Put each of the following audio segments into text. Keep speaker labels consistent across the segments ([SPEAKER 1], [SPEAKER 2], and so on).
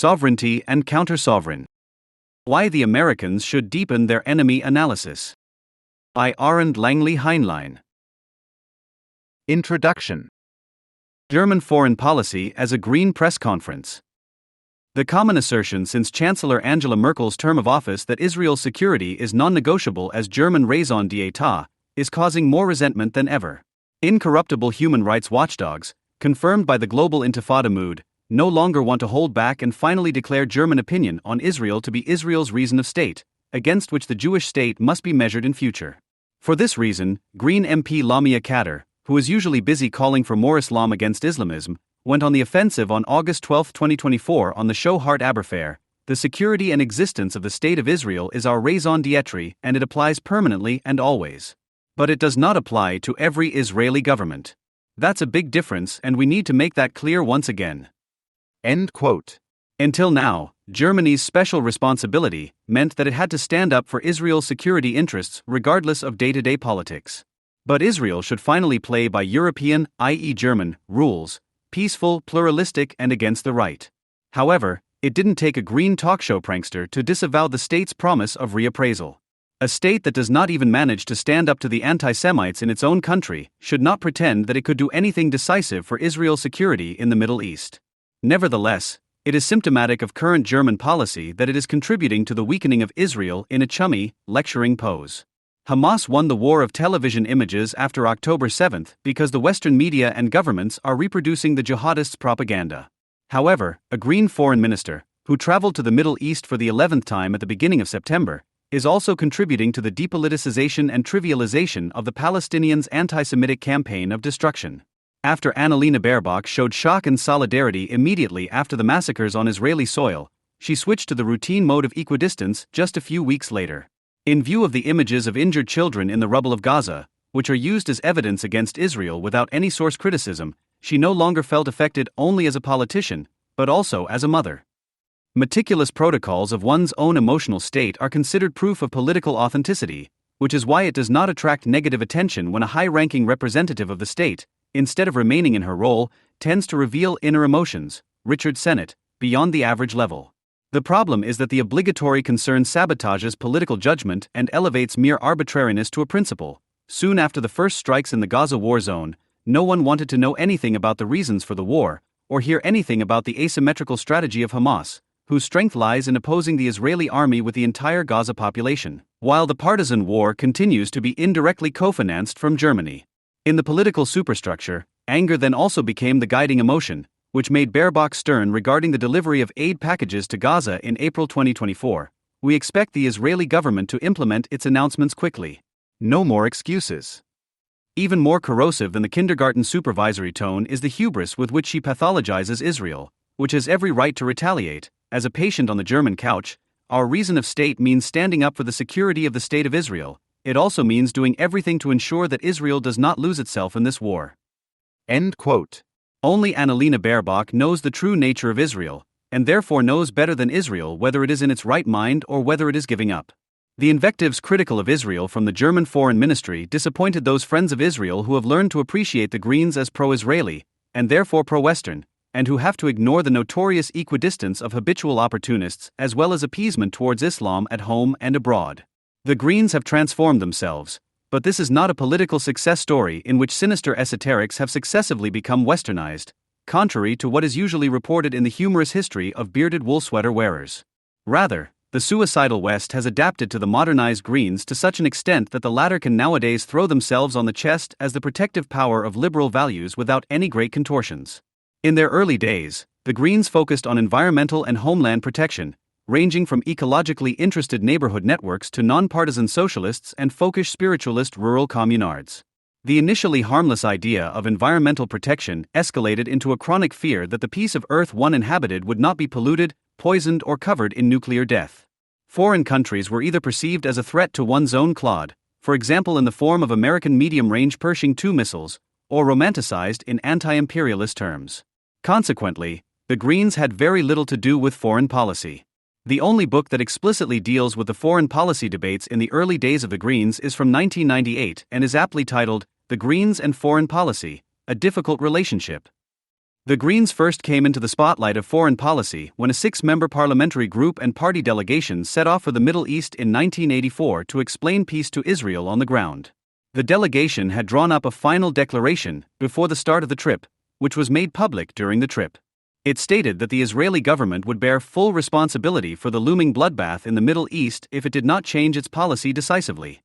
[SPEAKER 1] Sovereignty and Counter-Sovereign. Why the Americans Should Deepen Their Enemy Analysis. By Arend Heinlein.
[SPEAKER 2] Introduction.
[SPEAKER 1] German Foreign Policy as a Green Press Conference. The common assertion since Chancellor Angela Merkel's term of office that Israel's security is non-negotiable as German raison d'etat is causing more resentment than ever. Incorruptible human rights watchdogs, confirmed by the global intifada mood, no longer want to hold back and finally declare German opinion on Israel to be Israel's reason of state, against which the Jewish state must be measured in future. For this reason, Green MP Lamia Kader, who is usually busy calling for more Islam against Islamism, went on the offensive on August 12, 2024 on the show Hart Aberfair. The security and existence of the State of Israel is our raison d'etre and it applies permanently and always. But it does not apply to every Israeli government. That's a big difference and we need to make that clear once again.
[SPEAKER 2] End quote.
[SPEAKER 1] Until now, Germany's special responsibility meant that it had to stand up for Israel's security interests regardless of day-to-day politics. But Israel should finally play by European, i.e. German, rules, peaceful, pluralistic and against the right. However, it didn't take a green talk show prankster to disavow the state's promise of reappraisal. A state that does not even manage to stand up to the anti-Semites in its own country should not pretend that it could do anything decisive for Israel's security in the Middle East. Nevertheless, it is symptomatic of current German policy that it is contributing to the weakening of Israel in a chummy, lecturing pose. Hamas won the war of television images after October 7 because the Western media and governments are reproducing the jihadists' propaganda. However, a Green foreign minister, who traveled to the Middle East for the 11th time at the beginning of September, is also contributing to the depoliticization and trivialization of the Palestinians' anti-Semitic campaign of destruction. After Annalena Baerbock showed shock and solidarity immediately after the massacres on Israeli soil, she switched to the routine mode of equidistance just a few weeks later. In view of the images of injured children in the rubble of Gaza, which are used as evidence against Israel without any source criticism, she no longer felt affected only as a politician, but also as a mother. Meticulous protocols of one's own emotional state are considered proof of political authenticity, which is why it does not attract negative attention when a high-ranking representative of the state, instead of remaining in her role, tends to reveal inner emotions, Richard Sennett, beyond the average level. The problem is that the obligatory concern sabotages political judgment and elevates mere arbitrariness to a principle. Soon after the first strikes in the Gaza war zone, no one wanted to know anything about the reasons for the war, or hear anything about the asymmetrical strategy of Hamas, whose strength lies in opposing the Israeli army with the entire Gaza population, while the partisan war continues to be indirectly co-financed from Germany. In the political superstructure, anger then also became the guiding emotion, which made Baerbock stern regarding the delivery of aid packages to Gaza in April 2024. We expect the Israeli government to implement its announcements quickly. No more excuses. Even more corrosive than the kindergarten supervisory tone is the hubris with which she pathologizes Israel, which has every right to retaliate. As a patient on the German couch, our reason of state means standing up for the security of the State of Israel. It also means doing everything to ensure that Israel does not lose itself in this war.
[SPEAKER 2] End quote.
[SPEAKER 1] Only Annalena Baerbock knows the true nature of Israel, and therefore knows better than Israel whether it is in its right mind or whether it is giving up. The invectives critical of Israel from the German Foreign Ministry disappointed those friends of Israel who have learned to appreciate the Greens as pro-Israeli, and therefore pro-Western, and who have to ignore the notorious equidistance of habitual opportunists as well as appeasement towards Islam at home and abroad. The Greens have transformed themselves, but this is not a political success story in which sinister esoterics have successively become westernized, contrary to what is usually reported in the humorous history of bearded wool sweater wearers. Rather, the suicidal West has adapted to the modernized Greens to such an extent that the latter can nowadays throw themselves on the chest as the protective power of liberal values without any great contortions. In their early days, the Greens focused on environmental and homeland protection, ranging from ecologically interested neighborhood networks to nonpartisan socialists and folkish spiritualist rural communards. The initially harmless idea of environmental protection escalated into a chronic fear that the piece of earth one inhabited would not be polluted, poisoned or covered in nuclear death. Foreign countries were either perceived as a threat to one's own clod, for example in the form of American medium-range Pershing II missiles, or romanticized in anti-imperialist terms. Consequently, the Greens had very little to do with foreign policy. The only book that explicitly deals with the foreign policy debates in the early days of the Greens is from 1998 and is aptly titled, The Greens and Foreign Policy, A Difficult Relationship. The Greens first came into the spotlight of foreign policy when a 6-member parliamentary group and party delegation set off for the Middle East in 1984 to explain peace to Israel on the ground. The delegation had drawn up a final declaration before the start of the trip, which was made public during the trip. It stated that the Israeli government would bear full responsibility for the looming bloodbath in the Middle East if it did not change its policy decisively.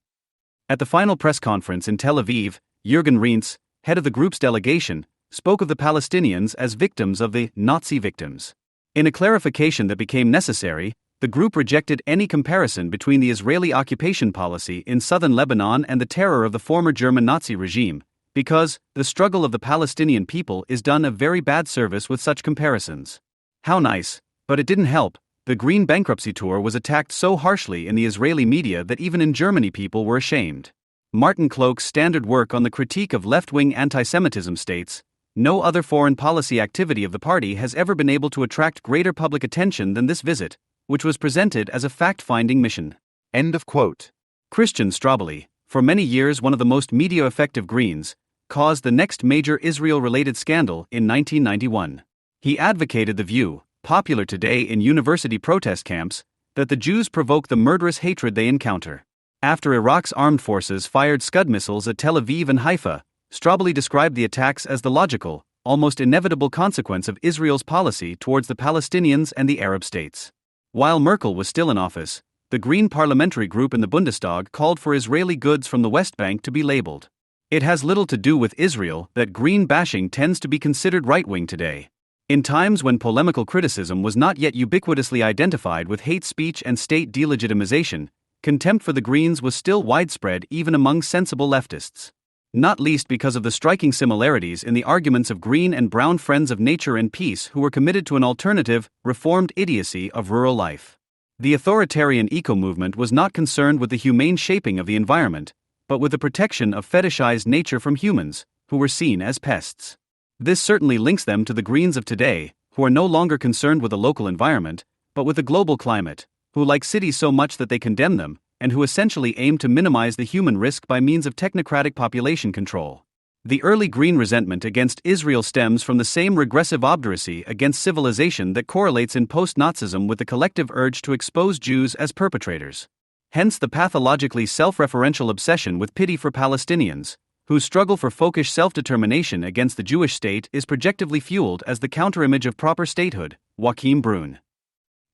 [SPEAKER 1] At the final press conference in Tel Aviv, Jürgen Rientz, head of the group's delegation, spoke of the Palestinians as victims of the Nazi victims. In a clarification that became necessary, the group rejected any comparison between the Israeli occupation policy in southern Lebanon and the terror of the former German Nazi regime, because the struggle of the Palestinian people is done a very bad service with such comparisons. How nice, but it didn't help. The Green bankruptcy tour was attacked so harshly in the Israeli media that even in Germany people were ashamed. Martin Kloek's standard work on the critique of left-wing anti-Semitism states, "No other foreign policy activity of the party has ever been able to attract greater public attention than this visit, which was presented as a fact-finding mission."
[SPEAKER 2] End of quote.
[SPEAKER 1] Christian Strobeli, for many years one of the most media-effective Greens, caused the next major Israel-related scandal in 1991. He advocated the view, popular today in university protest camps, that the Jews provoke the murderous hatred they encounter. After Iraq's armed forces fired Scud missiles at Tel Aviv and Haifa, Strobeli described the attacks as the logical, almost inevitable consequence of Israel's policy towards the Palestinians and the Arab states. While Merkel was still in office, the Green parliamentary group in the Bundestag called for Israeli goods from the West Bank to be labeled. It has little to do with Israel that Green bashing tends to be considered right-wing today. In times when polemical criticism was not yet ubiquitously identified with hate speech and state delegitimization, contempt for the Greens was still widespread even among sensible leftists. Not least because of the striking similarities in the arguments of Green and Brown friends of nature and peace who were committed to an alternative, reformed idiocy of rural life. The authoritarian eco-movement was not concerned with the humane shaping of the environment, but with the protection of fetishized nature from humans, who were seen as pests. This certainly links them to the Greens of today, who are no longer concerned with the local environment, but with the global climate, who like cities so much that they condemn them, and who essentially aim to minimize the human risk by means of technocratic population control. The early Green resentment against Israel stems from the same regressive obduracy against civilization that correlates in post-Nazism with the collective urge to expose Jews as perpetrators. Hence the pathologically self-referential obsession with pity for Palestinians, whose struggle for folkish self-determination against the Jewish state is projectively fueled as the counterimage of proper statehood. Joachim Brun.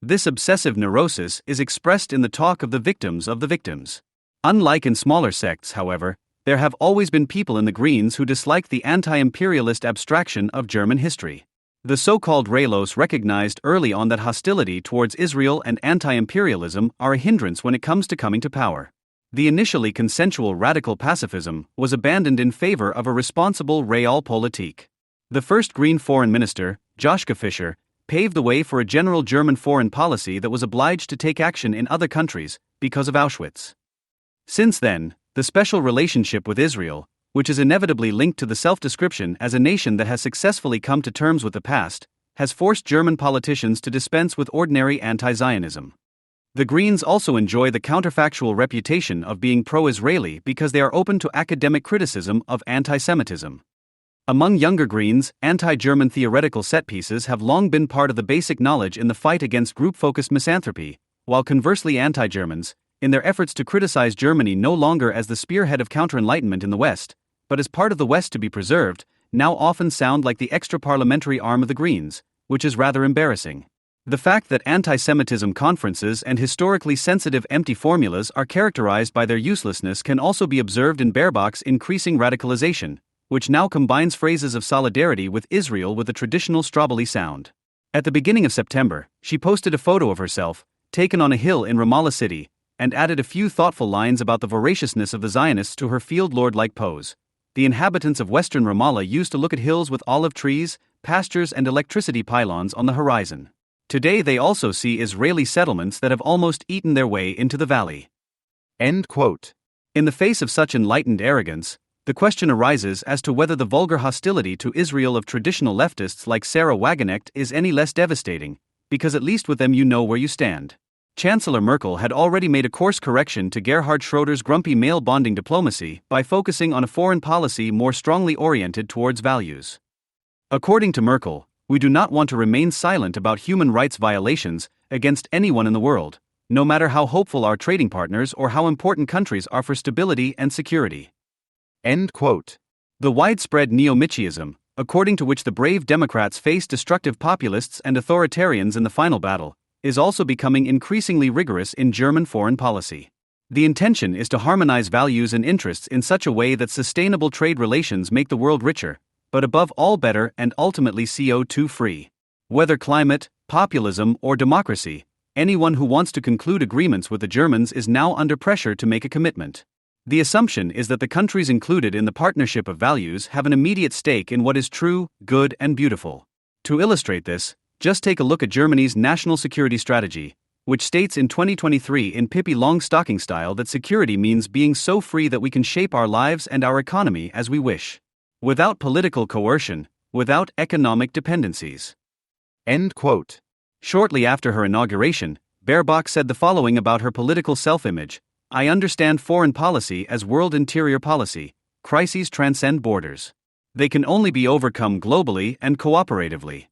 [SPEAKER 1] This obsessive neurosis is expressed in the talk of the victims of the victims. Unlike in smaller sects, however, there have always been people in the Greens who dislike the anti-imperialist abstraction of German history. The so-called Relos recognized early on that hostility towards Israel and anti-imperialism are a hindrance when it comes to coming to power. The initially consensual radical pacifism was abandoned in favor of a responsible realpolitik. The first Green foreign minister, Joschka Fischer, paved the way for a general German foreign policy that was obliged to take action in other countries because of Auschwitz. Since then, the special relationship with Israel, which is inevitably linked to the self-description as a nation that has successfully come to terms with the past, has forced German politicians to dispense with ordinary anti-Zionism. The Greens also enjoy the counterfactual reputation of being pro-Israeli because they are open to academic criticism of anti-Semitism. Among younger Greens, anti-German theoretical set pieces have long been part of the basic knowledge in the fight against group-focused misanthropy, while conversely anti-Germans, in their efforts to criticize Germany no longer as the spearhead of counter-enlightenment in the West, but as part of the West to be preserved, now often sound like the extra-parliamentary arm of the Greens, which is rather embarrassing. The fact that anti-Semitism conferences and historically sensitive empty formulas are characterized by their uselessness can also be observed in Baerbock's increasing radicalization, which now combines phrases of solidarity with Israel with a traditional Strobeli sound. At the beginning of September, she posted a photo of herself, taken on a hill in Ramallah City, and added a few thoughtful lines about the voraciousness of the Zionists to her field lord-like pose. The inhabitants of western Ramallah used to look at hills with olive trees, pastures and electricity pylons on the horizon. Today they also see Israeli settlements that have almost eaten their way into the valley.
[SPEAKER 2] End quote.
[SPEAKER 1] In the face of such enlightened arrogance, the question arises as to whether the vulgar hostility to Israel of traditional leftists like Sarah Wagenknecht is any less devastating, because at least with them you know where you stand. Chancellor Merkel had already made a course correction to Gerhard Schroeder's grumpy male-bonding diplomacy by focusing on a foreign policy more strongly oriented towards values. According to Merkel, we do not want to remain silent about human rights violations against anyone in the world, no matter how hopeful our trading partners or how important countries are for stability and security.
[SPEAKER 2] End quote.
[SPEAKER 1] The widespread neo-Micheism, according to which the brave Democrats face destructive populists and authoritarians in the final battle, is also becoming increasingly rigorous in German foreign policy. The intention is to harmonize values and interests in such a way that sustainable trade relations make the world richer, but above all better and ultimately CO2-free. Whether climate, populism, or democracy, anyone who wants to conclude agreements with the Germans is now under pressure to make a commitment. The assumption is that the countries included in the partnership of values have an immediate stake in what is true, good, and beautiful. To illustrate this, just take a look at Germany's national security strategy, which states in 2023 in Pippi Longstocking style that security means being so free that we can shape our lives and our economy as we wish. Without political coercion, without economic dependencies.
[SPEAKER 2] End quote.
[SPEAKER 1] Shortly after her inauguration, Baerbock said the following about her political self-image: "I understand foreign policy as world interior policy. Crises transcend borders. They can only be overcome globally and cooperatively."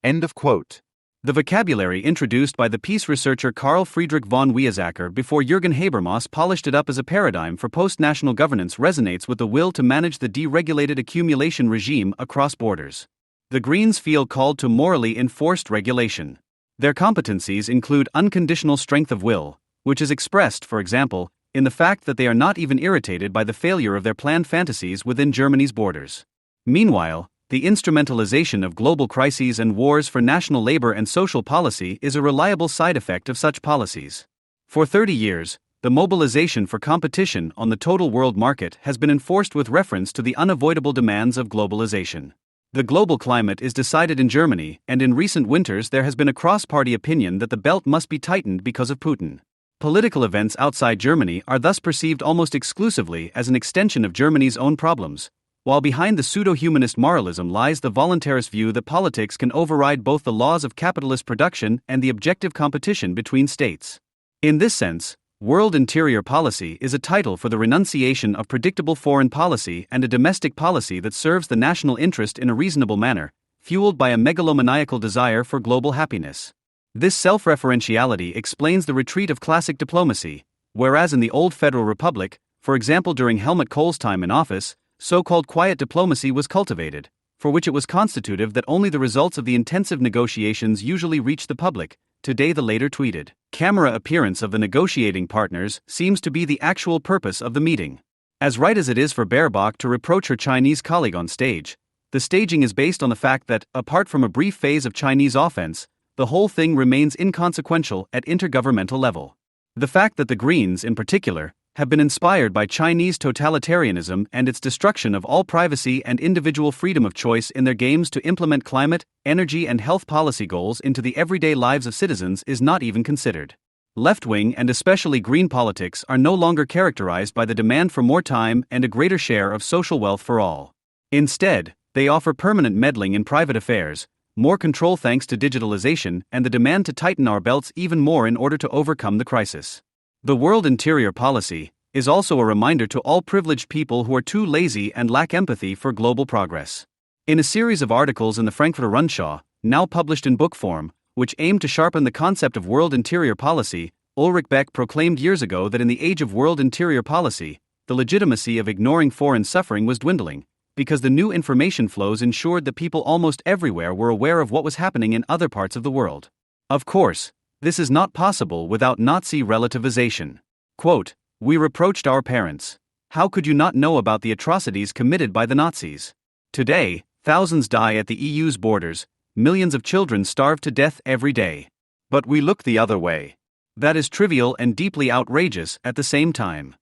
[SPEAKER 2] End of quote.
[SPEAKER 1] The vocabulary introduced by the peace researcher Karl Friedrich von Weizsäcker before Jürgen Habermas polished it up as a paradigm for post-national governance resonates with the will to manage the deregulated accumulation regime across borders. The Greens feel called to morally enforced regulation. Their competencies include unconditional strength of will, which is expressed, for example, in the fact that they are not even irritated by the failure of their planned fantasies within Germany's borders. Meanwhile, the instrumentalization of global crises and wars for national labor and social policy is a reliable side effect of such policies. For 30 years, the mobilization for competition on the total world market has been enforced with reference to the unavoidable demands of globalization. The global climate is decided in Germany, and in recent winters there has been a cross-party opinion that the belt must be tightened because of Putin. Political events outside Germany are thus perceived almost exclusively as an extension of Germany's own problems, while behind the pseudo-humanist moralism lies the voluntarist view that politics can override both the laws of capitalist production and the objective competition between states. In this sense, world interior policy is a title for the renunciation of predictable foreign policy and a domestic policy that serves the national interest in a reasonable manner, fueled by a megalomaniacal desire for global happiness. This self-referentiality explains the retreat of classic diplomacy, whereas in the old Federal Republic, for example during Helmut Kohl's time in office, so-called quiet diplomacy was cultivated, for which it was constitutive that only the results of the intensive negotiations usually reached the public. Today the later tweeted, "Camera appearance of the negotiating partners seems to be the actual purpose of the meeting." As right as it is for Baerbock to reproach her Chinese colleague on stage, the staging is based on the fact that, apart from a brief phase of Chinese offense, the whole thing remains inconsequential at intergovernmental level. The fact that the Greens, in particular, have been inspired by Chinese totalitarianism and its destruction of all privacy and individual freedom of choice in their games to implement climate, energy and health policy goals into the everyday lives of citizens is not even considered. Left-wing and especially green politics are no longer characterized by the demand for more time and a greater share of social wealth for all. Instead, they offer permanent meddling in private affairs, more control thanks to digitalization, and the demand to tighten our belts even more in order to overcome the crisis. The world interior policy is also a reminder to all privileged people who are too lazy and lack empathy for global progress. In a series of articles in the Frankfurter Rundschau, now published in book form, which aimed to sharpen the concept of world interior policy, Ulrich Beck proclaimed years ago that in the age of world interior policy, the legitimacy of ignoring foreign suffering was dwindling, because the new information flows ensured that people almost everywhere were aware of what was happening in other parts of the world. Of course, this is not possible without Nazi relativization. Quote, "We reproached our parents. How could you not know about the atrocities committed by the Nazis? Today, thousands die at the EU's borders, millions of children starve to death every day. But we look the other way. That is trivial and deeply outrageous at the same time."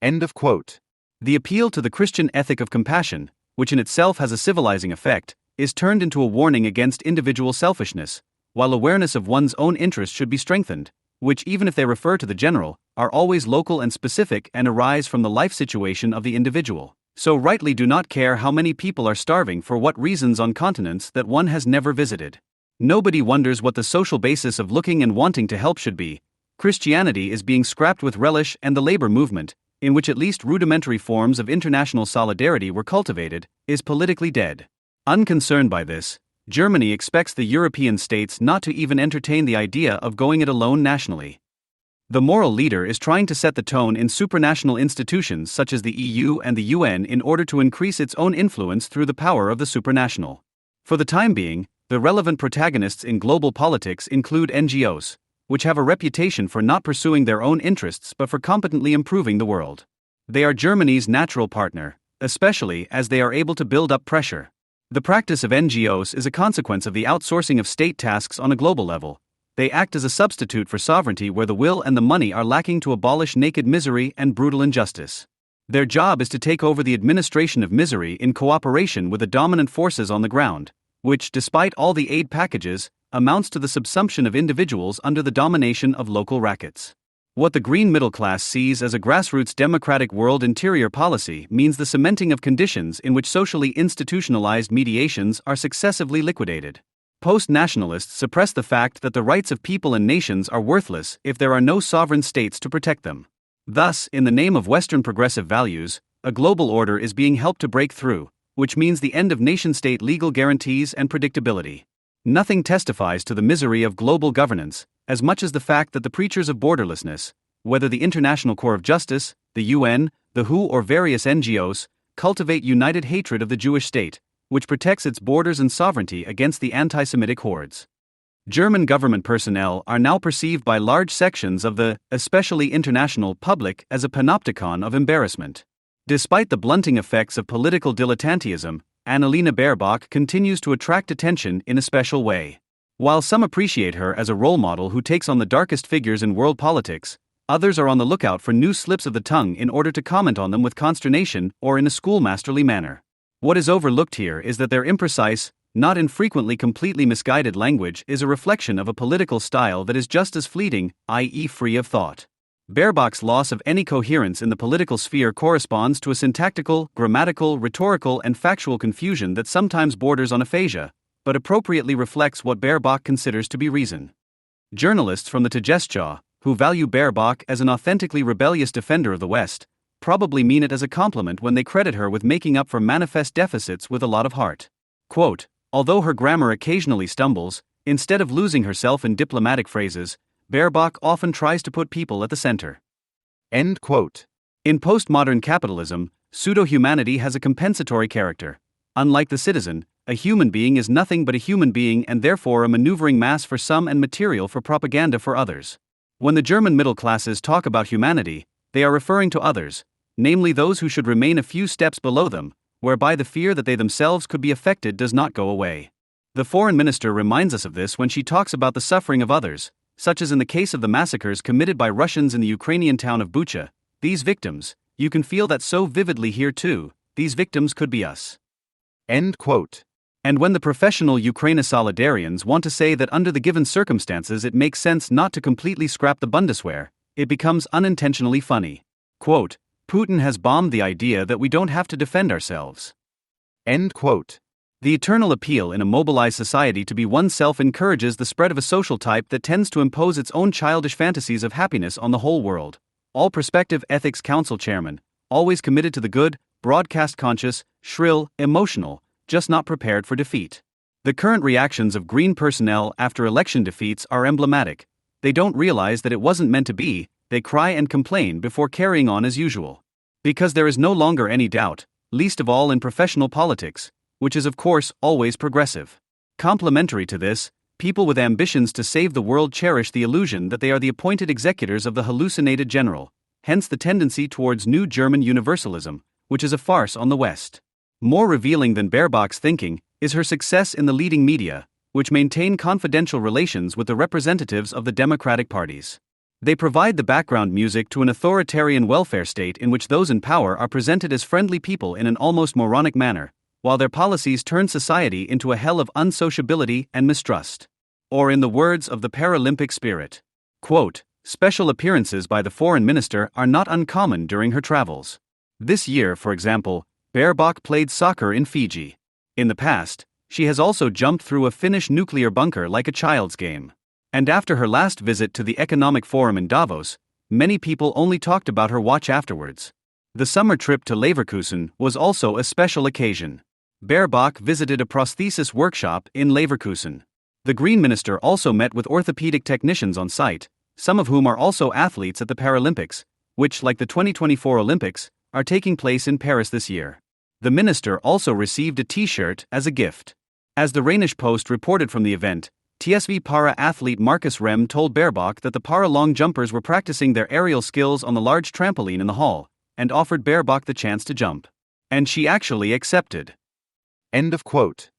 [SPEAKER 2] End of quote.
[SPEAKER 1] The appeal to the Christian ethic of compassion, which in itself has a civilizing effect, is turned into a warning against individual selfishness, while awareness of one's own interests should be strengthened, which, even if they refer to the general, are always local and specific and arise from the life situation of the individual. So rightly do not care how many people are starving for what reasons on continents that one has never visited. Nobody wonders what the social basis of looking and wanting to help should be. Christianity is being scrapped with relish, and the labor movement, in which at least rudimentary forms of international solidarity were cultivated, is politically dead. Unconcerned by this, Germany expects the European states not to even entertain the idea of going it alone nationally. The moral leader is trying to set the tone in supranational institutions such as the EU and the UN in order to increase its own influence through the power of the supranational. For the time being, the relevant protagonists in global politics include NGOs, which have a reputation for not pursuing their own interests but for competently improving the world. They are Germany's natural partner, especially as they are able to build up pressure. The practice of NGOs is a consequence of the outsourcing of state tasks on a global level. They act as a substitute for sovereignty where the will and the money are lacking to abolish naked misery and brutal injustice. Their job is to take over the administration of misery in cooperation with the dominant forces on the ground, which, despite all the aid packages, amounts to the subsumption of individuals under the domination of local rackets. What the green middle class sees as a grassroots democratic world interior policy means the cementing of conditions in which socially institutionalized mediations are successively liquidated. Post-nationalists suppress the fact that the rights of people and nations are worthless if there are no sovereign states to protect them. Thus, in the name of Western progressive values, a global order is being helped to break through, which means the end of nation-state legal guarantees and predictability. Nothing testifies to the misery of global governance, as much as the fact that the preachers of borderlessness, whether the International Court of Justice, the UN, the WHO or various NGOs, cultivate united hatred of the Jewish state, which protects its borders and sovereignty against the anti-Semitic hordes. German government personnel are now perceived by large sections of the, especially international, public as a panopticon of embarrassment. Despite the blunting effects of political dilettantism, Annalena Baerbock continues to attract attention in a special way. While some appreciate her as a role model who takes on the darkest figures in world politics, others are on the lookout for new slips of the tongue in order to comment on them with consternation or in a schoolmasterly manner. What is overlooked here is that their imprecise, not infrequently completely misguided language is a reflection of a political style that is just as fleeting, i.e. free of thought. Baerbock's loss of any coherence in the political sphere corresponds to a syntactical, grammatical, rhetorical and factual confusion that sometimes borders on aphasia, but appropriately reflects what Baerbock considers to be reason. Journalists from the Tagesschau, who value Baerbock as an authentically rebellious defender of the West, probably mean it as a compliment when they credit her with making up for manifest deficits with a lot of heart. Quote, although her grammar occasionally stumbles, instead of losing herself in diplomatic phrases, Baerbock often tries to put people at the center.
[SPEAKER 2] End quote.
[SPEAKER 1] In postmodern capitalism, pseudo-humanity has a compensatory character. Unlike the citizen, a human being is nothing but a human being and therefore a maneuvering mass for some and material for propaganda for others. When the German middle classes talk about humanity, they are referring to others, namely those who should remain a few steps below them, whereby the fear that they themselves could be affected does not go away. The foreign minister reminds us of this when she talks about the suffering of others, such as in the case of the massacres committed by Russians in the Ukrainian town of Bucha. These victims, you can feel that so vividly here too, these victims could be us.
[SPEAKER 2] End quote.
[SPEAKER 1] And when the professional Ukraine solidarians want to say that under the given circumstances it makes sense not to completely scrap the Bundeswehr, it becomes unintentionally funny. Quote, Putin has bombed the idea that we don't have to defend ourselves.
[SPEAKER 2] End quote.
[SPEAKER 1] The eternal appeal in a mobilized society to be oneself encourages the spread of a social type that tends to impose its own childish fantasies of happiness on the whole world. All prospective ethics council chairmen, always committed to the good, broadcast conscious, shrill, emotional, just not prepared for defeat. The current reactions of green personnel after election defeats are emblematic. They don't realize that it wasn't meant to be, they cry and complain before carrying on as usual. Because there is no longer any doubt, least of all in professional politics, which is of course always progressive. Complementary to this, people with ambitions to save the world cherish the illusion that they are the appointed executors of the hallucinated general, hence the tendency towards new German universalism, which is a farce on the West. More revealing than Baerbock's thinking is her success in the leading media, which maintain confidential relations with the representatives of the democratic parties. They provide the background music to an authoritarian welfare state in which those in power are presented as friendly people in an almost moronic manner, while their policies turn society into a hell of unsociability and mistrust. Or in the words of the Paralympic spirit, quote, special appearances by the foreign minister are not uncommon during her travels. This year, for example, Baerbock played soccer in Fiji. In the past, she has also jumped through a Finnish nuclear bunker like a child's game. And after her last visit to the Economic Forum in Davos, many people only talked about her watch afterwards. The summer trip to Leverkusen was also a special occasion. Baerbock visited a prosthesis workshop in Leverkusen. The Green Minister also met with orthopedic technicians on site, some of whom are also athletes at the Paralympics, which, like the 2024 Olympics, are taking place in Paris this year. The minister also received a T-shirt as a gift. As the Rhenish Post reported from the event, TSV para athlete Marcus Rem told Baerbock that the para long jumpers were practicing their aerial skills on the large trampoline in the hall, and offered Baerbock the chance to jump. And she actually accepted.
[SPEAKER 2] End of quote.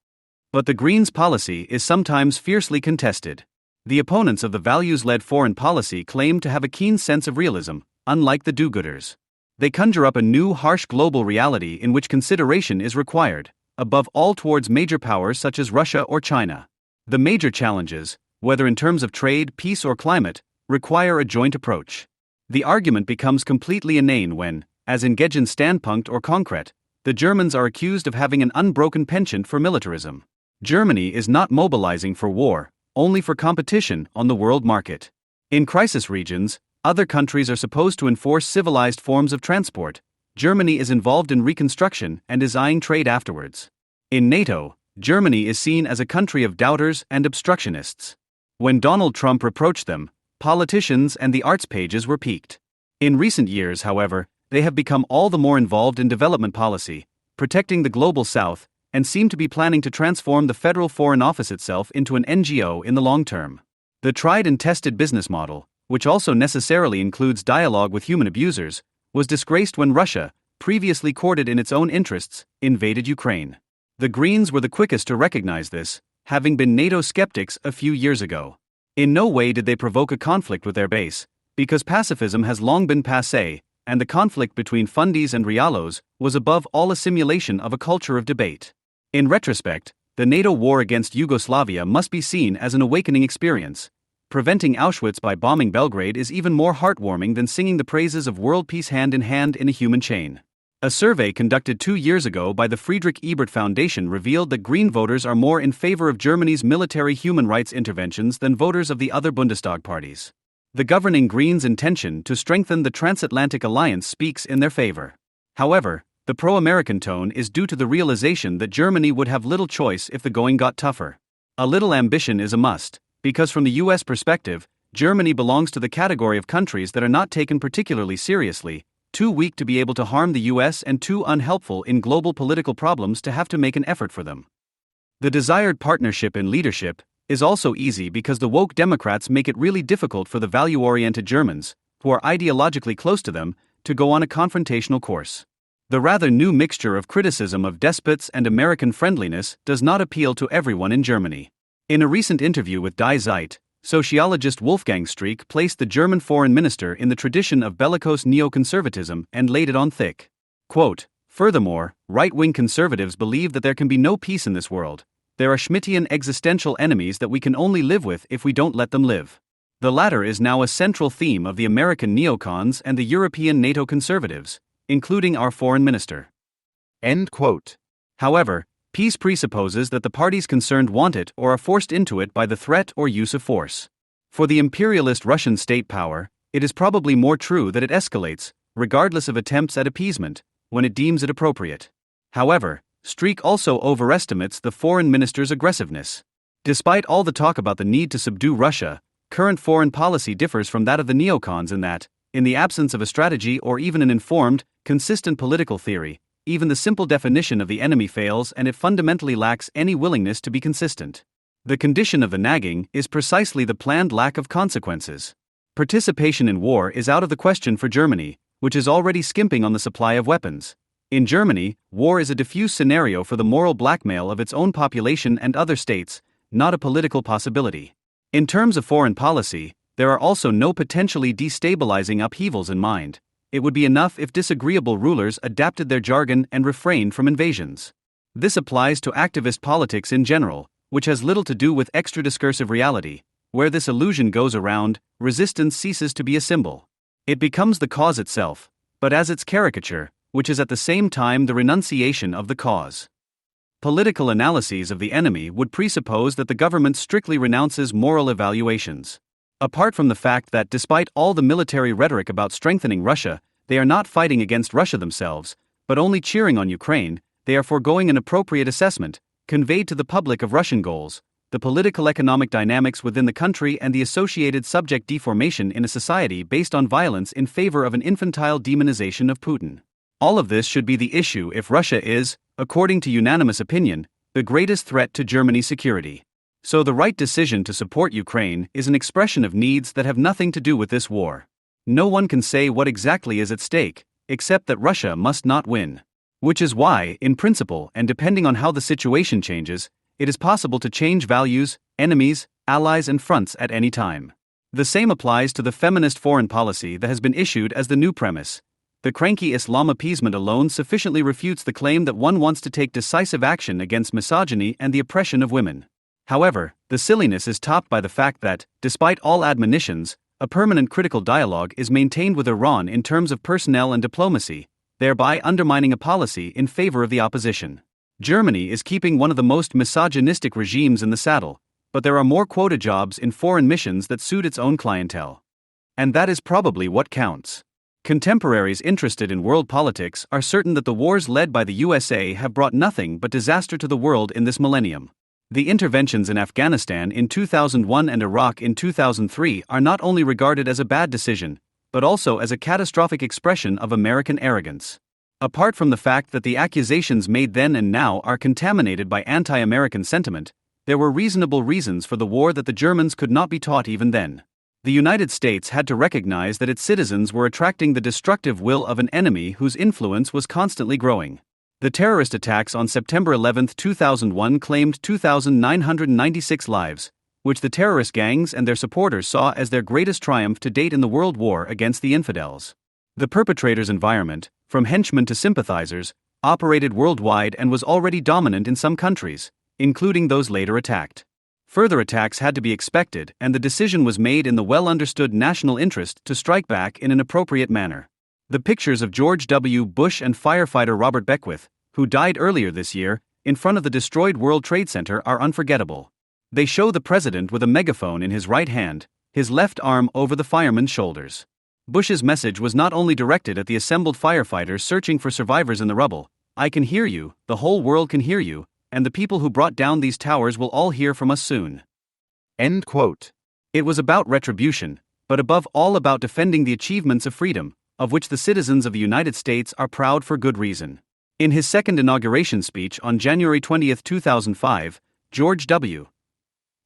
[SPEAKER 1] But the Greens' policy is sometimes fiercely contested. The opponents of the values-led foreign policy claim to have a keen sense of realism, unlike the do-gooders. They conjure up a new harsh global reality in which consideration is required, above all towards major powers such as Russia or China. The major challenges, whether in terms of trade, peace or climate, require a joint approach. The argument becomes completely inane when, as in Gegen Standpunkt or Konkret, the Germans are accused of having an unbroken penchant for militarism. Germany is not mobilizing for war, only for competition on the world market. In crisis regions, other countries are supposed to enforce civilized forms of transport. Germany is involved in reconstruction and is eyeing trade afterwards. In NATO, Germany is seen as a country of doubters and obstructionists. When Donald Trump reproached them, politicians and the arts pages were piqued. In recent years, however, they have become all the more involved in development policy, protecting the global south, and seem to be planning to transform the Federal Foreign Office itself into an NGO in the long term. The tried and tested business model, which also necessarily includes dialogue with human abusers, was disgraced when Russia, previously courted in its own interests, invaded Ukraine. The Greens were the quickest to recognize this, having been NATO skeptics a few years ago. In no way did they provoke a conflict with their base, because pacifism has long been passé, and the conflict between fundies and realos was above all a simulation of a culture of debate. In retrospect, the NATO war against Yugoslavia must be seen as an awakening experience. Preventing Auschwitz by bombing Belgrade is even more heartwarming than singing the praises of world peace hand in hand in a human chain. A survey conducted 2 years ago by the Friedrich Ebert Foundation revealed that Green voters are more in favor of Germany's military human rights interventions than voters of the other Bundestag parties. The governing Greens' intention to strengthen the transatlantic alliance speaks in their favor. However, the pro-American tone is due to the realization that Germany would have little choice if the going got tougher. A little ambition is a must, because from the US perspective, Germany belongs to the category of countries that are not taken particularly seriously, too weak to be able to harm the US and too unhelpful in global political problems to have to make an effort for them. The desired partnership in leadership is also easy because the woke Democrats make it really difficult for the value-oriented Germans, who are ideologically close to them, to go on a confrontational course. The rather new mixture of criticism of despots and American friendliness does not appeal to everyone in Germany. In a recent interview with Die Zeit, sociologist Wolfgang Streeck placed the German foreign minister in the tradition of bellicose neoconservatism and laid it on thick. Quote, "Furthermore, right-wing conservatives believe that there can be no peace in this world. There are Schmittian existential enemies that we can only live with if we don't let them live. The latter is now a central theme of the American neocons and the European NATO conservatives, including our foreign minister."
[SPEAKER 2] End quote.
[SPEAKER 1] However, peace presupposes that the parties concerned want it or are forced into it by the threat or use of force. For the imperialist Russian state power, it is probably more true that it escalates, regardless of attempts at appeasement, when it deems it appropriate. However, Streeck also overestimates the foreign minister's aggressiveness. Despite all the talk about the need to subdue Russia, current foreign policy differs from that of the neocons in that, in the absence of a strategy or even an informed, consistent political theory, even the simple definition of the enemy fails and it fundamentally lacks any willingness to be consistent. The condition of the nagging is precisely the planned lack of consequences. Participation in war is out of the question for Germany, which is already skimping on the supply of weapons. In Germany, war is a diffuse scenario for the moral blackmail of its own population and other states, not a political possibility. In terms of foreign policy, there are also no potentially destabilizing upheavals in mind. It would be enough if disagreeable rulers adapted their jargon and refrained from invasions. This applies to activist politics in general, which has little to do with extra-discursive reality. Where this illusion goes around, resistance ceases to be a symbol. It becomes the cause itself, but as its caricature, which is at the same time the renunciation of the cause. Political analyses of the enemy would presuppose that the government strictly renounces moral evaluations. Apart from the fact that despite all the military rhetoric about strengthening Russia, they are not fighting against Russia themselves, but only cheering on Ukraine, they are foregoing an appropriate assessment, conveyed to the public of Russian goals, the political economic dynamics within the country and the associated subject deformation in a society based on violence in favor of an infantile demonization of Putin. All of this should be the issue if Russia is, according to unanimous opinion, the greatest threat to Germany's security. So the right decision to support Ukraine is an expression of needs that have nothing to do with this war. No one can say what exactly is at stake, except that Russia must not win. Which is why, in principle and depending on how the situation changes, it is possible to change values, enemies, allies and fronts at any time. The same applies to the feminist foreign policy that has been issued as the new premise. The cranky Islam appeasement alone sufficiently refutes the claim that one wants to take decisive action against misogyny and the oppression of women. However, the silliness is topped by the fact that, despite all admonitions, a permanent critical dialogue is maintained with Iran in terms of personnel and diplomacy, thereby undermining a policy in favor of the opposition. Germany is keeping one of the most misogynistic regimes in the saddle, but there are more quota jobs in foreign missions that suit its own clientele. And that is probably what counts. Contemporaries interested in world politics are certain that the wars led by the USA have brought nothing but disaster to the world in this millennium. The interventions in Afghanistan in 2001 and Iraq in 2003 are not only regarded as a bad decision, but also as a catastrophic expression of American arrogance. Apart from the fact that the accusations made then and now are contaminated by anti-American sentiment, there were reasonable reasons for the war that the Germans could not be taught even then. The United States had to recognize that its citizens were attracting the destructive will of an enemy whose influence was constantly growing. The terrorist attacks on September 11, 2001 claimed 2,996 lives, which the terrorist gangs and their supporters saw as their greatest triumph to date in the world war against the infidels. The perpetrators' environment, from henchmen to sympathizers, operated worldwide and was already dominant in some countries, including those later attacked. Further attacks had to be expected, and the decision was made in the well-understood national interest to strike back in an appropriate manner. The pictures of George W. Bush and firefighter Robert Beckwith, who died earlier this year, in front of the destroyed World Trade Center are unforgettable. They show the president with a megaphone in his right hand, his left arm over the fireman's shoulders. Bush's message was not only directed at the assembled firefighters searching for survivors in the rubble. I can hear you, the whole world can hear you, and the people who brought down these towers will all hear from us soon.
[SPEAKER 2] End quote.
[SPEAKER 1] It was about retribution, but above all about defending the achievements of freedom, of which the citizens of the United States are proud for good reason. In his second inauguration speech on January 20, 2005, George W.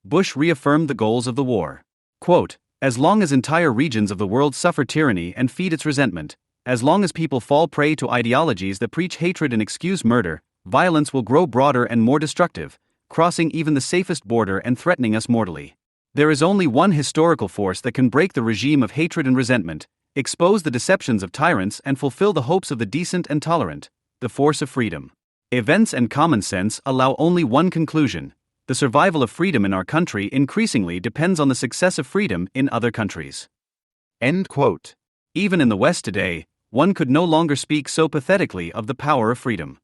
[SPEAKER 1] Bush reaffirmed the goals of the war. Quote, as long as entire regions of the world suffer tyranny and feed its resentment, as long as people fall prey to ideologies that preach hatred and excuse murder, violence will grow broader and more destructive, crossing even the safest border and threatening us mortally. There is only one historical force that can break the regime of hatred and resentment, expose the deceptions of tyrants and fulfill the hopes of the decent and tolerant, the force of freedom. Events and common sense allow only one conclusion. The survival of freedom in our country increasingly depends on the success of freedom in other countries.
[SPEAKER 2] End quote.
[SPEAKER 1] Even in the West today, one could no longer speak so pathetically of the power of freedom.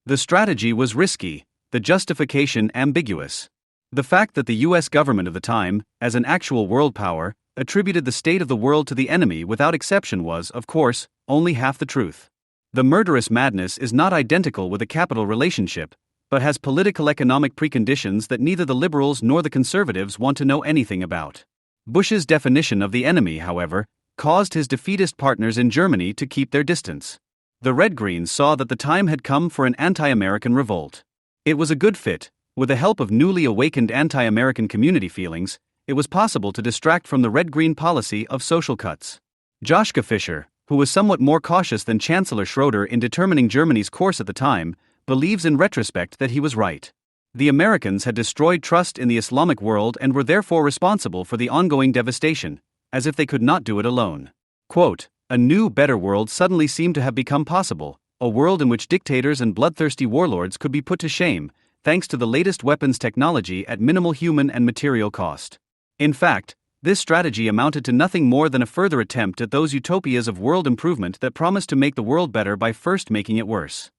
[SPEAKER 1] The strategy was risky, the justification ambiguous. The fact that the US government of the time, as an actual world power, attributed the state of the world to the enemy without exception was, of course, only half the truth. The murderous madness is not identical with a capital relationship, but has political economic preconditions that neither the liberals nor the conservatives want to know anything about. Bush's definition of the enemy, however, caused his defeatist partners in Germany to keep their distance. The Red-Greens saw that the time had come for an anti-American revolt. It was a good fit. With the help of newly awakened anti-American community feelings, it was possible to distract from the Red-Green policy of social cuts. Joschka Fischer, who was somewhat more cautious than Chancellor Schroeder in determining Germany's course at the time, believes in retrospect that he was right. The Americans had destroyed trust in the Islamic world and were therefore responsible for the ongoing devastation, as if they could not do it alone. Quote, a new, better world suddenly seemed to have become possible, a world in which dictators and bloodthirsty warlords could be put to shame, thanks to the latest weapons technology at minimal human and material cost. In fact, this strategy amounted to nothing more than a further attempt at those utopias of world improvement that promised to make the world better by first making it worse.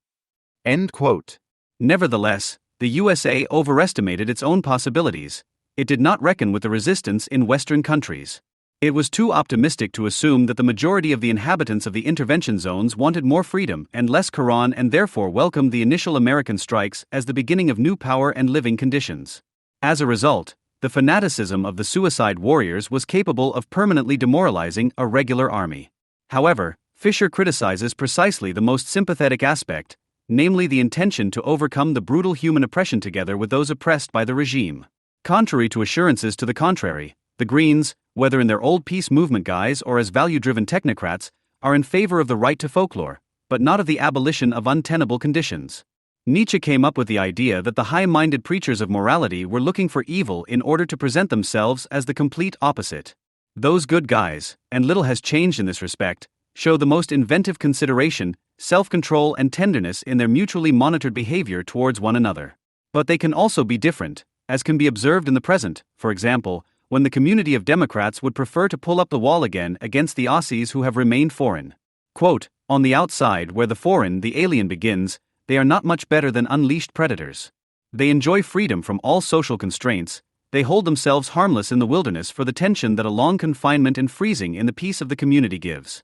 [SPEAKER 2] End quote.
[SPEAKER 1] Nevertheless, the USA overestimated its own possibilities. It did not reckon with the resistance in Western countries. It was too optimistic to assume that the majority of the inhabitants of the intervention zones wanted more freedom and less Quran and therefore welcomed the initial American strikes as the beginning of new power and living conditions. As a result, the fanaticism of the suicide warriors was capable of permanently demoralizing a regular army. However, Fisher criticizes precisely the most sympathetic aspect, namely the intention to overcome the brutal human oppression together with those oppressed by the regime. Contrary to assurances to the contrary, the Greens, whether in their old peace movement guise or as value-driven technocrats, are in favor of the right to folklore, but not of the abolition of untenable conditions. Nietzsche came up with the idea that the high-minded preachers of morality were looking for evil in order to present themselves as the complete opposite. Those good guys, and little has changed in this respect, show the most inventive consideration, self-control and tenderness in their mutually monitored behavior towards one another. But they can also be different, as can be observed in the present, for example, when the community of Democrats would prefer to pull up the wall again against the Aussies who have remained foreign. Quote, on the outside where the foreign, the alien begins, they are not much better than unleashed predators. They enjoy freedom from all social constraints, they hold themselves harmless in the wilderness for the tension that a long confinement and freezing in the peace of the community gives.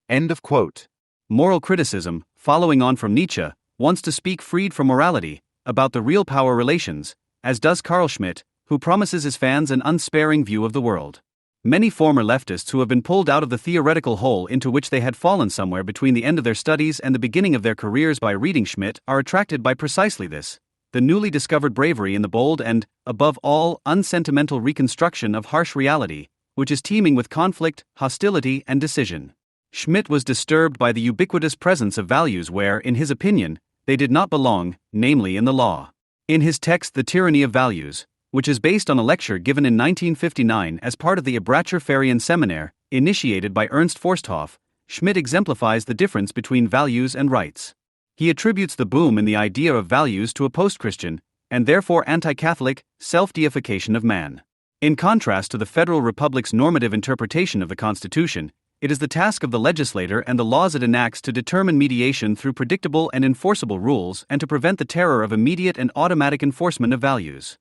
[SPEAKER 2] End of quote.
[SPEAKER 1] Moral criticism, following on from Nietzsche, wants to speak freed from morality, about the real power relations, as does Carl Schmitt, who promises his fans an unsparing view of the world. Many former leftists who have been pulled out of the theoretical hole into which they had fallen somewhere between the end of their studies and the beginning of their careers by reading Schmitt are attracted by precisely this, the newly discovered bravery in the bold and, above all, unsentimental reconstruction of harsh reality, which is teeming with conflict, hostility, and decision. Schmitt was disturbed by the ubiquitous presence of values where, in his opinion, they did not belong, namely in the law. In his text The Tyranny of Values, which is based on a lecture given in 1959 as part of the Ebracher Ferien Seminar, initiated by Ernst Forsthoff, Schmitt exemplifies the difference between values and rights. He attributes the boom in the idea of values to a post-Christian, and therefore anti-Catholic, self-deification of man. In contrast to the Federal Republic's normative interpretation of the Constitution, it is the task of the legislator and the laws it enacts to determine mediation through predictable and enforceable rules and to prevent the terror of immediate and automatic enforcement of values.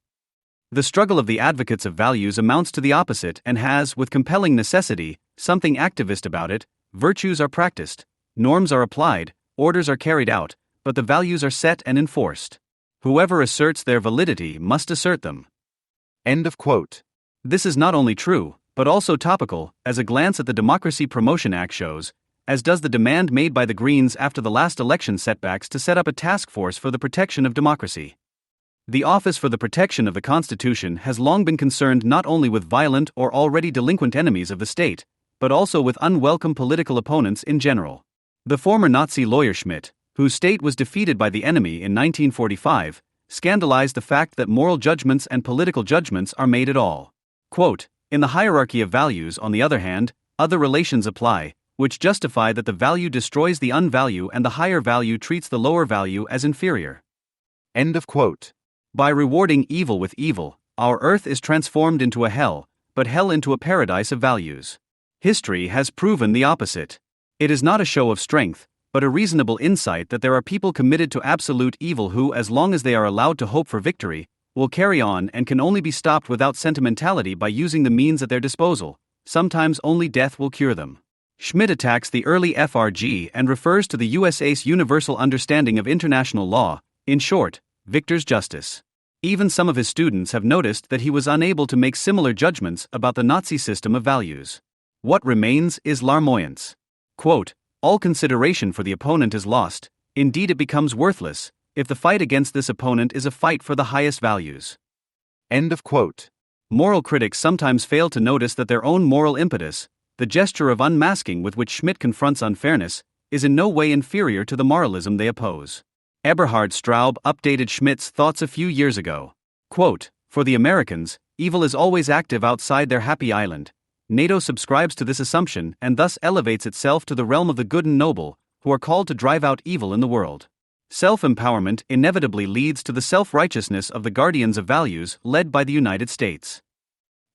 [SPEAKER 1] The struggle of the advocates of values amounts to the opposite and has, with compelling necessity, something activist about it. Virtues are practiced, norms are applied, orders are carried out, but the values are set and enforced. Whoever asserts their validity must assert them.
[SPEAKER 2] End of quote.
[SPEAKER 1] This is not only true, but also topical, as a glance at the Democracy Promotion Act shows, as does the demand made by the Greens after the last election setbacks to set up a task force for the protection of democracy. The Office for the Protection of the Constitution has long been concerned not only with violent or already delinquent enemies of the state, but also with unwelcome political opponents in general. The former Nazi lawyer Schmitt, whose state was defeated by the enemy in 1945, scandalized the fact that moral judgments and political judgments are made at all. Quote, in the hierarchy of values, on the other hand, other relations apply, which justify that the value destroys the unvalue and the higher value treats the lower value as inferior.
[SPEAKER 2] End of quote.
[SPEAKER 1] By rewarding evil with evil, our earth is transformed into a hell, but hell into a paradise of values. History has proven the opposite. It is not a show of strength, but a reasonable insight that there are people committed to absolute evil who, as long as they are allowed to hope for victory, will carry on and can only be stopped without sentimentality by using the means at their disposal. Sometimes only death will cure them. Schmitt attacks the early FRG and refers to the USA's universal understanding of international law, in short, Victor's justice. Even some of his students have noticed that he was unable to make similar judgments about the Nazi system of values. What remains is larmoyance. Quote, all consideration for the opponent is lost, indeed it becomes worthless, if the fight against this opponent is a fight for the highest values.
[SPEAKER 2] End of quote.
[SPEAKER 1] Moral critics sometimes fail to notice that their own moral impetus, the gesture of unmasking with which Schmitt confronts unfairness, is in no way inferior to the moralism they oppose. Eberhard Straub updated Schmitt's thoughts a few years ago. Quote, for the Americans, evil is always active outside their happy island. NATO subscribes to this assumption and thus elevates itself to the realm of the good and noble, who are called to drive out evil in the world. Self-empowerment inevitably leads to the self-righteousness of the guardians of values led by the United States.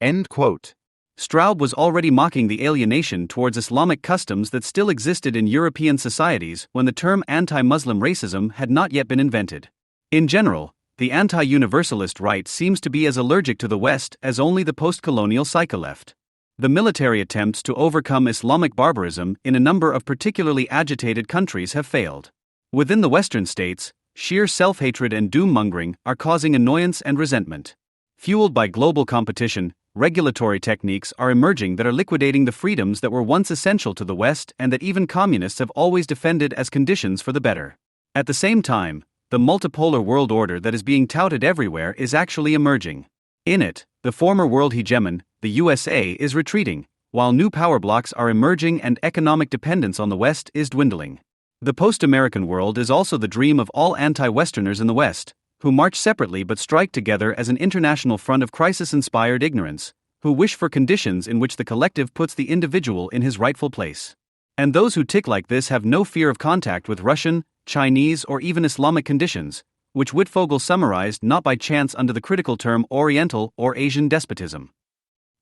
[SPEAKER 2] End quote.
[SPEAKER 1] Straub was already mocking the alienation towards Islamic customs that still existed in European societies when the term anti-Muslim racism had not yet been invented. In general, the anti-universalist right seems to be as allergic to the West as only the post-colonial psycholeft. The military attempts to overcome Islamic barbarism in a number of particularly agitated countries have failed. Within the Western states, sheer self-hatred and doom-mongering are causing annoyance and resentment. Fueled by global competition, regulatory techniques are emerging that are liquidating the freedoms that were once essential to the West and that even communists have always defended as conditions for the better. At the same time, the multipolar world order that is being touted everywhere is actually emerging. In it, the former world hegemon, the USA, is retreating, while new power blocks are emerging and economic dependence on the West is dwindling. The post-American world is also the dream of all anti-Westerners in the West, who march separately but strike together as an international front of crisis-inspired ignorance, who wish for conditions in which the collective puts the individual in his rightful place. And those who tick like this have no fear of contact with Russian, Chinese, or even Islamic conditions, which Wittfogel summarized not by chance under the critical term Oriental or Asian despotism.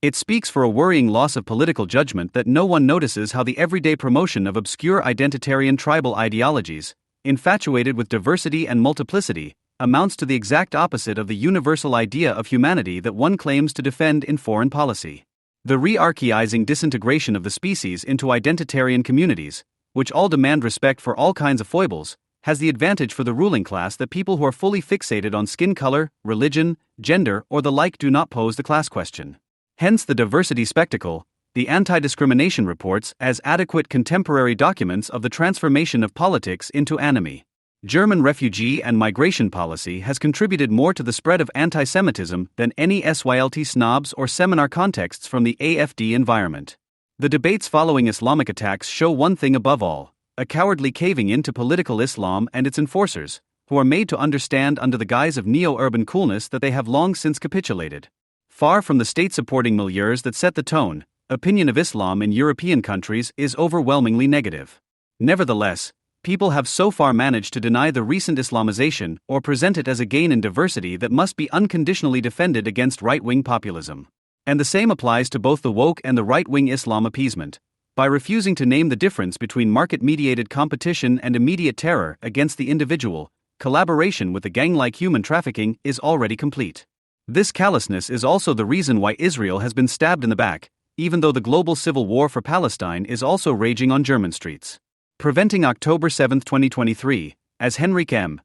[SPEAKER 1] It speaks for a worrying loss of political judgment that no one notices how the everyday promotion of obscure identitarian tribal ideologies, infatuated with diversity and multiplicity, amounts to the exact opposite of the universal idea of humanity that one claims to defend in foreign policy. The re-archaizing disintegration of the species into identitarian communities, which all demand respect for all kinds of foibles, has the advantage for the ruling class that people who are fully fixated on skin color, religion, gender, or the like do not pose the class question. Hence the diversity spectacle, the anti-discrimination reports as adequate contemporary documents of the transformation of politics into anime. German refugee and migration policy has contributed more to the spread of anti-Semitism than any SYLT snobs or seminar contexts from the AfD environment. The debates following Islamic attacks show one thing above all: a cowardly caving in to political Islam and its enforcers, who are made to understand under the guise of neo-urban coolness that they have long since capitulated. Far from the state-supporting milieus that set the tone, opinion of Islam in European countries is overwhelmingly negative. Nevertheless, people have so far managed to deny the recent Islamization or present it as a gain in diversity that must be unconditionally defended against right-wing populism. And the same applies to both the woke and the right-wing Islam appeasement. By refusing to name the difference between market-mediated competition and immediate terror against the individual, collaboration with the gang-like human trafficking is already complete. This callousness is also the reason why Israel has been stabbed in the back, even though the global civil war for Palestine is also raging on German streets. Preventing October 7, 2023, as Henrik M.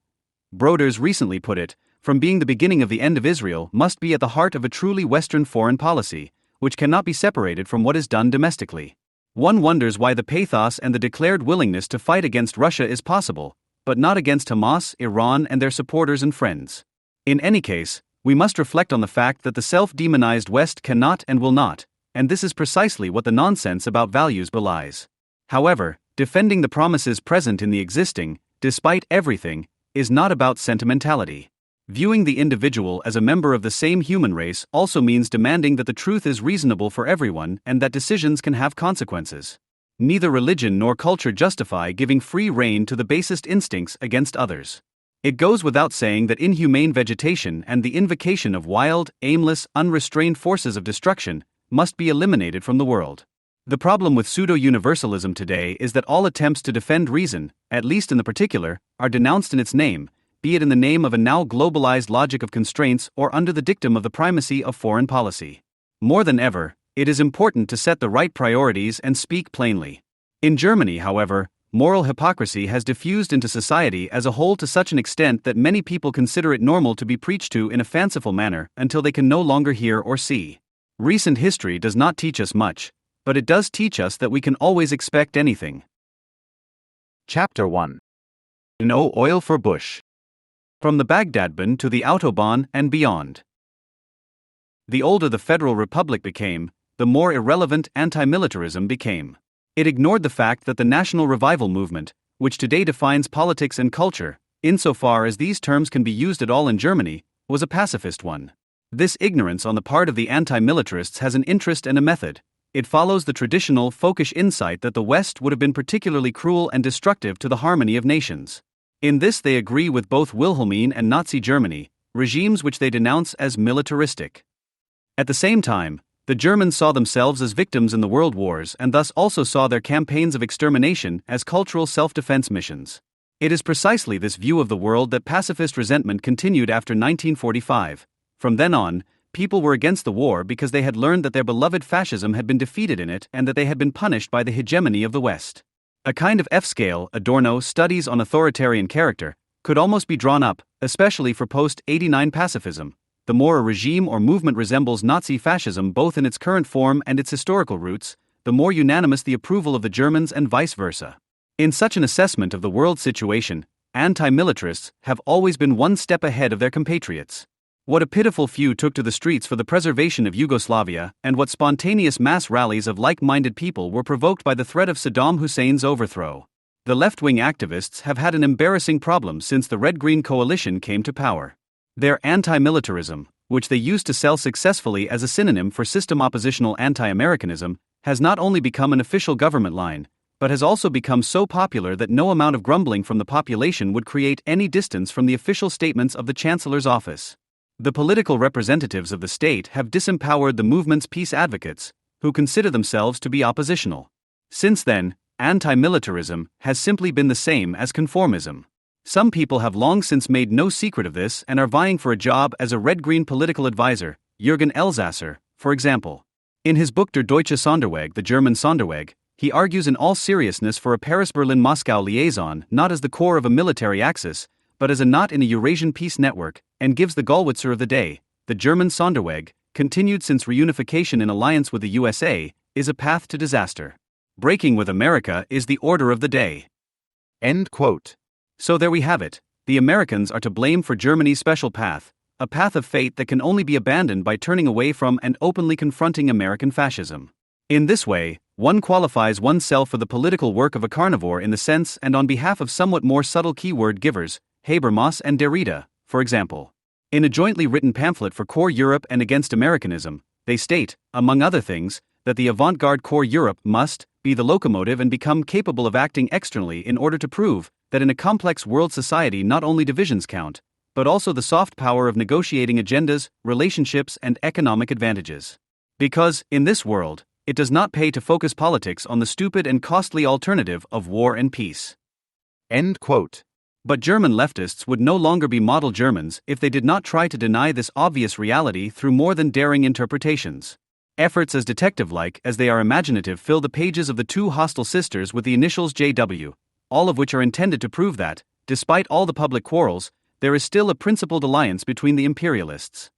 [SPEAKER 1] Broders recently put it, from being the beginning of the end of Israel must be at the heart of a truly Western foreign policy, which cannot be separated from what is done domestically. One wonders why the pathos and the declared willingness to fight against Russia is possible, but not against Hamas, Iran, and their supporters and friends. In any case, we must reflect on the fact that the self-demonized West cannot and will not, and this is precisely what the nonsense about values belies. However, defending the promises present in the existing, despite everything, is not about sentimentality. Viewing the individual as a member of the same human race also means demanding that the truth is reasonable for everyone and that decisions can have consequences. Neither religion nor culture justify giving free rein to the basest instincts against others. It goes without saying that inhumane vegetation and the invocation of wild, aimless, unrestrained forces of destruction must be eliminated from the world. The problem with pseudo-universalism today is that all attempts to defend reason, at least in the particular, are denounced in its name, be it in the name of a now globalized logic of constraints or under the dictum of the primacy of foreign policy. More than ever, it is important to set the right priorities and speak plainly. In Germany, however, moral hypocrisy has diffused into society as a whole to such an extent that many people consider it normal to be preached to in a fanciful manner until they can no longer hear or see. Recent history does not teach us much, but it does teach us that we can always expect anything.
[SPEAKER 2] Chapter 1. No oil for Bush.
[SPEAKER 1] From the Bagdadbahn to the Autobahn and beyond. The older the Federal Republic became, the more irrelevant anti-militarism became. It ignored the fact that the national revival movement, which today defines politics and culture, insofar as these terms can be used at all in Germany, was a pacifist one. This ignorance on the part of the anti-militarists has an interest and a method. It follows the traditional folkish insight that the West would have been particularly cruel and destructive to the harmony of nations. In this they agree with both Wilhelmine and Nazi Germany, regimes which they denounce as militaristic. At the same time, the Germans saw themselves as victims in the world wars and thus also saw their campaigns of extermination as cultural self-defense missions. It is precisely this view of the world that pacifist resentment continued after 1945. From then on, People were against the war because they had learned that their beloved fascism had been defeated in it and that they had been punished by the hegemony of the West. A kind of F-scale, Adorno studies on authoritarian character, could almost be drawn up, especially for post-89 pacifism. The more a regime or movement resembles Nazi fascism both in its current form and its historical roots, the more unanimous the approval of the Germans and vice versa. In such an assessment of the world situation, anti-militarists have always been one step ahead of their compatriots. What a pitiful few took to the streets for the preservation of Yugoslavia, and what spontaneous mass rallies of like-minded people were provoked by the threat of Saddam Hussein's overthrow. The left-wing activists have had an embarrassing problem since the Red-Green coalition came to power. Their anti-militarism, which they used to sell successfully as a synonym for system-oppositional anti-Americanism, has not only become an official government line, but has also become so popular that no amount of grumbling from the population would create any distance from the official statements of the Chancellor's office. The political representatives of the state have disempowered the movement's peace advocates, who consider themselves to be oppositional. Since then, anti-militarism has simply been the same as conformism. Some people have long since made no secret of this and are vying for a job as a red-green political advisor, Jürgen Elsasser, for example. In his book Der Deutsche Sonderweg, the German Sonderweg, he argues in all seriousness for a Paris-Berlin-Moscow liaison not as the core of a military axis, but as a knot in a Eurasian peace network, and gives the Gallwitzer of the day. The German Sonderweg, continued since reunification in alliance with the USA, is a path to disaster. Breaking with America is the order of the day.
[SPEAKER 2] End quote.
[SPEAKER 1] So there we have it. The Americans are to blame for Germany's special path, a path of fate that can only be abandoned by turning away from and openly confronting American fascism. In this way, one qualifies oneself for the political work of a carnivore in the sense and on behalf of somewhat more subtle keyword givers, Habermas and Derrida, for example. In a jointly written pamphlet for Core Europe and Against Americanism, they state, among other things, that the avant-garde Core Europe must be the locomotive and become capable of acting externally in order to prove that in a complex world society not only divisions count, but also the soft power of negotiating agendas, relationships, and economic advantages. Because, in this world, it does not pay to focus politics on the stupid and costly alternative of war and peace.
[SPEAKER 2] End quote.
[SPEAKER 1] But German leftists would no longer be model Germans if they did not try to deny this obvious reality through more than daring interpretations. Efforts as detective-like as they are imaginative fill the pages of the two hostile sisters with the initials JW, all of which are intended to prove that, despite all the public quarrels, there is still a principled alliance between the imperialists.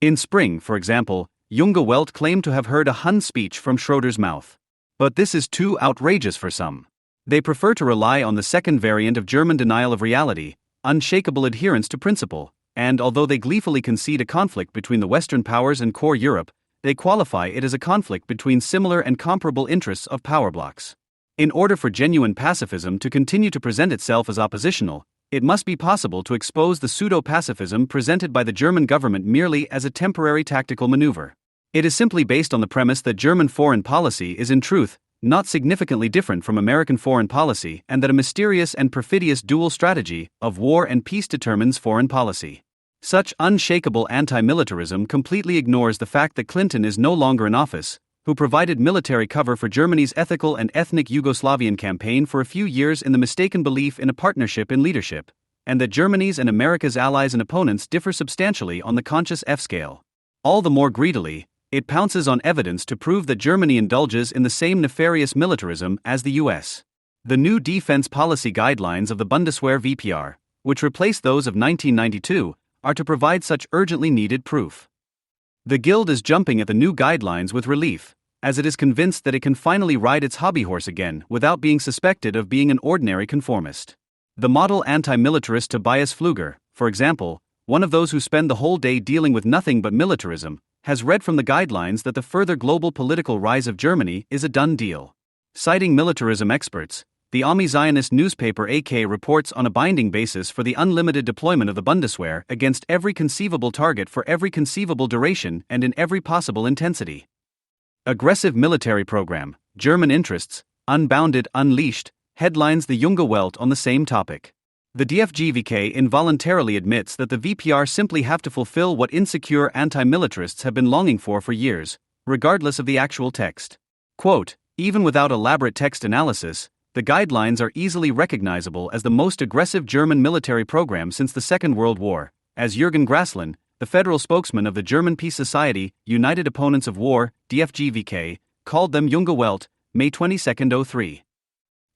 [SPEAKER 1] In spring, for example, Junge Welt claimed to have heard a Hun speech from Schroeder's mouth. But this is too outrageous for some. They prefer to rely on the second variant of German denial of reality, unshakable adherence to principle, and although they gleefully concede a conflict between the Western powers and core Europe, they qualify it as a conflict between similar and comparable interests of power blocks. In order for genuine pacifism to continue to present itself as oppositional, it must be possible to expose the pseudo-pacifism presented by the German government merely as a temporary tactical maneuver. It is simply based on the premise that German foreign policy is in truth not significantly different from American foreign policy and that a mysterious and perfidious dual strategy of war and peace determines foreign policy. Such unshakable anti-militarism completely ignores the fact that Clinton is no longer in office, who provided military cover for Germany's ethical and ethnic Yugoslavian campaign for a few years in the mistaken belief in a partnership in leadership, and that Germany's and America's allies and opponents differ substantially on the conscious F-scale. All the more greedily, it pounces on evidence to prove that Germany indulges in the same nefarious militarism as the US. The new defense policy guidelines of the Bundeswehr VPR, which replaced those of 1992, are to provide such urgently needed proof. The Guild is jumping at the new guidelines with relief, as it is convinced that it can finally ride its hobby horse again without being suspected of being an ordinary conformist. The model anti-militarist Tobias Pfluger, for example, one of those who spend the whole day dealing with nothing but militarism, has read from the guidelines that the further global political rise of Germany is a done deal. Citing militarism experts, the Ami-Zionist newspaper AK reports on a binding basis for the unlimited deployment of the Bundeswehr against every conceivable target for every conceivable duration and in every possible intensity. Aggressive military program, German interests, unbounded, unleashed, headlines the Junge Welt on the same topic. The DFGVK involuntarily admits that the VPR simply have to fulfill what insecure anti-militarists have been longing for years, regardless of the actual text. Quote, even without elaborate text analysis, the guidelines are easily recognizable as the most aggressive German military program since the Second World War, as Jürgen Graslin, the federal spokesman of the German Peace Society, United Opponents of War, DFGVK, called them Junge Welt, May 22, 03.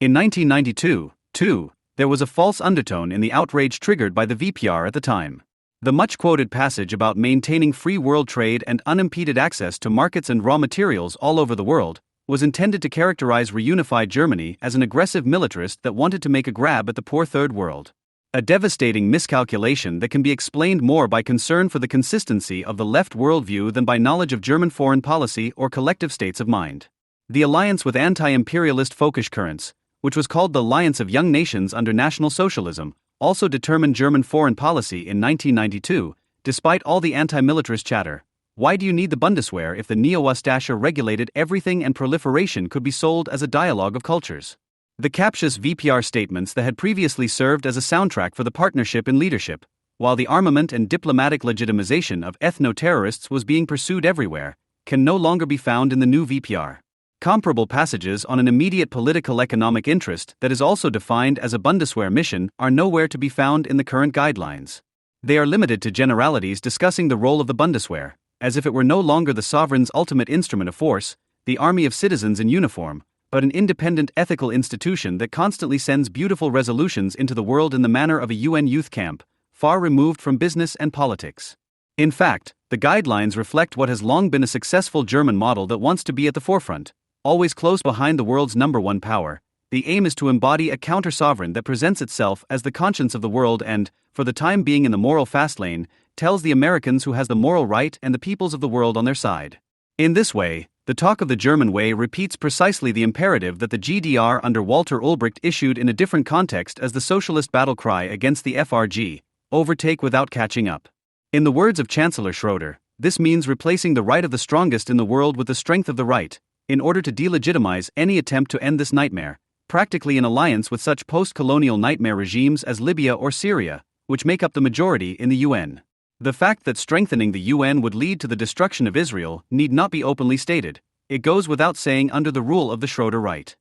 [SPEAKER 1] In 1992, too, there was a false undertone in the outrage triggered by the VPR at the time. The much-quoted passage about maintaining free world trade and unimpeded access to markets and raw materials all over the world was intended to characterize reunified Germany as an aggressive militarist that wanted to make a grab at the poor Third World. A devastating miscalculation that can be explained more by concern for the consistency of the left worldview than by knowledge of German foreign policy or collective states of mind. The alliance with anti-imperialist folkish currents, which was called the Alliance of Young Nations under National Socialism, also determined German foreign policy in 1992, despite all the anti-militarist chatter. Why do you need the Bundeswehr if the Neo-Ustasche regulated everything and proliferation could be sold as a dialogue of cultures? The captious VPR statements that had previously served as a soundtrack for the partnership in leadership, while the armament and diplomatic legitimization of ethno-terrorists was being pursued everywhere, can no longer be found in the new VPR. Comparable passages on an immediate political economic interest that is also defined as a Bundeswehr mission are nowhere to be found in the current guidelines. They are limited to generalities discussing the role of the Bundeswehr, as if it were no longer the sovereign's ultimate instrument of force, the army of citizens in uniform, but an independent ethical institution that constantly sends beautiful resolutions into the world in the manner of a UN youth camp, far removed from business and politics. In fact, the guidelines reflect what has long been a successful German model that wants to be at the forefront, always close behind the world's number one power. The aim is to embody a counter-sovereign that presents itself as the conscience of the world and, for the time being in the moral fast lane, tells the Americans who has the moral right and the peoples of the world on their side. In this way, the talk of the German way repeats precisely the imperative that the GDR under Walter Ulbricht issued in a different context as the socialist battle cry against the FRG, overtake without catching up. In the words of Chancellor Schroeder, this means replacing the right of the strongest in the world with the strength of the right, in order to delegitimize any attempt to end this nightmare, practically in alliance with such post-colonial nightmare regimes as Libya or Syria, which make up the majority in the UN. The fact that strengthening the UN would lead to the destruction of Israel need not be openly stated. It goes without saying under the rule of the Schroeder right.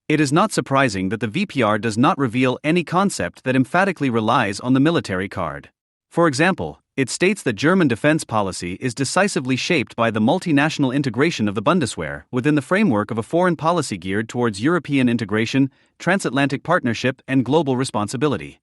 [SPEAKER 1] It is not surprising that the VPR does not reveal any concept that emphatically relies on the military card. For example, it states that German defense policy is decisively shaped by the multinational integration of the Bundeswehr within the framework of a foreign policy geared towards European integration, transatlantic partnership, and global responsibility.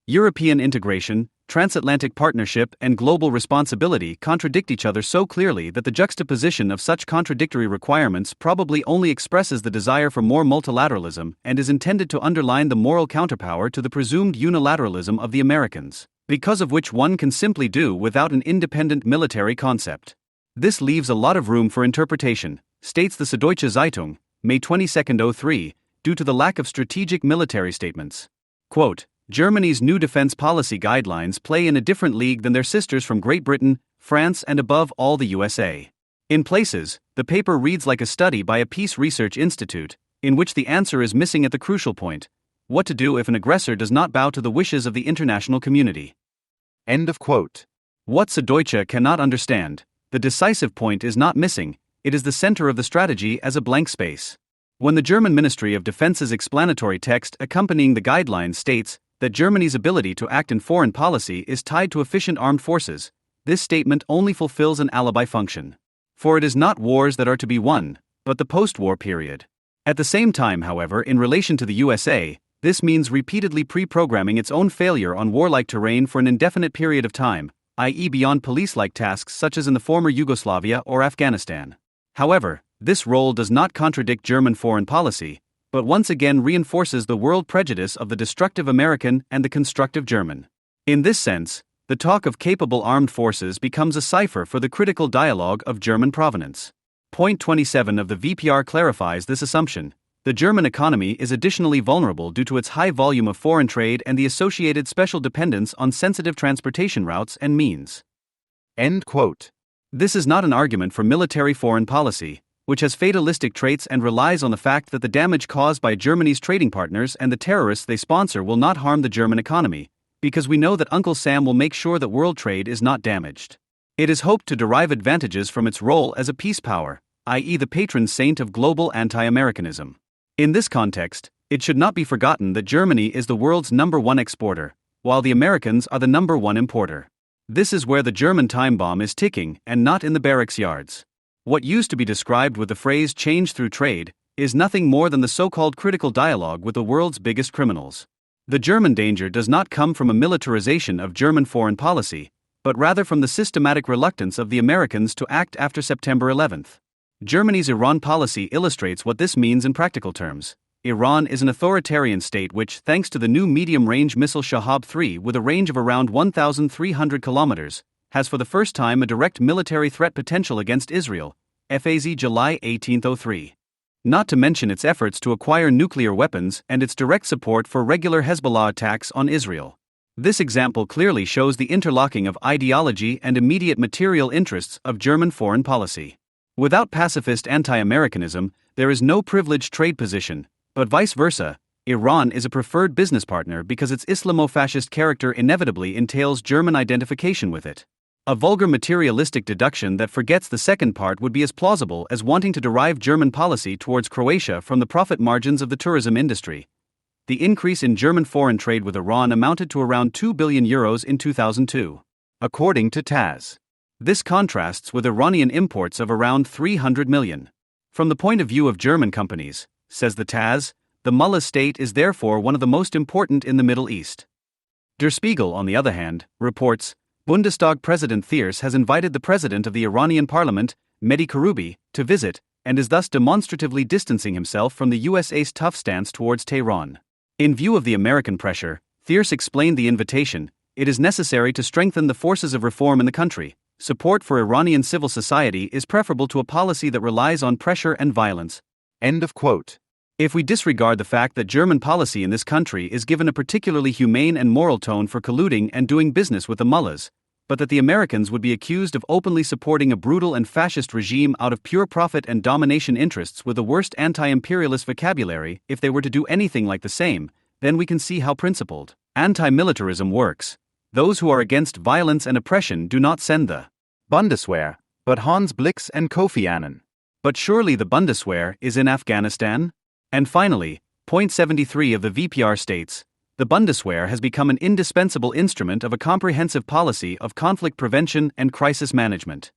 [SPEAKER 1] European integration, transatlantic partnership, and global responsibility contradict each other so clearly that the juxtaposition of such contradictory requirements probably only expresses the desire for more multilateralism and is intended to underline the moral counterpower to the presumed unilateralism of the Americans, because of which one can simply do without an independent military concept. This leaves a lot of room for interpretation, states the Süddeutsche Zeitung, May 22, 03, due to the lack of strategic military statements. Quote, Germany's new defense policy guidelines play in a different league than their sisters from Great Britain, France, and above all the USA. In places, the paper reads like a study by a Peace Research Institute, in which the answer is missing at the crucial point: what to do if an aggressor does not bow to the wishes of the international community.
[SPEAKER 2] End of quote.
[SPEAKER 1] What Süddeutsche cannot understand, the decisive point is not missing, it is the center of the strategy as a blank space. When the German Ministry of Defense's explanatory text accompanying the guidelines states that Germany's ability to act in foreign policy is tied to efficient armed forces, this statement only fulfills an alibi function. For it is not wars that are to be won, but the post-war period. At the same time, however, in relation to the USA, this means repeatedly pre-programming its own failure on warlike terrain for an indefinite period of time, i.e. beyond police-like tasks such as in the former Yugoslavia or Afghanistan. However, this role does not contradict German foreign policy, but once again reinforces the world prejudice of the destructive American and the constructive German. In this sense, the talk of capable armed forces becomes a cipher for the critical dialogue of German provenance. Point 27 of the VPR clarifies this assumption. The German economy is additionally vulnerable due to its high volume of foreign trade and the associated special dependence on sensitive transportation routes and means.
[SPEAKER 2] End quote.
[SPEAKER 1] This is not an argument for military foreign policy, which has fatalistic traits and relies on the fact that the damage caused by Germany's trading partners and the terrorists they sponsor will not harm the German economy, because we know that Uncle Sam will make sure that world trade is not damaged. It is hoped to derive advantages from its role as a peace power, i.e. the patron saint of global anti-Americanism. In this context, it should not be forgotten that Germany is the world's number one exporter, while the Americans are the number one importer. This is where the German time bomb is ticking, and not in the barracks yards. What used to be described with the phrase change through trade is nothing more than the so-called critical dialogue with the world's biggest criminals. The German danger does not come from a militarization of German foreign policy, but rather from the systematic reluctance of the Americans to act after September 11th. Germany's Iran policy illustrates what this means in practical terms. Iran is an authoritarian state which, thanks to the new medium-range missile Shahab-3 with a range of around 1,300 kilometers, has for the first time a direct military threat potential against Israel, FAZ July 1803. Not to mention its efforts to acquire nuclear weapons and its direct support for regular Hezbollah attacks on Israel. This example clearly shows the interlocking of ideology and immediate material interests of German foreign policy. Without pacifist anti-Americanism, there is no privileged trade position, but vice versa. Iran is a preferred business partner because its Islamo-fascist character inevitably entails German identification with it. A vulgar materialistic deduction that forgets the second part would be as plausible as wanting to derive German policy towards Croatia from the profit margins of the tourism industry. The increase in German foreign trade with Iran amounted to around €2 billion in 2002, according to TASS. This contrasts with Iranian imports of around 300 million. From the point of view of German companies, says the TASS, the mullah state is therefore one of the most important in the Middle East. Der Spiegel, on the other hand, reports, Bundestag President Thierse has invited the president of the Iranian parliament, Mehdi Karoubi, to visit, and is thus demonstratively distancing himself from the USA's tough stance towards Tehran. In view of the American pressure, Thierse explained the invitation, it is necessary to strengthen the forces of reform in the country. Support for Iranian civil society is preferable to a policy that relies on pressure and violence.
[SPEAKER 2] End of quote.
[SPEAKER 1] If we disregard the fact that German policy in this country is given a particularly humane and moral tone for colluding and doing business with the mullahs, but that the Americans would be accused of openly supporting a brutal and fascist regime out of pure profit and domination interests with the worst anti-imperialist vocabulary if they were to do anything like the same, then we can see how principled anti-militarism works. Those who are against violence and oppression do not send the
[SPEAKER 2] Bundeswehr, but Hans Blix and Kofi Annan.
[SPEAKER 1] But surely the Bundeswehr is in Afghanistan? And finally, point 73 of the VPR states, the Bundeswehr has become an indispensable instrument of a comprehensive policy of conflict prevention and crisis management.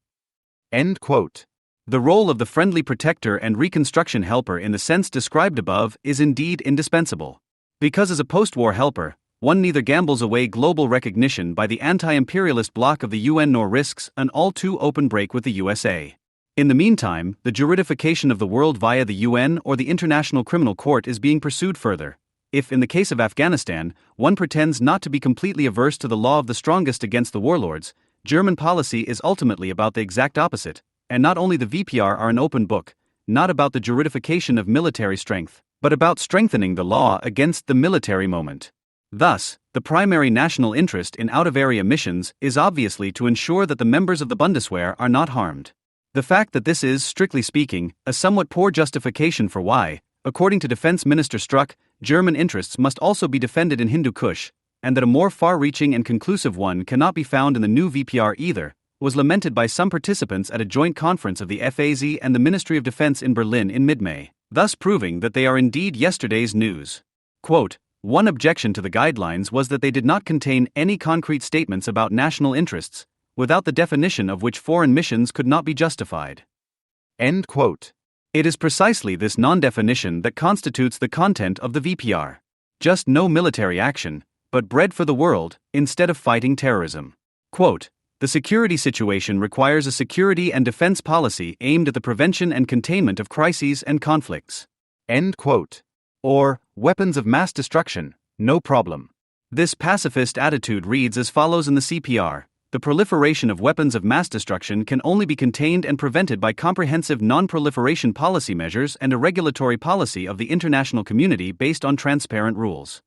[SPEAKER 2] End quote.
[SPEAKER 1] The role of the friendly protector and reconstruction helper in the sense described above is indeed indispensable. Because as a post-war helper, one neither gambles away global recognition by the anti-imperialist bloc of the UN nor risks an all-too-open break with the USA. In the meantime, the juridification of the world via the UN or the International Criminal Court is being pursued further. If, in the case of Afghanistan, one pretends not to be completely averse to the law of the strongest against the warlords, German policy is ultimately about the exact opposite, and not only the VPR are an open book, not about the juridification of military strength, but about strengthening the law against the military moment. Thus, the primary national interest in out-of-area missions is obviously to ensure that the members of the Bundeswehr are not harmed. The fact that this is, strictly speaking, a somewhat poor justification for why, according to Defense Minister Struck, German interests must also be defended in Hindu Kush, and that a more far-reaching and conclusive one cannot be found in the new VPR either, was lamented by some participants at a joint conference of the FAZ and the Ministry of Defense in Berlin in mid-May, thus proving that they are indeed yesterday's news. Quote, one objection to the guidelines was that they did not contain any concrete statements about national interests, without the definition of which foreign missions could not be justified.
[SPEAKER 2] End quote.
[SPEAKER 1] It is precisely this non-definition that constitutes the content of the VPR. Just no military action, but bread for the world, instead of fighting terrorism. Quote, the security situation requires a security and defense policy aimed at the prevention and containment of crises and conflicts.
[SPEAKER 2] End quote. Or, weapons of mass destruction, no problem.
[SPEAKER 1] This pacifist attitude reads as follows in the CPR. The proliferation of weapons of mass destruction can only be contained and prevented by comprehensive non-proliferation policy measures and a regulatory policy of the international community based on transparent rules.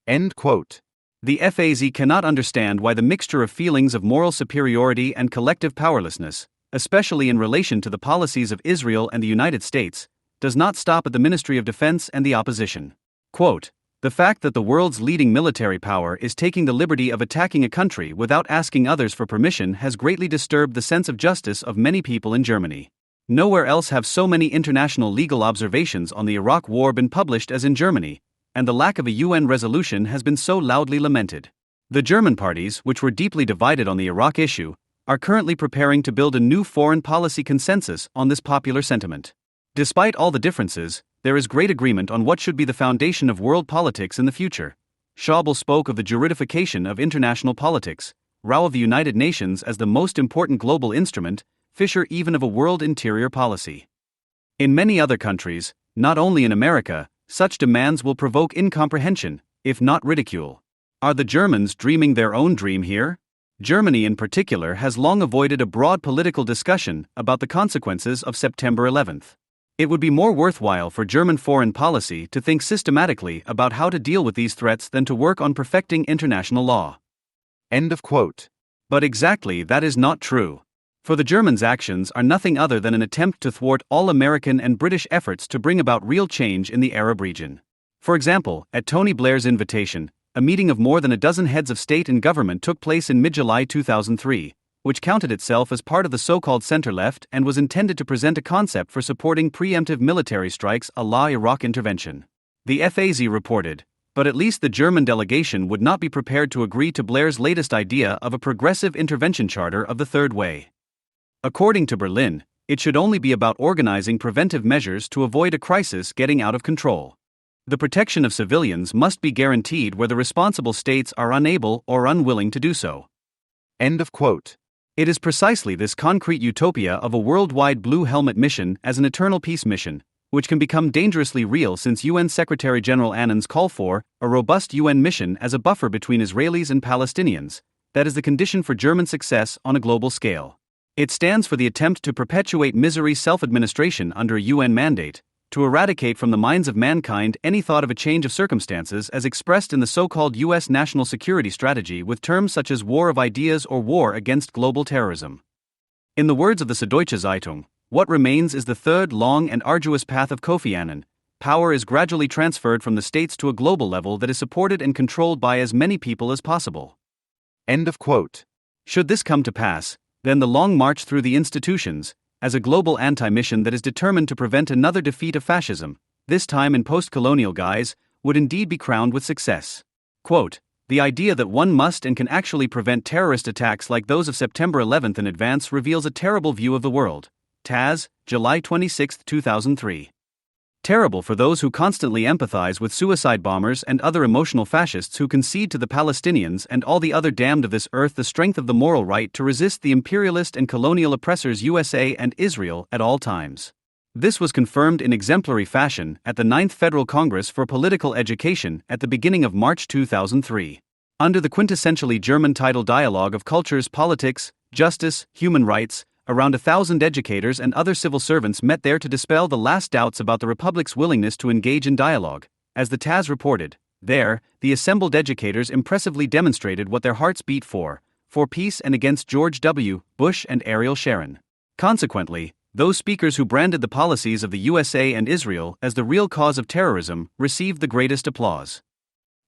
[SPEAKER 2] End quote.
[SPEAKER 1] The FAZ cannot understand why the mixture of feelings of moral superiority and collective powerlessness, especially in relation to the policies of Israel and the United States, does not stop at the Ministry of Defense and the opposition. Quote, the fact that the world's leading military power is taking the liberty of attacking a country without asking others for permission has greatly disturbed the sense of justice of many people in Germany. Nowhere else have so many international legal observations on the Iraq War been published as in Germany, and the lack of a UN resolution has been so loudly lamented. The German parties, which were deeply divided on the Iraq issue, are currently preparing to build a new foreign policy consensus on this popular sentiment. Despite all the differences, there is great agreement on what should be the foundation of world politics in the future. Schäuble spoke of the juridification of international politics, Rao of the United Nations as the most important global instrument, Fischer even of a world interior policy. In many other countries, not only in America, such demands will provoke incomprehension, if not ridicule. Are the Germans dreaming their own dream here? Germany in particular has long avoided a broad political discussion about the consequences of September 11th. It would be more worthwhile for German foreign policy to think systematically about how to deal with these threats than to work on perfecting international law.
[SPEAKER 2] End of quote.
[SPEAKER 1] But exactly that is not true. For the Germans' actions are nothing other than an attempt to thwart all American and British efforts to bring about real change in the Arab region. For example, at Tony Blair's invitation, a meeting of more than a dozen heads of state and government took place in mid-July 2003, which counted itself as part of the so-called center-left and was intended to present a concept for supporting preemptive military strikes a la Iraq intervention. The FAZ reported, but at least the German delegation would not be prepared to agree to Blair's latest idea of a progressive intervention charter of the Third Way. According to Berlin, it should only be about organizing preventive measures to avoid a crisis getting out of control. The protection of civilians must be guaranteed where the responsible states are unable or unwilling to do so.
[SPEAKER 2] End of quote.
[SPEAKER 1] It is precisely this concrete utopia of a worldwide Blue Helmet mission as an eternal peace mission, which can become dangerously real since UN Secretary-General Annan's call for a robust UN mission as a buffer between Israelis and Palestinians, that is the condition for German success on a global scale. It stands for the attempt to perpetuate misery self-administration under a UN mandate, to eradicate from the minds of mankind any thought of a change of circumstances as expressed in the so-called U.S. national security strategy with terms such as war of ideas or war against global terrorism. In the words of the Süddeutsche Zeitung, what remains is the third long and arduous path of Kofi Annan. Power is gradually transferred from the states to a global level that is supported and controlled by as many people as possible.
[SPEAKER 2] End of quote.
[SPEAKER 1] Should this come to pass, then the long march through the institutions, as a global anti-mission that is determined to prevent another defeat of fascism, this time in post-colonial guise, would indeed be crowned with success. Quote, the idea that one must and can actually prevent terrorist attacks like those of September 11th in advance reveals a terrible view of the world. Taz, July 26, 2003. Terrible for those who constantly empathize with suicide bombers and other emotional fascists who concede to the Palestinians and all the other damned of this earth the strength of the moral right to resist the imperialist and colonial oppressors USA and Israel at all times. This was confirmed in exemplary fashion at the 9th Federal Congress for Political Education at the beginning of March 2003. Under the quintessentially German title Dialogue of Cultures, Politics, Justice, Human Rights, around 1,000 educators and other civil servants met there to dispel the last doubts about the Republic's willingness to engage in dialogue. As the Taz reported, there, the assembled educators impressively demonstrated what their hearts beat for peace and against George W. Bush and Ariel Sharon. Consequently, those speakers who branded the policies of the USA and Israel as the real cause of terrorism received the greatest applause.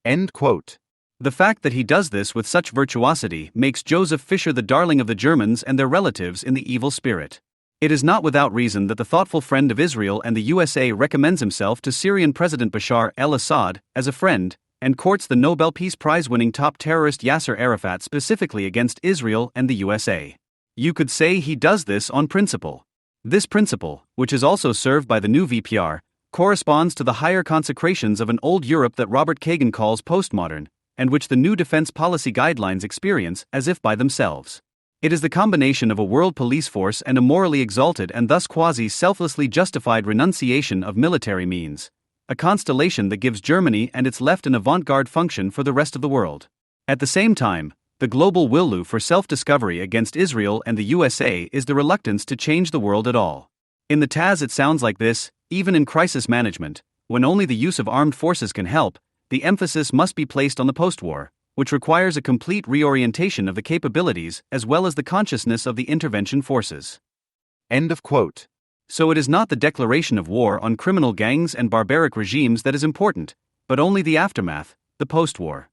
[SPEAKER 2] End quote.
[SPEAKER 1] The fact that he does this with such virtuosity makes Joseph Fischer the darling of the Germans and their relatives in the evil spirit. It is not without reason that the thoughtful friend of Israel and the USA recommends himself to Syrian President Bashar al-Assad as a friend, and courts the Nobel Peace Prize-winning top terrorist Yasser Arafat specifically against Israel and the USA. You could say he does this on principle. This principle, which is also served by the new VPR, corresponds to the higher consecrations of an old Europe that Robert Kagan calls postmodern, and which the new defense policy guidelines experience as if by themselves. It is the combination of a world police force and a morally exalted and thus quasi-selflessly justified renunciation of military means, a constellation that gives Germany and its left an avant-garde function for the rest of the world. At the same time, the global will for self-discovery against Israel and the USA is the reluctance to change the world at all. In the Taz it sounds like this: even in crisis management, when only the use of armed forces can help, the emphasis must be placed on the post-war, which requires a complete reorientation of the capabilities as well as the consciousness of the intervention forces.
[SPEAKER 2] End of quote.
[SPEAKER 1] So it is not the declaration of war on criminal gangs and barbaric regimes that is important, but only the aftermath, the post-war.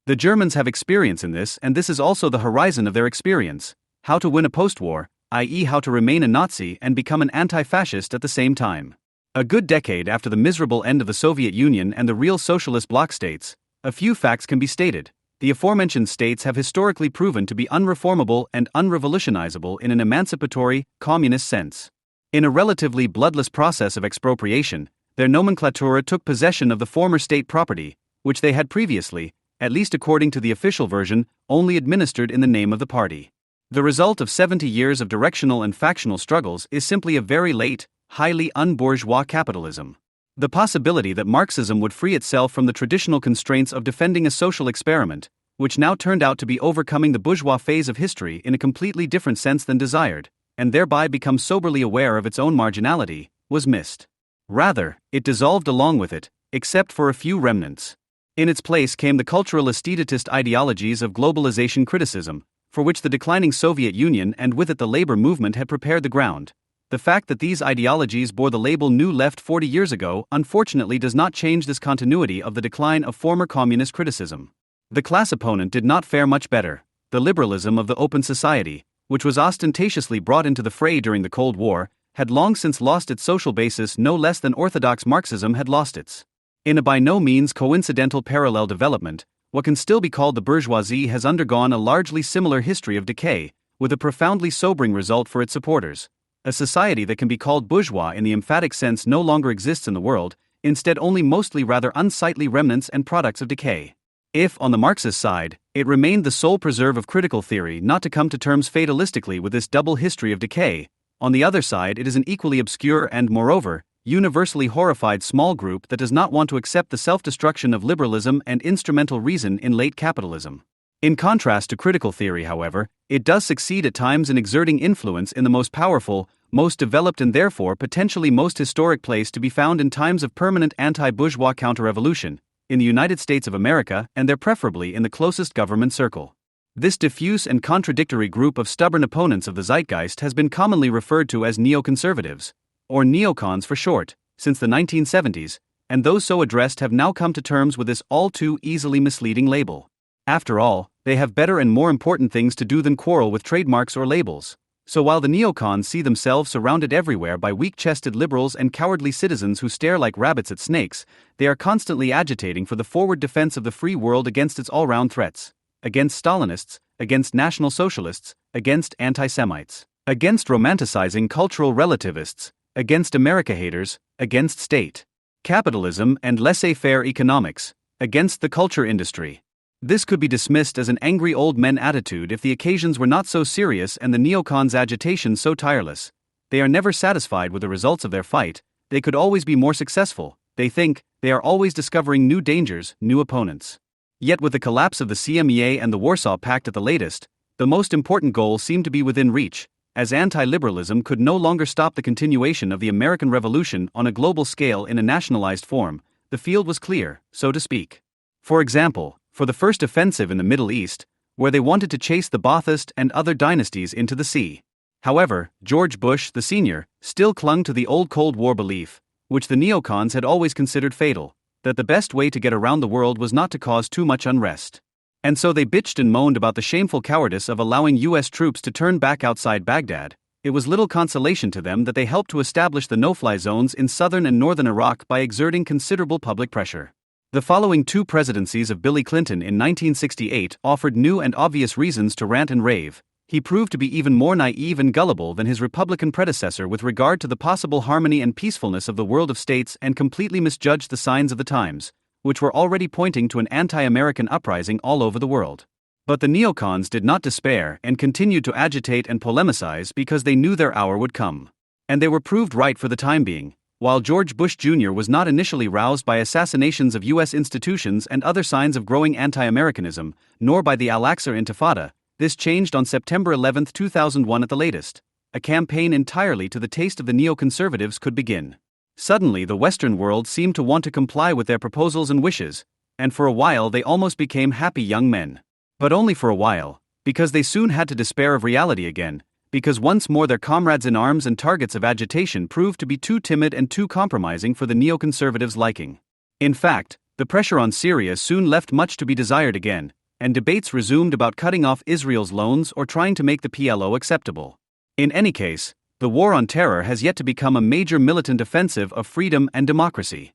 [SPEAKER 1] The Germans have experience in this, and this is also the horizon of their experience: how to win a post-war, i.e. how to remain a Nazi and become an anti-fascist at the same time. A good decade after the miserable end of the Soviet Union and the real socialist bloc states, a few facts can be stated. The aforementioned states have historically proven to be unreformable and unrevolutionizable in an emancipatory, communist sense. In a relatively bloodless process of expropriation, their nomenclatura took possession of the former state property, which they had previously, at least according to the official version, only administered in the name of the party. The result of 70 years of directional and factional struggles is simply a very late, highly un-bourgeois capitalism. The possibility that Marxism would free itself from the traditional constraints of defending a social experiment, which now turned out to be overcoming the bourgeois phase of history in a completely different sense than desired, and thereby become soberly aware of its own marginality, was missed. Rather, it dissolved along with it, except for a few remnants. In its place came the cultural aestheticist ideologies of globalization criticism, for which the declining Soviet Union and with it the labor movement had prepared the ground. The fact that these ideologies bore the label New Left 40 years ago unfortunately does not change this continuity of the decline of former communist criticism. The class opponent did not fare much better. The liberalism of the open society, which was ostentatiously brought into the fray during the Cold War, had long since lost its social basis no less than orthodox Marxism had lost its. In a by no means coincidental parallel development, what can still be called the bourgeoisie has undergone a largely similar history of decay, with a profoundly sobering result for its supporters. A society that can be called bourgeois in the emphatic sense no longer exists in the world, instead only mostly rather unsightly remnants and products of decay. If, on the Marxist side, it remained the sole preserve of critical theory not to come to terms fatalistically with this double history of decay, on the other side it is an equally obscure and, moreover, universally horrified small group that does not want to accept the self-destruction of liberalism and instrumental reason in late capitalism. In contrast to critical theory, however, it does succeed at times in exerting influence in the most powerful, most developed and therefore potentially most historic place to be found in times of permanent anti-bourgeois counter-revolution, in the United States of America and there preferably in the closest government circle. This diffuse and contradictory group of stubborn opponents of the zeitgeist has been commonly referred to as neoconservatives, or neocons for short, since the 1970s, and those so addressed have now come to terms with this all too easily misleading label. After all, they have better and more important things to do than quarrel with trademarks or labels. So while the neocons see themselves surrounded everywhere by weak-chested liberals and cowardly citizens who stare like rabbits at snakes, they are constantly agitating for the forward defense of the free world against its all-round threats. Against Stalinists, against National Socialists, against anti-Semites, against romanticizing cultural relativists, against America haters, against state capitalism and laissez-faire economics, against the culture industry. This could be dismissed as an angry old men attitude if the occasions were not so serious and the neocons' agitation so tireless. They are never satisfied with the results of their fight, they could always be more successful, they think, they are always discovering new dangers, new opponents. Yet with the collapse of the CMEA and the Warsaw Pact at the latest, the most important goal seemed to be within reach, as anti-liberalism could no longer stop the continuation of the American Revolution on a global scale in a nationalized form. The field was clear, so to speak. For example, for the first offensive in the Middle East, where they wanted to chase the Ba'athist and other dynasties into the sea. However, George Bush, the senior, still clung to the old Cold War belief, which the neocons had always considered fatal, that the best way to get around the world was not to cause too much unrest. And so they bitched and moaned about the shameful cowardice of allowing U.S. troops to turn back outside Baghdad. It was little consolation to them that they helped to establish the no-fly zones in southern and northern Iraq by exerting considerable public pressure. The following two presidencies of Billy Clinton in 1968 offered new and obvious reasons to rant and rave. He proved to be even more naive and gullible than his Republican predecessor with regard to the possible harmony and peacefulness of the world of states and completely misjudged the signs of the times, which were already pointing to an anti-American uprising all over the world. But the neocons did not despair and continued to agitate and polemicize because they knew their hour would come. And they were proved right for the time being. While George Bush Jr. was not initially roused by assassinations of U.S. institutions and other signs of growing anti-Americanism, nor by the Al-Aqsa Intifada, this changed on September 11, 2001 at the latest. A campaign entirely to the taste of the neoconservatives could begin. Suddenly the Western world seemed to want to comply with their proposals and wishes, and for a while they almost became happy young men. But only for a while, because they soon had to despair of reality again, because once more their comrades in arms and targets of agitation proved to be too timid and too compromising for the neoconservatives' liking. In fact, the pressure on Syria soon left much to be desired again, and debates resumed about cutting off Israel's loans or trying to make the PLO acceptable. In any case, the war on terror has yet to become a major militant offensive of freedom and democracy.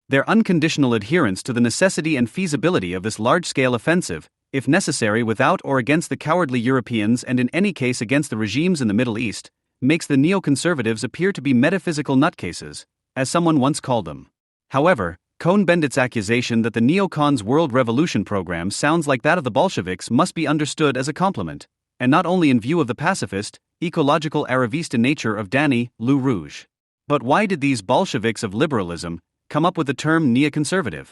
[SPEAKER 1] Their unconditional adherence to the necessity and feasibility of this large-scale offensive, if necessary without or against the cowardly Europeans and in any case against the regimes in the Middle East, makes the neoconservatives appear to be metaphysical nutcases, as someone once called them. However, Cohn-Bendit's accusation that the neocons' world revolution program sounds like that of the Bolsheviks must be understood as a compliment, and not only in view of the pacifist, ecological Arivista nature of Danny Lou Rouge. But why did these Bolsheviks of liberalism come up with the term neoconservative?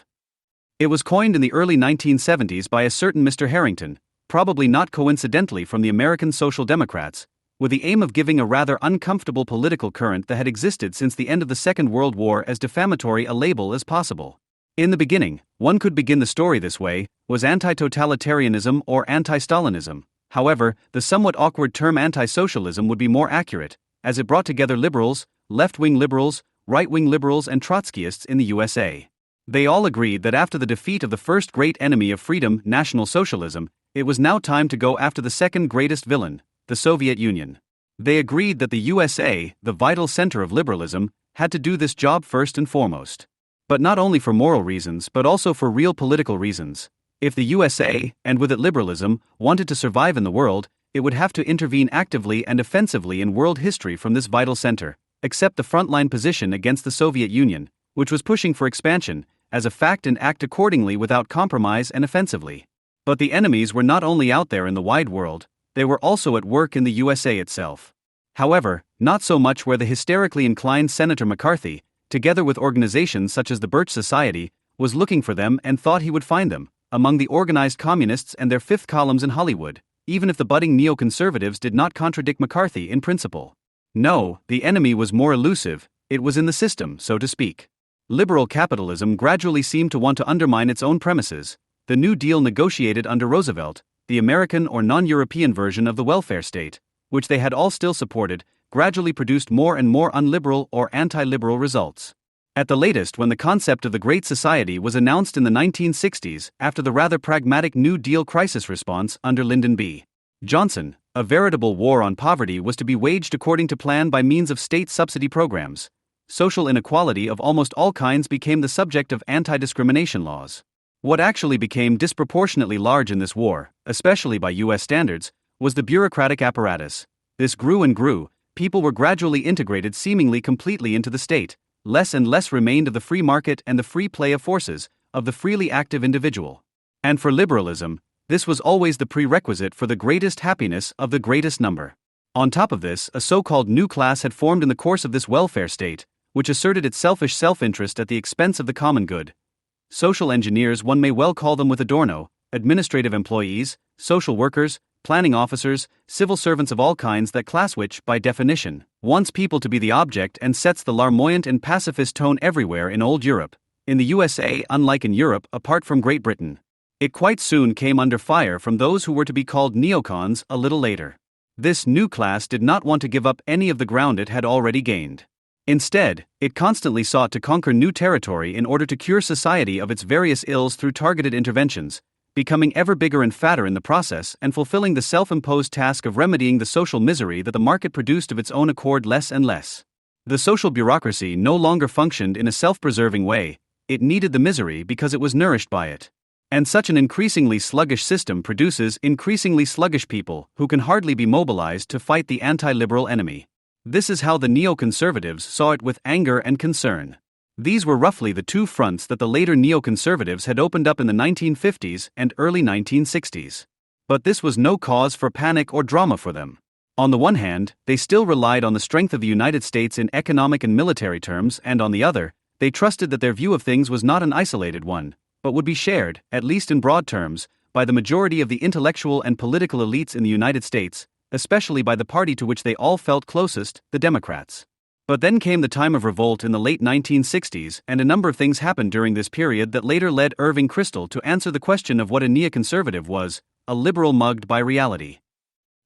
[SPEAKER 1] It was coined in the early 1970s by a certain Mr. Harrington, probably not coincidentally from the American Social Democrats, with the aim of giving a rather uncomfortable political current that had existed since the end of the Second World War as defamatory a label as possible. In the beginning, one could begin the story this way, was anti-totalitarianism or anti-Stalinism. However, the somewhat awkward term anti-socialism would be more accurate, as it brought together liberals, left-wing liberals, right-wing liberals and Trotskyists in the USA. They all agreed that after the defeat of the first great enemy of freedom, National Socialism, it was now time to go after the second greatest villain, the Soviet Union. They agreed that the USA, the vital center of liberalism, had to do this job first and foremost. But not only for moral reasons but also for real political reasons. If the USA, and with it liberalism, wanted to survive in the world, it would have to intervene actively and offensively in world history from this vital center, accept the frontline position against the Soviet Union, which was pushing for expansion, as a fact and act accordingly without compromise and offensively. But the enemies were not only out there in the wide world, they were also at work in the USA itself. However, not so much where the hysterically inclined Senator McCarthy, together with organizations such as the Birch Society, was looking for them and thought he would find them, among the organized communists and their fifth columns in Hollywood, even if the budding neoconservatives did not contradict McCarthy in principle. No, the enemy was more elusive, it was in the system, so to speak. Liberal capitalism gradually seemed to want to undermine its own premises. The New Deal negotiated under Roosevelt, the American or non-European version of the welfare state, which they had all still supported, gradually produced more and more unliberal or anti-liberal results. At the latest, when the concept of the Great Society was announced in the 1960s after the rather pragmatic New Deal crisis response under Lyndon B. Johnson, a veritable war on poverty was to be waged according to plan by means of state subsidy programs. Social inequality of almost all kinds became the subject of anti-discrimination laws. What actually became disproportionately large in this war, especially by U.S. standards, was the bureaucratic apparatus. This grew and grew, people were gradually integrated seemingly completely into the state, less and less remained of the free market and the free play of forces, of the freely active individual. And for liberalism, this was always the prerequisite for the greatest happiness of the greatest number. On top of this, a so-called new class had formed in the course of this welfare state, which asserted its selfish self-interest at the expense of the common good. Social engineers, one may well call them with Adorno, administrative employees, social workers, planning officers, civil servants of all kinds, that class which, by definition, wants people to be the object and sets the larmoyant and pacifist tone everywhere in old Europe. In the USA, unlike in Europe, apart from Great Britain, it quite soon came under fire from those who were to be called neocons a little later. This new class did not want to give up any of the ground it had already gained. Instead, it constantly sought to conquer new territory in order to cure society of its various ills through targeted interventions, becoming ever bigger and fatter in the process and fulfilling the self-imposed task of remedying the social misery that the market produced of its own accord less and less. The social bureaucracy no longer functioned in a self-preserving way, it needed the misery because it was nourished by it. And such an increasingly sluggish system produces increasingly sluggish people who can hardly be mobilized to fight the anti-liberal enemy. This is how the neoconservatives saw it with anger and concern. These were roughly the two fronts that the later neoconservatives had opened up in the 1950s and early 1960s. But this was no cause for panic or drama for them. On the one hand, they still relied on the strength of the United States in economic and military terms, and on the other, they trusted that their view of things was not an isolated one, but would be shared, at least in broad terms, by the majority of the intellectual and political elites in the United States, especially by the party to which they all felt closest, the Democrats. But then came the time of revolt in the late 1960s, and a number of things happened during this period that later led Irving Kristol to answer the question of what a neoconservative was, a liberal mugged by reality.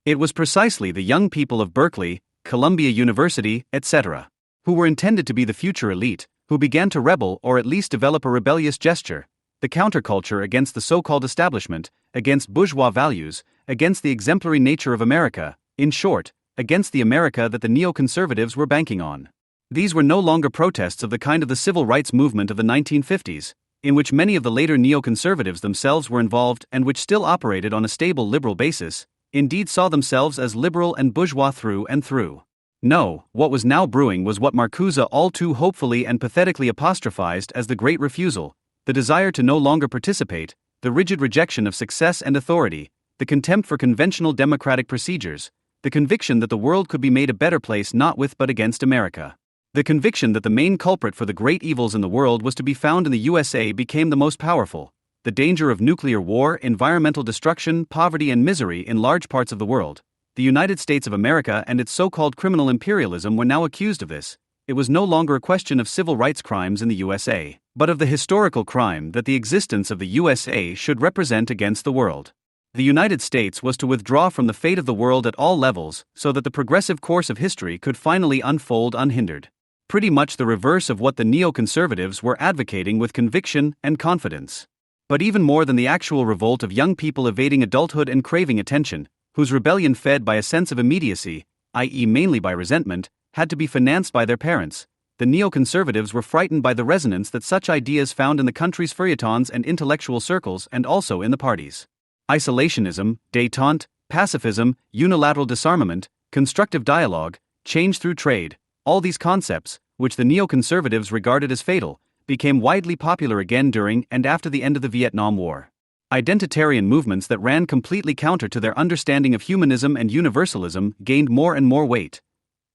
[SPEAKER 1] It was precisely the young people of Berkeley, Columbia University, etc., who were intended to be the future elite, who began to rebel or at least develop a rebellious gesture, the counterculture against the so-called establishment, against bourgeois values, against the exemplary nature of America, in short, against the America that the neoconservatives were banking on. These were no longer protests of the kind of the civil rights movement of the 1950s. in which many of the later neoconservatives themselves were involved and which still operated on a stable liberal basis, indeed saw themselves as liberal and bourgeois through and through. No, what was now brewing was what Marcuse all too hopefully and pathetically apostrophized as the Great Refusal, the desire to no longer participate, the rigid rejection of success and authority, the contempt for conventional democratic procedures, the conviction that the world could be made a better place not with but against America. The conviction that the main culprit for the great evils in the world was to be found in the USA became the most powerful. The danger of nuclear war, environmental destruction, poverty and misery in large parts of the world. The United States of America and its so-called criminal imperialism were now accused of this. It was no longer a question of civil rights crimes in the USA, but of the historical crime that the existence of the USA should represent against the world. The United States was to withdraw from the fate of the world at all levels so that the progressive course of history could finally unfold unhindered. Pretty much the reverse of what the neoconservatives were advocating with conviction and confidence. But even more than the actual revolt of young people evading adulthood and craving attention, whose rebellion fed by a sense of immediacy, i.e. mainly by resentment, had to be financed by their parents, the neoconservatives were frightened by the resonance that such ideas found in the country's feuilletons and intellectual circles and also in the parties. Isolationism, détente, pacifism, unilateral disarmament, constructive dialogue, change through trade, all these concepts, which the neoconservatives regarded as fatal, became widely popular again during and after the end of the Vietnam War. Identitarian movements that ran completely counter to their understanding of humanism and universalism gained more and more weight.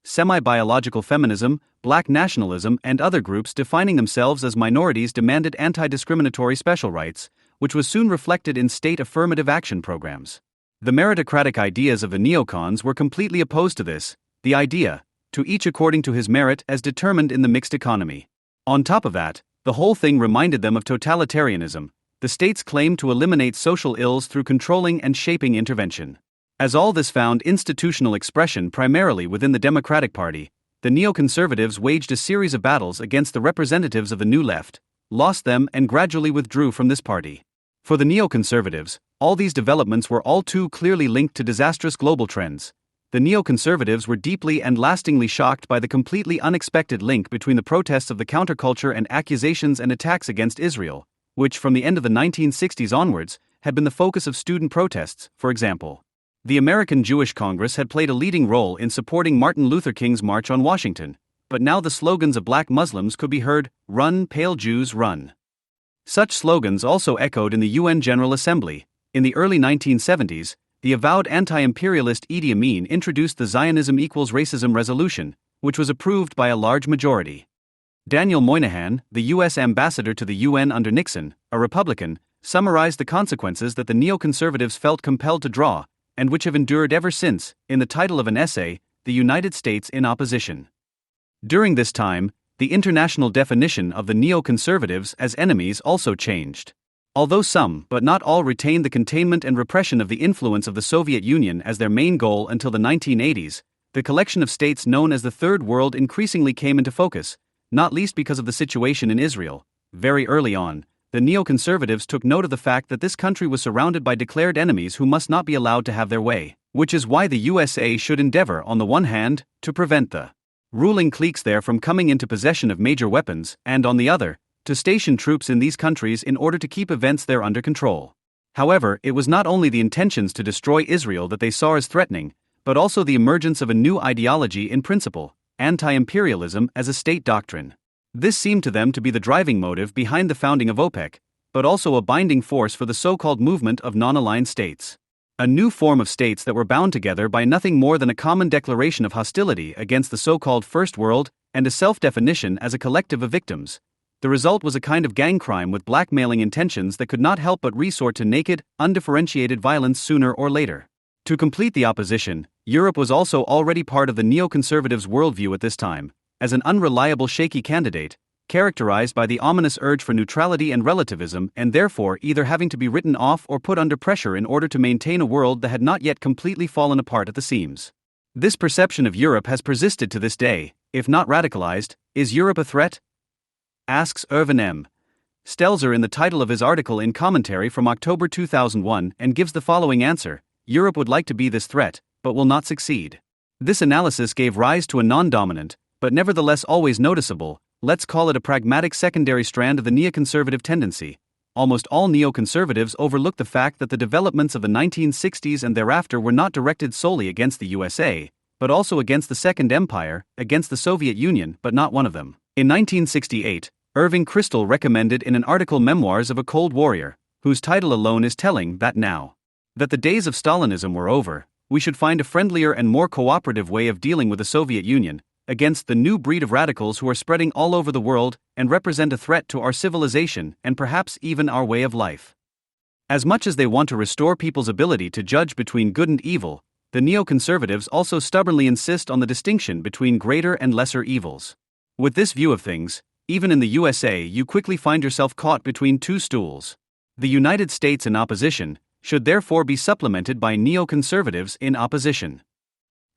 [SPEAKER 1] Semi-biological feminism, black nationalism and other groups defining themselves as minorities demanded anti-discriminatory special rights, which was soon reflected in state affirmative action programs. The meritocratic ideas of the neocons were completely opposed to this, the idea, to each according to his merit as determined in the mixed economy. On top of that, the whole thing reminded them of totalitarianism, the state's claim to eliminate social ills through controlling and shaping intervention. As all this found institutional expression primarily within the Democratic Party, the neoconservatives waged a series of battles against the representatives of the New Left, lost them and gradually withdrew from this party. For the neoconservatives, all these developments were all too clearly linked to disastrous global trends. The neoconservatives were deeply and lastingly shocked by the completely unexpected link between the protests of the counterculture and accusations and attacks against Israel, which from the end of the 1960s onwards had been the focus of student protests, for example. The American Jewish Congress had played a leading role in supporting Martin Luther King's March on Washington, but now the slogans of black Muslims could be heard, "Run, pale Jews, run." Such slogans also echoed in the UN General Assembly. In the early 1970s, the avowed anti-imperialist Idi Amin introduced the Zionism equals racism resolution, which was approved by a large majority. Daniel Moynihan, the U.S. ambassador to the UN under Nixon, a Republican, summarized the consequences that the neoconservatives felt compelled to draw, and which have endured ever since, in the title of an essay, "The United States in Opposition." During this time, the international definition of the neoconservatives as enemies also changed. Although some, but not all, retained the containment and repression of the influence of the Soviet Union as their main goal until the 1980s, the collection of states known as the Third World increasingly came into focus, not least because of the situation in Israel. Very early on, the neoconservatives took note of the fact that this country was surrounded by declared enemies who must not be allowed to have their way, which is why the USA should endeavor, on the one hand, to prevent the ruling cliques there from coming into possession of major weapons, and on the other, to station troops in these countries in order to keep events there under control. However, it was not only the intentions to destroy Israel that they saw as threatening, but also the emergence of a new ideology in principle, anti-imperialism as a state doctrine. This seemed to them to be the driving motive behind the founding of OPEC, but also a binding force for the so-called movement of non-aligned states. A new form of states that were bound together by nothing more than a common declaration of hostility against the so-called First World and a self-definition as a collective of victims. The result was a kind of gang crime with blackmailing intentions that could not help but resort to naked, undifferentiated violence sooner or later. To complete the opposition, Europe was also already part of the neoconservatives' worldview at this time, as an unreliable shaky candidate, characterized by the ominous urge for neutrality and relativism and therefore either having to be written off or put under pressure in order to maintain a world that had not yet completely fallen apart at the seams. This perception of Europe has persisted to this day. If not radicalized, is Europe a threat? Asks Irvin M. Stelzer in the title of his article in Commentary from October 2001 and gives the following answer: Europe would like to be this threat, but will not succeed. This analysis gave rise to a non-dominant, but nevertheless always noticeable, let's call it a pragmatic secondary strand of the neoconservative tendency. Almost all neoconservatives overlook the fact that the developments of the 1960s and thereafter were not directed solely against the USA, but also against the Second Empire, against the Soviet Union, but not one of them. In 1968, Irving Kristol recommended in an article Memoirs of a Cold Warrior, whose title alone is telling, that now that the days of Stalinism were over, we should find a friendlier and more cooperative way of dealing with the Soviet Union, against the new breed of radicals who are spreading all over the world and represent a threat to our civilization and perhaps even our way of life. As much as they want to restore people's ability to judge between good and evil, the neoconservatives also stubbornly insist on the distinction between greater and lesser evils. With this view of things, even in the USA you quickly find yourself caught between two stools. The United States in opposition should therefore be supplemented by neoconservatives in opposition.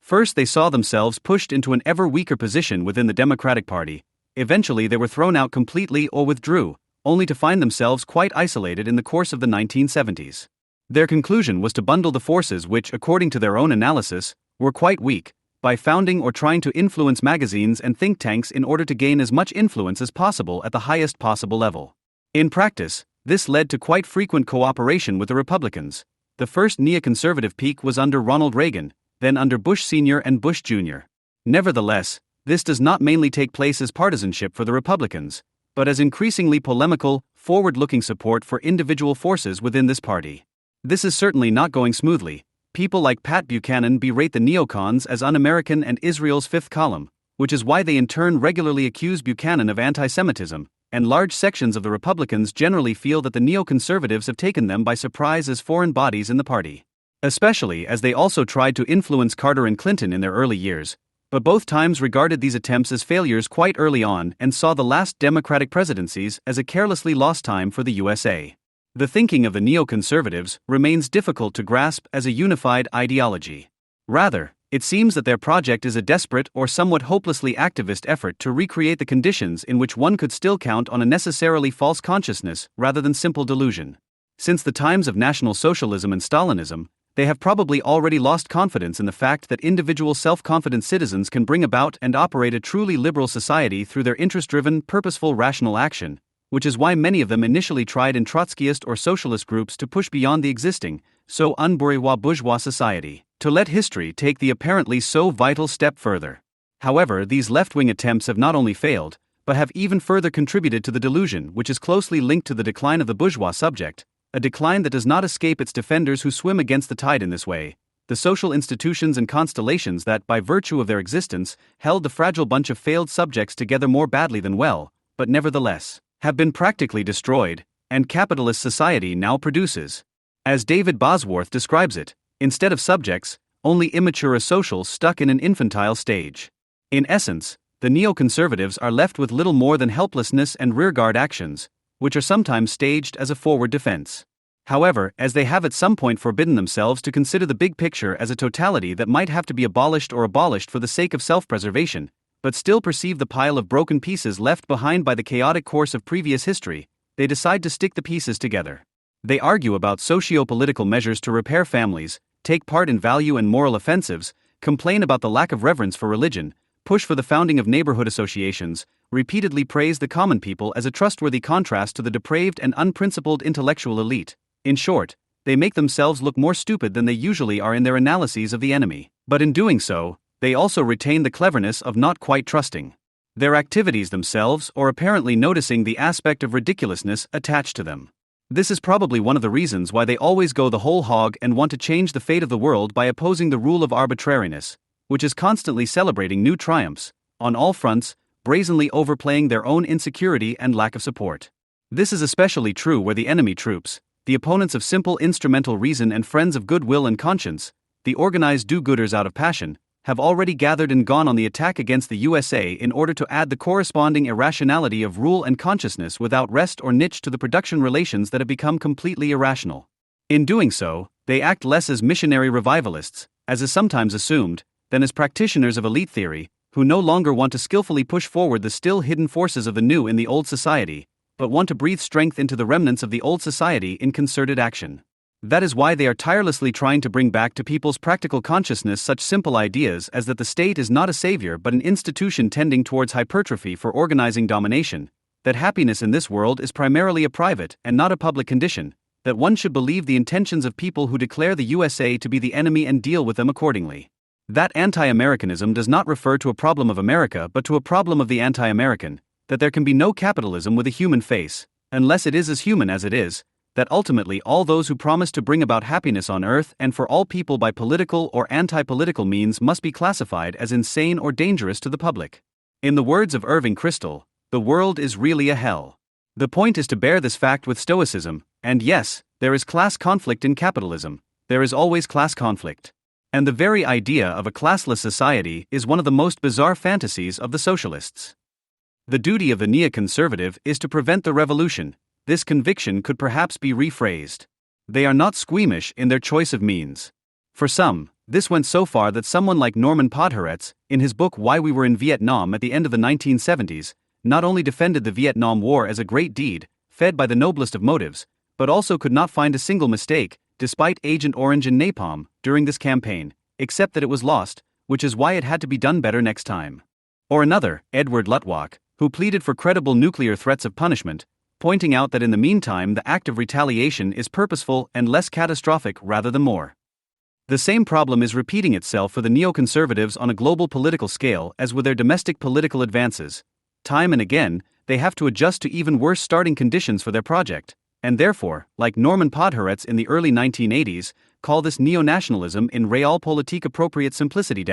[SPEAKER 1] First, they saw themselves pushed into an ever weaker position within the Democratic Party. Eventually they were thrown out completely or withdrew, only to find themselves quite isolated in the course of the 1970s. Their conclusion was to bundle the forces which, according to their own analysis, were quite weak, by founding or trying to influence magazines and think tanks in order to gain as much influence as possible at the highest possible level. In practice, this led to quite frequent cooperation with the Republicans. The first neoconservative peak was under Ronald Reagan, then under Bush Sr. and Bush Jr. Nevertheless, this does not mainly take place as partisanship for the Republicans, but as increasingly polemical, forward-looking support for individual forces within this party. This is certainly not going smoothly. People like Pat Buchanan berate the neocons as un-American and Israel's fifth column, which is why they in turn regularly accuse Buchanan of anti-Semitism, and large sections of the Republicans generally feel that the neoconservatives have taken them by surprise as foreign bodies in the party. Especially as they also tried to influence Carter and Clinton in their early years, but both times regarded these attempts as failures quite early on and saw the last Democratic presidencies as a carelessly lost time for the USA. The thinking of the neoconservatives remains difficult to grasp as a unified ideology. Rather, it seems that their project is a desperate or somewhat hopelessly activist effort to recreate the conditions in which one could still count on a necessarily false consciousness rather than simple delusion. Since the times of National Socialism and Stalinism, they have probably already lost confidence in the fact that individual self-confident citizens can bring about and operate a truly liberal society through their interest-driven, purposeful, rational action, which is why many of them initially tried in Trotskyist or socialist groups to push beyond the existing, so bourgeois society, to let history take the apparently so vital step further. However, these left-wing attempts have not only failed, but have even further contributed to the delusion which is closely linked to the decline of the bourgeois subject, a decline that does not escape its defenders who swim against the tide in this way, the social institutions and constellations that, by virtue of their existence, held the fragile bunch of failed subjects together more badly than well, but nevertheless, have been practically destroyed, and capitalist society now produces, as David Bosworth describes it, instead of subjects, only immature socials stuck in an infantile stage. In essence, the neoconservatives are left with little more than helplessness and rearguard actions, which are sometimes staged as a forward defense. However, as they have at some point forbidden themselves to consider the big picture as a totality that might have to be abolished for the sake of self-preservation, but still perceive the pile of broken pieces left behind by the chaotic course of previous history, they decide to stick the pieces together. They argue about socio-political measures to repair families, take part in value and moral offensives, complain about the lack of reverence for religion, push for the founding of neighborhood associations, repeatedly praise the common people as a trustworthy contrast to the depraved and unprincipled intellectual elite. In short, they make themselves look more stupid than they usually are in their analyses of the enemy, but in doing so, they also retain the cleverness of not quite trusting their activities themselves or apparently noticing the aspect of ridiculousness attached to them. This is probably one of the reasons why they always go the whole hog and want to change the fate of the world by opposing the rule of arbitrariness, which is constantly celebrating new triumphs, on all fronts, brazenly overplaying their own insecurity and lack of support. This is especially true where the enemy troops, the opponents of simple instrumental reason and friends of goodwill and conscience, the organized do-gooders out of passion, have already gathered and gone on the attack against the USA in order to add the corresponding irrationality of rule and consciousness without rest or niche to the production relations that have become completely irrational. In doing so, they act less as missionary revivalists, as is sometimes assumed, than as practitioners of elite theory, who no longer want to skillfully push forward the still hidden forces of the new in the old society, but want to breathe strength into the remnants of the old society in concerted action. That is why they are tirelessly trying to bring back to people's practical consciousness such simple ideas as that the state is not a savior but an institution tending towards hypertrophy for organizing domination, that happiness in this world is primarily a private and not a public condition, that one should believe the intentions of people who declare the USA to be the enemy and deal with them accordingly. That anti-Americanism does not refer to a problem of America but to a problem of the anti-American, that there can be no capitalism with a human face, unless it is as human as it is, that ultimately all those who promise to bring about happiness on earth and for all people by political or anti-political means must be classified as insane or dangerous to the public. In the words of Irving Kristol, the world is really a hell. The point is to bear this fact with stoicism, and yes, there is class conflict in capitalism, there is always class conflict. And the very idea of a classless society is one of the most bizarre fantasies of the socialists. The duty of the neoconservative is to prevent the revolution. This conviction could perhaps be rephrased. They are not squeamish in their choice of means. For some, this went so far that someone like Norman Podhoretz, in his book Why We Were in Vietnam at the end of the 1970s, not only defended the Vietnam War as a great deed, fed by the noblest of motives, but also could not find a single mistake, despite Agent Orange and napalm, during this campaign, except that it was lost, which is why it had to be done better next time. Or another, Edward Luttwak, who pleaded for credible nuclear threats of punishment, pointing out that in the meantime the act of retaliation is purposeful and less catastrophic rather than more. The same problem is repeating itself for the neoconservatives on a global political scale as with their domestic political advances. Time and again, they have to adjust to even worse starting conditions for their project, and therefore, like Norman Podhoretz in the early 1980s, call this neo-nationalism in realpolitik appropriate simplicity.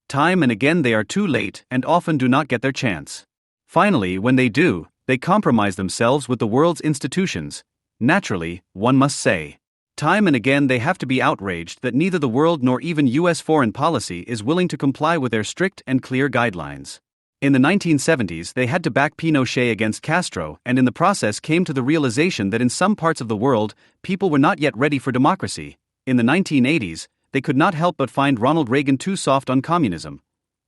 [SPEAKER 1] Time and again they are too late and often do not get their chance. Finally, when they do, they compromise themselves with the world's institutions. Naturally, one must say. Time and again they have to be outraged that neither the world nor even US foreign policy is willing to comply with their strict and clear guidelines. In the 1970s they had to back Pinochet against Castro and in the process came to the realization that in some parts of the world, people were not yet ready for democracy. In the 1980s, they could not help but find Ronald Reagan too soft on communism.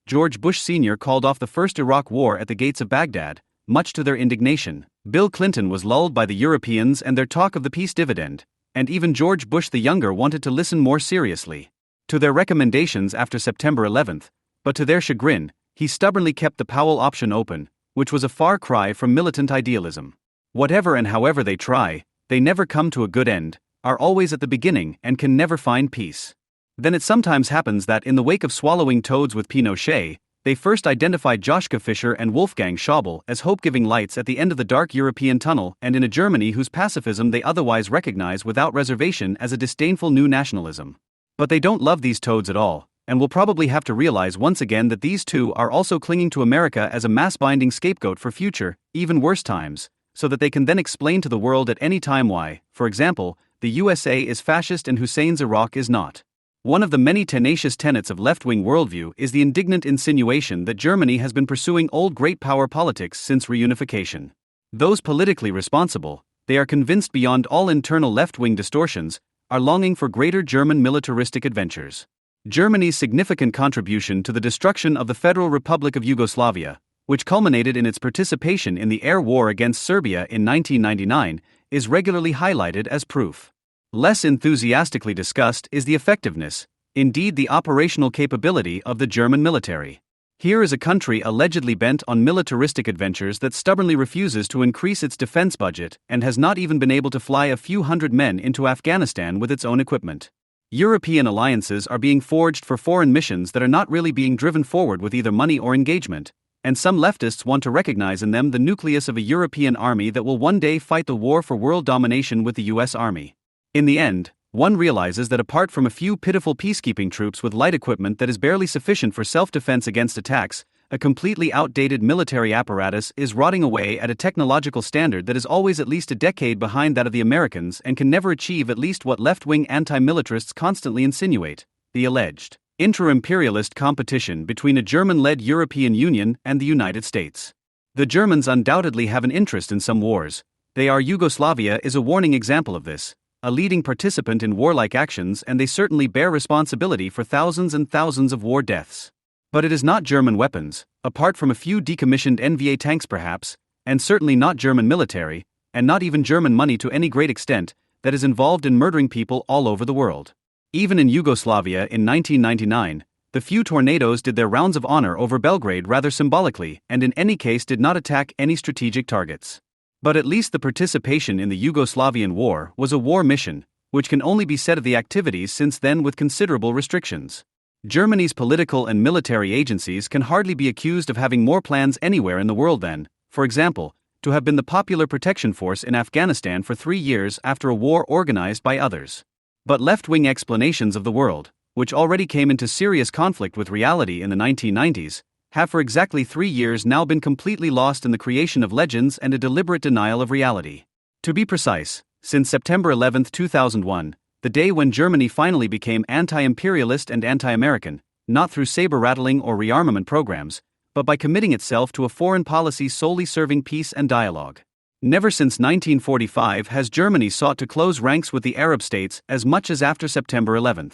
[SPEAKER 1] George Bush Sr. called off the first Iraq war at the gates of Baghdad, much to their indignation. Bill Clinton was lulled by the Europeans and their talk of the peace dividend, and even George Bush the Younger wanted to listen more seriously to their recommendations after September 11th, but to their chagrin, he stubbornly kept the Powell option open, which was a far cry from militant idealism. Whatever and however they try, they never come to a good end, are always at the beginning and can never find peace. Then it sometimes happens that in the wake of swallowing toads with Pinochet, they first identified Joschka Fischer and Wolfgang Schäuble as hope-giving lights at the end of the dark European tunnel and in a Germany whose pacifism they otherwise recognize without reservation as a disdainful new nationalism. But they don't love these toads at all, and will probably have to realize once again that these two are also clinging to America as a mass-binding scapegoat for future, even worse times, so that they can then explain to the world at any time why, for example, the USA is fascist and Hussein's Iraq is not. One of the many tenacious tenets of left-wing worldview is the indignant insinuation that Germany has been pursuing old great power politics since reunification. Those politically responsible, they are convinced beyond all internal left-wing distortions, are longing for greater German militaristic adventures. Germany's significant contribution to the destruction of the Federal Republic of Yugoslavia, which culminated in its participation in the air war against Serbia in 1999, is regularly highlighted as proof. Less enthusiastically discussed is the effectiveness, indeed the operational capability of the German military. Here is a country allegedly bent on militaristic adventures that stubbornly refuses to increase its defense budget and has not even been able to fly a few hundred men into Afghanistan with its own equipment. European alliances are being forged for foreign missions that are not really being driven forward with either money or engagement, and some leftists want to recognize in them the nucleus of a European army that will one day fight the war for world domination with the US Army. In the end, one realizes that apart from a few pitiful peacekeeping troops with light equipment that is barely sufficient for self-defense against attacks, a completely outdated military apparatus is rotting away at a technological standard that is always at least a decade behind that of the Americans and can never achieve at least what left-wing anti-militarists constantly insinuate, the alleged inter-imperialist competition between a German-led European Union and the United States. The Germans undoubtedly have an interest in some wars. Yugoslavia is a warning example of this. A leading participant in warlike actions, and they certainly bear responsibility for thousands and thousands of war deaths. But it is not German weapons, apart from a few decommissioned NVA tanks perhaps, and certainly not German military, and not even German money to any great extent, that is involved in murdering people all over the world. Even in Yugoslavia in 1999, the few tornadoes did their rounds of honor over Belgrade rather symbolically and in any case did not attack any strategic targets. But at least the participation in the Yugoslavian war was a war mission, which can only be said of the activities since then with considerable restrictions. Germany's political and military agencies can hardly be accused of having more plans anywhere in the world than, for example, to have been the Popular Protection Force in Afghanistan for 3 years after a war organized by others. But left-wing explanations of the world, which already came into serious conflict with reality in the 1990s, have for exactly 3 years now been completely lost in the creation of legends and a deliberate denial of reality. To be precise, since September 11, 2001, the day when Germany finally became anti-imperialist and anti-American, not through saber-rattling or rearmament programs, but by committing itself to a foreign policy solely serving peace and dialogue. Never since 1945 has Germany sought to close ranks with the Arab states as much as after September 11.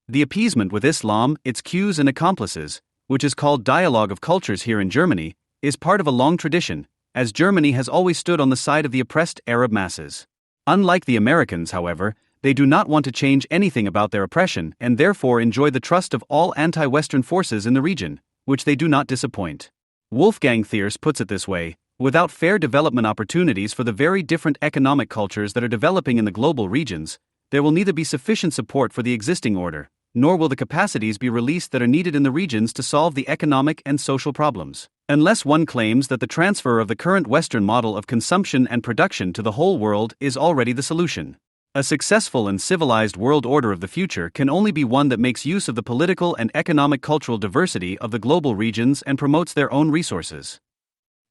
[SPEAKER 1] The appeasement with Islam, its cues and accomplices, which is called dialogue of cultures here in Germany, is part of a long tradition, as Germany has always stood on the side of the oppressed Arab masses. Unlike the Americans, however, they do not want to change anything about their oppression and therefore enjoy the trust of all anti-Western forces in the region, which they do not disappoint. Wolfgang Thierse puts it this way: without fair development opportunities for the very different economic cultures that are developing in the global regions, there will neither be sufficient support for the existing order, nor will the capacities be released that are needed in the regions to solve the economic and social problems. Unless one claims that the transfer of the current Western model of consumption and production to the whole world is already the solution. A successful and civilized world order of the future can only be one that makes use of the political and economic cultural diversity of the global regions and promotes their own resources.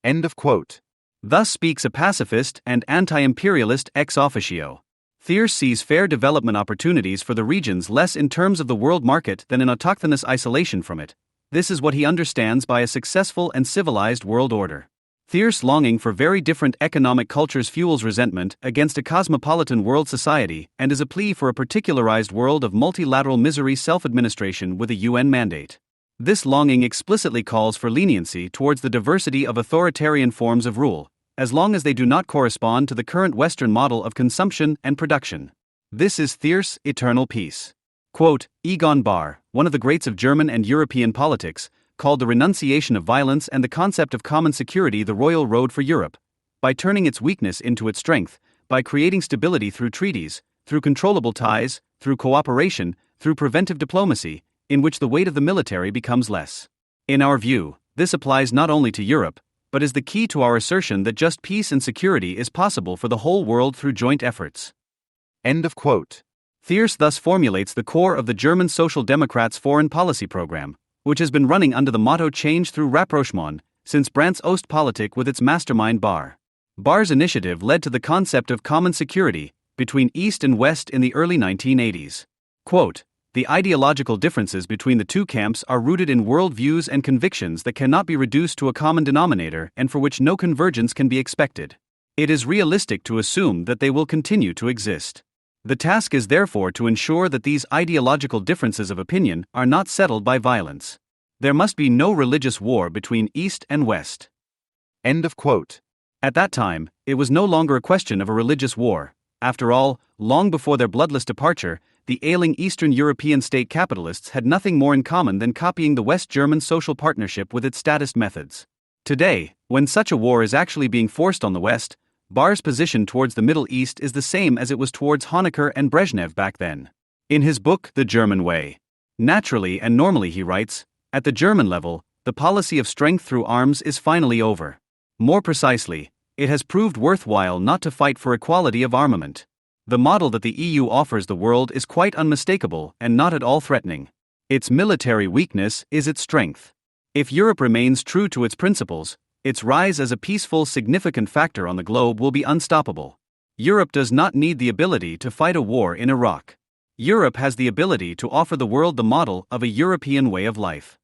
[SPEAKER 2] End of quote.
[SPEAKER 1] Thus speaks a pacifist and anti-imperialist ex officio. Thierse sees fair development opportunities for the regions less in terms of the world market than in autochthonous isolation from it. This is what he understands by a successful and civilized world order. Thierse longing for very different economic cultures fuels resentment against a cosmopolitan world society and is a plea for a particularized world of multilateral misery self-administration with a UN mandate. This longing explicitly calls for leniency towards the diversity of authoritarian forms of rule, as long as they do not correspond to the current Western model of consumption and production. This is Thierse's eternal peace. Quote, Egon Bahr, one of the greats of German and European politics, called the renunciation of violence and the concept of common security the royal road for Europe. By turning its weakness into its strength, by creating stability through treaties, through controllable ties, through cooperation, through preventive diplomacy, in which the weight of the military becomes less. In our view, this applies not only to Europe, but is the key to our assertion that just peace and security is possible for the whole world through joint efforts.
[SPEAKER 2] End of quote.
[SPEAKER 1] Thierse thus formulates the core of the German Social Democrats' foreign policy program, which has been running under the motto Change through Rapprochement since Brandt's Ostpolitik with its mastermind Bahr. Bahr's initiative led to the concept of common security between East and West in the early 1980s. Quote, the ideological differences between the two camps are rooted in worldviews and convictions that cannot be reduced to a common denominator and for which no convergence can be expected. It is realistic to assume that they will continue to exist. The task is therefore to ensure that these ideological differences of opinion are not settled by violence. There must be no religious war between East and West.
[SPEAKER 2] End of quote.
[SPEAKER 1] At that time, it was no longer a question of a religious war. After all, long before their bloodless departure, the ailing Eastern European state capitalists had nothing more in common than copying the West German social partnership with its statist methods. Today, when such a war is actually being forced on the West, Bahr's position towards the Middle East is the same as it was towards Honecker and Brezhnev back then. In his book, The German Way, naturally and normally he writes, at the German level, the policy of strength through arms is finally over. More precisely, it has proved worthwhile not to fight for equality of armament. The model that the EU offers the world is quite unmistakable and not at all threatening. Its military weakness is its strength. If Europe remains true to its principles, its rise as a peaceful, significant factor on the globe will be unstoppable. Europe does not need the ability to fight a war in Iraq. Europe has the ability to offer the world the model of a European way of life.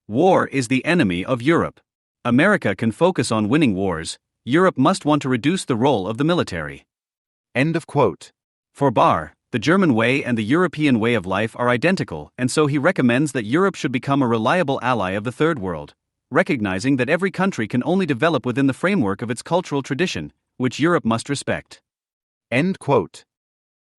[SPEAKER 1] War is the enemy of Europe. America can focus on winning wars. Europe must want to reduce the role of the military.
[SPEAKER 2] End of quote.
[SPEAKER 1] For Bahr, the German way and the European way of life are identical, and so he recommends that Europe should become a reliable ally of the Third World, recognizing that every country can only develop within the framework of its cultural tradition, which Europe must respect.
[SPEAKER 2] End quote.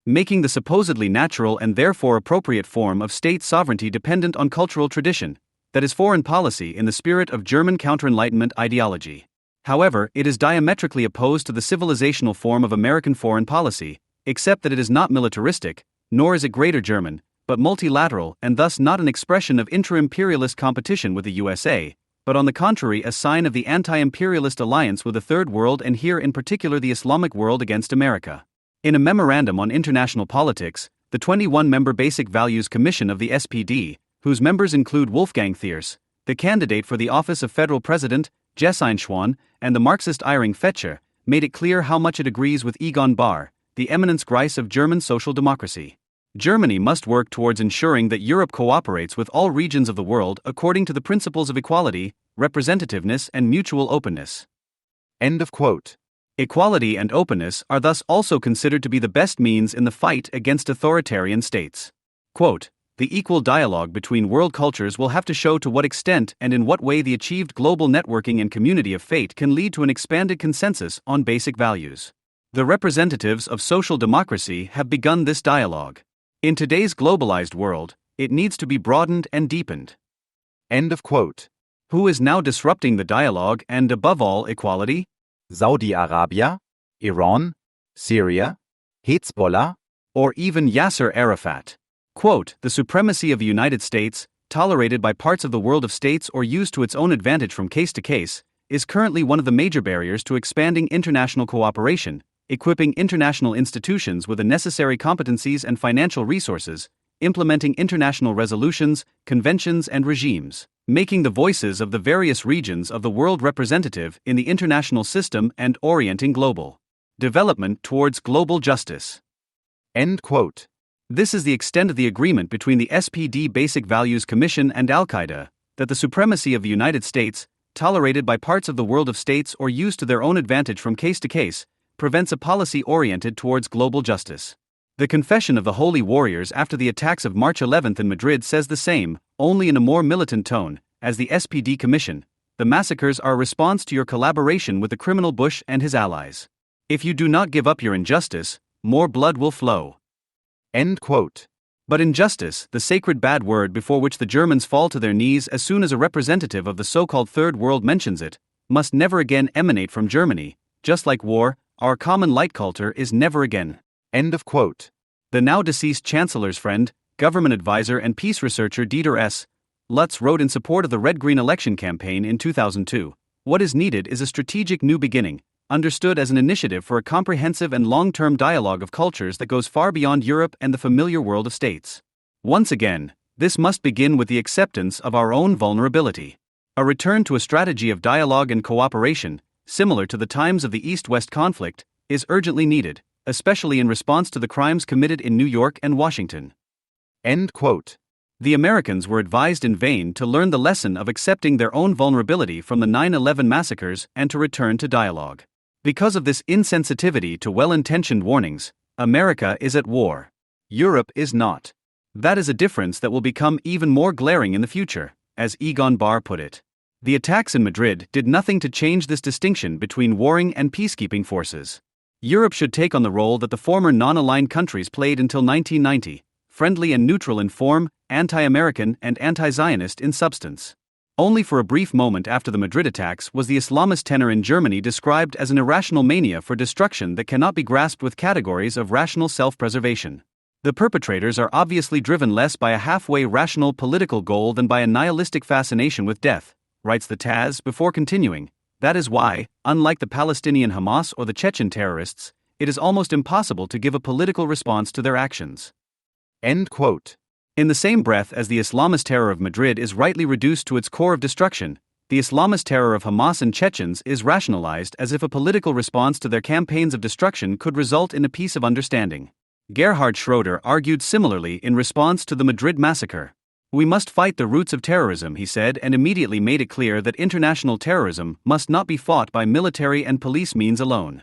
[SPEAKER 1] making the supposedly natural and therefore appropriate form of state sovereignty dependent on cultural tradition, that is foreign policy in the spirit of German counter-Enlightenment ideology. However, it is diametrically opposed to the civilizational form of American foreign policy, except that it is not militaristic, nor is it Greater German, but multilateral and thus not an expression of intra-imperialist competition with the USA, but on the contrary a sign of the anti-imperialist alliance with the Third World and here in particular the Islamic world against America. In a memorandum on international politics, the 21-member Basic Values Commission of the SPD, whose members include Wolfgang Thierse, the candidate for the office of federal president, Jess Einschwan, and the Marxist Irving Fetscher, made it clear how much it agrees with Egon Bahr, the eminence grise of German social democracy. Germany must work towards ensuring that Europe cooperates with all regions of the world according to the principles of equality, representativeness, and mutual openness.
[SPEAKER 2] End of quote.
[SPEAKER 1] Equality and openness are thus also considered to be the best means in the fight against authoritarian states. Quote, the equal dialogue between world cultures will have to show to what extent and in what way the achieved global networking and community of fate can lead to an expanded consensus on basic values. The representatives of social democracy have begun this dialogue. In today's globalized world, it needs to be broadened and deepened.
[SPEAKER 2] End of quote.
[SPEAKER 1] Who is now disrupting the dialogue and above all equality?
[SPEAKER 2] Saudi Arabia, Iran, Syria, Hezbollah,
[SPEAKER 1] or even Yasser Arafat. Quote, the supremacy of the United States, tolerated by parts of the world of states or used to its own advantage from case to case, is currently one of the major barriers to expanding international cooperation, equipping international institutions with the necessary competencies and financial resources, implementing international resolutions, conventions, and regimes, making the voices of the various regions of the world representative in the international system and orienting global development towards global justice.
[SPEAKER 2] End quote.
[SPEAKER 1] This is the extent of the agreement between the SPD Basic Values Commission and Al-Qaeda, that the supremacy of the United States, tolerated by parts of the world of states or used to their own advantage from case to case, prevents a policy oriented towards global justice. The Confession of the Holy Warriors after the attacks of March 11 in Madrid says the same, only in a more militant tone, as the SPD Commission. The massacres are a response to your collaboration with the criminal Bush and his allies. If you do not give up your injustice, more blood will flow.
[SPEAKER 2] End quote.
[SPEAKER 1] But injustice, the sacred bad word before which the Germans fall to their knees as soon as a representative of the so-called Third World mentions it, must never again emanate from Germany, just like war, our common light culture is never again.
[SPEAKER 2] End of quote.
[SPEAKER 1] The now deceased Chancellor's friend, government advisor and peace researcher Dieter S. Lutz wrote in support of the Red-Green election campaign in 2002, what is needed is a strategic new beginning, understood as an initiative for a comprehensive and long-term dialogue of cultures that goes far beyond Europe and the familiar world of states. Once again, this must begin with the acceptance of our own vulnerability. A return to a strategy of dialogue and cooperation, similar to the times of the East-West conflict, is urgently needed, especially in response to the crimes committed in New York and Washington.
[SPEAKER 2] End quote.
[SPEAKER 1] The Americans were advised in vain to learn the lesson of accepting their own vulnerability from the 9/11 massacres and to return to dialogue. Because of this insensitivity to well-intentioned warnings, America is at war. Europe is not. That is a difference that will become even more glaring in the future, as Egon Bahr put it. The attacks in Madrid did nothing to change this distinction between warring and peacekeeping forces. Europe should take on the role that the former non-aligned countries played until 1990, friendly and neutral in form, anti-American and anti-Zionist in substance. Only for a brief moment after the Madrid attacks was the Islamist tenor in Germany described as an irrational mania for destruction that cannot be grasped with categories of rational self-preservation. The perpetrators are obviously driven less by a halfway rational political goal than by a nihilistic fascination with death, writes the Taz before continuing. That is why, unlike the Palestinian Hamas or the Chechen terrorists, it is almost impossible to give a political response to their actions.
[SPEAKER 2] End quote.
[SPEAKER 1] In the same breath as the Islamist terror of Madrid is rightly reduced to its core of destruction, the Islamist terror of Hamas and Chechens is rationalized as if a political response to their campaigns of destruction could result in a peace of understanding. Gerhard Schroeder argued similarly in response to the Madrid massacre. We must fight the roots of terrorism, he said, and immediately made it clear that international terrorism must not be fought by military and police means alone.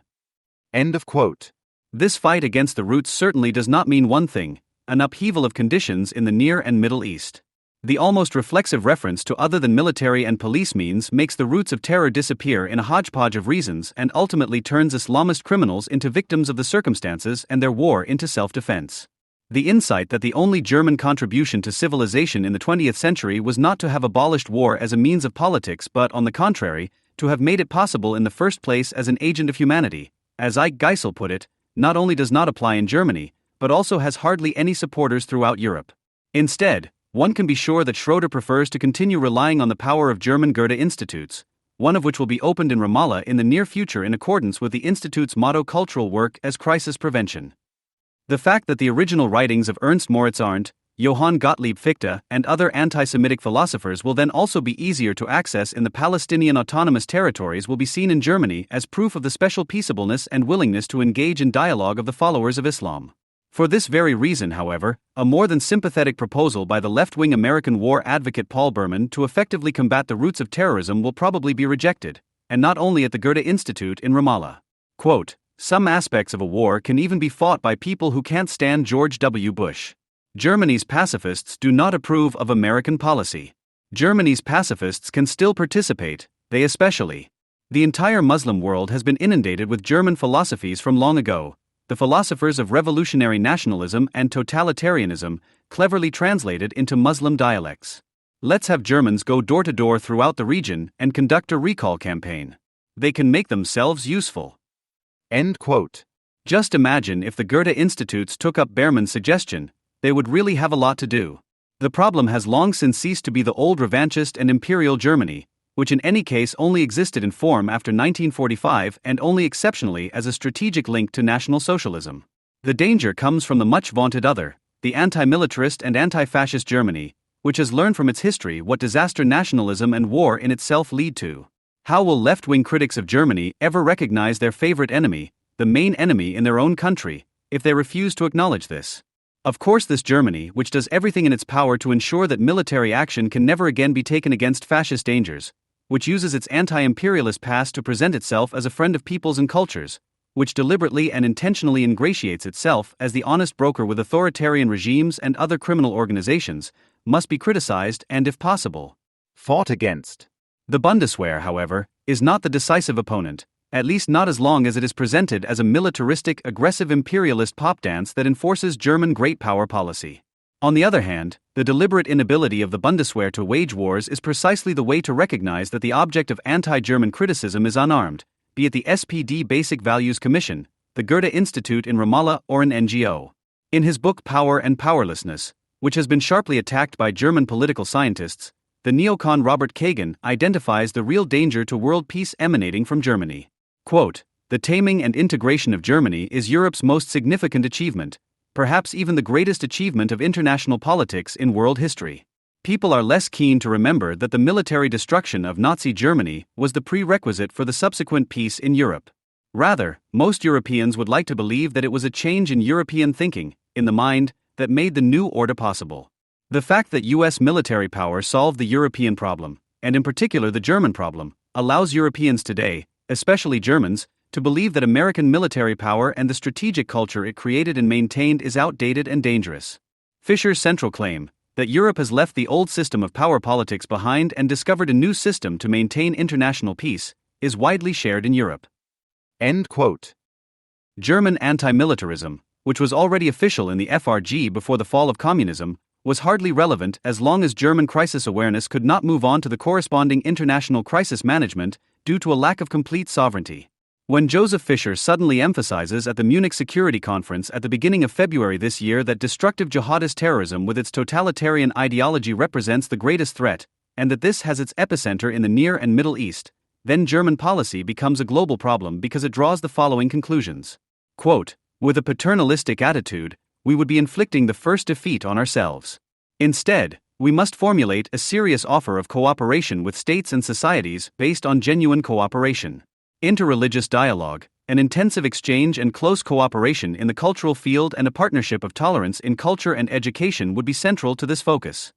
[SPEAKER 2] End of quote.
[SPEAKER 1] This fight against the roots certainly does not mean one thing, an upheaval of conditions in the Near and Middle East. The almost reflexive reference to other than military and police means makes the roots of terror disappear in a hodgepodge of reasons and ultimately turns Islamist criminals into victims of the circumstances and their war into self-defense. The insight that the only German contribution to civilization in the 20th century was not to have abolished war as a means of politics but, on the contrary, to have made it possible in the first place as an agent of humanity, as Ike Geisel put it, not only does not apply in Germany, but also has hardly any supporters throughout Europe. Instead, one can be sure that Schroeder prefers to continue relying on the power of German Goethe Institutes, one of which will be opened in Ramallah in the near future in accordance with the Institute's motto cultural work as crisis prevention. The fact that the original writings of Ernst Moritz Arndt, Johann Gottlieb Fichte, and other anti-Semitic philosophers will then also be easier to access in the Palestinian autonomous territories will be seen in Germany as proof of the special peaceableness and willingness to engage in dialogue of the followers of Islam. For this very reason, however, a more than sympathetic proposal by the left-wing American war advocate Paul Berman to effectively combat the roots of terrorism will probably be rejected, and not only at the Goethe Institute in Ramallah. Quote, "Some aspects of a war can even be fought by people who can't stand George W. Bush. Germany's pacifists do not approve of American policy. Germany's pacifists can still participate, they especially. The entire Muslim world has been inundated with German philosophies from long ago, the philosophers of revolutionary nationalism and totalitarianism, cleverly translated into Muslim dialects. Let's have Germans go door to door throughout the region and conduct a recall campaign. They can make themselves useful."
[SPEAKER 2] End quote.
[SPEAKER 1] Just imagine if the Goethe Institutes took up Berman's suggestion, they would really have a lot to do. The problem has long since ceased to be the old revanchist and imperial Germany, which in any case only existed in form after 1945 and only exceptionally as a strategic link to National Socialism. The danger comes from the much vaunted other, the anti-militarist and anti-fascist Germany, which has learned from its history what disaster nationalism and war in itself lead to. How will left-wing critics of Germany ever recognize their favorite enemy, the main enemy in their own country, if they refuse to acknowledge this? Of course, this Germany, which does everything in its power to ensure that military action can never again be taken against fascist dangers, which uses its anti-imperialist past to present itself as a friend of peoples and cultures, which deliberately and intentionally ingratiates itself as the honest broker with authoritarian regimes and other criminal organizations, must be criticized and, if possible,
[SPEAKER 2] fought against.
[SPEAKER 1] The Bundeswehr, however, is not the decisive opponent, at least not as long as it is presented as a militaristic, aggressive imperialist pop dance that enforces German great power policy. On the other hand, the deliberate inability of the Bundeswehr to wage wars is precisely the way to recognize that the object of anti-German criticism is unarmed, be it the SPD Basic Values Commission, the Goethe Institute in Ramallah, or an NGO. In his book Power and Powerlessness, which has been sharply attacked by German political scientists, the neocon Robert Kagan identifies the real danger to world peace emanating from Germany. Quote, "The taming and integration of Germany is Europe's most significant achievement, perhaps even the greatest achievement of international politics in world history. People are less keen to remember that the military destruction of Nazi Germany was the prerequisite for the subsequent peace in Europe. Rather, most Europeans would like to believe that it was a change in European thinking, in the mind, that made the new order possible. The fact that US military power solved the European problem, and in particular the German problem, allows Europeans today, especially Germans, to believe that American military power and the strategic culture it created and maintained is outdated and dangerous. Fisher's central claim, that Europe has left the old system of power politics behind and discovered a new system to maintain international peace, is widely shared in Europe."
[SPEAKER 2] End quote.
[SPEAKER 1] German anti-militarism, which was already official in the FRG before the fall of communism, was hardly relevant as long as German crisis awareness could not move on to the corresponding international crisis management due to a lack of complete sovereignty. When Joseph Fischer suddenly emphasizes at the Munich Security Conference at the beginning of February this year that destructive jihadist terrorism with its totalitarian ideology represents the greatest threat, and that this has its epicenter in the Near and Middle East, then German policy becomes a global problem because it draws the following conclusions. Quote, "With a paternalistic attitude, we would be inflicting the first defeat on ourselves. Instead, we must formulate a serious offer of cooperation with states and societies based on genuine cooperation. Interreligious dialogue, an intensive exchange and close cooperation in the cultural field and a partnership of tolerance in culture and education would be central to this focus."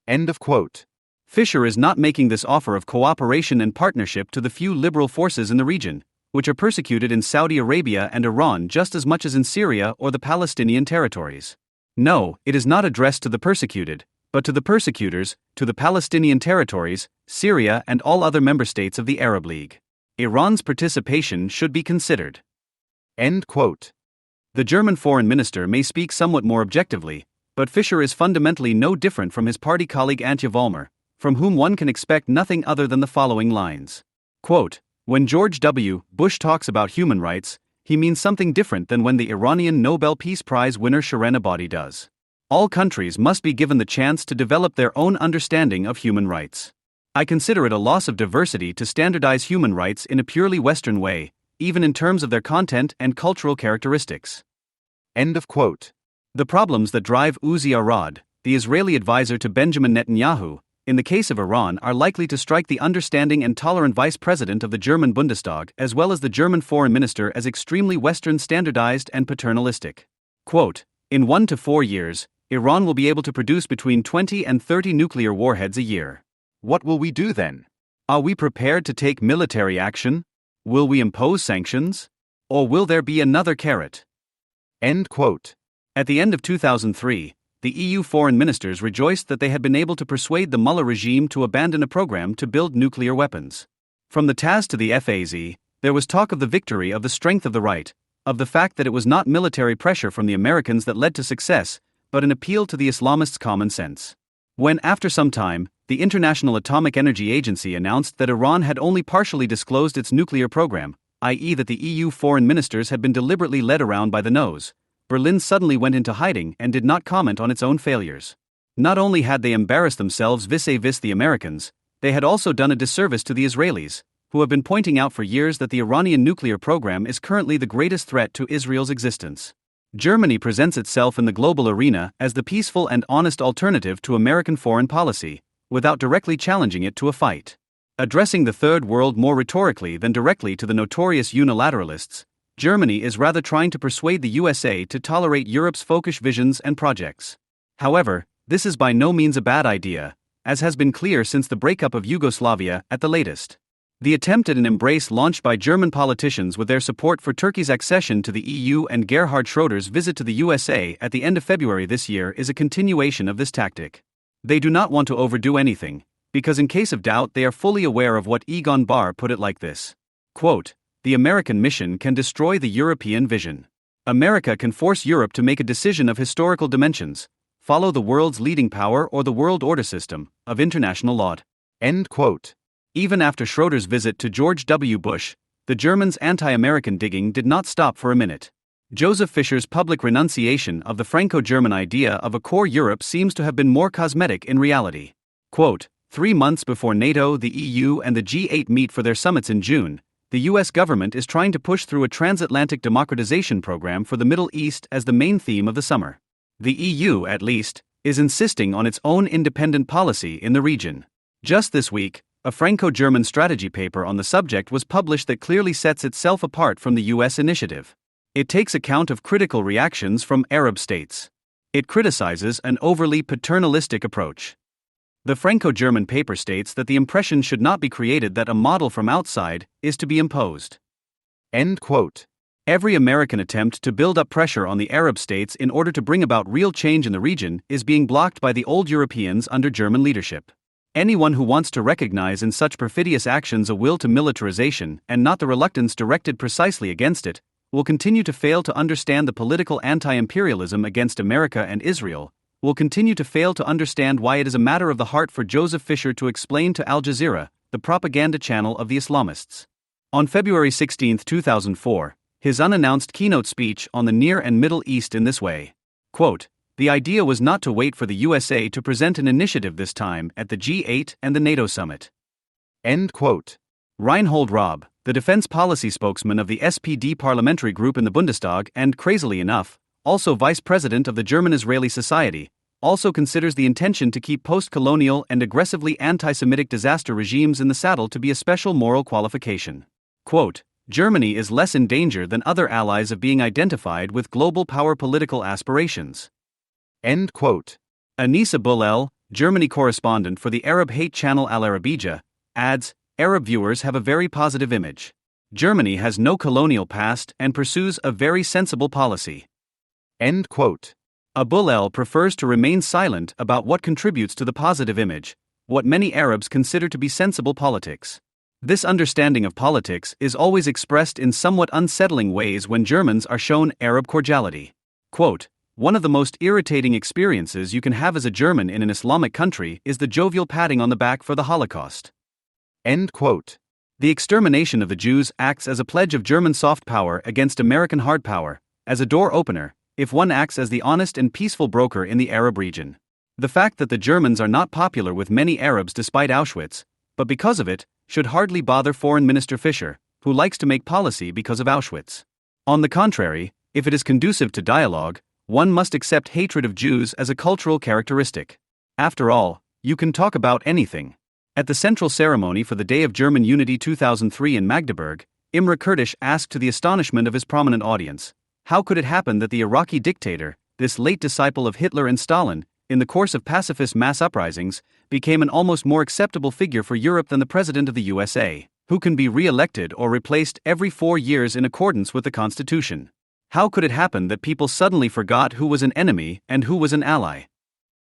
[SPEAKER 2] End of quote.
[SPEAKER 1] Fischer is not making this offer of cooperation and partnership to the few liberal forces in the region, which are persecuted in Saudi Arabia and Iran just as much as in Syria or the Palestinian territories. No, it is not addressed to the persecuted, but to the persecutors, to the Palestinian territories, Syria and all other member states of the Arab League. Iran's participation should be considered.
[SPEAKER 2] End quote.
[SPEAKER 1] The German foreign minister may speak somewhat more objectively, but Fischer is fundamentally no different from his party colleague Antje Vollmer, from whom one can expect nothing other than the following lines. Quote, "When George W. Bush talks about human rights, he means something different than when the Iranian Nobel Peace Prize winner Shirin Ebadi does. All countries must be given the chance to develop their own understanding of human rights. I consider it a loss of diversity to standardize human rights in a purely Western way, even in terms of their content and cultural characteristics."
[SPEAKER 2] End of quote.
[SPEAKER 1] The problems that drive Uzi Arad, the Israeli advisor to Benjamin Netanyahu, in the case of Iran are likely to strike the understanding and tolerant vice president of the German Bundestag as well as the German foreign minister as extremely Western standardized and paternalistic. Quote, "In 1 to 4 years, Iran will be able to produce between 20 and 30 nuclear warheads a year.
[SPEAKER 2] What will we do then?
[SPEAKER 1] Are we prepared to take military action? Will we impose sanctions? Or will there be another carrot?"
[SPEAKER 2] End quote.
[SPEAKER 1] At the end of 2003, the EU foreign ministers rejoiced that they had been able to persuade the Mullah regime to abandon a program to build nuclear weapons. From the TASS to the FAZ, there was talk of the victory of the strength of the right, of the fact that it was not military pressure from the Americans that led to success, but an appeal to the Islamists' common sense. When, after some time, the International Atomic Energy Agency announced that Iran had only partially disclosed its nuclear program, i.e. that the EU foreign ministers had been deliberately led around by the nose, Berlin suddenly went into hiding and did not comment on its own failures. Not only had they embarrassed themselves vis-a-vis the Americans, they had also done a disservice to the Israelis, who have been pointing out for years that the Iranian nuclear program is currently the greatest threat to Israel's existence. Germany presents itself in the global arena as the peaceful and honest alternative to American foreign policy, without directly challenging it to a fight. Addressing the Third World more rhetorically than directly to the notorious unilateralists, Germany is rather trying to persuade the USA to tolerate Europe's folkish visions and projects. However, this is by no means a bad idea, as has been clear since the breakup of Yugoslavia at the latest. The attempt at an embrace launched by German politicians with their support for Turkey's accession to the EU and Gerhard Schröder's visit to the USA at the end of February this year is a continuation of this tactic. They do not want to overdo anything, because in case of doubt they are fully aware of what Egon Bahr put it like this. Quote, "The American mission can destroy the European vision. America can force Europe to make a decision of historical dimensions, follow the world's leading power or the world order system of international law."
[SPEAKER 2] End quote.
[SPEAKER 1] Even after Schröder's visit to George W. Bush, the Germans' anti-American digging did not stop for a minute. Joseph Fischer's public renunciation of the Franco-German idea of a core Europe seems to have been more cosmetic in reality. Quote, 3 months before NATO, the EU and the G8 meet for their summits in June, the US government is trying to push through a transatlantic democratization program for the Middle East as the main theme of the summer. The EU, at least, is insisting on its own independent policy in the region. Just this week, a Franco-German strategy paper on the subject was published that clearly sets itself apart from the US initiative. It takes account of critical reactions from Arab states. It criticizes an overly paternalistic approach. The Franco-German paper states that the impression should not be created that a model from outside is to be imposed.
[SPEAKER 2] End quote.
[SPEAKER 1] Every American attempt to build up pressure on the Arab states in order to bring about real change in the region is being blocked by the old Europeans under German leadership. Anyone who wants to recognize in such perfidious actions a will to militarization and not the reluctance directed precisely against it, will continue to fail to understand the political anti-imperialism against America and Israel, will continue to fail to understand why it is a matter of the heart for Joseph Fischer to explain to Al Jazeera, the propaganda channel of the Islamists. On February 16, 2004, his unannounced keynote speech on the Near and Middle East in this way. Quote, "The idea was not to wait for the USA to present an initiative this time at the G8 and the NATO summit."
[SPEAKER 2] End quote.
[SPEAKER 1] Reinhold Raab, the defense policy spokesman of the SPD parliamentary group in the Bundestag and, crazily enough, also vice president of the German-Israeli Society, also considers the intention to keep post-colonial and aggressively anti-Semitic disaster regimes in the saddle to be a special moral qualification. Quote, "Germany is less in danger than other allies of being identified with global power political aspirations."
[SPEAKER 2] End quote.
[SPEAKER 1] Anissa Bullell, Germany correspondent for the Arab hate channel Al Arabiya, adds, "Arab viewers have a very positive image. Germany has no colonial past and pursues a very sensible policy."
[SPEAKER 2] End quote.
[SPEAKER 1] Abul El prefers to remain silent about what contributes to the positive image, what many Arabs consider to be sensible politics. This understanding of politics is always expressed in somewhat unsettling ways when Germans are shown Arab cordiality. Quote, "One of the most irritating experiences you can have as a German in an Islamic country is the jovial patting on the back for the Holocaust."
[SPEAKER 2] End quote.
[SPEAKER 1] The extermination of the Jews acts as a pledge of German soft power against American hard power, as a door opener, if one acts as the honest and peaceful broker in the Arab region. The fact that the Germans are not popular with many Arabs despite Auschwitz, but because of it, should hardly bother Foreign Minister Fischer, who likes to make policy because of Auschwitz. On the contrary, if it is conducive to dialogue, one must accept hatred of Jews as a cultural characteristic. After all, you can talk about anything. At the central ceremony for the Day of German Unity 2003 in Magdeburg, Imre Kurdish asked, to the astonishment of his prominent audience, how could it happen that the Iraqi dictator, this late disciple of Hitler and Stalin, in the course of pacifist mass uprisings, became an almost more acceptable figure for Europe than the President of the USA, who can be re-elected or replaced every 4 years in accordance with the Constitution? How could it happen that people suddenly forgot who was an enemy and who was an ally?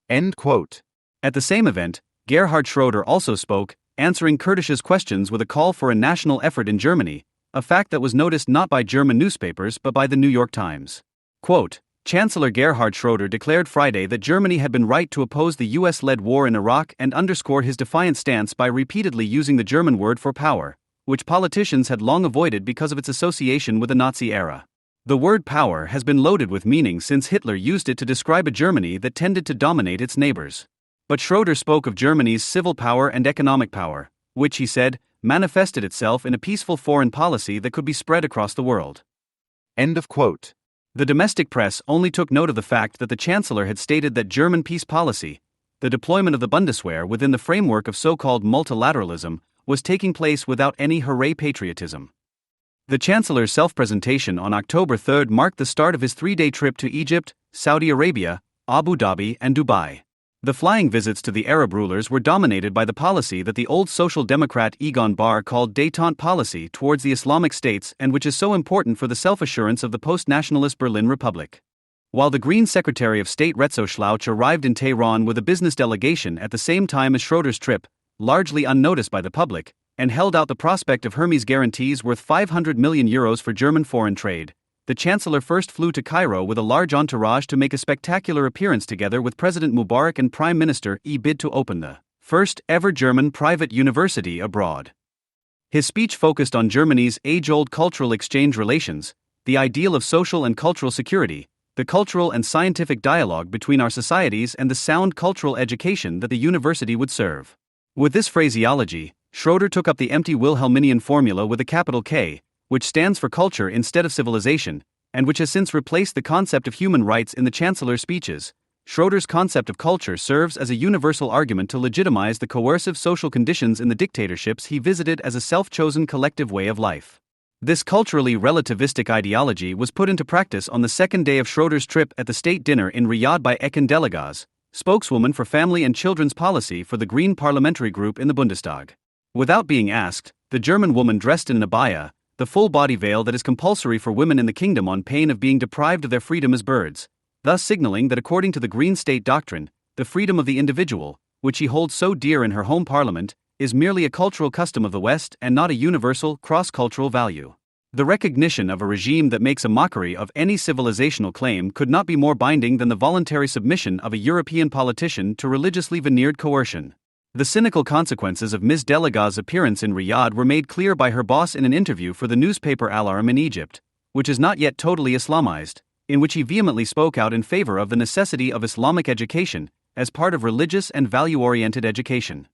[SPEAKER 2] End quote.
[SPEAKER 1] At the same event, Gerhard Schroeder also spoke, answering Kurdish's questions with a call for a national effort in Germany, a fact that was noticed not by German newspapers but by the New York Times. Quote, Chancellor Gerhard Schroeder declared Friday that Germany had been right to oppose the US-led war in Iraq and underscored his defiant stance by repeatedly using the German word for power, which politicians had long avoided because of its association with the Nazi era. The word power has been loaded with meaning since Hitler used it to describe a Germany that tended to dominate its neighbors. But Schroeder spoke of Germany's civil power and economic power, which, he said, manifested itself in a peaceful foreign policy that could be spread across the world.
[SPEAKER 2] End of quote.
[SPEAKER 1] The domestic press only took note of the fact that the Chancellor had stated that German peace policy, the deployment of the Bundeswehr within the framework of so-called multilateralism, was taking place without any hooray patriotism. The Chancellor's self-presentation on October 3 marked the start of his 3-day trip to Egypt, Saudi Arabia, Abu Dhabi and Dubai. The flying visits to the Arab rulers were dominated by the policy that the old Social Democrat Egon Bahr called détente policy towards the Islamic states and which is so important for the self-assurance of the post-nationalist Berlin Republic. While the Green Secretary of State Rezo Schlauch arrived in Tehran with a business delegation at the same time as Schroeder's trip, largely unnoticed by the public, and held out the prospect of Hermes guarantees worth €500 million for German foreign trade, the Chancellor first flew to Cairo with a large entourage to make a spectacular appearance together with President Mubarak and Prime Minister bid to open the first ever German private university abroad. His speech focused on Germany's age-old cultural exchange relations, the ideal of social and cultural security, the cultural and scientific dialogue between our societies and the sound cultural education that the university would serve. With this phraseology, Schroeder took up the empty Wilhelminian formula with a capital K, which stands for culture instead of civilization, and which has since replaced the concept of human rights in the Chancellor's speeches. Schroeder's concept of culture serves as a universal argument to legitimize the coercive social conditions in the dictatorships he visited as a self-chosen collective way of life. This culturally relativistic ideology was put into practice on the second day of Schroeder's trip at the state dinner in Riyadh by Ekin Delegaz, spokeswoman for Family and Children's Policy for the Green Parliamentary Group in the Bundestag. Without being asked, the German woman dressed in an abaya, the full-body veil that is compulsory for women in the kingdom on pain of being deprived of their freedom as birds, thus signaling that according to the Green State doctrine, the freedom of the individual, which she holds so dear in her home parliament, is merely a cultural custom of the West and not a universal, cross-cultural value. The recognition of a regime that makes a mockery of any civilizational claim could not be more binding than the voluntary submission of a European politician to religiously veneered coercion. The cynical consequences of Ms. Delegaz's appearance in Riyadh were made clear by her boss in an interview for the newspaper Al Aram in Egypt, which is not yet totally Islamized, in which he vehemently spoke out in favor of the necessity of Islamic education as part of religious and value-oriented education.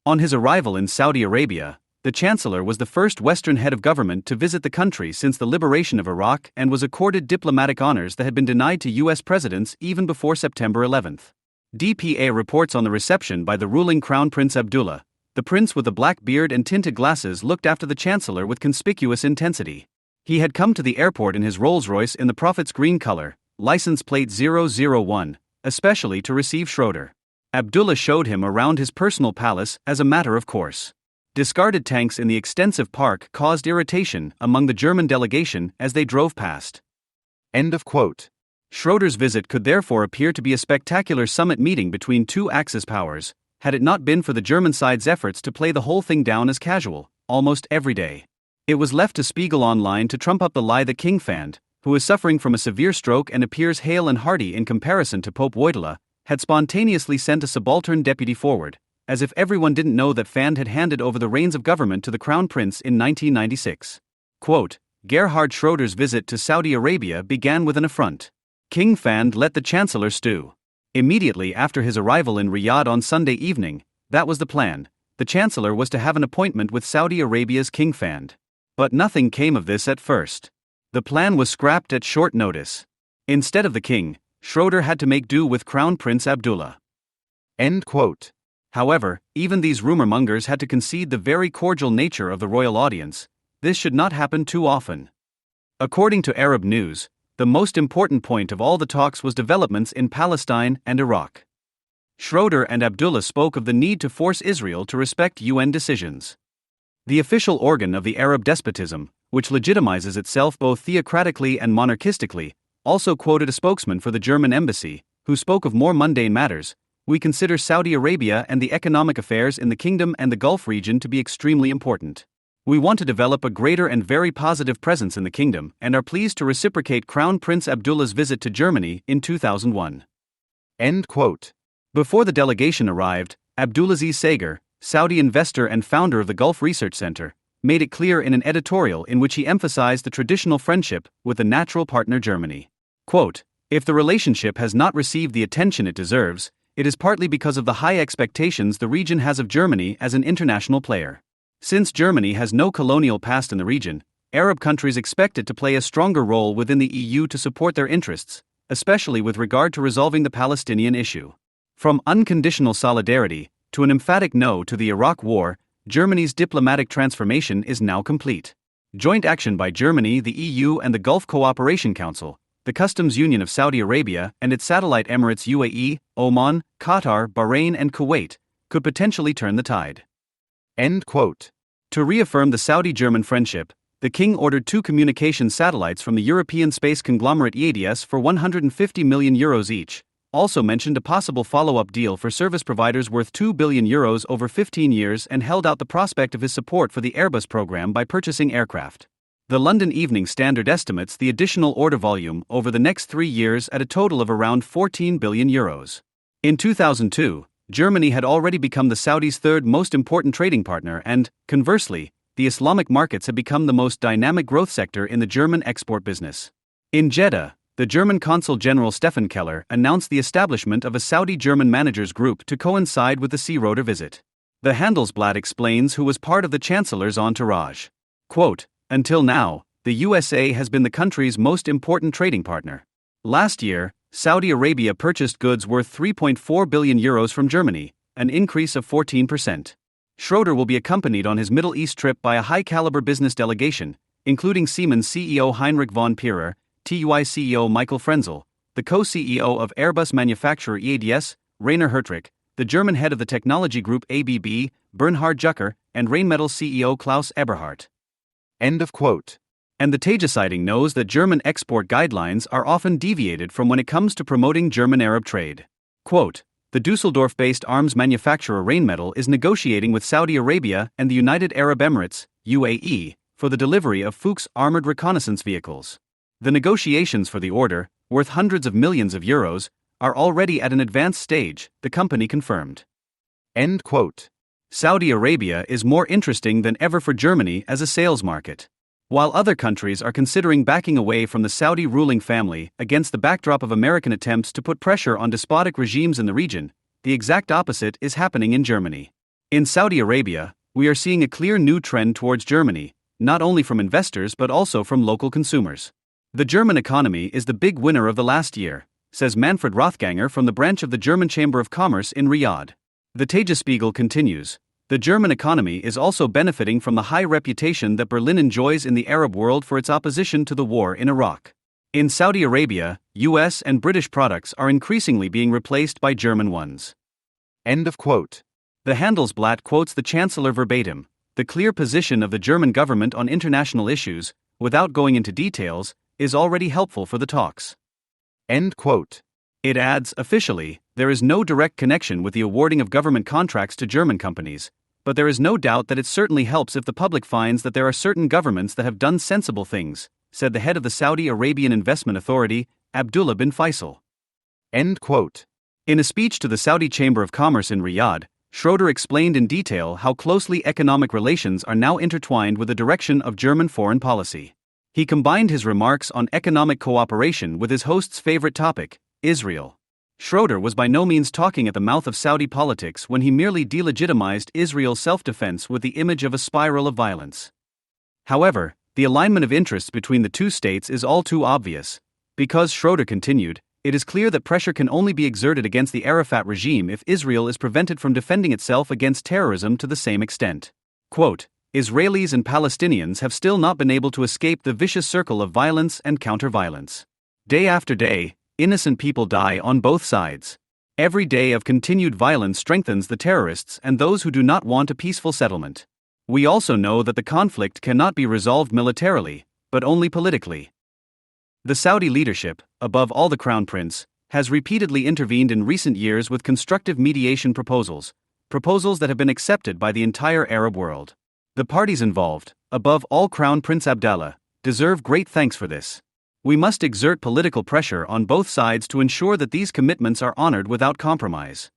[SPEAKER 1] On his arrival in Saudi Arabia, the Chancellor was the first Western head of government to visit the country since the liberation of Iraq and was accorded diplomatic honors that had been denied to U.S. presidents even before September 11. DPA reports on the reception by the ruling Crown Prince Abdullah. The prince with the black beard and tinted glasses looked after the Chancellor with conspicuous intensity. He had come to the airport in his Rolls-Royce in the Prophet's green color, license plate 001, especially to receive Schroeder. Abdullah showed him around his personal palace as a matter of course. Discarded tanks in the extensive park caused irritation among the German delegation as they drove past.
[SPEAKER 2] End of quote.
[SPEAKER 1] Schroeder's visit could therefore appear to be a spectacular summit meeting between two Axis powers, had it not been for the German side's efforts to play the whole thing down as casual, almost every day. It was left to Spiegel Online to trump up the lie that King Fand, who is suffering from a severe stroke and appears hale and hearty in comparison to Pope Wojtyla, had spontaneously sent a subaltern deputy forward, as if everyone didn't know that Fand had handed over the reins of government to the Crown Prince in 1996. Quote, Gerhard Schroeder's visit to Saudi Arabia began with an affront. King Fand let the Chancellor stew. Immediately after his arrival in Riyadh on Sunday evening, that was the plan. The Chancellor was to have an appointment with Saudi Arabia's King Fand. But nothing came of this at first. The plan was scrapped at short notice. Instead of the king, Schroeder had to make do with Crown Prince Abdullah.
[SPEAKER 2] End quote.
[SPEAKER 1] However, even these rumor-mongers had to concede the very cordial nature of the royal audience. This should not happen too often. According to Arab News, the most important point of all the talks was developments in Palestine and Iraq. Schroeder and Abdullah spoke of the need to force Israel to respect UN decisions. The official organ of the Arab despotism, which legitimizes itself both theocratically and monarchistically, also quoted a spokesman for the German embassy, who spoke of more mundane matters. We consider Saudi Arabia and the economic affairs in the kingdom and the Gulf region to be extremely important. We want to develop a greater and very positive presence in the kingdom and are pleased to reciprocate Crown Prince Abdullah's visit to Germany in 2001.
[SPEAKER 2] End quote.
[SPEAKER 1] Before the delegation arrived, Abdulaziz Sager, Saudi investor and founder of the Gulf Research Center, made it clear in an editorial in which he emphasized the traditional friendship with the natural partner Germany. Quote, if the relationship has not received the attention it deserves, it is partly because of the high expectations the region has of Germany as an international player. Since Germany has no colonial past in the region, Arab countries expect it to play a stronger role within the EU to support their interests, especially with regard to resolving the Palestinian issue. From unconditional solidarity to an emphatic no to the Iraq War, Germany's diplomatic transformation is now complete. Joint action by Germany, the EU and the Gulf Cooperation Council, the Customs Union of Saudi Arabia and its satellite emirates UAE, Oman, Qatar, Bahrain and Kuwait, could potentially turn the tide.
[SPEAKER 2] End quote.
[SPEAKER 1] To reaffirm the Saudi-German friendship, the king ordered 2 communication satellites from the European space conglomerate EADS for €150 million each, also mentioned a possible follow-up deal for service providers worth €2 billion over 15 years and held out the prospect of his support for the Airbus program by purchasing aircraft. The London Evening Standard estimates the additional order volume over the next 3 years at a total of around €14 billion. In 2002, Germany had already become the Saudis' third most important trading partner and, conversely, the Islamic markets had become the most dynamic growth sector in the German export business. In Jeddah, the German Consul General Stefan Keller announced the establishment of a Saudi-German managers group to coincide with the Schroeder visit. The Handelsblatt explains who was part of the Chancellor's entourage. Quote, until now, the USA has been the country's most important trading partner. Last year, Saudi Arabia purchased goods worth €3.4 billion from Germany, an increase of 14%. Schroeder will be accompanied on his Middle East trip by a high-caliber business delegation, including Siemens CEO Heinrich von Pierer, TUI CEO Michael Frenzel, the co-CEO of Airbus manufacturer EADS, Rainer Hertrich, the German head of the technology group ABB, Bernhard Jucker, and Rheinmetall CEO Klaus Eberhardt.
[SPEAKER 2] End of quote.
[SPEAKER 1] And the Tageszeitung knows that German export guidelines are often deviated from when it comes to promoting German-Arab trade. Quote, the Dusseldorf-based arms manufacturer Rheinmetall is negotiating with Saudi Arabia and the United Arab Emirates, UAE, for the delivery of Fuchs armored reconnaissance vehicles. The negotiations for the order, worth hundreds of millions of euros, are already at an advanced stage, the company confirmed.
[SPEAKER 2] End quote.
[SPEAKER 1] Saudi Arabia is more interesting than ever for Germany as a sales market. While other countries are considering backing away from the Saudi ruling family against the backdrop of American attempts to put pressure on despotic regimes in the region, the exact opposite is happening in Germany. In Saudi Arabia, we are seeing a clear new trend towards Germany, not only from investors but also from local consumers. The German economy is the big winner of the last year, says Manfred Rothganger from the branch of the German Chamber of Commerce in Riyadh. The Tagesspiegel continues. The German economy is also benefiting from the high reputation that Berlin enjoys in the Arab world for its opposition to the war in Iraq. In Saudi Arabia, US and British products are increasingly being replaced by German ones.
[SPEAKER 2] End of quote.
[SPEAKER 1] The Handelsblatt quotes the Chancellor verbatim. The clear position of the German government on international issues, without going into details, is already helpful for the talks.
[SPEAKER 2] End quote.
[SPEAKER 1] It adds, officially, there is no direct connection with the awarding of government contracts to German companies, but there is no doubt that it certainly helps if the public finds that there are certain governments that have done sensible things, said the head of the Saudi Arabian Investment Authority, Abdullah bin Faisal.
[SPEAKER 2] End quote.
[SPEAKER 1] In a speech to the Saudi Chamber of Commerce in Riyadh, Schroeder explained in detail how closely economic relations are now intertwined with the direction of German foreign policy. He combined his remarks on economic cooperation with his host's favorite topic, Israel. Schroeder was by no means talking at the mouth of Saudi politics when he merely delegitimized Israel's self-defense with the image of a spiral of violence. However, the alignment of interests between the two states is all too obvious. Because, Schroeder continued, it is clear that pressure can only be exerted against the Arafat regime if Israel is prevented from defending itself against terrorism to the same extent. Quote, Israelis and Palestinians have still not been able to escape the vicious circle of violence and counter-violence. Day after day, innocent people die on both sides. Every day of continued violence strengthens the terrorists and those who do not want a peaceful settlement. We also know that the conflict cannot be resolved militarily, but only politically. The Saudi leadership, above all the Crown Prince, has repeatedly intervened in recent years with constructive mediation proposals that have been accepted by the entire Arab world. The parties involved, above all Crown Prince Abdallah, deserve great thanks for this. We must exert political pressure on both sides to ensure that these commitments are honored without compromise.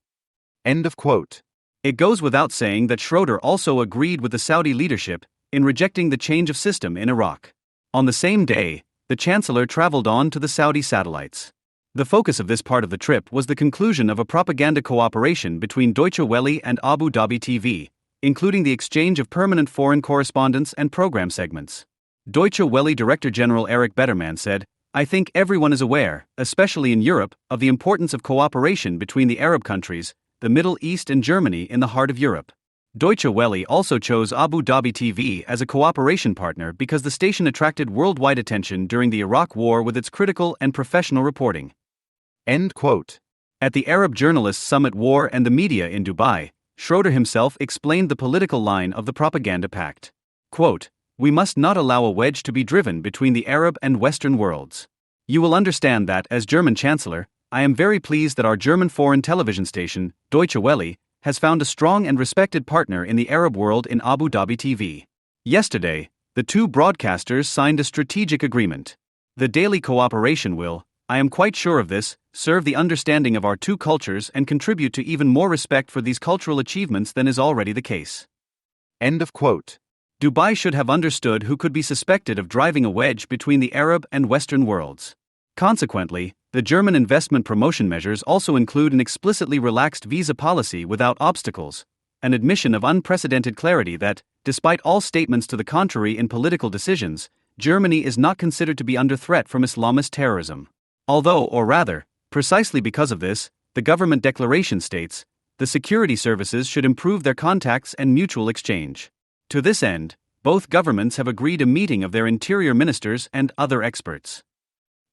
[SPEAKER 2] End of quote.
[SPEAKER 1] It goes without saying that Schroeder also agreed with the Saudi leadership in rejecting the change of system in Iraq. On the same day, the Chancellor traveled on to the Saudi satellites. The focus of this part of the trip was the conclusion of a propaganda cooperation between Deutsche Welle and Abu Dhabi TV, including the exchange of permanent foreign correspondents and program segments. Deutsche Welle Director General Eric Betterman said, I think everyone is aware, especially in Europe, of the importance of cooperation between the Arab countries, the Middle East and Germany in the heart of Europe. Deutsche Welle also chose Abu Dhabi TV as a cooperation partner because the station attracted worldwide attention during the Iraq War with its critical and professional reporting.
[SPEAKER 2] End quote.
[SPEAKER 1] At the Arab Journalists Summit War and the Media in Dubai, Schroeder himself explained the political line of the propaganda pact. Quote, We must not allow a wedge to be driven between the Arab and Western worlds. You will understand that, as German Chancellor, I am very pleased that our German foreign television station, Deutsche Welle, has found a strong and respected partner in the Arab world in Abu Dhabi TV. Yesterday, the two broadcasters signed a strategic agreement. The daily cooperation will, I am quite sure of this, serve the understanding of our two cultures and contribute to even more respect for these cultural achievements than is already the case.
[SPEAKER 2] End of quote.
[SPEAKER 1] Dubai should have understood who could be suspected of driving a wedge between the Arab and Western worlds. Consequently, the German investment promotion measures also include an explicitly relaxed visa policy without obstacles, an admission of unprecedented clarity that, despite all statements to the contrary in political decisions, Germany is not considered to be under threat from Islamist terrorism. Although, or rather, precisely because of this, the government declaration states, the security services should improve their contacts and mutual exchange. To this end, both governments have agreed a meeting of their interior ministers and other experts.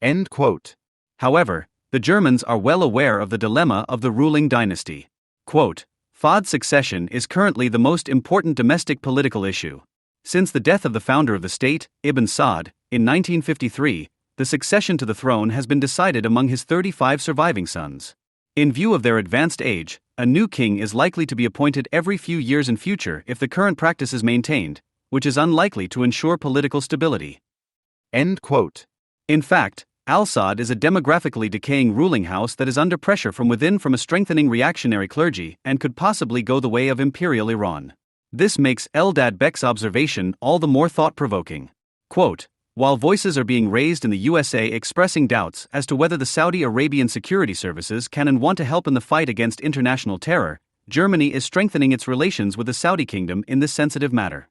[SPEAKER 2] End quote.
[SPEAKER 1] However, the Germans are well aware of the dilemma of the ruling dynasty. Quote, Fahd's succession is currently the most important domestic political issue. Since the death of the founder of the state, Ibn Saud, in 1953, the succession to the throne has been decided among his 35 surviving sons. In view of their advanced age, a new king is likely to be appointed every few years in future if the current practice is maintained, which is unlikely to ensure political stability.
[SPEAKER 2] End quote.
[SPEAKER 1] In fact, Al-Saud is a demographically decaying ruling house that is under pressure from within from a strengthening reactionary clergy and could possibly go the way of Imperial Iran. This makes Eldad Beck's observation all the more thought-provoking. Quote, While voices are being raised in the USA expressing doubts as to whether the Saudi Arabian security services can and want to help in the fight against international terror, Germany is strengthening its relations with the Saudi kingdom in this sensitive matter.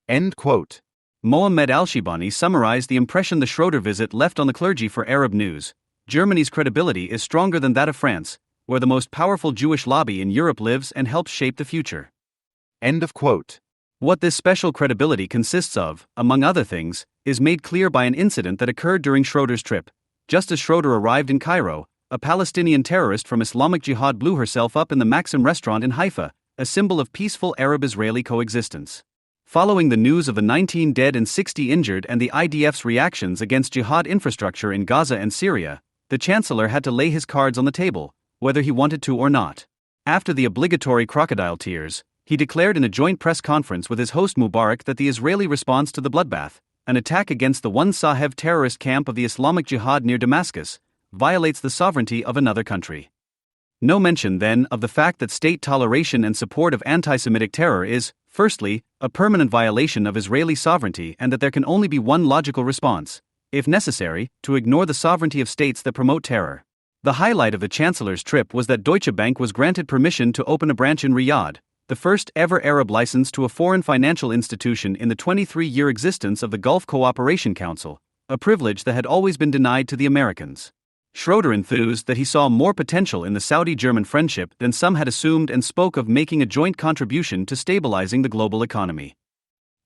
[SPEAKER 2] End quote.
[SPEAKER 1] Mohammed al-Shibani summarized the impression the Schroeder visit left on the clergy for Arab News. Germany's credibility is stronger than that of France, where the most powerful Jewish lobby in Europe lives and helps shape the future.
[SPEAKER 2] End of quote.
[SPEAKER 1] What this special credibility consists of, among other things, is made clear by an incident that occurred during Schroeder's trip. Just as Schroeder arrived in Cairo, a Palestinian terrorist from Islamic Jihad blew herself up in the Maxim restaurant in Haifa, a symbol of peaceful Arab-Israeli coexistence. Following the news of the 19 dead and 60 injured and the IDF's reactions against jihad infrastructure in Gaza and Syria, the Chancellor had to lay his cards on the table, whether he wanted to or not. After the obligatory crocodile tears, he declared in a joint press conference with his host Mubarak that the Israeli response to the bloodbath, an attack against the one Saheb terrorist camp of the Islamic Jihad near Damascus, violates the sovereignty of another country. No mention, then, of the fact that state toleration and support of anti-Semitic terror is, firstly, a permanent violation of Israeli sovereignty, and that there can only be one logical response, if necessary, to ignore the sovereignty of states that promote terror. The highlight of the Chancellor's trip was that Deutsche Bank was granted permission to open a branch in Riyadh, the first ever Arab license to a foreign financial institution in the 23-year existence of the Gulf Cooperation Council, a privilege that had always been denied to the Americans. Schroeder enthused that he saw more potential in the Saudi-German friendship than some had assumed and spoke of making a joint contribution to stabilizing the global economy.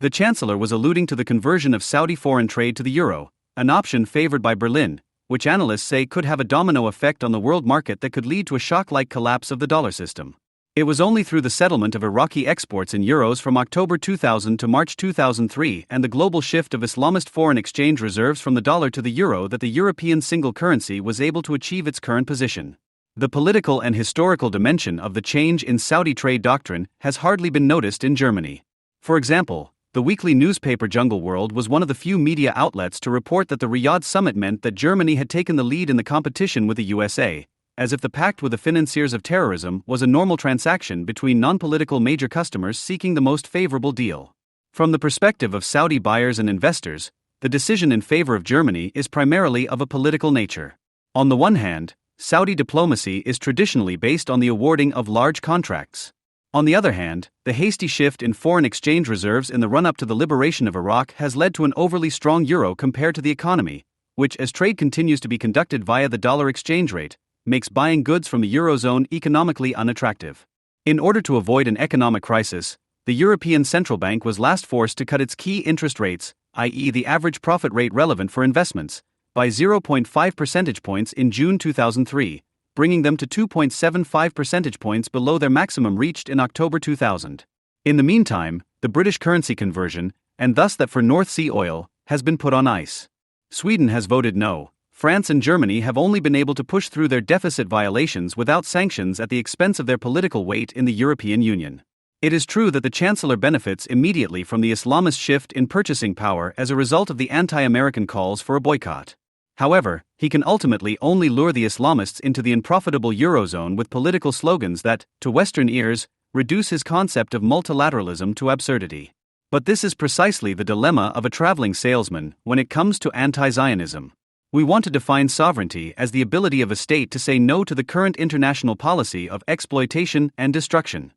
[SPEAKER 1] The Chancellor was alluding to the conversion of Saudi foreign trade to the euro, an option favored by Berlin, which analysts say could have a domino effect on the world market that could lead to a shock-like collapse of the dollar system. It was only through the settlement of Iraqi exports in euros from October 2000 to March 2003 and the global shift of Islamist foreign exchange reserves from the dollar to the euro that the European single currency was able to achieve its current position. The political and historical dimension of the change in Saudi trade doctrine has hardly been noticed in Germany. For example, the weekly newspaper Jungle World was one of the few media outlets to report that the Riyadh summit meant that Germany had taken the lead in the competition with the USA, as if the pact with the financiers of terrorism was a normal transaction between non-political major customers seeking the most favorable deal. From the perspective of Saudi buyers and investors, the decision in favor of Germany is primarily of a political nature. On the one hand, Saudi diplomacy is traditionally based on the awarding of large contracts. On the other hand, the hasty shift in foreign exchange reserves in the run-up to the liberation of Iraq has led to an overly strong euro compared to the economy, which, as trade continues to be conducted via the dollar exchange rate, makes buying goods from the Eurozone economically unattractive. In order to avoid an economic crisis, the European Central Bank was last forced to cut its key interest rates, i.e. the average profit rate relevant for investments, by 0.5 percentage points in June 2003, bringing them to 2.75 percentage points below their maximum reached in October 2000. In the meantime, the British currency conversion, and thus that for North Sea oil, has been put on ice. Sweden has voted no. France and Germany have only been able to push through their deficit violations without sanctions at the expense of their political weight in the European Union. It is true that the Chancellor benefits immediately from the Islamist shift in purchasing power as a result of the anti-American calls for a boycott. However, he can ultimately only lure the Islamists into the unprofitable Eurozone with political slogans that, to Western ears, reduce his concept of multilateralism to absurdity. But this is precisely the dilemma of a traveling salesman when it comes to anti-Zionism. We want to define sovereignty as the ability of a state to say no to the current international policy of exploitation and destruction.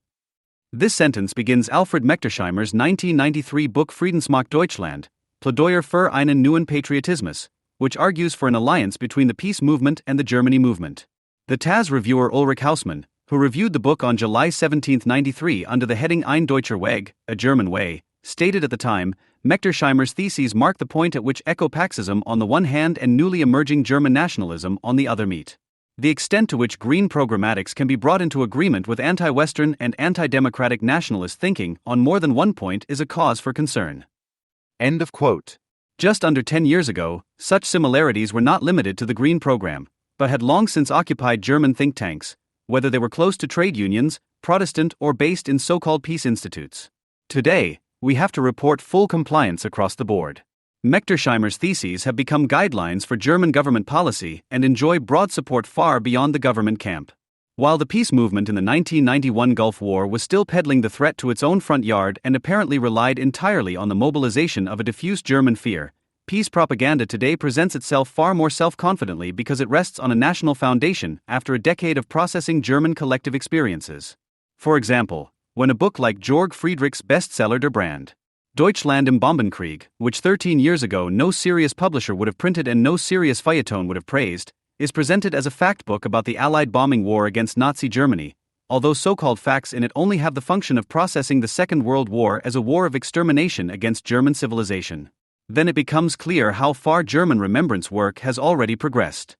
[SPEAKER 1] This sentence begins Alfred Mechtersheimer's 1993 book Friedensmacht Deutschland, Plädoyer für einen neuen Patriotismus, which argues for an alliance between the peace movement and the Germany movement. The Taz reviewer Ulrich Hausmann, who reviewed the book on July 17, 1993 under the heading Ein Deutscher Weg, a German way, stated at the time, Mechtersheimer's theses mark the point at which eco-Paxism on the one hand and newly emerging German nationalism on the other meet. The extent to which green programmatics can be brought into agreement with anti-Western and anti-democratic nationalist thinking on more than one point is a cause for concern.
[SPEAKER 2] End of quote.
[SPEAKER 1] Just under 10 years ago, such similarities were not limited to the Green Program, but had long since occupied German think tanks, whether they were close to trade unions, Protestant, or based in so-called peace institutes. Today, we have to report full compliance across the board. Mechtersheimer's theses have become guidelines for German government policy and enjoy broad support far beyond the government camp. While the peace movement in the 1991 Gulf War was still peddling the threat to its own front yard and apparently relied entirely on the mobilization of a diffuse German fear, peace propaganda today presents itself far more self-confidently because it rests on a national foundation after a decade of processing German collective experiences. For example, when a book like Georg Friedrich's bestseller Der Brand, Deutschland im Bombenkrieg, which 13 years ago no serious publisher would have printed and no serious feuilleton would have praised, is presented as a fact book about the Allied bombing war against Nazi Germany, although so-called facts in it only have the function of processing the Second World War as a war of extermination against German civilization. Then it becomes clear how far German remembrance work has already progressed.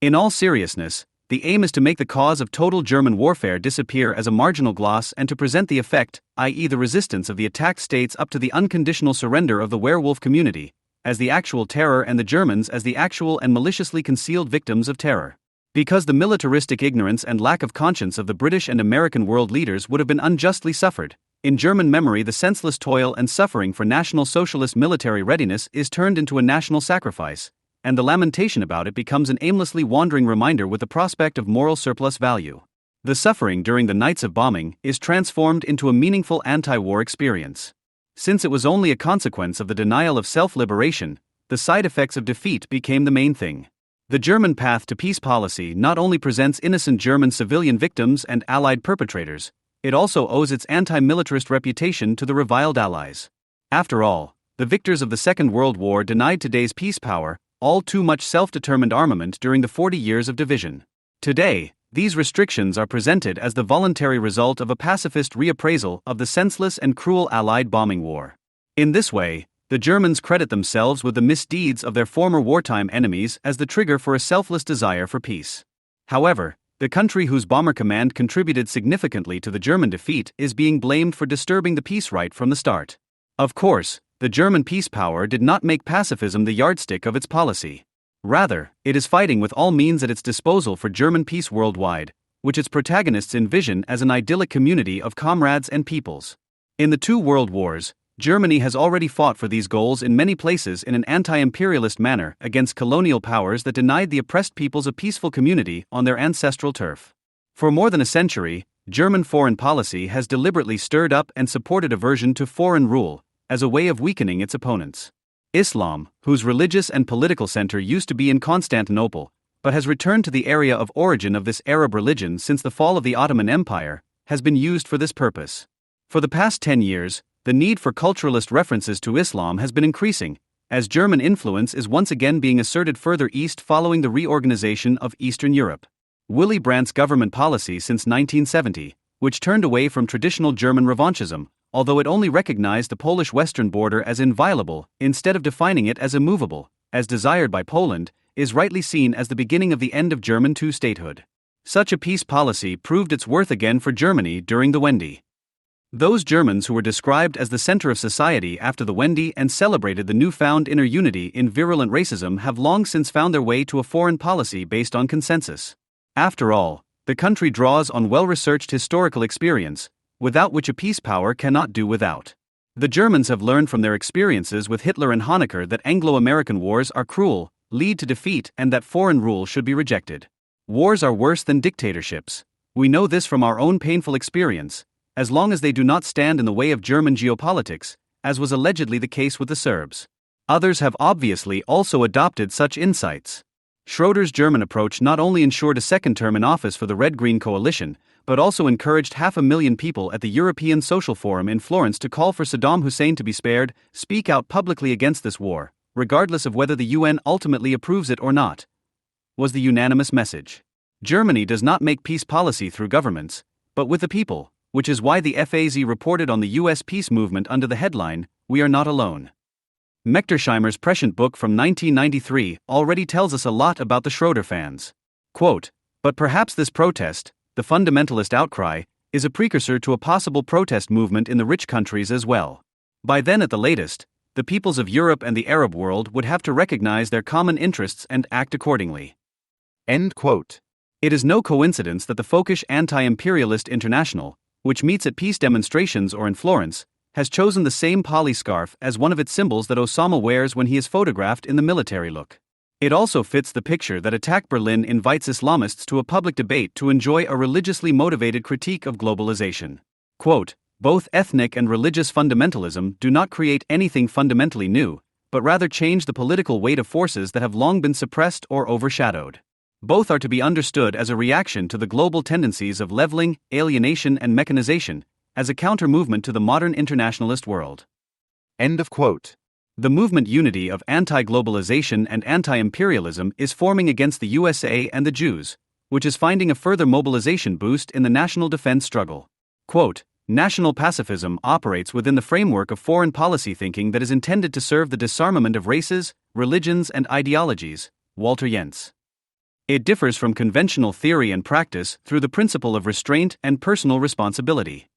[SPEAKER 1] In all seriousness, the aim is to make the cause of total German warfare disappear as a marginal gloss and to present the effect, i.e. the resistance of the attacked states up to the unconditional surrender of the werewolf community, as the actual terror and the Germans as the actual and maliciously concealed victims of terror. Because the militaristic ignorance and lack of conscience of the British and American world leaders would have been unjustly suffered, in German memory the senseless toil and suffering for National Socialist military readiness is turned into a national sacrifice, and the lamentation about it becomes an aimlessly wandering reminder with the prospect of moral surplus value. The suffering during the nights of bombing is transformed into a meaningful anti-war experience. Since it was only a consequence of the denial of self-liberation, the side effects of defeat became the main thing. The German path to peace policy not only presents innocent German civilian victims and Allied perpetrators, it also owes its anti-militarist reputation to the reviled Allies. After all, the victors of the Second World War denied today's peace power all too much self-determined armament during the 40 years of division. Today, these restrictions are presented as the voluntary result of a pacifist reappraisal of the senseless and cruel Allied bombing war. In this way, the Germans credit themselves with the misdeeds of their former wartime enemies as the trigger for a selfless desire for peace. However, the country whose bomber command contributed significantly to the German defeat is being blamed for disturbing the peace right from the start. Of course, the German peace power did not make pacifism the yardstick of its policy. Rather, it is fighting with all means at its disposal for German peace worldwide, which its protagonists envision as an idyllic community of comrades and peoples. In the two world wars, Germany has already fought for these goals in many places in an anti-imperialist manner against colonial powers that denied the oppressed peoples a peaceful community on their ancestral turf. For more than a century, German foreign policy has deliberately stirred up and supported aversion to foreign rule as a way of weakening its opponents. Islam, whose religious and political center used to be in Constantinople, but has returned to the area of origin of this Arab religion since the fall of the Ottoman Empire, has been used for this purpose. For the past 10 years, the need for culturalist references to Islam has been increasing, as German influence is once again being asserted further east following the reorganization of Eastern Europe. Willy Brandt's government policy since 1970, which turned away from traditional German revanchism, although it only recognized the Polish western border as inviolable instead of defining it as immovable, as desired by Poland, is rightly seen as the beginning of the end of German two-statehood. Such a peace policy proved its worth again for Germany during the Wende. Those Germans who were described as the center of society after the Wende and celebrated the newfound inner unity in virulent racism have long since found their way to a foreign policy based on consensus. After all, the country draws on well-researched historical experience, without which a peace power cannot do without. The Germans have learned from their experiences with Hitler and Honecker that Anglo-American wars are cruel, lead to defeat, and that foreign rule should be rejected. Wars are worse than dictatorships. We know this from our own painful experience, as long as they do not stand in the way of German geopolitics, as was allegedly the case with the Serbs. Others have obviously also adopted such insights. Schroeder's German approach not only ensured a second term in office for the Red-Green coalition, but also encouraged 500,000 people at the European Social Forum in Florence to call for Saddam Hussein to be spared, speak out publicly against this war, regardless of whether the UN ultimately approves it or not, was the unanimous message. Germany does not make peace policy through governments, but with the people, which is why the FAZ reported on the U.S. peace movement under the headline, "We Are Not Alone." Mechtersheimer's prescient book from 1993 already tells us a lot about the Schroeder fans. Quote, "But perhaps this protest, the fundamentalist outcry, is a precursor to a possible protest movement in the rich countries as well. By then at the latest, the peoples of Europe and the Arab world would have to recognize their common interests and act accordingly." End quote. It is no coincidence that the folkish anti-imperialist international, which meets at peace demonstrations or in Florence, has chosen the same poly scarf as one of its symbols that Osama wears when he is photographed in the military look. It also fits the picture that Attack Berlin invites Islamists to a public debate to enjoy a religiously motivated critique of globalization. Quote, "Both ethnic and religious fundamentalism do not create anything fundamentally new, but rather change the political weight of forces that have long been suppressed or overshadowed. Both are to be understood as a reaction to the global tendencies of leveling, alienation and mechanization, as a counter-movement to the modern internationalist world." End of quote. The movement unity of anti-globalization and anti-imperialism is forming against the USA and the Jews, which is finding a further mobilization boost in the national defense struggle. Quote, "National pacifism operates within the framework of foreign policy thinking that is intended to serve the disarmament of races, religions and ideologies." Walter Jentz. It differs from conventional theory and practice through the principle of restraint and personal responsibility.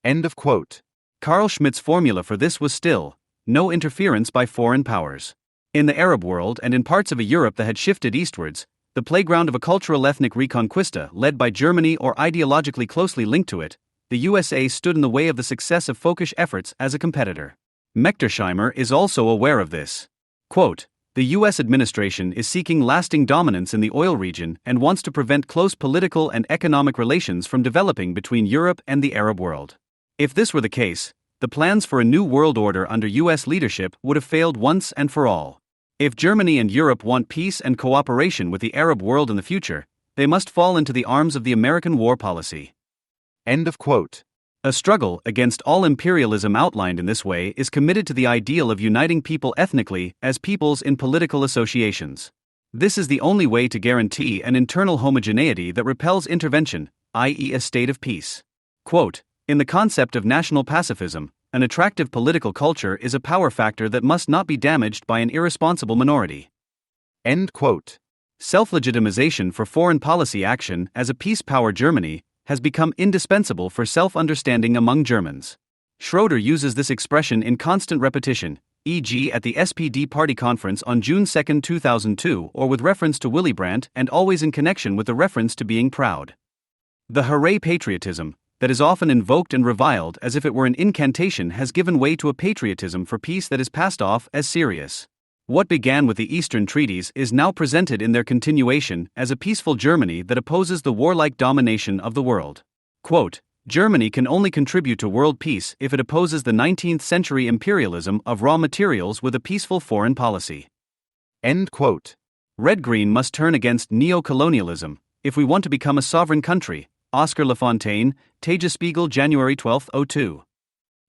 [SPEAKER 1] End of quote. Carl Schmitt's formula for this was still, no interference by foreign powers. In the Arab world and in parts of a Europe that had shifted eastwards, the playground of a cultural ethnic reconquista led by Germany or ideologically closely linked to it, the USA stood in the way of the success of folkish efforts as a competitor. Mechtersheimer is also aware of this. Quote, "The U.S. administration is seeking lasting dominance in the oil region and wants to prevent close political and economic relations from developing between Europe and the Arab world. If this were the case, the plans for a new world order under U.S. leadership would have failed once and for all. If Germany and Europe want peace and cooperation with the Arab world in the future, they must fall into the arms of the American war policy."
[SPEAKER 2] End of quote.
[SPEAKER 1] A struggle against all imperialism outlined in this way is committed to the ideal of uniting people ethnically as peoples in political associations. This is the only way to guarantee an internal homogeneity that repels intervention, i.e. a state of peace. Quote, "In the concept of national pacifism, an attractive political culture is a power factor that must not be damaged by an irresponsible minority."
[SPEAKER 2] End quote.
[SPEAKER 1] Self-legitimization for foreign policy action as a peace power Germany has become indispensable for self-understanding among Germans. Schroeder uses this expression in constant repetition, e.g. at the SPD party conference on June 2, 2002, or with reference to Willy Brandt and always in connection with the reference to being proud. The hooray patriotism, that is often invoked and reviled as if it were an incantation, has given way to a patriotism for peace that is passed off as serious. What began with the Eastern treaties is now presented in their continuation as a peaceful Germany that opposes the warlike domination of the world. Quote, "Germany can only contribute to world peace if it opposes the 19th century imperialism of raw materials with a peaceful foreign policy."
[SPEAKER 2] End quote.
[SPEAKER 1] Red-green must turn against neo-colonialism if we want to become a sovereign country. Oscar Lafontaine, Tagesspiegel, January 12, 2002.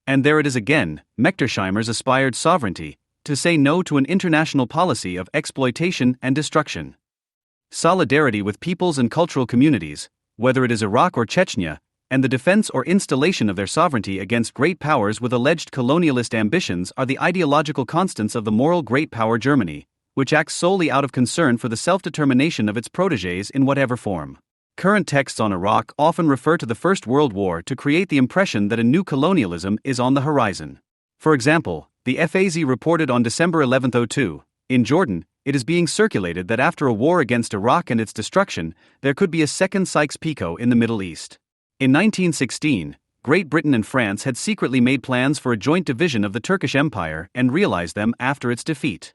[SPEAKER 1] And there it is again, Mechtersheimer's aspired sovereignty, to say no to an international policy of exploitation and destruction. Solidarity with peoples and cultural communities, whether it is Iraq or Chechnya, and the defense or installation of their sovereignty against great powers with alleged colonialist ambitions are the ideological constants of the moral great power Germany, which acts solely out of concern for the self-determination of its protégés in whatever form. Current texts on Iraq often refer to the First World War to create the impression that a new colonialism is on the horizon. For example, the FAZ reported on December 11, 2002, in Jordan, it is being circulated that after a war against Iraq and its destruction, there could be a second Sykes-Picot in the Middle East. In 1916, Great Britain and France had secretly made plans for a joint division of the Turkish Empire and realized them after its defeat.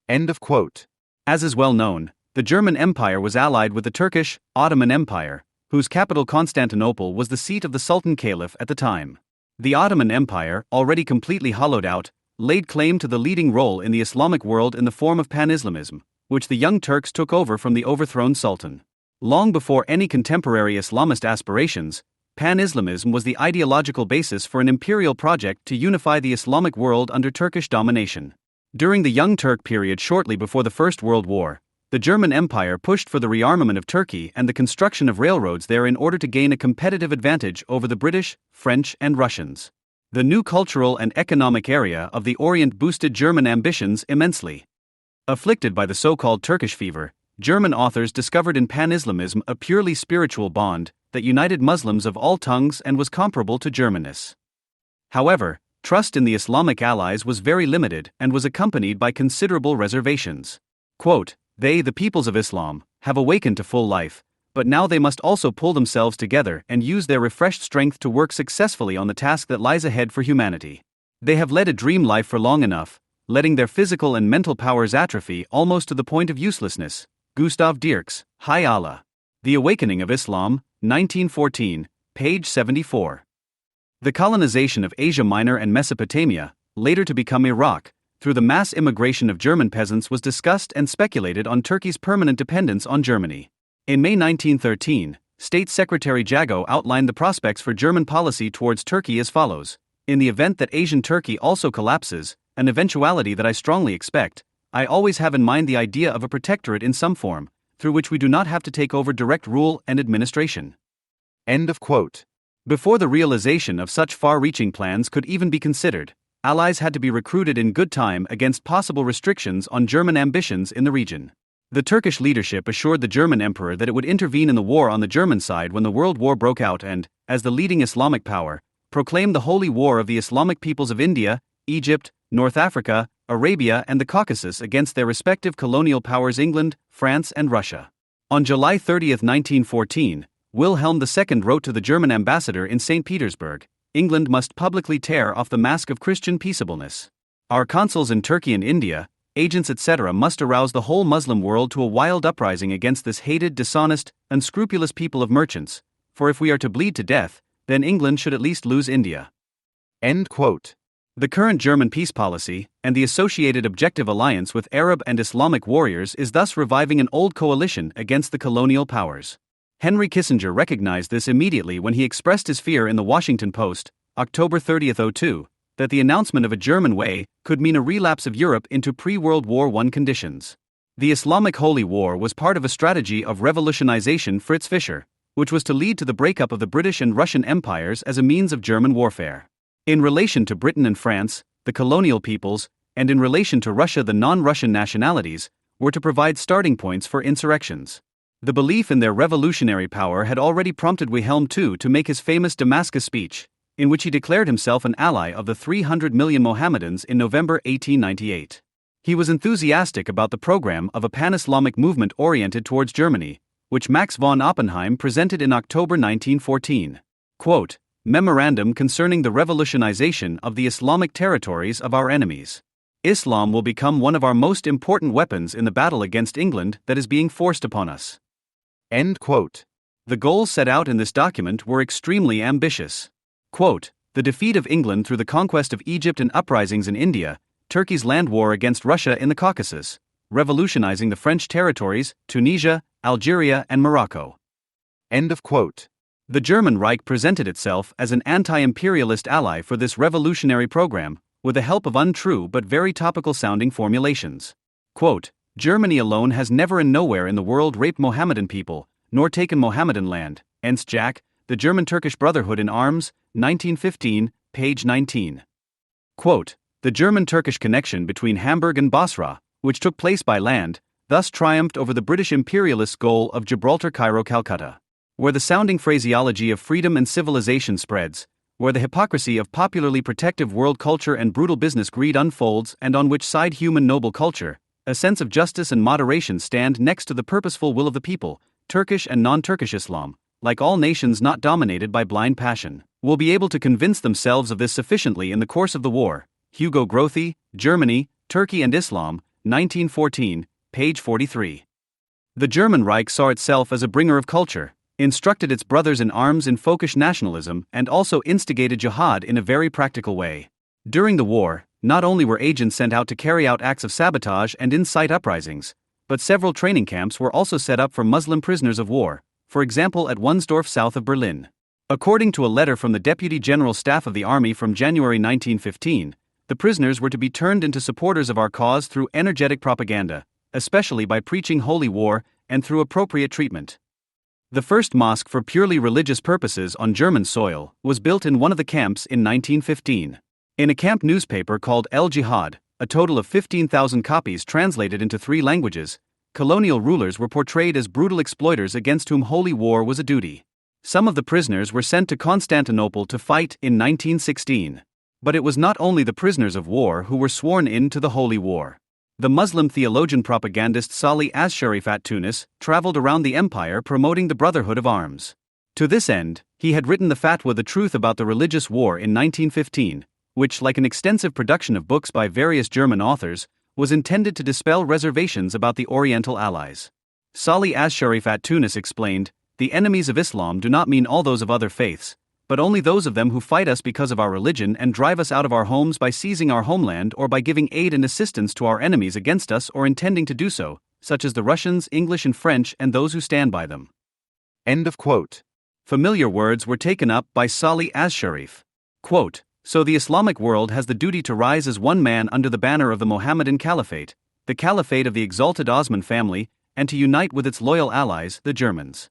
[SPEAKER 2] End of quote.
[SPEAKER 1] As is well known, the German Empire was allied with the Turkish Ottoman Empire, whose capital Constantinople was the seat of the Sultan Caliph at the time. The Ottoman Empire, already completely hollowed out, laid claim to the leading role in the Islamic world in the form of pan-Islamism, which the Young Turks took over from the overthrown Sultan. Long before any contemporary Islamist aspirations, pan-Islamism was the ideological basis for an imperial project to unify the Islamic world under Turkish domination. During the Young Turk period shortly before the First World War, the German Empire pushed for the rearmament of Turkey and the construction of railroads there in order to gain a competitive advantage over the British, French, and Russians. The new cultural and economic area of the Orient boosted German ambitions immensely. Afflicted by the so-called Turkish fever, German authors discovered in pan-Islamism a purely spiritual bond that united Muslims of all tongues and was comparable to Germanness. However, trust in the Islamic allies was very limited and was accompanied by considerable reservations. Quote, "They, the peoples of Islam, have awakened to full life, but now they must also pull themselves together and use their refreshed strength to work successfully on the task that lies ahead for humanity. They have led a dream life for long enough, letting their physical and mental powers atrophy almost to the point of uselessness." Gustav Dierks, Hayy Allah. The Awakening of Islam, 1914, page 74. The colonization of Asia Minor and Mesopotamia, later to become Iraq, through the mass immigration of German peasants was discussed and speculated on Turkey's permanent dependence on Germany. In May 1913, State Secretary Jago outlined the prospects for German policy towards Turkey as follows: "In the event that Asian Turkey also collapses, an eventuality that I strongly expect, I always have in mind the idea of a protectorate in some form, through which we do not have to take over direct rule and administration."
[SPEAKER 2] End of quote.
[SPEAKER 1] Before the realization of such far-reaching plans could even be considered, allies had to be recruited in good time against possible restrictions on German ambitions in the region. The Turkish leadership assured the German emperor that it would intervene in the war on the German side when the World War broke out and, as the leading Islamic power, proclaimed the holy war of the Islamic peoples of India, Egypt, North Africa, Arabia, and the Caucasus against their respective colonial powers England, France, and Russia. On July 30, 1914, Wilhelm II wrote to the German ambassador in St. Petersburg, "England must publicly tear off the mask of Christian peaceableness. Our consuls in Turkey and India, agents etc. must arouse the whole Muslim world to a wild uprising against this hated, dishonest, unscrupulous people of merchants, for if we are to bleed to death, then England should at least lose India."
[SPEAKER 2] End quote.
[SPEAKER 1] The current German peace policy, and the associated objective alliance with Arab and Islamic warriors is thus reviving an old coalition against the colonial powers. Henry Kissinger recognized this immediately when he expressed his fear in the Washington Post, October 30, 2002, that the announcement of a German way could mean a relapse of Europe into pre-World War I conditions. The Islamic Holy War was part of a strategy of revolutionization Fritz Fischer, which was to lead to the breakup of the British and Russian empires as a means of German warfare. In relation to Britain and France, the colonial peoples, and in relation to Russia the non-Russian nationalities, were to provide starting points for insurrections. The belief in their revolutionary power had already prompted Wilhelm II to make his famous Damascus speech, in which he declared himself an ally of the 300 million Mohammedans in November 1898. He was enthusiastic about the program of a pan-Islamic movement oriented towards Germany, which Max von Oppenheim presented in October 1914. Quote, "Memorandum concerning the revolutionization of the Islamic territories of our enemies. Islam will become one of our most important weapons in the battle against England that is being forced upon us."
[SPEAKER 2] End quote.
[SPEAKER 1] The goals set out in this document were extremely ambitious. Quote, "The defeat of England through the conquest of Egypt and uprisings in India, Turkey's land war against Russia in the Caucasus, revolutionizing the French territories, Tunisia, Algeria, and Morocco."
[SPEAKER 2] End of quote.
[SPEAKER 1] The German Reich presented itself as an anti-imperialist ally for this revolutionary program, with the help of untrue but very topical-sounding formulations. Quote, "Germany alone has never and nowhere in the world raped Mohammedan people, nor taken Mohammedan land." Ernst Jack, The German-Turkish Brotherhood in Arms, 1915, page 19. Quote, "The German-Turkish connection between Hamburg and Basra, which took place by land, thus triumphed over the British imperialist goal of Gibraltar, Cairo, Calcutta. Where the sounding phraseology of freedom and civilization spreads, where the hypocrisy of popularly protective world culture and brutal business greed unfolds, and on which side human noble culture, a sense of justice and moderation stand next to the purposeful will of the people, Turkish and non-Turkish Islam, like all nations not dominated by blind passion, will be able to convince themselves of this sufficiently in the course of the war." Hugo Grothe, Germany, Turkey and Islam, 1914, page 43. The German Reich saw itself as a bringer of culture, instructed its brothers in arms in folkish nationalism, and also instigated jihad in a very practical way. During the war, not only were agents sent out to carry out acts of sabotage and incite uprisings, but several training camps were also set up for Muslim prisoners of war, for example at Wunsdorf south of Berlin. According to a letter from the Deputy General Staff of the Army from January 1915, the prisoners were to be turned into supporters of our cause through energetic propaganda, especially by preaching holy war and through appropriate treatment. The first mosque for purely religious purposes on German soil was built in one of the camps in 1915. In a camp newspaper called El Jihad, a total of 15,000 copies translated into 3 languages, colonial rulers were portrayed as brutal exploiters against whom holy war was a duty. Some of the prisoners were sent to Constantinople to fight in 1916. But it was not only the prisoners of war who were sworn in to the holy war. The Muslim theologian propagandist Salih Azsharif at Tunis traveled around the empire promoting the Brotherhood of Arms. To this end, he had written the fatwa The Truth About the Religious War in 1915, which, like an extensive production of books by various German authors, was intended to dispel reservations about the Oriental Allies. Salih Azsharif at Tunis explained, "The enemies of Islam do not mean all those of other faiths, but only those of them who fight us because of our religion and drive us out of our homes by seizing our homeland or by giving aid and assistance to our enemies against us or intending to do so, such as the Russians, English and French and those who stand by them."
[SPEAKER 2] End of quote.
[SPEAKER 1] Familiar words were taken up by Salih Azsharif. Quote, "So the Islamic world has the duty to rise as one man under the banner of the Mohammedan Caliphate, the Caliphate of the exalted Osman family, and to unite with its loyal allies, the Germans."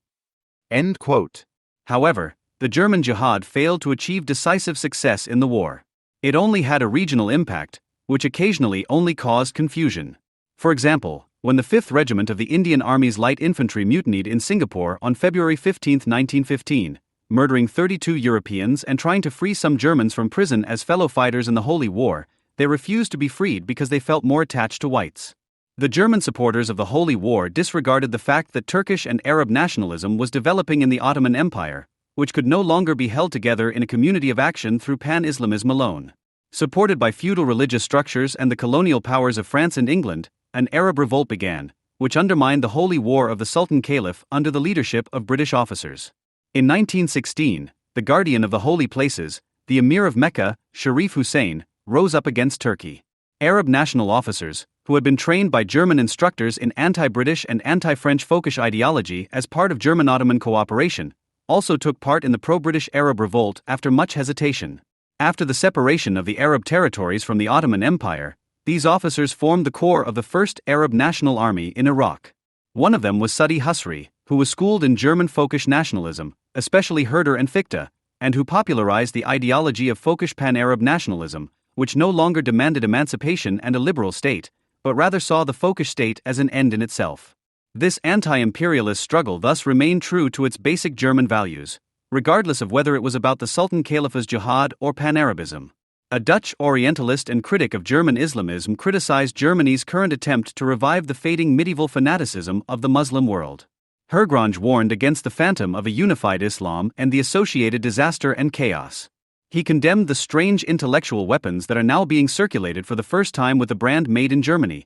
[SPEAKER 2] End quote.
[SPEAKER 1] However, the German jihad failed to achieve decisive success in the war. It only had a regional impact, which occasionally only caused confusion. For example, when the 5th Regiment of the Indian Army's Light Infantry mutinied in Singapore on February 15, 1915, murdering 32 Europeans and trying to free some Germans from prison as fellow fighters in the Holy War, they refused to be freed because they felt more attached to whites. The German supporters of the Holy War disregarded the fact that Turkish and Arab nationalism was developing in the Ottoman Empire, which could no longer be held together in a community of action through pan-Islamism alone. Supported by feudal religious structures and the colonial powers of France and England, an Arab revolt began, which undermined the Holy War of the Sultan Caliph under the leadership of British officers. In 1916, the guardian of the holy places, the Emir of Mecca, Sharif Hussein, rose up against Turkey. Arab national officers, who had been trained by German instructors in anti-British and anti-French folkish ideology as part of German-Ottoman cooperation, also took part in the pro-British Arab revolt after much hesitation. After the separation of the Arab territories from the Ottoman Empire, these officers formed the core of the First Arab National Army in Iraq. One of them was Sadi Husri, who was schooled in German folkish nationalism, especially Herder and Fichte, and who popularized the ideology of folkish pan-Arab nationalism, which no longer demanded emancipation and a liberal state, but rather saw the folkish state as an end in itself. This anti-imperialist struggle thus remained true to its basic German values, regardless of whether it was about the Sultan Calipha's jihad or pan-Arabism. A Dutch Orientalist and critic of German Islamism criticized Germany's current attempt to revive the fading medieval fanaticism of the Muslim world. Hergronge warned against the phantom of a unified Islam and the associated disaster and chaos. He condemned the strange intellectual weapons that are now being circulated for the first time with the brand made in Germany,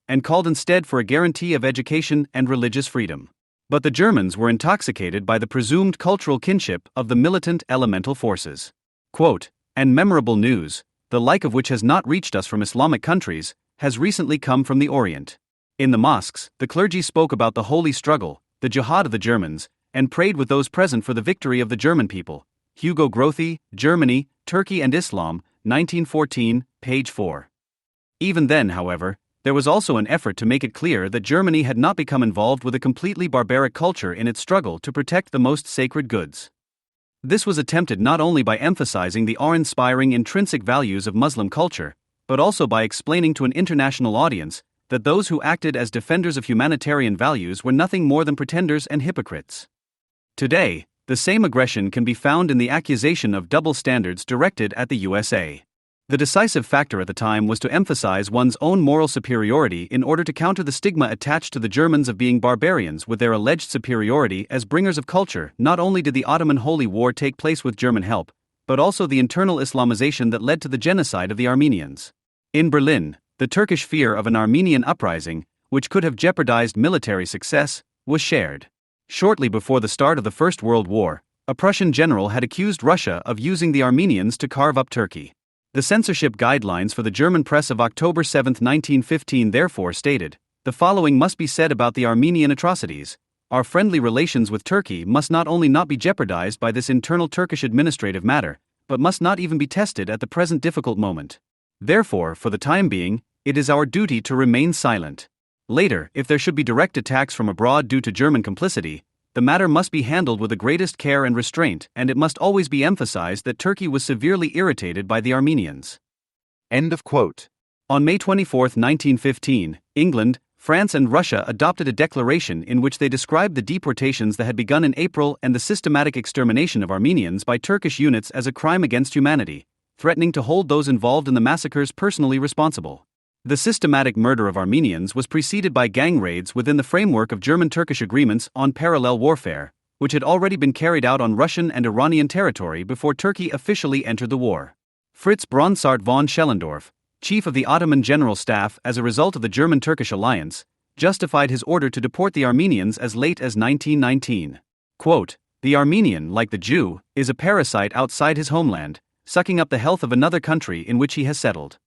[SPEAKER 1] and called instead for a guarantee of education and religious freedom. But the Germans were intoxicated by the presumed cultural kinship of the militant elemental forces. Quote, "And memorable news, the like of which has not reached us from Islamic countries, has recently come from the Orient. In the mosques, the clergy spoke about the holy struggle, the jihad of the Germans, and prayed with those present for the victory of the German people." Hugo Grothe, Germany, Turkey and Islam, 1914, page 4. Even then, however, there was also an effort to make it clear that Germany had not become involved with a completely barbaric culture in its struggle to protect the most sacred goods. This was attempted not only by emphasizing the awe-inspiring intrinsic values of Muslim culture, but also by explaining to an international audience that those who acted as defenders of humanitarian values were nothing more than pretenders and hypocrites. Today, the same aggression can be found in the accusation of double standards directed at the USA. The decisive factor at the time was to emphasize one's own moral superiority in order to counter the stigma attached to the Germans of being barbarians with their alleged superiority as bringers of culture. Not only did the Ottoman Holy War take place with German help, but also the internal Islamization that led to the genocide of the Armenians. In Berlin, the Turkish fear of an Armenian uprising, which could have jeopardized military success, was shared. Shortly before the start of the First World War, a Prussian general had accused Russia of using the Armenians to carve up Turkey. The censorship guidelines for the German press of October 7, 1915 therefore stated, "The following must be said about the Armenian atrocities. Our friendly relations with Turkey must not only not be jeopardized by this internal Turkish administrative matter, but must not even be tested at the present difficult moment. Therefore, for the time being, it is our duty to remain silent. Later, if there should be direct attacks from abroad due to German complicity, the matter must be handled with the greatest care and restraint, and it must always be emphasized that Turkey was severely irritated by the Armenians."
[SPEAKER 2] End of quote.
[SPEAKER 1] On May 24, 1915, England, France and Russia adopted a declaration in which they described the deportations that had begun in April and the systematic extermination of Armenians by Turkish units as a crime against humanity, threatening to hold those involved in the massacres personally responsible. The systematic murder of Armenians was preceded by gang raids within the framework of German-Turkish agreements on parallel warfare, which had already been carried out on Russian and Iranian territory before Turkey officially entered the war. Fritz Bronsart von Schellendorf, chief of the Ottoman General Staff as a result of the German-Turkish alliance, justified his order to deport the Armenians as late as 1919. Quote, "The Armenian, like the Jew, is a parasite outside his homeland, sucking up the health of another country in which he has settled."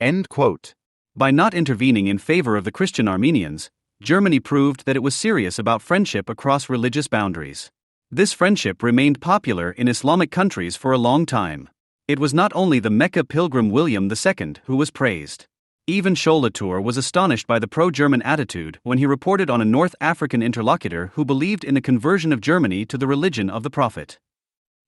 [SPEAKER 2] End quote.
[SPEAKER 1] By not intervening in favor of the Christian Armenians, Germany proved that it was serious about friendship across religious boundaries. This friendship remained popular in Islamic countries for a long time. It was not only the Mecca pilgrim William II who was praised. Even Schollatur was astonished by the pro-German attitude when he reported on a North African interlocutor who believed in a conversion of Germany to the religion of the Prophet.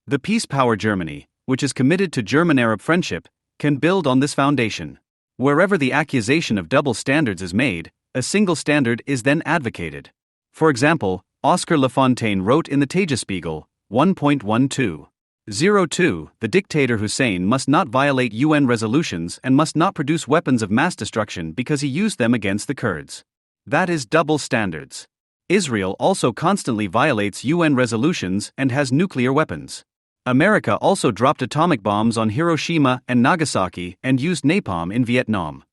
[SPEAKER 1] The peace power Germany, which is committed to German-Arab friendship, can build on this foundation. Wherever the accusation of double standards is made, a single standard is then advocated. For example, Oscar Lafontaine wrote in the Tagesspiegel, 1.12, 02. The dictator Hussein must not violate UN resolutions and must not produce weapons of mass destruction because he used them against the Kurds. That is double standards. Israel also constantly violates UN resolutions and has nuclear weapons. America also dropped atomic bombs on Hiroshima and Nagasaki and used napalm in Vietnam.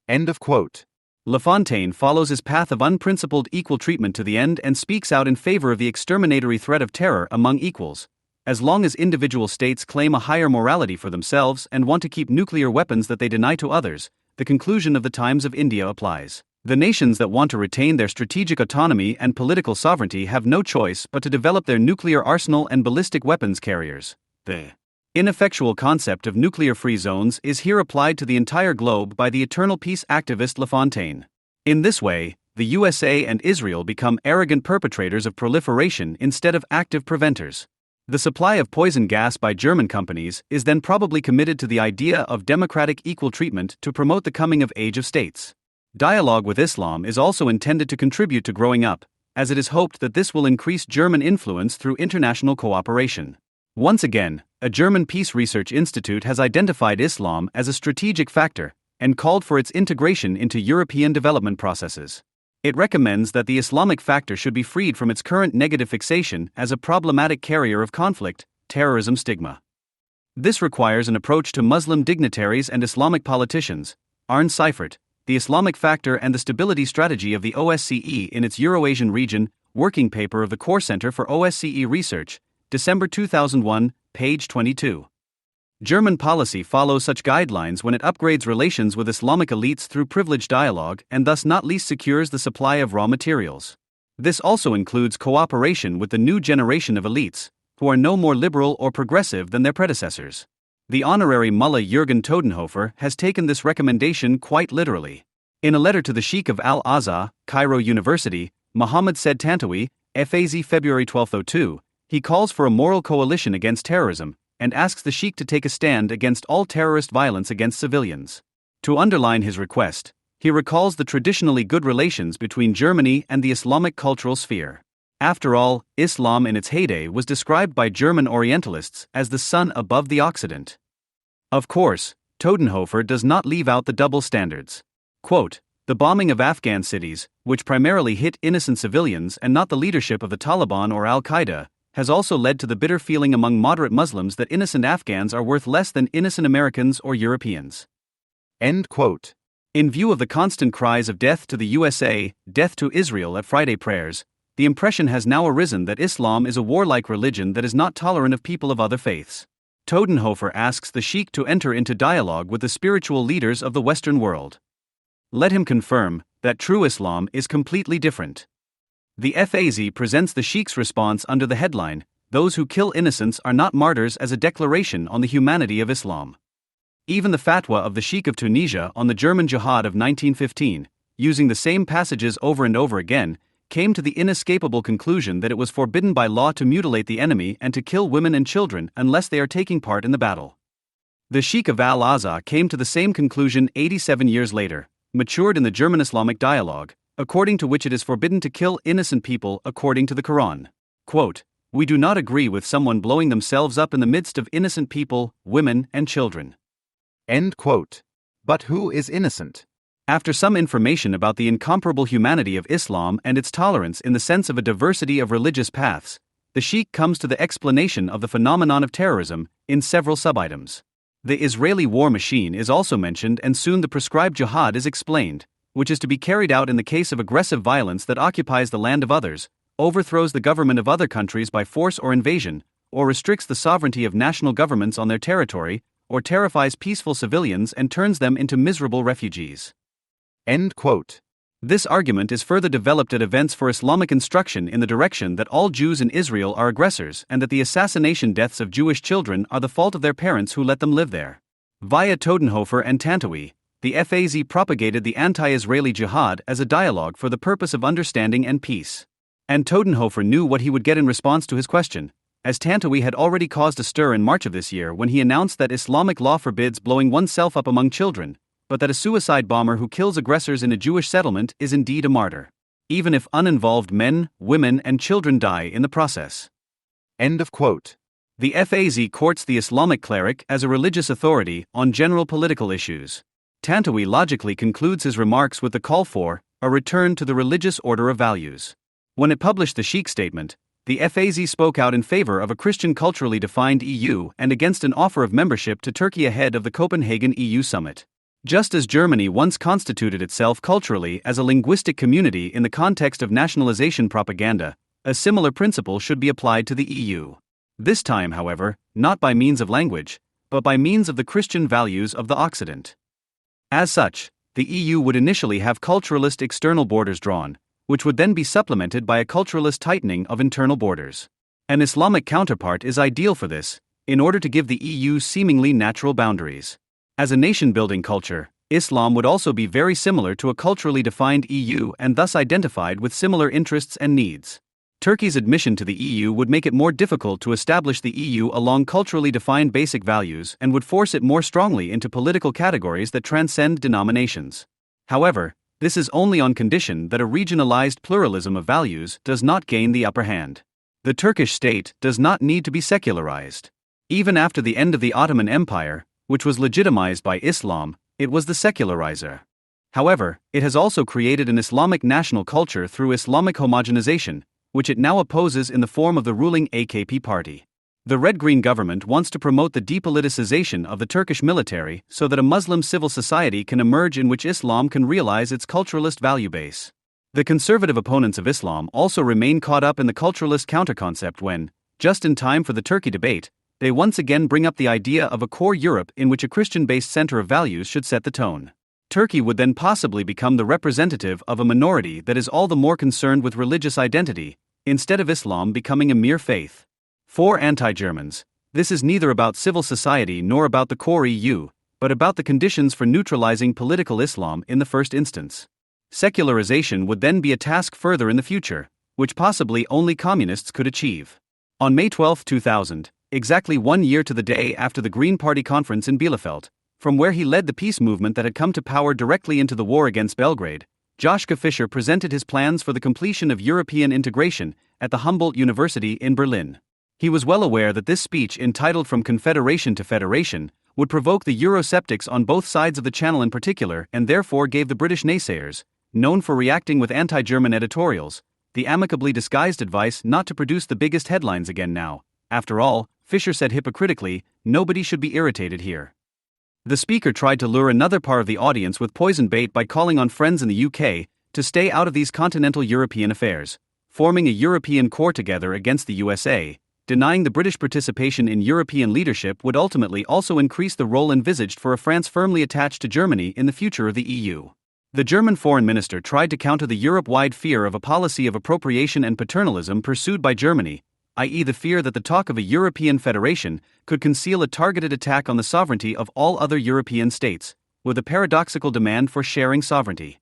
[SPEAKER 2] End of quote.
[SPEAKER 1] Lafontaine follows his path of unprincipled equal treatment to the end and speaks out in favor of the exterminatory threat of terror among equals. As long as individual states claim a higher morality for themselves and want to keep nuclear weapons that they deny to others, the conclusion of the Times of India applies. The nations that want to retain their strategic autonomy and political sovereignty have no choice but to develop their nuclear arsenal and ballistic weapons carriers. The ineffectual concept of nuclear-free zones is here applied to the entire globe by the eternal peace activist Lafontaine. In this way, the USA and Israel become arrogant perpetrators of proliferation instead of active preventers. The supply of poison gas by German companies is then probably committed to the idea of democratic equal treatment to promote the coming of age of states. Dialogue with Islam is also intended to contribute to growing up, as it is hoped that this will increase German influence through international cooperation. Once again, a German Peace Research Institute has identified Islam as a strategic factor and called for its integration into European development processes. It recommends that the Islamic factor should be freed from its current negative fixation as a problematic carrier of conflict, terrorism stigma. This requires an approach to Muslim dignitaries and Islamic politicians. Arend Seifert, The Islamic Factor and the Stability Strategy of the OSCE in its Eurasian Region, working paper of the Core Center for OSCE Research, December 2001, page 22. German policy follows such guidelines when it upgrades relations with Islamic elites through privileged dialogue and thus not least secures the supply of raw materials. This also includes cooperation with the new generation of elites, who are no more liberal or progressive than their predecessors. The honorary Mullah Jürgen Todenhofer has taken this recommendation quite literally. In a letter to the Sheikh of Al-Azhar, Cairo University, Mohammed said Tantawi, FAZ February 1202, he calls for a moral coalition against terrorism, and asks the Sheikh to take a stand against all terrorist violence against civilians. To underline his request, he recalls the traditionally good relations between Germany and the Islamic cultural sphere. After all, Islam in its heyday was described by German Orientalists as the sun above the Occident. Of course, Todenhofer does not leave out the double standards. Quote, the bombing of Afghan cities, which primarily hit innocent civilians and not the leadership of the Taliban or Al-Qaeda, has also led to the bitter feeling among moderate Muslims that innocent Afghans are worth less than innocent Americans or Europeans.
[SPEAKER 2] End quote.
[SPEAKER 1] In view of the constant cries of death to the USA, death to Israel at Friday prayers, the impression has now arisen that Islam is a warlike religion that is not tolerant of people of other faiths. Todenhofer asks the Sheikh to enter into dialogue with the spiritual leaders of the Western world. Let him confirm that true Islam is completely different. The FAZ presents the Sheikh's response under the headline, "Those who kill innocents are not martyrs," as a declaration on the humanity of Islam. Even the fatwa of the Sheikh of Tunisia on the German Jihad of 1915, using the same passages over and over again, came to the inescapable conclusion that it was forbidden by law to mutilate the enemy and to kill women and children unless they are taking part in the battle. The Sheikh of Al-Azhar came to the same conclusion 87 years later, matured in the German Islamic dialogue, according to which it is forbidden to kill innocent people according to the Quran. Quote, we do not agree with someone blowing themselves up in the midst of innocent people, women, and children.
[SPEAKER 2] End quote. But who is innocent?
[SPEAKER 1] After some information about the incomparable humanity of Islam and its tolerance in the sense of a diversity of religious paths, the Sheikh comes to the explanation of the phenomenon of terrorism in several sub-items. The Israeli war machine is also mentioned, and soon the prescribed jihad is explained, which is to be carried out in the case of aggressive violence that occupies the land of others, overthrows the government of other countries by force or invasion, or restricts the sovereignty of national governments on their territory, or terrifies peaceful civilians and turns them into miserable refugees.
[SPEAKER 2] End quote.
[SPEAKER 1] This argument is further developed at events for Islamic instruction in the direction that all Jews in Israel are aggressors and that the assassination deaths of Jewish children are the fault of their parents who let them live there. Via Todenhofer and Tantawi, the FAZ propagated the anti-Israeli jihad as a dialogue for the purpose of understanding and peace. And Todenhofer knew what he would get in response to his question, as Tantawi had already caused a stir in March of this year when he announced that Islamic law forbids blowing oneself up among children, but that a suicide bomber who kills aggressors in a Jewish settlement is indeed a martyr, even if uninvolved men, women, and children die in the process.
[SPEAKER 2] End of quote.
[SPEAKER 1] The FAZ courts the Islamic cleric as a religious authority on general political issues. Tantawi logically concludes his remarks with the call for a return to the religious order of values. When it published the Sheikh statement, the FAZ spoke out in favor of a Christian culturally defined EU and against an offer of membership to Turkey ahead of the Copenhagen EU summit. Just as Germany once constituted itself culturally as a linguistic community in the context of nationalization propaganda, a similar principle should be applied to the EU. This time, however, not by means of language, but by means of the Christian values of the Occident. As such, the EU would initially have culturalist external borders drawn, which would then be supplemented by a culturalist tightening of internal borders. An Islamic counterpart is ideal for this, in order to give the EU seemingly natural boundaries. As a nation-building culture, Islam would also be very similar to a culturally defined EU and thus identified with similar interests and needs. Turkey's admission to the EU would make it more difficult to establish the EU along culturally defined basic values and would force it more strongly into political categories that transcend denominations. However, this is only on condition that a regionalized pluralism of values does not gain the upper hand. The Turkish state does not need to be secularized. Even after the end of the Ottoman Empire, which was legitimized by Islam, it was the secularizer. However, it has also created an Islamic national culture through Islamic homogenization, which it now opposes in the form of the ruling AKP party. The red-green government wants to promote the depoliticization of the Turkish military so that a Muslim civil society can emerge in which Islam can realize its culturalist value base. The conservative opponents of Islam also remain caught up in the culturalist counterconcept when, just in time for the Turkey debate, they once again bring up the idea of a core Europe in which a Christian-based center of values should set the tone. Turkey would then possibly become the representative of a minority that is all the more concerned with religious identity, instead of Islam becoming a mere faith. For anti-Germans, this is neither about civil society nor about the core EU, but about the conditions for neutralizing political Islam in the first instance. Secularization would then be a task further in the future, which possibly only communists could achieve. On May 12, 2000, exactly 1 year to the day after the Green Party conference in Bielefeld, from where he led the peace movement that had come to power directly into the war against Belgrade, Joschka Fischer presented his plans for the completion of European integration at the Humboldt University in Berlin. He was well aware that this speech, entitled From Confederation to Federation, would provoke the Eurosceptics on both sides of the Channel in particular, and therefore gave the British naysayers, known for reacting with anti-German editorials, the amicably disguised advice not to produce the biggest headlines again now. After all, Fischer said hypocritically, nobody should be irritated here. The speaker tried to lure another part of the audience with poison bait by calling on friends in the UK to stay out of these continental European affairs, forming a European core together against the USA, denying the British participation in European leadership would ultimately also increase the role envisaged for a France firmly attached to Germany in the future of the EU. The German foreign minister tried to counter the Europe-wide fear of a policy of appropriation and paternalism pursued by Germany, i.e. the fear that the talk of a European federation could conceal a targeted attack on the sovereignty of all other European states, with a paradoxical demand for sharing sovereignty.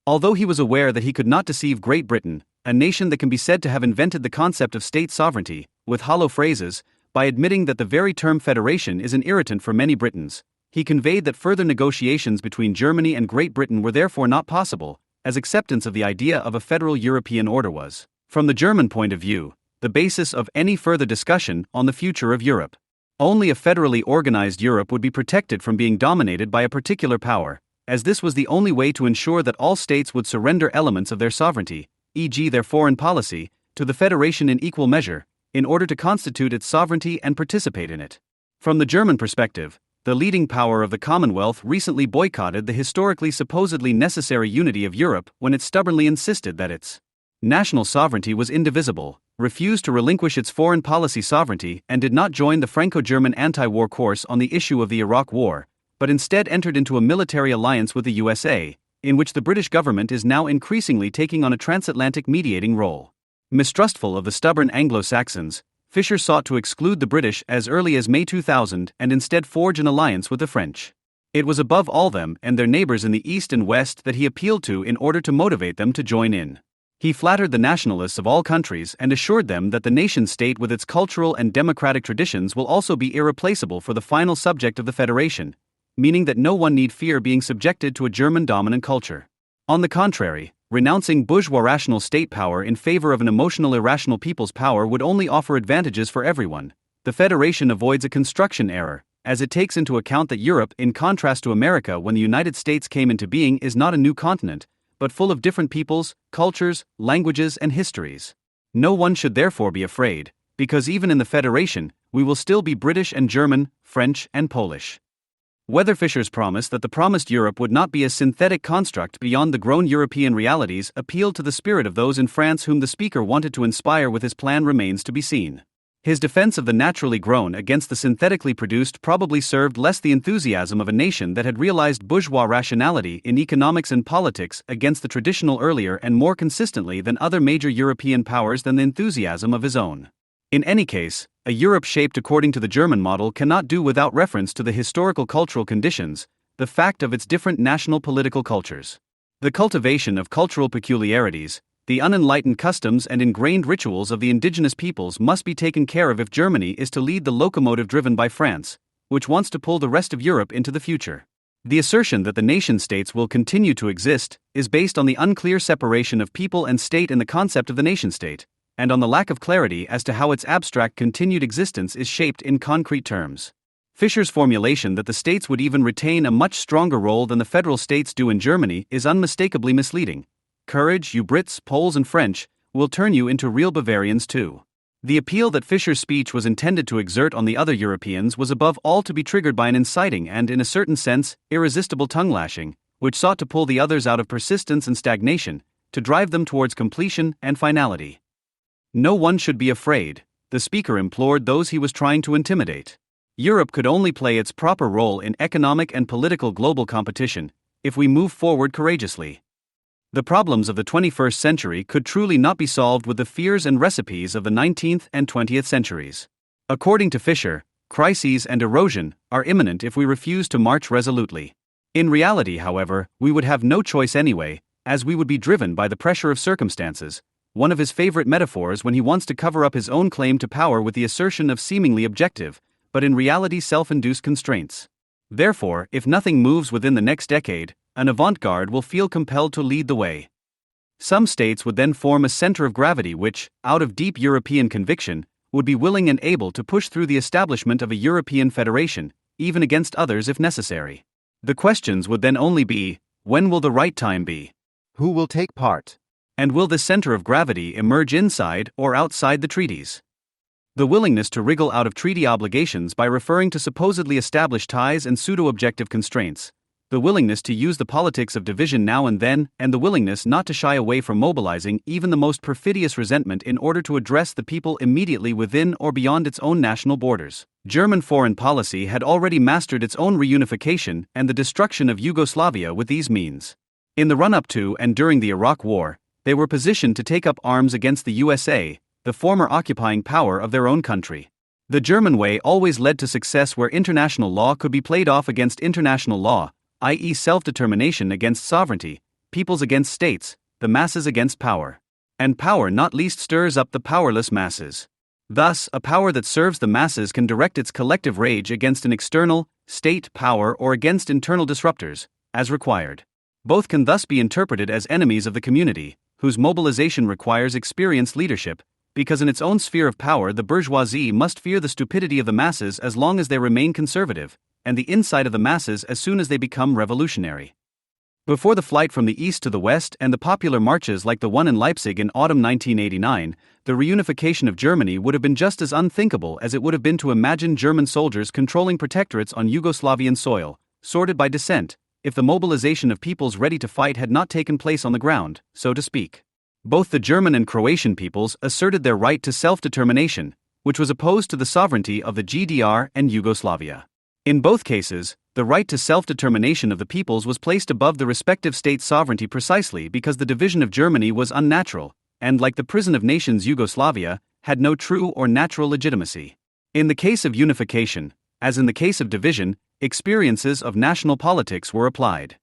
[SPEAKER 1] Although he was aware that he could not deceive Great Britain, a nation that can be said to have invented the concept of state sovereignty, with hollow phrases, by admitting that the very term federation is an irritant for many Britons, he conveyed that further negotiations between Germany and Great Britain were therefore not possible, as acceptance of the idea of a federal European order was, from the German point of view, the basis of any further discussion on the future of Europe. Only a federally organized Europe would be protected from being dominated by a particular power, as this was the only way to ensure that all states would surrender elements of their sovereignty, e.g. their foreign policy, to the federation in equal measure, in order to constitute its sovereignty and participate in it. From the German perspective, the leading power of the Commonwealth recently boycotted the historically supposedly necessary unity of Europe when it stubbornly insisted that its national sovereignty was indivisible, refused to relinquish its foreign policy sovereignty, and did not join the Franco-German anti-war course on the issue of the Iraq War, but instead entered into a military alliance with the USA, in which the British government is now increasingly taking on a transatlantic mediating role. Mistrustful of the stubborn Anglo-Saxons, Fischer sought to exclude the British as early as May 2000 and instead forge an alliance with the French. It was above all them and their neighbors in the East and West that he appealed to in order to motivate them to join in. He flattered the nationalists of all countries and assured them that the nation-state with its cultural and democratic traditions will also be irreplaceable for the final subject of the federation, meaning that no one need fear being subjected to a German-dominant culture. On the contrary, renouncing bourgeois rational state power in favor of an emotional irrational people's power would only offer advantages for everyone, The Federation avoids a construction error, as it takes into account that Europe, in contrast to America when the United States came into being, is not a new continent, but full of different peoples, cultures, languages, and histories. No one should therefore be afraid, because even in the Federation, we will still be British and German, French, and Polish. Whether Fischer's promise that the promised Europe would not be a synthetic construct beyond the grown European realities appealed to the spirit of those in France whom the speaker wanted to inspire with his plan remains to be seen. His defense of the naturally grown against the synthetically produced probably served less the enthusiasm of a nation that had realized bourgeois rationality in economics and politics against the traditional earlier and more consistently than other major European powers than the enthusiasm of his own. In any case, a Europe shaped according to the German model cannot do without reference to the historical cultural conditions, the fact of its different national political cultures. The cultivation of cultural peculiarities, the unenlightened customs and ingrained rituals of the indigenous peoples must be taken care of if Germany is to lead the locomotive driven by France, which wants to pull the rest of Europe into the future. The assertion that the nation-states will continue to exist is based on the unclear separation of people and state in the concept of the nation-state, and on the lack of clarity as to how its abstract continued existence is shaped in concrete terms. Fischer's formulation that the states would even retain a much stronger role than the federal states do in Germany is unmistakably misleading. Courage, you Brits, Poles and French, will turn you into real Bavarians too. The appeal that Fischer's speech was intended to exert on the other Europeans was above all to be triggered by an inciting and, in a certain sense, irresistible tongue-lashing, which sought to pull the others out of persistence and stagnation, to drive them towards completion and finality. No one should be afraid, the speaker implored those he was trying to intimidate. Europe could only play its proper role in economic and political global competition if we move forward courageously. The problems of the 21st century could truly not be solved with the fears and recipes of the 19th and 20th centuries. According to Fischer, crises and erosion are imminent if we refuse to march resolutely. In reality, however, we would have no choice anyway, as we would be driven by the pressure of circumstances, one of his favorite metaphors when he wants to cover up his own claim to power with the assertion of seemingly objective, but in reality self-induced constraints. Therefore, if nothing moves within the next decade, an avant-garde will feel compelled to lead the way. Some states would then form a center of gravity which, out of deep European conviction, would be willing and able to push through the establishment of a European federation, even against others if necessary. The questions would then only be, when will the right time be?
[SPEAKER 2] Who will take part?
[SPEAKER 1] And will this center of gravity emerge inside or outside the treaties? The willingness to wriggle out of treaty obligations by referring to supposedly established ties and pseudo-objective constraints, the willingness to use the politics of division now and then, and the willingness not to shy away from mobilizing even the most perfidious resentment in order to address the people immediately within or beyond its own national borders. German foreign policy had already mastered its own reunification and the destruction of Yugoslavia with these means. In the run-up to and during the Iraq War, they were positioned to take up arms against the USA, the former occupying power of their own country. The German way always led to success where international law could be played off against international law, i.e. self-determination against sovereignty, peoples against states, the masses against power. And power not least stirs up the powerless masses. Thus, a power that serves the masses can direct its collective rage against an external, state power or against internal disruptors, as required. Both can thus be interpreted as enemies of the community, whose mobilization requires experienced leadership, because in its own sphere of power the bourgeoisie must fear the stupidity of the masses as long as they remain conservative, and the insight of the masses as soon as they become revolutionary. Before the flight from the east to the west and the popular marches like the one in Leipzig in autumn 1989, the reunification of Germany would have been just as unthinkable as it would have been to imagine German soldiers controlling protectorates on Yugoslavian soil, sorted by descent, if the mobilization of peoples ready to fight had not taken place on the ground, so to speak. Both the German and Croatian peoples asserted their right to self-determination, which was opposed to the sovereignty of the GDR and Yugoslavia. In both cases, the right to self-determination of the peoples was placed above the respective state sovereignty precisely because the division of Germany was unnatural, and like the prison of nations Yugoslavia, had no true or natural legitimacy. In the case of unification, as in the case of division, experiences of national politics were applied.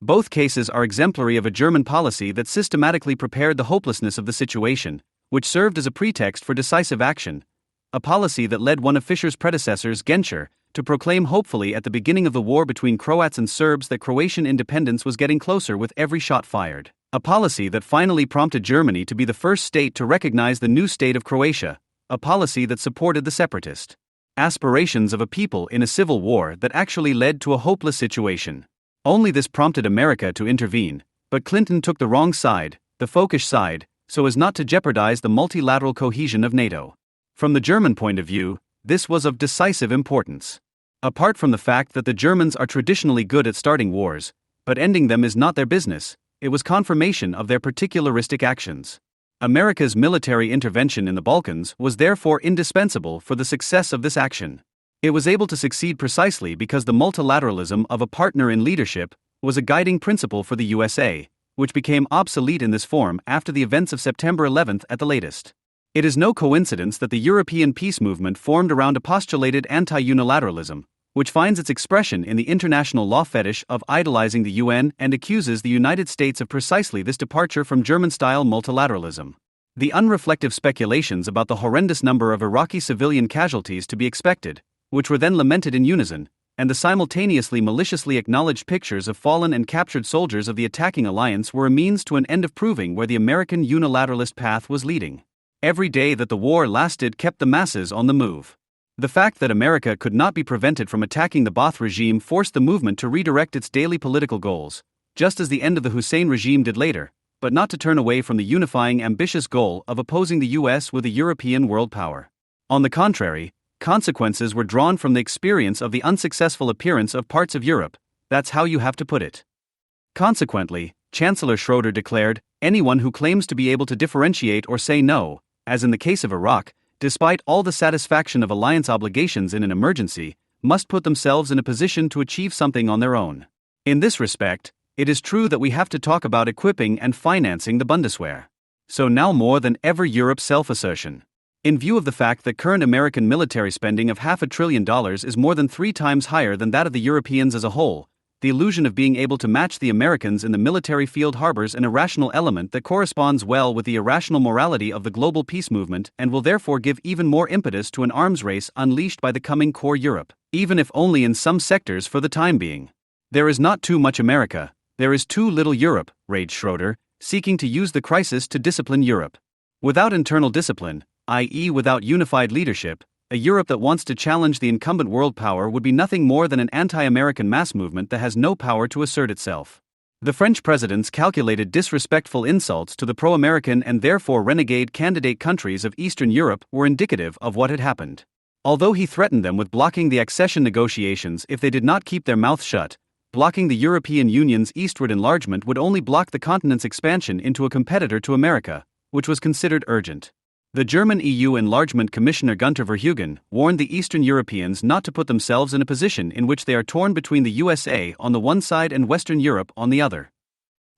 [SPEAKER 1] Both cases are exemplary of a German policy that systematically prepared the hopelessness of the situation, which served as a pretext for decisive action, a policy that led one of Fischer's predecessors, Genscher, to proclaim hopefully at the beginning of the war between Croats and Serbs that Croatian independence was getting closer with every shot fired. A policy that finally prompted Germany to be the first state to recognize the new state of Croatia, a policy that supported the separatist aspirations of a people in a civil war that actually led to a hopeless situation. Only this prompted America to intervene, but Clinton took the wrong side, the folkish side, so as not to jeopardize the multilateral cohesion of NATO. From the German point of view, this was of decisive importance. Apart from the fact that the Germans are traditionally good at starting wars, but ending them is not their business, it was confirmation of their particularistic actions. America's military intervention in the Balkans was therefore indispensable for the success of this action. It was able to succeed precisely because the multilateralism of a partner in leadership was a guiding principle for the USA, which became obsolete in this form after the events of September 11 at the latest. It is no coincidence that the European peace movement formed around a postulated anti-unilateralism, which finds its expression in the international law fetish of idolizing the UN and accuses the United States of precisely this departure from German-style multilateralism. The unreflective speculations about the horrendous number of Iraqi civilian casualties to be expected, which were then lamented in unison, and the simultaneously maliciously acknowledged pictures of fallen and captured soldiers of the attacking alliance were a means to an end of proving where the American unilateralist path was leading. Every day that the war lasted kept the masses on the move. The fact that America could not be prevented from attacking the Ba'ath regime forced the movement to redirect its daily political goals, just as the end of the Hussein regime did later, but not to turn away from the unifying ambitious goal of opposing the US with a European world power. On the contrary, consequences were drawn from the experience of the unsuccessful appearance of parts of Europe. That's how you have to put it. Consequently, Chancellor Schroeder declared, anyone who claims to be able to differentiate or say no, as in the case of Iraq, despite all the satisfaction of alliance obligations in an emergency, must put themselves in a position to achieve something on their own. In this respect, it is true that we have to talk about equipping and financing the Bundeswehr. So now more than ever Europe's self-assertion. In view of the fact that current American military spending of $500 billion is more than 3 times higher than that of the Europeans as a whole, the illusion of being able to match the Americans in the military field harbors an irrational element that corresponds well with the irrational morality of the global peace movement and will therefore give even more impetus to an arms race unleashed by the coming core Europe, even if only in some sectors for the time being. There is not too much America, there is too little Europe, raged Schroeder, seeking to use the crisis to discipline Europe. Without internal discipline, i.e. without unified leadership, a Europe that wants to challenge the incumbent world power would be nothing more than an anti-American mass movement that has no power to assert itself. The French president's calculated disrespectful insults to the pro-American and therefore renegade candidate countries of Eastern Europe were indicative of what had happened. Although he threatened them with blocking the accession negotiations if they did not keep their mouths shut, blocking the European Union's eastward enlargement would only block the continent's expansion into a competitor to America, which was considered urgent. The German EU Enlargement Commissioner Günther Verheugen warned the Eastern Europeans not to put themselves in a position in which they are torn between the USA on the one side and Western Europe on the other.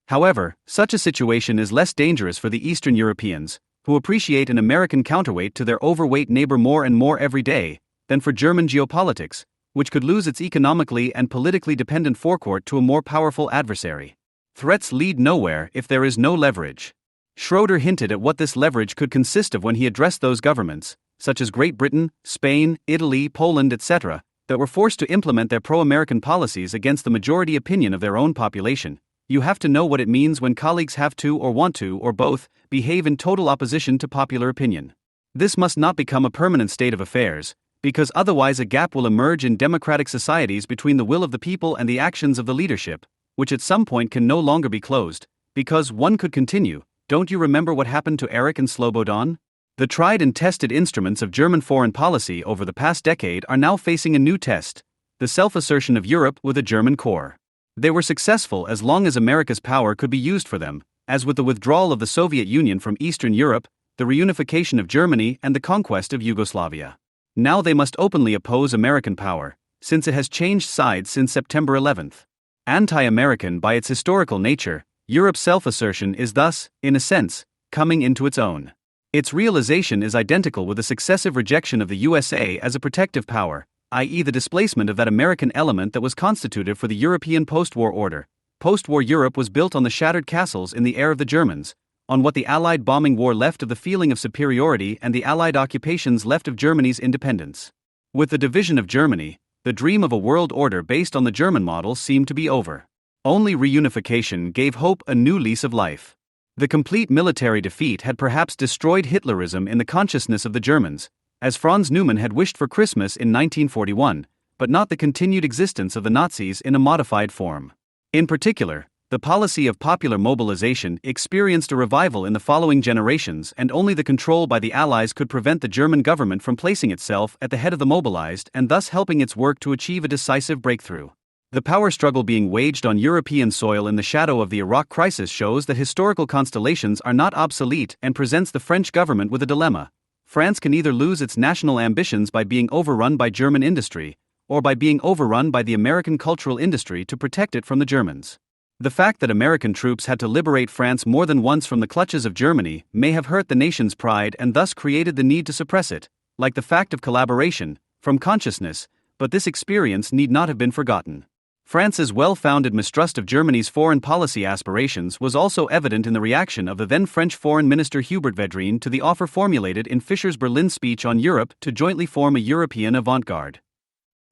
[SPEAKER 1] However, such a situation is less dangerous for the Eastern Europeans, who appreciate an American counterweight to their overweight neighbor more and more every day, than for German geopolitics, which could lose its economically and politically dependent forecourt to a more powerful adversary. Threats lead nowhere if there is no leverage. Schroeder hinted at what this leverage could consist of when he addressed those governments, such as Great Britain, Spain, Italy, Poland, etc., that were forced to implement their pro-American policies against the majority opinion of their own population. You have to know what it means when colleagues have to or want to, or both, behave in total opposition to popular opinion. This must not become a permanent state of affairs, because otherwise a gap will emerge in democratic societies between the will of the people and the actions of the leadership, which at some point can no longer be closed, because one could continue. Don't you remember what happened to Erich and Slobodan? The tried and tested instruments of German foreign policy over the past decade are now facing a new test, the self-assertion of Europe with a German core. They were successful as long as America's power could be used for them, as with the withdrawal of the Soviet Union from Eastern Europe, the reunification of Germany and the conquest of Yugoslavia. Now they must openly oppose American power, since it has changed sides since September 11th. Anti-American by its historical nature, Europe's self-assertion is thus, in a sense, coming into its own. Its realization is identical with the successive rejection of the USA as a protective power, i.e. the displacement of that American element that was constitutive for the European post-war order. Post-war Europe was built on the shattered castles in the air of the Germans, on what the Allied bombing war left of the feeling of superiority and the Allied occupations left of Germany's independence. With the division of Germany, the dream of a world order based on the German model seemed to be over. Only reunification gave hope a new lease of life. The complete military defeat had perhaps destroyed Hitlerism in the consciousness of the Germans, as Franz Neumann had wished for Christmas in 1941, but not the continued existence of the Nazis in a modified form. In particular, the policy of popular mobilization experienced a revival in the following generations, and only the control by the Allies could prevent the German government from placing itself at the head of the mobilized and thus helping its work to achieve a decisive breakthrough. The power struggle being waged on European soil in the shadow of the Iraq crisis shows that historical constellations are not obsolete and presents the French government with a dilemma. France can either lose its national ambitions by being overrun by German industry, or by being overrun by the American cultural industry to protect it from the Germans. The fact that American troops had to liberate France more than once from the clutches of Germany may have hurt the nation's pride and thus created the need to suppress it, like the fact of collaboration, from consciousness, but this experience need not have been forgotten. France's well-founded mistrust of Germany's foreign policy aspirations was also evident in the reaction of the then French Foreign Minister Hubert Védrine to the offer formulated in Fischer's Berlin speech on Europe to jointly form a European avant-garde.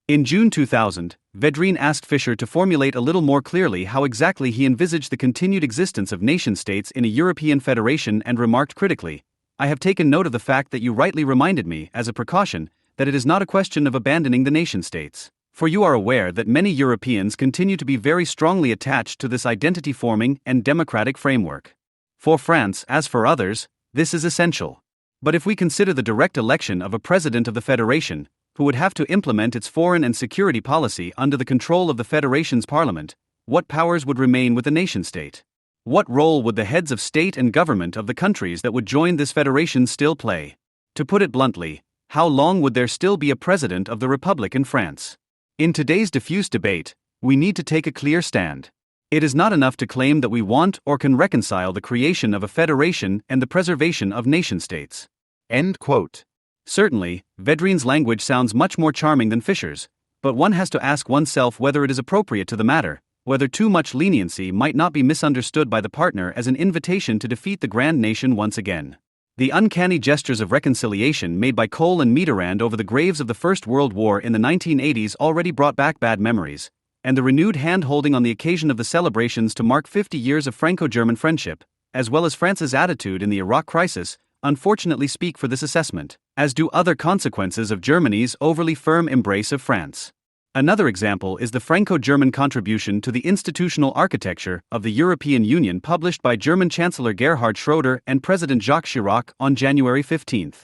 [SPEAKER 1] In June 2000, Védrine asked Fischer to formulate a little more clearly how exactly he envisaged the continued existence of nation-states in a European federation and remarked critically, "I have taken note of the fact that you rightly reminded me, as a precaution, that it is not a question of abandoning the nation-states. For you are aware that many Europeans continue to be very strongly attached to this identity-forming and democratic framework. For France, as for others, this is essential. But if we consider the direct election of a president of the federation, who would have to implement its foreign and security policy under the control of the Federation's parliament, what powers would remain with the nation-state? What role would the heads of state and government of the countries that would join this federation still play? To put it bluntly, how long would there still be a president of the Republic in France? In today's diffuse debate, we need to take a clear stand. It is not enough to claim that we want or can reconcile the creation of a federation and the preservation of nation-states."
[SPEAKER 2] End quote.
[SPEAKER 1] Certainly, Védrine's language sounds much more charming than Fischer's, but one has to ask oneself whether it is appropriate to the matter, whether too much leniency might not be misunderstood by the partner as an invitation to defeat the grand nation once again. The uncanny gestures of reconciliation made by Kohl and Mitterrand over the graves of the First World War in the 1980s already brought back bad memories, and the renewed hand-holding on the occasion of the celebrations to mark 50 years of Franco-German friendship, as well as France's attitude in the Iraq crisis, unfortunately speak for this assessment, as do other consequences of Germany's overly firm embrace of France. Another example is the Franco-German contribution to the institutional architecture of the European Union published by German Chancellor Gerhard Schroeder and President Jacques Chirac on January 15.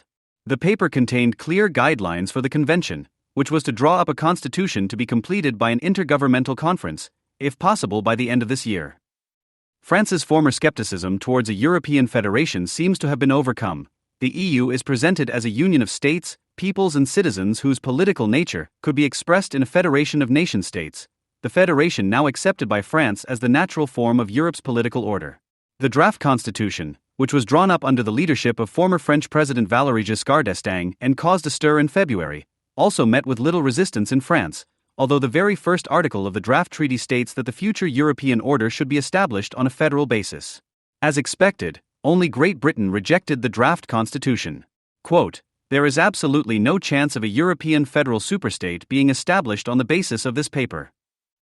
[SPEAKER 1] The paper contained clear guidelines for the convention, which was to draw up a constitution to be completed by an intergovernmental conference, if possible by the end of this year. France's former skepticism towards a European federation seems to have been overcome. The EU is presented as a union of states, peoples and citizens whose political nature could be expressed in a federation of nation-states, the federation now accepted by France as the natural form of Europe's political order. The draft constitution, which was drawn up under the leadership of former French President Valéry Giscard d'Estaing and caused a stir in February, also met with little resistance in France, although the very first article of the draft treaty states that the future European order should be established on a federal basis. As expected, only Great Britain rejected the draft constitution. Quote, "There is absolutely no chance of a European federal superstate being established on the basis of this paper."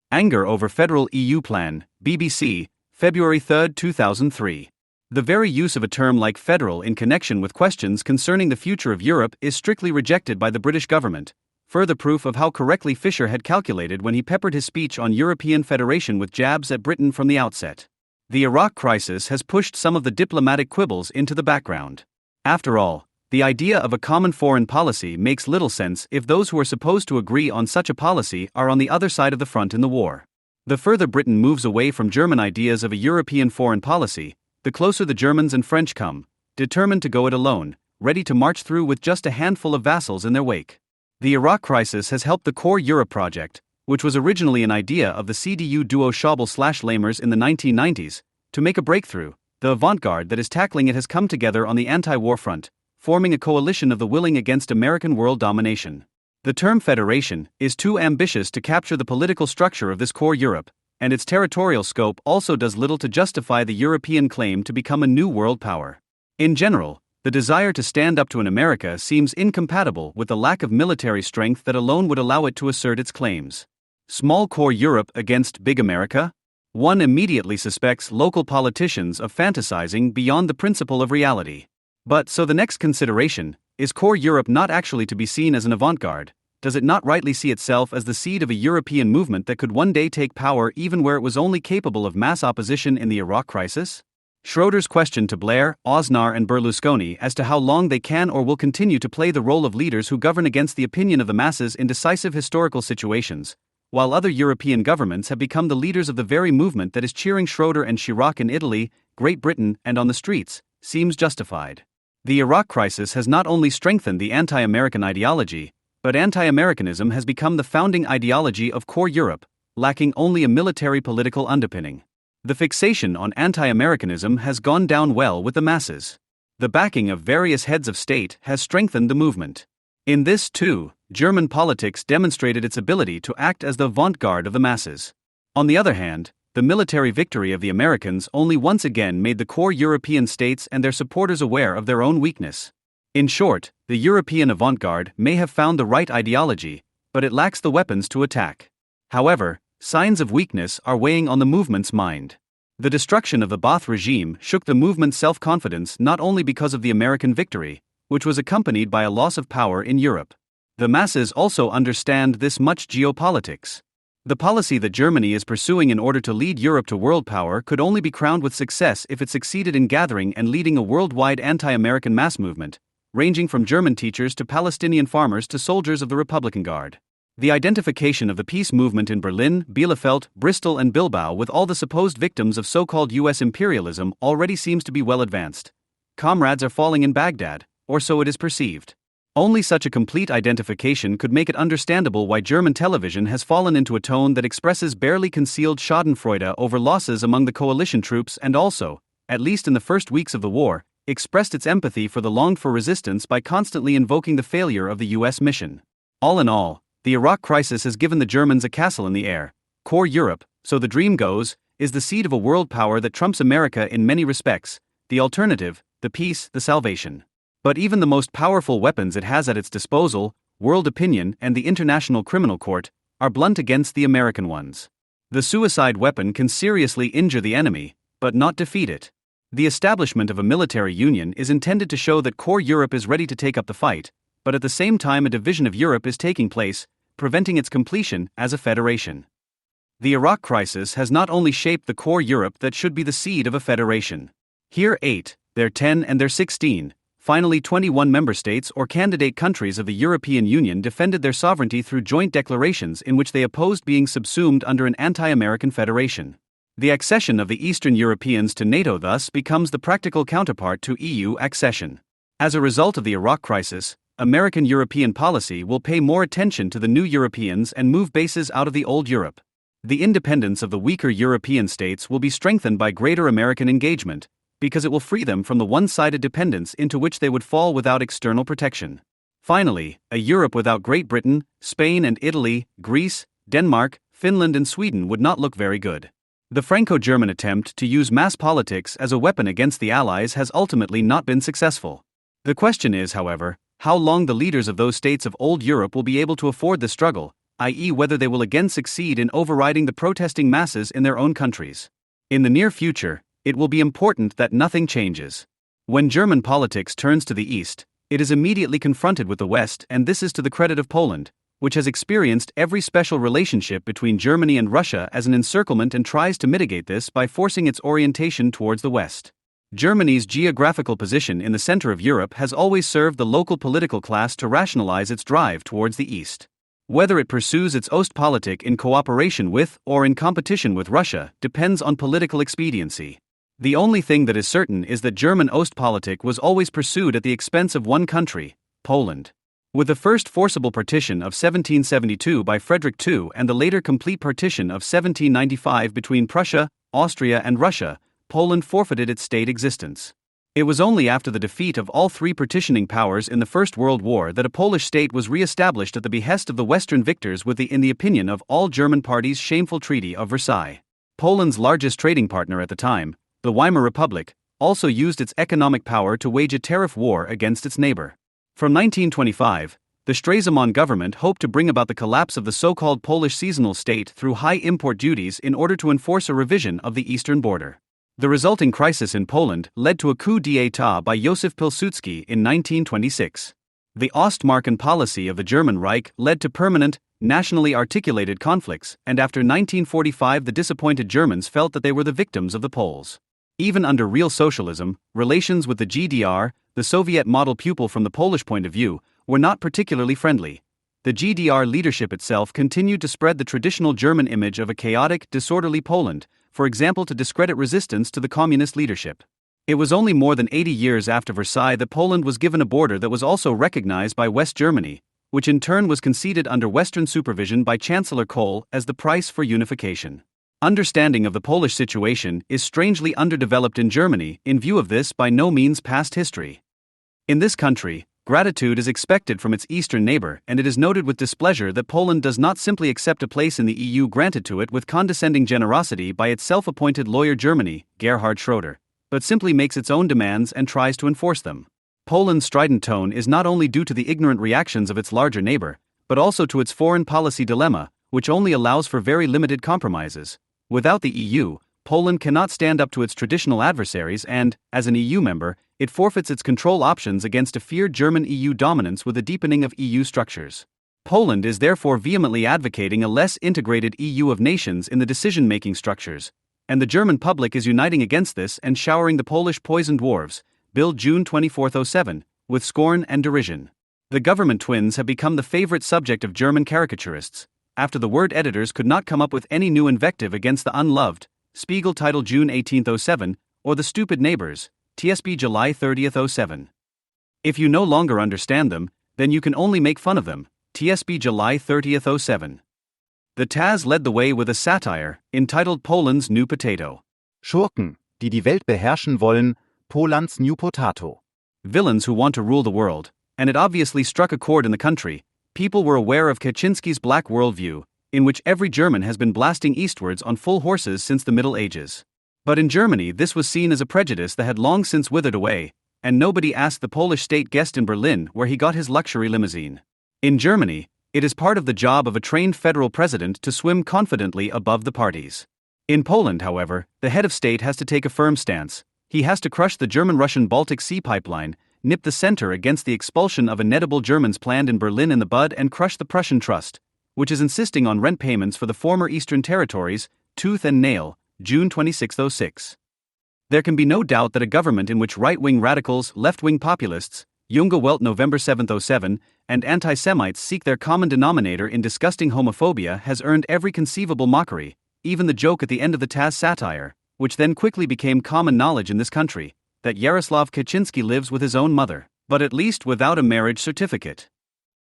[SPEAKER 1] Anger over federal EU plan, BBC, February 3, 2003. The very use of a term like federal in connection with questions concerning the future of Europe is strictly rejected by the British government, further proof of how correctly Fischer had calculated when he peppered his speech on European federation with jabs at Britain from the outset. The Iraq crisis has pushed some of the diplomatic quibbles into the background. After all, the idea of a common foreign policy makes little sense if those who are supposed to agree on such a policy are on the other side of the front in the war. The further Britain moves away from German ideas of a European foreign policy, the closer the Germans and French come, determined to go it alone, ready to march through with just a handful of vassals in their wake. The Iraq crisis has helped the Core Europe project, which was originally an idea of the CDU duo Schäuble/Lamers in the 1990s, to make a breakthrough. The avant-garde that is tackling it has come together on the anti-war front, forming a coalition of the willing against American world domination. The term federation is too ambitious to capture the political structure of this core Europe, and its territorial scope also does little to justify the European claim to become a new world power. In general, the desire to stand up to an America seems incompatible with the lack of military strength that alone would allow it to assert its claims. Small core Europe against big America? One immediately suspects local politicians of fantasizing beyond the principle of reality. But so the next consideration, is core Europe not actually to be seen as an avant-garde? Does it not rightly see itself as the seed of a European movement that could one day take power even where it was only capable of mass opposition in the Iraq crisis? Schroeder's question to Blair, Aznar and Berlusconi as to how long they can or will continue to play the role of leaders who govern against the opinion of the masses in decisive historical situations, while other European governments have become the leaders of the very movement that is cheering Schroeder and Chirac in Italy, Great Britain and on the streets, seems justified. The Iraq crisis has not only strengthened the anti-American ideology, but anti-Americanism has become the founding ideology of core Europe, lacking only a military political underpinning. The fixation on anti-Americanism has gone down well with the masses. The backing of various heads of state has strengthened the movement. In this, too, German politics demonstrated its ability to act as the avant-garde of the masses. On the other hand, the military victory of the Americans only once again made the core European states and their supporters aware of their own weakness. In short, the European avant-garde may have found the right ideology, but it lacks the weapons to attack. However, signs of weakness are weighing on the movement's mind. The destruction of the Ba'ath regime shook the movement's self-confidence not only because of the American victory, which was accompanied by a loss of power in Europe. The masses also understand this much geopolitics. The policy that Germany is pursuing in order to lead Europe to world power could only be crowned with success if it succeeded in gathering and leading a worldwide anti-American mass movement, ranging from German teachers to Palestinian farmers to soldiers of the Republican Guard. The identification of the peace movement in Berlin, Bielefeld, Bristol and Bilbao with all the supposed victims of so-called US imperialism already seems to be well advanced. Comrades are falling in Baghdad, or so it is perceived. Only such a complete identification could make it understandable why German television has fallen into a tone that expresses barely concealed schadenfreude over losses among the coalition troops and also, at least in the first weeks of the war, expressed its empathy for the longed-for resistance by constantly invoking the failure of the US mission. All in all, the Iraq crisis has given the Germans a castle in the air. Core Europe, so the dream goes, is the seed of a world power that trumps America in many respects, the alternative, the peace, the salvation. But even the most powerful weapons it has at its disposal, world opinion and the International Criminal Court, are blunt against the American ones. The suicide weapon can seriously injure the enemy, but not defeat it. The establishment of a military union is intended to show that core Europe is ready to take up the fight, but at the same time a division of Europe is taking place, preventing its completion as a federation. The Iraq crisis has not only shaped the core Europe that should be the seed of a federation. Here 8, there 10 and there 16, finally 21 member states or candidate countries of the European Union defended their sovereignty through joint declarations in which they opposed being subsumed under an anti-American federation. The accession of the Eastern Europeans to NATO thus becomes the practical counterpart to EU accession. As a result of the Iraq crisis, American European policy will pay more attention to the new Europeans and move bases out of the old Europe. The independence of the weaker European states will be strengthened by greater American engagement, because it will free them from the one-sided dependence into which they would fall without external protection. Finally, a Europe without Great Britain, Spain and Italy, Greece, Denmark, Finland and Sweden would not look very good. The Franco-German attempt to use mass politics as a weapon against the Allies has ultimately not been successful. The question is, however, how long the leaders of those states of old Europe will be able to afford the struggle, i.e. whether they will again succeed in overriding the protesting masses in their own countries. In the near future, it will be important that nothing changes. When German politics turns to the east, it is immediately confronted with the west, and this is to the credit of Poland, which has experienced every special relationship between Germany and Russia as an encirclement and tries to mitigate this by forcing its orientation towards the west. Germany's geographical position in the center of Europe has always served the local political class to rationalize its drive towards the east. Whether it pursues its Ostpolitik in cooperation with or in competition with Russia depends on political expediency. The only thing that is certain is that German Ostpolitik was always pursued at the expense of one country, Poland. With the first forcible partition of 1772 by Frederick II and the later complete partition of 1795 between Prussia, Austria and Russia, Poland forfeited its state existence. It was only after the defeat of all three partitioning powers in the First World War that a Polish state was re-established at the behest of the Western victors in the opinion of all German parties, shameful Treaty of Versailles. Poland's largest trading partner at the time, the Weimar Republic, also used its economic power to wage a tariff war against its neighbor. From 1925, The Stresemann government hoped to bring about the collapse of the so-called Polish seasonal state through high import duties in order to enforce a revision of the eastern border. The resulting crisis in Poland led to a coup d'état by Józef Pilsudski in 1926. The Ostmarken policy of the German Reich led to permanent, nationally articulated conflicts, and after 1945 the disappointed Germans felt that they were the victims of the Poles. Even under real socialism, relations with the GDR, the Soviet model pupil from the Polish point of view, were not particularly friendly. The GDR leadership itself continued to spread the traditional German image of a chaotic, disorderly Poland, for example to discredit resistance to the communist leadership. It was only more than 80 years after Versailles that Poland was given a border that was also recognized by West Germany, which in turn was conceded under Western supervision by Chancellor Kohl as the price for unification. Understanding of the Polish situation is strangely underdeveloped in Germany in view of this by no means past history. In this country, gratitude is expected from its eastern neighbor, and it is noted with displeasure that Poland does not simply accept a place in the EU granted to it with condescending generosity by its self-appointed lawyer Germany, Gerhard Schroeder, but simply makes its own demands and tries to enforce them. Poland's strident tone is not only due to the ignorant reactions of its larger neighbor, but also to its foreign policy dilemma, which only allows for very limited compromises. Without the EU, Poland cannot stand up to its traditional adversaries and, as an EU member, it forfeits its control options against a feared German EU dominance with a deepening of EU structures. Poland is therefore vehemently advocating a less integrated EU of nations in the decision-making structures, and the German public is uniting against this and showering the Polish poisoned dwarves, Bill June 24, 07, with scorn and derision. The government twins have become the favorite subject of German caricaturists, after the word editors could not come up with any new invective against the unloved, Spiegel title June 18, 07, or the stupid neighbors, TSB July 30, 07. If you no longer understand them, then you can only make fun of them, TSB July 30, 07. The Taz led the way with a satire, entitled Poland's New Potato.
[SPEAKER 2] Schurken, die die Welt beherrschen wollen, Polands New Potato.
[SPEAKER 1] Villains who want to rule the world, and it obviously struck a chord in the country. People were aware of Kaczynski's black worldview, in which every German has been blasting eastwards on full horses since the Middle Ages. But in Germany this was seen as a prejudice that had long since withered away, and nobody asked the Polish state guest in Berlin where he got his luxury limousine. In Germany, it is part of the job of a trained federal president to swim confidently above the parties. In Poland, however, the head of state has to take a firm stance. He has to crush the German-Russian Baltic Sea pipeline, nip the center against the expulsion of inedible Germans planned in Berlin in the bud, and crush the Prussian Trust, which is insisting on rent payments for the former eastern territories, tooth and nail, June 26, 06. There can be no doubt that a government in which right-wing radicals, left-wing populists, Junge Welt November 7, 07, and anti-Semites seek their common denominator in disgusting homophobia has earned every conceivable mockery, even the joke at the end of the Taz satire, which then quickly became common knowledge in this country, that Yaroslav Kaczynski lives with his own mother, but at least without a marriage certificate.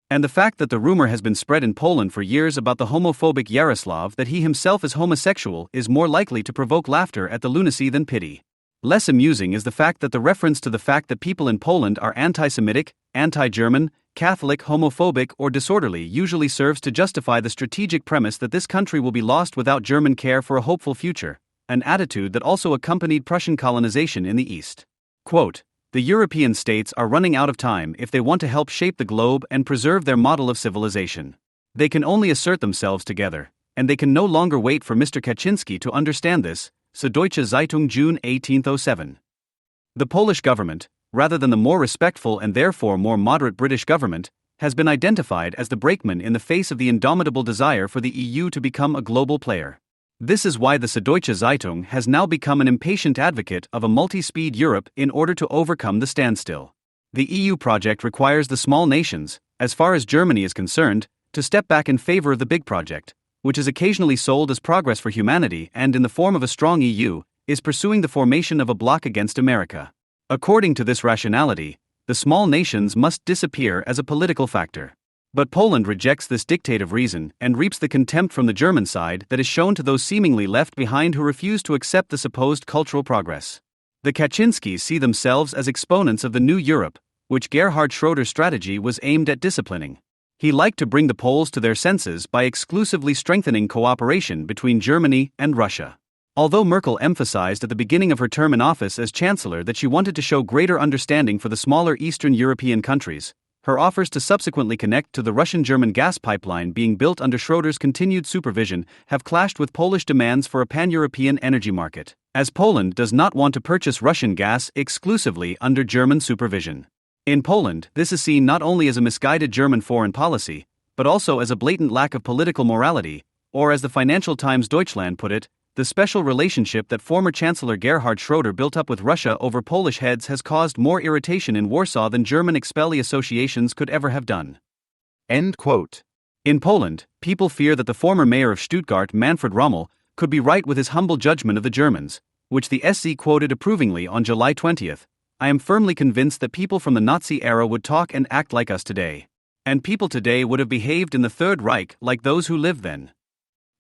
[SPEAKER 1] And the fact that the rumor has been spread in Poland for years about the homophobic Yaroslav that he himself is homosexual is more likely to provoke laughter at the lunacy than pity. Less amusing is the fact that the reference to the fact that people in Poland are anti-Semitic, anti-German, Catholic, homophobic, or disorderly usually serves to justify the strategic premise that this country will be lost without German care for a hopeful future, an attitude that also accompanied Prussian colonization in the East. Quote, "The European states are running out of time if they want to help shape the globe and preserve their model of civilization. They can only assert themselves together, and they can no longer wait for Mr. Kaczynski to understand this." Süddeutsche Zeitung June 18, 07. The Polish government, rather than the more respectful and therefore more moderate British government, has been identified as the brakeman in the face of the indomitable desire for the EU to become a global player. This is why the Süddeutsche Zeitung has now become an impatient advocate of a multi-speed Europe in order to overcome the standstill. The EU project requires the small nations, as far as Germany is concerned, to step back in favor of the big project, which is occasionally sold as progress for humanity and in the form of a strong EU, is pursuing the formation of a bloc against America. According to this rationality, the small nations must disappear as a political factor. But Poland rejects this dictative reason and reaps the contempt from the German side that is shown to those seemingly left behind who refuse to accept the supposed cultural progress. The Kaczynskis see themselves as exponents of the new Europe, which Gerhard Schroeder's strategy was aimed at disciplining. He liked to bring the Poles to their senses by exclusively strengthening cooperation between Germany and Russia. Although Merkel emphasized at the beginning of her term in office as Chancellor that she wanted to show greater understanding for the smaller Eastern European countries, Her offers to subsequently connect to the Russian-German gas pipeline being built under Schroeder's continued supervision have clashed with Polish demands for a pan-European energy market, as Poland does not want to purchase Russian gas exclusively under German supervision. In Poland, this is seen not only as a misguided German foreign policy, but also as a blatant lack of political morality, or as the Financial Times Deutschland put it, the special relationship that former Chancellor Gerhard Schroeder built up with Russia over Polish heads has caused more irritation in Warsaw than German expellee associations could ever have done.
[SPEAKER 2] End quote.
[SPEAKER 1] In Poland, people fear that the former mayor of Stuttgart, Manfred Rommel, could be right with his humble judgment of the Germans, which the SC quoted approvingly on July 20. I am firmly convinced that people from the Nazi era would talk and act like us today. And people today would have behaved in the Third Reich like those who lived then.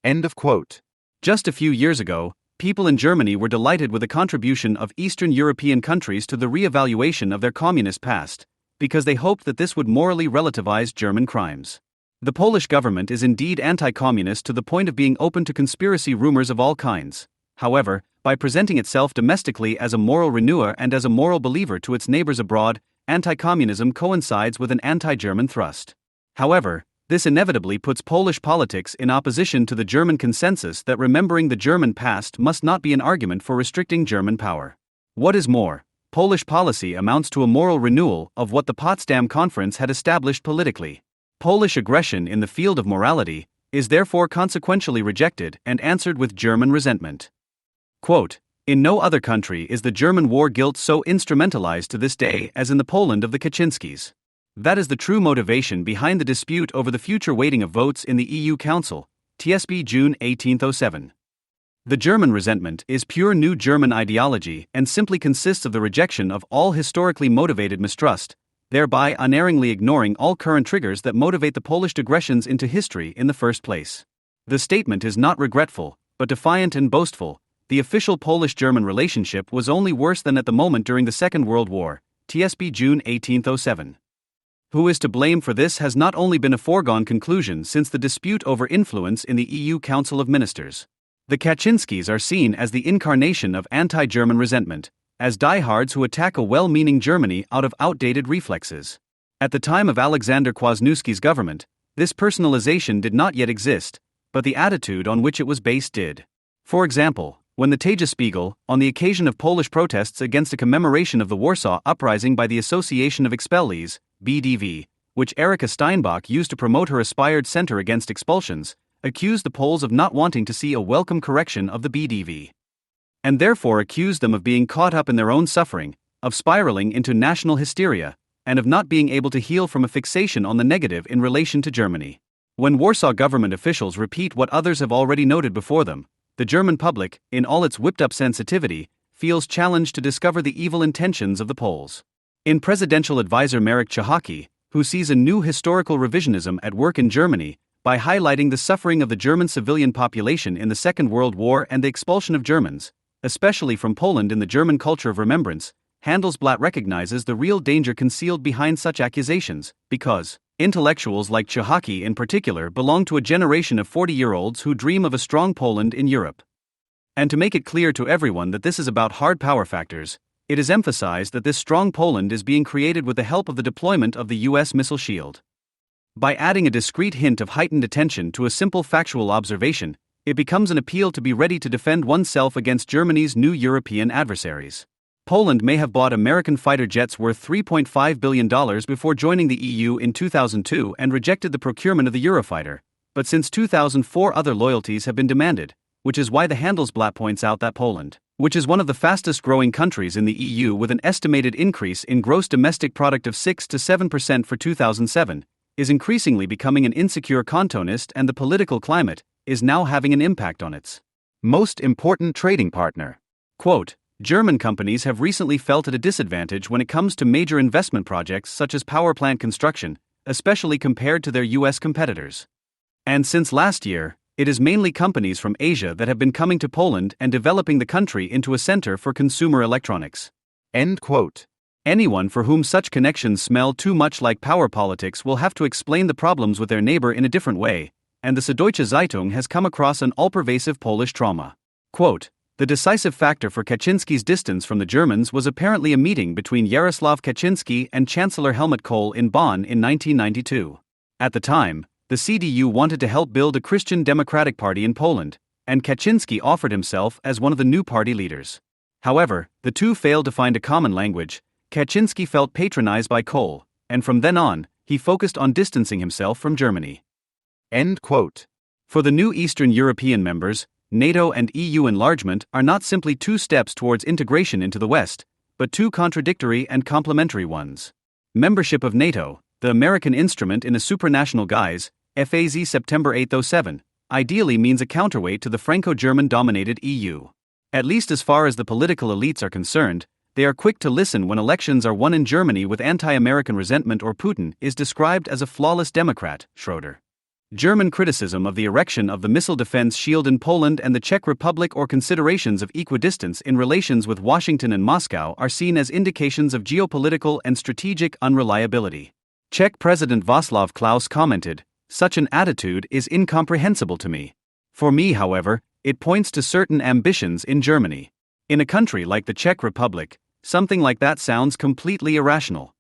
[SPEAKER 2] End of quote.
[SPEAKER 1] Just a few years ago, people in Germany were delighted with the contribution of Eastern European countries to the re-evaluation of their communist past, because they hoped that this would morally relativize German crimes. The Polish government is indeed anti-communist to the point of being open to conspiracy rumors of all kinds. However, by presenting itself domestically as a moral renewer and as a moral believer to its neighbors abroad, anti-communism coincides with an anti-German thrust. However, this inevitably puts Polish politics in opposition to the German consensus that remembering the German past must not be an argument for restricting German power. What is more, Polish policy amounts to a moral renewal of what the Potsdam Conference had established politically. Polish aggression in the field of morality is therefore consequentially rejected and answered with German resentment. Quote, in no other country is the German war guilt so instrumentalized to this day as in the Poland of the Kaczynskis. That is the true motivation behind the dispute over the future weighting of votes in the EU Council, TSB June 1807. The German resentment is pure new German ideology and simply consists of the rejection of all historically motivated mistrust, thereby unerringly ignoring all current triggers that motivate the Polish digressions into history in the first place. The statement is not regretful, but defiant and boastful. The official Polish-German relationship was only worse than at the moment during the Second World War, TSB June 1807. Who is to blame for this has not only been a foregone conclusion since the dispute over influence in the EU Council of Ministers. The Kaczynskis are seen as the incarnation of anti-German resentment, as diehards who attack a well-meaning Germany out of outdated reflexes. At the time of Alexander Kwasniewski's government, this personalization did not yet exist, but the attitude on which it was based did. For example, when the Tagesspiegel, on the occasion of Polish protests against a commemoration of the Warsaw Uprising by the Association of Expellees, BDV, which Erika Steinbach used to promote her aspired center against expulsions, accused the Poles of not wanting to see a welcome correction of the BDV. And therefore accused them of being caught up in their own suffering, of spiraling into national hysteria, and of not being able to heal from a fixation on the negative in relation to Germany. When Warsaw government officials repeat what others have already noted before them, the German public, in all its whipped-up sensitivity, feels challenged to discover the evil intentions of the Poles. In presidential advisor Marek Cichocki, who sees a new historical revisionism at work in Germany, by highlighting the suffering of the German civilian population in the Second World War and the expulsion of Germans, especially from Poland in the German culture of remembrance, Handelsblatt recognizes the real danger concealed behind such accusations, because intellectuals like Cichocki in particular belong to a generation of 40-year-olds who dream of a strong Poland in Europe. And to make it clear to everyone that this is about hard power factors, it is emphasized that this strong Poland is being created with the help of the deployment of the U.S. missile shield. By adding a discrete hint of heightened attention to a simple factual observation, it becomes an appeal to be ready to defend oneself against Germany's new European adversaries. Poland may have bought American fighter jets worth $3.5 billion before joining the EU in 2002 and rejected the procurement of the Eurofighter, but since 2004 other loyalties have been demanded, which is why the Handelsblatt points out that Poland, which is one of the fastest-growing countries in the EU with an estimated increase in gross domestic product of 6 to 7% for 2007, is increasingly becoming an insecure cantonist, and the political climate is now having an impact on its most important trading partner. Quote, German companies have recently felt at a disadvantage when it comes to major investment projects such as power plant construction, especially compared to their U.S. competitors. And since last year, it is mainly companies from Asia that have been coming to Poland and developing the country into a center for consumer electronics. End quote. Anyone for whom such connections smell too much like power politics will have to explain the problems with their neighbor in a different way, and the Süddeutsche Zeitung has come across an all-pervasive Polish trauma. Quote, The decisive factor for Kaczynski's distance from the Germans was apparently a meeting between Jaroslaw Kaczynski and Chancellor Helmut Kohl in Bonn in 1992. At the time, the CDU wanted to help build a Christian Democratic Party in Poland, and Kaczynski offered himself as one of the new party leaders. However, the two failed to find a common language. Kaczynski felt patronized by Kohl, and from then on, he focused on distancing himself from Germany.
[SPEAKER 2] End quote.
[SPEAKER 1] For the new Eastern European members, NATO and EU enlargement are not simply two steps towards integration into the West, but two contradictory and complementary ones. Membership of NATO, the American instrument in a supranational guise, FAZ September 807, ideally means a counterweight to the Franco-German-dominated EU. At least as far as the political elites are concerned, they are quick to listen when elections are won in Germany with anti-American resentment or Putin is described as a flawless Democrat, Schroeder. German criticism of the erection of the missile defense shield in Poland and the Czech Republic or considerations of equidistance in relations with Washington and Moscow are seen as indications of geopolitical and strategic unreliability. Czech President Václav Klaus commented, "Such an attitude is incomprehensible to me. For me, however, it points to certain ambitions in Germany. In a country like the Czech Republic, something like that sounds completely irrational."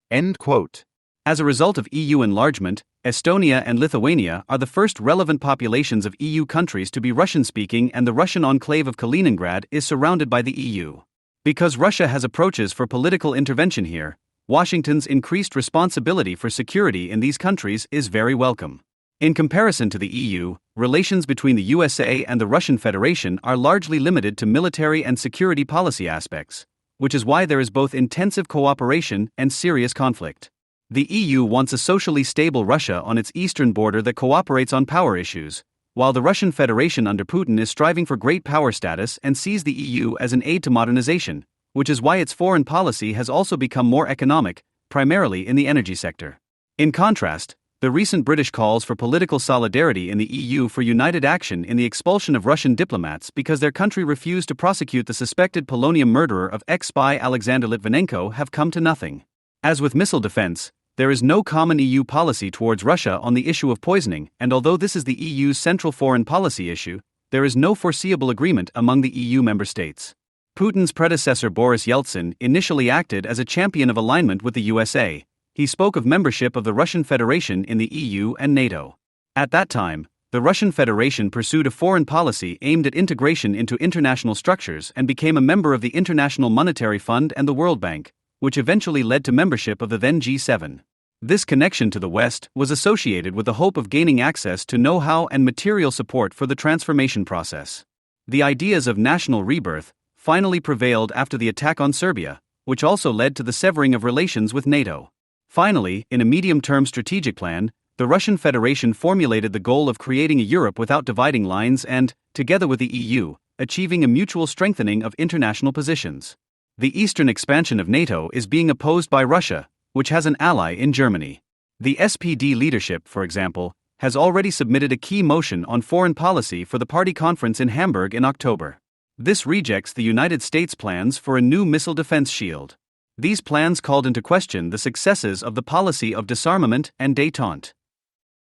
[SPEAKER 2] End quote.
[SPEAKER 1] As a result of EU enlargement, Estonia and Lithuania are the first relevant populations of EU countries to be Russian-speaking, and the Russian enclave of Kaliningrad is surrounded by the EU. Because Russia has approaches for political intervention here, Washington's increased responsibility for security in these countries is very welcome. In comparison to the EU, relations between the USA and the Russian Federation are largely limited to military and security policy aspects, which is why there is both intensive cooperation and serious conflict. The EU wants a socially stable Russia on its eastern border that cooperates on power issues, while the Russian Federation under Putin is striving for great power status and sees the EU as an aid to modernization, which is why its foreign policy has also become more economic, primarily in the energy sector. In contrast, the recent British calls for political solidarity in the EU for united action in the expulsion of Russian diplomats because their country refused to prosecute the suspected polonium murderer of ex-spy Alexander Litvinenko have come to nothing. As with missile defense, there is no common EU policy towards Russia on the issue of poisoning, and although this is the EU's central foreign policy issue, there is no foreseeable agreement among the EU member states. Putin's predecessor Boris Yeltsin initially acted as a champion of alignment with the USA. He spoke of membership of the Russian Federation in the EU and NATO. At that time, the Russian Federation pursued a foreign policy aimed at integration into international structures and became a member of the International Monetary Fund and the World Bank, which eventually led to membership of the then G7. This connection to the West was associated with the hope of gaining access to know-how and material support for the transformation process. The ideas of national rebirth finally prevailed after the attack on Serbia, which also led to the severing of relations with NATO. Finally, in a medium-term strategic plan, the Russian Federation formulated the goal of creating a Europe without dividing lines and, together with the EU, achieving a mutual strengthening of international positions. The eastern expansion of NATO is being opposed by Russia, which has an ally in Germany. The SPD leadership, for example, has already submitted a key motion on foreign policy for the party conference in Hamburg in October. This rejects the United States' plans for a new missile defense shield. These plans called into question the successes of the policy of disarmament and détente.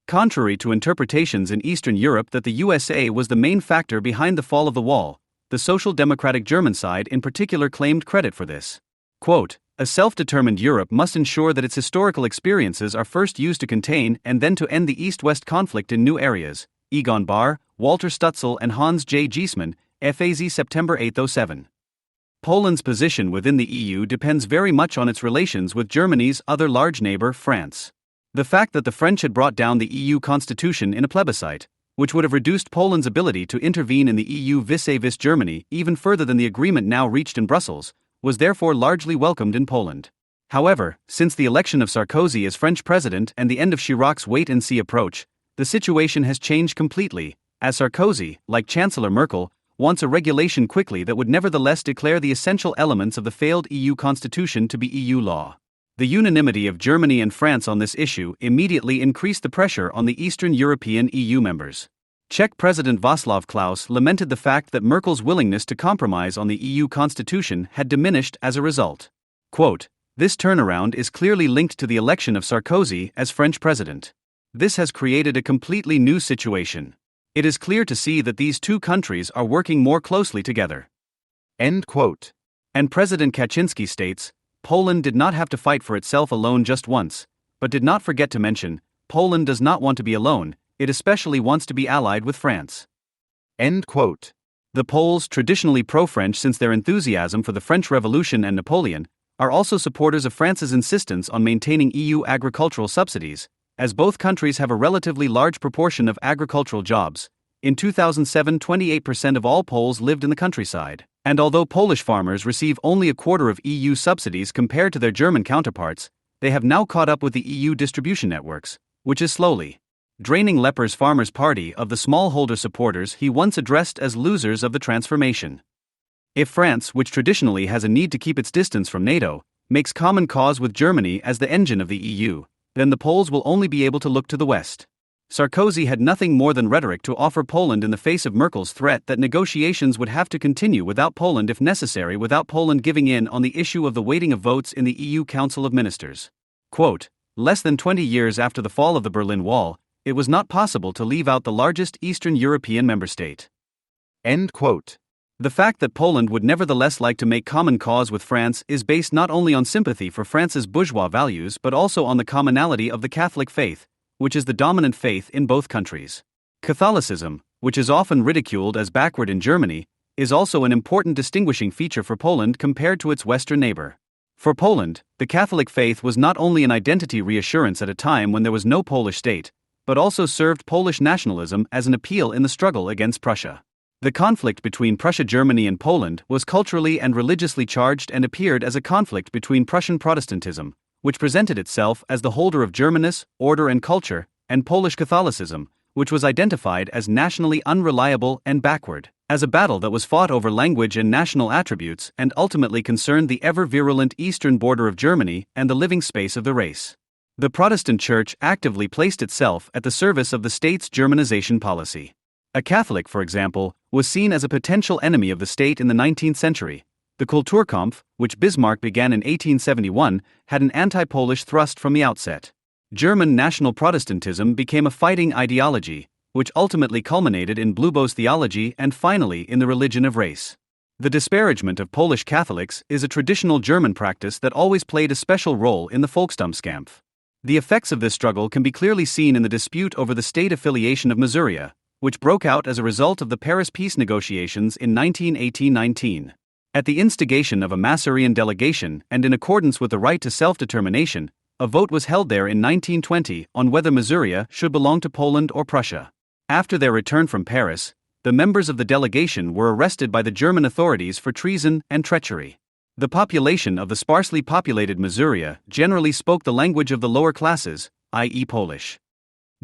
[SPEAKER 1] Contrary to interpretations in Eastern Europe that the USA was the main factor behind the fall of the wall, the Social Democratic German side in particular claimed credit for this. Quote, "A self-determined Europe must ensure that its historical experiences are first used to contain and then to end the East-West conflict in new areas." Egon Bahr, Walter Stutzel and Hans J. Giesmann, FAZ September 807. Poland's position within the EU depends very much on its relations with Germany's other large neighbor, France. The fact that the French had brought down the EU constitution in a plebiscite, which would have reduced Poland's ability to intervene in the EU vis-à-vis Germany even further than the agreement now reached in Brussels, was therefore largely welcomed in Poland. However, since the election of Sarkozy as French president and the end of Chirac's wait-and-see approach, the situation has changed completely, as Sarkozy, like Chancellor Merkel, wants a regulation quickly that would nevertheless declare the essential elements of the failed EU constitution to be EU law. The unanimity of Germany and France on this issue immediately increased the pressure on the Eastern European EU members. Czech President Václav Klaus lamented the fact that Merkel's willingness to compromise on the EU constitution had diminished as a result. Quote, "This turnaround is clearly linked to the election of Sarkozy as French president. This has created a completely new situation. It is clear to see that these two countries are working more closely together.
[SPEAKER 2] End quote.
[SPEAKER 1] And President Kaczynski states, Poland did not have to fight for itself alone just once, but did not forget to mention, Poland does not want to be alone, it especially wants to be allied with France.
[SPEAKER 2] End quote.
[SPEAKER 1] The Poles, traditionally pro-French since their enthusiasm for the French Revolution and Napoleon, are also supporters of France's insistence on maintaining EU agricultural subsidies, as both countries have a relatively large proportion of agricultural jobs. In 2007, 28% of all Poles lived in the countryside, and although Polish farmers receive only a quarter of EU subsidies compared to their German counterparts, they have now caught up with the EU distribution networks, which is slowly draining Lepper's Farmers' Party of the smallholder supporters he once addressed as losers of the transformation. If France, which traditionally has a need to keep its distance from NATO, makes common cause with Germany as the engine of the EU, then the Poles will only be able to look to the West. Sarkozy had nothing more than rhetoric to offer Poland in the face of Merkel's threat that negotiations would have to continue without Poland if necessary, without Poland giving in on the issue of the weighting of votes in the EU Council of Ministers. Quote, less than 20 years after the fall of the Berlin Wall, it was not possible to leave out the largest Eastern European member state.
[SPEAKER 2] End quote.
[SPEAKER 1] The fact that Poland would nevertheless like to make common cause with France is based not only on sympathy for France's bourgeois values but also on the commonality of the Catholic faith, which is the dominant faith in both countries. Catholicism, which is often ridiculed as backward in Germany, is also an important distinguishing feature for Poland compared to its Western neighbor. For Poland, the Catholic faith was not only an identity reassurance at a time when there was no Polish state, but also served Polish nationalism as an appeal in the struggle against Prussia. The conflict between Prussia, Germany and Poland was culturally and religiously charged and appeared as a conflict between Prussian Protestantism, which presented itself as the holder of Germanness, order and culture, and Polish Catholicism, which was identified as nationally unreliable and backward, as a battle that was fought over language and national attributes and ultimately concerned the ever-virulent eastern border of Germany and the living space of the race. The Protestant Church actively placed itself at the service of the state's Germanization policy. A Catholic, for example, was seen as a potential enemy of the state in the 19th century. The Kulturkampf, which Bismarck began in 1871, had an anti-Polish thrust from the outset. German national Protestantism became a fighting ideology, which ultimately culminated in Blühbo's theology and finally in the religion of race. The disparagement of Polish Catholics is a traditional German practice that always played a special role in the Volksstammkampf. The effects of this struggle can be clearly seen in the dispute over the state affiliation of Masuria, which broke out as a result of the Paris peace negotiations in 1918-19. At the instigation of a Masurian delegation and in accordance with the right to self-determination, a vote was held there in 1920 on whether Masuria should belong to Poland or Prussia. After their return from Paris, the members of the delegation were arrested by the German authorities for treason and treachery. The population of the sparsely populated Masuria generally spoke the language of the lower classes, i.e. Polish.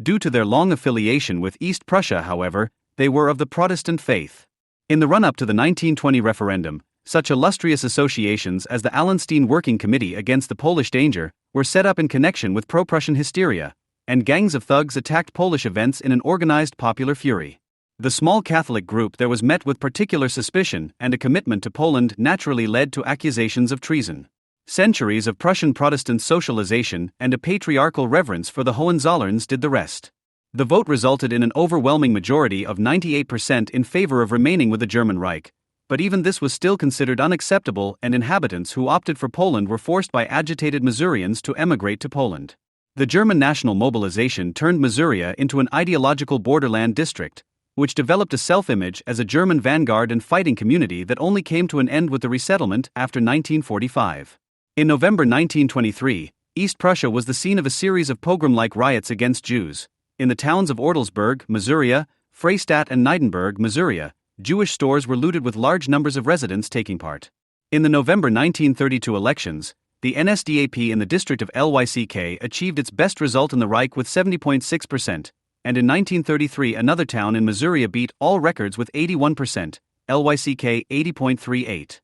[SPEAKER 1] Due to their long affiliation with East Prussia, however, they were of the Protestant faith. In the run-up to the 1920 referendum, such illustrious associations as the Allenstein Working Committee Against the Polish Danger were set up in connection with pro-Prussian hysteria, and gangs of thugs attacked Polish events in an organized popular fury. The small Catholic group there was met with particular suspicion, and a commitment to Poland naturally led to accusations of treason. Centuries of Prussian Protestant socialization and a patriarchal reverence for the Hohenzollerns did the rest. The vote resulted in an overwhelming majority of 98% in favor of remaining with the German Reich, but even this was still considered unacceptable, and inhabitants who opted for Poland were forced by agitated Masurians to emigrate to Poland. The German national mobilization turned Masuria into an ideological borderland district, which developed a self-image as a German vanguard and fighting community that only came to an end with the resettlement after 1945. In November 1923, East Prussia was the scene of a series of pogrom-like riots against Jews. In the towns of Ortelsburg, Masuria, Freistadt and Neidenburg, Masuria, Jewish stores were looted with large numbers of residents taking part. In the November 1932 elections, the NSDAP in the district of Lyck achieved its best result in the Reich with 70.6%, and in 1933 another town in Masuria beat all records with 81%, Lyck 80.38.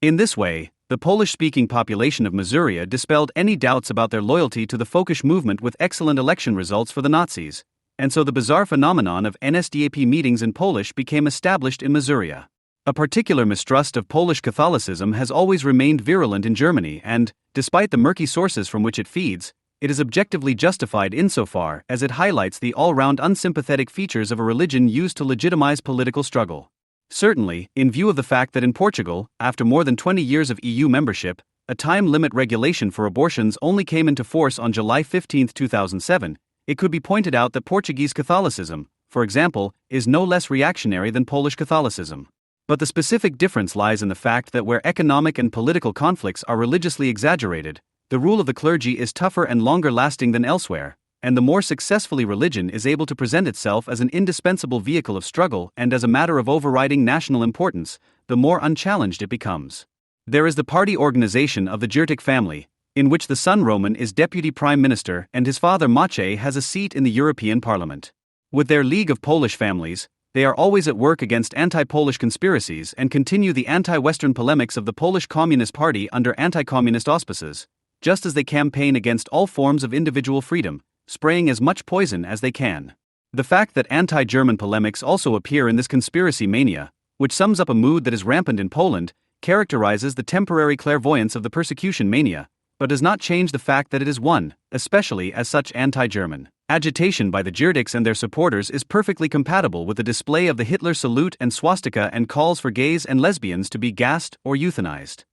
[SPEAKER 1] In this way, the Polish-speaking population of Masuria dispelled any doubts about their loyalty to the Folkish movement with excellent election results for the Nazis, and so the bizarre phenomenon of NSDAP meetings in Polish became established in Masuria. A particular mistrust of Polish Catholicism has always remained virulent in Germany and, despite the murky sources from which it feeds, it is objectively justified insofar as it highlights the all-round unsympathetic features of a religion used to legitimize political struggle. Certainly, in view of the fact that in Portugal, after more than 20 years of EU membership, a time limit regulation for abortions only came into force on July 15, 2007, it could be pointed out that Portuguese Catholicism, for example, is no less reactionary than Polish Catholicism. But the specific difference lies in the fact that where economic and political conflicts are religiously exaggerated, the rule of the clergy is tougher and longer lasting than elsewhere, and the more successfully religion is able to present itself as an indispensable vehicle of struggle and as a matter of overriding national importance, the more unchallenged it becomes. There is the party organization of the Giertych family, in which the son Roman is deputy prime minister and his father Maciej has a seat in the European Parliament. With their League of Polish Families, they are always at work against anti-Polish conspiracies and continue the anti-Western polemics of the Polish Communist Party under anti-communist auspices, just as they campaign against all forms of individual freedom, spraying as much poison as they can. The fact that anti-German polemics also appear in this conspiracy mania, which sums up a mood that is rampant in Poland, characterizes the temporary clairvoyance of the persecution mania, but does not change the fact that it is one, especially as such anti-German agitation by the Giertychs and their supporters is perfectly compatible with the display of the Hitler salute and swastika and calls for gays and lesbians to be gassed or euthanized.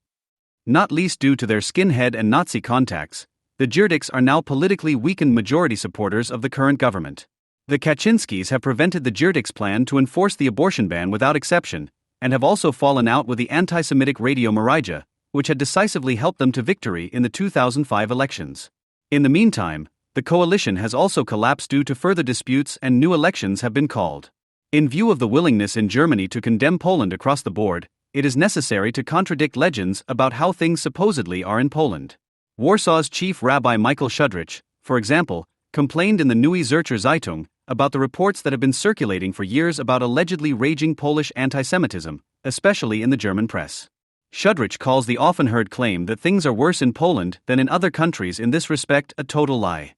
[SPEAKER 1] Not least due to their skinhead and Nazi contacts, the Giertychs are now politically weakened majority supporters of the current government. The Kaczynskis have prevented the Giertychs' plan to enforce the abortion ban without exception, and have also fallen out with the anti-Semitic Radio Marija, which had decisively helped them to victory in the 2005 elections. In the meantime, the coalition has also collapsed due to further disputes and new elections have been called. In view of the willingness in Germany to condemn Poland across the board, it is necessary to contradict legends about how things supposedly are in Poland. Warsaw's chief rabbi Michael Szudrich, for example, complained in the Neue Zürcher Zeitung about the reports that have been circulating for years about allegedly raging Polish anti-Semitism, especially in the German press. Szudrich calls the often heard claim that things are worse in Poland than in other countries in this respect a total lie.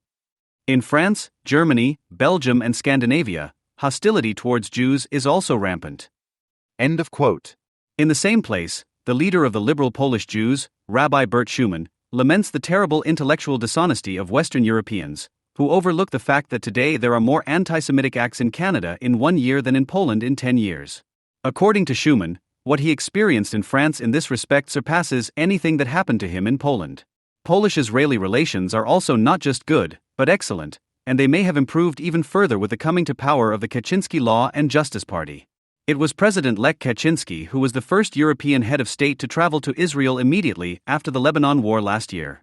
[SPEAKER 1] In France, Germany, Belgium and Scandinavia, hostility towards Jews is also rampant.
[SPEAKER 2] End of quote.
[SPEAKER 1] In the same place, the leader of the liberal Polish Jews, Rabbi Bert Schumann, laments the terrible intellectual dishonesty of Western Europeans, who overlook the fact that today there are more anti-Semitic acts in Canada in 1 year than in Poland in 10 years. According to Schumann, what he experienced in France in this respect surpasses anything that happened to him in Poland. Polish-Israeli relations are also not just good, but excellent, and they may have improved even further with the coming to power of the Kaczynski Law and Justice Party. It was President Lech Kaczynski who was the first European head of state to travel to Israel immediately after the Lebanon War last year.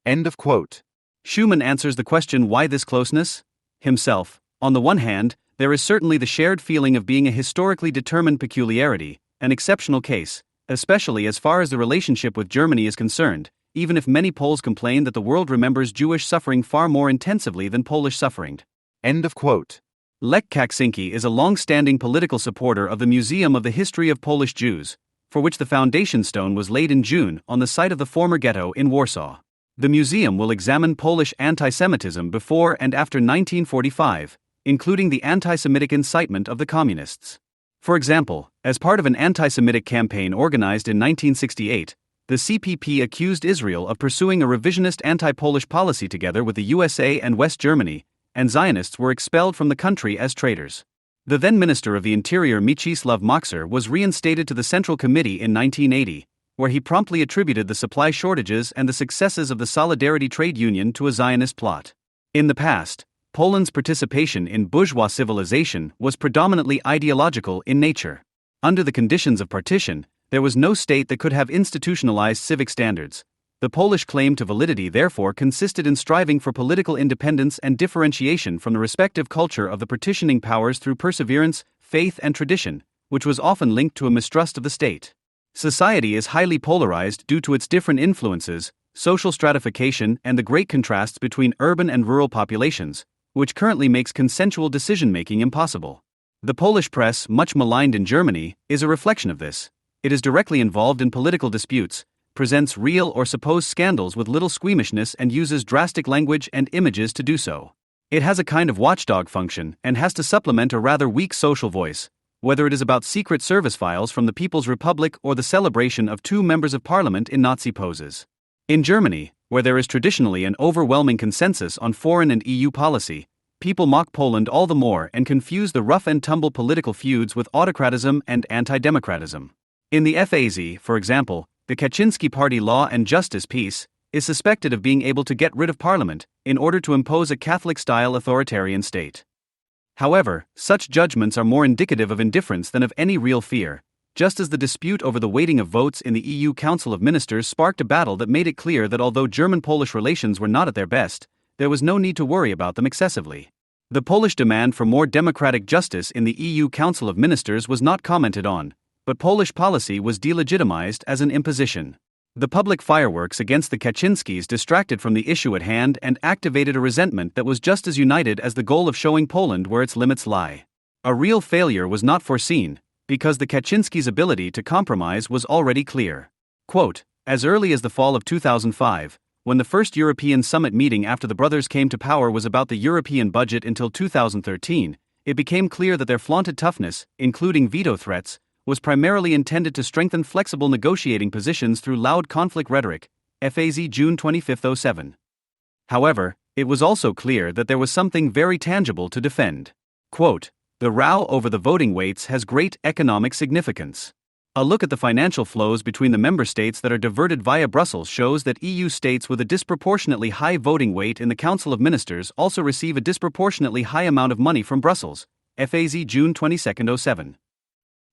[SPEAKER 2] End of quote.
[SPEAKER 1] Schumann answers the question why this closeness? Himself, on the one hand, there is certainly the shared feeling of being a historically determined peculiarity, an exceptional case, especially as far as the relationship with Germany is concerned, even if many Poles complain that the world remembers Jewish suffering far more intensively than Polish suffering.
[SPEAKER 2] End of quote.
[SPEAKER 1] Lech Kaczynski is a long-standing political supporter of the Museum of the History of Polish Jews, for which the foundation stone was laid in June on the site of the former ghetto in Warsaw. The museum will examine Polish anti-Semitism before and after 1945, including the anti-Semitic incitement of the communists. For example, as part of an anti-Semitic campaign organized in 1968, the CPP accused Israel of pursuing a revisionist anti-Polish policy together with the USA and West Germany, and Zionists were expelled from the country as traitors. The then Minister of the Interior Mieczysław Moksar was reinstated to the Central Committee in 1980, where he promptly attributed the supply shortages and the successes of the Solidarity Trade Union to a Zionist plot. In the past, Poland's participation in bourgeois civilization was predominantly ideological in nature. Under the conditions of partition, there was no state that could have institutionalized civic standards. The Polish claim to validity therefore consisted in striving for political independence and differentiation from the respective culture of the partitioning powers through perseverance, faith and tradition, which was often linked to a mistrust of the state. Society is highly polarized due to its different influences, social stratification and the great contrasts between urban and rural populations, which currently makes consensual decision-making impossible. The Polish press, much maligned in Germany, is a reflection of this. It is directly involved in political disputes, presents real or supposed scandals with little squeamishness and uses drastic language and images to do so. It has a kind of watchdog function and has to supplement a rather weak social voice, whether it is about secret service files from the People's Republic or the celebration of 2 members of parliament in Nazi poses. In Germany, where there is traditionally an overwhelming consensus on foreign and EU policy, people mock Poland all the more and confuse the rough-and-tumble political feuds with autocratism and anti-democratism. In the FAZ, for example, the Kaczynski Party Law and Justice piece is suspected of being able to get rid of parliament in order to impose a Catholic-style authoritarian state. However, such judgments are more indicative of indifference than of any real fear, just as the dispute over the weighting of votes in the EU Council of Ministers sparked a battle that made it clear that although German-Polish relations were not at their best, there was no need to worry about them excessively. The Polish demand for more democratic justice in the EU Council of Ministers was not commented on, but Polish policy was delegitimized as an imposition. The public fireworks against the Kaczynskis distracted from the issue at hand and activated a resentment that was just as united as the goal of showing Poland where its limits lie. A real failure was not foreseen, because the Kaczynskis' ability to compromise was already clear. Quote, as early as the fall of 2005, when the first European summit meeting after the brothers came to power was about the European budget until 2013, it became clear that their flaunted toughness, including veto threats, was primarily intended to strengthen flexible negotiating positions through loud conflict rhetoric, FAZ June 25, 07. However, it was also clear that there was something very tangible to defend. Quote, the row over the voting weights has great economic significance. A look at the financial flows between the member states that are diverted via Brussels shows that EU states with a disproportionately high voting weight in the Council of Ministers also receive a disproportionately high amount of money from Brussels, FAZ June 22, 07.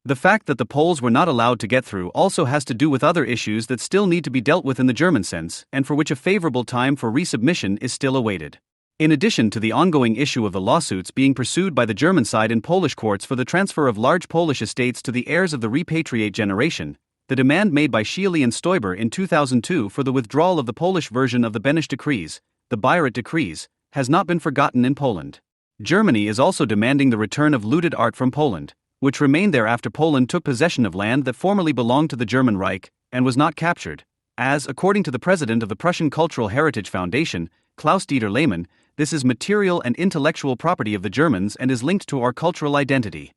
[SPEAKER 1] The fact that the Poles were not allowed to get through also has to do with other issues that still need to be dealt with in the German sense, and for which a favorable time for resubmission is still awaited. In addition to the ongoing issue of the lawsuits being pursued by the German side in Polish courts for the transfer of large Polish estates to the heirs of the repatriate generation, the demand made by Schiele and Stoiber in 2002 for the withdrawal of the Polish version of the Beneš decrees, the Bayreuth decrees, has not been forgotten in Poland. Germany is also demanding the return of looted art from Poland, which remained there after Poland took possession of land that formerly belonged to the German Reich and was not captured, as, according to the president of the Prussian Cultural Heritage Foundation, Klaus-Dieter Lehmann, this is material and intellectual property of the Germans and is linked to our cultural identity.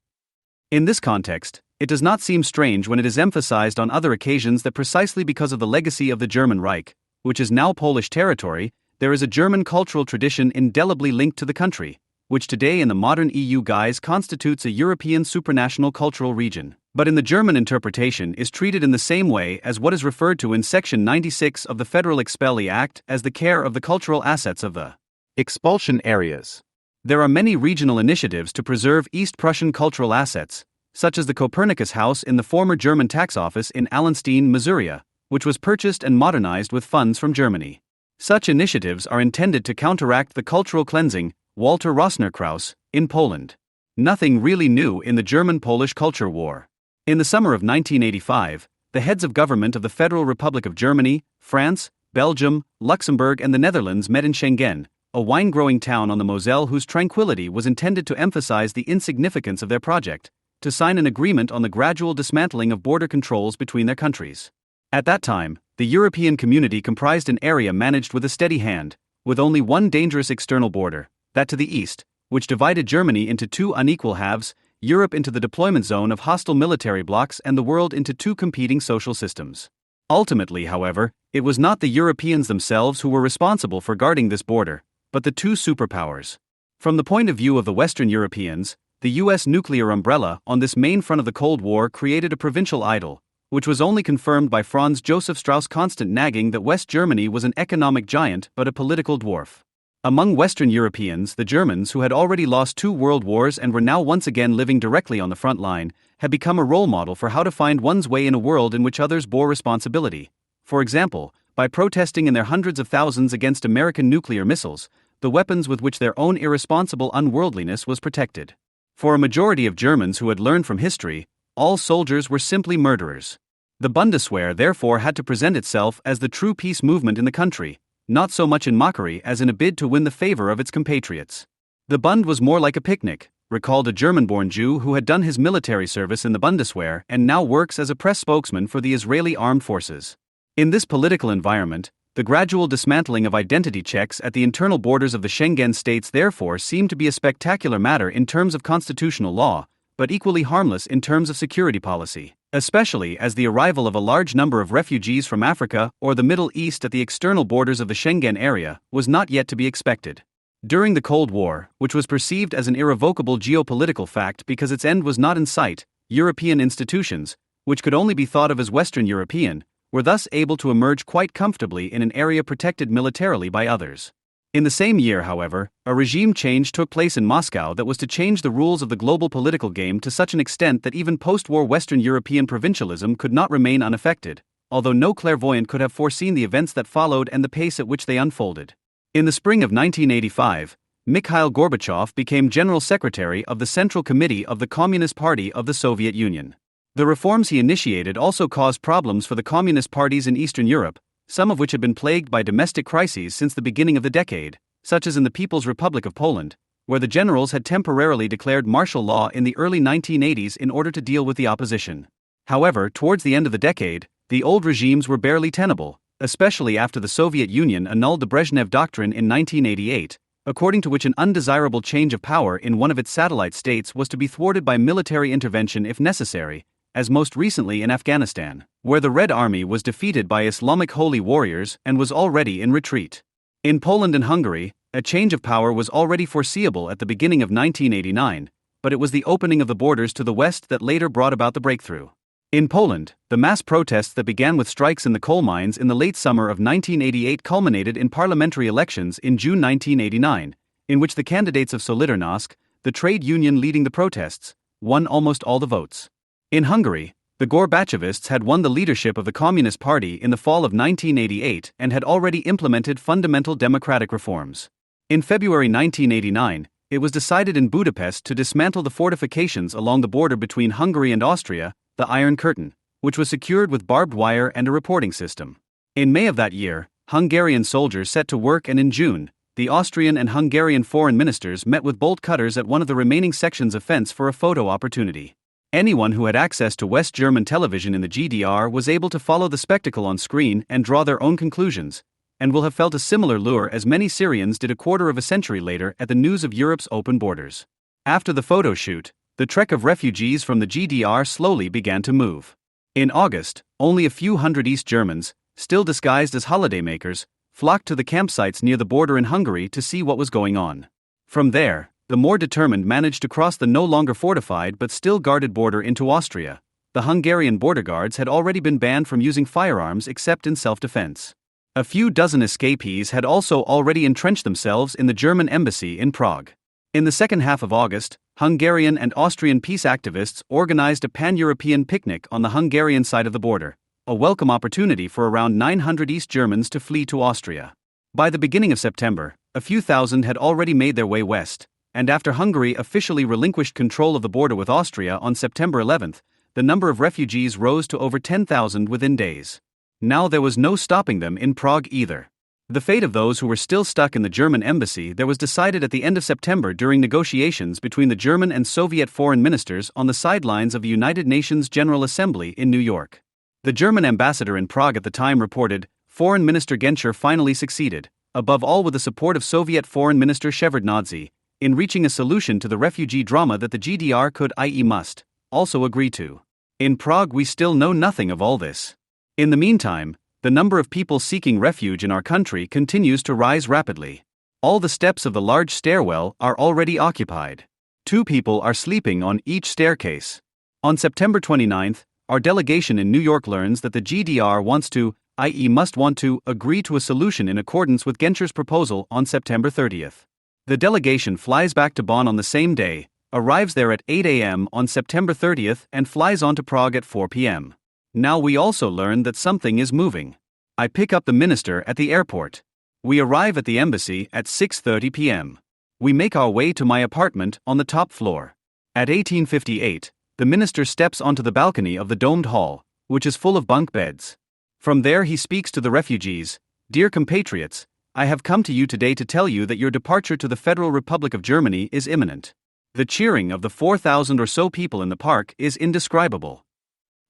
[SPEAKER 1] In this context, it does not seem strange when it is emphasized on other occasions that precisely because of the legacy of the German Reich, which is now Polish territory, there is a German cultural tradition indelibly linked to the country, which today in the modern EU guise constitutes a European supranational cultural region, but in the German interpretation is treated in the same way as what is referred to in Section 96 of the Federal Expellee Act as the care of the cultural assets of the
[SPEAKER 2] expulsion areas.
[SPEAKER 1] There are many regional initiatives to preserve East Prussian cultural assets, such as the Copernicus House in the former German tax office in Allenstein, Missouri, which was purchased and modernized with funds from Germany. Such initiatives are intended to counteract the cultural cleansing, Walter Rosner-Krauss, in Poland. Nothing really new in the German-Polish culture war. In the summer of 1985, the heads of government of the Federal Republic of Germany, France, Belgium, Luxembourg and the Netherlands met in Schengen, a wine-growing town on the Moselle whose tranquility was intended to emphasize the insignificance of their project, to sign an agreement on the gradual dismantling of border controls between their countries. At that time, the European community comprised an area managed with a steady hand, with only one dangerous external border, that to the east, which divided Germany into two unequal halves, Europe into the deployment zone of hostile military blocs and the world into two competing social systems. Ultimately, however, it was not the Europeans themselves who were responsible for guarding this border, but the two superpowers. From the point of view of the Western Europeans, the US nuclear umbrella on this main front of the Cold War created a provincial idol, which was only confirmed by Franz Joseph Strauss' constant nagging that West Germany was an economic giant but a political dwarf. Among Western Europeans, the Germans, who had already lost 2 world wars and were now once again living directly on the front line, had become a role model for how to find one's way in a world in which others bore responsibility. For example, by protesting in their hundreds of thousands against American nuclear missiles, the weapons with which their own irresponsible unworldliness was protected. For a majority of Germans who had learned from history, all soldiers were simply murderers. The Bundeswehr therefore had to present itself as the true peace movement in the country, not so much in mockery as in a bid to win the favor of its compatriots. The Bund was more like a picnic, recalled a German-born Jew who had done his military service in the Bundeswehr and now works as a press spokesman for the Israeli armed forces. In this political environment, the gradual dismantling of identity checks at the internal borders of the Schengen states therefore seemed to be a spectacular matter in terms of constitutional law, but equally harmless in terms of security policy. especially as the arrival of a large number of refugees from Africa or the Middle East at the external borders of the Schengen area was not yet to be expected. During the Cold War, which was perceived as an irrevocable geopolitical fact because its end was not in sight, European institutions, which could only be thought of as Western European, were thus able to emerge quite comfortably in an area protected militarily by others. In the same year, however, a regime change took place in Moscow that was to change the rules of the global political game to such an extent that even post-war Western European provincialism could not remain unaffected, although no clairvoyant could have foreseen the events that followed and the pace at which they unfolded. In the spring of 1985, Mikhail Gorbachev became General Secretary of the Central Committee of the Communist Party of the Soviet Union. The reforms he initiated also caused problems for the communist parties in Eastern Europe, some of which had been plagued by domestic crises since the beginning of the decade, such as in the People's Republic of Poland, where the generals had temporarily declared martial law in the early 1980s in order to deal with the opposition. However, towards the end of the decade, the old regimes were barely tenable, especially after the Soviet Union annulled the Brezhnev Doctrine in 1988, according to which an undesirable change of power in one of its satellite states was to be thwarted by military intervention if necessary, as most recently in Afghanistan, where the Red Army was defeated by Islamic holy warriors and was already in retreat. In Poland and Hungary, a change of power was already foreseeable at the beginning of 1989, but it was the opening of the borders to the west that later brought about the breakthrough. In Poland, the mass protests that began with strikes in the coal mines in the late summer of 1988 culminated in parliamentary elections in June 1989, in which the candidates of Solidarnosc, the trade union leading the protests, won almost all the votes. In Hungary, the Gorbachevists had won the leadership of the Communist Party in the fall of 1988 and had already implemented fundamental democratic reforms. In February 1989, it was decided in Budapest to dismantle the fortifications along the border between Hungary and Austria, the Iron Curtain, which was secured with barbed wire and a reporting system. In May of that year, Hungarian soldiers set to work, and in June, the Austrian and Hungarian foreign ministers met with bolt cutters at one of the remaining sections of fence for a photo opportunity. Anyone who had access to West German television in the GDR was able to follow the spectacle on screen and draw their own conclusions, and will have felt a similar lure as many Syrians did a quarter of a century later at the news of Europe's open borders. After the photo shoot, the trek of refugees from the GDR slowly began to move. In August, only a few hundred East Germans, still disguised as holidaymakers, flocked to the campsites near the border in Hungary to see what was going on. From there, the more determined managed to cross the no longer fortified but still guarded border into Austria. The Hungarian border guards had already been banned from using firearms except in self-defense. A few dozen escapees had also already entrenched themselves in the German embassy in Prague. In the second half of August, Hungarian and Austrian peace activists organized a pan-European picnic on the Hungarian side of the border, a welcome opportunity for around 900 East Germans to flee to Austria. By the beginning of September, a few thousand had already made their way west, and after Hungary officially relinquished control of the border with Austria on September 11th, the number of refugees rose to over 10,000 within days. Now there was no stopping them in Prague either. The fate of those who were still stuck in the German embassy there was decided at the end of September during negotiations between the German and Soviet foreign ministers on the sidelines of the United Nations General Assembly in New York. The German ambassador in Prague at the time reported, Foreign Minister Genscher finally succeeded, above all with the support of Soviet Foreign Minister Shevardnadze, in reaching a solution to the refugee drama that the GDR could, i.e. must, also agree to. In Prague we still know nothing of all this. In the meantime, the number of people seeking refuge in our country continues to rise rapidly. All the steps of the large stairwell are already occupied. 2 people are sleeping on each staircase. On September 29th, our delegation in New York learns that the GDR wants to, i.e. must want to, agree to a solution in accordance with Genscher's proposal on September 30th. The delegation flies back to Bonn on the same day, arrives there at 8 a.m. on September 30th and flies on to Prague at 4 p.m. Now we also learn that something is moving. I pick up the minister at the airport. We arrive at the embassy at 6:30 p.m. We make our way to my apartment on the top floor. At 18:58, the minister steps onto the balcony of the domed hall, which is full of bunk beds. From there he speaks to the refugees. Dear compatriots, I have come to you today to tell you that your departure to the Federal Republic of Germany is imminent. The cheering of the 4,000 or so people in the park is indescribable.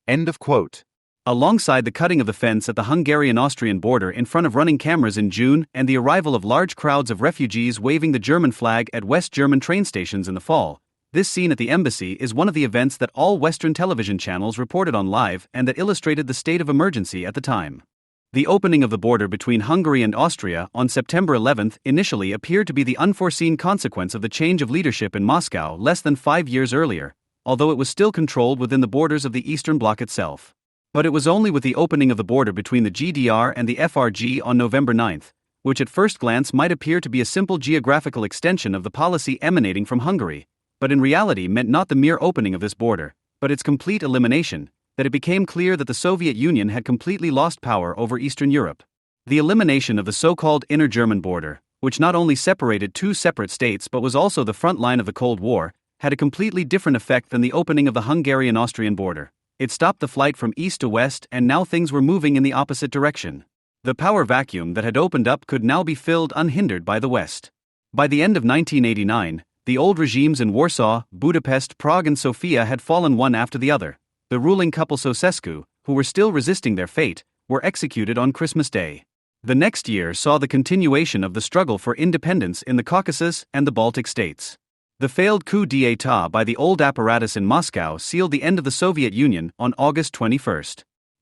[SPEAKER 2] End of quote.
[SPEAKER 1] Alongside the cutting of the fence at the Hungarian-Austrian border in front of running cameras in June and the arrival of large crowds of refugees waving the German flag at West German train stations in the fall, This scene at the embassy is one of the events that all Western television channels reported on live and that illustrated the state of emergency at the time. The opening of the border between Hungary and Austria on September 11 initially appeared to be the unforeseen consequence of the change of leadership in Moscow less than 5 years earlier, although it was still controlled within the borders of the Eastern Bloc itself. But it was only with the opening of the border between the GDR and the FRG on November 9, which at first glance might appear to be a simple geographical extension of the policy emanating from Hungary, but in reality meant not the mere opening of this border, but its complete elimination, that it became clear that the Soviet Union had completely lost power over Eastern Europe. The elimination of the so-called inner German border, which not only separated two separate states but was also the front line of the Cold War, had a completely different effect than the opening of the Hungarian-Austrian border. It stopped the flight from east to west, and now things were moving in the opposite direction. The power vacuum that had opened up could now be filled unhindered by the West. By the end of 1989, the old regimes in Warsaw, Budapest, Prague and Sofia had fallen one after the other. The ruling couple Ceausescu, who were still resisting their fate, were executed on Christmas Day. The next year saw the continuation of the struggle for independence in the Caucasus and the Baltic states. The failed coup d'état by the old apparatus in Moscow sealed the end of the Soviet Union on August 21.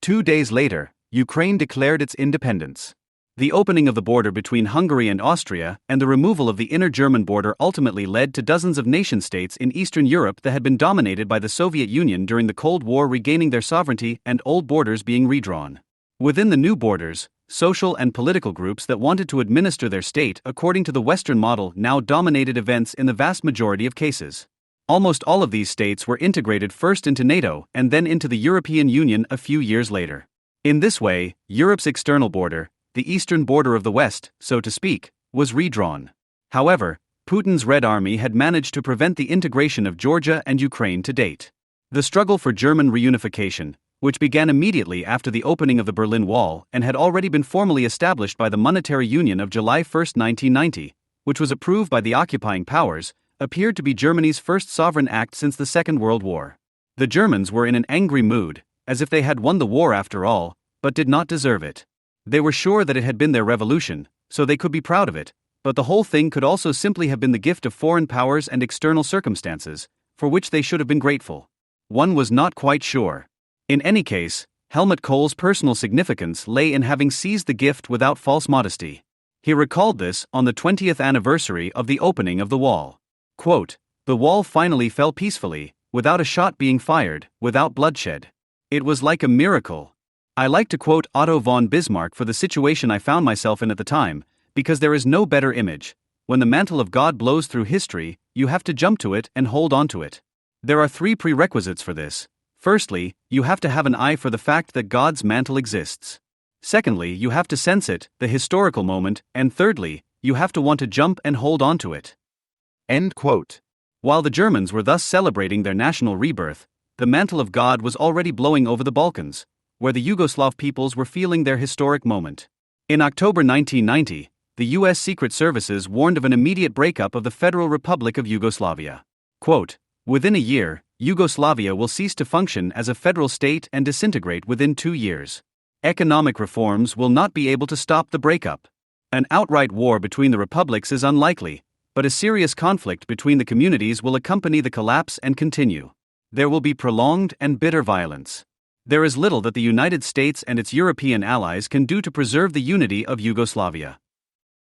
[SPEAKER 1] 2 days later, Ukraine declared its independence. The opening of the border between Hungary and Austria and the removal of the inner German border ultimately led to dozens of nation-states in Eastern Europe that had been dominated by the Soviet Union during the Cold War regaining their sovereignty and old borders being redrawn. Within the new borders, social and political groups that wanted to administer their state according to the Western model now dominated events in the vast majority of cases. Almost all of these states were integrated first into NATO and then into the European Union a few years later. In this way, Europe's external border, the eastern border of the West, so to speak, was redrawn. However, Putin's Red Army had managed to prevent the integration of Georgia and Ukraine to date. The struggle for German reunification, which began immediately after the opening of the Berlin Wall and had already been formally established by the Monetary Union of July 1, 1990, which was approved by the occupying powers, appeared to be Germany's first sovereign act since the Second World War. The Germans were in an angry mood, as if they had won the war after all, but did not deserve it. They were sure that it had been their revolution, so they could be proud of it, but the whole thing could also simply have been the gift of foreign powers and external circumstances, for which they should have been grateful. One was not quite sure. In any case, Helmut Kohl's personal significance lay in having seized the gift without false modesty. He recalled this on the 20th anniversary of the opening of the wall. Quote, "The wall finally fell peacefully, without a shot being fired, without bloodshed. It was like a miracle. I like to quote Otto von Bismarck for the situation I found myself in at the time, because there is no better image. When the mantle of God blows through history, you have to jump to it and hold on to it. There are 3 prerequisites for this. Firstly, you have to have an eye for the fact that God's mantle exists. Secondly, you have to sense it, the historical moment, and thirdly, you have to want to jump and hold on to it." End quote. While the Germans were thus celebrating their national rebirth, the mantle of God was already blowing over the Balkans, where the Yugoslav peoples were feeling their historic moment. In October 1990, the U.S. Secret Services warned of an immediate breakup of the Federal Republic of Yugoslavia. Quote, "Within a year, Yugoslavia will cease to function as a federal state and disintegrate within 2 years. Economic reforms will not be able to stop the breakup. An outright war between the republics is unlikely, but a serious conflict between the communities will accompany the collapse and continue. There will be prolonged and bitter violence. There is little that the United States and its European allies can do to preserve the unity of Yugoslavia."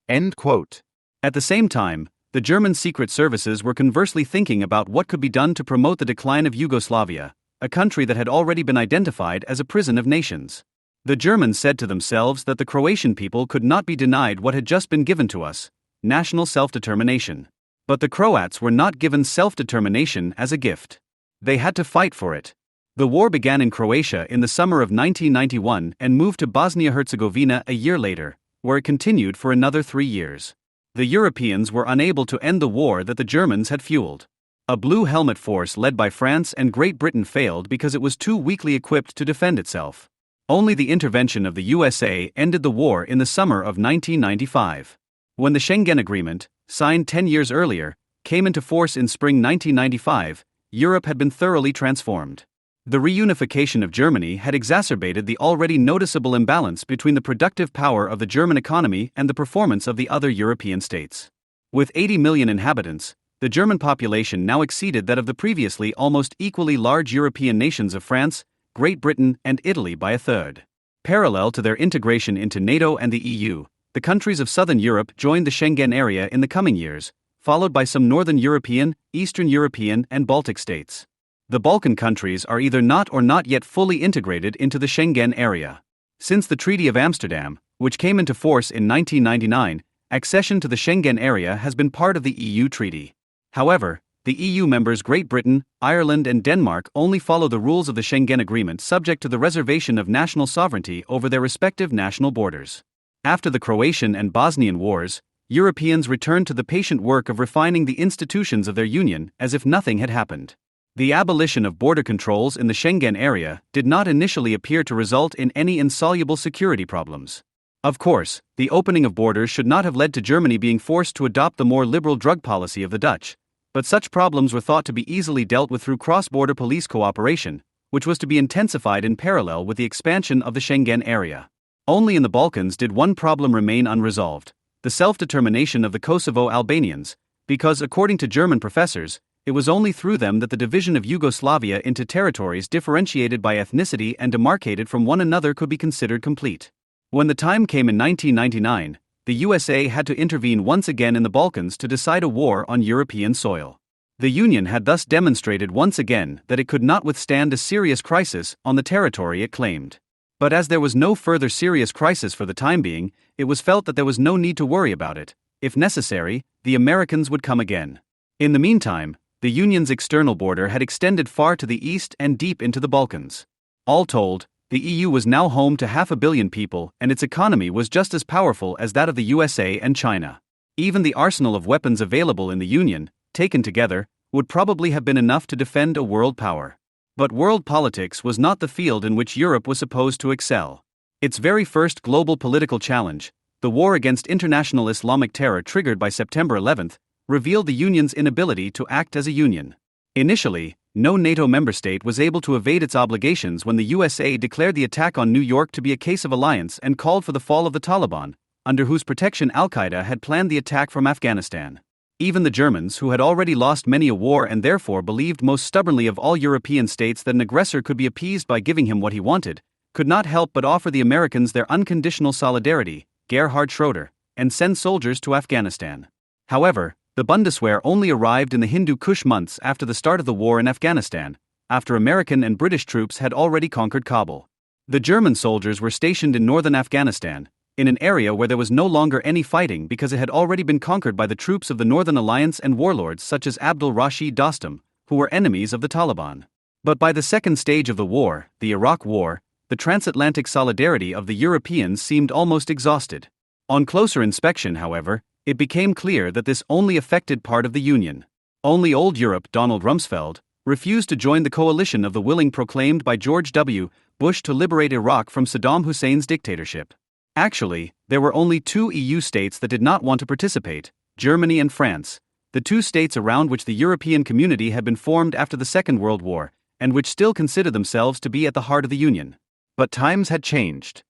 [SPEAKER 1] End quote. At the same time, the German secret services were conversely thinking about what could be done to promote the decline of Yugoslavia, a country that had already been identified as a prison of nations. The Germans said to themselves that the Croatian people could not be denied what had just been given to us, national self-determination. But the Croats were not given self-determination as a gift. They had to fight for it. The war began in Croatia in the summer of 1991 and moved to Bosnia-Herzegovina a year later, where it continued for another 3 years. The Europeans were unable to end the war that the Germans had fueled. A Blue Helmet force led by France and Great Britain failed because it was too weakly equipped to defend itself. Only the intervention of the USA ended the war in the summer of 1995. When the Schengen Agreement, signed 10 years earlier, came into force in spring 1995, Europe had been thoroughly transformed. The reunification of Germany had exacerbated the already noticeable imbalance between the productive power of the German economy and the performance of the other European states. With 80 million inhabitants, the German population now exceeded that of the previously almost equally large European nations of France, Great Britain, and Italy by a third. Parallel to their integration into NATO and the EU, the countries of Southern Europe joined the Schengen area in the coming years, followed by some Northern European, Eastern European, and Baltic states. The Balkan countries are either not or not yet fully integrated into the Schengen area. Since the Treaty of Amsterdam, which came into force in 1999, accession to the Schengen area has been part of the EU treaty. However, the EU members Great Britain, Ireland, and Denmark only follow the rules of the Schengen Agreement subject to the reservation of national sovereignty over their respective national borders. After the Croatian and Bosnian wars, Europeans returned to the patient work of refining the institutions of their union as if nothing had happened. The abolition of border controls in the Schengen area did not initially appear to result in any insoluble security problems. Of course, the opening of borders should not have led to Germany being forced to adopt the more liberal drug policy of the Dutch, but such problems were thought to be easily dealt with through cross-border police cooperation, which was to be intensified in parallel with the expansion of the Schengen area. Only in the Balkans did one problem remain unresolved: the self-determination of the Kosovo Albanians, because according to German professors, it was only through them that the division of Yugoslavia into territories differentiated by ethnicity and demarcated from one another could be considered complete. When the time came in 1999, the USA had to intervene once again in the Balkans to decide a war on European soil. The Union had thus demonstrated once again that it could not withstand a serious crisis on the territory it claimed. But as there was no further serious crisis for the time being, it was felt that there was no need to worry about it. If necessary, the Americans would come again. In the meantime, the Union's external border had extended far to the east and deep into the Balkans. All told, the EU was now home to 500 million people, and its economy was just as powerful as that of the USA and China. Even the arsenal of weapons available in the Union, taken together, would probably have been enough to defend a world power. But world politics was not the field in which Europe was supposed to excel. Its very first global political challenge, the war against international Islamic terror triggered by September 11, revealed the Union's inability to act as a union. Initially, no NATO member state was able to evade its obligations when the USA declared the attack on New York to be a case of alliance and called for the fall of the Taliban, under whose protection Al-Qaeda had planned the attack from Afghanistan. Even the Germans, who had already lost many a war and therefore believed most stubbornly of all European states that an aggressor could be appeased by giving him what he wanted, could not help but offer the Americans their unconditional solidarity, Gerhard Schroeder, and send soldiers to Afghanistan. However, the Bundeswehr only arrived in the Hindu Kush months after the start of the war in Afghanistan, after American and British troops had already conquered Kabul. The German soldiers were stationed in northern Afghanistan, in an area where there was no longer any fighting because it had already been conquered by the troops of the Northern Alliance and warlords such as Abdul Rashid Dostum, who were enemies of the Taliban. But by the second stage of the war, the Iraq War, the transatlantic solidarity of the Europeans seemed almost exhausted. On closer inspection, however, it became clear that this only affected part of the Union. Only old Europe, Donald Rumsfeld, refused to join the coalition of the willing proclaimed by George W. Bush to liberate Iraq from Saddam Hussein's dictatorship. Actually, there were only two EU states that did not want to participate: Germany and France, the two states around which the European community had been formed after the Second World War, and which still consider themselves to be at the heart of the Union. But times had changed.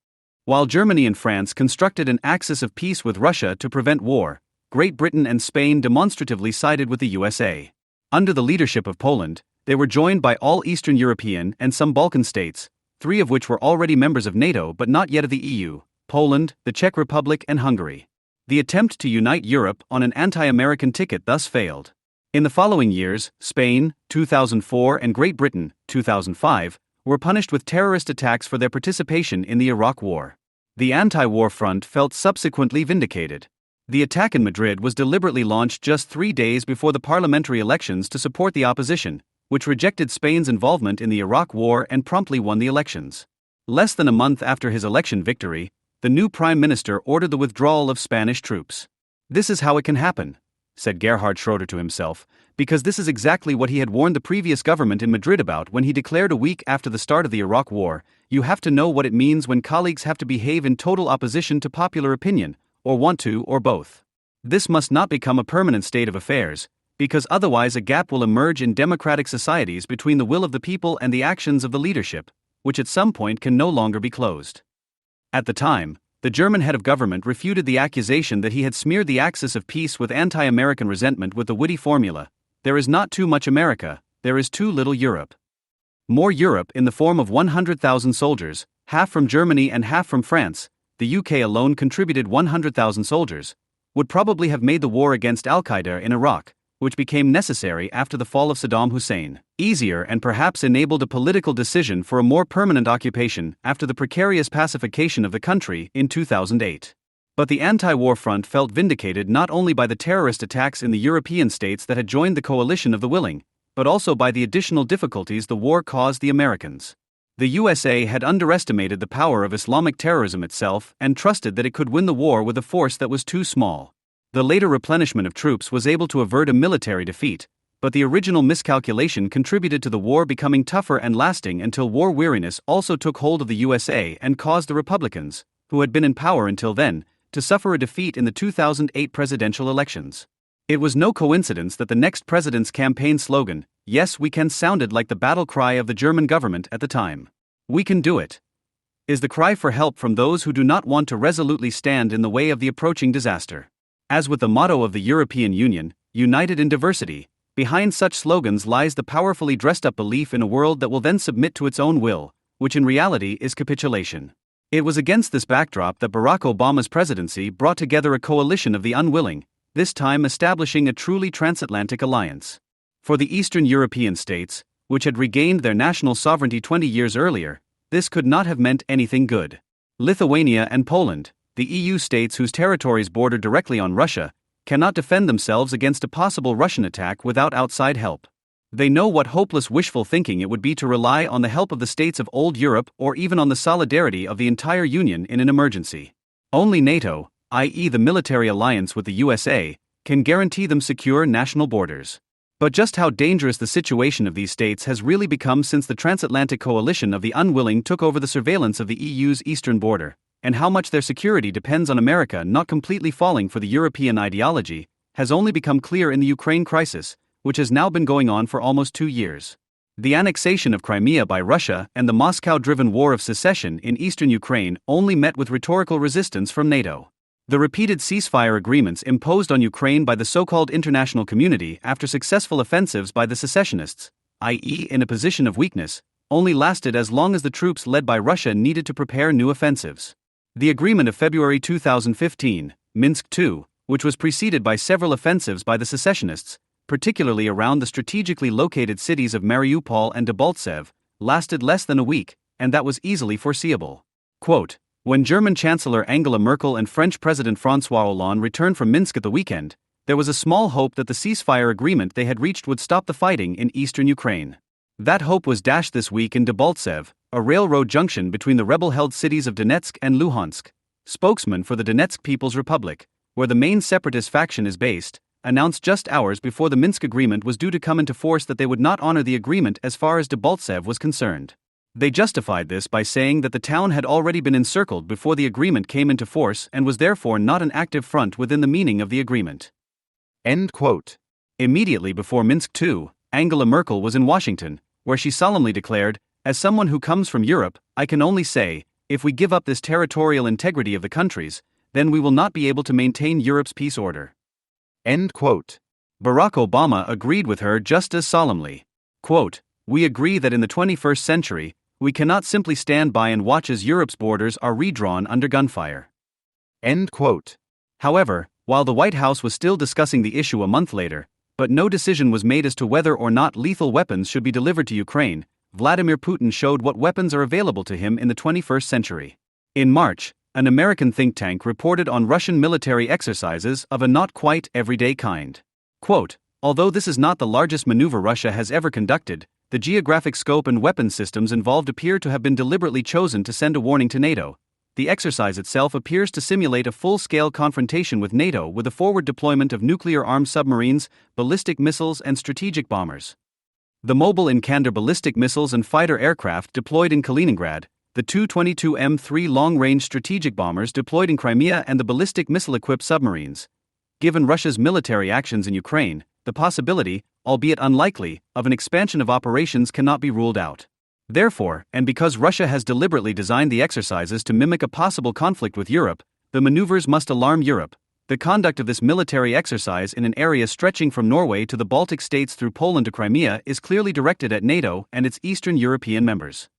[SPEAKER 1] While Germany and France constructed an axis of peace with Russia to prevent war, Great Britain and Spain demonstratively sided with the USA. Under the leadership of Poland, they were joined by all Eastern European and some Balkan states, three of which were already members of NATO but not yet of the EU: Poland, the Czech Republic, and Hungary. The attempt to unite Europe on an anti-American ticket thus failed. In the following years, Spain, 2004, and Great Britain, 2005, were punished with terrorist attacks for their participation in the Iraq War. The anti-war front felt subsequently vindicated. The attack in Madrid was deliberately launched just 3 days before the parliamentary elections to support the opposition, which rejected Spain's involvement in the Iraq War and promptly won the elections. Less than a month after his election victory, the new prime minister ordered the withdrawal of Spanish troops. "This is how it can happen," said Gerhard Schroeder to himself, because this is exactly what he had warned the previous government in Madrid about when he declared a week after the start of the Iraq War: "You have to know what it means when colleagues have to behave in total opposition to popular opinion, or want to, or both. This must not become a permanent state of affairs, because otherwise a gap will emerge in democratic societies between the will of the people and the actions of the leadership, which at some point can no longer be closed." At the time, The German head of government refuted the accusation that he had smeared the axis of peace with anti-American resentment with the witty formula, "There is not too much America, there is too little Europe." More Europe in the form of 100,000 soldiers, half from Germany and half from France, the UK alone contributed 100,000 soldiers, would probably have made the war against Al-Qaeda in Iraq, which became necessary after the fall of Saddam Hussein, easier and perhaps enabled a political decision for a more permanent occupation after the precarious pacification of the country in 2008. But the anti-war front felt vindicated not only by the terrorist attacks in the European states that had joined the coalition of the willing, but also by the additional difficulties the war caused the Americans. The USA had underestimated the power of Islamic terrorism itself and trusted that it could win the war with a force that was too small. The later replenishment of troops was able to avert a military defeat, but the original miscalculation contributed to the war becoming tougher and lasting until war weariness also took hold of the USA and caused the Republicans, who had been in power until then, to suffer a defeat in the 2008 presidential elections. It was no coincidence that the next president's campaign slogan, "Yes, we can," sounded like the battle cry of the German government at the time. "We can do it," is the cry for help from those who do not want to resolutely stand in the way of the approaching disaster. As with the motto of the European Union, "United in diversity," behind such slogans lies the powerfully dressed-up belief in a world that will then submit to its own will, which in reality is capitulation. It was against this backdrop that Barack Obama's presidency brought together a coalition of the unwilling, this time establishing a truly transatlantic alliance. For the Eastern European states, which had regained their national sovereignty 20 years earlier, this could not have meant anything good. Lithuania and Poland, the EU states whose territories border directly on Russia, cannot defend themselves against a possible Russian attack without outside help. They know what hopeless wishful thinking it would be to rely on the help of the states of old Europe or even on the solidarity of the entire Union in an emergency. Only NATO, i.e. the military alliance with the USA, can guarantee them secure national borders. But just how dangerous the situation of these states has really become since the transatlantic coalition of the unwilling took over the surveillance of the EU's eastern border, and how much their security depends on America not completely falling for the European ideology, has only become clear in the Ukraine crisis, which has now been going on for almost 2 years. The annexation of Crimea by Russia and the Moscow-driven war of secession in eastern Ukraine only met with rhetorical resistance from NATO. The repeated ceasefire agreements imposed on Ukraine by the so-called international community after successful offensives by the secessionists, i.e. in a position of weakness, only lasted as long as the troops led by Russia needed to prepare new offensives. The agreement of February 2015, Minsk II, which was preceded by several offensives by the secessionists, particularly around the strategically located cities of Mariupol and Debaltseve, lasted less than a week, and that was easily foreseeable. Quote, "When German Chancellor Angela Merkel and French President François Hollande returned from Minsk at the weekend, there was a small hope that the ceasefire agreement they had reached would stop the fighting in eastern Ukraine. That hope was dashed this week in Debaltseve, a railroad junction between the rebel-held cities of Donetsk and Luhansk. Spokesman for the Donetsk People's Republic, where the main separatist faction is based, announced just hours before the Minsk agreement was due to come into force that they would not honor the agreement as far as Debaltseve was concerned. They justified this by saying that the town had already been encircled before the agreement came into force and was therefore not an active front within the meaning of the agreement." End quote. Immediately before Minsk II, Angela Merkel was in Washington, where she solemnly declared, "As someone who comes from Europe, I can only say, if we give up this territorial integrity of the countries, then we will not be able to maintain Europe's peace order." End quote. Barack Obama agreed with her just as solemnly. Quote, "We agree that in the 21st century, we cannot simply stand by and watch as Europe's borders are redrawn under gunfire." End quote. However, while the White House was still discussing the issue a month later, but no decision was made as to whether or not lethal weapons should be delivered to Ukraine, Vladimir Putin showed what weapons are available to him in the 21st century. In March, an American think tank reported on Russian military exercises of a not quite everyday kind. Quote, "Although this is not the largest maneuver Russia has ever conducted, the geographic scope and weapon systems involved appear to have been deliberately chosen to send a warning to NATO. The exercise itself appears to simulate a full-scale confrontation with NATO with the forward deployment of nuclear-armed submarines, ballistic missiles and strategic bombers. The mobile Iskander ballistic missiles and fighter aircraft deployed in Kaliningrad, the Tu-22 M3 long-range strategic bombers deployed in Crimea and the ballistic missile-equipped submarines. Given Russia's military actions in Ukraine, the possibility, albeit unlikely, of an expansion of operations cannot be ruled out. Therefore, and because Russia has deliberately designed the exercises to mimic a possible conflict with Europe, the maneuvers must alarm Europe. The conduct of this military exercise in an area stretching from Norway to the Baltic states through Poland to Crimea is clearly directed at NATO and its Eastern European members.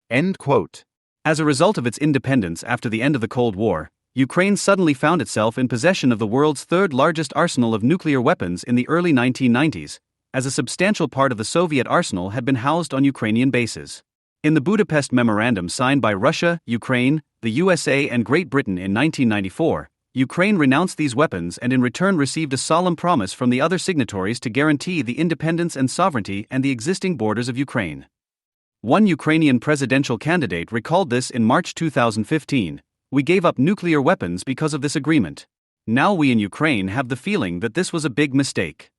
[SPEAKER 2] End quote.
[SPEAKER 1] As a result of its independence after the end of the Cold War, Ukraine suddenly found itself in possession of the world's third largest arsenal of nuclear weapons in the early 1990s, as a substantial part of the Soviet arsenal had been housed on Ukrainian bases. In the Budapest Memorandum signed by Russia, Ukraine, the USA and Great Britain in 1994, Ukraine renounced these weapons and in return received a solemn promise from the other signatories to guarantee the independence and sovereignty and the existing borders of Ukraine. One Ukrainian presidential candidate recalled this in March 2015. "We gave up nuclear weapons because of this agreement. Now we in Ukraine have the feeling that this was a big mistake."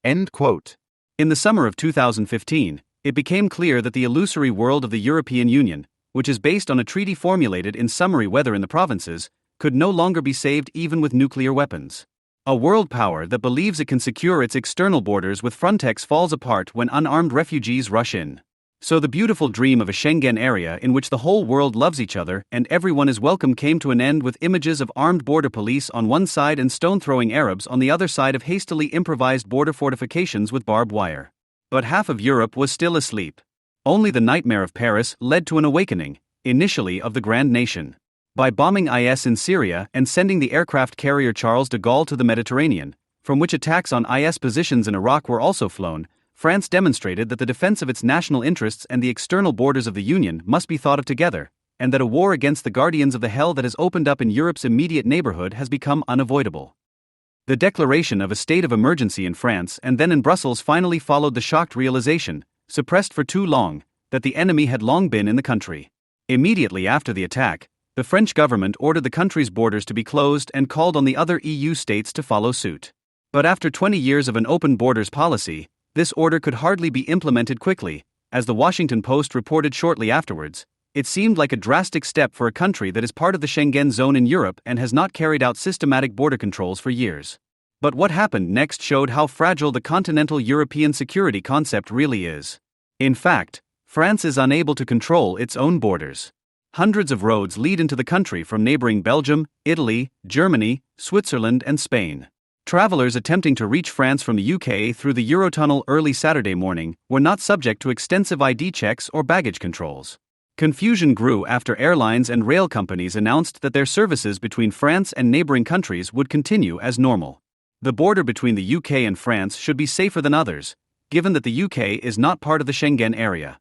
[SPEAKER 2] End quote.
[SPEAKER 1] In the summer of 2015, it became clear that the illusory world of the European Union, which is based on a treaty formulated in summary weather in the provinces, could no longer be saved even with nuclear weapons. A world power that believes it can secure its external borders with Frontex falls apart when unarmed refugees rush in. So the beautiful dream of a Schengen area in which the whole world loves each other and everyone is welcome came to an end with images of armed border police on one side and stone-throwing Arabs on the other side of hastily improvised border fortifications with barbed wire. But half of Europe was still asleep. Only the nightmare of Paris led to an awakening, initially of the Grand Nation. By bombing IS in Syria and sending the aircraft carrier Charles de Gaulle to the Mediterranean, from which attacks on IS positions in Iraq were also flown, France demonstrated that the defense of its national interests and the external borders of the Union must be thought of together, and that a war against the guardians of the hell that has opened up in Europe's immediate neighborhood has become unavoidable. The declaration of a state of emergency in France and then in Brussels finally followed the shocked realization, suppressed for too long, that the enemy had long been in the country. Immediately after the attack, the French government ordered the country's borders to be closed and called on the other EU states to follow suit. But after 20 years of an open borders policy, this order could hardly be implemented quickly. As the Washington Post reported shortly afterwards, it seemed like a drastic step for a country that is part of the Schengen zone in Europe and has not carried out systematic border controls for years. But what happened next showed how fragile the continental European security concept really is. In fact, France is unable to control its own borders. Hundreds of roads lead into the country from neighboring Belgium, Italy, Germany, Switzerland and Spain. Travelers attempting to reach France from the UK through the Eurotunnel early Saturday morning were not subject to extensive ID checks or baggage controls. Confusion grew after airlines and rail companies announced that their services between France and neighboring countries would continue as normal. The border between the UK and France should be safer than others, given that the UK is not part of the Schengen area.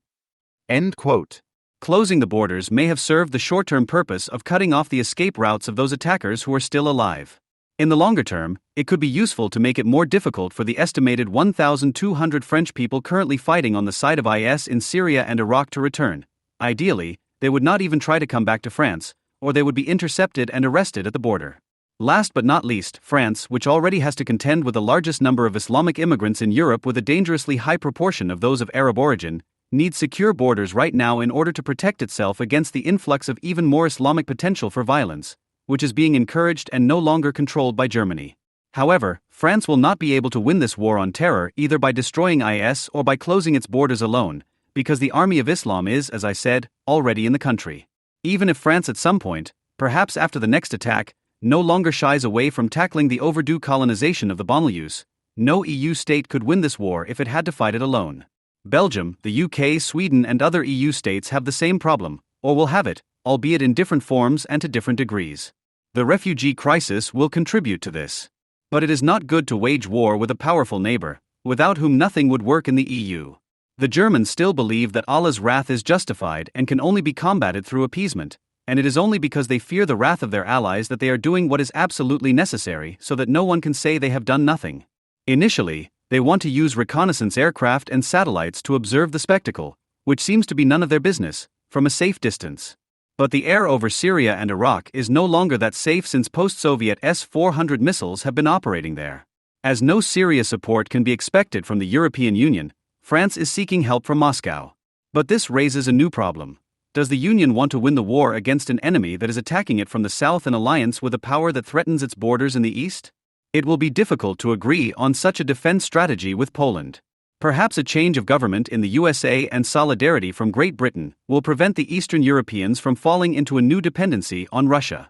[SPEAKER 2] End quote.
[SPEAKER 1] Closing the borders may have served the short-term purpose of cutting off the escape routes of those attackers who are still alive. In the longer term, it could be useful to make it more difficult for the estimated 1,200 French people currently fighting on the side of IS in Syria and Iraq to return. Ideally, they would not even try to come back to France, or they would be intercepted and arrested at the border. Last but not least, France, which already has to contend with the largest number of Islamic immigrants in Europe with a dangerously high proportion of those of Arab origin, needs secure borders right now in order to protect itself against the influx of even more Islamic potential for violence, which is being encouraged and no longer controlled by Germany. However, France will not be able to win this war on terror either by destroying IS or by closing its borders alone, because the Army of Islam is, as I said, already in the country. Even if France at some point, perhaps after the next attack, no longer shies away from tackling the overdue colonization of the banlieues, no EU state could win this war if it had to fight it alone. Belgium, the UK, Sweden and other EU states have the same problem, or will have it, albeit in different forms and to different degrees. The refugee crisis will contribute to this. But it is not good to wage war with a powerful neighbor, without whom nothing would work in the EU. The Germans still believe that Allah's wrath is justified and can only be combated through appeasement, and it is only because they fear the wrath of their allies that they are doing what is absolutely necessary so that no one can say they have done nothing. Initially, they want to use reconnaissance aircraft and satellites to observe the spectacle, which seems to be none of their business, from a safe distance. But the air over Syria and Iraq is no longer that safe since post-Soviet S-400 missiles have been operating there. As no serious support can be expected from the European Union, France is seeking help from Moscow. But this raises a new problem. Does the Union want to win the war against an enemy that is attacking it from the south in alliance with a power that threatens its borders in the east? It will be difficult to agree on such a defense strategy with Poland. Perhaps a change of government in the USA and solidarity from Great Britain will prevent the Eastern Europeans from falling into a new dependency on Russia.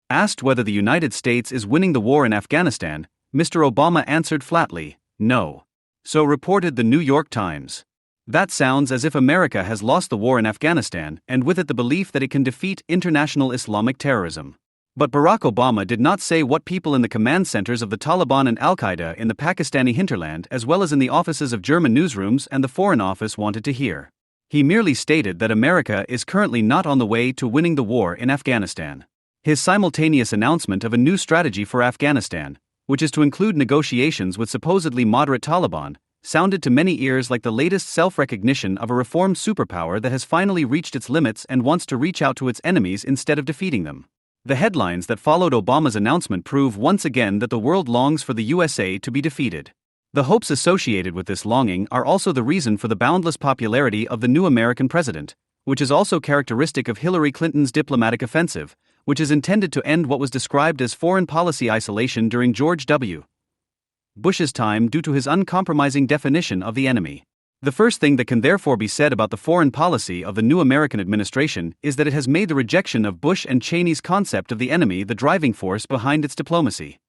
[SPEAKER 1] Asked whether the United States is winning the war in Afghanistan, Mr. Obama answered flatly, no. So reported the New York Times. That sounds as if America has lost the war in Afghanistan, and with it the belief that it can defeat international Islamic terrorism. But Barack Obama did not say what people in the command centers of the Taliban and Al-Qaeda in the Pakistani hinterland, as well as in the offices of German newsrooms and the Foreign Office, wanted to hear. He merely stated that America is currently not on the way to winning the war in Afghanistan. His simultaneous announcement of a new strategy for Afghanistan, which is to include negotiations with supposedly moderate Taliban, sounded to many ears like the latest self-recognition of a reformed superpower that has finally reached its limits and wants to reach out to its enemies instead of defeating them. The headlines that followed Obama's announcement prove once again that the world longs for the USA to be defeated. The hopes associated with this longing are also the reason for the boundless popularity of the new American president, which is also characteristic of Hillary Clinton's diplomatic offensive, which is intended to end what was described as foreign policy isolation during George W. Bush's time due to his uncompromising definition of the enemy. The first thing that can therefore be said about the foreign policy of the new American administration is that it has made the rejection of Bush and Cheney's concept of the enemy the driving force behind its diplomacy.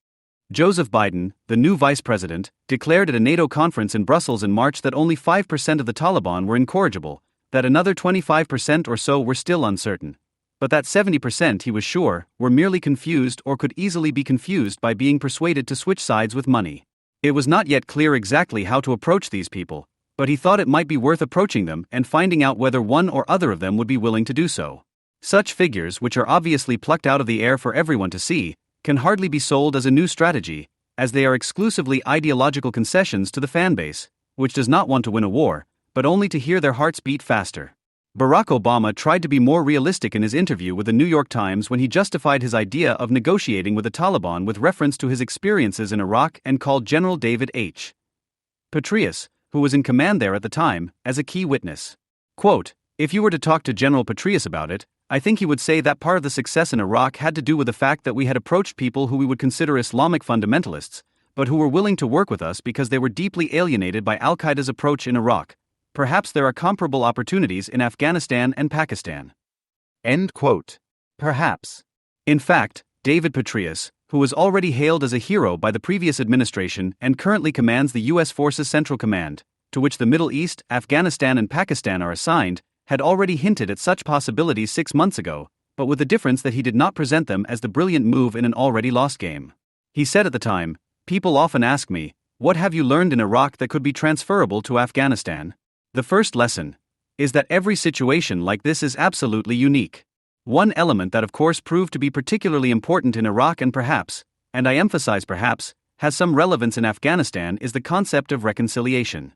[SPEAKER 1] Joseph Biden, the new vice president, declared at a NATO conference in Brussels in March that only 5% of the Taliban were incorrigible, that another 25% or so were still uncertain, but that 70%, he was sure, were merely confused or could easily be confused by being persuaded to switch sides with money. It was not yet clear exactly how to approach these people, but he thought it might be worth approaching them and finding out whether one or other of them would be willing to do so. Such figures, which are obviously plucked out of the air for everyone to see, can hardly be sold as a new strategy, as they are exclusively ideological concessions to the fan base, which does not want to win a war, but only to hear their hearts beat faster. Barack Obama tried to be more realistic in his interview with the New York Times when he justified his idea of negotiating with the Taliban with reference to his experiences in Iraq and called General David H. Petraeus, who was in command there at the time, as a key witness. Quote, if you were to talk to General Petraeus about it, I think he would say that part of the success in Iraq had to do with the fact that we had approached people who we would consider Islamic fundamentalists, but who were willing to work with us because they were deeply alienated by Al-Qaeda's approach in Iraq. Perhaps there are comparable opportunities in Afghanistan and Pakistan.
[SPEAKER 2] End quote. Perhaps.
[SPEAKER 1] In fact, David Petraeus, who was already hailed as a hero by the previous administration and currently commands the U.S. Forces Central Command, to which the Middle East, Afghanistan and Pakistan are assigned, had already hinted at such possibilities 6 months ago, but with the difference that he did not present them as the brilliant move in an already lost game. He said at the time, people often ask me, what have you learned in Iraq that could be transferable to Afghanistan? The first lesson is that every situation like this is absolutely unique. One element that of course proved to be particularly important in Iraq and perhaps, and I emphasize perhaps, has some relevance in Afghanistan is the concept of reconciliation.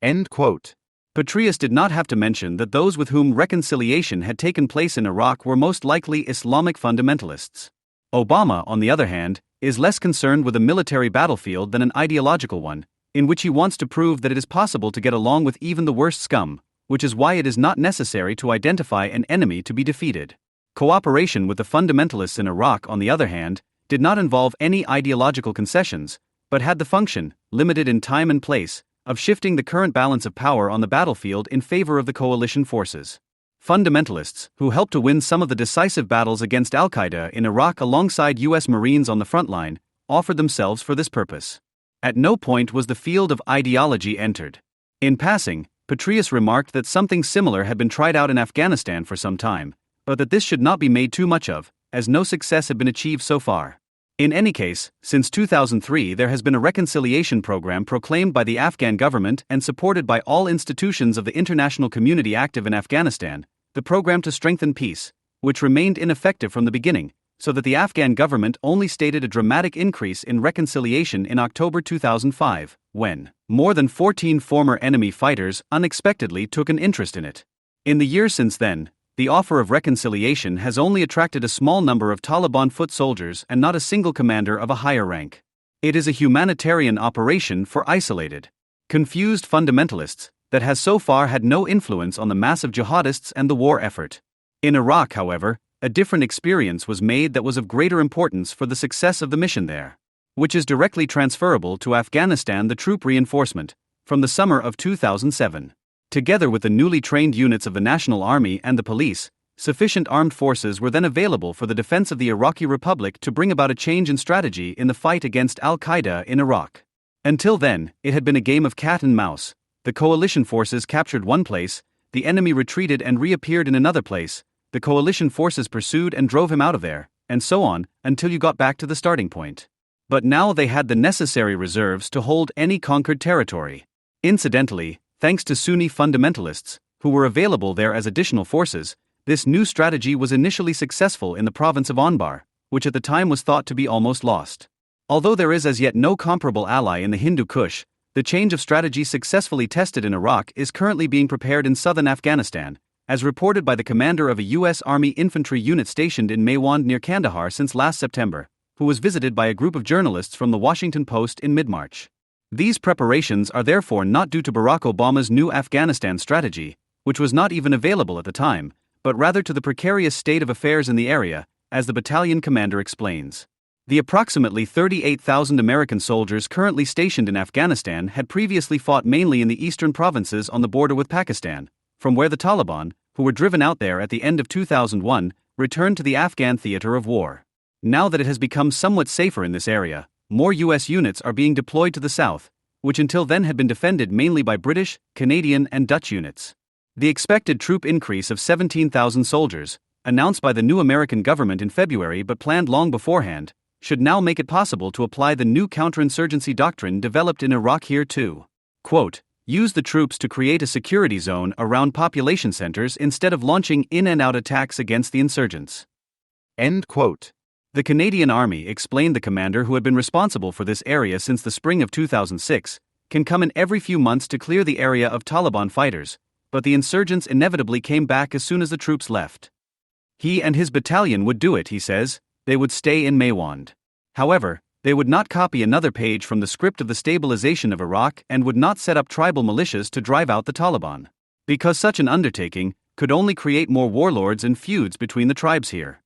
[SPEAKER 2] End quote.
[SPEAKER 1] Petraeus did not have to mention that those with whom reconciliation had taken place in Iraq were most likely Islamic fundamentalists. Obama, on the other hand, is less concerned with a military battlefield than an ideological one, in which he wants to prove that it is possible to get along with even the worst scum, which is why it is not necessary to identify an enemy to be defeated. Cooperation with the fundamentalists in Iraq, on the other hand, did not involve any ideological concessions, but had the function, limited in time and place, of shifting the current balance of power on the battlefield in favor of the coalition forces. Fundamentalists, who helped to win some of the decisive battles against Al-Qaeda in Iraq alongside U.S. Marines on the front line, offered themselves for this purpose. At no point was the field of ideology entered. In passing, Petraeus remarked that something similar had been tried out in Afghanistan for some time, but that this should not be made too much of, as no success had been achieved so far. In any case, since 2003 there has been a reconciliation program proclaimed by the Afghan government and supported by all institutions of the international community active in Afghanistan, the program to strengthen peace, which remained ineffective from the beginning, so that the Afghan government only stated a dramatic increase in reconciliation in October 2005, when more than 14 former enemy fighters unexpectedly took an interest in it. In the years since then, the offer of reconciliation has only attracted a small number of Taliban foot soldiers and not a single commander of a higher rank. It is a humanitarian operation for isolated, confused fundamentalists that has so far had no influence on the massive jihadists and the war effort. In Iraq, however, a different experience was made that was of greater importance for the success of the mission there, which is directly transferable to Afghanistan. The troop reinforcement, from the summer of 2007. Together with the newly trained units of the National Army and the police, sufficient armed forces were then available for the defense of the Iraqi Republic to bring about a change in strategy in the fight against al-Qaeda in Iraq. Until then, it had been a game of cat and mouse. The coalition forces captured one place, the enemy retreated and reappeared in another place, the coalition forces pursued and drove him out of there, and so on, until you got back to the starting point. But now they had the necessary reserves to hold any conquered territory. Incidentally, thanks to Sunni fundamentalists, who were available there as additional forces, this new strategy was initially successful in the province of Anbar, which at the time was thought to be almost lost. Although there is as yet no comparable ally in the Hindu Kush, the change of strategy successfully tested in Iraq is currently being prepared in southern Afghanistan, as reported by the commander of a U.S. Army infantry unit stationed in Maywand near Kandahar since last September, who was visited by a group of journalists from the Washington Post in mid-March. These preparations are therefore not due to Barack Obama's new Afghanistan strategy, which was not even available at the time, but rather to the precarious state of affairs in the area, as the battalion commander explains. The approximately 38,000 American soldiers currently stationed in Afghanistan had previously fought mainly in the eastern provinces on the border with Pakistan, from where the Taliban, who were driven out there at the end of 2001, returned to the Afghan theater of war. Now that it has become somewhat safer in this area, more U.S. units are being deployed to the south, which until then had been defended mainly by British, Canadian, and Dutch units. The expected troop increase of 17,000 soldiers, announced by the new American government in February but planned long beforehand, should now make it possible to apply the new counterinsurgency doctrine developed in Iraq here too. Quote, use the troops to create a security zone around population centers instead of launching in and out attacks against the insurgents.
[SPEAKER 2] End quote.
[SPEAKER 1] The Canadian Army, explained the commander who had been responsible for this area since the spring of 2006, can come in every few months to clear the area of Taliban fighters, but the insurgents inevitably came back as soon as the troops left. He and his battalion would do it, he says. They would stay in Maywand. However, they would not copy another page from the script of the stabilization of Iraq and would not set up tribal militias to drive out the Taliban, because such an undertaking could only create more warlords and feuds between the tribes here.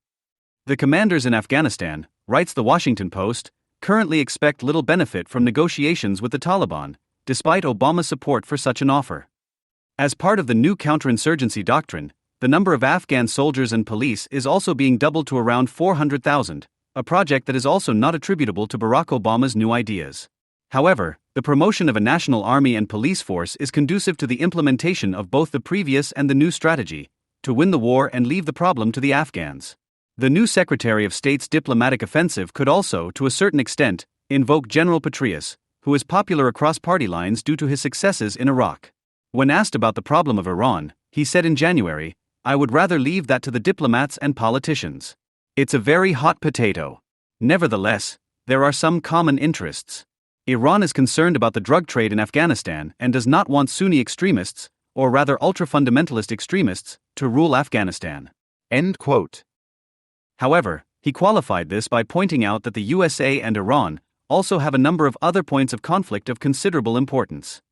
[SPEAKER 1] The commanders in Afghanistan, writes the Washington Post, currently expect little benefit from negotiations with the Taliban, despite Obama's support for such an offer. As part of the new counterinsurgency doctrine, the number of Afghan soldiers and police is also being doubled to around 400,000, a project that is also not attributable to Barack Obama's new ideas. However, the promotion of a national army and police force is conducive to the implementation of both the previous and the new strategy, to win the war and leave the problem to the Afghans. The new Secretary of State's diplomatic offensive could also, to a certain extent, invoke General Petraeus, who is popular across party lines due to his successes in Iraq. When asked about the problem of Iran, he said in January, "I would rather leave that to the diplomats and politicians. It's a very hot potato. Nevertheless, there are some common interests. Iran is concerned about the drug trade in Afghanistan and does not want Sunni extremists, or rather ultra-fundamentalist extremists, to rule Afghanistan."
[SPEAKER 2] End quote.
[SPEAKER 1] However, he qualified this by pointing out that the USA and Iran also have a number of other points of conflict of considerable importance.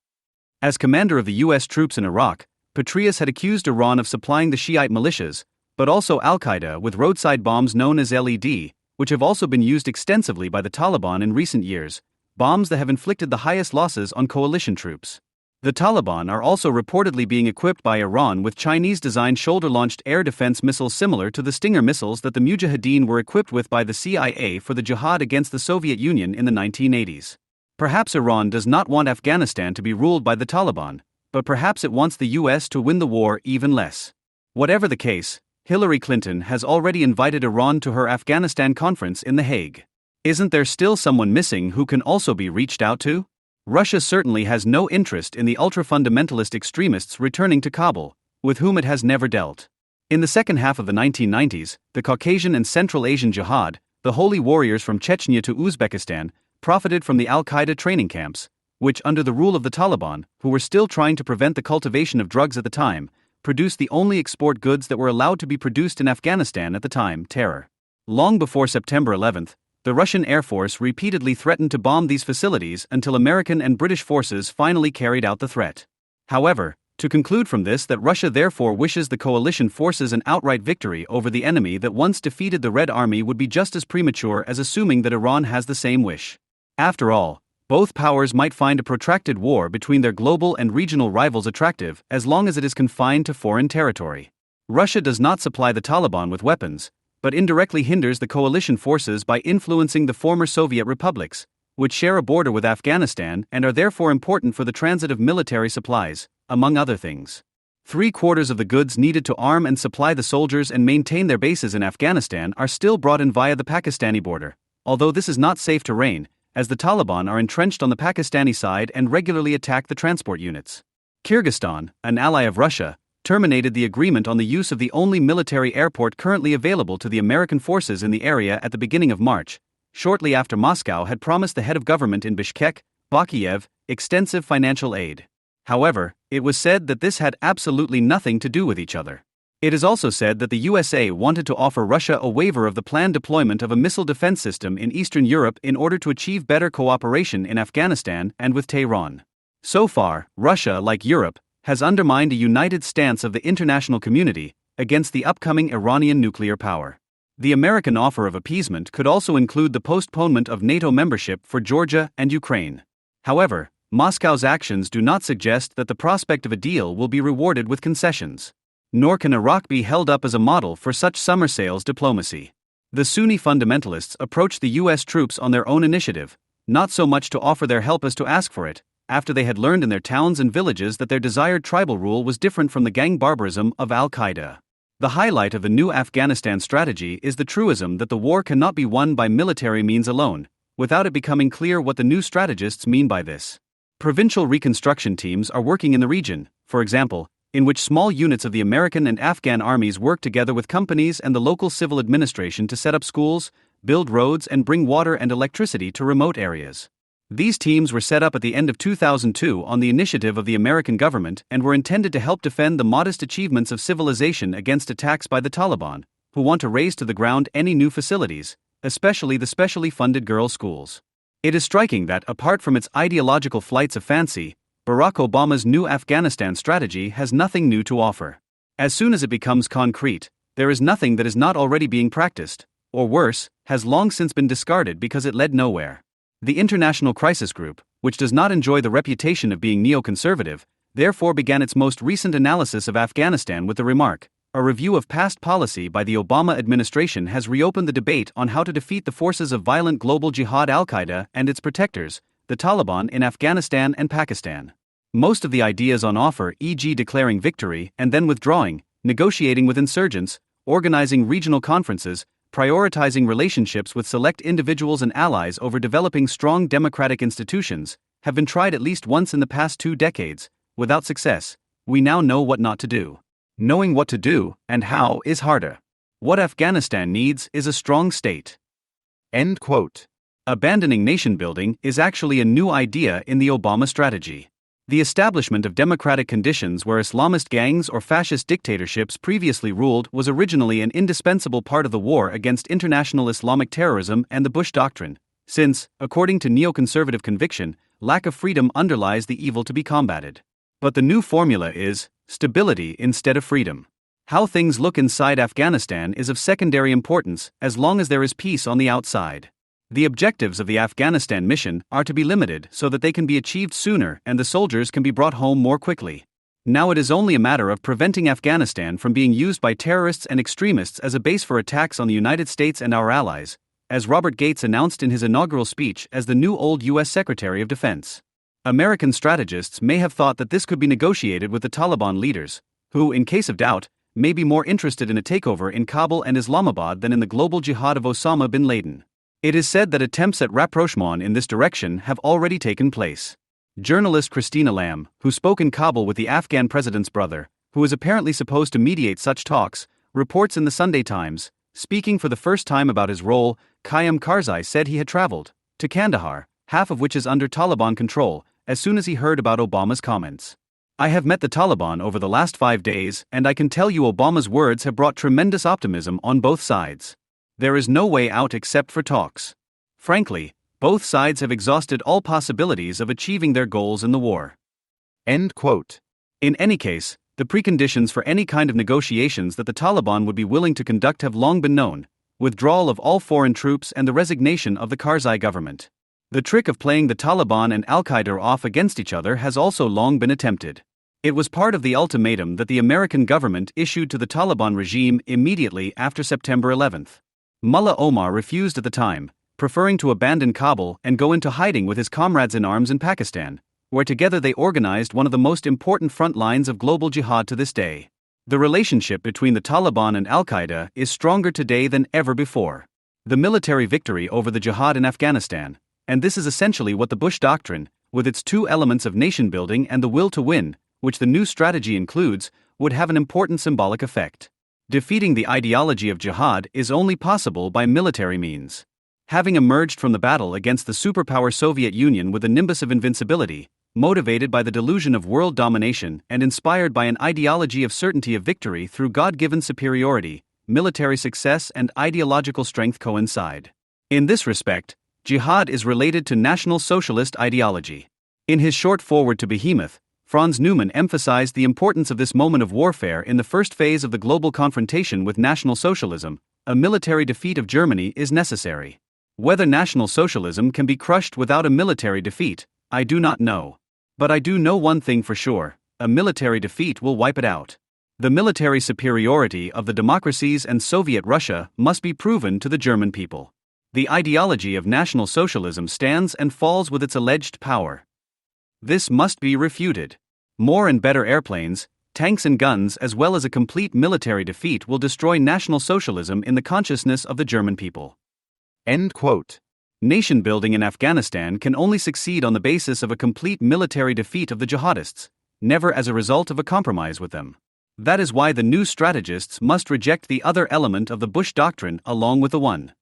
[SPEAKER 1] As commander of the U.S. troops in Iraq, Petraeus had accused Iran of supplying the Shiite militias, but also al-Qaeda with roadside bombs known as LED, which have also been used extensively by the Taliban in recent years, bombs that have inflicted the highest losses on coalition troops. The Taliban are also reportedly being equipped by Iran with Chinese-designed shoulder-launched air defense missiles similar to the Stinger missiles that the Mujahideen were equipped with by the CIA for the jihad against the Soviet Union in the 1980s. Perhaps Iran does not want Afghanistan to be ruled by the Taliban, but perhaps it wants the US to win the war even less. Whatever the case, Hillary Clinton has already invited Iran to her Afghanistan conference in The Hague. Isn't there still someone missing who can also be reached out to? Russia certainly has no interest in the ultra-fundamentalist extremists returning to Kabul, with whom it has never dealt. In the second half of the 1990s, the Caucasian and Central Asian Jihad, the holy warriors from Chechnya to Uzbekistan, profited from the al-Qaeda training camps, which under the rule of the Taliban, who were still trying to prevent the cultivation of drugs at the time, produced the only export goods that were allowed to be produced in Afghanistan at the time, terror. Long before September 11th, the Russian Air Force repeatedly threatened to bomb these facilities until American and British forces finally carried out the threat. However, to conclude from this that Russia therefore wishes the coalition forces an outright victory over the enemy that once defeated the Red Army would be just as premature as assuming that Iran has the same wish. After all, Both powers might find a protracted war between their global and regional rivals attractive as long as it is confined to foreign territory. Russia does not supply the Taliban with weapons, but indirectly hinders the coalition forces by influencing the former Soviet republics, which share a border with Afghanistan and are therefore important for the transit of military supplies, among other things. 3/4 of the goods needed to arm and supply the soldiers and maintain their bases in Afghanistan are still brought in via the Pakistani border, although this is not safe terrain, as the Taliban are entrenched on the Pakistani side and regularly attack the transport units. Kyrgyzstan, an ally of Russia, terminated the agreement on the use of the only military airport currently available to the American forces in the area at the beginning of March, shortly after Moscow had promised the head of government in Bishkek, Bakiyev, extensive financial aid. However, it was said that this had absolutely nothing to do with each other. It is also said that the USA wanted to offer Russia a waiver of the planned deployment of a missile defense system in Eastern Europe in order to achieve better cooperation in Afghanistan and with Tehran. So far, Russia, like Europe, has undermined a united stance of the international community against the upcoming Iranian nuclear power. The American offer of appeasement could also include the postponement of NATO membership for Georgia and Ukraine. However, Moscow's actions do not suggest that the prospect of a deal will be rewarded with concessions. Nor can Iraq be held up as a model for such summer sales diplomacy. The Sunni fundamentalists approached the U.S. troops on their own initiative, not so much to offer their help as to ask for it, after they had learned in their towns and villages that their desired tribal rule was different from the gang barbarism of al-Qaeda. The highlight of the new Afghanistan strategy is the truism that the war cannot be won by military means alone, without it becoming clear what the new strategists mean by this. Provincial reconstruction teams are working in the region, for example, in which small units of the American and Afghan armies work together with companies and the local civil administration to set up schools, build roads, and bring water and electricity to remote areas. These teams were set up at the end of 2002 on the initiative of the American government and were intended to help defend the modest achievements of civilization against attacks by the Taliban, who want to raze to the ground any new facilities, especially the specially funded girls' schools. It is striking that, apart from its ideological flights of fancy, Barack Obama's new Afghanistan strategy has nothing new to offer. As soon as it becomes concrete, there is nothing that is not already being practiced, or worse, has long since been discarded because it led nowhere. The International Crisis Group, which does not enjoy the reputation of being neoconservative, therefore began its most recent analysis of Afghanistan with the remark, "A review of past policy by the Obama administration has reopened the debate on how to defeat the forces of violent global jihad al-Qaeda and its protectors, the Taliban in Afghanistan and Pakistan. Most of the ideas on offer, e.g. declaring victory and then withdrawing, negotiating with insurgents, organizing regional conferences, prioritizing relationships with select individuals and allies over developing strong democratic institutions, have been tried at least once in the past 2 decades, without success. We now know what not to do. Knowing what to do and how is harder. What Afghanistan needs is a strong state."
[SPEAKER 2] End quote.
[SPEAKER 1] Abandoning nation building is actually a new idea in the Obama strategy. The establishment of democratic conditions where Islamist gangs or fascist dictatorships previously ruled was originally an indispensable part of the war against international Islamic terrorism and the Bush Doctrine, since, according to neoconservative conviction, lack of freedom underlies the evil to be combated. But the new formula is stability instead of freedom. How things look inside Afghanistan is of secondary importance as long as there is peace on the outside. The objectives of the Afghanistan mission are to be limited so that they can be achieved sooner and the soldiers can be brought home more quickly. Now it is only a matter of preventing Afghanistan from being used by terrorists and extremists as a base for attacks on the United States and our allies, as Robert Gates announced in his inaugural speech as the new old U.S. Secretary of Defense. American strategists may have thought that this could be negotiated with the Taliban leaders, who, in case of doubt, may be more interested in a takeover in Kabul and Islamabad than in the global jihad of Osama bin Laden. It is said that attempts at rapprochement in this direction have already taken place. Journalist Christina Lamb, who spoke in Kabul with the Afghan president's brother, who is apparently supposed to mediate such talks, reports in the Sunday Times, speaking for the first time about his role, Qayyum Karzai said he had traveled to Kandahar, half of which is under Taliban control, as soon as he heard about Obama's comments. "I have met the Taliban over the last 5 days, and I can tell you Obama's words have brought tremendous optimism on both sides. There is no way out except for talks. Frankly, both sides have exhausted all possibilities of achieving their goals in the war."
[SPEAKER 2] End quote.
[SPEAKER 1] In any case, the preconditions for any kind of negotiations that the Taliban would be willing to conduct have long been known: withdrawal of all foreign troops and the resignation of the Karzai government. The trick of playing the Taliban and Al-Qaeda off against each other has also long been attempted. It was part of the ultimatum that the American government issued to the Taliban regime immediately after September 11th. Mullah Omar refused at the time, preferring to abandon Kabul and go into hiding with his comrades in arms in Pakistan, where together they organized one of the most important front lines of global jihad to this day. The relationship between the Taliban and Al-Qaeda is stronger today than ever before. The military victory over the jihad in Afghanistan, and this is essentially what the Bush Doctrine, with its two elements of nation building and the will to win, which the new strategy includes, would have an important symbolic effect. Defeating the ideology of jihad is only possible by military means. Having emerged from the battle against the superpower Soviet Union with a nimbus of invincibility, motivated by the delusion of world domination and inspired by an ideology of certainty of victory through God-given superiority, military success and ideological strength coincide. In this respect, jihad is related to National Socialist ideology. In his short foreword to Behemoth, Franz Neumann emphasized the importance of this moment of warfare in the first phase of the global confrontation with National Socialism. A military defeat of Germany is necessary. Whether National Socialism can be crushed without a military defeat, I do not know. But I do know one thing for sure: a military defeat will wipe it out. The military superiority of the democracies and Soviet Russia must be proven to the German people. The ideology of National Socialism stands and falls with its alleged power. This must be refuted. More and better airplanes, tanks and guns, as well as a complete military defeat will destroy National Socialism in the consciousness of the German people.
[SPEAKER 2] End quote.
[SPEAKER 1] Nation building in Afghanistan can only succeed on the basis of a complete military defeat of the jihadists, never as a result of a compromise with them. That is why the new strategists must reject the other element of the Bush Doctrine along with the one.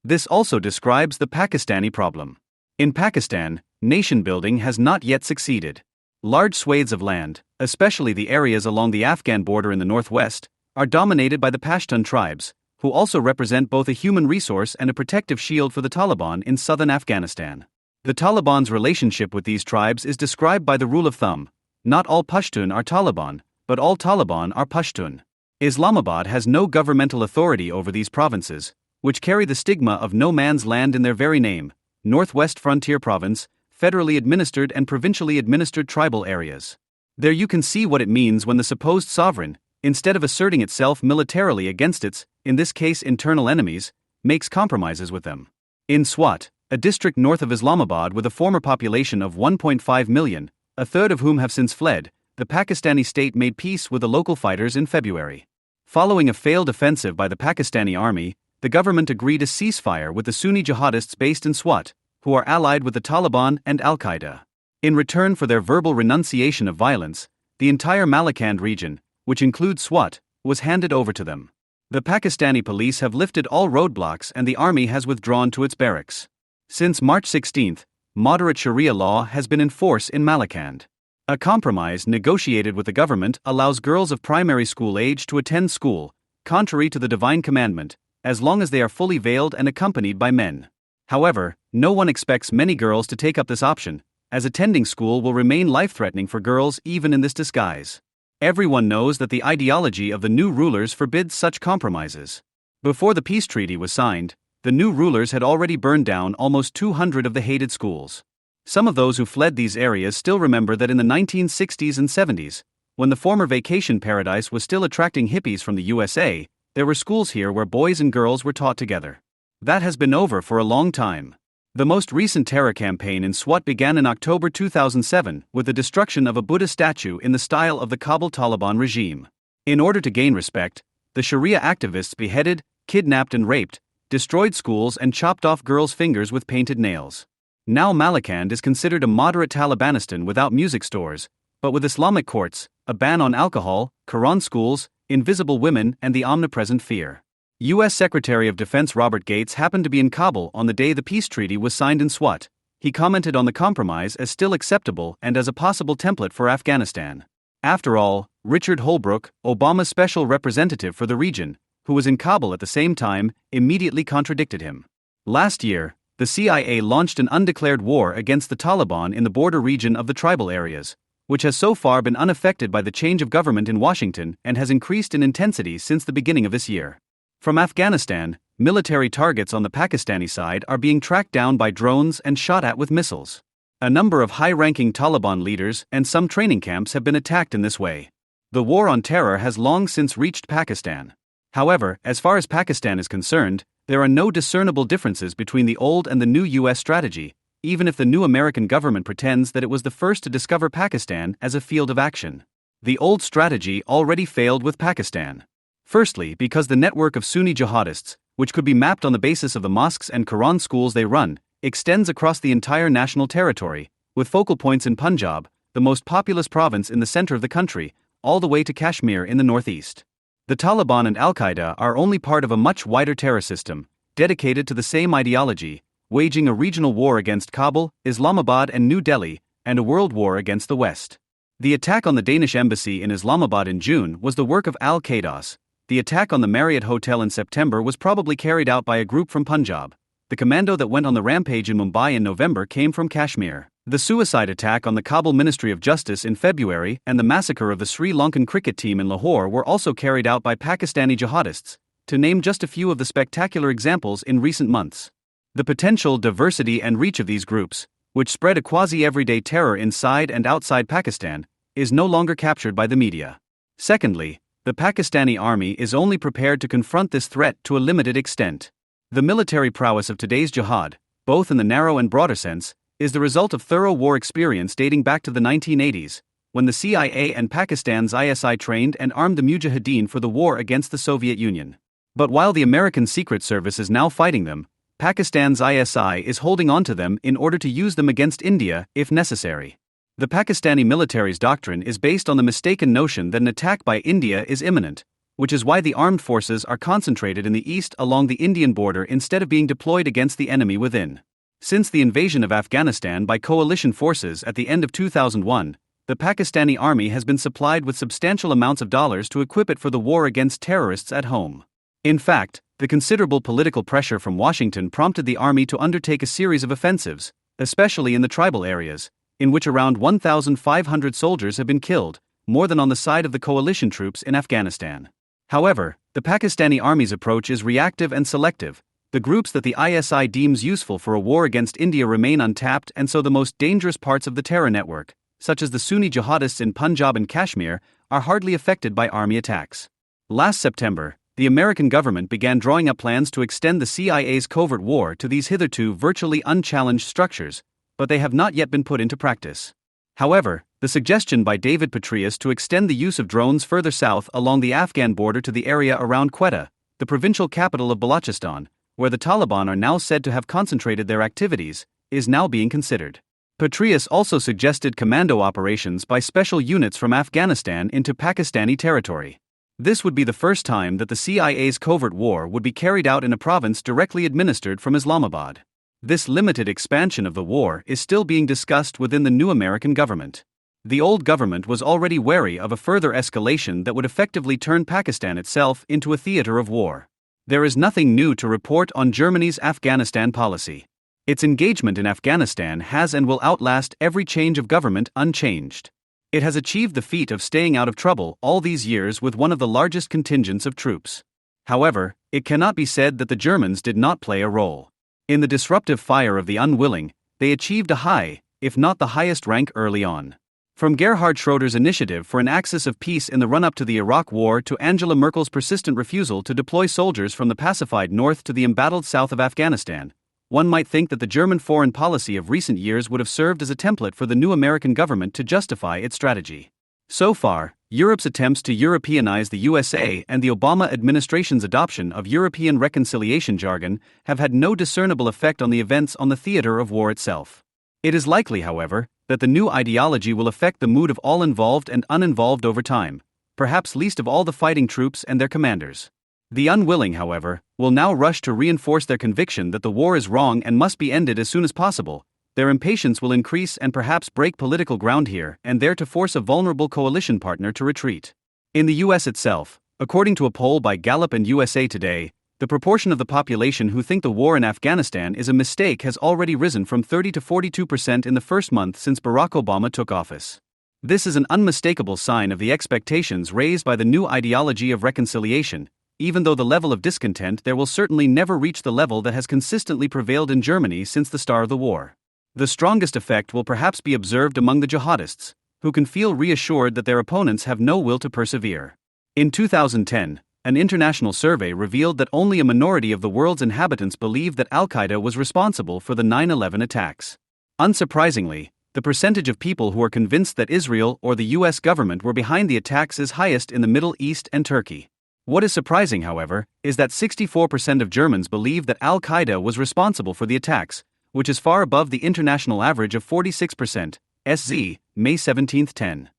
[SPEAKER 1] This also describes the Pakistani problem. In Pakistan, nation building has not yet succeeded. Large swathes of land, especially the areas along the Afghan border in the northwest, are dominated by the Pashtun tribes, who also represent both a human resource and a protective shield for the Taliban in southern Afghanistan. The Taliban's relationship with these tribes is described by the rule of thumb: not all Pashtun are Taliban, but all Taliban are Pashtun. Islamabad has no governmental authority over these provinces, which carry the stigma of no man's land in their very name: Northwest Frontier Province, federally administered and provincially administered tribal areas. There you can see what it means when the supposed sovereign, instead of asserting itself militarily against its, in this case internal enemies, makes compromises with them. In Swat, a district north of Islamabad with a former population of 1.5 million, a third of whom have since fled, the Pakistani state made peace with the local fighters in February. Following a failed offensive by the Pakistani army, the government agreed a ceasefire with the Sunni jihadists based in Swat, who are allied with the Taliban and Al-Qaeda. In return for their verbal renunciation of violence, the entire Malakand region, which includes Swat, was handed over to them. The Pakistani police have lifted all roadblocks and the army has withdrawn to its barracks. Since March 16, moderate Sharia law has been in force in Malakand. A compromise negotiated with the government allows girls of primary school age to attend school, contrary to the divine commandment, as long as they are fully veiled and accompanied by men. However, no one expects many girls to take up this option, as attending school will remain life-threatening for girls even in this disguise. Everyone knows that the ideology of the new rulers forbids such compromises. Before the peace treaty was signed, the new rulers had already burned down almost 200 of the hated schools. Some of those who fled these areas still remember that in the 1960s and 70s, when the former vacation paradise was still attracting hippies from the USA, there were schools here where boys and girls were taught together. That has been over for a long time. The most recent terror campaign in Swat began in October 2007 with the destruction of a Buddha statue in the style of the Kabul Taliban regime. In order to gain respect, the Sharia activists beheaded, kidnapped and raped, destroyed schools and chopped off girls' fingers with painted nails. Now Malakand is considered a moderate Talibanistan without music stores, but with Islamic courts, a ban on alcohol, Quran schools, invisible women and the omnipresent fear. U.S. Secretary of Defense Robert Gates happened to be in Kabul on the day the peace treaty was signed in Swat. He commented on the compromise as still acceptable and as a possible template for Afghanistan. After all, Richard Holbrooke, Obama's special representative for the region, who was in Kabul at the same time, immediately contradicted him. Last year, the CIA launched an undeclared war against the Taliban in the border region of the tribal areas, which has so far been unaffected by the change of government in Washington and has increased in intensity since the beginning of this year. From Afghanistan, Military targets on the Pakistani side are being tracked down by drones and shot at with missiles. A number of high-ranking Taliban leaders and some training camps have been attacked in this way. The war on terror has long since reached Pakistan. However, as far as Pakistan is concerned, there are no discernible differences between the old and the new U.S. strategy, even if the new American government pretends that it was the first to discover Pakistan as a field of action. The old strategy already failed with Pakistan. Firstly, because the network of Sunni jihadists, which could be mapped on the basis of the mosques and Quran schools they run, extends across the entire national territory, with focal points in Punjab, the most populous province in the center of the country, all the way to Kashmir in the northeast. The Taliban and Al-Qaeda are only part of a much wider terror system, dedicated to the same ideology, waging a regional war against Kabul, Islamabad and New Delhi, and a world war against the West. The attack on the Danish embassy in Islamabad in June was the work of Al-Qaeda. The attack on the Marriott Hotel in September was probably carried out by a group from Punjab. The commando that went on the rampage in Mumbai in November came from Kashmir. The suicide attack on the Kabul Ministry of Justice in February and the massacre of the Sri Lankan cricket team in Lahore were also carried out by Pakistani jihadists, to name just a few of the spectacular examples in recent months. The potential diversity and reach of these groups, which spread a quasi-everyday terror inside and outside Pakistan, is no longer captured by the media. Secondly, the Pakistani army is only prepared to confront this threat to a limited extent. The military prowess of today's jihad, both in the narrow and broader sense, is the result of thorough war experience dating back to the 1980s, when the CIA and Pakistan's ISI trained and armed the Mujahideen for the war against the Soviet Union. But while the American Secret Service is now fighting them, Pakistan's ISI is holding on to them in order to use them against India if necessary. The Pakistani military's doctrine is based on the mistaken notion that an attack by India is imminent, which is why the armed forces are concentrated in the east along the Indian border instead of being deployed against the enemy within. Since the invasion of Afghanistan by coalition forces at the end of 2001, the Pakistani army has been supplied with substantial amounts of dollars to equip it for the war against terrorists at home. In fact, the considerable political pressure from Washington prompted the army to undertake a series of offensives, especially in the tribal areas, in which around 1,500 soldiers have been killed, more than on the side of the coalition troops in Afghanistan. However, the Pakistani army's approach is reactive and selective. The groups that the ISI deems useful for a war against India remain untapped, and so the most dangerous parts of the terror network, such as the Sunni jihadists in Punjab and Kashmir, are hardly affected by army attacks. Last September, the American government began drawing up plans to extend the CIA's covert war to these hitherto virtually unchallenged structures, but they have not yet been put into practice. However, the suggestion by David Petraeus to extend the use of drones further south along the Afghan border to the area around Quetta, the provincial capital of Balochistan, where the Taliban are now said to have concentrated their activities, is now being considered. Petraeus also suggested commando operations by special units from Afghanistan into Pakistani territory. This would be the first time that the CIA's covert war would be carried out in a province directly administered from Islamabad. This limited expansion of the war is still being discussed within the new American government. The old government was already wary of a further escalation that would effectively turn Pakistan itself into a theater of war. There is nothing new to report on Germany's Afghanistan policy. Its engagement in Afghanistan has and will outlast every change of government unchanged. It has achieved the feat of staying out of trouble all these years with one of the largest contingents of troops. However, it cannot be said that the Germans did not play a role. In the disruptive fire of the unwilling, they achieved a high, if not the highest rank early on. From Gerhard Schroeder's initiative for an axis of peace in the run-up to the Iraq War to Angela Merkel's persistent refusal to deploy soldiers from the pacified north to the embattled south of Afghanistan, one might think that the German foreign policy of recent years would have served as a template for the new American government to justify its strategy. So far, Europe's attempts to Europeanize the USA and the Obama administration's adoption of European reconciliation jargon have had no discernible effect on the events on the theater of war itself. It is likely, however, that the new ideology will affect the mood of all involved and uninvolved over time, perhaps least of all the fighting troops and their commanders. The unwilling, however, will now rush to reinforce their conviction that the war is wrong and must be ended as soon as possible. Their impatience will increase and perhaps break political ground here and there to force a vulnerable coalition partner to retreat. In the US itself, according to a poll by Gallup and USA Today, the proportion of the population who think the war in Afghanistan is a mistake has already risen from 30 to 42% in the first month since Barack Obama took office. This is an unmistakable sign of the expectations raised by the new ideology of reconciliation, even though the level of discontent there will certainly never reach the level that has consistently prevailed in Germany since the start of the war. The strongest effect will perhaps be observed among the jihadists, who can feel reassured that their opponents have no will to persevere. In 2010, an international survey revealed that only a minority of the world's inhabitants believe that Al-Qaeda was responsible for the 9/11 attacks. Unsurprisingly, the percentage of people who are convinced that Israel or the US government were behind the attacks is highest in the Middle East and Turkey. What is surprising, however, is that 64% of Germans believe that Al-Qaeda was responsible for the attacks, which is far above the international average of 46%, SZ, May 17, 10.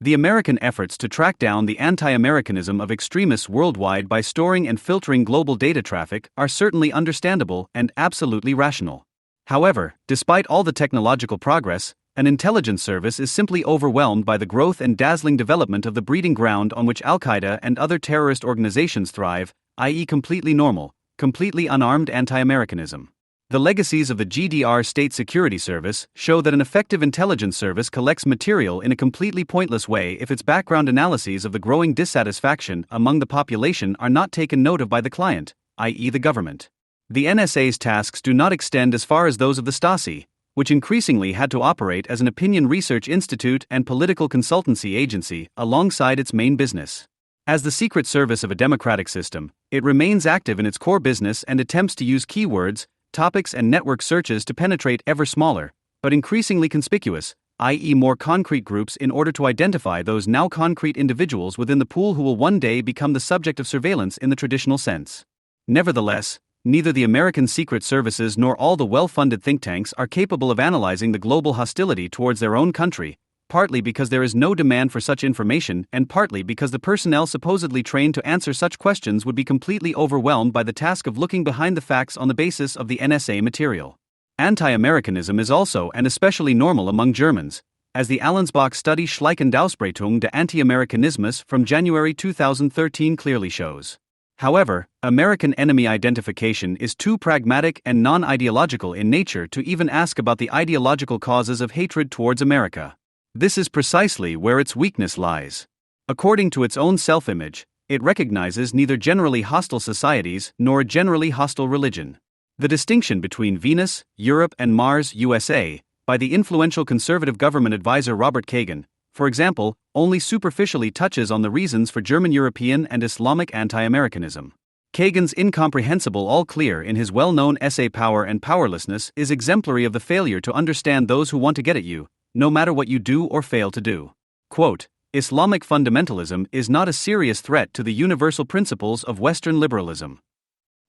[SPEAKER 1] The American efforts to track down the anti-Americanism of extremists worldwide by storing and filtering global data traffic are certainly understandable and absolutely rational. However, despite all the technological progress, an intelligence service is simply overwhelmed by the growth and dazzling development of the breeding ground on which Al-Qaeda and other terrorist organizations thrive, i.e. completely normal, completely unarmed anti-Americanism. The legacies of the GDR State Security Service show that an effective intelligence service collects material in a completely pointless way if its background analyses of the growing dissatisfaction among the population are not taken note of by the client, i.e. the government. The NSA's tasks do not extend as far as those of the Stasi, which increasingly had to operate as an opinion research institute and political consultancy agency alongside its main business. As the secret service of a democratic system, it remains active in its core business and attempts to use keywords, topics and network searches to penetrate ever smaller, but increasingly conspicuous, i.e. more concrete groups in order to identify those now concrete individuals within the pool who will one day become the subject of surveillance in the traditional sense. Nevertheless, neither the American secret services nor all the well-funded think tanks are capable of analyzing the global hostility towards their own country, partly because there is no demand for such information and partly because the personnel supposedly trained to answer such questions would be completely overwhelmed by the task of looking behind the facts on the basis of the NSA material. Anti-Americanism is also and especially normal among Germans, as the Allensbach study Schleichen d'Ausbreitung de Anti-Amerikanismus from January 2013 clearly shows. However, American enemy identification is too pragmatic and non-ideological in nature to even ask about the ideological causes of hatred towards America. This is precisely where its weakness lies. According to its own self-image, it recognizes neither generally hostile societies nor a generally hostile religion. The distinction between Venus, Europe and Mars, USA, by the influential conservative government advisor Robert Kagan, for example, only superficially touches on the reasons for German European and Islamic anti-Americanism. Kagan's incomprehensible all-clear in his well-known essay Power and Powerlessness is exemplary of the failure to understand those who want to get at you, no matter what you do or fail to do. Quote, Islamic fundamentalism is not a serious threat to the universal principles of Western liberalism.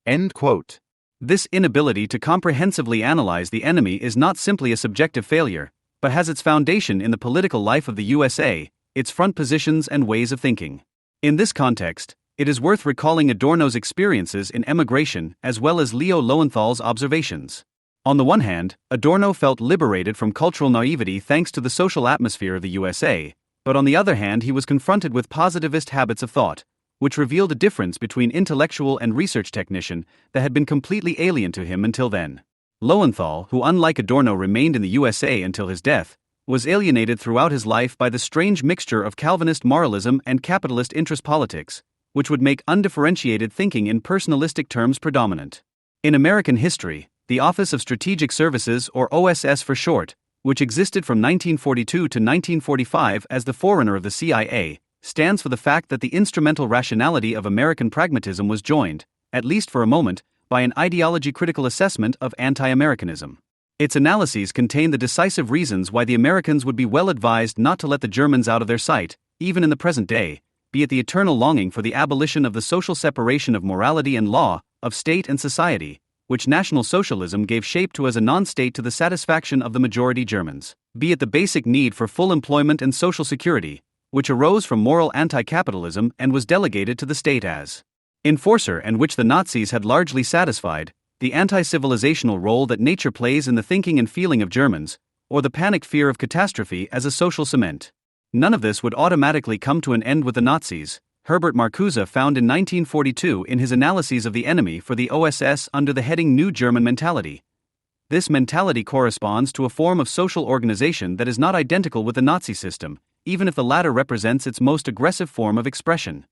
[SPEAKER 2] End quote.
[SPEAKER 1] This inability to comprehensively analyze the enemy is not simply a subjective failure, but has its foundation in the political life of the USA, its front positions and ways of thinking. In this context, it is worth recalling Adorno's experiences in emigration as well as Leo Lowenthal's observations. On the one hand, Adorno felt liberated from cultural naivety thanks to the social atmosphere of the USA, but on the other hand he was confronted with positivist habits of thought, which revealed a difference between intellectual and research technician that had been completely alien to him until then. Lowenthal, who unlike Adorno remained in the USA until his death, was alienated throughout his life by the strange mixture of Calvinist moralism and capitalist interest politics, which would make undifferentiated thinking in personalistic terms predominant. In American history, the Office of Strategic Services, or OSS for short, which existed from 1942 to 1945 as the forerunner of the CIA, stands for the fact that the instrumental rationality of American pragmatism was joined, at least for a moment, by an ideology-critical assessment of anti-Americanism. Its analyses contain the decisive reasons why the Americans would be well advised not to let the Germans out of their sight, even in the present day, be it the eternal longing for the abolition of the social separation of morality and law, of state and society, which National Socialism gave shape to as a non-state to the satisfaction of the majority Germans, be it the basic need for full employment and social security, which arose from moral anti-capitalism and was delegated to the state as enforcer and which the Nazis had largely satisfied, the anti-civilizational role that nature plays in the thinking and feeling of Germans, or the panicked fear of catastrophe as a social cement. None of this would automatically come to an end with the Nazis, Herbert Marcuse found in 1942 in his analyses of the enemy for the OSS under the heading New German Mentality. This mentality corresponds to a form of social organization that is not identical with the Nazi system, even if the latter represents its most aggressive form of expression.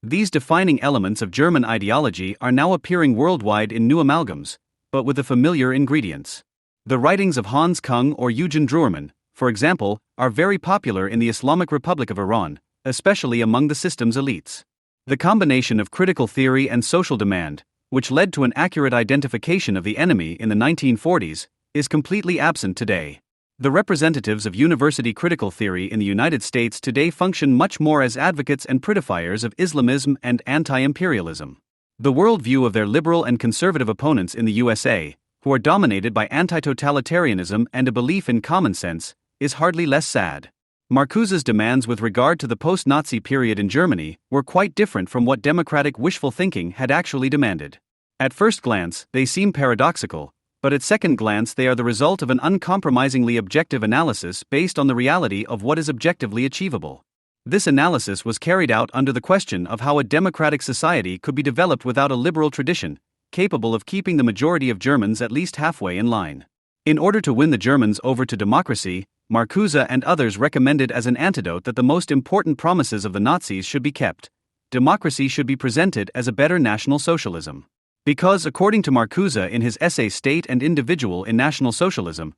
[SPEAKER 1] These defining elements of German ideology are now appearing worldwide in new amalgams, but with the familiar ingredients. The writings of Hans Kung or Eugen Druermann, for example, are very popular in the Islamic Republic of Iran, especially among the system's elites. The combination of critical theory and social demand, which led to an accurate identification of the enemy in the 1940s, is completely absent today. The representatives of university critical theory in the United States today function much more as advocates and prettifiers of Islamism and anti-imperialism. The worldview of their liberal and conservative opponents in the USA, who are dominated by anti-totalitarianism and a belief in common sense, is hardly less sad. Marcuse's demands with regard to the post-Nazi period in Germany were quite different from what democratic wishful thinking had actually demanded. At first glance, they seem paradoxical, but at second glance they are the result of an uncompromisingly objective analysis based on the reality of what is objectively achievable. This analysis was carried out under the question of how a democratic society could be developed without a liberal tradition, capable of keeping the majority of Germans at least halfway in line. In order to win the Germans over to democracy, Marcuse and others recommended as an antidote that the most important promises of the Nazis should be kept. Democracy should be presented as a better National Socialism. Because, according to Marcuse in his essay State and Individual in National Socialism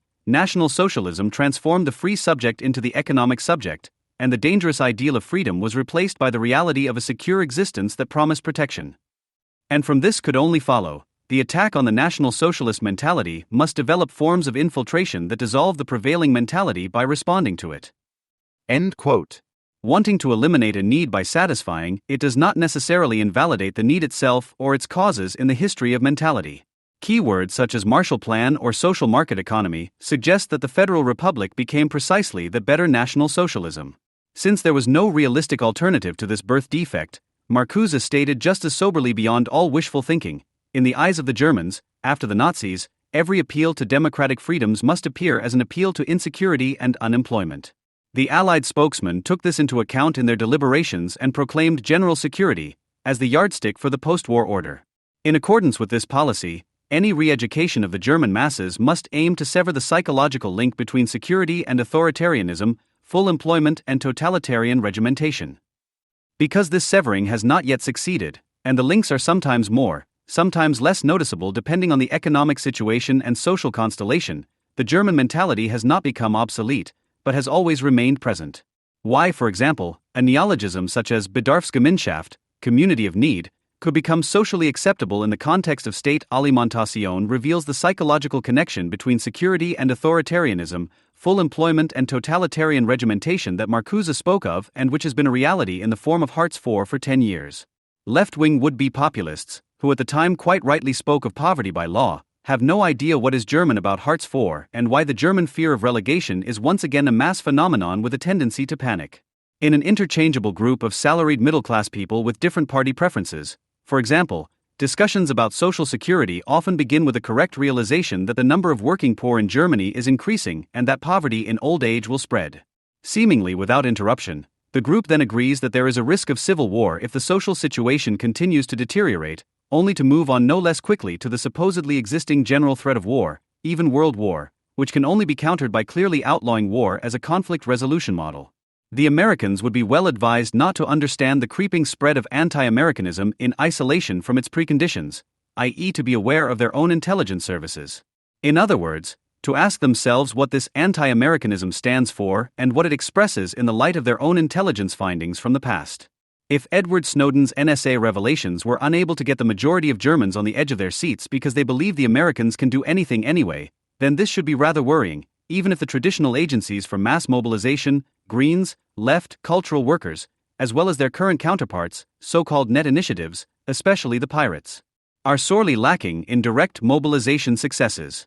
[SPEAKER 1] transformed the free subject into the economic subject, and the dangerous ideal of freedom was replaced by the reality of a secure existence that promised protection. And from this could only follow, the attack on the National Socialist mentality must develop forms of infiltration that dissolve the prevailing mentality by responding to it.
[SPEAKER 2] End quote.
[SPEAKER 1] Wanting to eliminate a need by satisfying it does not necessarily invalidate the need itself or its causes in the history of mentality. Keywords such as Marshall Plan or social market economy suggest that the Federal Republic became precisely the better National Socialism. Since there was no realistic alternative to this birth defect, Marcuse stated just as soberly beyond all wishful thinking, in the eyes of the Germans, after the Nazis, every appeal to democratic freedoms must appear as an appeal to insecurity and unemployment. The Allied spokesman took this into account in their deliberations and proclaimed general security as the yardstick for the post-war order. In accordance with this policy, any re-education of the German masses must aim to sever the psychological link between security and authoritarianism, full employment and totalitarian regimentation. Because this severing has not yet succeeded, and the links are sometimes more, sometimes less noticeable depending on the economic situation and social constellation, the German mentality has not become obsolete, but has always remained present. Why, for example, a neologism such as Bedarfsgemeinschaft, community of need, could become socially acceptable in the context of state alimentation reveals the psychological connection between security and authoritarianism, full employment and totalitarian regimentation that Marcuse spoke of and which has been a reality in the form of Hartz IV for 10 years. Left-wing would-be populists, who at the time quite rightly spoke of poverty by law, have no idea what is German about Hartz IV and why the German fear of relegation is once again a mass phenomenon with a tendency to panic. In an interchangeable group of salaried middle-class people with different party preferences, for example, discussions about social security often begin with a correct realization that the number of working poor in Germany is increasing and that poverty in old age will spread. Seemingly without interruption, the group then agrees that there is a risk of civil war if the social situation continues to deteriorate, only to move on no less quickly to the supposedly existing general threat of war, even world war, which can only be countered by clearly outlawing war as a conflict resolution model. The Americans would be well advised not to understand the creeping spread of anti-Americanism in isolation from its preconditions, i.e. to be aware of their own intelligence services. In other words, to ask themselves what this anti-Americanism stands for and what it expresses in the light of their own intelligence findings from the past. If Edward Snowden's NSA revelations were unable to get the majority of Germans on the edge of their seats because they believe the Americans can do anything anyway, then this should be rather worrying, even if the traditional agencies for mass mobilization, Greens, left, cultural workers, as well as their current counterparts, so-called net initiatives, especially the pirates, are sorely lacking in direct mobilization successes.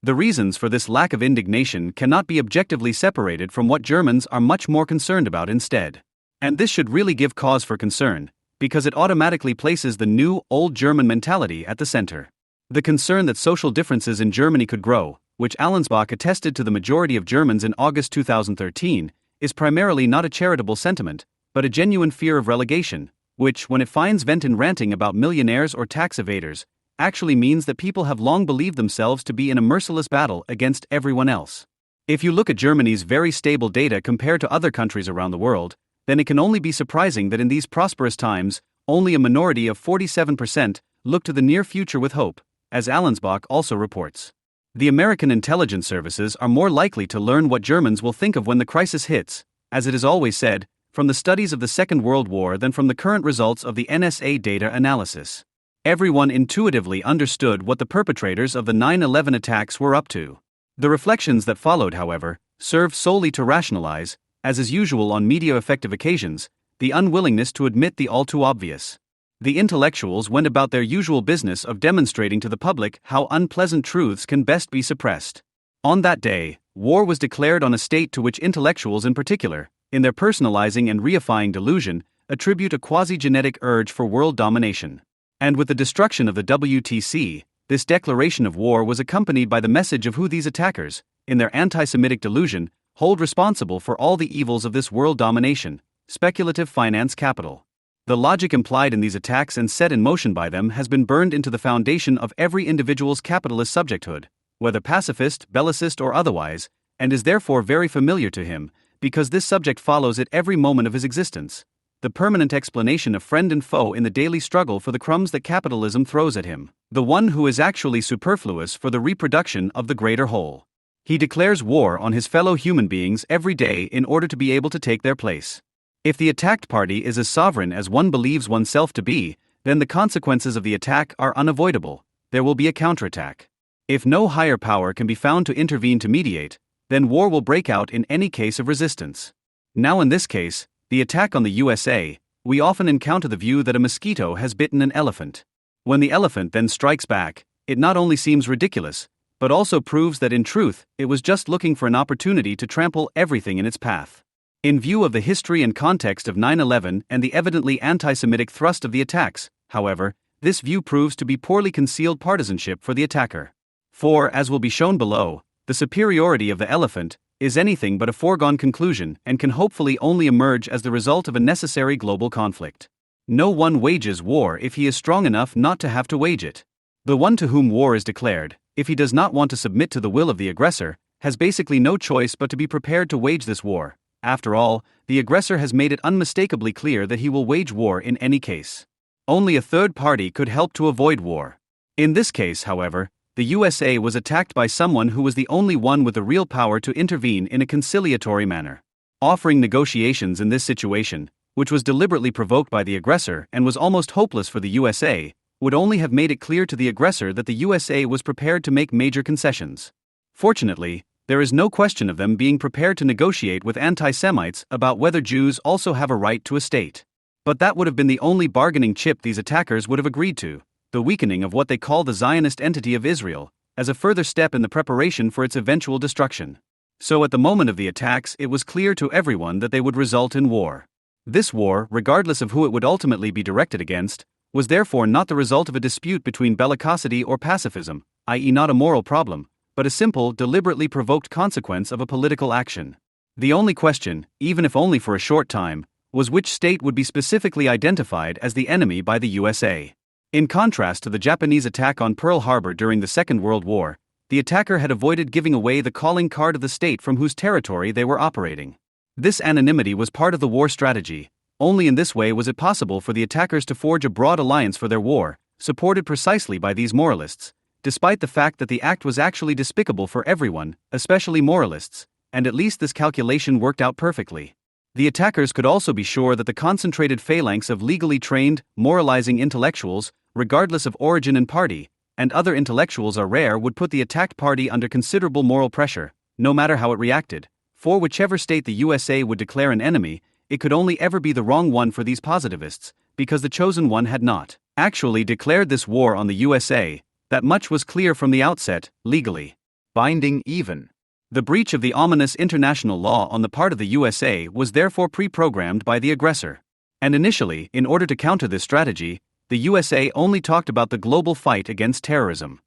[SPEAKER 1] The reasons for this lack of indignation cannot be objectively separated from what Germans are much more concerned about instead. And this should really give cause for concern, because it automatically places the new, old German mentality at the center. The concern that social differences in Germany could grow, which Allensbach attested to the majority of Germans in August 2013, is primarily not a charitable sentiment, but a genuine fear of relegation, which, when it finds vent in ranting about millionaires or tax evaders, actually means that people have long believed themselves to be in a merciless battle against everyone else. If you look at Germany's very stable data compared to other countries around the world, then it can only be surprising that in these prosperous times, only a minority of 47% look to the near future with hope, as Allensbach also reports. The American intelligence services are more likely to learn what Germans will think of when the crisis hits, as it is always said, from the studies of the Second World War than from the current results of the NSA data analysis. Everyone intuitively understood what the perpetrators of the 9/11 attacks were up to. The reflections that followed, however, served solely to rationalize, as is usual on media-effective occasions, the unwillingness to admit the all-too-obvious. The intellectuals went about their usual business of demonstrating to the public how unpleasant truths can best be suppressed. On that day, war was declared on a state to which intellectuals in particular, in their personalizing and reifying delusion, attribute a quasi-genetic urge for world domination. And with the destruction of the WTC, this declaration of war was accompanied by the message of who these attackers, in their anti-Semitic delusion, hold responsible for all the evils of this world domination: speculative finance capital. The logic implied in these attacks and set in motion by them has been burned into the foundation of every individual's capitalist subjecthood, whether pacifist, bellicist, or otherwise, and is therefore very familiar to him, because this subject follows it every moment of his existence. The permanent explanation of friend and foe in the daily struggle for the crumbs that capitalism throws at him, the one who is actually superfluous for the reproduction of the greater whole. He declares war on his fellow human beings every day in order to be able to take their place. If the attacked party is as sovereign as one believes oneself to be, then the consequences of the attack are unavoidable. There will be a counterattack. If no higher power can be found to intervene to mediate, then war will break out in any case of resistance. Now in this case, the attack on the USA, we often encounter the view that a mosquito has bitten an elephant. When the elephant then strikes back, it not only seems ridiculous, but also proves that in truth, it was just looking for an opportunity to trample everything in its path. In view of the history and context of 9/11 and the evidently anti-Semitic thrust of the attacks, however, this view proves to be poorly concealed partisanship for the attacker. For, as will be shown below, the superiority of the elephant is anything but a foregone conclusion and can hopefully only emerge as the result of a necessary global conflict. No one wages war if he is strong enough not to have to wage it. The one to whom war is declared, if he does not want to submit to the will of the aggressor, has basically no choice but to be prepared to wage this war. After all, the aggressor has made it unmistakably clear that he will wage war in any case. Only a third party could help to avoid war. In this case, however, the USA was attacked by someone who was the only one with the real power to intervene in a conciliatory manner. Offering negotiations in this situation, which was deliberately provoked by the aggressor and was almost hopeless for the USA, would only have made it clear to the aggressor that the USA was prepared to make major concessions. Fortunately, there is no question of them being prepared to negotiate with anti-Semites about whether Jews also have a right to a state. But that would have been the only bargaining chip these attackers would have agreed to, the weakening of what they call the Zionist entity of Israel, as a further step in the preparation for its eventual destruction. So at the moment of the attacks, it was clear to everyone that they would result in war. This war, regardless of who it would ultimately be directed against, was therefore not the result of a dispute between bellicosity or pacifism, i.e. not a moral problem, but a simple, deliberately provoked consequence of a political action. The only question, even if only for a short time, was which state would be specifically identified as the enemy by the USA. In contrast to the Japanese attack on Pearl Harbor during the Second World War, the attacker had avoided giving away the calling card of the state from whose territory they were operating. This anonymity was part of the war strategy. Only in this way was it possible for the attackers to forge a broad alliance for their war, supported precisely by these moralists, despite the fact that the act was actually despicable for everyone, especially moralists, and at least this calculation worked out perfectly. The attackers could also be sure that the concentrated phalanx of legally trained, moralizing intellectuals, regardless of origin and party, and other intellectuals are rare, would put the attacked party under considerable moral pressure, no matter how it reacted. For whichever state the USA would declare an enemy, it could only ever be the wrong one for these positivists, because the chosen one had not actually declared this war on the USA. That much was clear from the outset, legally binding even. The breach of the ominous international law on the part of the USA was therefore pre-programmed by the aggressor. And initially, in order to counter this strategy, the USA only talked about the global fight against terrorism.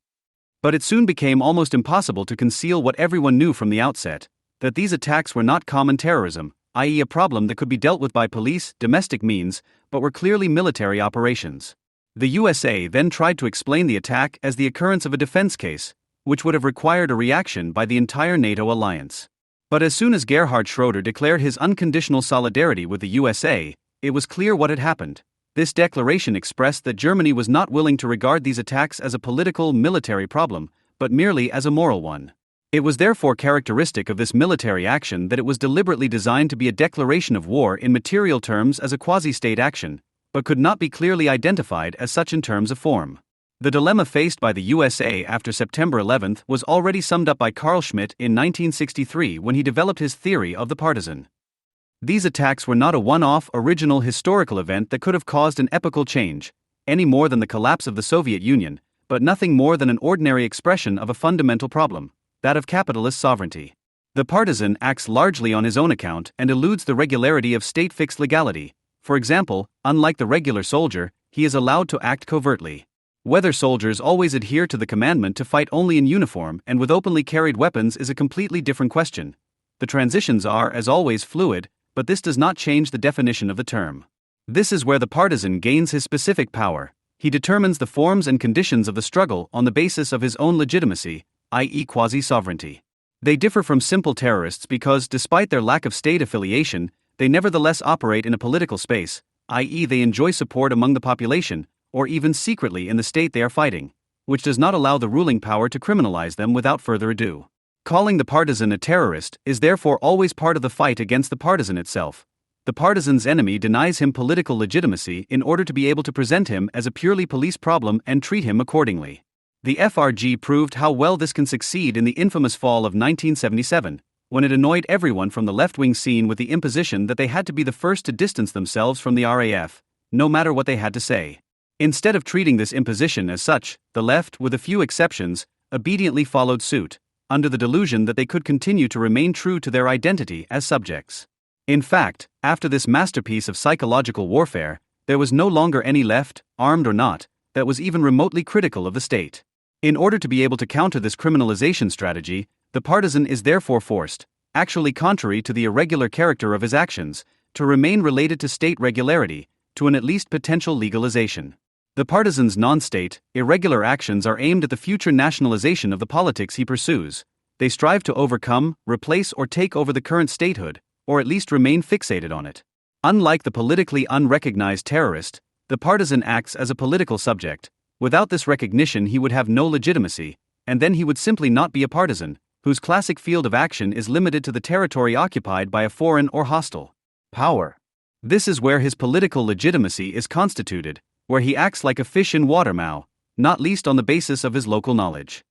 [SPEAKER 1] But it soon became almost impossible to conceal what everyone knew from the outset, that these attacks were not common terrorism, i.e. a problem that could be dealt with by police, domestic means, but were clearly military operations. The USA then tried to explain the attack as the occurrence of a defense case, which would have required a reaction by the entire NATO alliance. But as soon as Gerhard Schroeder declared his unconditional solidarity with the USA, it was clear what had happened. This declaration expressed that Germany was not willing to regard these attacks as a political, military problem, but merely as a moral one. It was therefore characteristic of this military action that it was deliberately designed to be a declaration of war in material terms as a quasi-state action, but could not be clearly identified as such in terms of form. The dilemma faced by the USA after September 11 was already summed up by Carl Schmitt in 1963 when he developed his theory of the partisan. These attacks were not a one-off, original historical event that could have caused an epochal change, any more than the collapse of the Soviet Union, but nothing more than an ordinary expression of a fundamental problem, that of capitalist sovereignty. The partisan acts largely on his own account and eludes the regularity of state-fixed legality. For example, unlike the regular soldier, he is allowed to act covertly. Whether soldiers always adhere to the commandment to fight only in uniform and with openly carried weapons is a completely different question. The transitions are, as always, fluid, but this does not change the definition of the term. This is where the partisan gains his specific power. He determines the forms and conditions of the struggle on the basis of his own legitimacy, i.e. quasi-sovereignty. They differ from simple terrorists because, despite their lack of state affiliation, they nevertheless operate in a political space, i.e. they enjoy support among the population, or even secretly in the state they are fighting, which does not allow the ruling power to criminalize them without further ado. Calling the partisan a terrorist is therefore always part of the fight against the partisan itself. The partisan's enemy denies him political legitimacy in order to be able to present him as a purely police problem and treat him accordingly. The FRG proved how well this can succeed in the infamous fall of 1977, when it annoyed everyone from the left-wing scene with the imposition that they had to be the first to distance themselves from the RAF, no matter what they had to say. Instead of treating this imposition as such, the left, with a few exceptions, obediently followed suit, under the delusion that they could continue to remain true to their identity as subjects. In fact, after this masterpiece of psychological warfare, there was no longer any left, armed or not, that was even remotely critical of the state. In order to be able to counter this criminalization strategy, the partisan is therefore forced, actually contrary to the irregular character of his actions, to remain related to state regularity, to an at least potential legalization. The partisan's non-state, irregular actions are aimed at the future nationalization of the politics he pursues. They strive to overcome, replace or take over the current statehood, or at least remain fixated on it. Unlike the politically unrecognized terrorist, the partisan acts as a political subject. Without this recognition he would have no legitimacy, and then he would simply not be a partisan, whose classic field of action is limited to the territory occupied by a foreign or hostile power. This is where his political legitimacy is constituted, where he acts like a fish in water, not least on the basis of his local knowledge.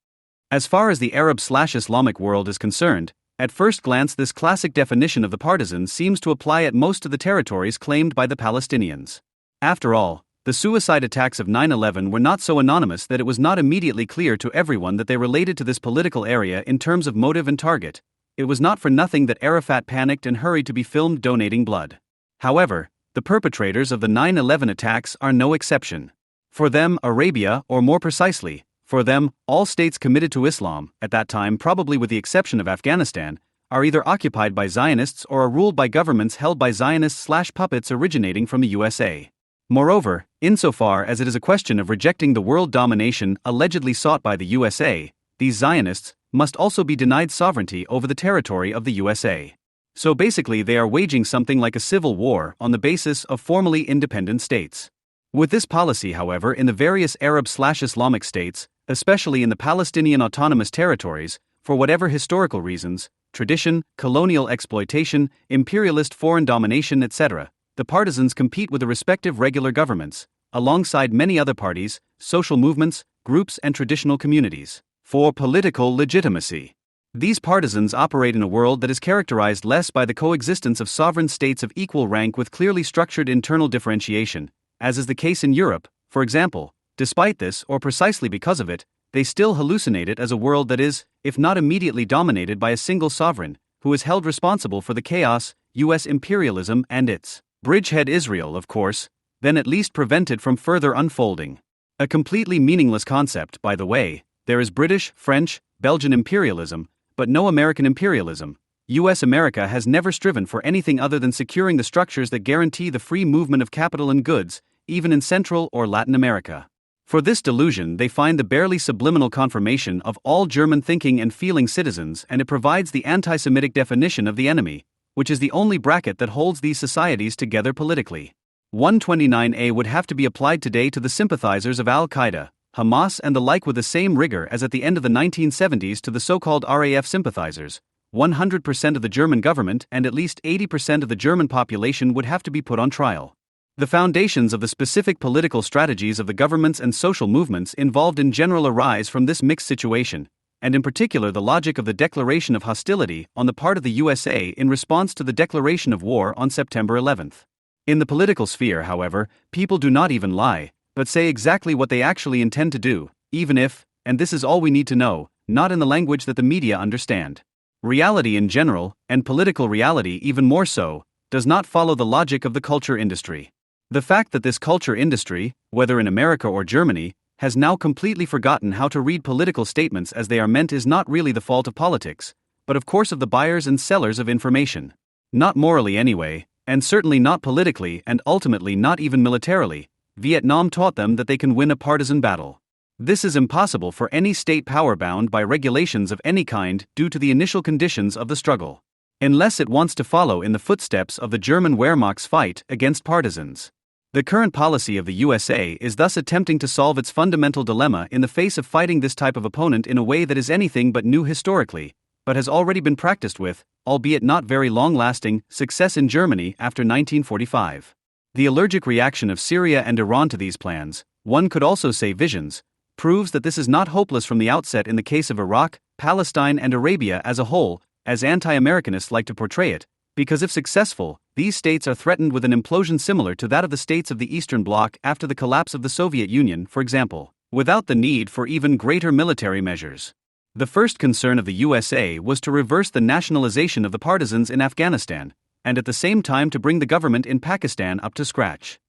[SPEAKER 1] As far as the Arab/Islamic world is concerned, at first glance this classic definition of the partisan seems to apply at most of the territories claimed by the Palestinians. After all, the suicide attacks of 9/11 were not so anonymous that it was not immediately clear to everyone that they related to this political area in terms of motive and target. It was not for nothing that Arafat panicked and hurried to be filmed donating blood. However, the perpetrators of the 9/11 attacks are no exception. For them, Arabia, or more precisely, for them, all states committed to Islam, at that time probably with the exception of Afghanistan, are either occupied by Zionists or are ruled by governments held by Zionists/puppets originating from the USA. Moreover, insofar as it is a question of rejecting the world domination allegedly sought by the USA, these Zionists must also be denied sovereignty over the territory of the USA. So basically they are waging something like a civil war on the basis of formally independent states. With this policy, however, in the various Arab/Islamic states, especially in the Palestinian autonomous territories, for whatever historical reasons, tradition, colonial exploitation, imperialist foreign domination, etc., the partisans compete with the respective regular governments, alongside many other parties, social movements, groups and traditional communities, for political legitimacy. These partisans operate in a world that is characterized less by the coexistence of sovereign states of equal rank with clearly structured internal differentiation, as is the case in Europe, for example. Despite this, or precisely because of it, they still hallucinate it as a world that is, if not immediately dominated by a single sovereign, who is held responsible for the chaos, US imperialism and its bridgehead Israel, of course, then at least prevented from further unfolding. A completely meaningless concept, by the way. There is British, French, Belgian imperialism, but no American imperialism. US America has never striven for anything other than securing the structures that guarantee the free movement of capital and goods, even in Central or Latin America. For this delusion they find the barely subliminal confirmation of all German thinking and feeling citizens, and it provides the anti-Semitic definition of the enemy, which is the only bracket that holds these societies together politically. 129A would have to be applied today to the sympathizers of Al-Qaeda, Hamas and the like with the same rigor as at the end of the 1970s to the so-called RAF sympathizers. 100% of the German government and at least 80% of the German population would have to be put on trial. The foundations of the specific political strategies of the governments and social movements involved in general arise from this mixed situation, and in particular the logic of the declaration of hostility on the part of the USA in response to the declaration of war on September 11th. In the political sphere, however, people do not even lie, but say exactly what they actually intend to do, even if, and this is all we need to know, not in the language that the media understand. Reality in general, and political reality even more so, does not follow the logic of the culture industry. The fact that this culture industry, whether in America or Germany, has now completely forgotten how to read political statements as they are meant is not really the fault of politics, but of course of the buyers and sellers of information. Not morally anyway, and certainly not politically and ultimately not even militarily. Vietnam taught them that they can win a partisan battle. This is impossible for any state power bound by regulations of any kind due to the initial conditions of the struggle, unless it wants to follow in the footsteps of the German Wehrmacht's fight against partisans. The current policy of the USA is thus attempting to solve its fundamental dilemma in the face of fighting this type of opponent in a way that is anything but new historically, but has already been practiced with, albeit not very long-lasting, success in Germany after 1945. The allergic reaction of Syria and Iran to these plans, one could also say visions, proves that this is not hopeless from the outset in the case of Iraq, Palestine and Arabia as a whole, as anti-Americanists like to portray it, because if successful, these states are threatened with an implosion similar to that of the states of the Eastern Bloc after the collapse of the Soviet Union, for example, without the need for even greater military measures. The first concern of the USA was to reverse the nationalization of the partisans in Afghanistan, and at the same time to bring the government in Pakistan up to scratch.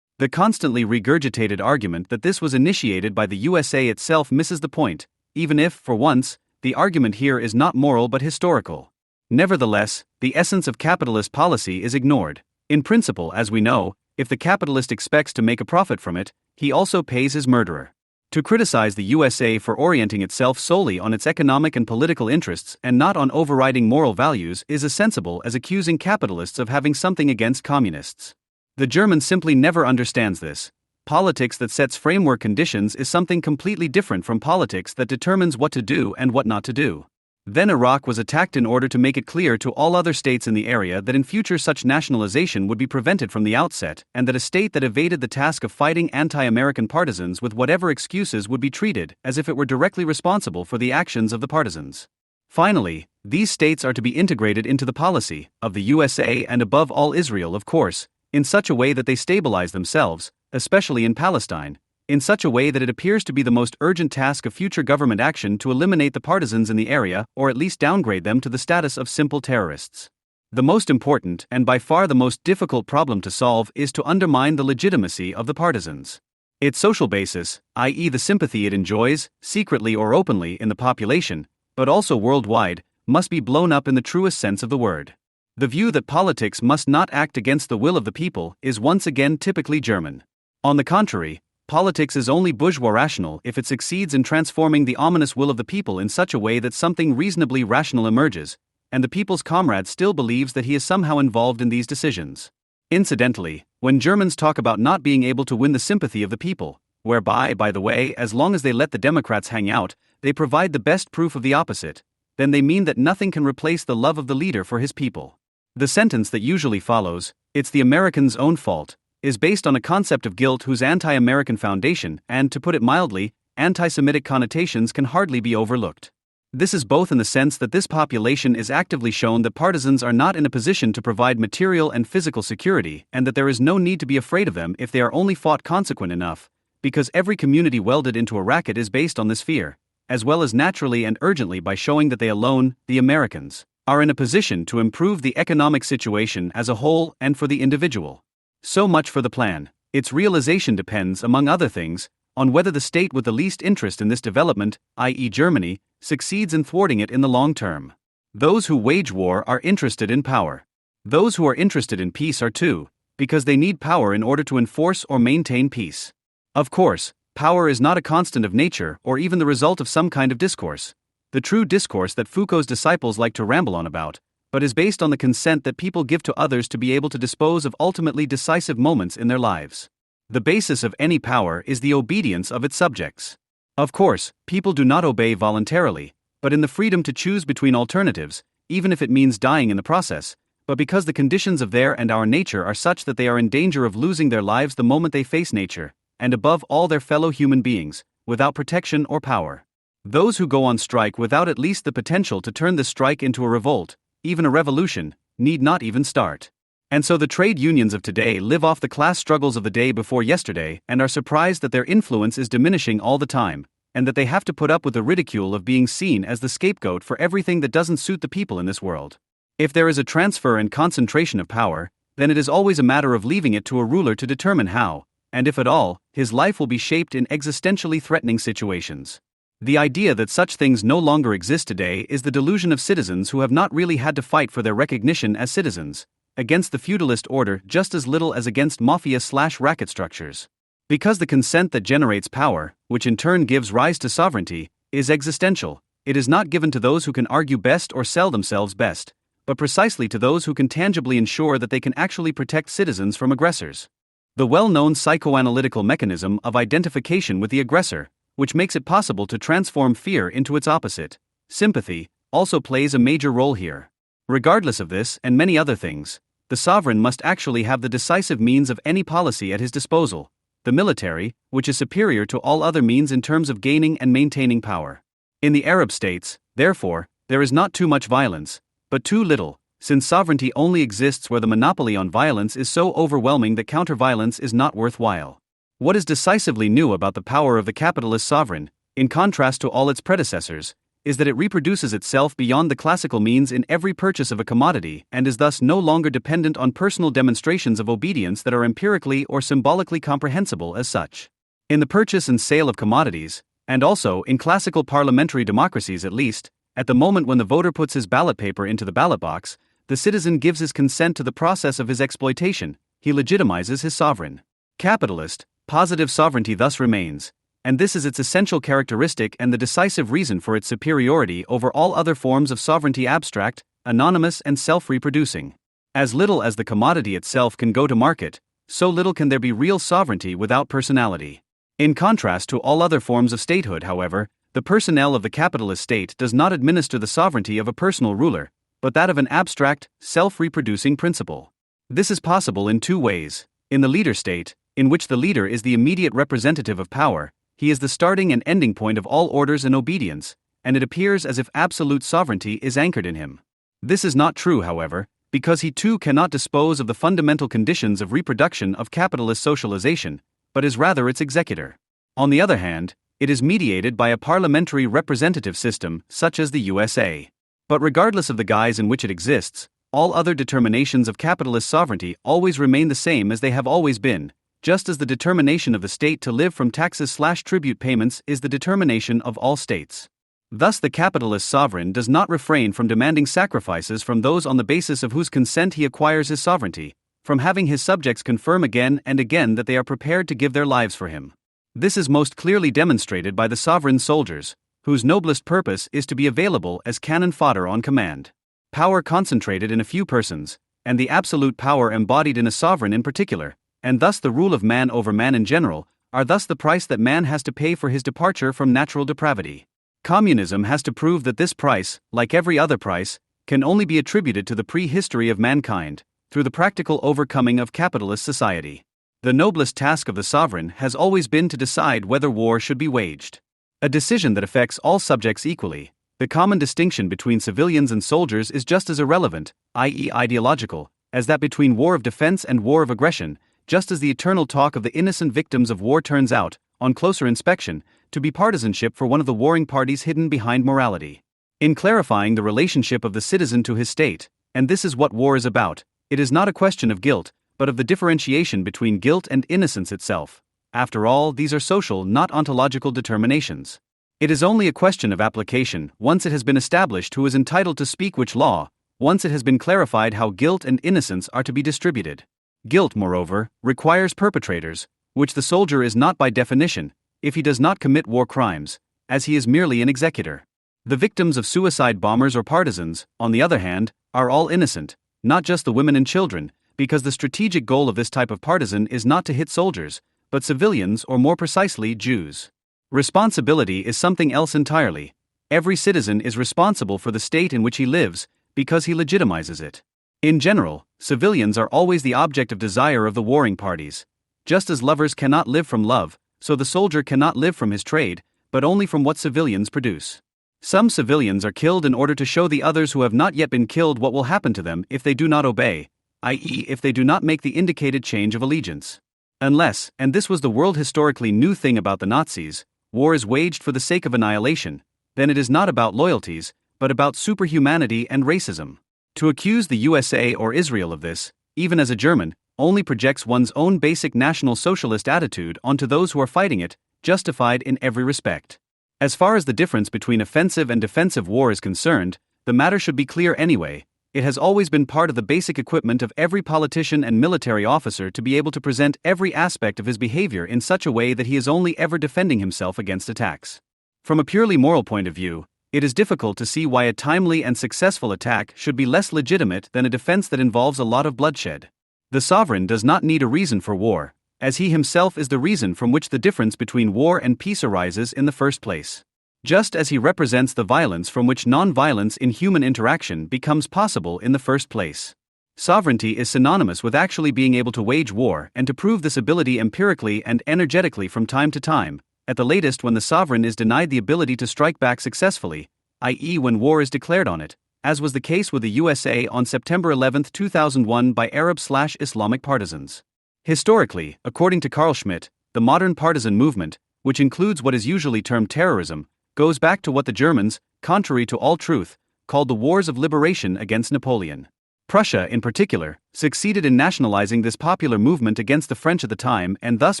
[SPEAKER 1] The constantly regurgitated argument that this was initiated by the USA itself misses the point, even if, for once, the argument here is not moral but historical. Nevertheless, the essence of capitalist policy is ignored. In principle, as we know, if the capitalist expects to make a profit from it, he also pays his murderer. To criticize the USA for orienting itself solely on its economic and political interests and not on overriding moral values is as sensible as accusing capitalists of having something against communists. The German simply never understands this. Politics that sets framework conditions is something completely different from politics that determines what to do and what not to do. Then Iraq was attacked in order to make it clear to all other states in the area that in future such nationalization would be prevented from the outset, and that a state that evaded the task of fighting anti-American partisans with whatever excuses would be treated as if it were directly responsible for the actions of the partisans. Finally, these states are to be integrated into the policy of the USA and above all Israel, of course, in such a way that they stabilize themselves, especially in Palestine, in such a way that it appears to be the most urgent task of future government action to eliminate the partisans in the area or at least downgrade them to the status of simple terrorists. The most important and by far the most difficult problem to solve is to undermine the legitimacy of the partisans. Its social basis, i.e. the sympathy it enjoys, secretly or openly in the population, but also worldwide, must be blown up in the truest sense of the word. The view that politics must not act against the will of the people is once again typically German. On the contrary, politics is only bourgeois rational if it succeeds in transforming the ominous will of the people in such a way that something reasonably rational emerges, and the people's comrade still believes that he is somehow involved in these decisions. Incidentally, when Germans talk about not being able to win the sympathy of the people, whereby, by the way, as long as they let the Democrats hang out, they provide the best proof of the opposite, then they mean that nothing can replace the love of the leader for his people. The sentence that usually follows, "It's the Americans' own fault," is based on a concept of guilt whose anti-American foundation and, to put it mildly, anti-Semitic connotations can hardly be overlooked. This is both in the sense that this population is actively shown that partisans are not in a position to provide material and physical security and that there is no need to be afraid of them if they are only fought consequent enough, because every community welded into a racket is based on this fear, as well as naturally and urgently by showing that they alone, the Americans, are in a position to improve the economic situation as a whole and for the individual. So much for the plan. Its realization depends, among other things, on whether the state with the least interest in this development, i.e. Germany, succeeds in thwarting it in the long term. Those who wage war are interested in power. Those who are interested in peace are too, because they need power in order to enforce or maintain peace. Of course, power is not a constant of nature or even the result of some kind of discourse. The true discourse that Foucault's disciples like to ramble on about, but is based on the consent that people give to others to be able to dispose of ultimately decisive moments in their lives. The basis of any power is the obedience of its subjects. Of course, people do not obey voluntarily, but in the freedom to choose between alternatives, even if it means dying in the process, but because the conditions of their and our nature are such that they are in danger of losing their lives the moment they face nature, and above all their fellow human beings, without protection or power. Those who go on strike without at least the potential to turn the strike into a revolt, even a revolution, need not even start. And so the trade unions of today live off the class struggles of the day before yesterday and are surprised that their influence is diminishing all the time, and that they have to put up with the ridicule of being seen as the scapegoat for everything that doesn't suit the people in this world. If there is a transfer and concentration of power, then it is always a matter of leaving it to a ruler to determine how, and if at all, his life will be shaped in existentially threatening situations. The idea that such things no longer exist today is the delusion of citizens who have not really had to fight for their recognition as citizens, against the feudalist order just as little as against mafia/racket structures. Because the consent that generates power, which in turn gives rise to sovereignty, is existential, it is not given to those who can argue best or sell themselves best, but precisely to those who can tangibly ensure that they can actually protect citizens from aggressors. The well-known psychoanalytical mechanism of identification with the aggressor, which makes it possible to transform fear into its opposite, sympathy, also plays a major role here. Regardless of this and many other things, the sovereign must actually have the decisive means of any policy at his disposal, the military, which is superior to all other means in terms of gaining and maintaining power. In the Arab states, therefore, there is not too much violence, but too little, since sovereignty only exists where the monopoly on violence is so overwhelming that counter-violence is not worthwhile. What is decisively new about the power of the capitalist sovereign, in contrast to all its predecessors, is that it reproduces itself beyond the classical means in every purchase of a commodity and is thus no longer dependent on personal demonstrations of obedience that are empirically or symbolically comprehensible as such. In the purchase and sale of commodities, and also in classical parliamentary democracies at least, at the moment when the voter puts his ballot paper into the ballot box, the citizen gives his consent to the process of his exploitation, he legitimizes his sovereign. Capitalist, positive sovereignty thus remains, and this is its essential characteristic and the decisive reason for its superiority over all other forms of sovereignty abstract, anonymous and self-reproducing. As little as the commodity itself can go to market, so little can there be real sovereignty without personality. In contrast to all other forms of statehood, however, the personnel of the capitalist state does not administer the sovereignty of a personal ruler, but that of an abstract, self-reproducing principle. This is possible in two ways. In the leader state, in which the leader is the immediate representative of power, he is the starting and ending point of all orders and obedience, and it appears as if absolute sovereignty is anchored in him. This is not true, however, because he too cannot dispose of the fundamental conditions of reproduction of capitalist socialization, but is rather its executor. On the other hand, it is mediated by a parliamentary representative system such as the USA. But regardless of the guise in which it exists, all other determinations of capitalist sovereignty always remain the same as they have always been, just as the determination of the state to live from taxes/tribute payments is the determination of all states. Thus the capitalist sovereign does not refrain from demanding sacrifices from those on the basis of whose consent he acquires his sovereignty, from having his subjects confirm again and again that they are prepared to give their lives for him. This is most clearly demonstrated by the sovereign soldiers, whose noblest purpose is to be available as cannon fodder on command. Power concentrated in a few persons, and the absolute power embodied in a sovereign in particular, and thus the rule of man over man in general, are thus the price that man has to pay for his departure from natural depravity. Communism has to prove that this price, like every other price, can only be attributed to the prehistory of mankind, through the practical overcoming of capitalist society. The noblest task of the sovereign has always been to decide whether war should be waged. A decision that affects all subjects equally. The common distinction between civilians and soldiers is just as irrelevant, i.e. ideological, as that between war of defense and war of aggression, just as the eternal talk of the innocent victims of war turns out, on closer inspection, to be partisanship for one of the warring parties hidden behind morality. In clarifying the relationship of the citizen to his state, and this is what war is about, it is not a question of guilt, but of the differentiation between guilt and innocence itself. After all, these are social, not ontological determinations. It is only a question of application once it has been established who is entitled to speak which law, once it has been clarified how guilt and innocence are to be distributed. Guilt, moreover, requires perpetrators, which the soldier is not by definition, if he does not commit war crimes, as he is merely an executor. The victims of suicide bombers or partisans, on the other hand, are all innocent, not just the women and children, because the strategic goal of this type of partisan is not to hit soldiers, but civilians or more precisely Jews. Responsibility is something else entirely. Every citizen is responsible for the state in which he lives, because he legitimizes it. In general, civilians are always the object of desire of the warring parties. Just as lovers cannot live from love, so the soldier cannot live from his trade, but only from what civilians produce. Some civilians are killed in order to show the others who have not yet been killed what will happen to them if they do not obey, i.e., if they do not make the indicated change of allegiance. Unless, and this was the world historically new thing about the Nazis, war is waged for the sake of annihilation, then it is not about loyalties, but about superhumanity and racism. To accuse the USA or Israel of this, even as a German, only projects one's own basic National Socialist attitude onto those who are fighting it, justified in every respect. As far as the difference between offensive and defensive war is concerned, the matter should be clear anyway. It has always been part of the basic equipment of every politician and military officer to be able to present every aspect of his behavior in such a way that he is only ever defending himself against attacks. From a purely moral point of view, it is difficult to see why a timely and successful attack should be less legitimate than a defense that involves a lot of bloodshed. The sovereign does not need a reason for war, as he himself is the reason from which the difference between war and peace arises in the first place. Just as he represents the violence from which non-violence in human interaction becomes possible in the first place. Sovereignty is synonymous with actually being able to wage war and to prove this ability empirically and energetically from time to time, at the latest when the sovereign is denied the ability to strike back successfully, i.e. when war is declared on it, as was the case with the USA on September 11, 2001 by Arab/Islamic partisans. Historically, according to Carl Schmitt, the modern partisan movement, which includes what is usually termed terrorism, goes back to what the Germans, contrary to all truth, called the Wars of Liberation against Napoleon. Prussia, in particular, succeeded in nationalizing this popular movement against the French at the time and thus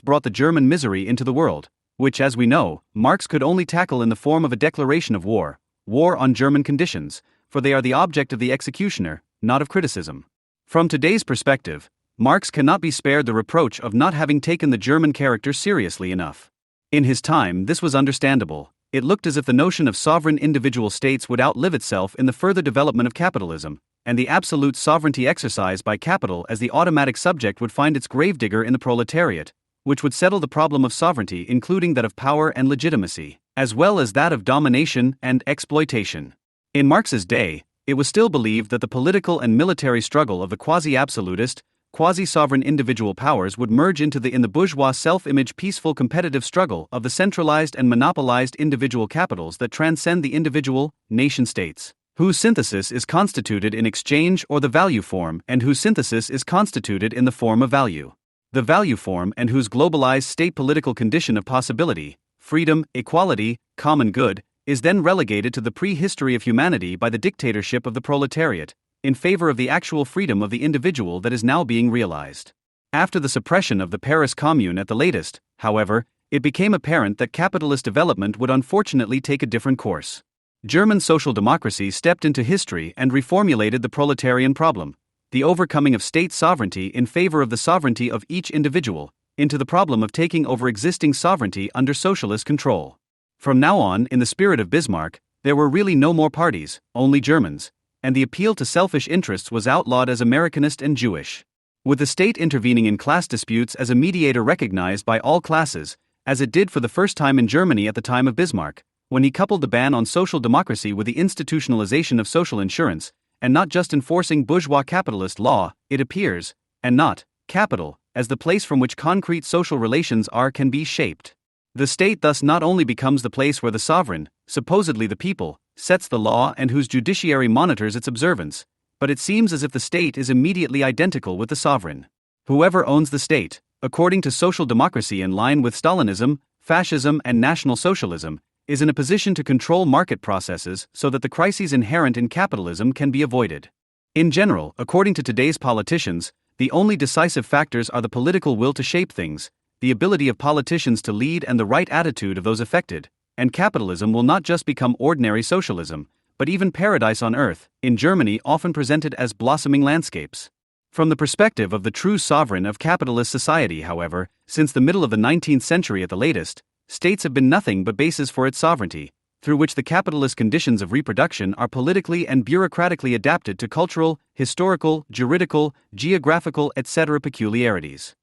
[SPEAKER 1] brought the German misery into the world, which, as we know, Marx could only tackle in the form of a declaration of war on German conditions, for they are the object of the executioner, not of criticism. From today's perspective, Marx cannot be spared the reproach of not having taken the German character seriously enough. In his time, this was understandable. It looked as if the notion of sovereign individual states would outlive itself in the further development of capitalism, and the absolute sovereignty exercised by capital as the automatic subject would find its gravedigger in the proletariat, which would settle the problem of sovereignty, including that of power and legitimacy, as well as that of domination and exploitation. In Marx's day, it was still believed that the political and military struggle of the quasi-absolutist, quasi-sovereign individual powers would merge into the bourgeois self-image peaceful competitive struggle of the centralized and monopolized individual capitals that transcend the individual, nation-states, whose synthesis is constituted in exchange or the value form and whose synthesis is constituted in the form of value. The value form and whose globalized state political condition of possibility, freedom, equality, common good, is then relegated to the prehistory of humanity by the dictatorship of the proletariat, in favor of the actual freedom of the individual that is now being realized. After the suppression of the Paris Commune at the latest, however, it became apparent that capitalist development would unfortunately take a different course. German social democracy stepped into history and reformulated the proletarian problem, the overcoming of state sovereignty in favor of the sovereignty of each individual, into the problem of taking over existing sovereignty under socialist control. From now on, in the spirit of Bismarck, there were really no more parties, only Germans, and the appeal to selfish interests was outlawed as Americanist and Jewish. With the state intervening in class disputes as a mediator recognized by all classes, as it did for the first time in Germany at the time of Bismarck, when he coupled the ban on social democracy with the institutionalization of social insurance, and not just enforcing bourgeois capitalist law, it appears, and not capital, as the place from which concrete social relations can be shaped. The state thus not only becomes the place where the sovereign, supposedly the people, sets the law and whose judiciary monitors its observance, but it seems as if the state is immediately identical with the sovereign. Whoever owns the state, according to social democracy in line with Stalinism, fascism and National Socialism, is in a position to control market processes so that the crises inherent in capitalism can be avoided. In general, according to today's politicians, the only decisive factors are the political will to shape things, the ability of politicians to lead and the right attitude of those affected, and capitalism will not just become ordinary socialism, but even paradise on earth, in Germany often presented as blossoming landscapes. From the perspective of the true sovereign of capitalist society, however, since the middle of the 19th century at the latest, states have been nothing but bases for its sovereignty, through which the capitalist conditions of reproduction are politically and bureaucratically adapted to cultural, historical, juridical, geographical, etc. peculiarities.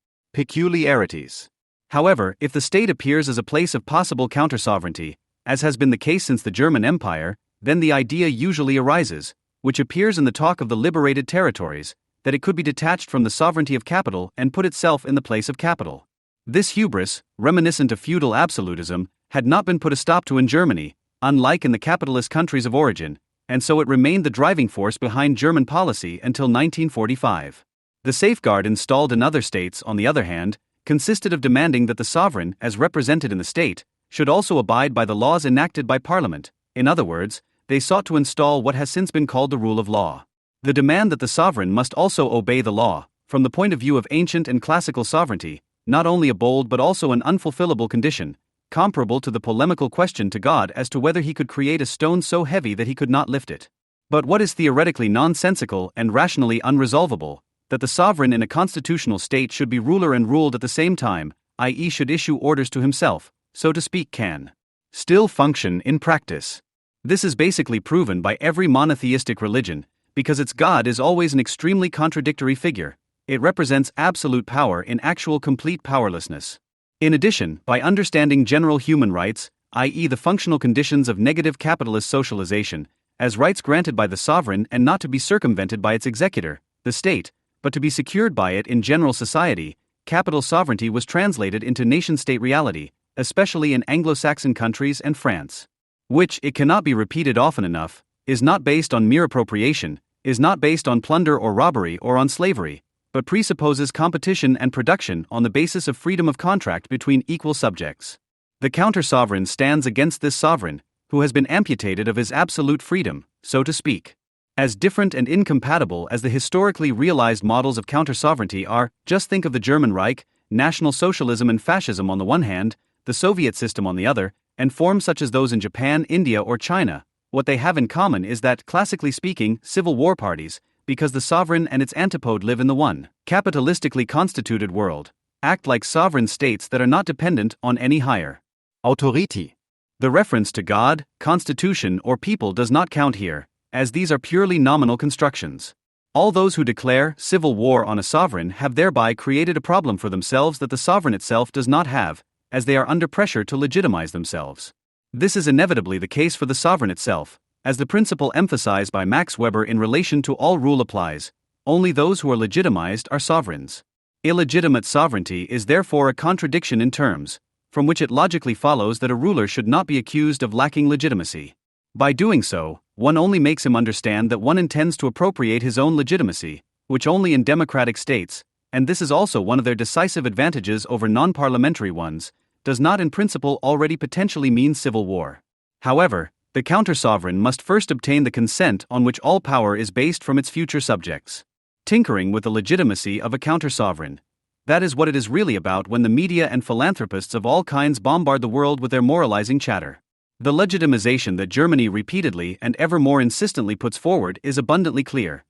[SPEAKER 1] However, if the state appears as a place of possible counter-sovereignty, as has been the case since the German Empire, then the idea usually arises, which appears in the talk of the liberated territories, that it could be detached from the sovereignty of capital and put itself in the place of capital. This hubris, reminiscent of feudal absolutism, had not been put a stop to in Germany, unlike in the capitalist countries of origin, and so it remained the driving force behind German policy until 1945. The safeguard installed in other states, on the other hand, consisted of demanding that the sovereign, as represented in the state, should also abide by the laws enacted by Parliament. In other words, they sought to install what has since been called the rule of law. The demand that the sovereign must also obey the law, from the point of view of ancient and classical sovereignty, not only a bold but also an unfulfillable condition, comparable to the polemical question to God as to whether he could create a stone so heavy that he could not lift it. But what is theoretically nonsensical and rationally unresolvable, that the sovereign in a constitutional state should be ruler and ruled at the same time, i.e., should issue orders to himself, so to speak, can still function in practice. This is basically proven by every monotheistic religion, because its God is always an extremely contradictory figure. It represents absolute power in actual complete powerlessness. In addition, by understanding general human rights, i.e., the functional conditions of negative capitalist socialization, as rights granted by the sovereign and not to be circumvented by its executor, the state, but to be secured by it in general society, capital sovereignty was translated into nation-state reality, especially in Anglo-Saxon countries and France, which, it cannot be repeated often enough, is not based on mere appropriation, is not based on plunder or robbery or on slavery, but presupposes competition and production on the basis of freedom of contract between equal subjects. The counter-sovereign stands against this sovereign, who has been amputated of his absolute freedom, so to speak. As different and incompatible as the historically realized models of counter-sovereignty are, just think of the German Reich, National Socialism and Fascism on the one hand, the Soviet system on the other, and forms such as those in Japan, India, or China. What they have in common is that, classically speaking, civil war parties, because the sovereign and its antipode live in the one, capitalistically constituted world, act like sovereign states that are not dependent on any higher authority. The reference to God, constitution, or people does not count here, as these are purely nominal constructions. All those who declare civil war on a sovereign have thereby created a problem for themselves that the sovereign itself does not have, as they are under pressure to legitimize themselves. This is inevitably the case for the sovereign itself, as the principle emphasized by Max Weber in relation to all rule applies: only those who are legitimized are sovereigns. Illegitimate sovereignty is therefore a contradiction in terms, from which it logically follows that a ruler should not be accused of lacking legitimacy. By doing so, one only makes him understand that one intends to appropriate his own legitimacy, which only in democratic states, and this is also one of their decisive advantages over non-parliamentary ones, does not in principle already potentially mean civil war. However, the counter-sovereign must first obtain the consent on which all power is based from its future subjects. Tinkering with the legitimacy of a counter-sovereign. That is what it is really about when the media and philanthropists of all kinds bombard the world with their moralizing chatter. The legitimization that Germany repeatedly and ever more insistently puts forward is abundantly clear.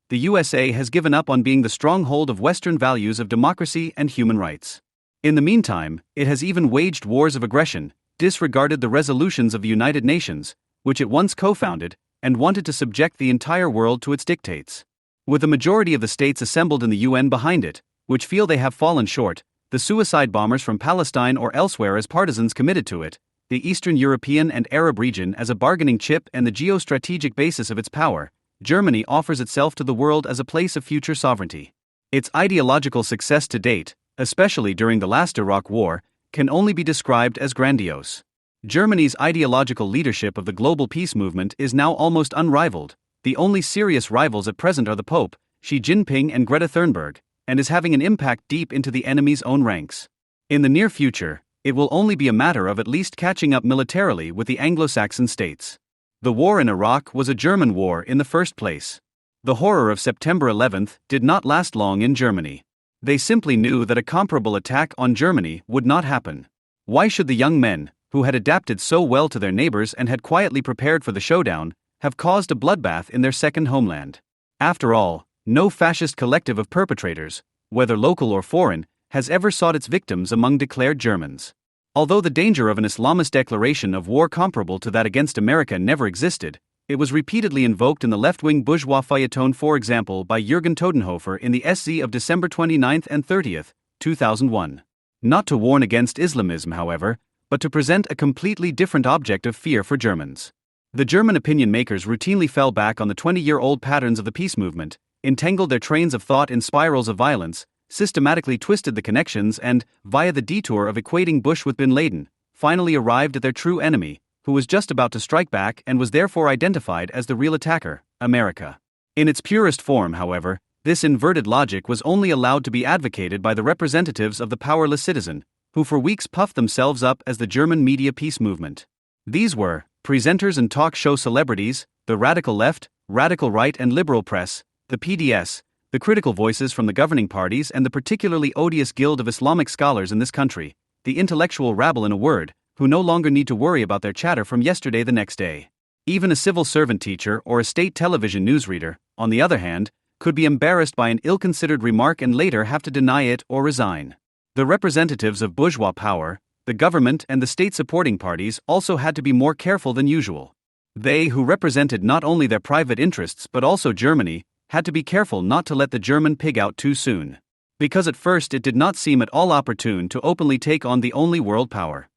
[SPEAKER 1] The USA has given up on being the stronghold of Western values of democracy and human rights. In the meantime, it has even waged wars of aggression, disregarded the resolutions of the United Nations, which it once co-founded, and wanted to subject the entire world to its dictates. With the majority of the states assembled in the UN behind it, which feel they have fallen short, the suicide bombers from Palestine or elsewhere as partisans committed to it, the Eastern European and Arab region as a bargaining chip and the geostrategic basis of its power, Germany offers itself to the world as a place of future sovereignty. Its ideological success to date, especially during the last Iraq War, can only be described as grandiose. Germany's ideological leadership of the global peace movement is now almost unrivaled. The only serious rivals at present are the Pope, Xi Jinping and Greta Thunberg, and is having an impact deep into the enemy's own ranks. In the near future, it will only be a matter of at least catching up militarily with the Anglo-Saxon states. The war in Iraq was a German war in the first place. The horror of September 11th did not last long in Germany. They simply knew that a comparable attack on Germany would not happen. Why should the young men, who had adapted so well to their neighbors and had quietly prepared for the showdown, have caused a bloodbath in their second homeland? After all, no fascist collective of perpetrators, whether local or foreign, has ever sought its victims among declared Germans. Although the danger of an Islamist declaration of war comparable to that against America never existed, it was repeatedly invoked in the left-wing bourgeois feuilleton, for example by Jürgen Todenhofer in the SZ of December 29 and 30, 2001. Not to warn against Islamism, however, but to present a completely different object of fear for Germans. The German opinion makers routinely fell back on the 20-year-old patterns of the peace movement, entangled their trains of thought in spirals of violence, systematically twisted the connections and, via the detour of equating Bush with bin Laden, finally arrived at their true enemy, who was just about to strike back and was therefore identified as the real attacker, America. In its purest form, however, this inverted logic was only allowed to be advocated by the representatives of the powerless citizen, who for weeks puffed themselves up as the German media peace movement. These were presenters and talk show celebrities, the radical left, radical right and liberal press, the PDS, the critical voices from the governing parties and the particularly odious guild of Islamic scholars in this country, the intellectual rabble in a word, who no longer need to worry about their chatter from yesterday the next day. Even a civil servant teacher or a state television newsreader, on the other hand, could be embarrassed by an ill-considered remark and later have to deny it or resign. The representatives of bourgeois power, the government and the state supporting parties also had to be more careful than usual. They who represented not only their private interests but also Germany, had to be careful not to let the German pig out too soon. Because at first it did not seem at all opportune to openly take on the only world power.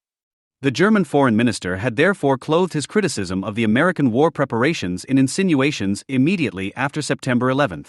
[SPEAKER 1] The German foreign minister had therefore clothed his criticism of the American war preparations in insinuations immediately after September 11.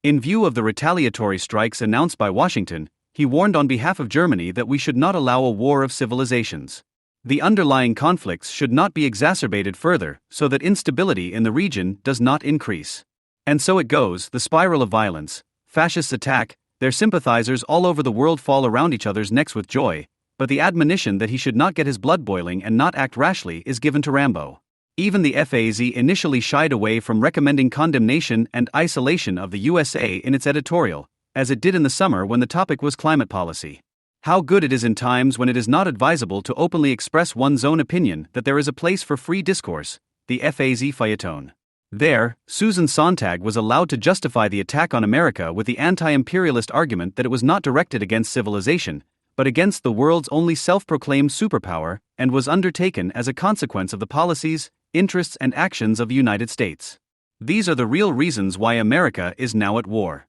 [SPEAKER 1] In view of the retaliatory strikes announced by Washington, he warned on behalf of Germany that we should not allow a war of civilizations. The underlying conflicts should not be exacerbated further so that instability in the region does not increase. And so it goes, the spiral of violence, fascists attack, their sympathizers all over the world fall around each other's necks with joy, but the admonition that he should not get his blood boiling and not act rashly is given to Rambo. Even the FAZ initially shied away from recommending condemnation and isolation of the USA in its editorial, as it did in the summer when the topic was climate policy. How good it is in times when it is not advisable to openly express one's own opinion that there is a place for free discourse, the FAZ feuilleton. There, Susan Sontag was allowed to justify the attack on America with the anti-imperialist argument that it was not directed against civilization, but against the world's only self-proclaimed superpower, and was undertaken as a consequence of the policies, interests and actions of the United States. These are the real reasons why America is now at war.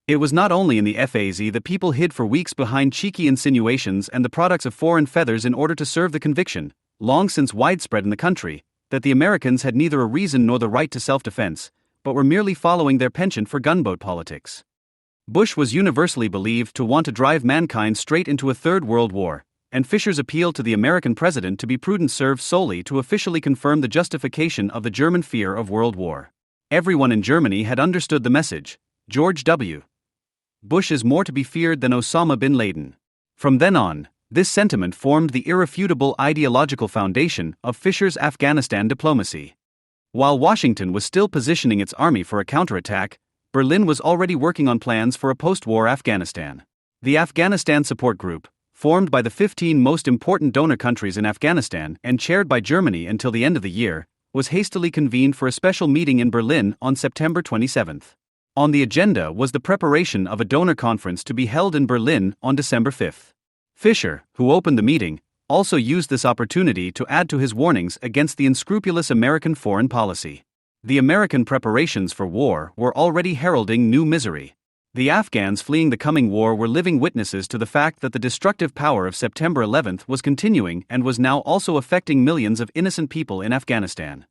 [SPEAKER 1] It was not only in the FAZ that people hid for weeks behind cheeky insinuations and the products of foreign feathers in order to serve the conviction, long since widespread in the country, that the Americans had neither a reason nor the right to self-defense, but were merely following their penchant for gunboat politics. Bush was universally believed to want to drive mankind straight into a third world war, and Fischer's appeal to the American president to be prudent served solely to officially confirm the justification of the German fear of world war. Everyone in Germany had understood the message. George W. Bush is more to be feared than Osama bin Laden. From then on, this sentiment formed the irrefutable ideological foundation of Fischer's Afghanistan diplomacy. While Washington was still positioning its army for a counterattack, Berlin was already working on plans for a post-war Afghanistan. The Afghanistan Support Group, formed by the 15 most important donor countries in Afghanistan and chaired by Germany until the end of the year, was hastily convened for a special meeting in Berlin on September 27. On the agenda was the preparation of a donor conference to be held in Berlin on December 5. Fischer, who opened the meeting, also used this opportunity to add to his warnings against the unscrupulous American foreign policy. The American preparations for war were already heralding new misery. The Afghans fleeing the coming war were living witnesses to the fact that the destructive power of September 11 was continuing and was now also affecting millions of innocent people in Afghanistan.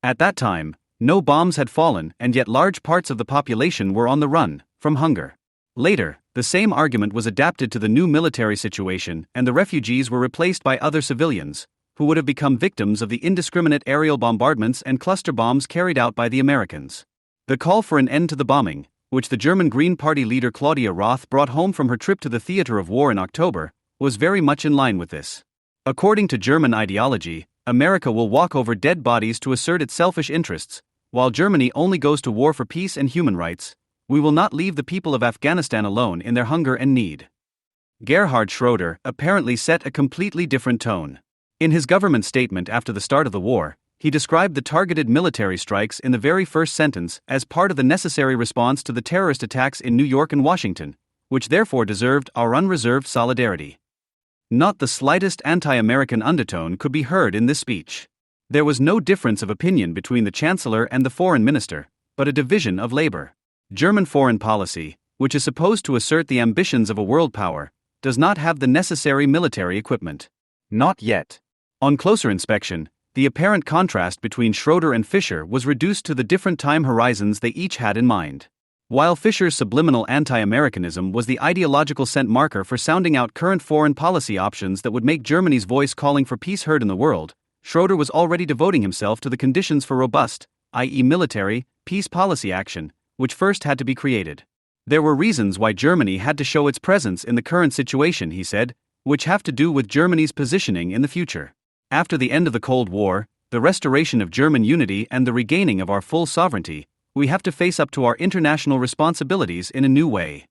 [SPEAKER 1] At that time, no bombs had fallen and yet large parts of the population were on the run from hunger. Later, the same argument was adapted to the new military situation and the refugees were replaced by other civilians, who would have become victims of the indiscriminate aerial bombardments and cluster bombs carried out by the Americans. The call for an end to the bombing, which the German Green Party leader Claudia Roth brought home from her trip to the theater of war in October, was very much in line with this. According to German ideology, America will walk over dead bodies to assert its selfish interests, while Germany only goes to war for peace and human rights. We will not leave the people of Afghanistan alone in their hunger and need. Gerhard Schroeder apparently set a completely different tone. In his government statement after the start of the war, he described the targeted military strikes in the very first sentence as part of the necessary response to the terrorist attacks in New York and Washington, which therefore deserved our unreserved solidarity. Not the slightest anti-American undertone could be heard in this speech. There was no difference of opinion between the Chancellor and the Foreign Minister, but a division of labor. German foreign policy, which is supposed to assert the ambitions of a world power, does not have the necessary military equipment.
[SPEAKER 2] Not yet.
[SPEAKER 1] On closer inspection, the apparent contrast between Schroeder and Fischer was reduced to the different time horizons they each had in mind. While Fischer's subliminal anti-Americanism was the ideological scent marker for sounding out current foreign policy options that would make Germany's voice calling for peace heard in the world, Schroeder was already devoting himself to the conditions for robust, i.e. military, peace policy action, which first had to be created. There were reasons why Germany had to show its presence in the current situation, he said, which have to do with Germany's positioning in the future. After the end of the Cold War, the restoration of German unity and the regaining of our full sovereignty, we have to face up to our international responsibilities in a new way.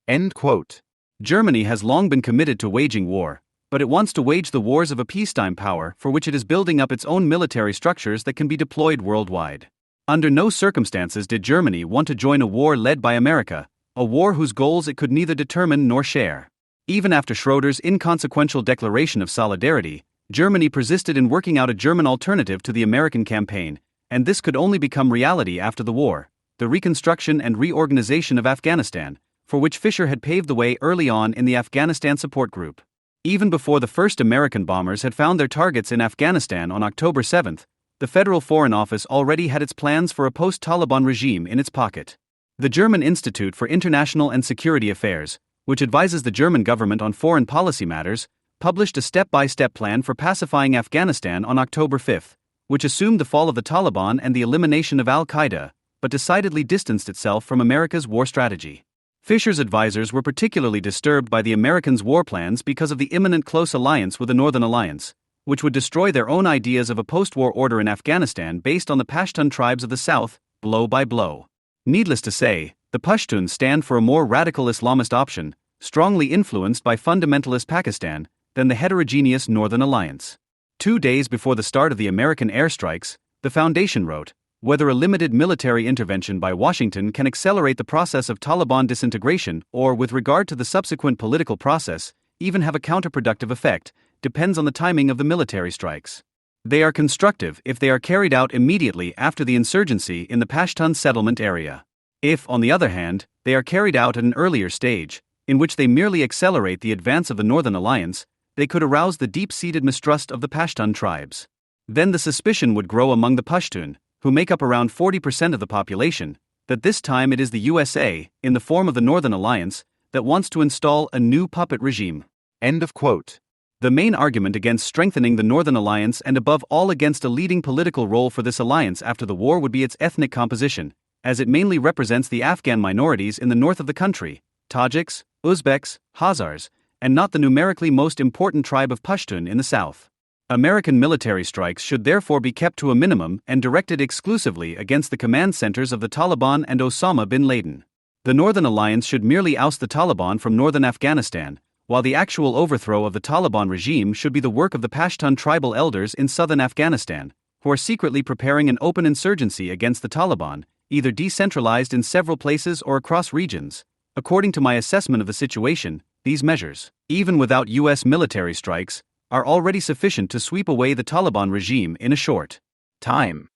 [SPEAKER 2] End quote.
[SPEAKER 1] Germany has long been committed to waging war, but it wants to wage the wars of a peacetime power for which it is building up its own military structures that can be deployed worldwide. Under no circumstances did Germany want to join a war led by America, a war whose goals it could neither determine nor share. Even after Schroeder's inconsequential declaration of solidarity, Germany persisted in working out a German alternative to the American campaign, and this could only become reality after the war, the reconstruction and reorganization of Afghanistan, for which Fischer had paved the way early on in the Afghanistan Support Group. Even before the first American bombers had found their targets in Afghanistan on October 7, the Federal Foreign Office already had its plans for a post-Taliban regime in its pocket. The German Institute for International and Security Affairs, which advises the German government on foreign policy matters, published a step-by-step plan for pacifying Afghanistan on October 5, which assumed the fall of the Taliban and the elimination of al-Qaeda, but decidedly distanced itself from America's war strategy. Fischer's advisors were particularly disturbed by the Americans' war plans because of the imminent close alliance with the Northern Alliance, which would destroy their own ideas of a post-war order in Afghanistan based on the Pashtun tribes of the south, blow by blow. Needless to say, the Pashtuns stand for a more radical Islamist option, strongly influenced by fundamentalist Pakistan, than the heterogeneous Northern Alliance. 2 days before the start of the American airstrikes, the Foundation wrote, "Whether a limited military intervention by Washington can accelerate the process of Taliban disintegration or, with regard to the subsequent political process, even have a counterproductive effect, depends on the timing of the military strikes. They are constructive if they are carried out immediately after the insurgency in the Pashtun settlement area. If, on the other hand, they are carried out at an earlier stage, in which they merely accelerate the advance of the Northern Alliance, they could arouse the deep-seated mistrust of the Pashtun tribes. Then the suspicion would grow among the Pashtun, who make up around 40% of the population, that this time it is the USA, in the form of the Northern Alliance, that wants to install a new puppet regime."
[SPEAKER 2] End of quote.
[SPEAKER 1] The main argument against strengthening the Northern Alliance and above all against a leading political role for this alliance after the war would be its ethnic composition, as it mainly represents the Afghan minorities in the north of the country, Tajiks, Uzbeks, Hazars, and not the numerically most important tribe of Pashtun in the south. American military strikes should therefore be kept to a minimum and directed exclusively against the command centers of the Taliban and Osama bin Laden. The Northern Alliance should merely oust the Taliban from northern Afghanistan, while the actual overthrow of the Taliban regime should be the work of the Pashtun tribal elders in southern Afghanistan, who are secretly preparing an open insurgency against the Taliban, either decentralized in several places or across regions. According to my assessment of the situation, these measures, even without U.S. military strikes, are already sufficient to sweep away the Taliban regime in a short time.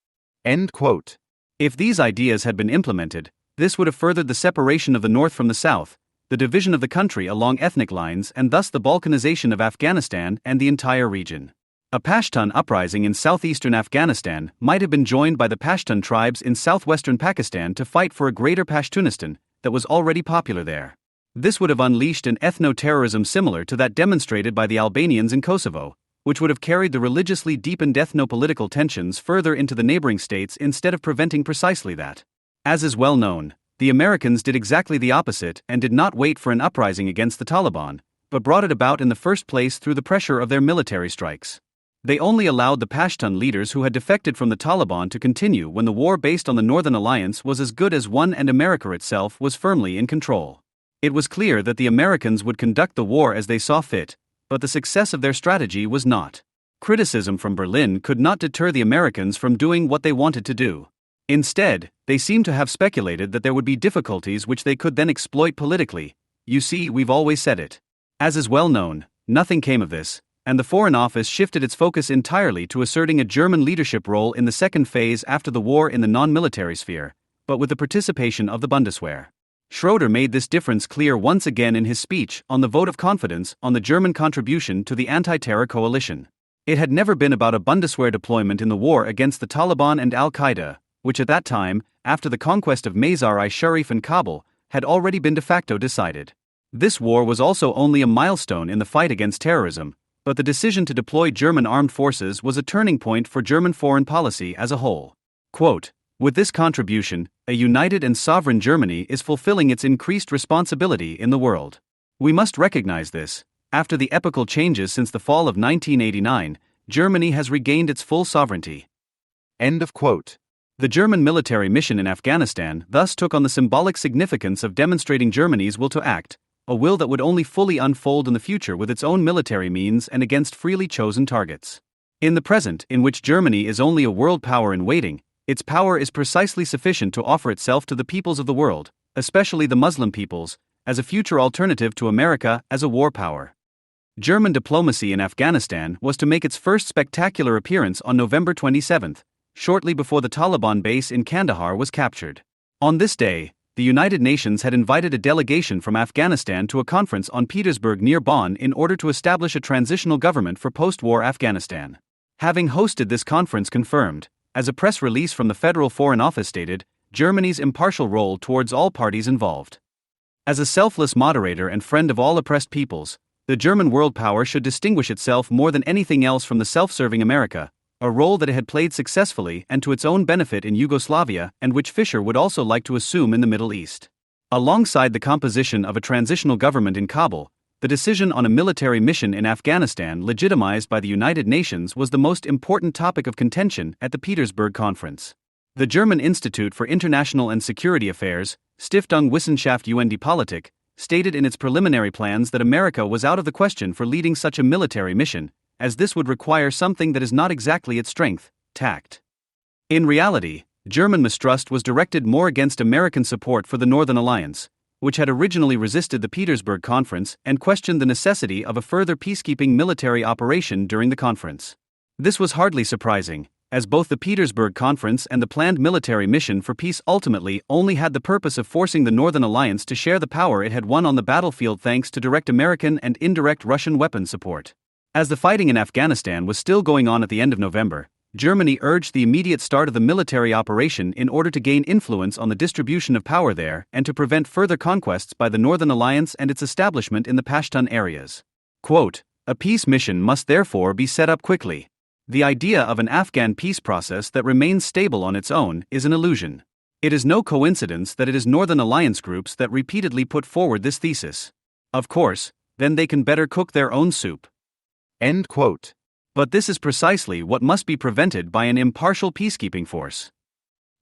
[SPEAKER 2] End quote.
[SPEAKER 1] If these ideas had been implemented, this would have furthered the separation of the North from the South, the division of the country along ethnic lines, and thus the balkanization of Afghanistan and the entire region. A Pashtun uprising in southeastern Afghanistan might have been joined by the Pashtun tribes in southwestern Pakistan to fight for a greater Pashtunistan that was already popular there. This would have unleashed an ethno-terrorism similar to that demonstrated by the Albanians in Kosovo, which would have carried the religiously deepened ethno-political tensions further into the neighboring states instead of preventing precisely that. As is well known, the Americans did exactly the opposite and did not wait for an uprising against the Taliban, but brought it about in the first place through the pressure of their military strikes. They only allowed the Pashtun leaders who had defected from the Taliban to continue when the war based on the Northern Alliance was as good as won and America itself was firmly in control. It was clear that the Americans would conduct the war as they saw fit, but the success of their strategy was not. Criticism from Berlin could not deter the Americans from doing what they wanted to do. Instead, they seemed to have speculated that there would be difficulties which they could then exploit politically. You see, we've always said it. As is well known, nothing came of this, and the Foreign Office shifted its focus entirely to asserting a German leadership role in the second phase after the war in the non-military sphere, but with the participation of the Bundeswehr. Schroeder made this difference clear once again in his speech on the vote of confidence on the German contribution to the anti-terror coalition. It had never been about a Bundeswehr deployment in the war against the Taliban and al-Qaeda, which at that time, after the conquest of Mazar-i-Sharif and Kabul, had already been de facto decided. This war was also only a milestone in the fight against terrorism, but the decision to deploy German armed forces was a turning point for German foreign policy as a whole. Quote, "With this contribution, a united and sovereign Germany is fulfilling its increased responsibility in the world. We must recognize this. After the epochal changes since the fall of 1989, Germany has regained its full sovereignty."
[SPEAKER 2] End of quote.
[SPEAKER 1] The German military mission in Afghanistan thus took on the symbolic significance of demonstrating Germany's will to act, a will that would only fully unfold in the future with its own military means and against freely chosen targets. In the present, in which Germany is only a world power in waiting, its power is precisely sufficient to offer itself to the peoples of the world, especially the Muslim peoples, as a future alternative to America as a war power. German diplomacy in Afghanistan was to make its first spectacular appearance on November 27, shortly before the Taliban base in Kandahar was captured. On this day, the United Nations had invited a delegation from Afghanistan to a conference on Petersburg near Bonn in order to establish a transitional government for post-war Afghanistan. Having hosted this conference confirmed, as a press release from the Federal Foreign Office stated, Germany's impartial role towards all parties involved. As a selfless moderator and friend of all oppressed peoples, the German world power should distinguish itself more than anything else from the self-serving America, a role that it had played successfully and to its own benefit in Yugoslavia and which Fischer would also like to assume in the Middle East. Alongside the composition of a transitional government in Kabul, the decision on a military mission in Afghanistan legitimized by the United Nations was the most important topic of contention at the Petersburg Conference. The German Institute for International and Security Affairs, Stiftung Wissenschaft und Politik, stated in its preliminary plans that America was out of the question for leading such a military mission, as this would require something that is not exactly its strength, tact. In reality, German mistrust was directed more against American support for the Northern Alliance, which had originally resisted the Petersburg Conference and questioned the necessity of a further peacekeeping military operation during the conference. This was hardly surprising, as both the Petersburg Conference and the planned military mission for peace ultimately only had the purpose of forcing the Northern Alliance to share the power it had won on the battlefield thanks to direct American and indirect Russian weapon support. As the fighting in Afghanistan was still going on at the end of November, Germany urged the immediate start of the military operation in order to gain influence on the distribution of power there and to prevent further conquests by the Northern Alliance and its establishment in the Pashtun areas. Quote, "A peace mission must therefore be set up quickly. The idea of an Afghan peace process that remains stable on its own is an illusion. It is no coincidence that it is Northern Alliance groups that repeatedly put forward this thesis. Of course, then they can better cook their own soup."
[SPEAKER 2] End quote.
[SPEAKER 1] But this is precisely what must be prevented by an impartial peacekeeping force.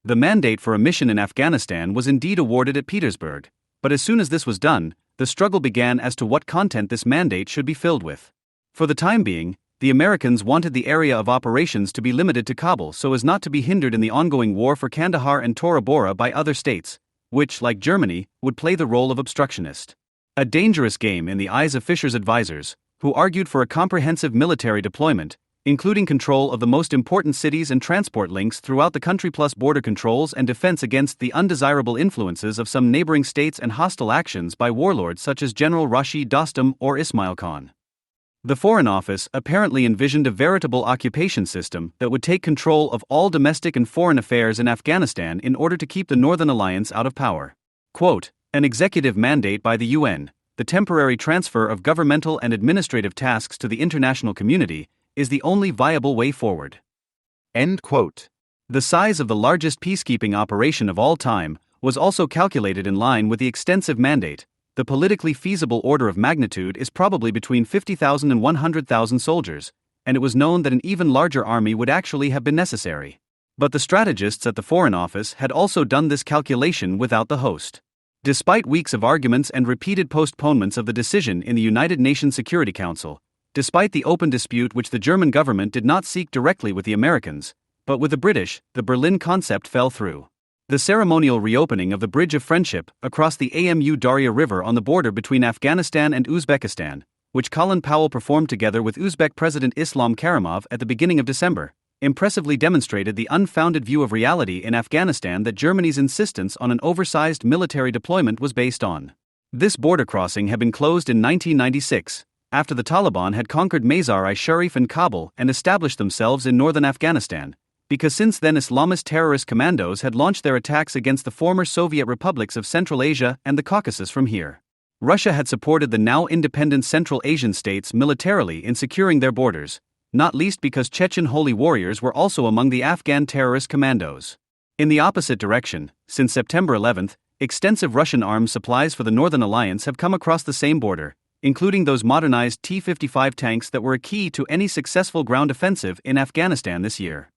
[SPEAKER 1] The mandate for a mission in Afghanistan was indeed awarded at Petersburg, but as soon as this was done, the struggle began as to what content this mandate should be filled with. For the time being, the Americans wanted the area of operations to be limited to Kabul so as not to be hindered in the ongoing war for Kandahar and Tora Bora by other states, which, like Germany, would play the role of obstructionist. A dangerous game in the eyes of Fischer's advisors, who argued for a comprehensive military deployment, including control of the most important cities and transport links throughout the country plus border controls and defense against the undesirable influences of some neighboring states and hostile actions by warlords such as General Rashid Dostum or Ismail Khan. The Foreign Office apparently envisioned a veritable occupation system that would take control of all domestic and foreign affairs in Afghanistan in order to keep the Northern Alliance out of power. Quote, "An executive mandate by the UN, the temporary transfer of governmental and administrative tasks to the international community, is the only viable way forward."
[SPEAKER 2] End quote.
[SPEAKER 1] The size of the largest peacekeeping operation of all time was also calculated in line with the extensive mandate. The politically feasible order of magnitude is probably between 50,000 and 100,000 soldiers, and it was known that an even larger army would actually have been necessary. But the strategists at the Foreign Office had also done this calculation without the host. Despite weeks of arguments and repeated postponements of the decision in the United Nations Security Council, despite the open dispute which the German government did not seek directly with the Americans, but with the British, the Berlin concept fell through. The ceremonial reopening of the Bridge of Friendship across the Amu Darya River on the border between Afghanistan and Uzbekistan, which Colin Powell performed together with Uzbek President Islam Karimov at the beginning of December, impressively demonstrated the unfounded view of reality in Afghanistan that Germany's insistence on an oversized military deployment was based on. This border crossing had been closed in 1996, after the Taliban had conquered Mazar-i-Sharif and Kabul and established themselves in northern Afghanistan, because since then Islamist terrorist commandos had launched their attacks against the former Soviet republics of Central Asia and the Caucasus from here. Russia had supported the now independent Central Asian states militarily in securing their borders, not least because Chechen holy warriors were also among the Afghan terrorist commandos. In the opposite direction, since September 11th, extensive Russian arms supplies for the Northern Alliance have come across the same border, including those modernized T-55 tanks that were a key to any successful ground offensive in Afghanistan this year.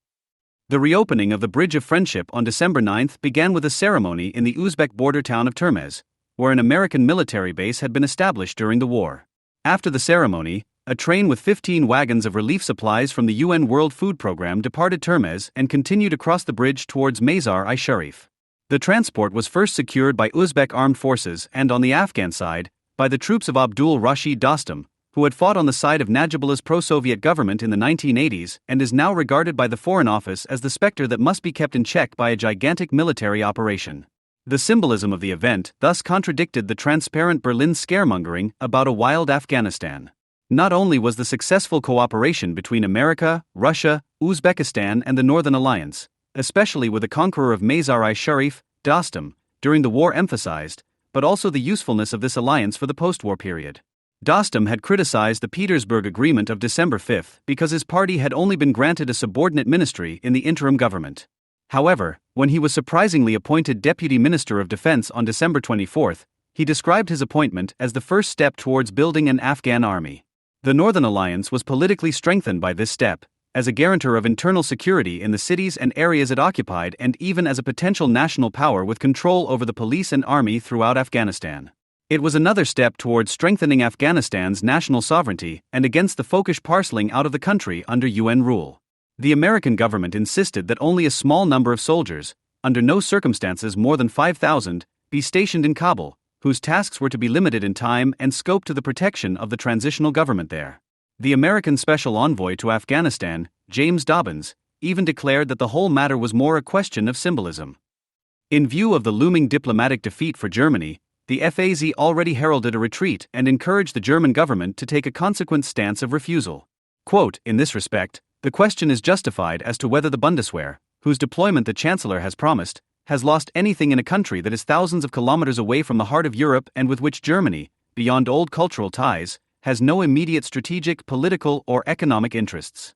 [SPEAKER 1] The reopening of the Bridge of Friendship on December 9th began with a ceremony in the Uzbek border town of Termez, where an American military base had been established during the war. After the ceremony, a train with 15 wagons of relief supplies from the UN World Food Programme departed Termez and continued across the bridge towards Mazar-i-Sharif. The transport was first secured by Uzbek armed forces and, on the Afghan side, by the troops of Abdul Rashid Dostum, who had fought on the side of Najibullah's pro-Soviet government in the 1980s and is now regarded by the Foreign Office as the specter that must be kept in check by a gigantic military operation. The symbolism of the event thus contradicted the transparent Berlin scaremongering about a wild Afghanistan. Not only was the successful cooperation between America, Russia, Uzbekistan and the Northern Alliance, especially with the conqueror of Mazar-i-Sharif, Dostum, during the war emphasized, but also the usefulness of this alliance for the post-war period. Dostum had criticized the Petersburg Agreement of December 5 because his party had only been granted a subordinate ministry in the interim government. However, when he was surprisingly appointed Deputy Minister of Defense on December 24, he described his appointment as the first step towards building an Afghan army. The Northern Alliance was politically strengthened by this step, as a guarantor of internal security in the cities and areas it occupied and even as a potential national power with control over the police and army throughout Afghanistan. It was another step towards strengthening Afghanistan's national sovereignty and against the folkish parceling out of the country under UN rule. The American government insisted that only a small number of soldiers, under no circumstances more than 5,000, be stationed in Kabul, whose tasks were to be limited in time and scope to the protection of the transitional government there. The American Special Envoy to Afghanistan, James Dobbins, even declared that the whole matter was more a question of symbolism. In view of the looming diplomatic defeat for Germany, the FAZ already heralded a retreat and encouraged the German government to take a consequent stance of refusal. Quote, in this respect, the question is justified as to whether the Bundeswehr, whose deployment the Chancellor has promised, has lost anything in a country that is thousands of kilometers away from the heart of Europe and with which Germany, beyond old cultural ties, has no immediate strategic, political, or economic interests.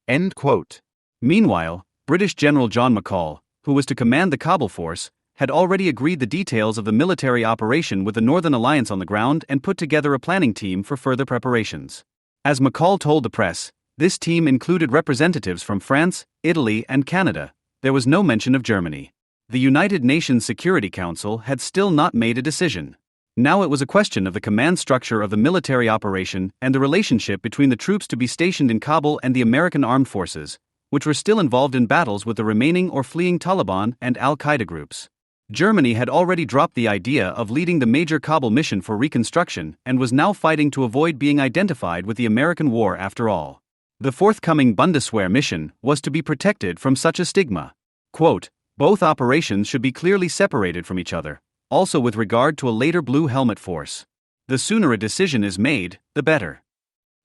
[SPEAKER 2] End quote.
[SPEAKER 1] Meanwhile, British General John McCall, who was to command the Kabul force, had already agreed the details of the military operation with the Northern Alliance on the ground and put together a planning team for further preparations. As McCall told the press, this team included representatives from France, Italy, and Canada. There was no mention of Germany. The United Nations Security Council had still not made a decision. Now it was a question of the command structure of the military operation and the relationship between the troops to be stationed in Kabul and the American armed forces, which were still involved in battles with the remaining or fleeing Taliban and al-Qaeda groups. Germany had already dropped the idea of leading the major Kabul mission for reconstruction and was now fighting to avoid being identified with the American war after all. The forthcoming Bundeswehr mission was to be protected from such a stigma. Quote, both operations should be clearly separated from each other, also with regard to a later Blue Helmet force. The sooner a decision is made, the better.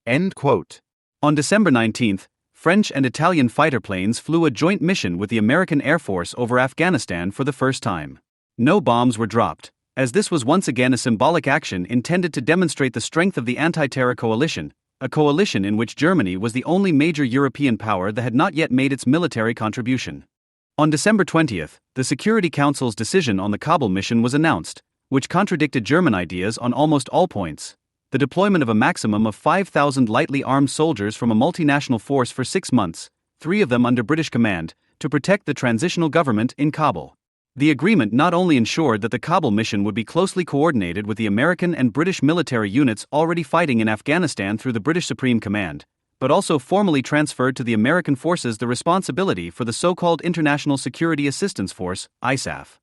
[SPEAKER 2] End quote.
[SPEAKER 1] On December 19th, French and Italian fighter planes flew a joint mission with the American Air Force over Afghanistan for the first time. No bombs were dropped, as this was once again a symbolic action intended to demonstrate the strength of the anti-terror coalition, a coalition in which Germany was the only major European power that had not yet made its military contribution. On December 20th, the Security Council's decision on the Kabul mission was announced, which contradicted German ideas on almost all points. The deployment of a maximum of 5,000 lightly armed soldiers from a multinational force for 6 months, 3 of them under British command, to protect the transitional government in Kabul. The agreement not only ensured that the Kabul mission would be closely coordinated with the American and British military units already fighting in Afghanistan through the British Supreme Command, but also formally transferred to the American forces the responsibility for the so-called International Security Assistance Force, ISAF.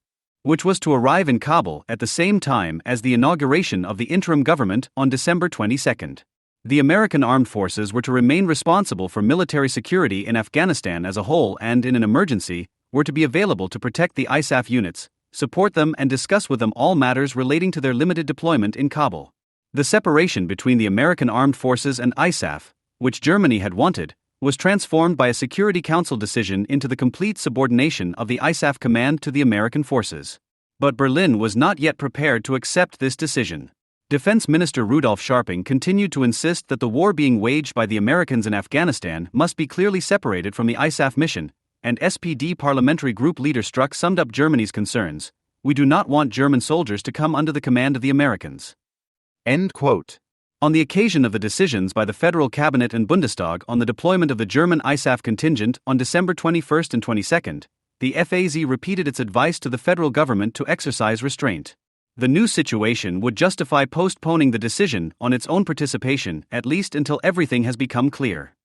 [SPEAKER 1] which was to arrive in Kabul at the same time as the inauguration of the interim government on December 22. The American armed forces were to remain responsible for military security in Afghanistan as a whole and, in an emergency, were to be available to protect the ISAF units, support them and discuss with them all matters relating to their limited deployment in Kabul. The separation between the American armed forces and ISAF, which Germany had wanted, was transformed by a Security Council decision into the complete subordination of the ISAF command to the American forces. But Berlin was not yet prepared to accept this decision. Defense Minister Rudolf Scharping continued to insist that the war being waged by the Americans in Afghanistan must be clearly separated from the ISAF mission, and SPD parliamentary group leader Struck summed up Germany's concerns: "We do not want German soldiers to come under the command of the Americans."
[SPEAKER 2] End quote.
[SPEAKER 1] On the occasion of the decisions by the Federal Cabinet and Bundestag on the deployment of the German ISAF contingent on December 21 and 22, the FAZ repeated its advice to the federal government to exercise restraint. The new situation would justify postponing the decision on its own participation, at least until everything has become clear.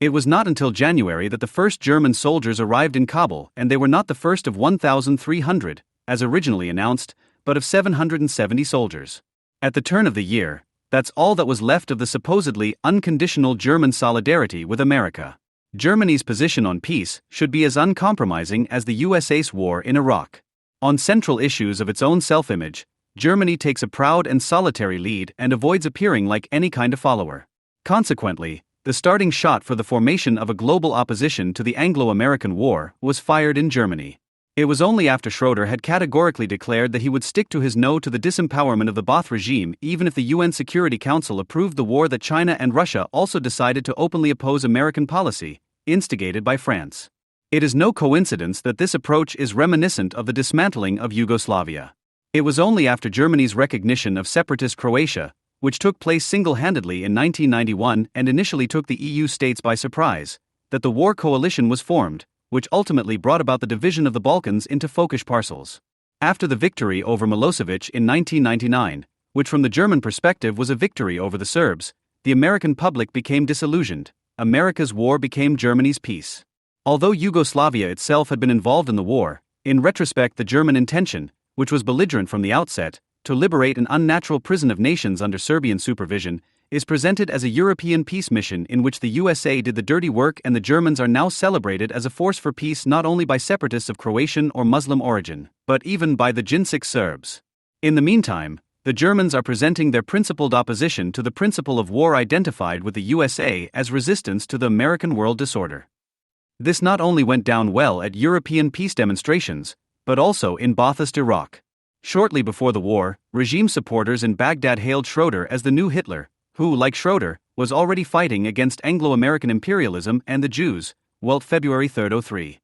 [SPEAKER 1] It was not until January that the first German soldiers arrived in Kabul, and they were not the first of 1,300, as originally announced, but of 770 soldiers. At the turn of the year, that's all that was left of the supposedly unconditional German solidarity with America. Germany's position on peace should be as uncompromising as the USA's war in Iraq. On central issues of its own self-image, Germany takes a proud and solitary lead and avoids appearing like any kind of follower. Consequently, the starting shot for the formation of a global opposition to the Anglo-American War was fired in Germany. It was only after Schroeder had categorically declared that he would stick to his no to the disempowerment of the Ba'ath regime even if the UN Security Council approved the war that China and Russia also decided to openly oppose American policy, instigated by France. It is no coincidence that this approach is reminiscent of the dismantling of Yugoslavia. It was only after Germany's recognition of separatist Croatia, which took place single-handedly in 1991 and initially took the EU states by surprise, that the war coalition was formed, which ultimately brought about the division of the Balkans into folkish parcels. After the victory over Milosevic in 1999, which from the German perspective was a victory over the Serbs, the American public became disillusioned. America's war became Germany's peace. Although Yugoslavia itself had been involved in the war, in retrospect the German intention, which was belligerent from the outset, to liberate an unnatural prison of nations under Serbian supervision, is presented as a European peace mission in which the USA did the dirty work, and the Germans are now celebrated as a force for peace not only by separatists of Croatian or Muslim origin, but even by the Jinsic Serbs. In the meantime, the Germans are presenting their principled opposition to the principle of war identified with the USA as resistance to the American world disorder. This not only went down well at European peace demonstrations, but also in Ba'athist Iraq. Shortly before the war, regime supporters in Baghdad hailed Schroeder as the new Hitler, who, like Schroeder, was already fighting against Anglo-American imperialism and the Jews, Welt February 3, 03.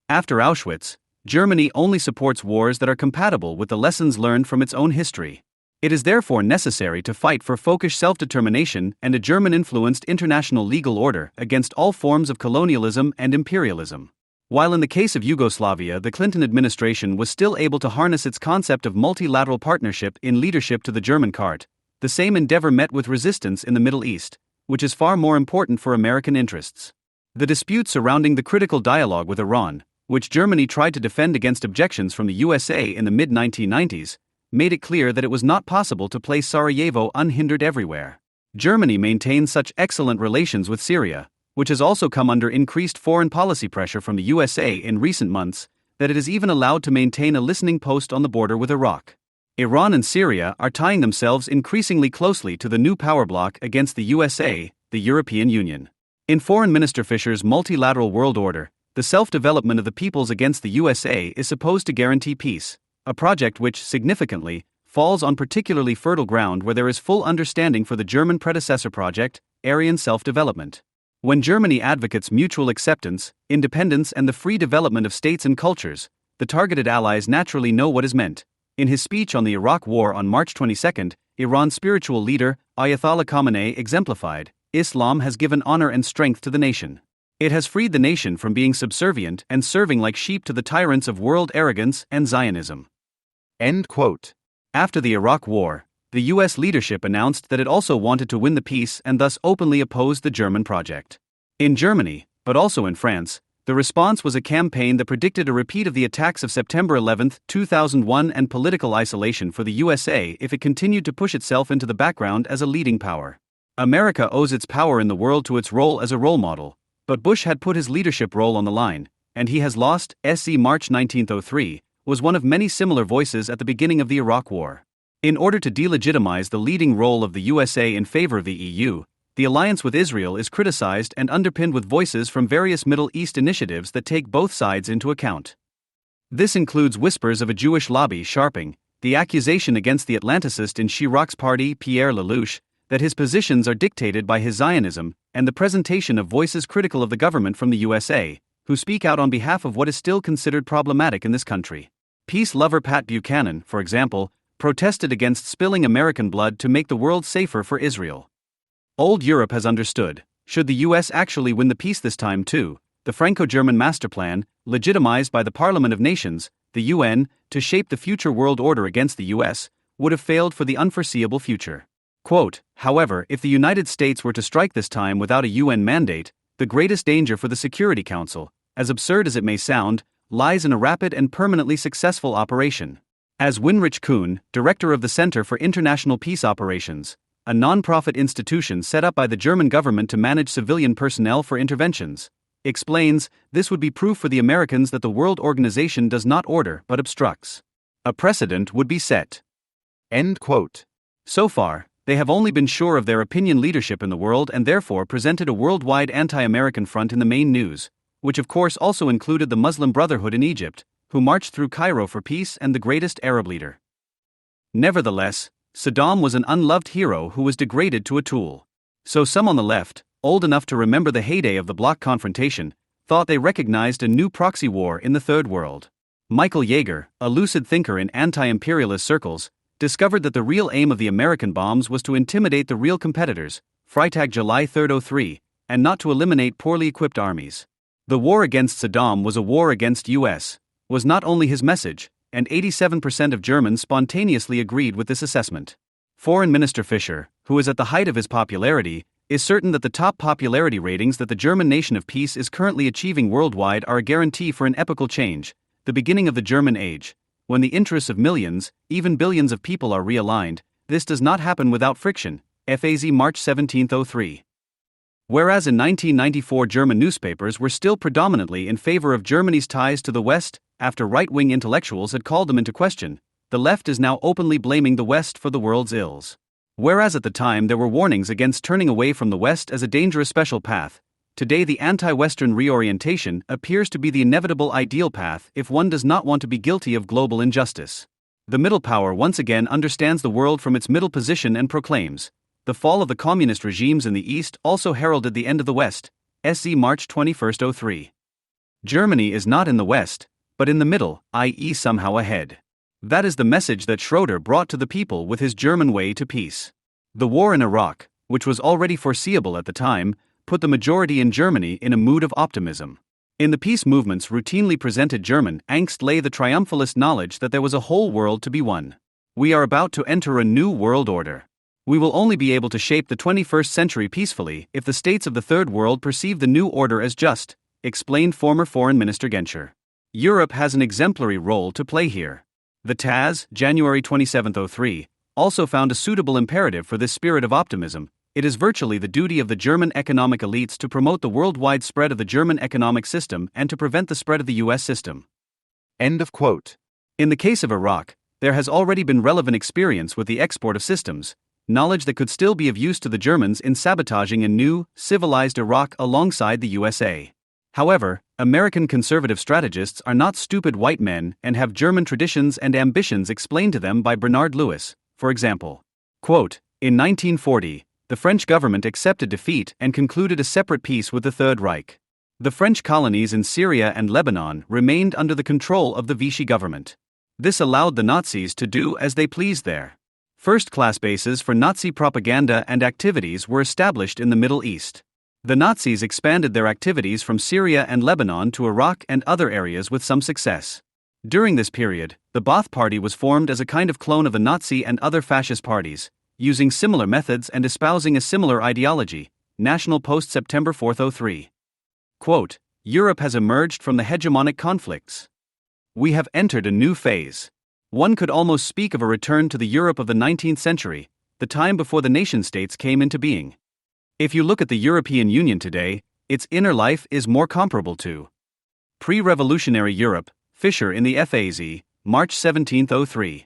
[SPEAKER 1] After Auschwitz, Germany only supports wars that are compatible with the lessons learned from its own history. It is therefore necessary to fight for folkish self-determination and a German-influenced international legal order against all forms of colonialism and imperialism. While in the case of Yugoslavia the Clinton administration was still able to harness its concept of multilateral partnership in leadership to the German cart, the same endeavor met with resistance in the Middle East, which is far more important for American interests. The dispute surrounding the critical dialogue with Iran, which Germany tried to defend against objections from the USA in the mid-1990s, made it clear that it was not possible to place Sarajevo unhindered everywhere. Germany maintains such excellent relations with Syria, which has also come under increased foreign policy pressure from the USA in recent months, that it is even allowed to maintain a listening post on the border with Iraq. Iran and Syria are tying themselves increasingly closely to the new power bloc against the USA, the European Union. In Foreign Minister Fischer's multilateral world order, the self-development of the peoples against the USA is supposed to guarantee peace, a project which, significantly, falls on particularly fertile ground where there is full understanding for the German predecessor project, Aryan self-development. When Germany advocates mutual acceptance, independence and the free development of states and cultures, the targeted allies naturally know what is meant. In his speech on the Iraq War on March 22, Iran's spiritual leader, Ayatollah Khamenei, exemplified, "Islam has given honor and strength to the nation. It has freed the nation from being subservient and serving like sheep to the tyrants of world arrogance and Zionism."
[SPEAKER 2] End quote.
[SPEAKER 1] After the Iraq War, the U.S. leadership announced that it also wanted to win the peace and thus openly opposed the German project. In Germany, but also in France, The response was a campaign that predicted a repeat of the attacks of September 11, 2001 and political isolation for the USA if it continued to push itself into the background as a leading power. America owes its power in the world to its role as a role model, but Bush had put his leadership role on the line, and he has lost. March 1903 was one of many similar voices at the beginning of the Iraq War. In order to delegitimize the leading role of the USA in favor of the EU, the alliance with Israel is criticized and underpinned with voices from various Middle East initiatives that take both sides into account. This includes whispers of a Jewish lobby sharpening the accusation against the Atlanticist in Chirac's party, Pierre Lelouch, that his positions are dictated by his Zionism, and the presentation of voices critical of the government from the USA, who speak out on behalf of what is still considered problematic in this country. Peace lover Pat Buchanan, for example, protested against spilling American blood to make the world safer for Israel. Old Europe has understood, should the US actually win the peace this time too, the Franco-German master plan, legitimized by the Parliament of Nations, the UN, to shape the future world order against the US, would have failed for the unforeseeable future. Quote, however, if the United States were to strike this time without a UN mandate, the greatest danger for the Security Council, as absurd as it may sound, lies in a rapid and permanently successful operation. As Winrich Kuhn, director of the Center for International Peace Operations, a non-profit institution set up by the German government to manage civilian personnel for interventions, explains, this would be proof for the Americans that the World Organization does not order but obstructs. A precedent would be set.
[SPEAKER 2] End quote.
[SPEAKER 1] So far, they have only been sure of their opinion leadership in the world and therefore presented a worldwide anti-American front in the main news, which of course also included the Muslim Brotherhood in Egypt, who marched through Cairo for peace and the greatest Arab leader. Nevertheless, Saddam was an unloved hero who was degraded to a tool. So some on the left, old enough to remember the heyday of the bloc confrontation, thought they recognized a new proxy war in the Third World. Michael Yeager, a lucid thinker in anti-imperialist circles, discovered that the real aim of the American bombs was to intimidate the real competitors, Freitag July 3, 03, and not to eliminate poorly equipped armies. The war against Saddam was a war against US, was not only his message, and 87% of Germans spontaneously agreed with this assessment. Foreign Minister Fischer, who is at the height of his popularity, is certain that the top popularity ratings that the German nation of peace is currently achieving worldwide are a guarantee for an epochal change, the beginning of the German age. When the interests of millions, even billions of people are realigned, this does not happen without friction. FAZ March 17, 03. Whereas in 1994 German newspapers were still predominantly in favor of Germany's ties to the West, after right-wing intellectuals had called them into question, the left is now openly blaming the West for the world's ills. Whereas at the time there were warnings against turning away from the West as a dangerous special path, today the anti-Western reorientation appears to be the inevitable ideal path if one does not want to be guilty of global injustice. The middle power once again understands the world from its middle position and proclaims, the fall of the communist regimes in the East also heralded the end of the West. SC March 21, 03. Germany is not in the West, but in the middle, i.e. somehow ahead. That is the message that Schroeder brought to the people with his German way to peace. The war in Iraq, which was already foreseeable at the time, put the majority in Germany in a mood of optimism. In the peace movements routinely presented German angst lay the triumphalist knowledge that there was a whole world to be won. We are about to enter a new world order. We will only be able to shape the 21st century peacefully if the states of the Third World perceive the new order as just, explained former Foreign Minister Genscher. Europe has an exemplary role to play here. The TAS, January 27, 03, also found a suitable imperative for this spirit of optimism. It is virtually the duty of the German economic elites to promote the worldwide spread of the German economic system and to prevent the spread of the US system.
[SPEAKER 2] End of quote.
[SPEAKER 1] In the case of Iraq, there has already been relevant experience with the export of systems, knowledge that could still be of use to the Germans in sabotaging a new, civilized Iraq alongside the USA. However, American conservative strategists are not stupid white men and have German traditions and ambitions explained to them by Bernard Lewis, for example. Quote, in 1940, the French government accepted defeat and concluded a separate peace with the Third Reich. The French colonies in Syria and Lebanon remained under the control of the Vichy government. This allowed the Nazis to do as they pleased there. First-class bases for Nazi propaganda and activities were established in the Middle East. The Nazis expanded their activities from Syria and Lebanon to Iraq and other areas with some success. During this period, the Ba'ath Party was formed as a kind of clone of the Nazi and other fascist parties, using similar methods and espousing a similar ideology. National Post September 4, 03. Quote, Europe has emerged from the hegemonic conflicts. We have entered a new phase. One could almost speak of a return to the Europe of the 19th century, the time before the nation-states came into being. If you look at the European Union today, its inner life is more comparable to pre-revolutionary Europe, Fischer in the FAZ, March 1703.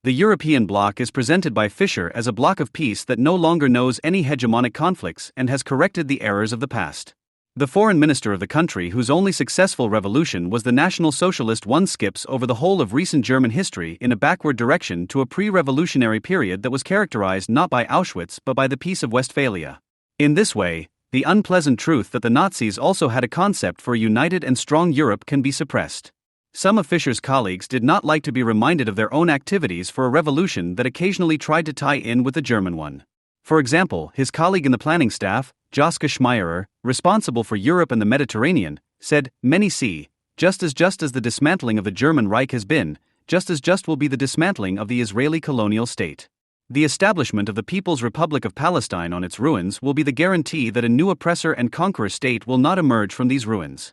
[SPEAKER 1] The European bloc is presented by Fischer as a bloc of peace that no longer knows any hegemonic conflicts and has corrected the errors of the past. The foreign minister of the country whose only successful revolution was the National Socialist one skips over the whole of recent German history in a backward direction to a pre-revolutionary period that was characterized not by Auschwitz but by the Peace of Westphalia. In this way, the unpleasant truth that the Nazis also had a concept for a united and strong Europe can be suppressed. Some of Fischer's colleagues did not like to be reminded of their own activities for a revolution that occasionally tried to tie in with the German one. For example, his colleague in the planning staff, Joschka Schmeierer, responsible for Europe and the Mediterranean, said, "Many see, just as the dismantling of the German Reich has been, just as just will be the dismantling of the Israeli colonial state. The establishment of the People's Republic of Palestine on its ruins will be the guarantee that a new oppressor and conqueror state will not emerge from these ruins."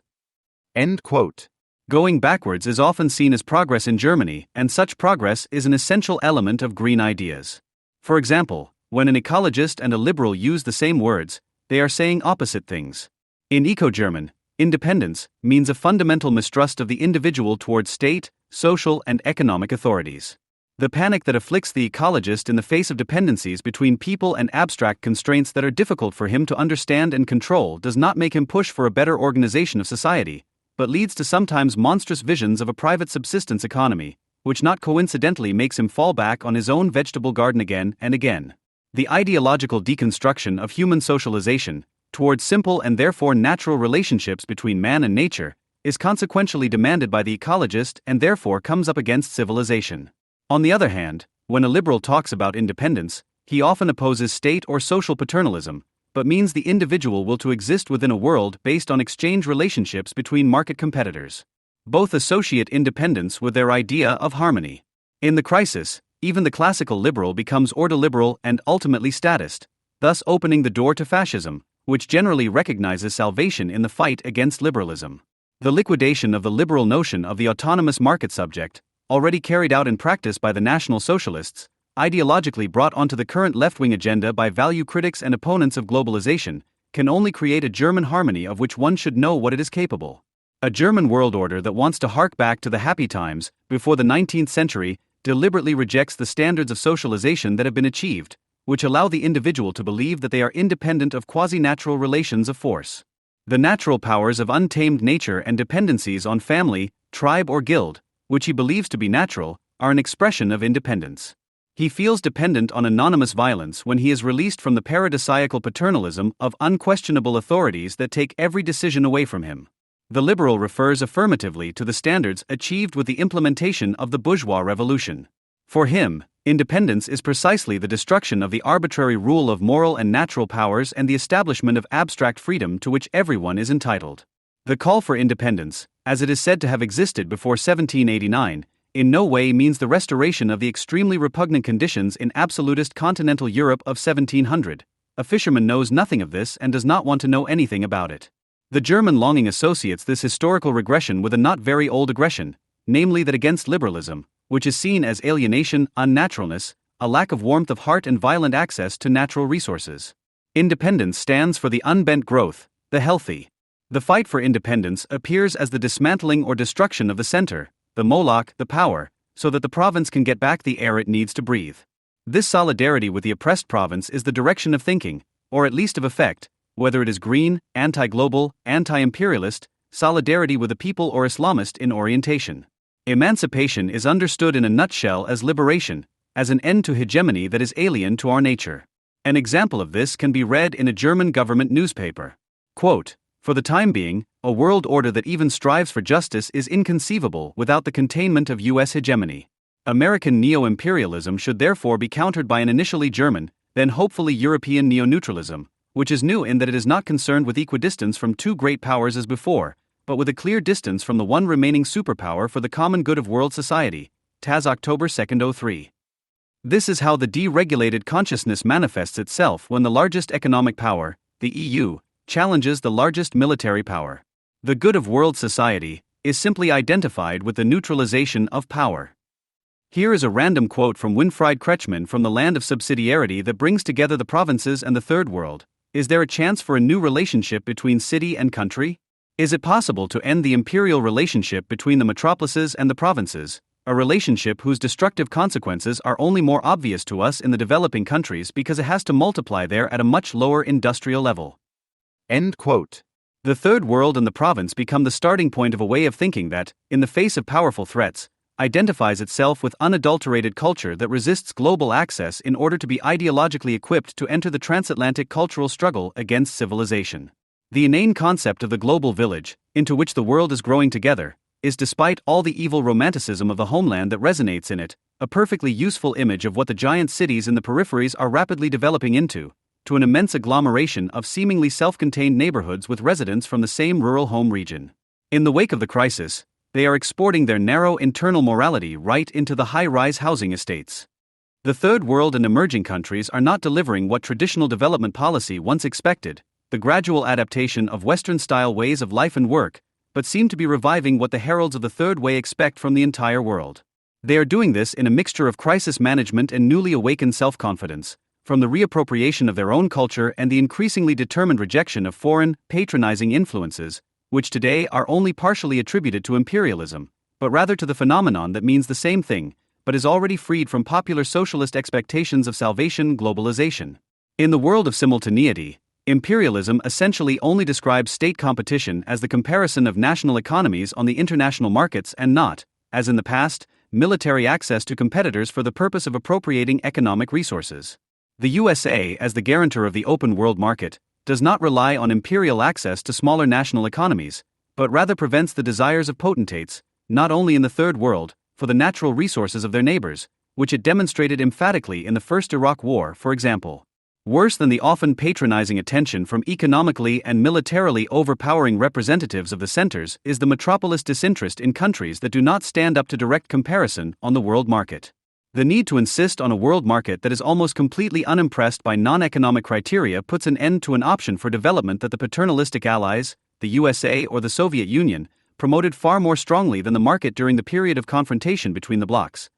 [SPEAKER 2] End quote.
[SPEAKER 1] Going backwards is often seen as progress in Germany, and such progress is an essential element of green ideas. For example, when an ecologist and a liberal use the same words, they are saying opposite things. In Eco-German, independence means a fundamental mistrust of the individual towards state, social, and economic authorities. The panic that afflicts the ecologist in the face of dependencies between people and abstract constraints that are difficult for him to understand and control does not make him push for a better organization of society, but leads to sometimes monstrous visions of a private subsistence economy, which not coincidentally makes him fall back on his own vegetable garden again and again. The ideological deconstruction of human socialization, towards simple and therefore natural relationships between man and nature, is consequentially demanded by the ecologist and therefore comes up against civilization. On the other hand, when a liberal talks about independence, he often opposes state or social paternalism, but means the individual will to exist within a world based on exchange relationships between market competitors. Both associate independence with their idea of harmony. In the crisis, even the classical liberal becomes ordoliberal and ultimately statist, thus opening the door to fascism, which generally recognizes salvation in the fight against liberalism. The liquidation of the liberal notion of the autonomous market subject, already carried out in practice by the National Socialists, ideologically brought onto the current left-wing agenda by value critics and opponents of globalization, can only create a German harmony of which one should know what it is capable. A German world order that wants to hark back to the happy times before the 19th century deliberately rejects the standards of socialization that have been achieved, which allow the individual to believe that they are independent of quasi-natural relations of force. The natural powers of untamed nature and dependencies on family, tribe or guild, which he believes to be natural, are an expression of independence. He feels dependent on anonymous violence when he is released from the paradisiacal paternalism of unquestionable authorities that take every decision away from him. The liberal refers affirmatively to the standards achieved with the implementation of the bourgeois revolution. For him, independence is precisely the destruction of the arbitrary rule of moral and natural powers and the establishment of abstract freedom to which everyone is entitled. The call for independence, as it is said to have existed before 1789, in no way means the restoration of the extremely repugnant conditions in absolutist continental Europe of 1700. A fisherman knows nothing of this and does not want to know anything about it. The German longing associates this historical regression with a not very old aggression, namely that against liberalism, which is seen as alienation, unnaturalness, a lack of warmth of heart and violent access to natural resources. Independence stands for the unbent growth, the healthy. The fight for independence appears as the dismantling or destruction of the center, the Moloch, the power, so that the province can get back the air it needs to breathe. This solidarity with the oppressed province is the direction of thinking, or at least of effect, whether it is green, anti-global, anti-imperialist, solidarity with the people or Islamist in orientation. Emancipation is understood in a nutshell as liberation, as an end to hegemony that is alien to our nature. An example of this can be read in a German government newspaper. Quote, "For the time being, a world order that even strives for justice is inconceivable without the containment of U.S. hegemony. American neo-imperialism should therefore be countered by an initially German, then hopefully European neo-neutralism, which is new in that it is not concerned with equidistance from two great powers as before, but with a clear distance from the one remaining superpower for the common good of world society." Taz October 2, 03. This is how the deregulated consciousness manifests itself when the largest economic power, the EU, challenges the largest military power. The good of world society is simply identified with the neutralization of power. Here is a random quote from Winfried Kretschmann from The Land of Subsidiarity that brings together the provinces and the Third World. Is there a chance for a new relationship between city and country? Is it possible to end the imperial relationship between the metropolises and the provinces, a relationship whose destructive consequences are only more obvious to us in the developing countries because it has to multiply there at a much lower industrial level?
[SPEAKER 2] End quote.
[SPEAKER 1] The Third World and the province become the starting point of a way of thinking that, in the face of powerful threats, identifies itself with unadulterated culture that resists global access in order to be ideologically equipped to enter the transatlantic cultural struggle against civilization. The inane concept of the global village, into which the world is growing together, is, despite all the evil romanticism of the homeland that resonates in it, a perfectly useful image of what the giant cities in the peripheries are rapidly developing into, to an immense agglomeration of seemingly self-contained neighborhoods with residents from the same rural home region. In the wake of the crisis, they are exporting their narrow internal morality right into the high-rise housing estates. The Third World and emerging countries are not delivering what traditional development policy once expected, the gradual adaptation of Western-style ways of life and work, but seem to be reviving what the heralds of the Third Way expect from the entire world. They are doing this in a mixture of crisis management and newly awakened self-confidence, from the reappropriation of their own culture and the increasingly determined rejection of foreign, patronizing influences, which today are only partially attributed to imperialism, but rather to the phenomenon that means the same thing, but is already freed from popular socialist expectations of salvation globalization. In the world of simultaneity, imperialism essentially only describes state competition as the comparison of national economies on the international markets and not, as in the past, military access to competitors for the purpose of appropriating economic resources. The USA, as the guarantor of the open world market, does not rely on imperial access to smaller national economies, but rather prevents the desires of potentates, not only in the Third World, for the natural resources of their neighbors, which it demonstrated emphatically in the First Iraq War, for example. Worse than the often patronizing attention from economically and militarily overpowering representatives of the centers is the metropolis disinterest in countries that do not stand up to direct comparison on the world market. The need to insist on a world market that is almost completely unimpressed by non-economic criteria puts an end to an option for development that the paternalistic allies, the USA or the Soviet Union, promoted far more strongly than the market during the period of confrontation between the blocs.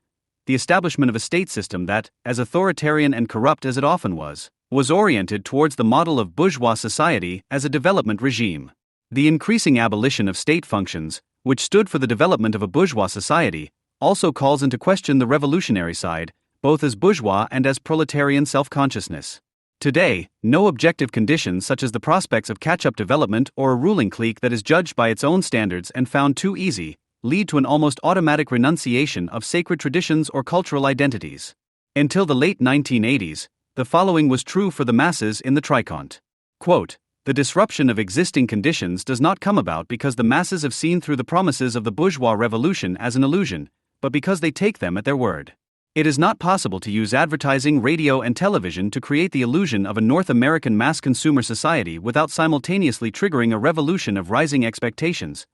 [SPEAKER 1] The establishment of a state system that, as authoritarian and corrupt as it often was oriented towards the model of bourgeois society as a development regime. The increasing abolition of state functions, which stood for the development of a bourgeois society, also calls into question the revolutionary side, both as bourgeois and as proletarian self-consciousness. Today, no objective conditions such as the prospects of catch-up development or a ruling clique that is judged by its own standards and found too easy, lead to an almost automatic renunciation of sacred traditions or cultural identities. Until the late 1980s, the following was true for the masses in the Tricont. Quote, "The disruption of existing conditions does not come about because the masses have seen through the promises of the bourgeois revolution as an illusion, but because they take them at their word. It is not possible to use advertising, radio, and television to create the illusion of a North American mass consumer society without simultaneously triggering a revolution of rising expectations."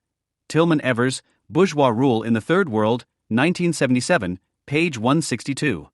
[SPEAKER 1] Tillman Evers, Bourgeois Rule in the Third World, 1977, page 162.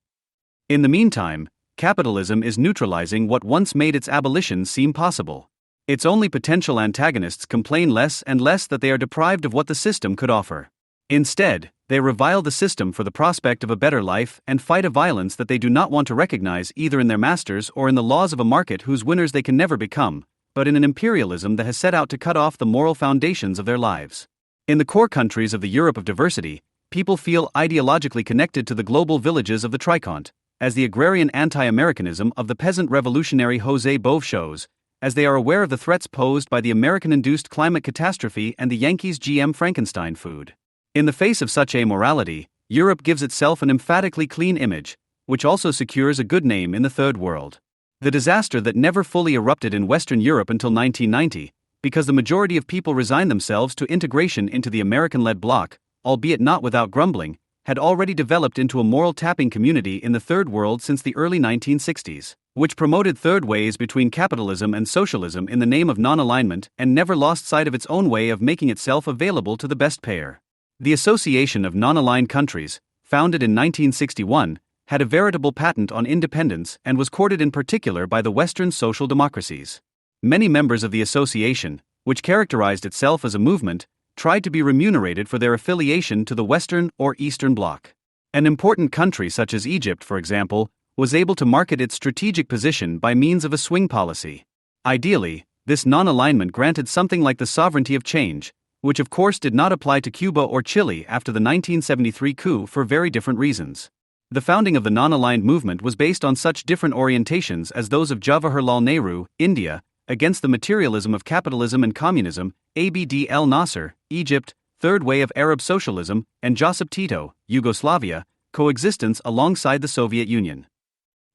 [SPEAKER 1] In the meantime, capitalism is neutralizing what once made its abolition seem possible. Its only potential antagonists complain less and less that they are deprived of what the system could offer. Instead, they revile the system for the prospect of a better life and fight a violence that they do not want to recognize either in their masters or in the laws of a market whose winners they can never become, but in an imperialism that has set out to cut off the moral foundations of their lives. In the core countries of the Europe of diversity, people feel ideologically connected to the global villages of the Tricont, as the agrarian anti-Americanism of the peasant revolutionary José Bove shows, as they are aware of the threats posed by the American-induced climate catastrophe and the Yankees' GM Frankenstein food. In the face of such amorality, Europe gives itself an emphatically clean image, which also secures a good name in the Third World. The disaster that never fully erupted in Western Europe until 1990, because the majority of people resigned themselves to integration into the American-led bloc, albeit not without grumbling, had already developed into a moral tapping community in the Third World since the early 1960s, which promoted third ways between capitalism and socialism in the name of non-alignment and never lost sight of its own way of making itself available to the best payer. The Association of Non-Aligned Countries, founded in 1961, had a veritable patent on independence and was courted in particular by the Western social democracies. Many members of the association, which characterized itself as a movement, tried to be remunerated for their affiliation to the Western or Eastern Bloc. An important country such as Egypt, for example, was able to market its strategic position by means of a swing policy. Ideally, this non-alignment granted something like the sovereignty of change, which of course did not apply to Cuba or Chile after the 1973 coup for very different reasons. The founding of the non-aligned movement was based on such different orientations as those of Jawaharlal Nehru, India, against the materialism of capitalism and communism, Abd el-Nasser, Egypt, Third Way of Arab Socialism, and Josip Tito, Yugoslavia, coexistence alongside the Soviet Union.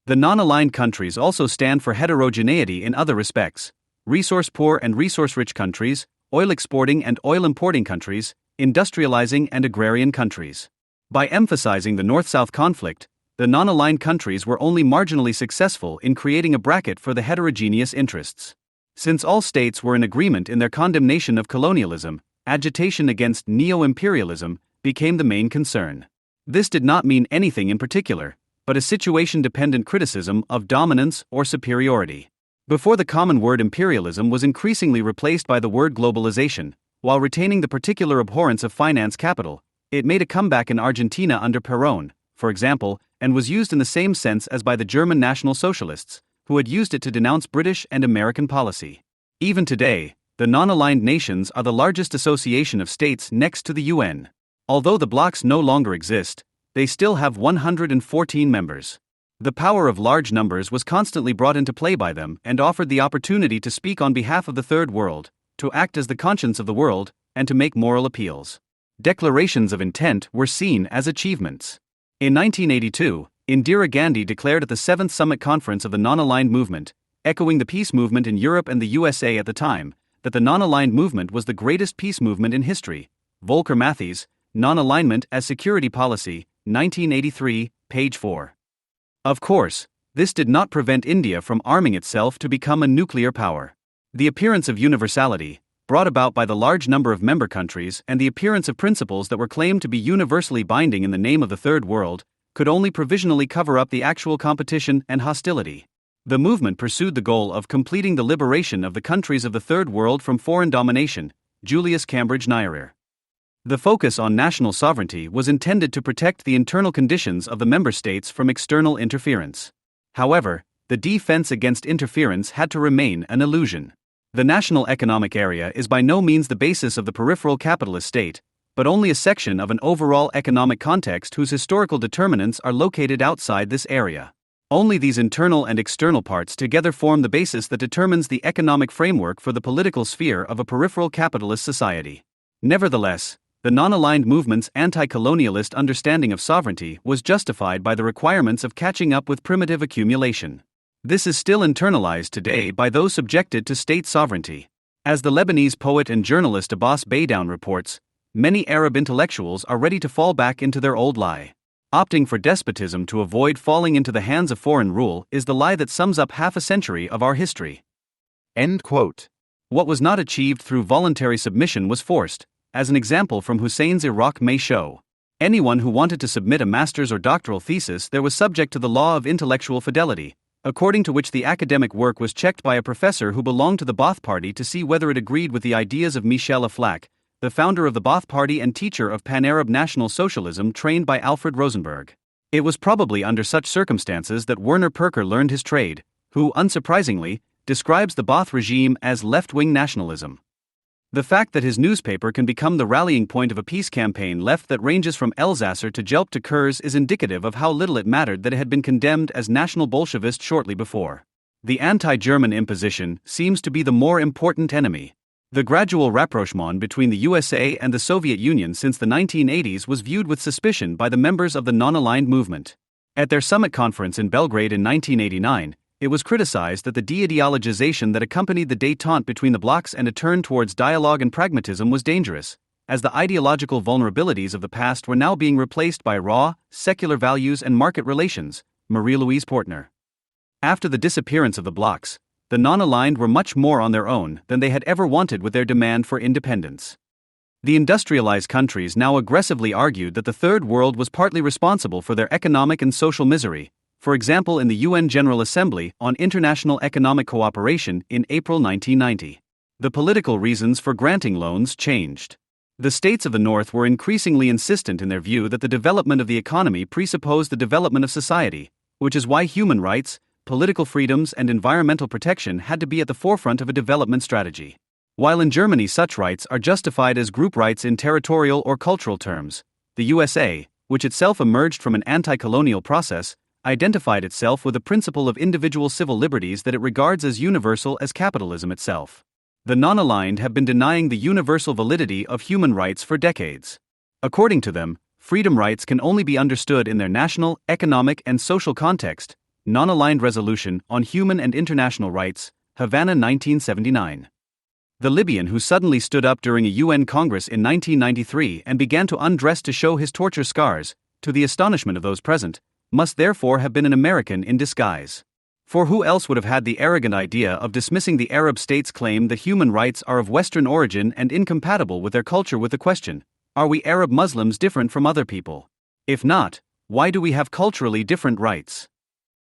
[SPEAKER 1] The non-aligned countries also stand for heterogeneity in other respects: resource-poor and resource-rich countries, oil-exporting and oil-importing countries, industrializing and agrarian countries. By emphasizing the North-South conflict, the non-aligned countries were only marginally successful in creating a bracket for the heterogeneous interests. Since all states were in agreement in their condemnation of colonialism, agitation against neo-imperialism became the main concern. This did not mean anything in particular, but a situation-dependent criticism of dominance or superiority. Before, the common word imperialism was increasingly replaced by the word globalization, while retaining the particular abhorrence of finance capital. It made a comeback in Argentina under Perón, for example, and was used in the same sense as by the German National Socialists, who had used it to denounce British and American policy. Even today, the non-aligned nations are the largest association of states next to the UN. Although the blocs no longer exist, they still have 114 members. The power of large numbers was constantly brought into play by them and offered the opportunity to speak on behalf of the Third World, to act as the conscience of the world, and to make moral appeals. Declarations of intent were seen as achievements. In 1982, Indira Gandhi declared at the 7th Summit Conference of the Non-Aligned Movement, echoing the peace movement in Europe and the USA at the time, that the non-aligned movement was the greatest peace movement in history. Volker Matthys, Non-Alignment as Security Policy, 1983, page 4. Of course, this did not prevent India from arming itself to become a nuclear power. The appearance of universality, brought about by the large number of member countries and the appearance of principles that were claimed to be universally binding in the name of the Third World, could only provisionally cover up the actual competition and hostility. The movement pursued the goal of completing the liberation of the countries of the Third World from foreign domination. Julius Cambridge Nyrer. The focus on national sovereignty was intended to protect the internal conditions of the member states from external interference. However, the defense against interference had to remain an illusion. The national economic area is by no means the basis of the peripheral capitalist state, but only a section of an overall economic context whose historical determinants are located outside this area. Only these internal and external parts together form the basis that determines the economic framework for the political sphere of a peripheral capitalist society. Nevertheless, the non-aligned movement's anti-colonialist understanding of sovereignty was justified by the requirements of catching up with primitive accumulation. This is still internalized today by those subjected to state sovereignty. As the Lebanese poet and journalist Abbas Baydoun reports, many Arab intellectuals are ready to fall back into their old lie. Opting for despotism to avoid falling into the hands of foreign rule is the lie that sums up half a century of our history.
[SPEAKER 2] End quote.
[SPEAKER 1] What was not achieved through voluntary submission was forced, as an example from Hussein's Iraq may show. Anyone who wanted to submit a master's or doctoral thesis there was subject to the law of intellectual fidelity, according to which the academic work was checked by a professor who belonged to the Ba'ath Party to see whether it agreed with the ideas of Michel Aflaq, the founder of the Ba'ath Party and teacher of Pan-Arab National Socialism trained by Alfred Rosenberg. It was probably under such circumstances that Werner Perker learned his trade, who, unsurprisingly, describes the Ba'ath regime as left-wing nationalism. The fact that his newspaper can become the rallying point of a peace campaign left that ranges from Elsasser to Gelb to Kurz is indicative of how little it mattered that it had been condemned as National Bolshevist shortly before. The anti-German imposition seems to be the more important enemy. The gradual rapprochement between the USA and the Soviet Union since the 1980s was viewed with suspicion by the members of the non-aligned movement. At their summit conference in Belgrade in 1989, it was criticized that the de-ideologization that accompanied the détente between the blocs and a turn towards dialogue and pragmatism was dangerous, as the ideological vulnerabilities of the past were now being replaced by raw, secular values and market relations. Marie-Louise Portner. After the disappearance of the blocs, the non-aligned were much more on their own than they had ever wanted with their demand for independence. The industrialized countries now aggressively argued that the Third World was partly responsible for their economic and social misery, for example in the UN General Assembly on International Economic Cooperation in April 1990. The political reasons for granting loans changed. The states of the North were increasingly insistent in their view that the development of the economy presupposed the development of society, which is why human rights, political freedoms, and environmental protection had to be at the forefront of a development strategy. While in Germany such rights are justified as group rights in territorial or cultural terms, the USA, which itself emerged from an anti-colonial process, identified itself with a principle of individual civil liberties that it regards as universal as capitalism itself. The non-aligned have been denying the universal validity of human rights for decades. According to them, freedom rights can only be understood in their national, economic, and social context. Non-aligned resolution on human and international rights, Havana 1979. The Libyan who suddenly stood up during a UN Congress in 1993 and began to undress to show his torture scars, to the astonishment of those present, must therefore have been an American in disguise. For who else would have had the arrogant idea of dismissing the Arab states' claim that human rights are of Western origin and incompatible with their culture with the question, are we Arab Muslims different from other people? If not, why do we have culturally different rights?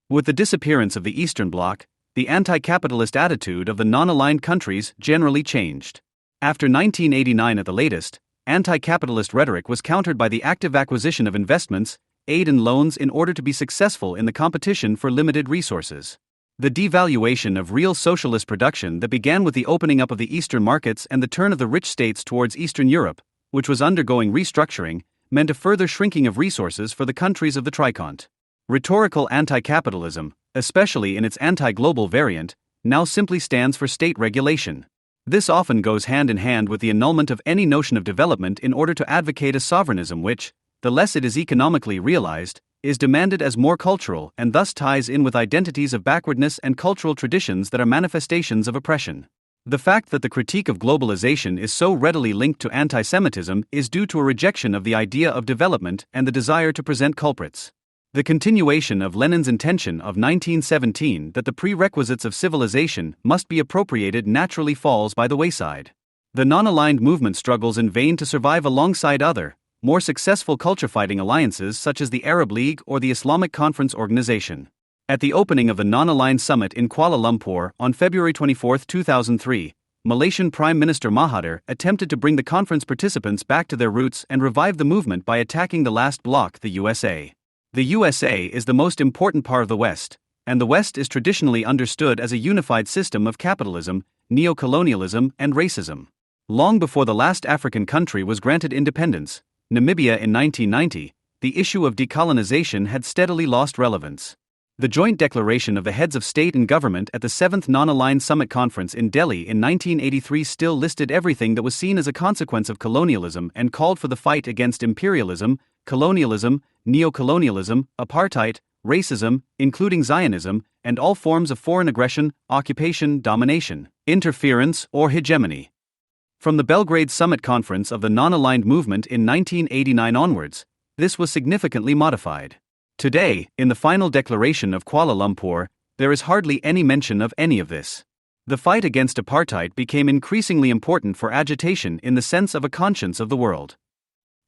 [SPEAKER 1] With the disappearance of the Eastern Bloc, the anti-capitalist attitude of the non-aligned countries generally changed. After 1989 at the latest, anti-capitalist rhetoric was countered by the active acquisition of investments, aid and loans in order to be successful in the competition for limited resources. The devaluation of real socialist production that began with the opening up of the Eastern markets and the turn of the rich states towards Eastern Europe, which was undergoing restructuring, meant a further shrinking of resources for the countries of the Tricont. Rhetorical anti-capitalism, especially in its anti-global variant, now simply stands for state regulation. This often goes hand in hand with the annulment of any notion of development in order to advocate a sovereignism which, the less it is economically realized, is demanded as more cultural and thus ties in with identities of backwardness and cultural traditions that are manifestations of oppression. The fact that the critique of globalization is so readily linked to anti-Semitism is due to a rejection of the idea of development and the desire to present culprits. The continuation of Lenin's intention of 1917 that the prerequisites of civilization must be appropriated naturally falls by the wayside. The non-aligned movement struggles in vain to survive alongside other, more successful culture-fighting alliances such as the Arab League or the Islamic Conference Organization. At the opening of the non-aligned summit in Kuala Lumpur on February 24, 2003, Malaysian Prime Minister Mahathir attempted to bring the conference participants back to their roots and revive the movement by attacking the last bloc, the USA. The USA is the most important part of the West, and the West is traditionally understood as a unified system of capitalism, neocolonialism, and racism. Long before the last African country was granted independence, Namibia in 1990, the issue of decolonization had steadily lost relevance. The joint declaration of the heads of state and government at the 7th Non-Aligned Summit Conference in Delhi in 1983 still listed everything that was seen as a consequence of colonialism and called for the fight against imperialism, colonialism, neocolonialism, apartheid, racism, including Zionism, and all forms of foreign aggression, occupation, domination, interference, or hegemony. From the Belgrade Summit Conference of the Non-Aligned Movement in 1989 onwards, this was significantly modified. Today, in the final declaration of Kuala Lumpur, there is hardly any mention of any of this. The fight against apartheid became increasingly important for agitation in the sense of a conscience of the world.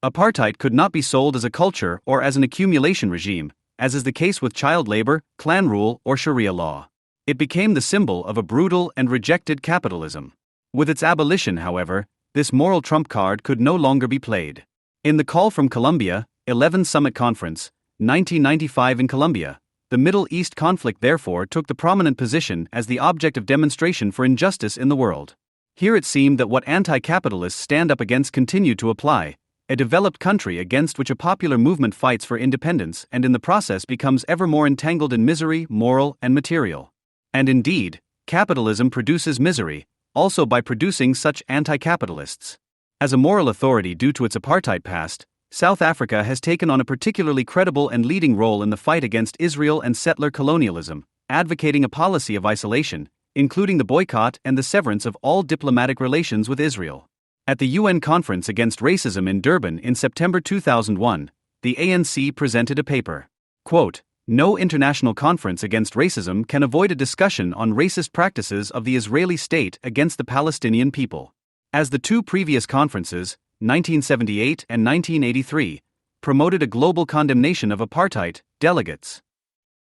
[SPEAKER 1] Apartheid could not be sold as a culture or as an accumulation regime, as is the case with child labor, clan rule, or Sharia law. It became the symbol of a brutal and rejected capitalism. With its abolition, however, this moral trump card could no longer be played. In the Call from Colombia, 11th Summit Conference, 1995 in Colombia, the Middle East conflict therefore took the prominent position as the object of demonstration for injustice in the world. Here it seemed that what anti-capitalists stand up against continued to apply, a developed country against which a popular movement fights for independence and in the process becomes ever more entangled in misery, moral and material. And indeed, capitalism produces misery, also by producing such anti-capitalists. As a moral authority due to its apartheid past, South Africa has taken on a particularly credible and leading role in the fight against Israel and settler colonialism, advocating a policy of isolation, including the boycott and the severance of all diplomatic relations with Israel. At the UN Conference Against Racism in Durban in September 2001, the ANC presented a paper. Quote, "No international conference against racism can avoid a discussion on racist practices of the Israeli state against the Palestinian people. As the two previous conferences, 1978 and 1983, promoted a global condemnation of apartheid, delegates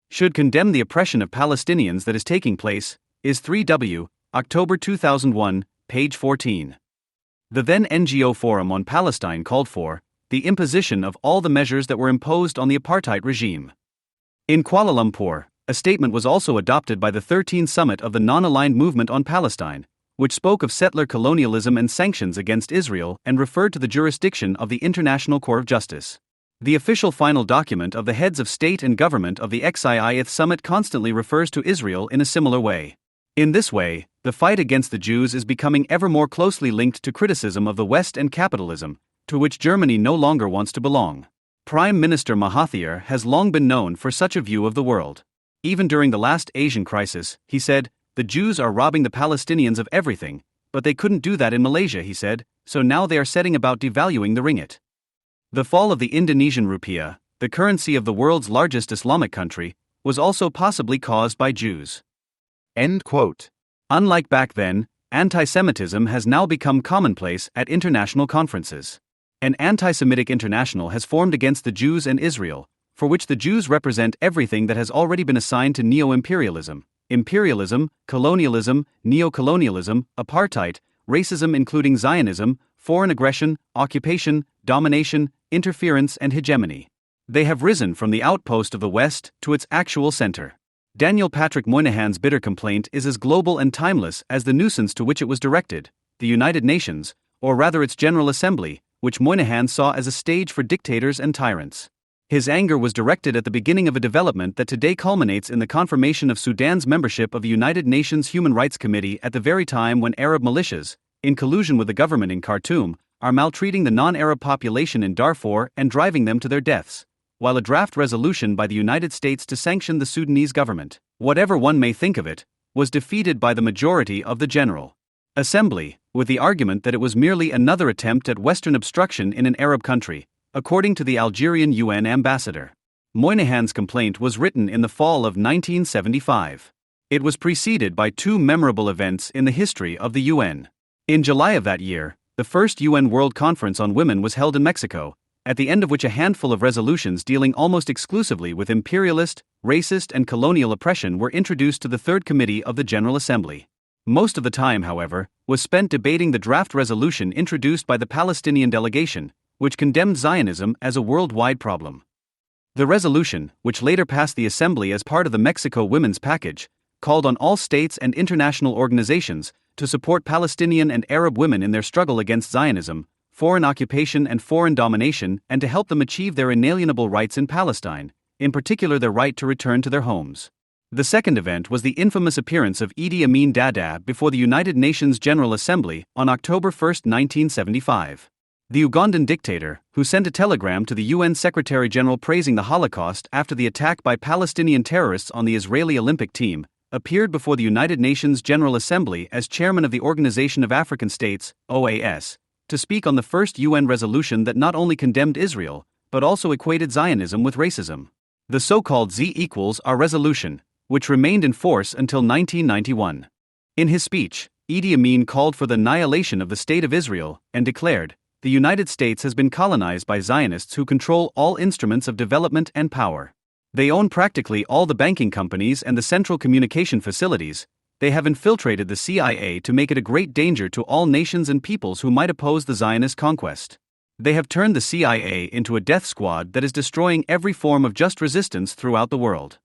[SPEAKER 1] should condemn the oppression of Palestinians that is taking place, is 3W, October 2001, page 14. The then NGO Forum on Palestine called for the imposition of all the measures that were imposed on the apartheid regime. In Kuala Lumpur, a statement was also adopted by the 13th Summit of the Non-Aligned Movement on Palestine, which spoke of settler colonialism and sanctions against Israel and referred to the jurisdiction of the International Court of Justice. The official final document of the heads of state and government of the XIIth Summit constantly refers to Israel in a similar way. In this way, the fight against the Jews is becoming ever more closely linked to criticism of the West and capitalism, to which Germany no longer wants to belong. Prime Minister Mahathir has long been known for such a view of the world. Even during the last Asian crisis, he said, "The Jews are robbing the Palestinians of everything, but they couldn't do that in Malaysia," he said, "so now they are setting about devaluing the ringgit." The fall of the Indonesian rupiah, the currency of the world's largest Islamic country, was also possibly caused by Jews.
[SPEAKER 2] End quote.
[SPEAKER 1] Unlike back then, anti-Semitism has now become commonplace at international conferences. An anti-Semitic international has formed against the Jews and Israel, for which the Jews represent everything that has already been assigned to neo-imperialism, imperialism, colonialism, neo-colonialism, apartheid, racism including Zionism, foreign aggression, occupation, domination, interference and hegemony. They have risen from the outpost of the West to its actual center. Daniel Patrick Moynihan's bitter complaint is as global and timeless as the nuisance to which it was directed, the United Nations, or rather its General Assembly, which Moynihan saw as a stage for dictators and tyrants. His anger was directed at the beginning of a development that today culminates in the confirmation of Sudan's membership of the United Nations Human Rights Committee at the very time when Arab militias, in collusion with the government in Khartoum, are maltreating the non-Arab population in Darfur and driving them to their deaths, while a draft resolution by the United States to sanction the Sudanese government, whatever one may think of it, was defeated by the majority of the General Assembly, with the argument that it was merely another attempt at Western obstruction in an Arab country, according to the Algerian UN ambassador. Moynihan's complaint was written in the fall of 1975. It was preceded by two memorable events in the history of the UN. In July of that year, the first UN World Conference on Women was held in Mexico, at the end of which a handful of resolutions dealing almost exclusively with imperialist, racist and colonial oppression were introduced to the Third Committee of the General Assembly. Most of the time, however, was spent debating the draft resolution introduced by the Palestinian delegation, which condemned Zionism as a worldwide problem. The resolution, which later passed the Assembly as part of the Mexico Women's Package, called on all states and international organizations to support Palestinian and Arab women in their struggle against Zionism, foreign occupation and foreign domination, and to help them achieve their inalienable rights in Palestine, in particular their right to return to their homes. The second event was the infamous appearance of Idi Amin Dada before the United Nations General Assembly on October 1, 1975. The Ugandan dictator, who sent a telegram to the UN Secretary-General praising the Holocaust after the attack by Palestinian terrorists on the Israeli Olympic team, appeared before the United Nations General Assembly as chairman of the Organization of African States, OAS, to speak on the first UN resolution that not only condemned Israel, but also equated Zionism with racism. The so-called Z=R resolution, which remained in force until 1991. In his speech, Idi Amin called for the annihilation of the State of Israel and declared, "The United States has been colonized by Zionists who control all instruments of development and power. They own practically all the banking companies and the central communication facilities. They have infiltrated the CIA to make it a great danger to all nations and peoples who might oppose the Zionist conquest. They have turned the CIA into a death squad that is destroying every form of just resistance throughout the world."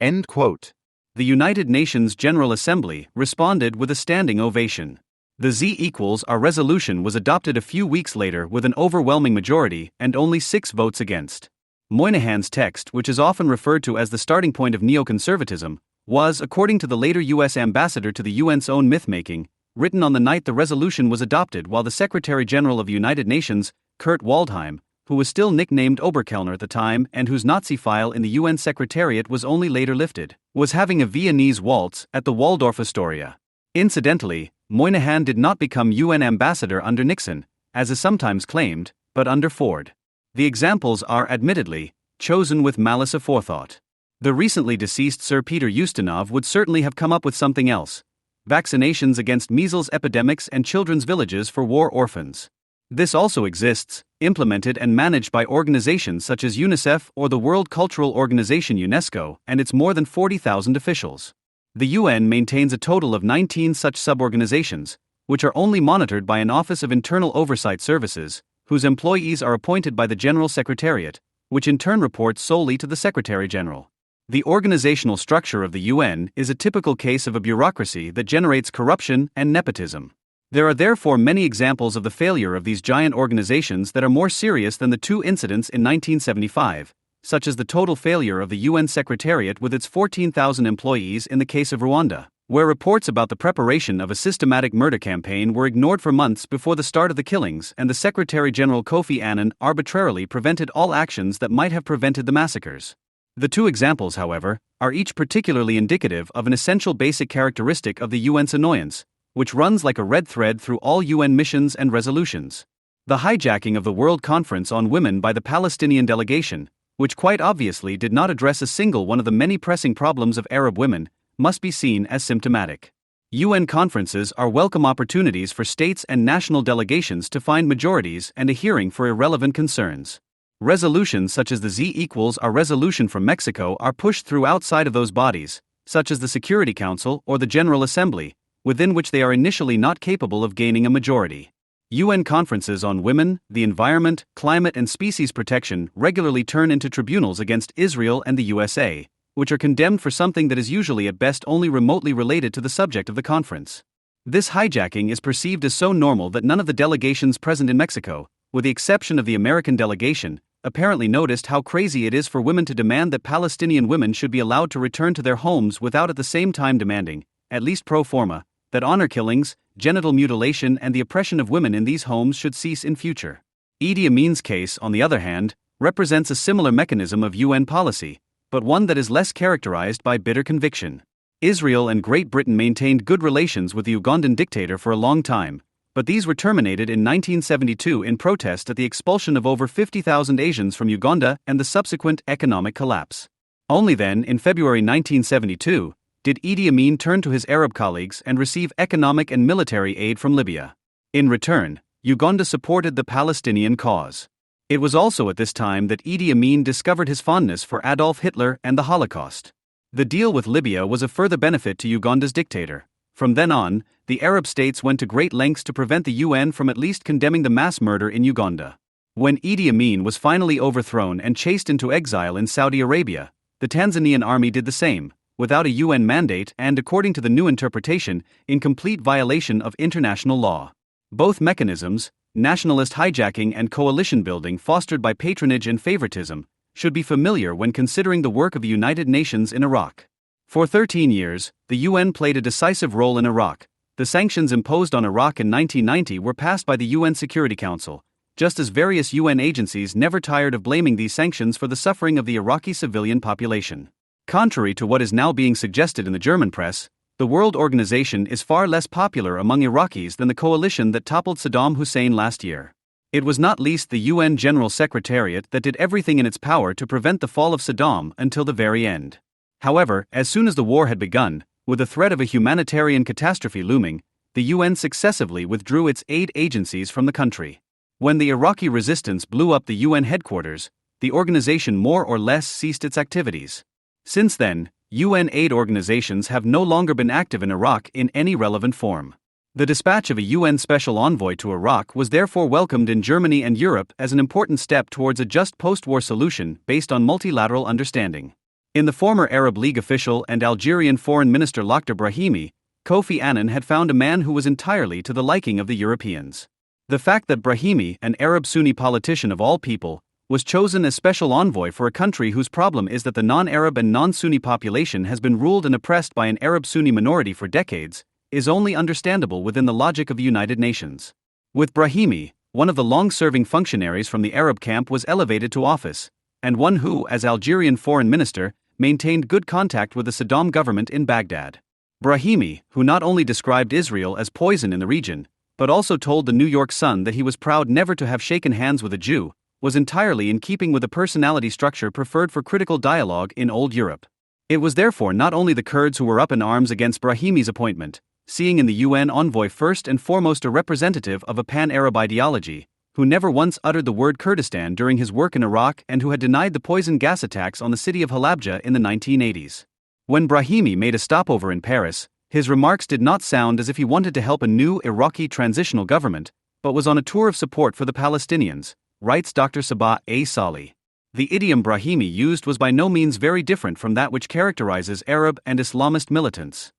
[SPEAKER 2] End quote.
[SPEAKER 1] The United Nations General Assembly responded with a standing ovation. The Z=R resolution was adopted a few weeks later with an overwhelming majority and only 6 votes against. Moynihan's text, which is often referred to as the starting point of neoconservatism, was, according to the later U.S. ambassador to the UN's own myth-making, written on the night the resolution was adopted while the Secretary-General of the United Nations, Kurt Waldheim, who was still nicknamed Oberkellner at the time and whose Nazi file in the UN Secretariat was only later lifted, was having a Viennese waltz at the Waldorf Astoria. Incidentally, Moynihan did not become UN ambassador under Nixon, as is sometimes claimed, but under Ford. The examples are, admittedly, chosen with malice aforethought. The recently deceased Sir Peter Ustinov would certainly have come up with something else: vaccinations against measles epidemics and children's villages for war orphans. This also exists, implemented and managed by organizations such as UNICEF or the World Cultural Organization UNESCO and its more than 40,000 officials. The UN maintains a total of 19 such sub-organizations, which are only monitored by an Office of Internal Oversight Services, whose employees are appointed by the General Secretariat, which in turn reports solely to the Secretary General. The organizational structure of the UN is a typical case of a bureaucracy that generates corruption and nepotism. There are therefore many examples of the failure of these giant organizations that are more serious than the two incidents in 1975, such as the total failure of the UN Secretariat with its 14,000 employees in the case of Rwanda, where reports about the preparation of a systematic murder campaign were ignored for months before the start of the killings, and the Secretary General Kofi Annan arbitrarily prevented all actions that might have prevented the massacres. The two examples, however, are each particularly indicative of an essential basic characteristic of the UN's annoyance, which runs like a red thread through all UN missions and resolutions. The hijacking of the World Conference on Women by the Palestinian delegation, which quite obviously did not address a single one of the many pressing problems of Arab women, must be seen as symptomatic. UN conferences are welcome opportunities for states and national delegations to find majorities and a hearing for irrelevant concerns. Resolutions such as the Z=R resolution from Mexico are pushed through outside of those bodies, such as the Security Council or the General Assembly, within which they are initially not capable of gaining a majority. UN conferences on women, the environment, climate and species protection regularly turn into tribunals against Israel and the USA, which are condemned for something that is usually at best only remotely related to the subject of the conference. This hijacking is perceived as so normal that none of the delegations present in Mexico, with the exception of the American delegation, apparently noticed how crazy it is for women to demand that Palestinian women should be allowed to return to their homes without at the same time demanding, at least pro forma, that honor killings, genital mutilation and the oppression of women in these homes should cease in future. Idi Amin's case, on the other hand, represents a similar mechanism of UN policy, but one that is less characterized by bitter conviction. Israel and Great Britain maintained good relations with the Ugandan dictator for a long time, but these were terminated in 1972 in protest at the expulsion of over 50,000 Asians from Uganda and the subsequent economic collapse. Only then, in February 1972, did Idi Amin turn to his Arab colleagues and receive economic and military aid from Libya. In return, Uganda supported the Palestinian cause. It was also at this time that Idi Amin discovered his fondness for Adolf Hitler and the Holocaust. The deal with Libya was a further benefit to Uganda's dictator. From then on, the Arab states went to great lengths to prevent the UN from at least condemning the mass murder in Uganda. When Idi Amin was finally overthrown and chased into exile in Saudi Arabia, the Tanzanian army did the same, without a UN mandate and, according to the new interpretation, in complete violation of international law. Both mechanisms, nationalist hijacking and coalition building fostered by patronage and favoritism, should be familiar when considering the work of the United Nations in Iraq. For 13 years, the UN played a decisive role in Iraq. The sanctions imposed on Iraq in 1990 were passed by the UN Security Council, just as various UN agencies never tired of blaming these sanctions for the suffering of the Iraqi civilian population. Contrary to what is now being suggested in the German press, the World Organization is far less popular among Iraqis than the coalition that toppled Saddam Hussein last year. It was not least the UN General Secretariat that did everything in its power to prevent the fall of Saddam until the very end. However, as soon as the war had begun, with the threat of a humanitarian catastrophe looming, the UN successively withdrew its aid agencies from the country. When the Iraqi resistance blew up the UN headquarters, the organization more or less ceased its activities. Since then, UN aid organizations have no longer been active in Iraq in any relevant form. The dispatch of a UN special envoy to Iraq was therefore welcomed in Germany and Europe as an important step towards a just post-war solution based on multilateral understanding. In the former Arab League official and Algerian Foreign Minister Lakhdar Brahimi, Kofi Annan had found a man who was entirely to the liking of the Europeans. The fact that Brahimi, an Arab Sunni politician of all people, was chosen as special envoy for a country whose problem is that the non-Arab and non-Sunni population has been ruled and oppressed by an Arab Sunni minority for decades, is only understandable within the logic of the United Nations. With Brahimi, one of the long-serving functionaries from the Arab camp was elevated to office, and one who, as Algerian foreign minister, maintained good contact with the Saddam government in Baghdad. Brahimi, who not only described Israel as poison in the region, but also told the New York Sun that he was proud never to have shaken hands with a Jew, was entirely in keeping with the personality structure preferred for critical dialogue in old Europe. It was therefore not only the Kurds who were up in arms against Brahimi's appointment, seeing in the UN envoy first and foremost a representative of a pan-Arab ideology, who never once uttered the word Kurdistan during his work in Iraq and who had denied the poison gas attacks on the city of Halabja in the 1980s. When Brahimi made a stopover in Paris, His remarks did not sound as if he wanted to help a new Iraqi transitional government, but was on a tour of support for the Palestinians, writes Dr. Sabah A. Salih. The idiom Brahimi used was by no means very different from that which characterizes Arab and Islamist militants.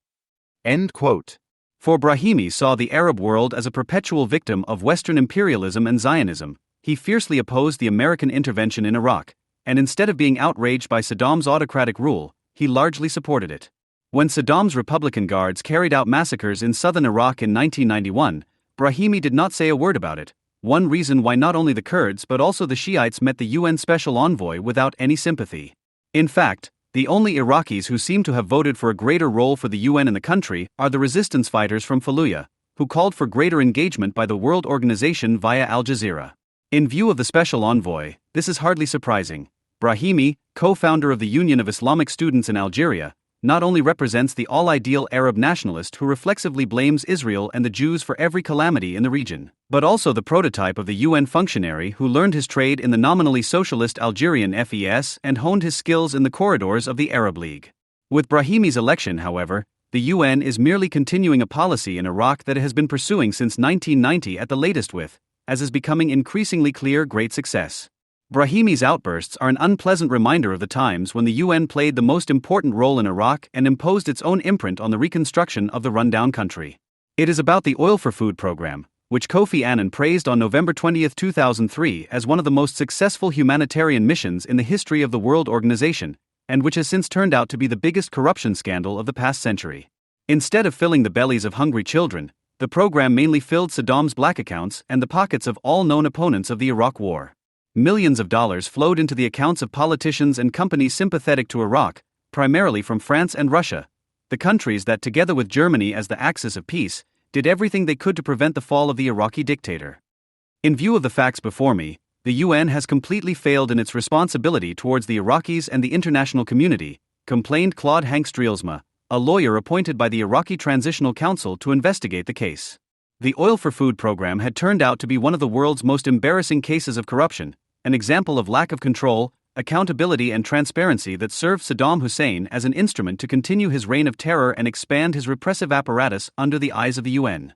[SPEAKER 2] End quote.
[SPEAKER 1] For Brahimi saw the Arab world as a perpetual victim of Western imperialism and Zionism. He fiercely opposed the American intervention in Iraq, and instead of being outraged by Saddam's autocratic rule, he largely supported it. When Saddam's Republican Guards carried out massacres in southern Iraq in 1991, Brahimi did not say a word about it, one reason why not only the Kurds but also the Shiites met the UN Special Envoy without any sympathy. In fact, the only Iraqis who seem to have voted for a greater role for the UN in the country are the resistance fighters from Fallujah, who called for greater engagement by the World Organization via Al Jazeera. In view of the Special Envoy, this is hardly surprising. Brahimi, co-founder of the Union of Islamic Students in Algeria, not only represents the all-ideal Arab nationalist who reflexively blames Israel and the Jews for every calamity in the region, but also the prototype of the UN functionary who learned his trade in the nominally socialist Algerian FES and honed his skills in the corridors of the Arab League. With Brahimi's election, however, the UN is merely continuing a policy in Iraq that it has been pursuing since 1990 at the latest with, as is becoming increasingly clear, great success. Brahimi's outbursts are an unpleasant reminder of the times when the UN played the most important role in Iraq and imposed its own imprint on the reconstruction of the rundown country. It is about the Oil for Food program, which Kofi Annan praised on November 20, 2003 as one of the most successful humanitarian missions in the history of the World Organization, and which has since turned out to be the biggest corruption scandal of the past century. Instead of filling the bellies of hungry children, the program mainly filled Saddam's black accounts and the pockets of all known opponents of the Iraq War. Millions of dollars flowed into the accounts of politicians and companies sympathetic to Iraq, primarily from France and Russia, the countries that, together with Germany as the axis of peace, did everything they could to prevent the fall of the Iraqi dictator. In view of the facts before me, the UN has completely failed in its responsibility towards the Iraqis and the international community, complained Claude Hanks-Drielsma, a lawyer appointed by the Iraqi Transitional Council to investigate the case. The Oil for Food program had turned out to be one of the world's most embarrassing cases of corruption, an example of lack of control, accountability and transparency that served Saddam Hussein as an instrument to continue his reign of terror and expand his repressive apparatus under the eyes of the UN.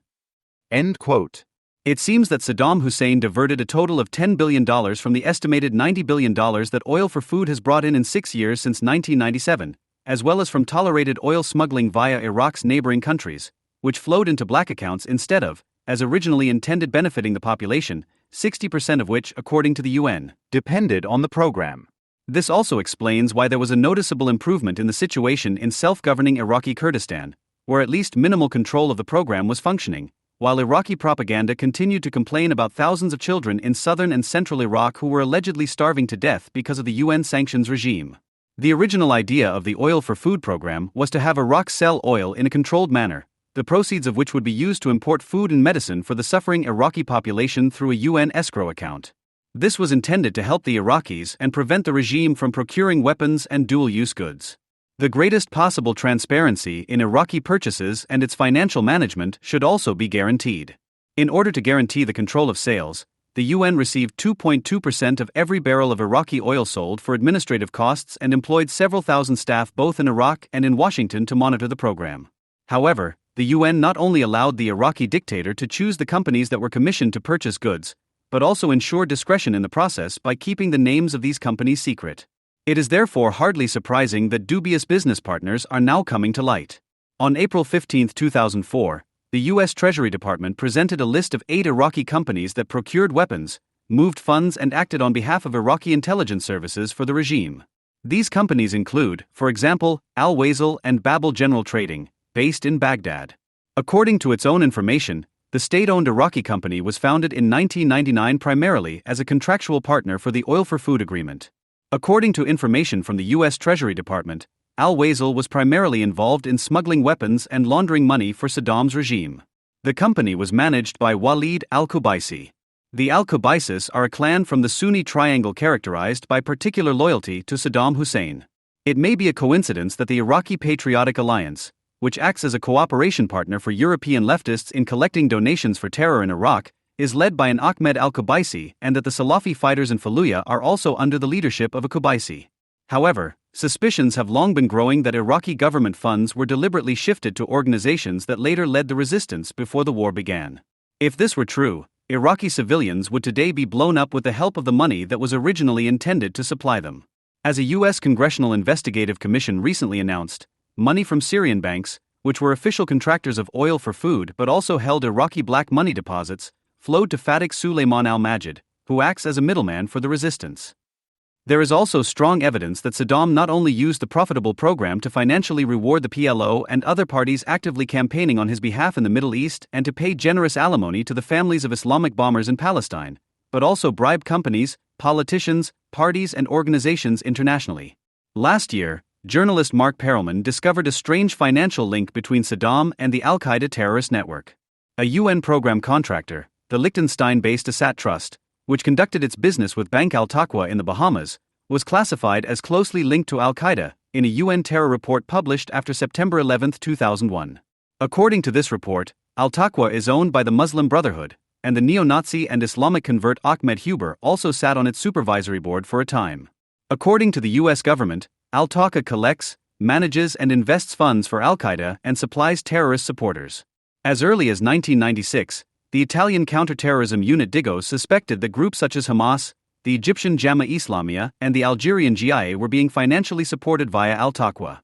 [SPEAKER 2] End quote.
[SPEAKER 1] It seems that Saddam Hussein diverted a total of $10 billion from the estimated $90 billion that Oil for Food has brought in 6 years since 1997, as well as from tolerated oil smuggling via Iraq's neighboring countries, which flowed into black accounts instead of, as originally intended, benefiting the population, 60% of which, according to the UN,
[SPEAKER 2] depended on the program.
[SPEAKER 1] This also explains why there was a noticeable improvement in the situation in self-governing Iraqi Kurdistan, where at least minimal control of the program was functioning, while Iraqi propaganda continued to complain about thousands of children in southern and central Iraq who were allegedly starving to death because of the UN sanctions regime. The original idea of the Oil for Food program was to have Iraq sell oil in a controlled manner, the proceeds of which would be used to import food and medicine for the suffering Iraqi population through a UN escrow account. This was intended to help the Iraqis and prevent the regime from procuring weapons and dual-use goods. The greatest possible transparency in Iraqi purchases and its financial management should also be guaranteed. In order to guarantee the control of sales, the UN received 2.2% of every barrel of Iraqi oil sold for administrative costs and employed several thousand staff both in Iraq and in Washington to monitor the program. However, the UN not only allowed the Iraqi dictator to choose the companies that were commissioned to purchase goods, but also ensured discretion in the process by keeping the names of these companies secret. It is therefore hardly surprising that dubious business partners are now coming to light. On April 15, 2004, the U.S. Treasury Department presented a list of 8 Iraqi companies that procured weapons, moved funds and acted on behalf of Iraqi intelligence services for the regime. These companies include, for example, Al-Wasil and Babel General Trading, based in Baghdad. According to its own information, the state-owned Iraqi company was founded in 1999 primarily as a contractual partner for the Oil for Food agreement. According to information from the U.S. Treasury Department, Al-Wasil was primarily involved in smuggling weapons and laundering money for Saddam's regime. The company was managed by Walid al-Qubaisi. The al-Qubaisis are a clan from the Sunni triangle characterized by particular loyalty to Saddam Hussein. It may be a coincidence that the Iraqi Patriotic Alliance, which acts as a cooperation partner for European leftists in collecting donations for terror in Iraq, is led by an Ahmed al-Qubaisi, and that the Salafi fighters in Fallujah are also under the leadership of a Qubaisi. However, Suspicions have long been growing that Iraqi government funds were deliberately shifted to organizations that later led the resistance before the war began. If this were true, Iraqi civilians would today be blown up with the help of the money that was originally intended to supply them. As a U.S. Congressional Investigative Commission recently announced, money from Syrian banks, which were official contractors of oil for food but also held Iraqi black money deposits, flowed to Fatik Suleiman al-Majid, who acts as a middleman for the resistance. There is also strong evidence that Saddam not only used the profitable program to financially reward the PLO and other parties actively campaigning on his behalf in the Middle East and to pay generous alimony to the families of Islamic bombers in Palestine, but also bribed companies, politicians, parties and organizations internationally. Last year, journalist Mark Perelman discovered a strange financial link between Saddam and the Al-Qaeda terrorist network. A UN program contractor, the Liechtenstein-based Assat Trust, which conducted its business with Bank Al-Taqwa in the Bahamas, was classified as closely linked to Al-Qaeda in a UN terror report published after September 11, 2001. According to this report, Al-Taqwa is owned by the Muslim Brotherhood, and the neo-Nazi and Islamic convert Ahmed Huber also sat on its supervisory board for a time. According to the U.S. government, Al-Taqwa collects, manages and invests funds for Al-Qaeda and supplies terrorist supporters. As early as 1996, the Italian counterterrorism unit Digos suspected that groups such as Hamas, the Egyptian Jama Islamiyah, and the Algerian GIA were being financially supported via Al-Taqwa.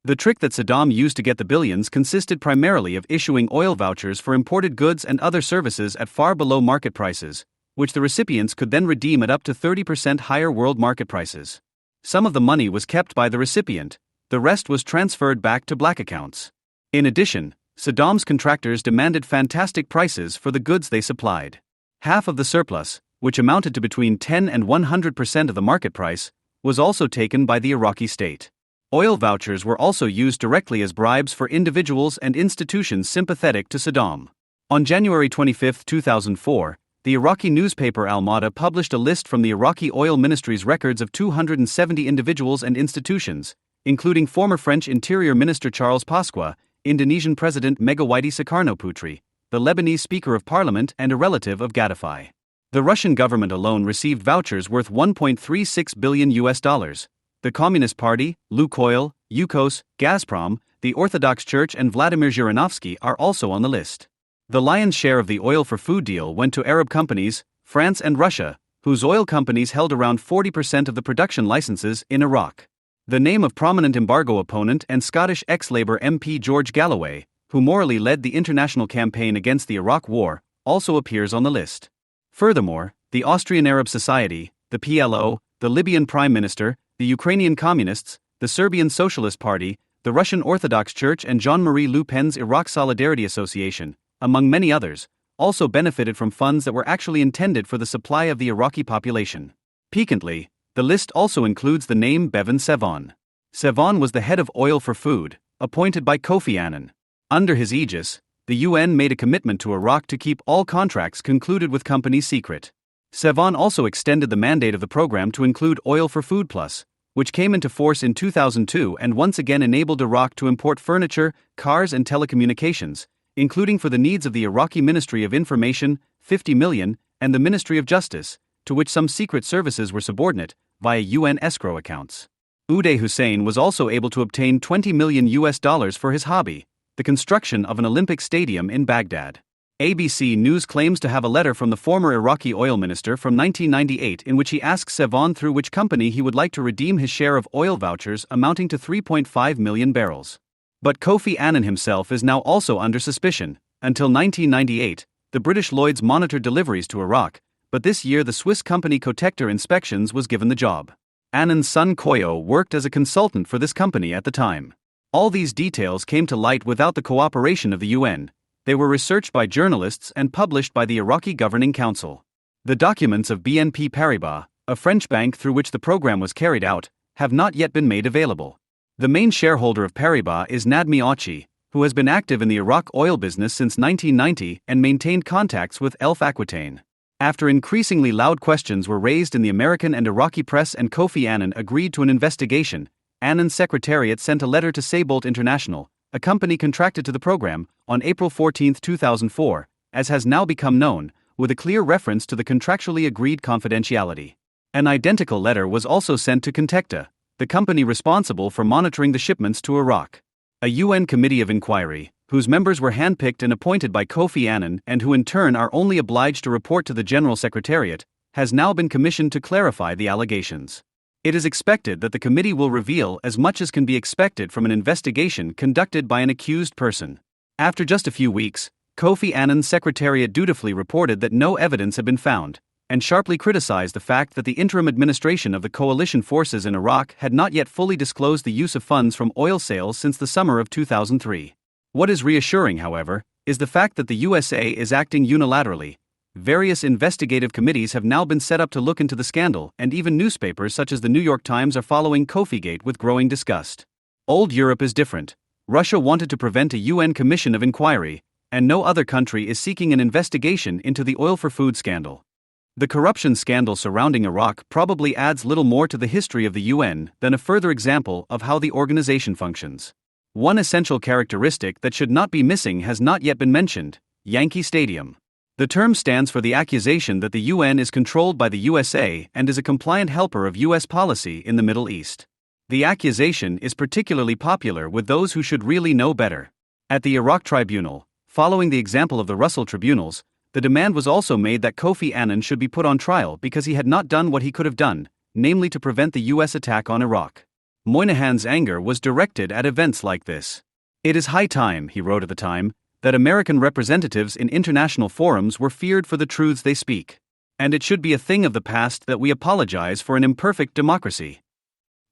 [SPEAKER 1] The trick that Saddam used to get the billions consisted primarily of issuing oil vouchers for imported goods and other services at far below market prices, which the recipients could then redeem at up to 30% higher world market prices. Some of the money was kept by the recipient, the rest was transferred back to black accounts. In addition, Saddam's contractors demanded fantastic prices for the goods they supplied. Half of the surplus, which amounted to between 10 and 100% of the market price, was also taken by the Iraqi state. Oil vouchers were also used directly as bribes for individuals and institutions sympathetic to Saddam. On January 25, 2004, the Iraqi newspaper Al-Mada published a list from the Iraqi Oil Ministry's records of 270 individuals and institutions, including former French Interior Minister Charles Pasqua, Indonesian President Megawati Soekarno-Putri, the Lebanese Speaker of Parliament and a relative of Gaddafi. The Russian government alone received vouchers worth $1.36 billion. The Communist Party, Lukoil, Yukos, Gazprom, the Orthodox Church and Vladimir Zhirinovsky are also on the list. The lion's share of the oil for food deal went to Arab companies, France and Russia, whose oil companies held around 40% of the production licenses in Iraq. The name of prominent embargo opponent and Scottish ex-Labour MP George Galloway, who morally led the international campaign against the Iraq War, also appears on the list. Furthermore, the Austrian Arab Society, the PLO, the Libyan Prime Minister, the Ukrainian Communists, the Serbian Socialist Party, the Russian Orthodox Church and Jean-Marie Le Pen's Iraq Solidarity Association, among many others, also benefited from funds that were actually intended for the supply of the Iraqi population. Piquantly, the list also includes the name Bevan Sevan. Sevan was the head of Oil for Food, appointed by Kofi Annan. Under his aegis, the UN made a commitment to Iraq to keep all contracts concluded with companies secret. Sevan also extended the mandate of the program to include Oil for Food Plus, which came into force in 2002 and once again enabled Iraq to import furniture, cars and telecommunications, including for the needs of the Iraqi Ministry of Information, 50 million, and the Ministry of Justice, to which some secret services were subordinate, via UN escrow accounts. Uday Hussein was also able to obtain $20 million for his hobby, the construction of an Olympic stadium in Baghdad. ABC News claims to have a letter from the former Iraqi oil minister from 1998 in which he asks Sevan through which company he would like to redeem his share of oil vouchers amounting to 3.5 million barrels. But Kofi Annan himself is now also under suspicion. Until 1998, the British Lloyds monitored deliveries to Iraq, but this year the Swiss company Cotector Inspections was given the job. Annan's son Koyo worked as a consultant for this company at the time. All these details came to light without the cooperation of the UN. They were researched by journalists and published by the Iraqi Governing Council. The documents of BNP Paribas, a French bank through which the program was carried out, have not yet been made available. The main shareholder of Paribas is Nadmi Auchi, who has been active in the Iraq oil business since 1990 and maintained contacts with Elf Aquitaine. After increasingly loud questions were raised in the American and Iraqi press and Kofi Annan agreed to an investigation, Annan's secretariat sent a letter to Seybolt International, a company contracted to the program, on April 14, 2004, as has now become known, with a clear reference to the contractually agreed confidentiality. An identical letter was also sent to Contecta, the company responsible for monitoring the shipments to Iraq. A UN committee of inquiry, whose members were handpicked and appointed by Kofi Annan and who in turn are only obliged to report to the General Secretariat, has now been commissioned to clarify the allegations. It is expected that the committee will reveal as much as can be expected from an investigation conducted by an accused person. After just a few weeks, Kofi Annan's secretariat dutifully reported that no evidence had been found, and sharply criticized the fact that the interim administration of the coalition forces in Iraq had not yet fully disclosed the use of funds from oil sales since the summer of 2003. What is reassuring, however, is the fact that the USA is acting unilaterally. Various investigative committees have now been set up to look into the scandal, and even newspapers such as the New York Times are following Kofigate with growing disgust. Old Europe is different. Russia wanted to prevent a UN commission of inquiry, and no other country is seeking an investigation into the oil for food scandal. The corruption scandal surrounding Iraq probably adds little more to the history of the UN than a further example of how the organization functions. One essential characteristic that should not be missing has not yet been mentioned: Yankee Stadium. The term stands for the accusation that the UN is controlled by the USA and is a compliant helper of US policy in the Middle East. The accusation is particularly popular with those who should really know better. At the Iraq Tribunal, following the example of the Russell tribunals, the demand was also made that Kofi Annan should be put on trial because he had not done what he could have done, namely to prevent the US attack on Iraq. Moynihan's anger was directed at events like this. "It is high time," he wrote at the time, "that American representatives in international forums were feared for the truths they speak. And it should be a thing of the past that we apologize for an imperfect democracy."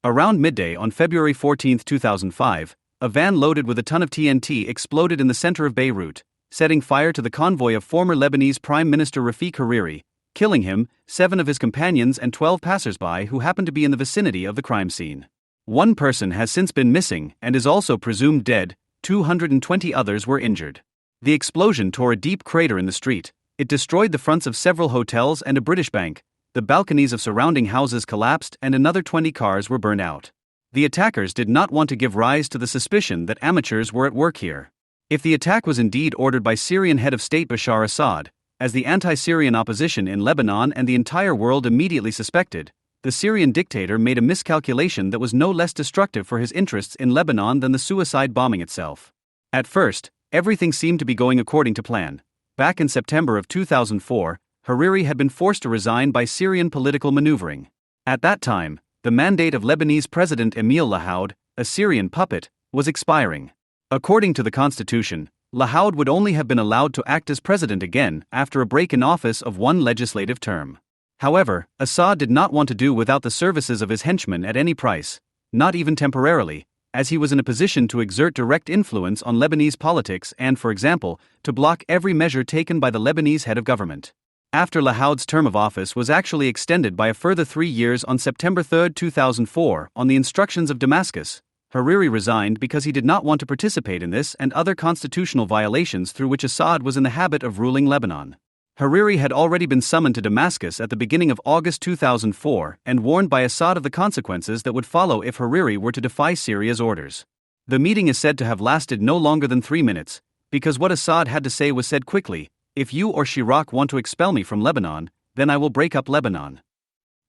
[SPEAKER 1] Around midday on February 14, 2005, a van loaded with a ton of TNT exploded in the center of Beirut, setting fire to the convoy of former Lebanese Prime Minister Rafik Hariri, killing him, 7 of his companions and 12 passers-by who happened to be in the vicinity of the crime scene. One person has since been missing and is also presumed dead. 220 others were injured. The explosion tore a deep crater in the street. It destroyed the fronts of several hotels and a British bank. The balconies of surrounding houses collapsed and another 20 cars were burned out. The attackers did not want to give rise to the suspicion that amateurs were at work here. If the attack was indeed ordered by Syrian head of state Bashar Assad, as the anti-Syrian opposition in Lebanon and the entire world immediately suspected, the Syrian dictator made a miscalculation that was no less destructive for his interests in Lebanon than the suicide bombing itself. At first, everything seemed to be going according to plan. Back in September of 2004, Hariri had been forced to resign by Syrian political maneuvering. At that time, the mandate of Lebanese President Emil Lahoud, a Syrian puppet, was expiring. According to the constitution, Lahoud would only have been allowed to act as president again after a break in office of one legislative term. However, Assad did not want to do without the services of his henchmen at any price, not even temporarily, as he was in a position to exert direct influence on Lebanese politics and, for example, to block every measure taken by the Lebanese head of government. After Lahoud's term of office was actually extended by a further 3 years on September 3, 2004, on the instructions of Damascus, Hariri resigned because he did not want to participate in this and other constitutional violations through which Assad was in the habit of ruling Lebanon. Hariri had already been summoned to Damascus at the beginning of August 2004 and warned by Assad of the consequences that would follow if Hariri were to defy Syria's orders. The meeting is said to have lasted no longer than 3 minutes, because what Assad had to say was said quickly: "If you or Chirac want to expel me from Lebanon, then I will break up Lebanon."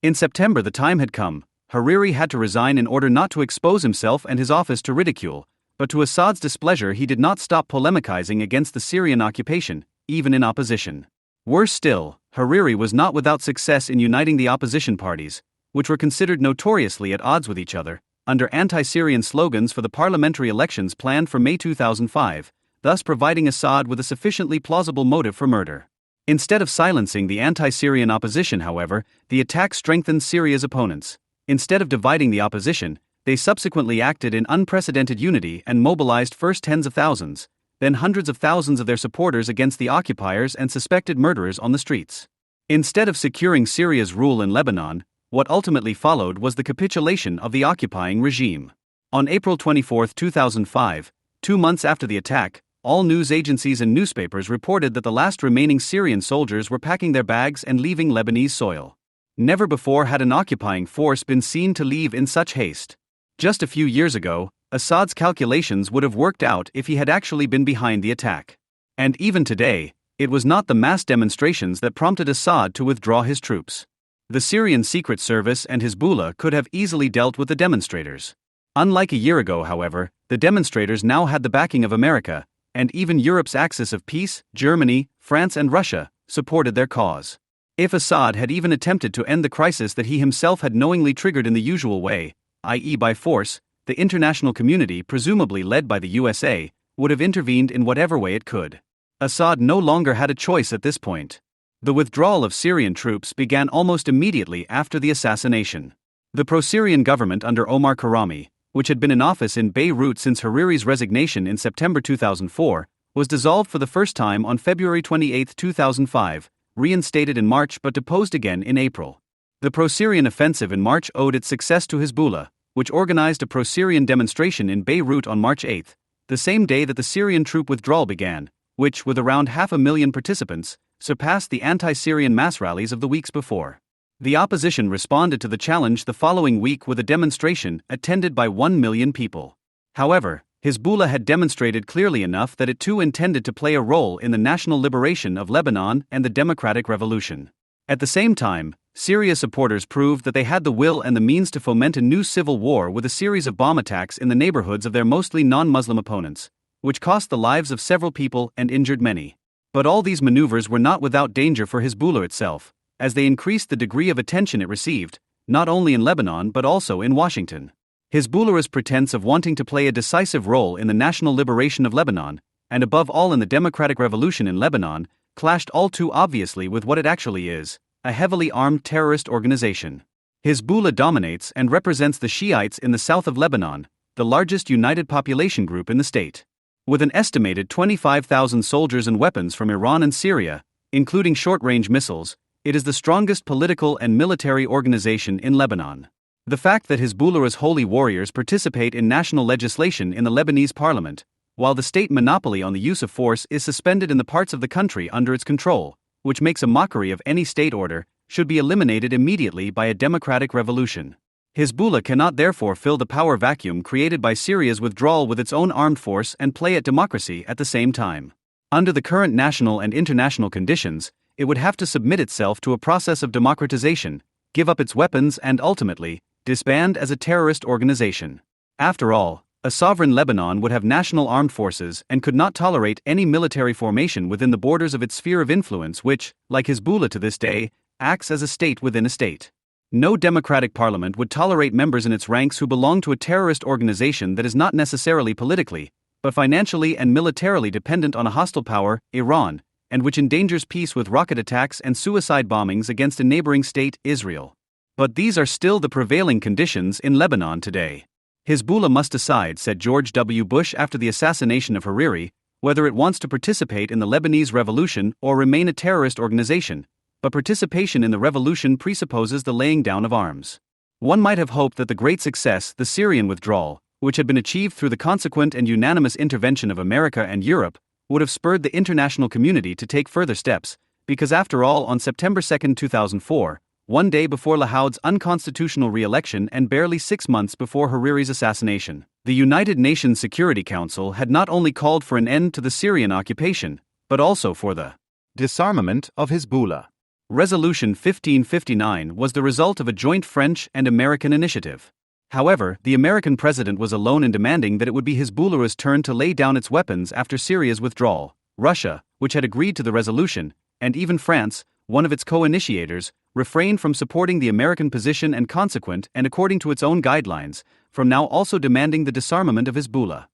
[SPEAKER 1] In September the time had come. Hariri had to resign in order not to expose himself and his office to ridicule, but to Assad's displeasure he did not stop polemicizing against the Syrian occupation, even in opposition. Worse still, Hariri was not without success in uniting the opposition parties, which were considered notoriously at odds with each other, under anti-Syrian slogans for the parliamentary elections planned for May 2005, thus providing Assad with a sufficiently plausible motive for murder. Instead of silencing the anti-Syrian opposition, however, the attack strengthened Syria's opponents. Instead of dividing the opposition, they subsequently acted in unprecedented unity and mobilized first tens of thousands, then hundreds of thousands of their supporters against the occupiers and suspected murderers on the streets. Instead of securing Syria's rule in Lebanon, what ultimately followed was the capitulation of the occupying regime. On April 24, 2005, 2 months after the attack, all news agencies and newspapers reported that the last remaining Syrian soldiers were packing their bags and leaving Lebanese soil. Never before had an occupying force been seen to leave in such haste. Just a few years ago, Assad's calculations would have worked out if he had actually been behind the attack. And even today, it was not the mass demonstrations that prompted Assad to withdraw his troops. The Syrian Secret Service and Hezbollah could have easily dealt with the demonstrators. Unlike a year ago, however, the demonstrators now had the backing of America, and even Europe's axis of peace, Germany, France and Russia, supported their cause. If Assad had even attempted to end the crisis that he himself had knowingly triggered in the usual way, i.e. by force, the international community, presumably led by the USA, would have intervened in whatever way it could. Assad no longer had a choice at this point. The withdrawal of Syrian troops began almost immediately after the assassination. The pro-Syrian government under Omar Karami, which had been in office in Beirut since Hariri's resignation in September 2004, was dissolved for the first time on February 28, 2005, reinstated in March but deposed again in April. The pro-Syrian offensive in March owed its success to Hezbollah, which organized a pro-Syrian demonstration in Beirut on March 8, the same day that the Syrian troop withdrawal began, which, with around 500,000 participants, surpassed the anti-Syrian mass rallies of the weeks before. The opposition responded to the challenge the following week with a demonstration attended by 1 million people. However, Hezbollah had demonstrated clearly enough that it too intended to play a role in the national liberation of Lebanon and the democratic revolution. At the same time, Syria supporters proved that they had the will and the means to foment a new civil war with a series of bomb attacks in the neighborhoods of their mostly non-Muslim opponents, which cost the lives of several people and injured many. But all these maneuvers were not without danger for Hezbollah itself, as they increased the degree of attention it received, not only in Lebanon but also in Washington. Hezbollah's pretense of wanting to play a decisive role in the national liberation of Lebanon, and above all in the democratic revolution in Lebanon, clashed all too obviously with what it actually is, a heavily armed terrorist organization. Hezbollah dominates and represents the Shiites in the south of Lebanon, the largest united population group in the state. With an estimated 25,000 soldiers and weapons from Iran and Syria, including short-range missiles, it is the strongest political and military organization in Lebanon. The fact that Hezbollah's holy warriors participate in national legislation in the Lebanese parliament, while the state monopoly on the use of force is suspended in the parts of the country under its control, which makes a mockery of any state order, should be eliminated immediately by a democratic revolution. Hezbollah cannot therefore fill the power vacuum created by Syria's withdrawal with its own armed force and play at democracy at the same time. Under the current national and international conditions, it would have to submit itself to a process of democratization, give up its weapons and ultimately, disband as a terrorist organization. After all, a sovereign Lebanon would have national armed forces and could not tolerate any military formation within the borders of its sphere of influence which, like Hezbollah to this day, acts as a state within a state. No democratic parliament would tolerate members in its ranks who belong to a terrorist organization that is not necessarily politically, but financially and militarily dependent on a hostile power, Iran, and which endangers peace with rocket attacks and suicide bombings against a neighboring state, Israel. But these are still the prevailing conditions in Lebanon today. Hezbollah must decide, said George W. Bush after the assassination of Hariri, whether it wants to participate in the Lebanese revolution or remain a terrorist organization. But participation in the revolution presupposes the laying down of arms. One might have hoped that the great success, the Syrian withdrawal, which had been achieved through the consequent and unanimous intervention of America and Europe, would have spurred the international community to take further steps, because after all, on September 2, 2004, one day before Lahoud's unconstitutional re-election and barely 6 months before Hariri's assassination, the United Nations Security Council had not only called for an end to the Syrian occupation, but also for the
[SPEAKER 2] disarmament of Hezbollah.
[SPEAKER 1] Resolution 1559 was the result of a joint French and American initiative. However, the American president was alone in demanding that it would be Hezbollah's turn to lay down its weapons after Syria's withdrawal. Russia, which had agreed to the resolution, and even France, one of its co-initiators, refrained from supporting the American position and consequent and according to its own guidelines, from now also demanding the disarmament of Hezbollah.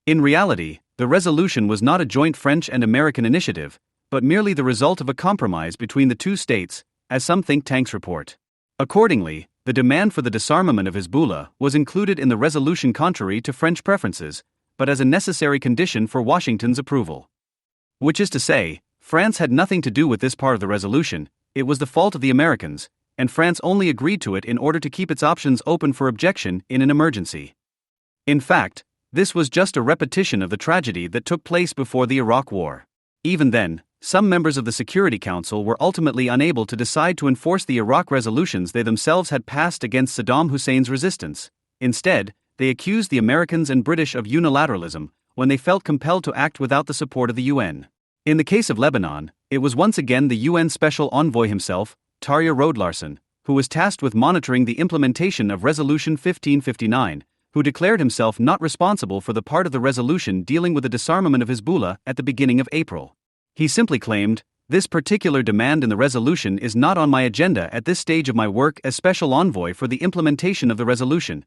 [SPEAKER 1] In reality, the resolution was not a joint French and American initiative, but merely the result of a compromise between the two states, as some think tanks report. Accordingly, the demand for the disarmament of Hezbollah was included in the resolution contrary to French preferences, but as a necessary condition for Washington's approval. Which is to say, France had nothing to do with this part of the resolution, it was the fault of the Americans, and France only agreed to it in order to keep its options open for objection in an emergency. In fact, this was just a repetition of the tragedy that took place before the Iraq War. Even then, some members of the Security Council were ultimately unable to decide to enforce the Iraq resolutions they themselves had passed against Saddam Hussein's resistance. Instead, they accused the Americans and British of unilateralism when they felt compelled to act without the support of the UN. In the case of Lebanon, it was once again the UN Special Envoy himself, Tarja Roed-Larsen, who was tasked with monitoring the implementation of Resolution 1559, who declared himself not responsible for the part of the resolution dealing with the disarmament of Hezbollah at the beginning of April. He simply claimed, "This particular demand in the resolution is not on my agenda at this stage of my work as special envoy for the implementation of the resolution,"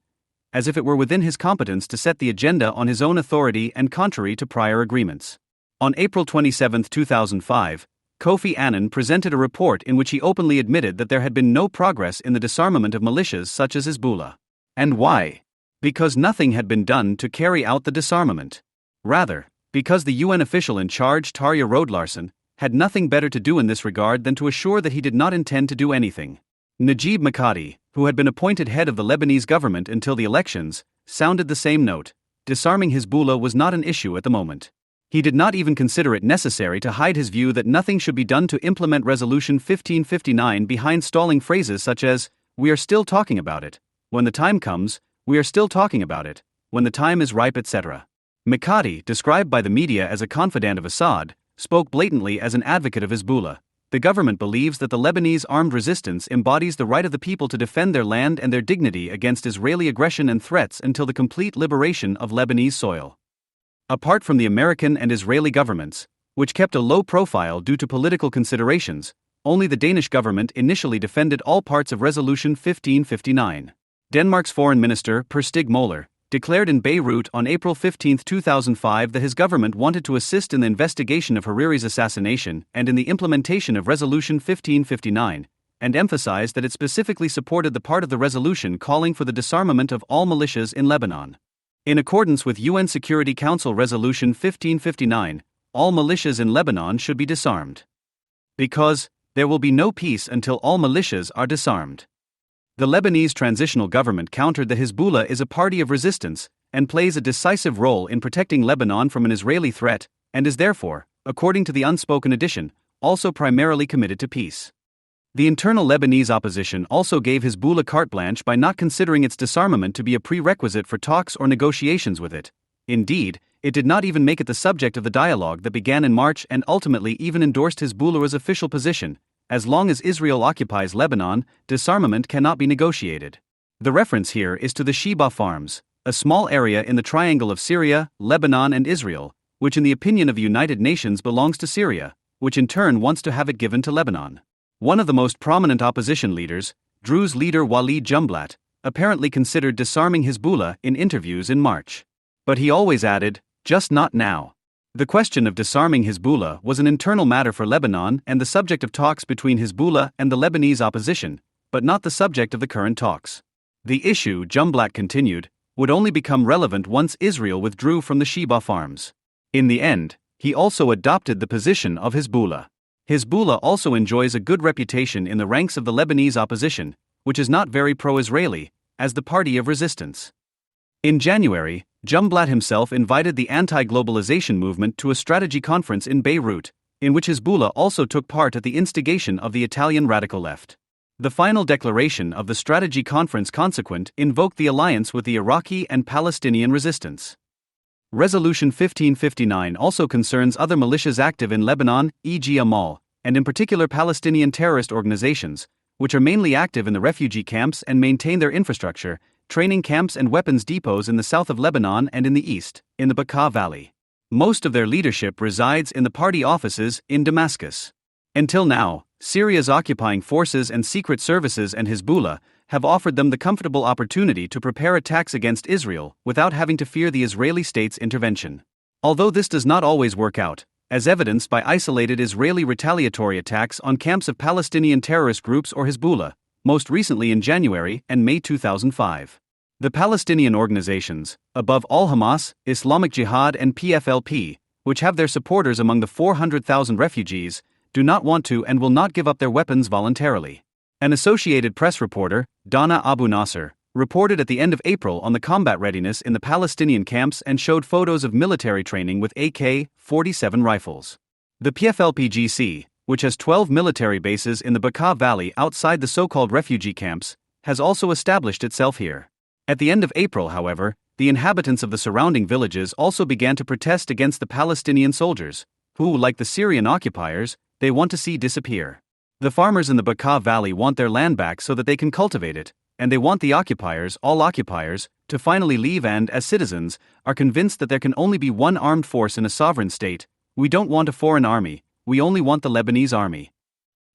[SPEAKER 1] as if it were within his competence to set the agenda on his own authority and contrary to prior agreements. On April 27, 2005, Kofi Annan presented a report in which he openly admitted that there had been no progress in the disarmament of militias such as Hezbollah. And why? Because nothing had been done to carry out the disarmament. Rather, because the UN official in charge, Tarja Rood-Larsen, had nothing better to do in this regard than to assure that he did not intend to do anything. Najib Mikati, who had been appointed head of the Lebanese government until the elections, sounded the same note. Disarming Hezbollah was not an issue at the moment. He did not even consider it necessary to hide his view that nothing should be done to implement Resolution 1559 behind stalling phrases such as, "We are still talking about it," "When the time comes, we are still talking about it," "When the time is ripe," etc. Mikati, described by the media as a confidant of Assad, spoke blatantly as an advocate of Hezbollah. The government believes that the Lebanese armed resistance embodies the right of the people to defend their land and their dignity against Israeli aggression and threats until the complete liberation of Lebanese soil. Apart from the American and Israeli governments, which kept a low profile due to political considerations, only the Danish government initially defended all parts of Resolution 1559. Denmark's foreign minister, Per Stig Møller, declared in Beirut on April 15, 2005 that his government wanted to assist in the investigation of Hariri's assassination and in the implementation of Resolution 1559, and emphasized that it specifically supported the part of the resolution calling for the disarmament of all militias in Lebanon. In accordance with UN Security Council Resolution 1559, all militias in Lebanon should be disarmed. Because there will be no peace until all militias are disarmed. The Lebanese transitional government countered that Hezbollah is a party of resistance and plays a decisive role in protecting Lebanon from an Israeli threat, and is therefore, according to the unspoken addition, also primarily committed to peace. The internal Lebanese opposition also gave Hezbollah carte blanche by not considering its disarmament to be a prerequisite for talks or negotiations with it. Indeed, it did not even make it the subject of the dialogue that began in March and ultimately even endorsed Hezbollah's official position: as long as Israel occupies Lebanon, disarmament cannot be negotiated. The reference here is to the Sheba Farms, a small area in the triangle of Syria, Lebanon and Israel, which in the opinion of the United Nations belongs to Syria, which in turn wants to have it given to Lebanon. One of the most prominent opposition leaders, Druze leader Walid Jumblat, apparently considered disarming Hezbollah in interviews in March. But he always added, "Just not now." The question of disarming Hezbollah was an internal matter for Lebanon and the subject of talks between Hezbollah and the Lebanese opposition, but not the subject of the current talks. The issue, Jumblat continued, would only become relevant once Israel withdrew from the Sheba Farms. In the end, he also adopted the position of Hezbollah. Hezbollah also enjoys a good reputation in the ranks of the Lebanese opposition, which is not very pro-Israeli, as the party of resistance. In January, Jumblat himself invited the anti-globalization movement to a strategy conference in Beirut, in which Hezbollah also took part at the instigation of the Italian radical left. The final declaration of the strategy conference consequent invoked the alliance with the Iraqi and Palestinian resistance. Resolution 1559 also concerns other militias active in Lebanon, e.g. Amal, and in particular Palestinian terrorist organizations, which are mainly active in the refugee camps and maintain their infrastructure, training camps and weapons depots in the south of Lebanon and in the east, in the Bekaa Valley. Most of their leadership resides in the party offices in Damascus. Until now, Syria's occupying forces and secret services and Hezbollah have offered them the comfortable opportunity to prepare attacks against Israel without having to fear the Israeli state's intervention. Although this does not always work out, as evidenced by isolated Israeli retaliatory attacks on camps of Palestinian terrorist groups or Hezbollah, most recently in January and May 2005. The Palestinian organizations, above all Hamas, Islamic Jihad and PFLP, which have their supporters among the 400,000 refugees, do not want to and will not give up their weapons voluntarily. An Associated Press reporter, Dana Abu Nasser, reported at the end of April on the combat readiness in the Palestinian camps and showed photos of military training with AK-47 rifles. The PFLP-GC, which has 12 military bases in the Bekaa Valley outside the so-called refugee camps, has also established itself here. At the end of April, however, the inhabitants of the surrounding villages also began to protest against the Palestinian soldiers, who, like the Syrian occupiers, they want to see disappear. The farmers in the Bekaa Valley want their land back so that they can cultivate it, and they want the occupiers, all occupiers, to finally leave and, as citizens, are convinced that there can only be one armed force in a sovereign state. We don't want a foreign army, we only want the Lebanese army.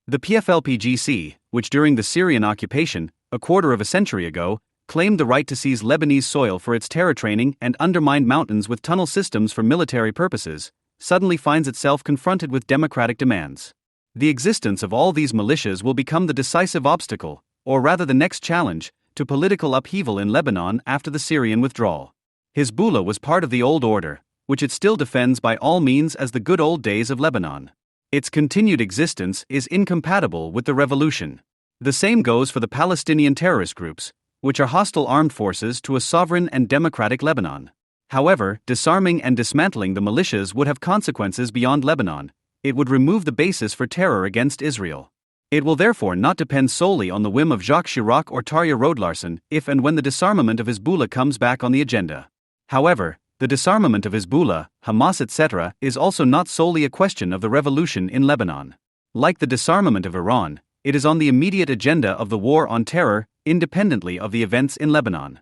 [SPEAKER 1] The PFLP-GC, which during the Syrian occupation, a quarter of a century ago, claimed the right to seize Lebanese soil for its terror training and undermined mountains with tunnel systems for military purposes, suddenly finds itself confronted with democratic demands. The existence of all these militias will become the decisive obstacle, or rather the next challenge, to political upheaval in Lebanon after the Syrian withdrawal. Hezbollah was part of the old order, which it still defends by all means as the good old days of Lebanon. Its continued existence is incompatible with the revolution. The same goes for the Palestinian terrorist groups, which are hostile armed forces to a sovereign and democratic Lebanon. However, disarming and dismantling the militias would have consequences beyond Lebanon. It would remove the basis for terror against Israel. It will therefore not depend solely on the whim of Jacques Chirac or Tarja Roodlaarsen if and when the disarmament of Hezbollah comes back on the agenda. However, the disarmament of Hezbollah, Hamas etc. is also not solely a question of the revolution in Lebanon. Like the disarmament of Iran, it is on the immediate agenda of the war on terror, independently of the events in Lebanon.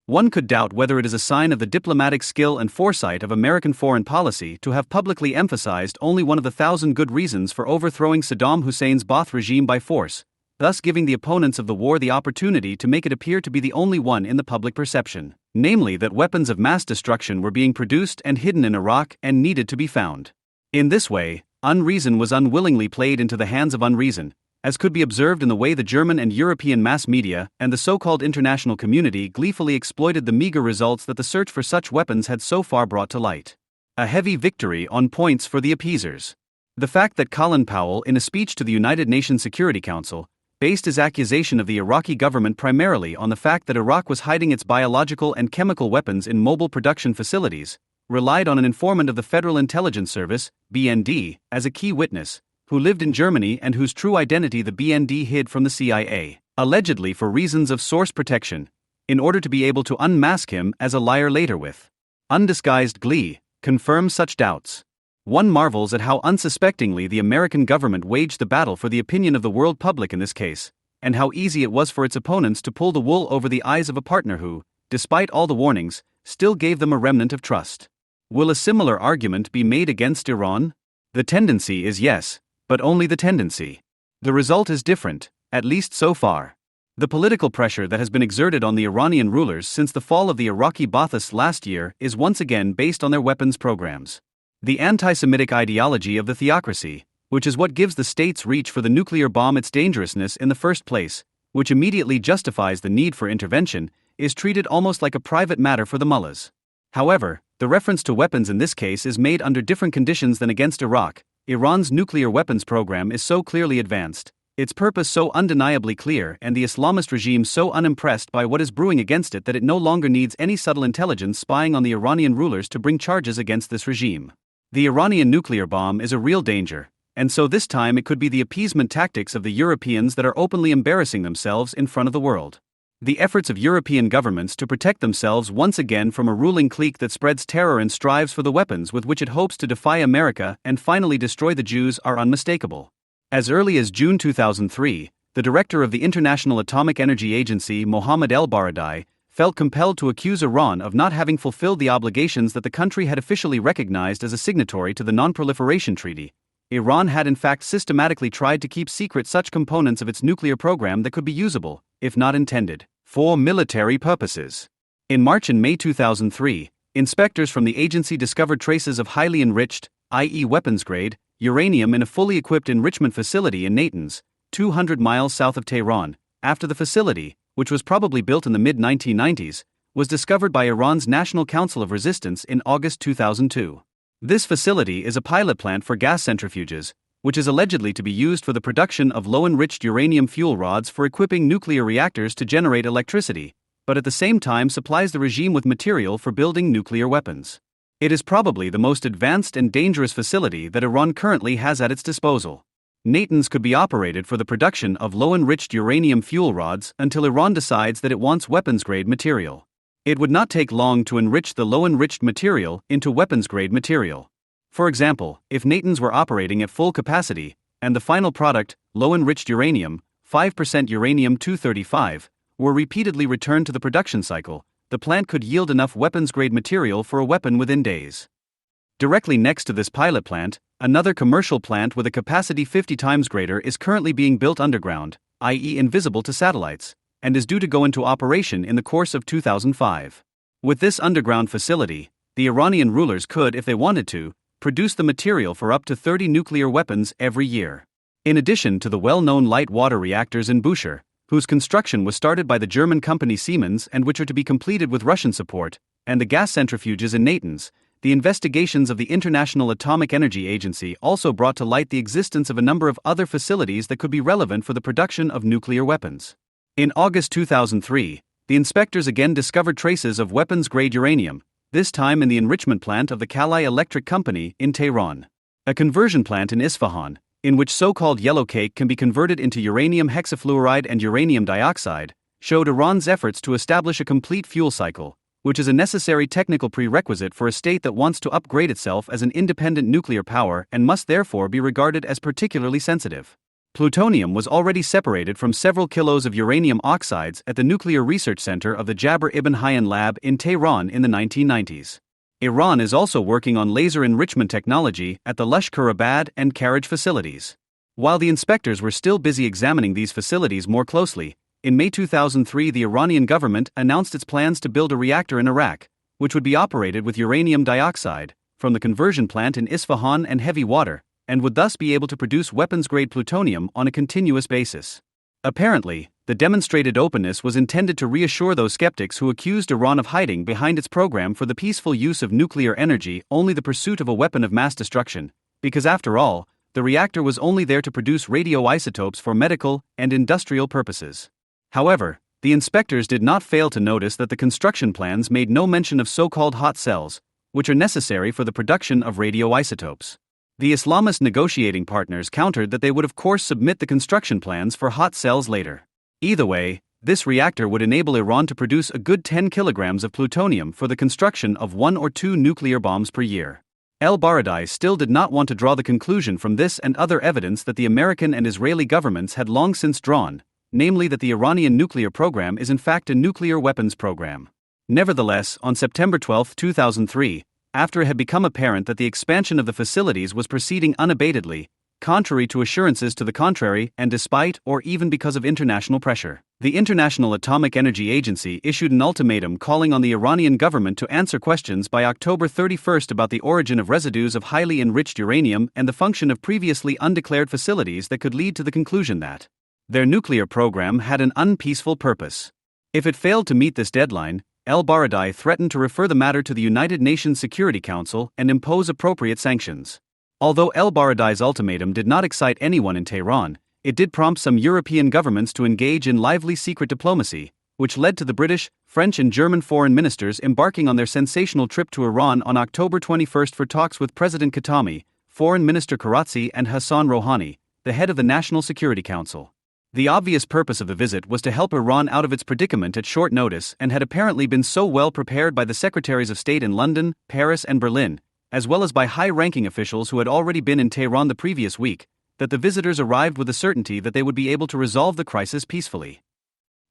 [SPEAKER 1] One could doubt whether it is a sign of the diplomatic skill and foresight of American foreign policy to have publicly emphasized only one of the 1,000 good reasons for overthrowing Saddam Hussein's Ba'ath regime by force, thus giving the opponents of the war the opportunity to make it appear to be the only one in the public perception, namely that weapons of mass destruction were being produced and hidden in Iraq and needed to be found. In this way, unreason was unwillingly played into the hands of unreason, as could be observed in the way the German and European mass media and the so-called international community gleefully exploited the meager results that the search for such weapons had so far brought to light. A heavy victory on points for the appeasers. The fact that Colin Powell, in a speech to the United Nations Security Council, based his accusation of the Iraqi government primarily on the fact that Iraq was hiding its biological and chemical weapons in mobile production facilities, relied on an informant of the Federal Intelligence Service, BND, as a key witness, who lived in Germany and whose true identity the BND hid from the CIA, allegedly for reasons of source protection, in order to be able to unmask him as a liar later with undisguised glee, confirm such doubts. One marvels at how unsuspectingly the American government waged the battle for the opinion of the world public in this case, and how easy it was for its opponents to pull the wool over the eyes of a partner who, despite all the warnings, still gave them a remnant of trust. Will a similar argument be made against Iran? The tendency is yes, but only the tendency. The result is different, at least so far. The political pressure that has been exerted on the Iranian rulers since the fall of the Iraqi Baathists last year is once again based on their weapons programs. The anti-Semitic ideology of the theocracy, which is what gives the state's reach for the nuclear bomb its dangerousness in the first place, which immediately justifies the need for intervention, is treated almost like a private matter for the mullahs. However, the reference to weapons in this case is made under different conditions than against Iraq. Iran's nuclear weapons program is so clearly advanced, its purpose so undeniably clear, and the Islamist regime so unimpressed by what is brewing against it that it no longer needs any subtle intelligence spying on the Iranian rulers to bring charges against this regime. The Iranian nuclear bomb is a real danger, and so this time it could be the appeasement tactics of the Europeans that are openly embarrassing themselves in front of the world. The efforts of European governments to protect themselves once again from a ruling clique that spreads terror and strives for the weapons with which it hopes to defy America and finally destroy the Jews are unmistakable. As early as June 2003, the director of the International Atomic Energy Agency, Mohammad El-Baradei, felt compelled to accuse Iran of not having fulfilled the obligations that the country had officially recognized as a signatory to the Non-Proliferation Treaty. Iran had in fact systematically tried to keep secret such components of its nuclear program that could be usable, if not intended, for military purposes. In March and May 2003, inspectors from the agency discovered traces of highly enriched, i.e. weapons-grade, uranium in a fully equipped enrichment facility in Natanz, 200 miles south of Tehran, after the facility, which was probably built in the mid-1990s, was discovered by Iran's National Council of Resistance in August 2002. This facility is a pilot plant for gas centrifuges, which is allegedly to be used for the production of low-enriched uranium fuel rods for equipping nuclear reactors to generate electricity, but at the same time supplies the regime with material for building nuclear weapons. It is probably the most advanced and dangerous facility that Iran currently has at its disposal. Natanz could be operated for the production of low-enriched uranium fuel rods until Iran decides that it wants weapons-grade material. It would not take long to enrich the low-enriched material into weapons-grade material. For example, if Natanz were operating at full capacity, and the final product, low-enriched uranium, 5% uranium-235, were repeatedly returned to the production cycle, the plant could yield enough weapons-grade material for a weapon within days. Directly next to this pilot plant, another commercial plant with a capacity 50 times greater is currently being built underground, i.e. invisible to satellites, and is due to go into operation in the course of 2005. With this underground facility, the Iranian rulers could, if they wanted to, produce the material for up to 30 nuclear weapons every year. In addition to the well-known light water reactors in Bushehr, whose construction was started by the German company Siemens and which are to be completed with Russian support, and the gas centrifuges in Natanz, the investigations of the International Atomic Energy Agency also brought to light the existence of a number of other facilities that could be relevant for the production of nuclear weapons. In August 2003, the inspectors again discovered traces of weapons-grade uranium, this time in the enrichment plant of the Kalai Electric Company in Tehran. A conversion plant in Isfahan, in which so-called yellow cake can be converted into uranium hexafluoride and uranium dioxide, showed Iran's efforts to establish a complete fuel cycle, which is a necessary technical prerequisite for a state that wants to upgrade itself as an independent nuclear power and must therefore be regarded as particularly sensitive. Plutonium was already separated from several kilos of uranium oxides at the Nuclear Research Center of the Jabr Ibn Hayyan Lab in Tehran in the 1990s. Iran is also working on laser enrichment technology at the Lashkarabad and Karaj facilities. While the inspectors were still busy examining these facilities more closely, in May 2003 the Iranian government announced its plans to build a reactor in Iraq, which would be operated with uranium dioxide, from the conversion plant in Isfahan and heavy water, and would thus be able to produce weapons-grade plutonium on a continuous basis. Apparently, the demonstrated openness was intended to reassure those skeptics who accused Iran of hiding behind its program for the peaceful use of nuclear energy only the pursuit of a weapon of mass destruction, because after all, the reactor was only there to produce radioisotopes for medical and industrial purposes. However, the inspectors did not fail to notice that the construction plans made no mention of so-called hot cells, which are necessary for the production of radioisotopes. The Islamist negotiating partners countered that they would of course submit the construction plans for hot cells later. Either way, this reactor would enable Iran to produce a good 10 kilograms of plutonium for the construction of 1 or 2 nuclear bombs per year. El-Baradei still did not want to draw the conclusion from this and other evidence that the American and Israeli governments had long since drawn, namely that the Iranian nuclear program is in fact a nuclear weapons program. Nevertheless, on September 12, 2003, after it had become apparent that the expansion of the facilities was proceeding unabatedly, contrary to assurances to the contrary and despite or even because of international pressure, the International Atomic Energy Agency issued an ultimatum calling on the Iranian government to answer questions by October 31 about the origin of residues of highly enriched uranium and the function of previously undeclared facilities that could lead to the conclusion that their nuclear program had an unpeaceful purpose. If it failed to meet this deadline, El-Baradei threatened to refer the matter to the United Nations Security Council and impose appropriate sanctions. Although El-Baradei's ultimatum did not excite anyone in Tehran, it did prompt some European governments to engage in lively secret diplomacy, which led to the British, French and German foreign ministers embarking on their sensational trip to Iran on October 21 for talks with President Khatami, Foreign Minister Karachi and Hassan Rouhani, the head of the National Security Council. The obvious purpose of the visit was to help Iran out of its predicament at short notice and had apparently been so well prepared by the Secretaries of State in London, Paris and Berlin, as well as by high-ranking officials who had already been in Tehran the previous week, that the visitors arrived with the certainty that they would be able to resolve the crisis peacefully.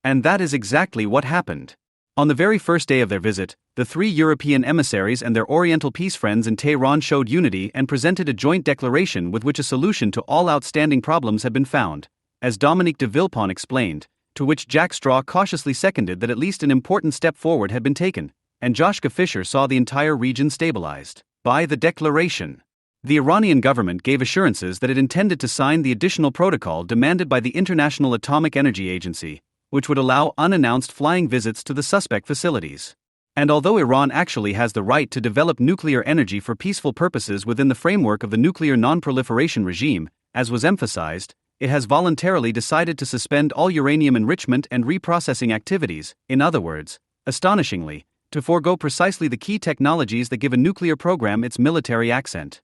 [SPEAKER 1] And that is exactly what happened. On the very first day of their visit, the 3 European emissaries and their Oriental peace friends in Tehran showed unity and presented a joint declaration with which a solution to all outstanding problems had been found, as Dominique de Villepin explained, to which Jack Straw cautiously seconded that at least an important step forward had been taken, and Joschka Fischer saw the entire region stabilized by the declaration. The Iranian government gave assurances that it intended to sign the additional protocol demanded by the International Atomic Energy Agency, which would allow unannounced flying visits to the suspect facilities. And although Iran actually has the right to develop nuclear energy for peaceful purposes within the framework of the nuclear non-proliferation regime, as was emphasized, it has voluntarily decided to suspend all uranium enrichment and reprocessing activities, in other words, astonishingly, to forego precisely the key technologies that give a nuclear program its military accent.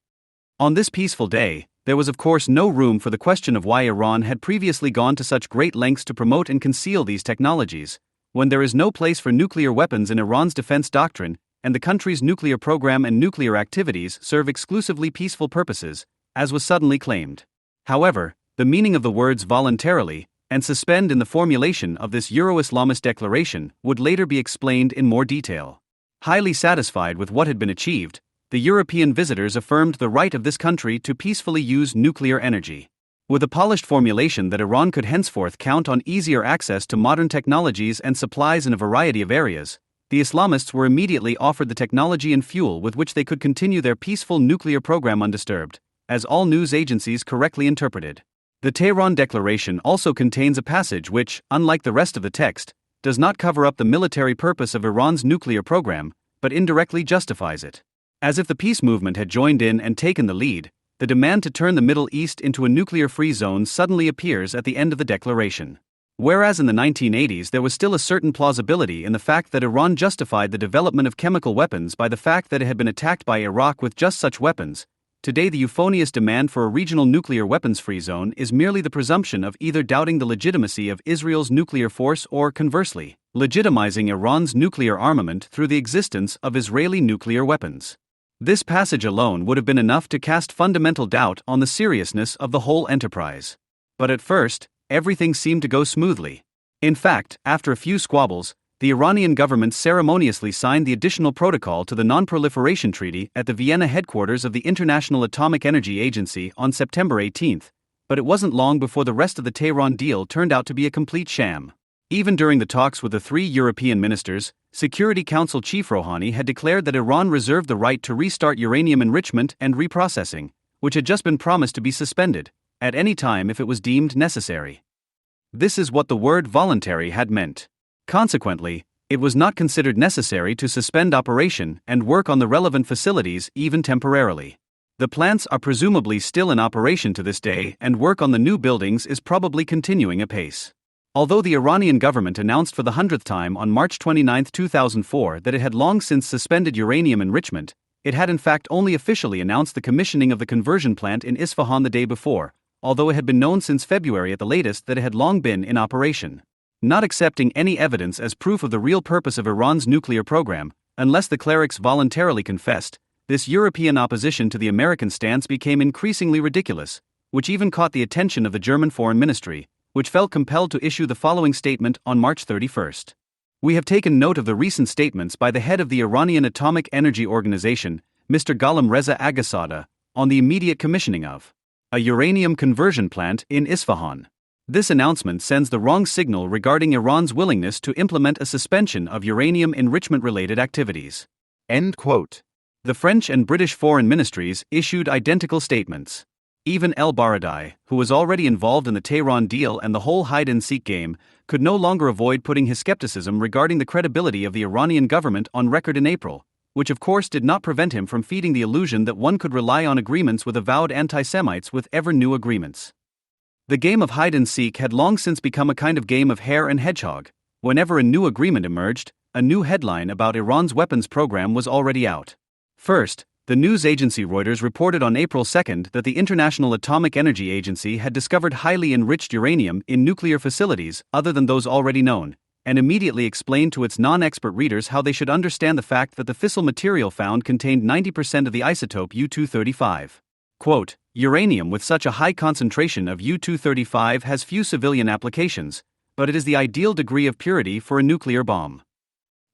[SPEAKER 1] On this peaceful day, there was of course no room for the question of why Iran had previously gone to such great lengths to promote and conceal these technologies, when there is no place for nuclear weapons in Iran's defense doctrine, and the country's nuclear program and nuclear activities serve exclusively peaceful purposes, as was suddenly claimed. However, the meaning of the words voluntarily and suspend in the formulation of this Euro-Islamist declaration would later be explained in more detail. Highly satisfied with what had been achieved, the European visitors affirmed the right of this country to peacefully use nuclear energy. With a polished formulation that Iran could henceforth count on easier access to modern technologies and supplies in a variety of areas, the Islamists were immediately offered the technology and fuel with which they could continue their peaceful nuclear program undisturbed, as all news agencies correctly interpreted. The Tehran Declaration also contains a passage which, unlike the rest of the text, does not cover up the military purpose of Iran's nuclear program, but indirectly justifies it. As if the peace movement had joined in and taken the lead, the demand to turn the Middle East into a nuclear-free zone suddenly appears at the end of the declaration. Whereas in the 1980s there was still a certain plausibility in the fact that Iran justified the development of chemical weapons by the fact that it had been attacked by Iraq with just such weapons, today the euphonious demand for a regional nuclear weapons-free zone is merely the presumption of either doubting the legitimacy of Israel's nuclear force or, conversely, legitimizing Iran's nuclear armament through the existence of Israeli nuclear weapons. This passage alone would have been enough to cast fundamental doubt on the seriousness of the whole enterprise. But at first, everything seemed to go smoothly. In fact, after a few squabbles, the Iranian government ceremoniously signed the additional protocol to the Non-Proliferation Treaty at the Vienna headquarters of the International Atomic Energy Agency on September 18, but it wasn't long before the rest of the Tehran deal turned out to be a complete sham. Even during the talks with the three European ministers, Security Council Chief Rouhani had declared that Iran reserved the right to restart uranium enrichment and reprocessing, which had just been promised to be suspended, at any time if it was deemed necessary. This is what the word voluntary had meant. Consequently, it was not considered necessary to suspend operation and work on the relevant facilities even temporarily. The plants are presumably still in operation to this day, and work on the new buildings is probably continuing apace. Although the Iranian government announced for the 100th time on March 29, 2004 that it had long since suspended uranium enrichment, it had in fact only officially announced the commissioning of the conversion plant in Isfahan the day before, although it had been known since February at the latest that it had long been in operation. Not accepting any evidence as proof of the real purpose of Iran's nuclear program, unless the clerics voluntarily confessed, this European opposition to the American stance became increasingly ridiculous, which even caught the attention of the German Foreign Ministry, which felt compelled to issue the following statement on March 31. We have taken note of the recent statements by the head of the Iranian Atomic Energy Organization, Mr. Gholam Reza Aghazadeh, on the immediate commissioning of a uranium conversion plant in Isfahan. This announcement sends the wrong signal regarding Iran's willingness to implement a suspension of uranium enrichment-related activities.
[SPEAKER 2] End quote.
[SPEAKER 1] The French and British foreign ministries issued identical statements. Even El-Baradei, who was already involved in the Tehran deal and the whole hide-and-seek game, could no longer avoid putting his skepticism regarding the credibility of the Iranian government on record in April, which of course did not prevent him from feeding the illusion that one could rely on agreements with avowed anti-Semites with ever-new agreements. The game of hide-and-seek had long since become a kind of game of hare and hedgehog. Whenever a new agreement emerged, a new headline about Iran's weapons program was already out. First, the news agency Reuters reported on April 2 that the International Atomic Energy Agency had discovered highly enriched uranium in nuclear facilities other than those already known, and immediately explained to its non-expert readers how they should understand the fact that the fissile material found contained 90% of the isotope U-235. Quote, uranium with such a high concentration of U-235 has few civilian applications, but it is the ideal degree of purity for a nuclear bomb.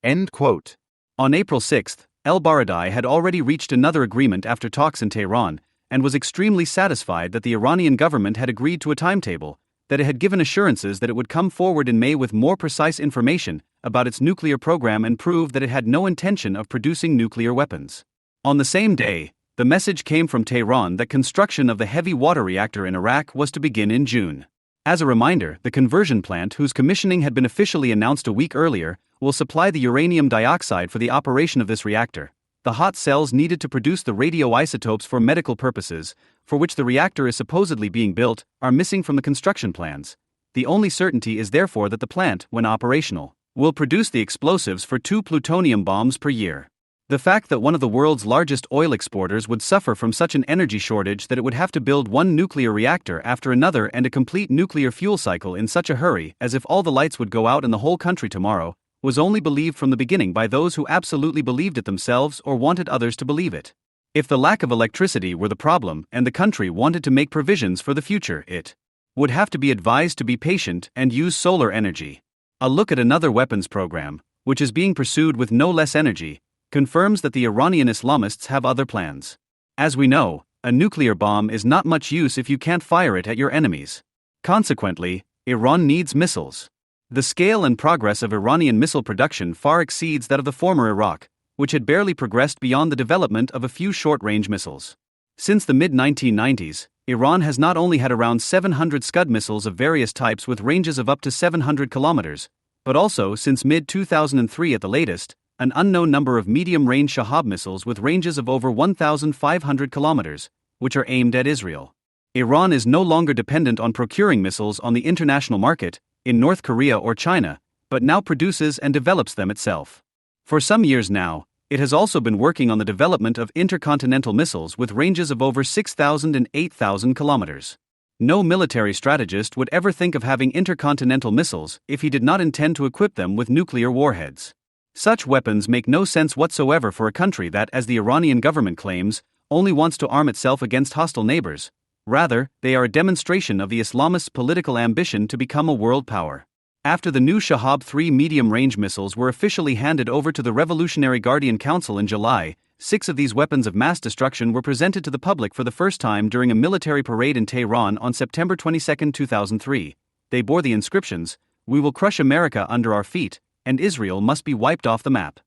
[SPEAKER 2] End quote.
[SPEAKER 1] On April 6, El-Baradei had already reached another agreement after talks in Tehran, and was extremely satisfied that the Iranian government had agreed to a timetable, that it had given assurances that it would come forward in May with more precise information about its nuclear program and prove that it had no intention of producing nuclear weapons. On the same day, the message came from Tehran that construction of the heavy water reactor in Iraq was to begin in June. As a reminder, the conversion plant, whose commissioning had been officially announced a week earlier, will supply the uranium dioxide for the operation of this reactor, the hot cells needed to produce the radioisotopes for medical purposes, for which the reactor is supposedly being built, are missing from the construction plans. The only certainty is therefore that the plant, when operational, will produce the explosives for 2 plutonium bombs per year. The fact that one of the world's largest oil exporters would suffer from such an energy shortage that it would have to build one nuclear reactor after another and a complete nuclear fuel cycle in such a hurry as if all the lights would go out in the whole country tomorrow, was only believed from the beginning by those who absolutely believed it themselves or wanted others to believe it. If the lack of electricity were the problem and the country wanted to make provisions for the future, it would have to be advised to be patient and use solar energy. A look at another weapons program, which is being pursued with no less energy, confirms that the Iranian Islamists have other plans. As we know, a nuclear bomb is not much use if you can't fire it at your enemies. Consequently, Iran needs missiles. The scale and progress of Iranian missile production far exceeds that of the former Iraq, which had barely progressed beyond the development of a few short-range missiles. Since the mid-1990s, Iran has not only had around 700 Scud missiles of various types with ranges of up to 700 kilometers, but also, since mid-2003 at the latest, an unknown number of medium-range Shahab missiles with ranges of over 1,500 kilometers, which are aimed at Israel. Iran is no longer dependent on procuring missiles on the international market, in North Korea or China, but now produces and develops them itself. For some years now, it has also been working on the development of intercontinental missiles with ranges of over 6,000 and 8,000 kilometers. No military strategist would ever think of having intercontinental missiles if he did not intend to equip them with nuclear warheads. Such weapons make no sense whatsoever for a country that, as the Iranian government claims, only wants to arm itself against hostile neighbors. Rather, they are a demonstration of the Islamists' political ambition to become a world power. After the new Shahab 3 medium-range missiles were officially handed over to the Revolutionary Guardian Council in July, 6 of these weapons of mass destruction were presented to the public for the first time during a military parade in Tehran on September 22, 2003. They bore the inscriptions, "We will crush America under our feet, and Israel must be wiped off the map."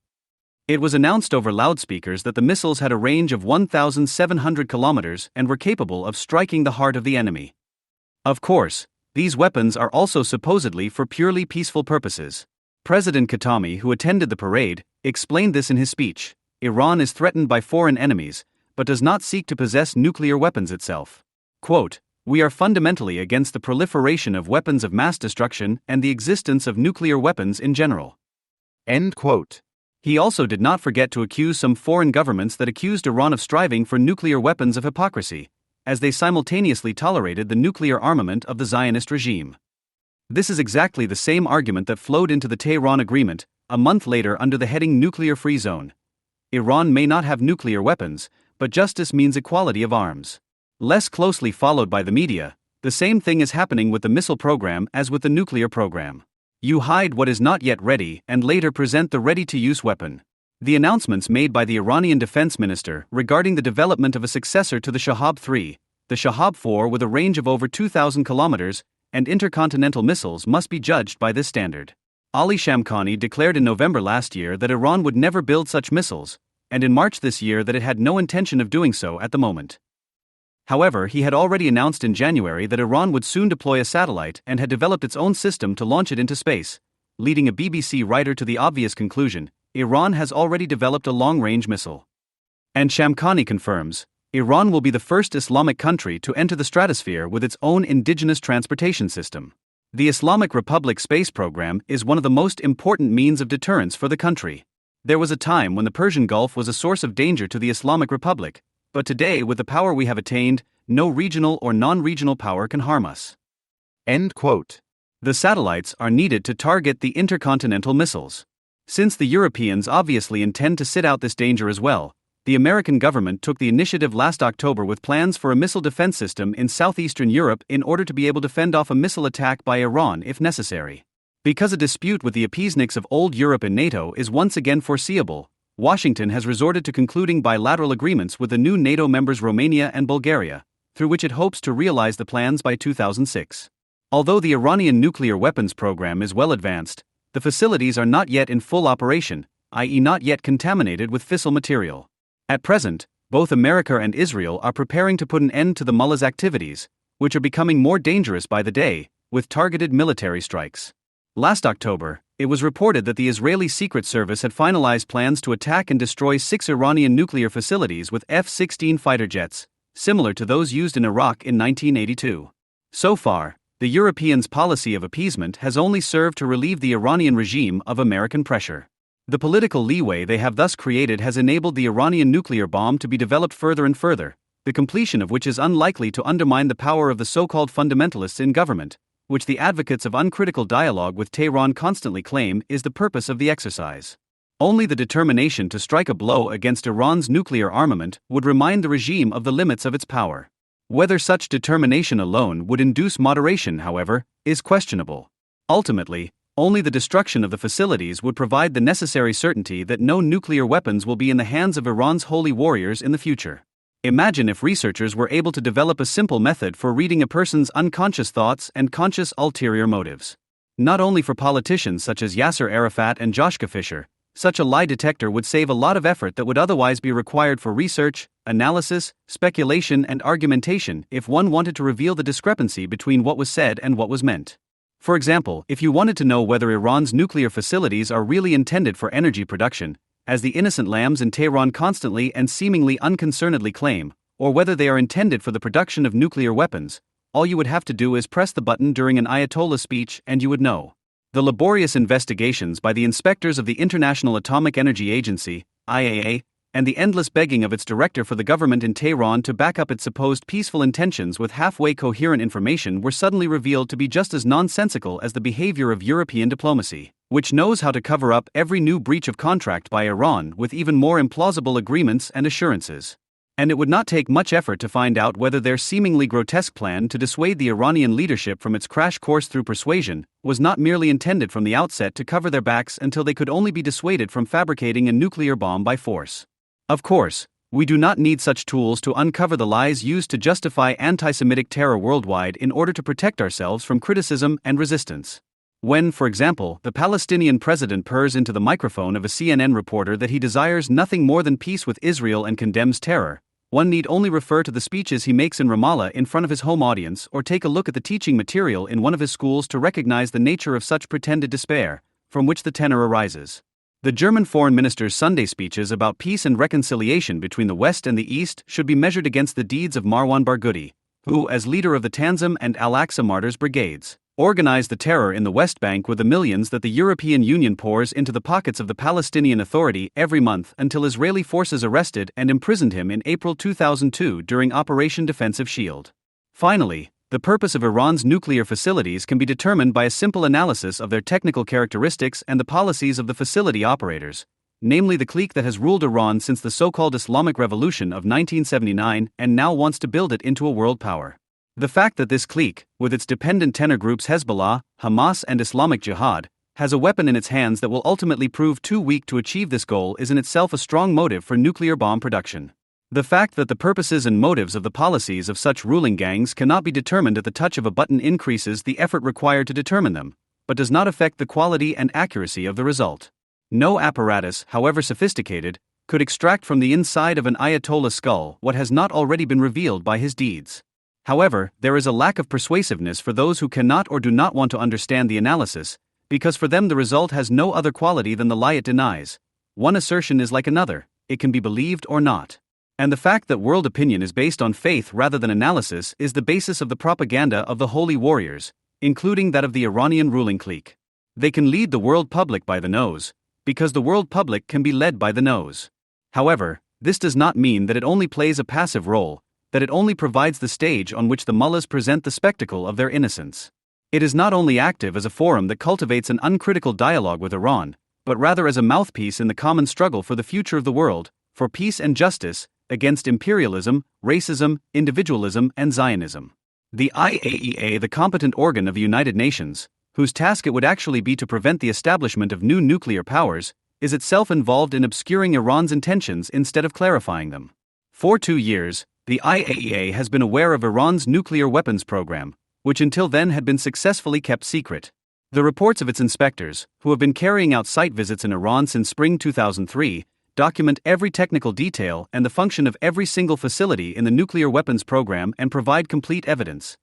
[SPEAKER 1] It was announced over loudspeakers that the missiles had a range of 1,700 kilometers and were capable of striking the heart of the enemy. Of course, these weapons are also supposedly for purely peaceful purposes. President Khatami, who attended the parade, explained this in his speech. Iran is threatened by foreign enemies, but does not seek to possess nuclear weapons itself. Quote, "We are fundamentally against the proliferation of weapons of mass destruction and the existence of nuclear weapons in general."
[SPEAKER 2] End quote.
[SPEAKER 1] He also did not forget to accuse some foreign governments that accused Iran of striving for nuclear weapons of hypocrisy, as they simultaneously tolerated the nuclear armament of the Zionist regime. This is exactly the same argument that flowed into the Tehran Agreement, a month later under the heading Nuclear Free Zone. Iran may not have nuclear weapons, but justice means equality of arms. Less closely followed by the media, the same thing is happening with the missile program as with the nuclear program. You hide what is not yet ready and later present the ready-to-use weapon. The announcements made by the Iranian defense minister regarding the development of a successor to the Shahab 3, the Shahab 4 with a range of over 2,000 kilometers, and intercontinental missiles must be judged by this standard. Ali Shamkhani declared in November last year that Iran would never build such missiles, and in March this year that it had no intention of doing so at the moment. However, he had already announced in January that Iran would soon deploy a satellite and had developed its own system to launch it into space, leading a BBC writer to the obvious conclusion: Iran has already developed a long-range missile. And Shamkhani confirms, Iran will be the first Islamic country to enter the stratosphere with its own indigenous transportation system. The Islamic Republic space program is one of the most important means of deterrence for the country. There was a time when the Persian Gulf was a source of danger to the Islamic Republic, but today, with the power we have attained, no regional or non-regional power can harm us.
[SPEAKER 2] End quote.
[SPEAKER 1] The satellites are needed to target the intercontinental missiles. Since the Europeans obviously intend to sit out this danger as well, the American government took the initiative last October with plans for a missile defense system in southeastern Europe in order to be able to fend off a missile attack by Iran if necessary. Because a dispute with the appeasniks of old Europe and NATO is once again foreseeable, Washington has resorted to concluding bilateral agreements with the new NATO members Romania and Bulgaria, through which it hopes to realize the plans by 2006. Although the Iranian nuclear weapons program is well advanced, the facilities are not yet in full operation, i.e. not yet contaminated with fissile material. At present, both America and Israel are preparing to put an end to the mullah's activities, which are becoming more dangerous by the day, with targeted military strikes. Last October, it was reported that the Israeli Secret Service had finalized plans to attack and destroy 6 Iranian nuclear facilities with F-16 fighter jets, similar to those used in Iraq in 1982. So far, the Europeans' policy of appeasement has only served to relieve the Iranian regime of American pressure. The political leeway they have thus created has enabled the Iranian nuclear bomb to be developed further and further, the completion of which is unlikely to undermine the power of the so-called fundamentalists in government, which the advocates of uncritical dialogue with Tehran constantly claim is the purpose of the exercise. Only the determination to strike a blow against Iran's nuclear armament would remind the regime of the limits of its power. Whether such determination alone would induce moderation, however, is questionable. Ultimately, only the destruction of the facilities would provide the necessary certainty that no nuclear weapons will be in the hands of Iran's holy warriors in the future. Imagine if researchers were able to develop a simple method for reading a person's unconscious thoughts and conscious ulterior motives. Not only for politicians such as Yasser Arafat and Joschka Fischer, such a lie detector would save a lot of effort that would otherwise be required for research, analysis, speculation, and argumentation if one wanted to reveal the discrepancy between what was said and what was meant. For example, if you wanted to know whether Iran's nuclear facilities are really intended for energy production, as the innocent lambs in Tehran constantly and seemingly unconcernedly claim, or whether they are intended for the production of nuclear weapons, all you would have to do is press the button during an Ayatollah speech and you would know. The laborious investigations by the inspectors of the International Atomic Energy Agency, IAEA, and the endless begging of its director for the government in Tehran to back up its supposed peaceful intentions with halfway coherent information were suddenly revealed to be just as nonsensical as the behavior of European diplomacy, which knows how to cover up every new breach of contract by Iran with even more implausible agreements and assurances. And it would not take much effort to find out whether their seemingly grotesque plan to dissuade the Iranian leadership from its crash course through persuasion was not merely intended from the outset to cover their backs until they could only be dissuaded from fabricating a nuclear bomb by force. Of course, we do not need such tools to uncover the lies used to justify anti-Semitic terror worldwide in order to protect ourselves from criticism and resistance. When, for example, the Palestinian president purrs into the microphone of a CNN reporter that he desires nothing more than peace with Israel and condemns terror, one need only refer to the speeches he makes in Ramallah in front of his home audience or take a look at the teaching material in one of his schools to recognize the nature of such pretended despair, from which the tenor arises. The German foreign minister's Sunday speeches about peace and reconciliation between the West and the East should be measured against the deeds of Marwan Barghouti, who, as leader of the Tanzim and Al-Aqsa Martyrs Brigades, organized the terror in the West Bank with the millions that the European Union pours into the pockets of the Palestinian Authority every month until Israeli forces arrested and imprisoned him in April 2002 during Operation Defensive Shield. Finally, the purpose of Iran's nuclear facilities can be determined by a simple analysis of their technical characteristics and the policies of the facility operators, namely the clique that has ruled Iran since the so-called Islamic Revolution of 1979 and now wants to build it into a world power. The fact that this clique, with its dependent tenor groups Hezbollah, Hamas and Islamic Jihad, has a weapon in its hands that will ultimately prove too weak to achieve this goal is in itself a strong motive for nuclear bomb production. The fact that the purposes and motives of the policies of such ruling gangs cannot be determined at the touch of a button increases the effort required to determine them, but does not affect the quality and accuracy of the result. No apparatus, however sophisticated, could extract from the inside of an Ayatollah skull what has not already been revealed by his deeds. However, there is a lack of persuasiveness for those who cannot or do not want to understand the analysis, because for them the result has no other quality than the lie it denies. One assertion is like another, it can be believed or not. And the fact that world opinion is based on faith rather than analysis is the basis of the propaganda of the holy warriors, including that of the Iranian ruling clique. They can lead the world public by the nose, because the world public can be led by the nose. However, this does not mean that it only plays a passive role, that it only provides the stage on which the mullahs present the spectacle of their innocence. It is not only active as a forum that cultivates an uncritical dialogue with Iran, but rather as a mouthpiece in the common struggle for the future of the world, for peace and justice, against imperialism, racism, individualism, and Zionism. The IAEA, the competent organ of the United Nations, whose task it would actually be to prevent the establishment of new nuclear powers, is itself involved in obscuring Iran's intentions instead of clarifying them. For 2 years, the IAEA has been aware of Iran's nuclear weapons program, which until then had been successfully kept secret. The reports of its inspectors, who have been carrying out site visits in Iran since spring 2003, document every technical detail and the function of every single facility in the nuclear weapons program and provide complete evidence.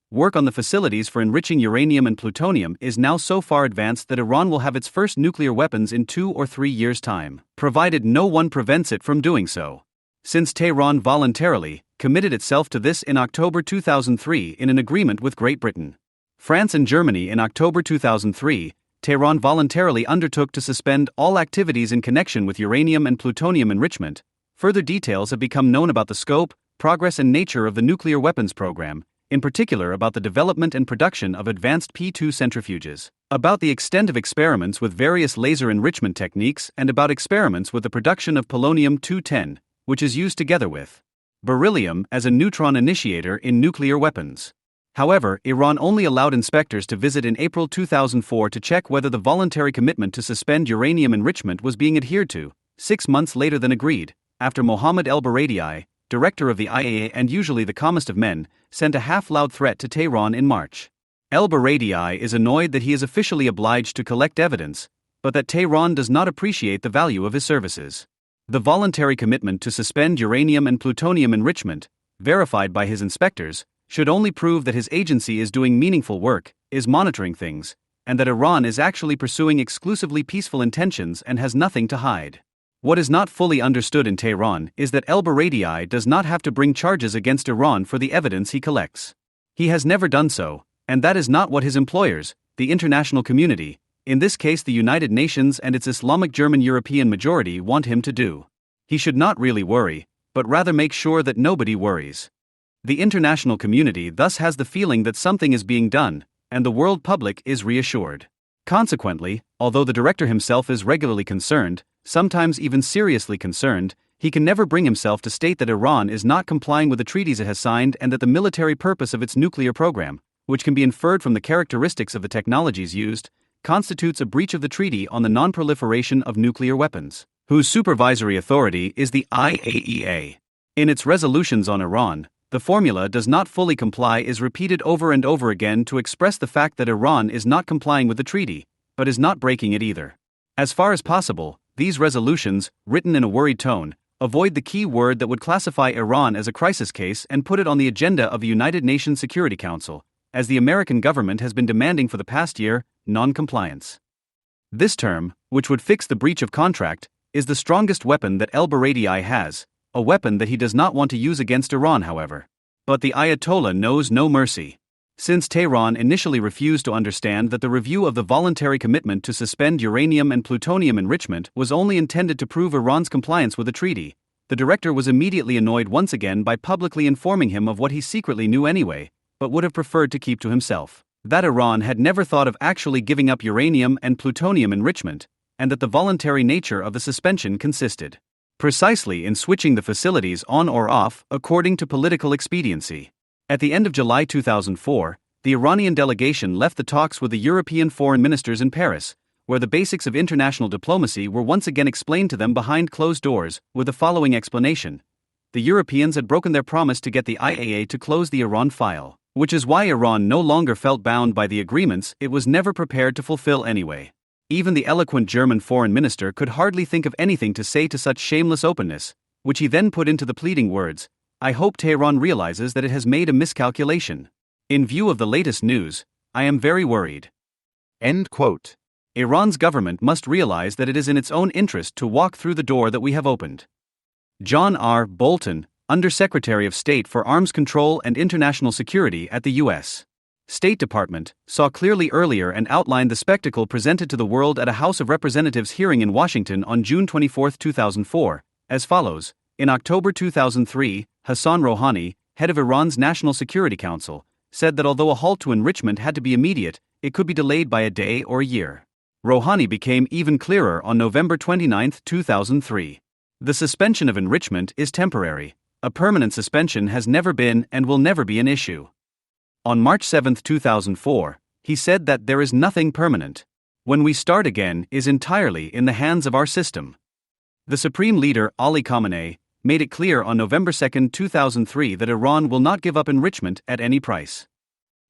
[SPEAKER 1] Work on the facilities for enriching uranium and plutonium is now so far advanced that Iran will have its first nuclear weapons in 2 or 3 years' time, provided no one prevents it from doing so. Since Tehran voluntarily committed itself to this in October 2003 in an agreement with Great Britain. France and Germany in October 2003, Tehran voluntarily undertook to suspend all activities in connection with uranium and plutonium enrichment. Further details have become known about the scope, progress and nature of the nuclear weapons program, in particular about the development and production of advanced P2 centrifuges, about the extent of experiments with various laser enrichment techniques, and about experiments with the production of polonium-210, which is used together with beryllium as a neutron initiator in nuclear weapons. However, Iran only allowed inspectors to visit in April 2004 to check whether the voluntary commitment to suspend uranium enrichment was being adhered to, 6 months later than agreed, after Mohammad El-Baradei, director of the IAEA and usually the calmest of men, sent a half-loud threat to Tehran in March. El-Baradei is annoyed that he is officially obliged to collect evidence, but that Tehran does not appreciate the value of his services. The voluntary commitment to suspend uranium and plutonium enrichment, verified by his inspectors, should only prove that his agency is doing meaningful work, is monitoring things, and that Iran is actually pursuing exclusively peaceful intentions and has nothing to hide. What is not fully understood in Tehran is that El-Baradei does not have to bring charges against Iran for the evidence he collects. He has never done so, and that is not what his employers, the international community, in this case the United Nations and its Islamic German European majority, want him to do. He should not really worry, but rather make sure that nobody worries. The international community thus has the feeling that something is being done, and the world public is reassured. Consequently, although the director himself is regularly concerned, sometimes even seriously concerned, he can never bring himself to state that Iran is not complying with the treaties it has signed and that the military purpose of its nuclear program, which can be inferred from the characteristics of the technologies used, constitutes a breach of the Treaty on the Non-Proliferation of Nuclear Weapons, whose supervisory authority is the IAEA. In its resolutions on Iran, the formula "does not fully comply" is repeated over and over again to express the fact that Iran is not complying with the treaty, but is not breaking it either. As far as possible, these resolutions, written in a worried tone, avoid the key word that would classify Iran as a crisis case and put it on the agenda of the United Nations Security Council, as the American government has been demanding for the past year, non-compliance. This term, which would fix the breach of contract, is the strongest weapon that El-Baradei has, a weapon that he does not want to use against Iran, however. But the Ayatollah knows no mercy. Since Tehran initially refused to understand that the review of the voluntary commitment to suspend uranium and plutonium enrichment was only intended to prove Iran's compliance with the treaty, the director was immediately annoyed once again by publicly informing him of what he secretly knew anyway, but would have preferred to keep to himself: that Iran had never thought of actually giving up uranium and plutonium enrichment, and that the voluntary nature of the suspension consisted precisely in switching the facilities on or off according to political expediency. At the end of July 2004, the Iranian delegation left the talks with the European foreign ministers in Paris, where the basics of international diplomacy were once again explained to them behind closed doors, with the following explanation: the Europeans had broken their promise to get the IAEA to close the Iran file, which is why Iran no longer felt bound by the agreements it was never prepared to fulfill anyway. Even the eloquent German foreign minister could hardly think of anything to say to such shameless openness, which he then put into the pleading words: "I hope Tehran realizes that it has made a miscalculation. In view of the latest news, I am very worried."
[SPEAKER 2] End quote.
[SPEAKER 1] Iran's government must realize that it is in its own interest to walk through the door that we have opened. John R. Bolton, Undersecretary of State for Arms Control and International Security at the U.S. State Department, saw clearly earlier and outlined the spectacle presented to the world at a House of Representatives hearing in Washington on June 24, 2004, as follows. In October 2003, Hassan Rouhani, head of Iran's National Security Council, said that although a halt to enrichment had to be immediate, it could be delayed by a day or a year. Rouhani became even clearer on November 29, 2003. The suspension of enrichment is temporary. A permanent suspension has never been and will never be an issue. On March 7, 2004, he said that there is nothing permanent. When we start again is entirely in the hands of our system. The Supreme Leader Ali Khamenei made it clear on November 2, 2003 that Iran will not give up enrichment at any price.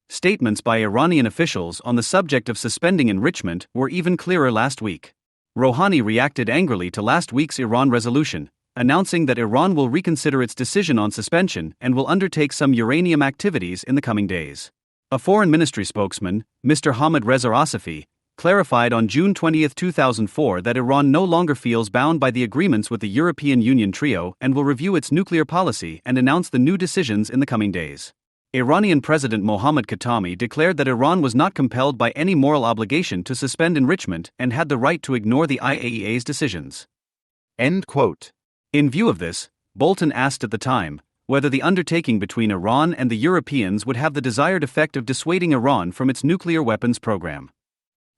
[SPEAKER 1] Statements by Iranian officials on the subject of suspending enrichment were even clearer last week. Rouhani reacted angrily to last week's Iran resolution, announcing that Iran will reconsider its decision on suspension and will undertake some uranium activities in the coming days. A foreign ministry spokesman, Mr. Hamid Reza Asafi, clarified on June 20, 2004 that Iran no longer feels bound by the agreements with the European Union trio and will review its nuclear policy and announce the new decisions in the coming days. Iranian President Mohammad Khatami declared that Iran was not compelled by any moral obligation to suspend enrichment and had the right to ignore the IAEA's decisions.
[SPEAKER 2] End quote.
[SPEAKER 1] In view of this, Bolton asked at the time, whether the undertaking between Iran and the Europeans would have the desired effect of dissuading Iran from its nuclear weapons program.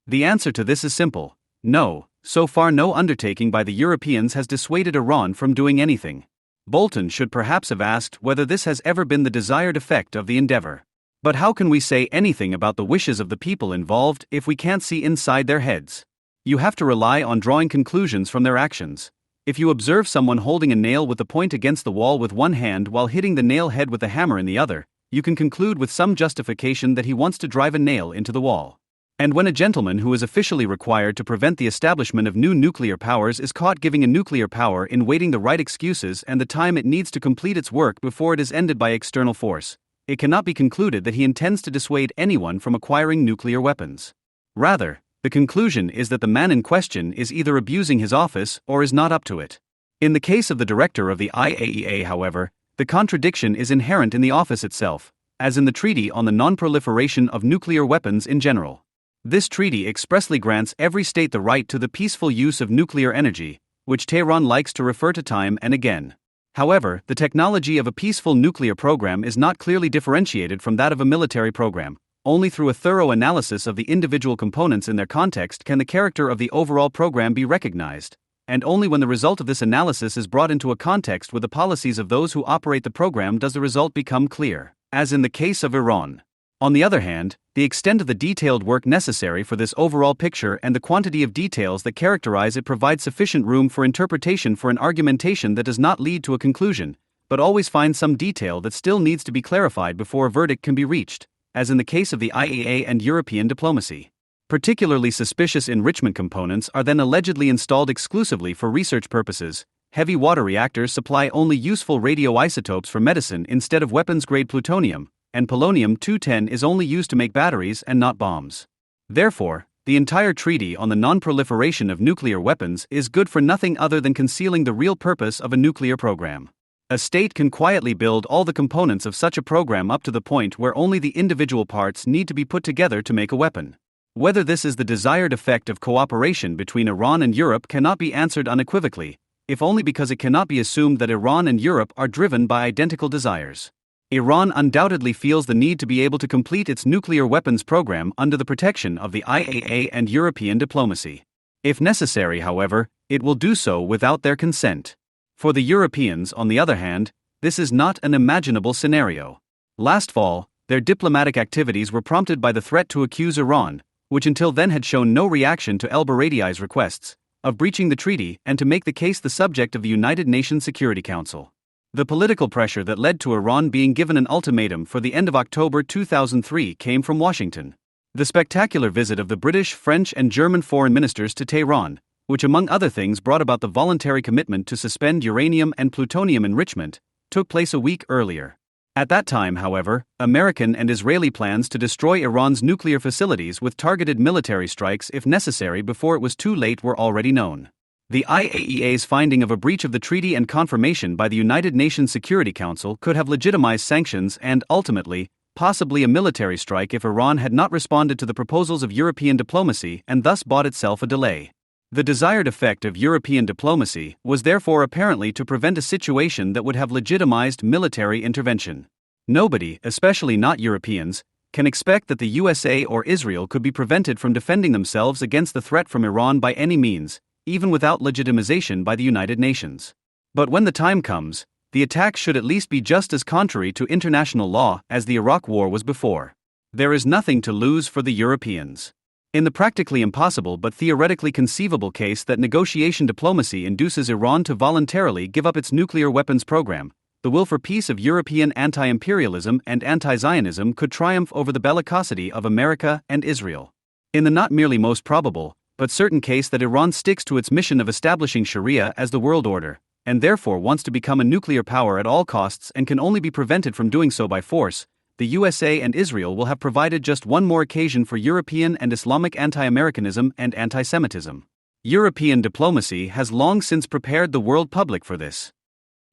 [SPEAKER 1] The answer to this is simple: no. So far, no undertaking by the Europeans has dissuaded Iran from doing anything. Bolton should perhaps have asked whether this has ever been the desired effect of the endeavor. But how can we say anything about the wishes of the people involved if we can't see inside their heads? You have to rely on drawing conclusions from their actions. If you observe someone holding a nail with the point against the wall with one hand while hitting the nail head with the hammer in the other, you can conclude with some justification that he wants to drive a nail into the wall. And when a gentleman who is officially required to prevent the establishment of new nuclear powers is caught giving a nuclear power in waiting the right excuses and the time it needs to complete its work before it is ended by external force, it cannot be concluded that he intends to dissuade anyone from acquiring nuclear weapons. Rather, the conclusion is that the man in question is either abusing his office or is not up to it. In the case of the director of the IAEA, however, the contradiction is inherent in the office itself, as in the Treaty on the Non-Proliferation of Nuclear Weapons in general. This treaty expressly grants every state the right to the peaceful use of nuclear energy, which Tehran likes to refer to time and again. However, the technology of a peaceful nuclear program is not clearly differentiated from that of a military program. Only through a thorough analysis of the individual components in their context can the character of the overall program be recognized, and only when the result of this analysis is brought into a context with the policies of those who operate the program does the result become clear, as in the case of Iran. On the other hand, the extent of the detailed work necessary for this overall picture and the quantity of details that characterize it provide sufficient room for interpretation for an argumentation that does not lead to a conclusion, but always finds some detail that still needs to be clarified before a verdict can be reached, as in the case of the IAEA and European diplomacy. Particularly suspicious enrichment components are then allegedly installed exclusively for research purposes. Heavy water reactors supply only useful radioisotopes for medicine instead of weapons-grade plutonium, and polonium-210 is only used to make batteries and not bombs. Therefore, the entire Treaty on the Non-Proliferation of Nuclear Weapons is good for nothing other than concealing the real purpose of a nuclear program. A state can quietly build all the components of such a program up to the point where only the individual parts need to be put together to make a weapon. Whether this is the desired effect of cooperation between Iran and Europe cannot be answered unequivocally, if only because it cannot be assumed that Iran and Europe are driven by identical desires. Iran undoubtedly feels the need to be able to complete its nuclear weapons program under the protection of the IAEA and European diplomacy. If necessary, however, it will do so without their consent. For the Europeans, on the other hand, this is not an imaginable scenario. Last fall, their diplomatic activities were prompted by the threat to accuse Iran, which until then had shown no reaction to El Baradei's requests, of breaching the treaty and to make the case the subject of the United Nations Security Council. The political pressure that led to Iran being given an ultimatum for the end of October 2003 came from Washington. The spectacular visit of the British, French, and German foreign ministers to Tehran, which among other things brought about the voluntary commitment to suspend uranium and plutonium enrichment, took place a week earlier. At that time, however, American and Israeli plans to destroy Iran's nuclear facilities with targeted military strikes if necessary before it was too late were already known. The IAEA's finding of a breach of the treaty and confirmation by the United Nations Security Council could have legitimized sanctions and, ultimately, possibly a military strike if Iran had not responded to the proposals of European diplomacy and thus bought itself a delay. The desired effect of European diplomacy was therefore apparently to prevent a situation that would have legitimized military intervention. Nobody, especially not Europeans, can expect that the USA or Israel could be prevented from defending themselves against the threat from Iran by any means, even without legitimization by the United Nations. But when the time comes, the attack should at least be just as contrary to international law as the Iraq War was before. There is nothing to lose for the Europeans. In the practically impossible but theoretically conceivable case that negotiation diplomacy induces Iran to voluntarily give up its nuclear weapons program, the will for peace of European anti-imperialism and anti-Zionism could triumph over the bellicosity of America and Israel. In the not merely most probable, but certain case that Iran sticks to its mission of establishing Sharia as the world order, and therefore wants to become a nuclear power at all costs and can only be prevented from doing so by force, the USA and Israel will have provided just one more occasion for European and Islamic anti-Americanism and anti-Semitism. European diplomacy has long since prepared the world public for this.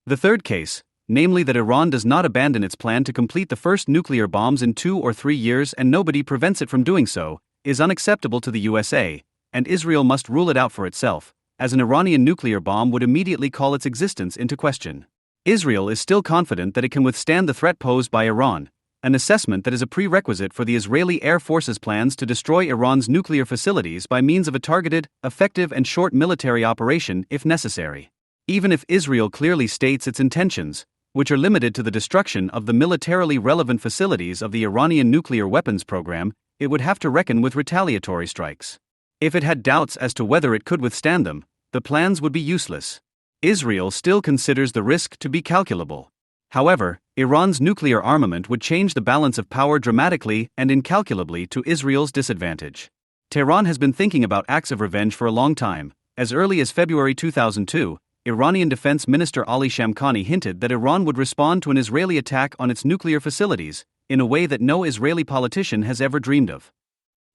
[SPEAKER 1] The third case, namely that Iran does not abandon its plan to complete the first nuclear bombs in 2 or 3 years and nobody prevents it from doing so, is unacceptable to the USA, and Israel must rule it out for itself, as an Iranian nuclear bomb would immediately call its existence into question. Israel is still confident that it can withstand the threat posed by Iran, an assessment that is a prerequisite for the Israeli Air Force's plans to destroy Iran's nuclear facilities by means of a targeted, effective, and short military operation if necessary. Even if Israel clearly states its intentions, which are limited to the destruction of the militarily relevant facilities of the Iranian nuclear weapons program, it would have to reckon with retaliatory strikes. If it had doubts as to whether it could withstand them, the plans would be useless. Israel still considers the risk to be calculable. However, Iran's nuclear armament would change the balance of power dramatically and incalculably to Israel's disadvantage. Tehran has been thinking about acts of revenge for a long time. As early as February 2002, Iranian Defense Minister Ali Shamkhani hinted that Iran would respond to an Israeli attack on its nuclear facilities in a way that no Israeli politician has ever dreamed of.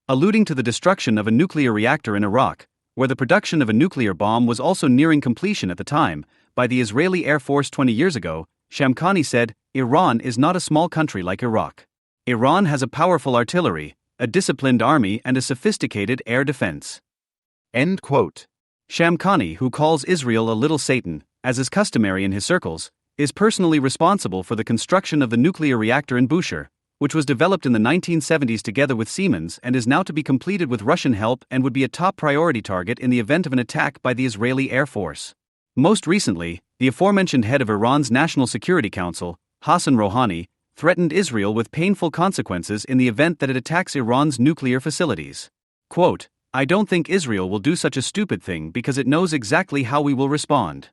[SPEAKER 1] Alluding to the destruction of a nuclear reactor in Iraq, where the production of a nuclear bomb was also nearing completion at the time, by the Israeli Air Force 20 years ago, Shamkhani said, "Iran is not a small country like Iraq. Iran has a powerful artillery, a disciplined army, and a sophisticated air defense."
[SPEAKER 2] End quote.
[SPEAKER 1] Shamkhani, who calls Israel a little Satan, as is customary in his circles, is personally responsible for the construction of the nuclear reactor in Bushehr, which was developed in the 1970s together with Siemens and is now to be completed with Russian help and would be a top priority target in the event of an attack by the Israeli Air Force. Most recently, the aforementioned head of Iran's National Security Council, Hassan Rouhani, threatened Israel with painful consequences in the event that it attacks Iran's nuclear facilities. Quote, "I don't think Israel will do such a stupid thing because it knows exactly how we will respond."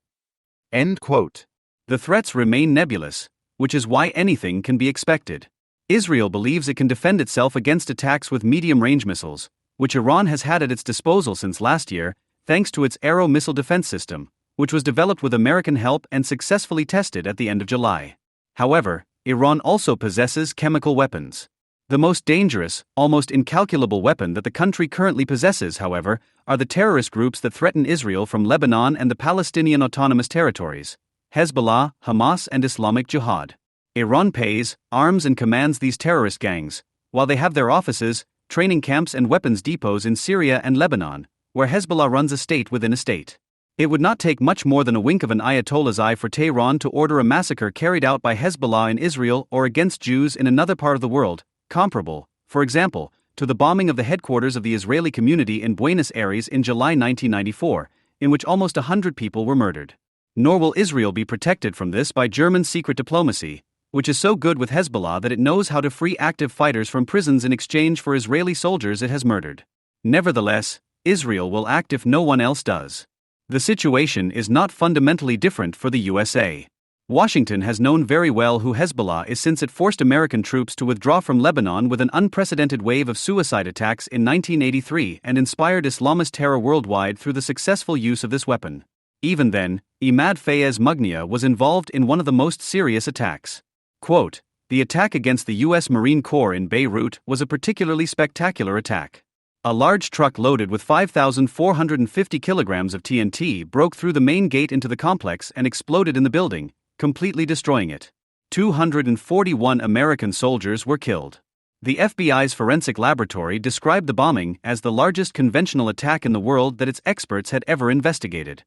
[SPEAKER 2] End quote.
[SPEAKER 1] The threats remain nebulous, which is why anything can be expected. Israel believes it can defend itself against attacks with medium-range missiles, which Iran has had at its disposal since last year, thanks to its Arrow missile defense system, which was developed with American help and successfully tested at the end of July. However, Iran also possesses chemical weapons. The most dangerous, almost incalculable weapon that the country currently possesses, however, are the terrorist groups that threaten Israel from Lebanon and the Palestinian Autonomous Territories, Hezbollah, Hamas, and Islamic Jihad. Iran pays, arms, and commands these terrorist gangs, while they have their offices, training camps, and weapons depots in Syria and Lebanon, where Hezbollah runs a state within a state. It would not take much more than a wink of an Ayatollah's eye for Tehran to order a massacre carried out by Hezbollah in Israel or against Jews in another part of the world, comparable, for example, to the bombing of the headquarters of the Israeli community in Buenos Aires in July 1994, in which almost 100 people were murdered. Nor will Israel be protected from this by German secret diplomacy, which is so good with Hezbollah that it knows how to free active fighters from prisons in exchange for Israeli soldiers it has murdered. Nevertheless, Israel will act if no one else does. The situation is not fundamentally different for the USA. Washington has known very well who Hezbollah is since it forced American troops to withdraw from Lebanon with an unprecedented wave of suicide attacks in 1983 and inspired Islamist terror worldwide through the successful use of this weapon. Even then, Imad Fayez Mugnia was involved in one of the most serious attacks. Quote, "The attack against the U.S. Marine Corps in Beirut was a particularly spectacular attack. A large truck loaded with 5,450 kilograms of TNT broke through the main gate into the complex and exploded in the building, completely destroying it. 241 American soldiers were killed. The FBI's forensic laboratory described the bombing as the largest conventional attack in the world that its experts had ever investigated."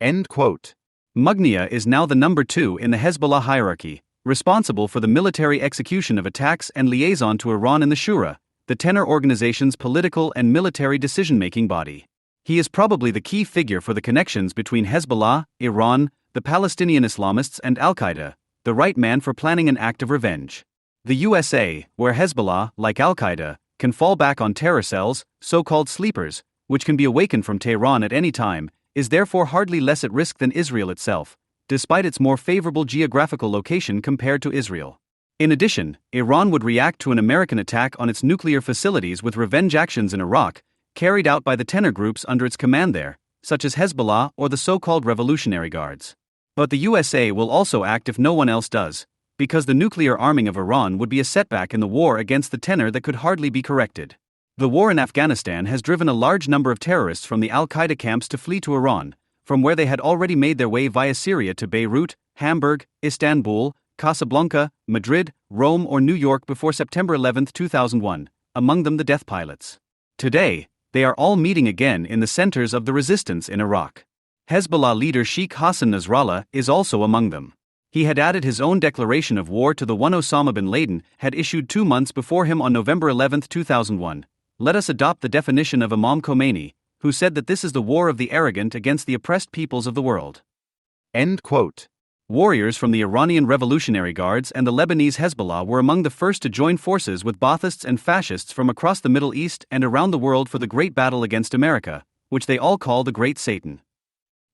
[SPEAKER 2] End quote.
[SPEAKER 1] Mugnia is now the number 2 in the Hezbollah hierarchy, responsible for the military execution of attacks and liaison to Iran in the Shura, the tenor organization's political and military decision-making body. He is probably the key figure for the connections between Hezbollah, Iran, the Palestinian Islamists, and Al-Qaeda, the right man for planning an act of revenge. The USA, where Hezbollah, like Al-Qaeda, can fall back on terror cells, so-called sleepers, which can be awakened from Tehran at any time, is therefore hardly less at risk than Israel itself, despite its more favorable geographical location compared to Israel. In addition, Iran would react to an American attack on its nuclear facilities with revenge actions in Iraq, carried out by the tenor groups under its command there, such as Hezbollah or the so-called Revolutionary Guards. But the USA will also act if no one else does, because the nuclear arming of Iran would be a setback in the war against the tenor that could hardly be corrected. The war in Afghanistan has driven a large number of terrorists from the Al-Qaeda camps to flee to Iran, from where they had already made their way via Syria to Beirut, Hamburg, Istanbul, Casablanca, Madrid, Rome, or New York before September 11, 2001, among them the death pilots. Today, they are all meeting again in the centers of the resistance in Iraq. Hezbollah leader Sheikh Hassan Nasrallah is also among them. He had added his own declaration of war to the one Osama bin Laden had issued 2 months before him on November 11, 2001. Let us adopt the definition of Imam Khomeini, who said that this is the war of the arrogant against the oppressed peoples of the world.
[SPEAKER 2] End quote.
[SPEAKER 1] Warriors from the Iranian Revolutionary Guards and the Lebanese Hezbollah were among the first to join forces with Baathists and fascists from across the Middle East and around the world for the great battle against America, which they all call the Great Satan.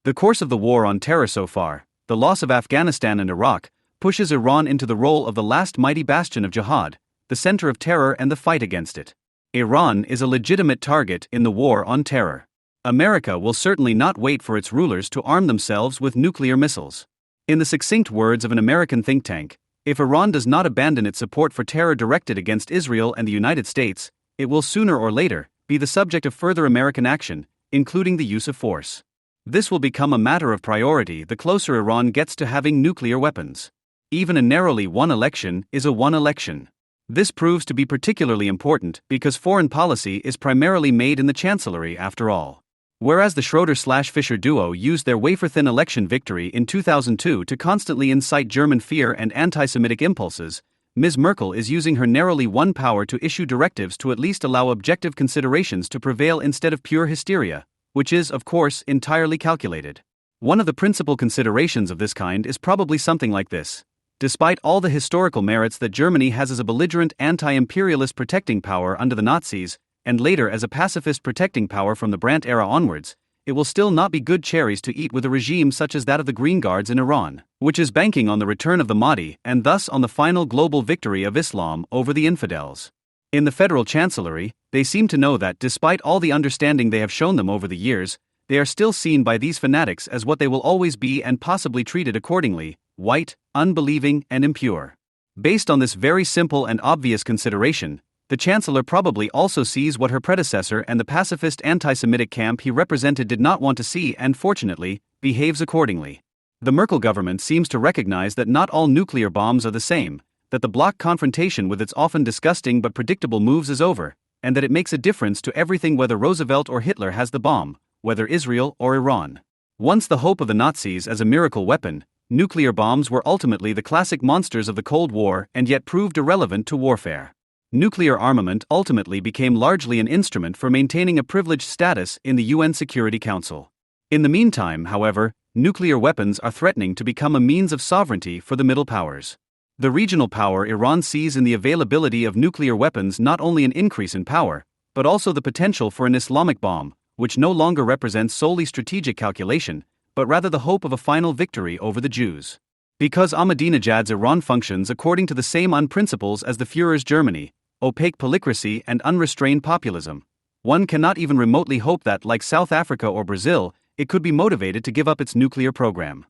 [SPEAKER 1] The course of the war on terror so far, the loss of Afghanistan and Iraq, pushes Iran into the role of the last mighty bastion of jihad, the center of terror and the fight against it. Iran is a legitimate target in the war on terror. America will certainly not wait for its rulers to arm themselves with nuclear missiles. In the succinct words of an American think tank, if Iran does not abandon its support for terror directed against Israel and the United States, it will sooner or later be the subject of further American action, including the use of force. This will become a matter of priority the closer Iran gets to having nuclear weapons. Even a narrowly won election is a won election. This proves to be particularly important because foreign policy is primarily made in the Chancellery after all. Whereas the Schroeder/Fischer duo used their wafer-thin election victory in 2002 to constantly incite German fear and anti-Semitic impulses, Ms. Merkel is using her narrowly won power to issue directives to at least allow objective considerations to prevail instead of pure hysteria, which is, of course, entirely calculated. One of the principal considerations of this kind is probably something like this. Despite all the historical merits that Germany has as a belligerent anti-imperialist protecting power under the Nazis, and later as a pacifist protecting power from the Brandt era onwards, it will still not be good cherries to eat with a regime such as that of the Green Guards in Iran, which is banking on the return of the Mahdi and thus on the final global victory of Islam over the infidels. In the Federal Chancellery, they seem to know that despite all the understanding they have shown them over the years, they are still seen by these fanatics as what they will always be and possibly treated accordingly: white, unbelieving, and impure. Based on this very simple and obvious consideration, the Chancellor probably also sees what her predecessor and the pacifist anti-Semitic camp he represented did not want to see and, fortunately, behaves accordingly. The Merkel government seems to recognize that not all nuclear bombs are the same, that the bloc confrontation with its often disgusting but predictable moves is over, and that it makes a difference to everything whether Roosevelt or Hitler has the bomb, whether Israel or Iran. Once the hope of the Nazis as a miracle weapon, nuclear bombs were ultimately the classic monsters of the Cold War and yet proved irrelevant to warfare. Nuclear armament ultimately became largely an instrument for maintaining a privileged status in the UN Security Council. In the meantime, however, nuclear weapons are threatening to become a means of sovereignty for the middle powers. The regional power Iran sees in the availability of nuclear weapons not only an increase in power, but also the potential for an Islamic bomb, which no longer represents solely strategic calculation, but rather the hope of a final victory over the Jews. Because Ahmadinejad's Iran functions according to the same unprinciples as the Führer's Germany, opaque polycracy and unrestrained populism, one cannot even remotely hope that, like South Africa or Brazil, it could be motivated to give up its nuclear program.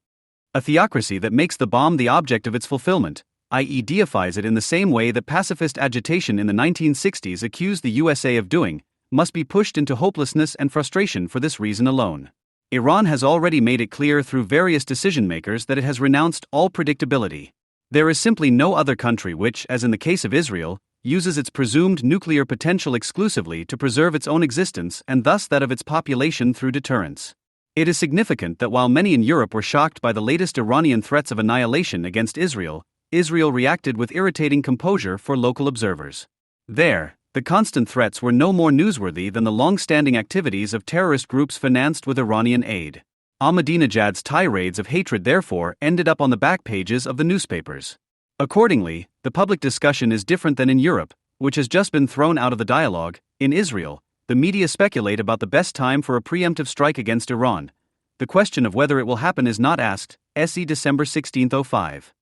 [SPEAKER 1] A theocracy that makes the bomb the object of its fulfillment, i.e. deifies it in the same way that pacifist agitation in the 1960s accused the USA of doing, must be pushed into hopelessness and frustration for this reason alone. Iran has already made it clear through various decision-makers that it has renounced all predictability. There is simply no other country which, as in the case of Israel, uses its presumed nuclear potential exclusively to preserve its own existence and thus that of its population through deterrence. It is significant that while many in Europe were shocked by the latest Iranian threats of annihilation against Israel, Israel reacted with irritating composure for local observers. There, the constant threats were no more newsworthy than the long-standing activities of terrorist groups financed with Iranian aid. Ahmadinejad's tirades of hatred therefore ended up on the back pages of the newspapers. Accordingly, the public discussion is different than in Europe, which has just been thrown out of the dialogue. In Israel, the media speculate about the best time for a preemptive strike against Iran. The question of whether it will happen is not asked, se December 1605.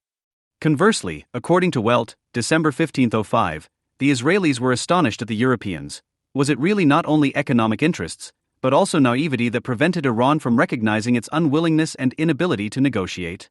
[SPEAKER 1] Conversely, according to Welt, December 1505, the Israelis were astonished at the Europeans. Was it really not only economic interests, but also naivety that prevented Iran from recognizing its unwillingness and inability to negotiate?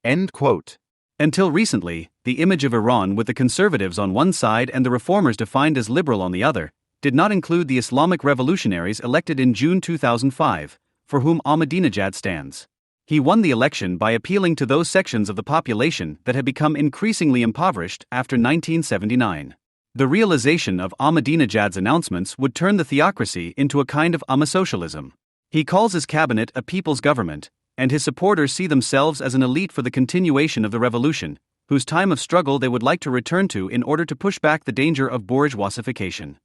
[SPEAKER 2] End quote.
[SPEAKER 1] Until recently, the image of Iran with the conservatives on one side and the reformers defined as liberal on the other, did not include the Islamic revolutionaries elected in June 2005, for whom Ahmadinejad stands. He won the election by appealing to those sections of the population that had become increasingly impoverished after 1979. The realization of Ahmadinejad's announcements would turn the theocracy into a kind of Ahmasocialism. He calls his cabinet a people's government, and his supporters see themselves as an elite for the continuation of the revolution, whose time of struggle they would like to return to in order to push back the danger of bourgeoisification.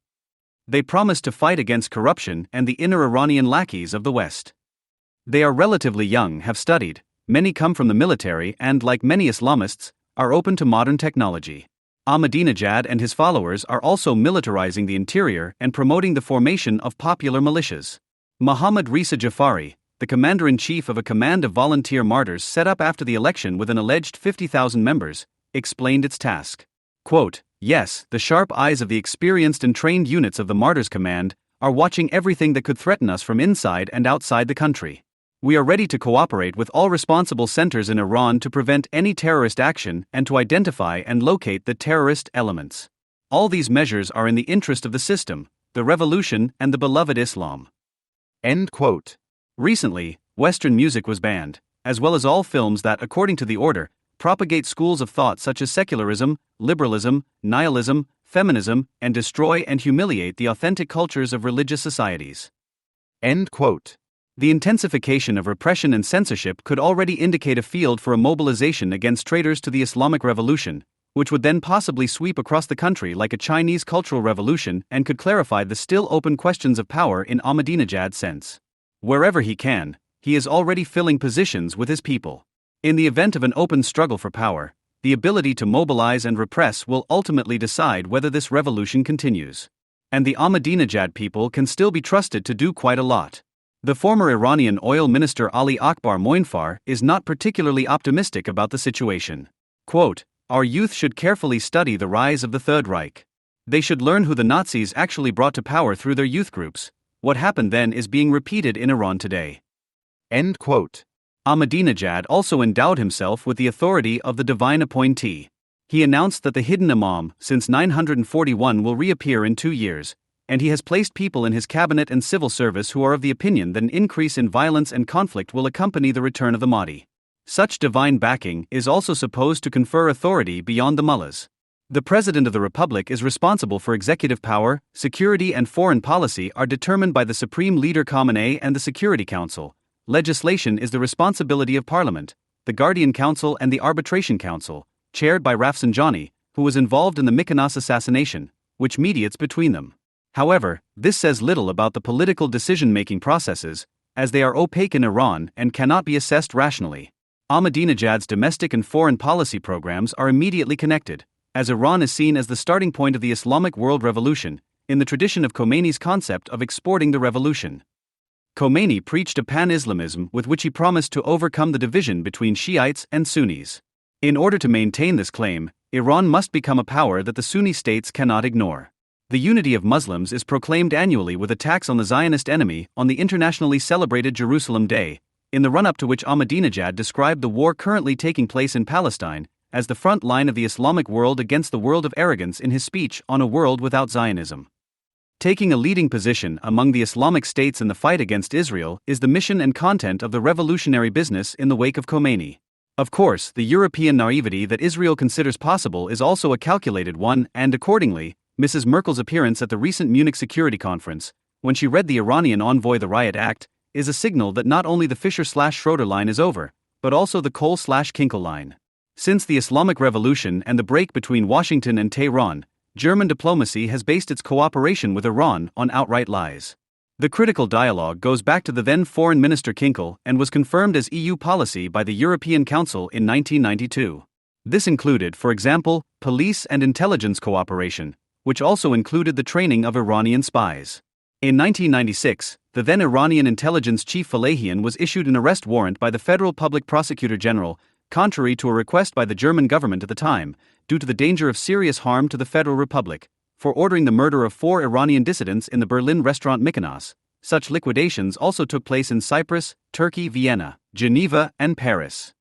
[SPEAKER 1] They promise to fight against corruption and the inner Iranian lackeys of the West. They are relatively young, have studied, many come from the military and, like many Islamists, are open to modern technology. Ahmadinejad and his followers are also militarizing the interior and promoting the formation of popular militias. Muhammad Reza Jafari, the commander-in-chief of a command of volunteer martyrs set up after the election with an alleged 50,000 members, explained its task. Quote, "Yes, the sharp eyes of the experienced and trained units of the Martyrs Command are watching everything that could threaten us from inside and outside the country. We are ready to cooperate with all responsible centers in Iran to prevent any terrorist action and to identify and locate the terrorist elements. All these measures are in the interest of the system, the revolution, and the beloved Islam."
[SPEAKER 2] End quote.
[SPEAKER 1] Recently, Western music was banned, as well as all films that, according to the order, propagate schools of thought such as secularism, liberalism, nihilism, feminism, and destroy and humiliate the authentic cultures of religious societies.
[SPEAKER 2] End quote.
[SPEAKER 1] The intensification of repression and censorship could already indicate a field for a mobilization against traitors to the Islamic Revolution, which would then possibly sweep across the country like a Chinese cultural revolution and could clarify the still open questions of power in Ahmadinejad's sense. Wherever he can, he is already filling positions with his people. In the event of an open struggle for power, the ability to mobilize and repress will ultimately decide whether this revolution continues. And the Ahmadinejad people can still be trusted to do quite a lot. The former Iranian oil minister Ali Akbar Moinfar is not particularly optimistic about the situation. Quote, "Our youth should carefully study the rise of the Third Reich. They should learn who the Nazis actually brought to power through their youth groups. What happened then is being repeated in Iran today."
[SPEAKER 2] End quote.
[SPEAKER 1] Ahmadinejad also endowed himself with the authority of the divine appointee. He announced that the hidden imam, since 941, will reappear in 2 years, and he has placed people in his cabinet and civil service who are of the opinion that an increase in violence and conflict will accompany the return of the Mahdi. Such divine backing is also supposed to confer authority beyond the mullahs. The President of the Republic is responsible for executive power, security and foreign policy are determined by the Supreme Leader Khamenei and the Security Council. Legislation is the responsibility of Parliament, the Guardian Council and the Arbitration Council, chaired by Rafsanjani, who was involved in the Mykonos assassination, which mediates between them. However, this says little about the political decision-making processes, as they are opaque in Iran and cannot be assessed rationally. Ahmadinejad's domestic and foreign policy programs are immediately connected, as Iran is seen as the starting point of the Islamic world revolution, in the tradition of Khomeini's concept of exporting the revolution. Khomeini preached a pan-Islamism with which he promised to overcome the division between Shiites and Sunnis. In order to maintain this claim, Iran must become a power that the Sunni states cannot ignore. The unity of Muslims is proclaimed annually with attacks on the Zionist enemy on the internationally celebrated Jerusalem Day, in the run-up to which Ahmadinejad described the war currently taking place in Palestine as the front line of the Islamic world against the world of arrogance in his speech on a world without Zionism. Taking a leading position among the Islamic states in the fight against Israel is the mission and content of the revolutionary business in the wake of Khomeini. Of course, the European naivety that Israel considers possible is also a calculated one, and accordingly, Mrs. Merkel's appearance at the recent Munich Security Conference, when she read the Iranian envoy the Riot Act, is a signal that not only the Fischer-Schroeder line is over, but also the Kohl-Kinkel line. Since the Islamic Revolution and the break between Washington and Tehran, German diplomacy has based its cooperation with Iran on outright lies. The critical dialogue goes back to the then Foreign Minister Kinkel and was confirmed as EU policy by the European Council in 1992. This included, for example, police and intelligence cooperation, which also included the training of Iranian spies. In 1996, the then Iranian intelligence chief Falahian was issued an arrest warrant by the Federal Public Prosecutor General, contrary to a request by the German government at the time, due to the danger of serious harm to the Federal Republic, for ordering the murder of 4 Iranian dissidents in the Berlin restaurant Mykonos. Such liquidations also took place in Cyprus, Turkey, Vienna, Geneva, and Paris.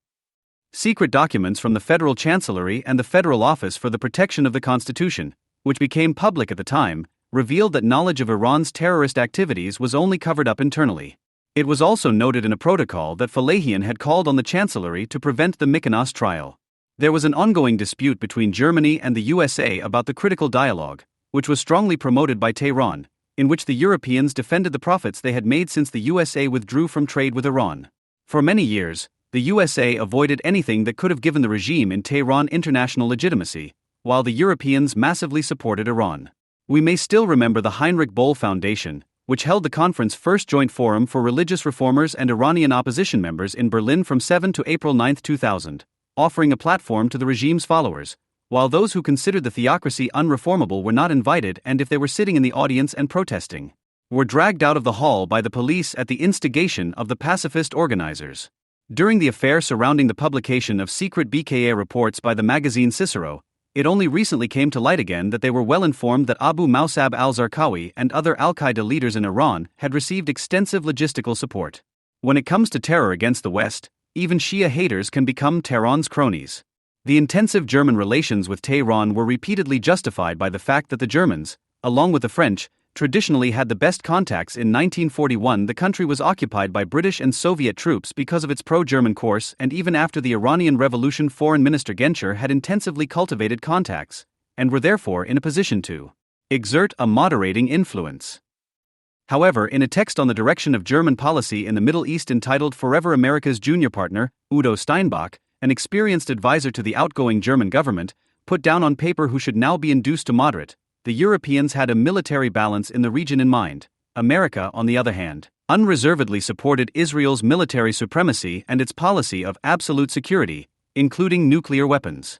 [SPEAKER 1] Secret documents from the Federal Chancellery and the Federal Office for the Protection of the Constitution, which became public at the time, revealed that knowledge of Iran's terrorist activities was only covered up internally. It was also noted in a protocol that Falahian had called on the Chancellery to prevent the Mykonos trial. There was an ongoing dispute between Germany and the USA about the critical dialogue, which was strongly promoted by Tehran, in which the Europeans defended the profits they had made since the USA withdrew from trade with Iran. For many years, the USA avoided anything that could have given the regime in Tehran international legitimacy, while the Europeans massively supported Iran. We may still remember the Heinrich Böll Foundation, which held the conference's first joint forum for religious reformers and Iranian opposition members in Berlin from 7 to April 9, 2000, offering a platform to the regime's followers, while those who considered the theocracy unreformable were not invited, and if they were sitting in the audience and protesting, were dragged out of the hall by the police at the instigation of the pacifist organizers. During the affair surrounding the publication of secret BKA reports by the magazine Cicero, it only recently came to light again that they were well informed that Abu Musab al-Zarqawi and other al-Qaeda leaders in Iran had received extensive logistical support. When it comes to terror against the West, even Shia haters can become Tehran's cronies. The intensive German relations with Tehran were repeatedly justified by the fact that the Germans, along with the French, traditionally had the best contacts. In 1941, the country was occupied by British and Soviet troops because of its pro-German course, and even after the Iranian Revolution, Foreign Minister Genscher had intensively cultivated contacts, and were therefore in a position to exert a moderating influence. However, in a text on the direction of German policy in the Middle East entitled Forever America's Junior Partner, Udo Steinbach, an experienced advisor to the outgoing German government, put down on paper who should now be induced to moderate, the Europeans had a military balance in the region in mind. America, on the other hand, unreservedly supported Israel's military supremacy and its policy of absolute security, including nuclear weapons.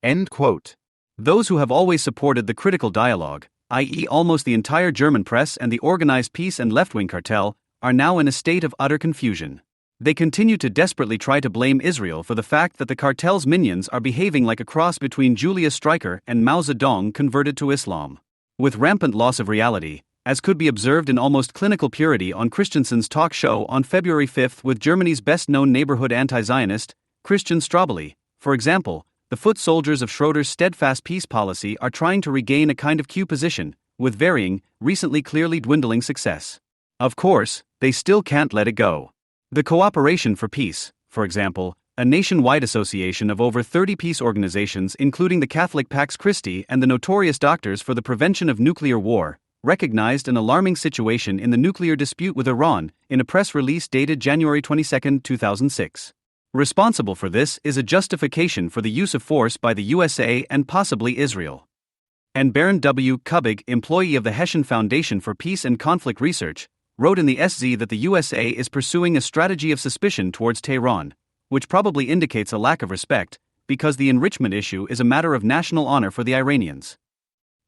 [SPEAKER 2] End quote.
[SPEAKER 1] Those who have always supported the critical dialogue, i.e. almost the entire German press and the organized peace and left-wing cartel, are now in a state of utter confusion. They continue to desperately try to blame Israel for the fact that the cartel's minions are behaving like a cross between Julius Streicher and Mao Zedong converted to Islam. With rampant loss of reality, as could be observed in almost clinical purity on Christensen's talk show on February 5 with Germany's best-known neighborhood anti-Zionist, Christian Strobeli, for example, the foot soldiers of Schroeder's steadfast peace policy are trying to regain a kind of Q position, with varying, recently clearly dwindling success. Of course, they still can't let it go. The Cooperation for Peace, for example, a nationwide association of over 30 peace organizations including the Catholic Pax Christi and the Notorious Doctors for the Prevention of Nuclear War, recognized an alarming situation in the nuclear dispute with Iran in a press release dated January 22, 2006. Responsible for this is a justification for the use of force by the USA and possibly Israel. And Bernd W. Kubig, employee of the Hessian Foundation for Peace and Conflict Research, wrote in the SZ that the USA is pursuing a strategy of suspicion towards Tehran, which probably indicates a lack of respect, because the enrichment issue is a matter of national honor for the Iranians.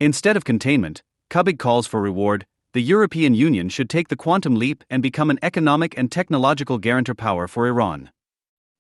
[SPEAKER 1] Instead of containment, Kubig calls for reward. The European Union should take the quantum leap and become an economic and technological guarantor power for Iran.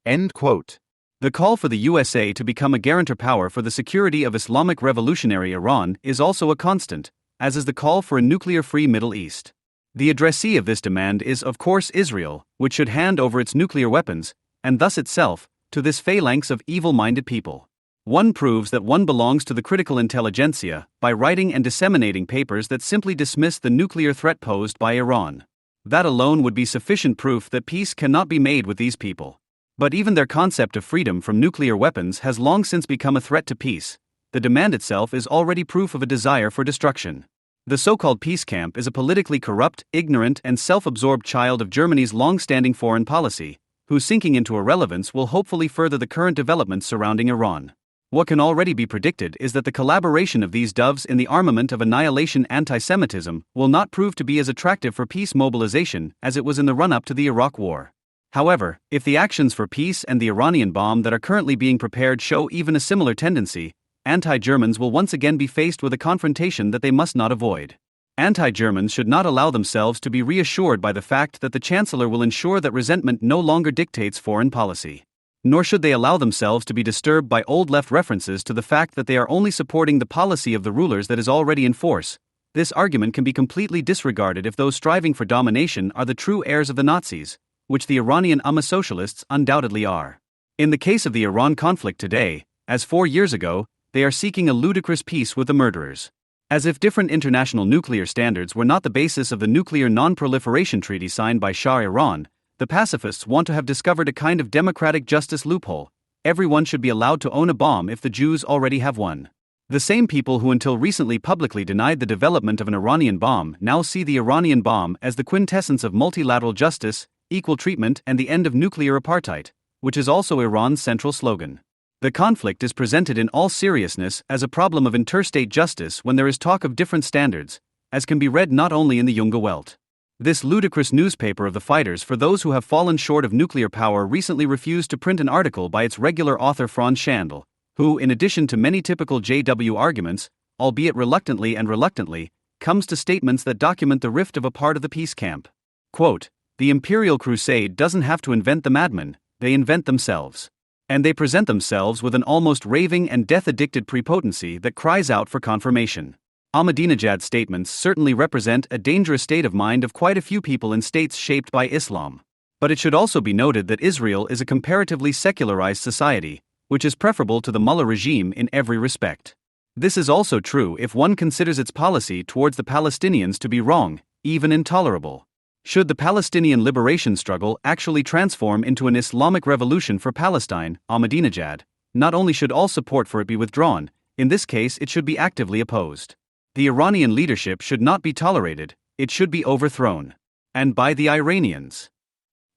[SPEAKER 2] End quote.
[SPEAKER 1] The call for the USA to become a guarantor power for the security of Islamic revolutionary Iran is also a constant, as is the call for a nuclear-free Middle East. The addressee of this demand is, of course, Israel, which should hand over its nuclear weapons, and thus itself, to this phalanx of evil-minded people. One proves that one belongs to the critical intelligentsia by writing and disseminating papers that simply dismiss the nuclear threat posed by Iran. That alone would be sufficient proof that peace cannot be made with these people. But even their concept of freedom from nuclear weapons has long since become a threat to peace. The demand itself is already proof of a desire for destruction. The so-called peace camp is a politically corrupt, ignorant, and self-absorbed child of Germany's long-standing foreign policy, whose sinking into irrelevance will hopefully further the current developments surrounding Iran. What can already be predicted is that the collaboration of these doves in the armament of annihilation anti-Semitism will not prove to be as attractive for peace mobilization as it was in the run-up to the Iraq War. However, if the actions for peace and the Iranian bomb that are currently being prepared show even a similar tendency, anti-Germans will once again be faced with a confrontation that they must not avoid. Anti-Germans should not allow themselves to be reassured by the fact that the Chancellor will ensure that resentment no longer dictates foreign policy. Nor should they allow themselves to be disturbed by old left references to the fact that they are only supporting the policy of the rulers that is already in force. This argument can be completely disregarded if those striving for domination are the true heirs of the Nazis, which the Iranian Ummah socialists undoubtedly are. In the case of the Iran conflict today, as 4 years ago, they are seeking a ludicrous peace with the murderers. As if different international nuclear standards were not the basis of the nuclear non-proliferation treaty signed by Shah Iran, the pacifists want to have discovered a kind of democratic justice loophole. Everyone should be allowed to own a bomb if the Jews already have one. The same people who until recently publicly denied the development of an Iranian bomb now see the Iranian bomb as the quintessence of multilateral justice, equal treatment, and the end of nuclear apartheid, which is also Iran's central slogan. The conflict is presented in all seriousness as a problem of interstate justice when there is talk of different standards, as can be read not only in the Junge Welt. This ludicrous newspaper of the fighters for those who have fallen short of nuclear power recently refused to print an article by its regular author Franz Schandl, who, in addition to many typical JW arguments, albeit reluctantly, comes to statements that document the rift of a part of the peace camp. Quote, "The imperial crusade doesn't have to invent the madmen, they invent themselves. And they present themselves with an almost raving and death-addicted prepotency that cries out for confirmation." Ahmadinejad's statements certainly represent a dangerous state of mind of quite a few people in states shaped by Islam. But it should also be noted that Israel is a comparatively secularized society, which is preferable to the mullah regime in every respect. This is also true if one considers its policy towards the Palestinians to be wrong, even intolerable. Should the Palestinian liberation struggle actually transform into an Islamic revolution for Palestine, Ahmadinejad, not only should all support for it be withdrawn, in this case it should be actively opposed. The Iranian leadership should not be tolerated, it should be overthrown. And by the Iranians.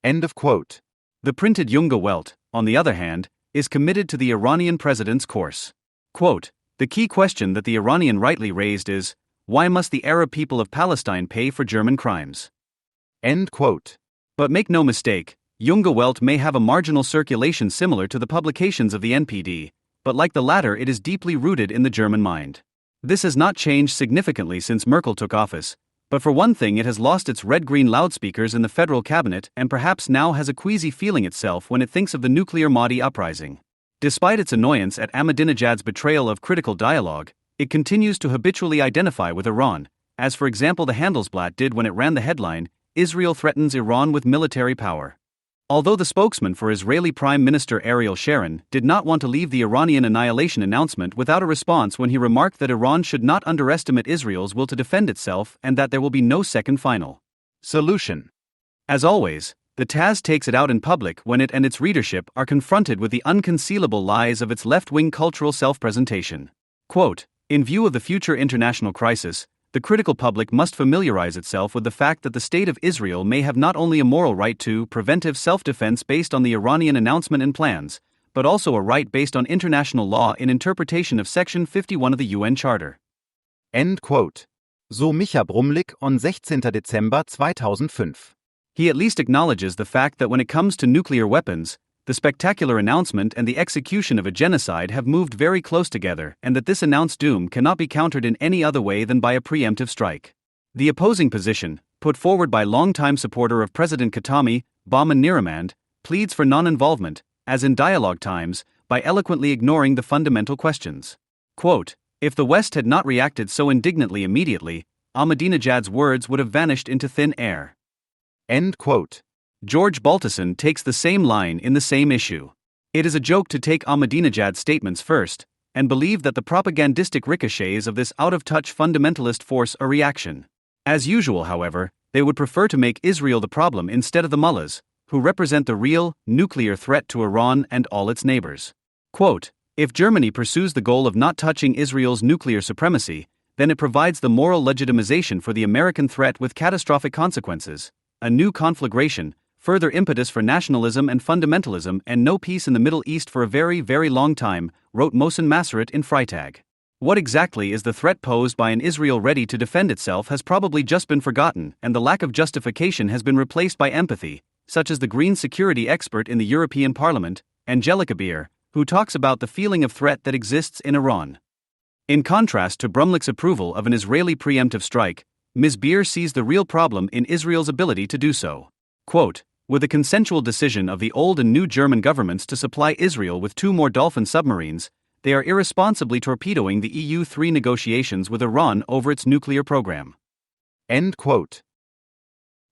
[SPEAKER 2] End of quote.
[SPEAKER 1] The printed Junge Welt, on the other hand, is committed to the Iranian president's course. Quote, "The key question that the Iranian rightly raised is, why must the Arab people of Palestine pay for German crimes?"
[SPEAKER 2] End quote.
[SPEAKER 1] But make no mistake, Junge Welt may have a marginal circulation similar to the publications of the NPD, but like the latter it is deeply rooted in the German mind. This has not changed significantly since Merkel took office, but for one thing it has lost its red-green loudspeakers in the federal cabinet and perhaps now has a queasy feeling itself when it thinks of the nuclear Mahdi uprising. Despite its annoyance at Ahmadinejad's betrayal of critical dialogue, it continues to habitually identify with Iran, as for example the Handelsblatt did when it ran the headline, "Israel threatens Iran with military power." Although the spokesman for Israeli Prime Minister Ariel Sharon did not want to leave the Iranian annihilation announcement without a response when he remarked that Iran should not underestimate Israel's will to defend itself and that there will be no second final
[SPEAKER 2] solution.
[SPEAKER 1] As always, the Taz takes it out in public when it and its readership are confronted with the unconcealable lies of its left-wing cultural self-presentation. Quote, "In view of the future international crisis, the critical public must familiarize itself with the fact that the State of Israel may have not only a moral right to preventive self-defense based on the Iranian announcement and plans, but also a right based on international law in interpretation of Section 51 of the UN Charter."
[SPEAKER 2] End quote. So Micha Brumlik on 16. Dezember 2005.
[SPEAKER 1] He at least acknowledges the fact that when it comes to nuclear weapons, the spectacular announcement and the execution of a genocide have moved very close together and that this announced doom cannot be countered in any other way than by a preemptive strike. The opposing position, put forward by longtime supporter of President Khatami, Baumann Niramand, pleads for non-involvement, as in dialogue times, by eloquently ignoring the fundamental questions. Quote, "If the West had not reacted so indignantly immediately, Ahmadinejad's words would have vanished into thin air."
[SPEAKER 2] End quote.
[SPEAKER 1] George Baltuson takes the same line in the same issue. It is a joke to take Ahmadinejad's statements first, and believe that the propagandistic ricochets of this out-of-touch fundamentalist force a reaction. As usual, however, they would prefer to make Israel the problem instead of the mullahs, who represent the real, nuclear threat to Iran and all its neighbors. Quote, "If Germany pursues the goal of not touching Israel's nuclear supremacy, then it provides the moral legitimization for the American threat with catastrophic consequences, a new conflagration, further impetus for nationalism and fundamentalism and no peace in the Middle East for a very, very long time," wrote Mohsen Masseret in Freitag. What exactly is the threat posed by an Israel ready to defend itself has probably just been forgotten, and the lack of justification has been replaced by empathy, such as the Green security expert in the European Parliament, Angelika Beer, who talks about the feeling of threat that exists in Iran. In contrast to Brumlik's approval of an Israeli preemptive strike, Ms. Beer sees the real problem in Israel's ability to do so. Quote, "With the consensual decision of the old and new German governments to supply Israel with 2 more Dolphin submarines, they are irresponsibly torpedoing the EU-3 negotiations with Iran over its nuclear program."
[SPEAKER 2] End quote.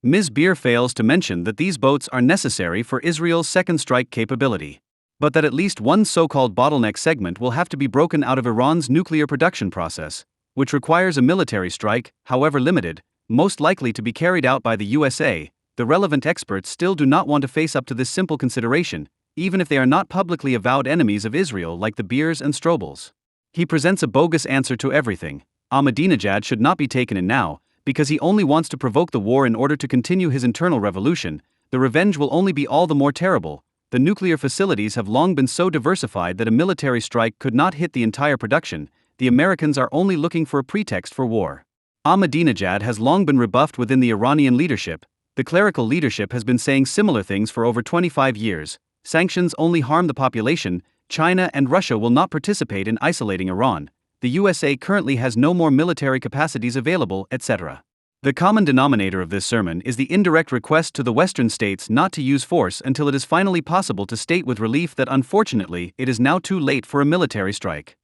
[SPEAKER 1] Ms. Beer fails to mention that these boats are necessary for Israel's second strike capability, but that at least one so-called bottleneck segment will have to be broken out of Iran's nuclear production process, which requires a military strike, however limited, most likely to be carried out by the USA. The relevant experts still do not want to face up to this simple consideration, even if they are not publicly avowed enemies of Israel like the Beers and Strobels. He presents a bogus answer to everything. Ahmadinejad should not be taken in now, because he only wants to provoke the war in order to continue his internal revolution, the revenge will only be all the more terrible. The nuclear facilities have long been so diversified that a military strike could not hit the entire production. The Americans are only looking for a pretext for war. Ahmadinejad has long been rebuffed within the Iranian leadership. The clerical leadership has been saying similar things for over 25 years. Sanctions only harm the population. China and Russia will not participate in isolating Iran. The USA currently has no more military capacities available, etc. The common denominator of this sermon is the indirect request to the Western states not to use force until it is finally possible to state with relief that unfortunately it is now too late for a military strike.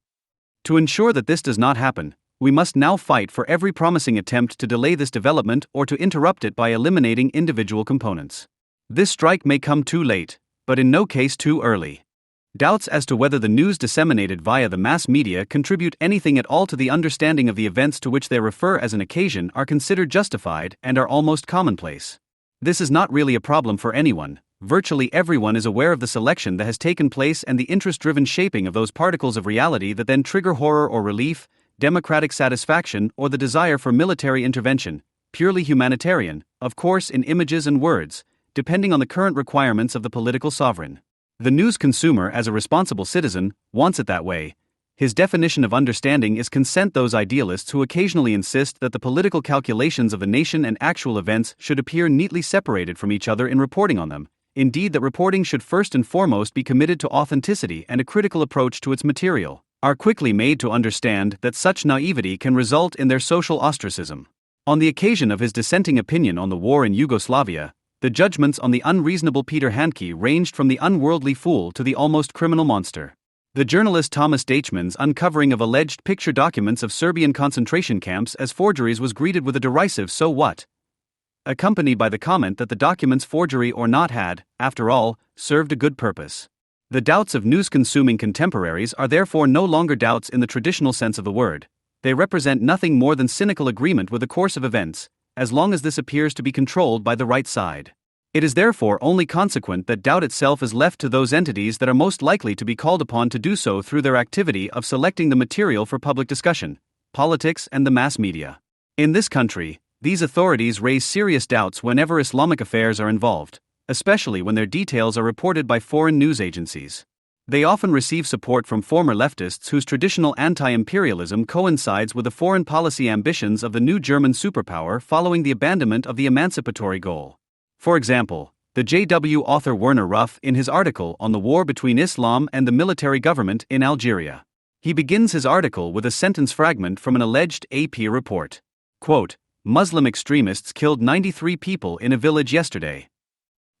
[SPEAKER 1] To ensure that this does not happen, we must now fight for every promising attempt to delay this development or to interrupt it by eliminating individual components. This strike may come too late, but in no case too early. Doubts as to whether the news disseminated via the mass media contribute anything at all to the understanding of the events to which they refer as an occasion are considered justified and are almost commonplace. This is not really a problem for anyone. Virtually everyone is aware of the selection that has taken place and the interest-driven shaping of those particles of reality that then trigger horror or relief, democratic satisfaction or the desire for military intervention, purely humanitarian, of course in images and words, depending on the current requirements of the political sovereign. The news consumer, as a responsible citizen, wants it that way. His definition of understanding is consent. Those idealists who occasionally insist that the political calculations of the nation and actual events should appear neatly separated from each other in reporting on them. Indeed, that reporting should first and foremost be committed to authenticity and a critical approach to its material, are quickly made to understand that such naivety can result in their social ostracism. On the occasion of his dissenting opinion on the war in Yugoslavia, the judgments on the unreasonable Peter Handke ranged from the unworldly fool to the almost criminal monster. The journalist Thomas Deichmann's uncovering of alleged picture documents of Serbian concentration camps as forgeries was greeted with a derisive "so what?" accompanied by the comment that the documents, forgery or not, had, after all, served a good purpose. The doubts of news-consuming contemporaries are therefore no longer doubts in the traditional sense of the word. They represent nothing more than cynical agreement with the course of events, as long as this appears to be controlled by the right side. It is therefore only consequent that doubt itself is left to those entities that are most likely to be called upon to do so through their activity of selecting the material for public discussion, politics and the mass media. In this country, these authorities raise serious doubts whenever Islamic affairs are involved, especially when their details are reported by foreign news agencies. They often receive support from former leftists whose traditional anti-imperialism coincides with the foreign policy ambitions of the new German superpower following the abandonment of the emancipatory goal. For example, the JW author Werner Ruff in his article on the war between Islam and the military government in Algeria. He begins his article with a sentence fragment from an alleged AP report. Quote, "Muslim extremists killed 93 people in a village yesterday."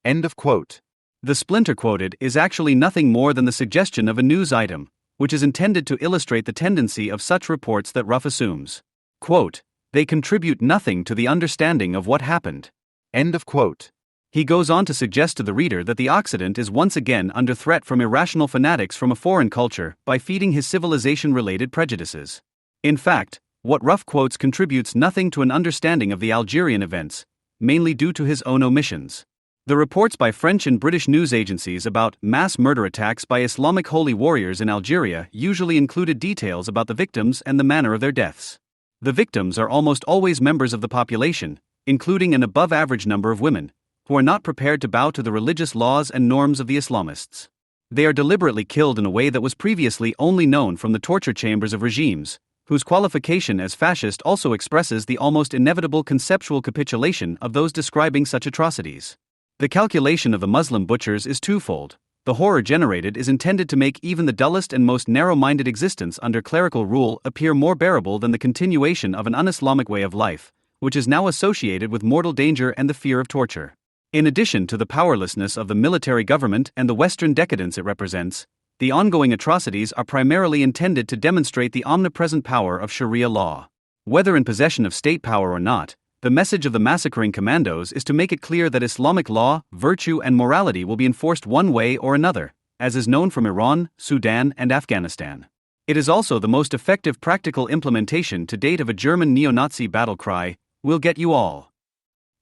[SPEAKER 2] End of quote.
[SPEAKER 1] The splinter quoted is actually nothing more than the suggestion of a news item, which is intended to illustrate the tendency of such reports that Ruff assumes. Quote, "They contribute nothing to the understanding of what happened."
[SPEAKER 2] End of quote.
[SPEAKER 1] He goes on to suggest to the reader that the Occident is once again under threat from irrational fanatics from a foreign culture by feeding his civilization-related prejudices. In fact, what Ruff quotes contributes nothing to an understanding of the Algerian events, mainly due to his own omissions. The reports by French and British news agencies about mass murder attacks by Islamic holy warriors in Algeria usually included details about the victims and the manner of their deaths. The victims are almost always members of the population, including an above-average number of women, who are not prepared to bow to the religious laws and norms of the Islamists. They are deliberately killed in a way that was previously only known from the torture chambers of regimes, whose qualification as fascist also expresses the almost inevitable conceptual capitulation of those describing such atrocities. The calculation of the Muslim butchers is twofold. The horror generated is intended to make even the dullest and most narrow-minded existence under clerical rule appear more bearable than the continuation of an un-Islamic way of life, which is now associated with mortal danger and the fear of torture. In addition to the powerlessness of the military government and the Western decadence it represents, the ongoing atrocities are primarily intended to demonstrate the omnipresent power of Sharia law. Whether in possession of state power or not, the message of the massacring commandos is to make it clear that Islamic law, virtue and morality will be enforced one way or another, as is known from Iran, Sudan and Afghanistan. It is also the most effective practical implementation to date of a German neo-Nazi battle cry, "We'll get you all."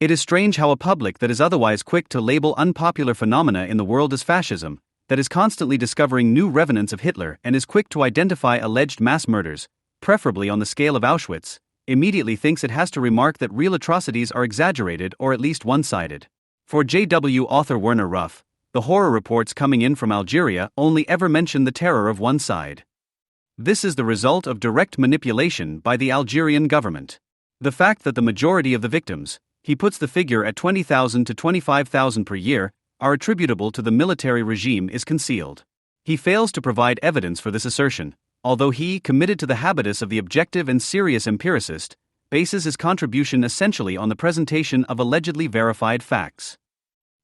[SPEAKER 1] It is strange how a public that is otherwise quick to label unpopular phenomena in the world as fascism, that is constantly discovering new revenants of Hitler and is quick to identify alleged mass murders, preferably on the scale of Auschwitz, immediately thinks it has to remark that real atrocities are exaggerated or at least one-sided. For JW author Werner Ruff, the horror reports coming in from Algeria only ever mention the terror of one side. This is the result of direct manipulation by the Algerian government. The fact that the majority of the victims, he puts the figure at 20,000 to 25,000 per year, are attributable to the military regime is concealed. He fails to provide evidence for this assertion, although he, committed to the habitus of the objective and serious empiricist, bases his contribution essentially on the presentation of allegedly verified facts.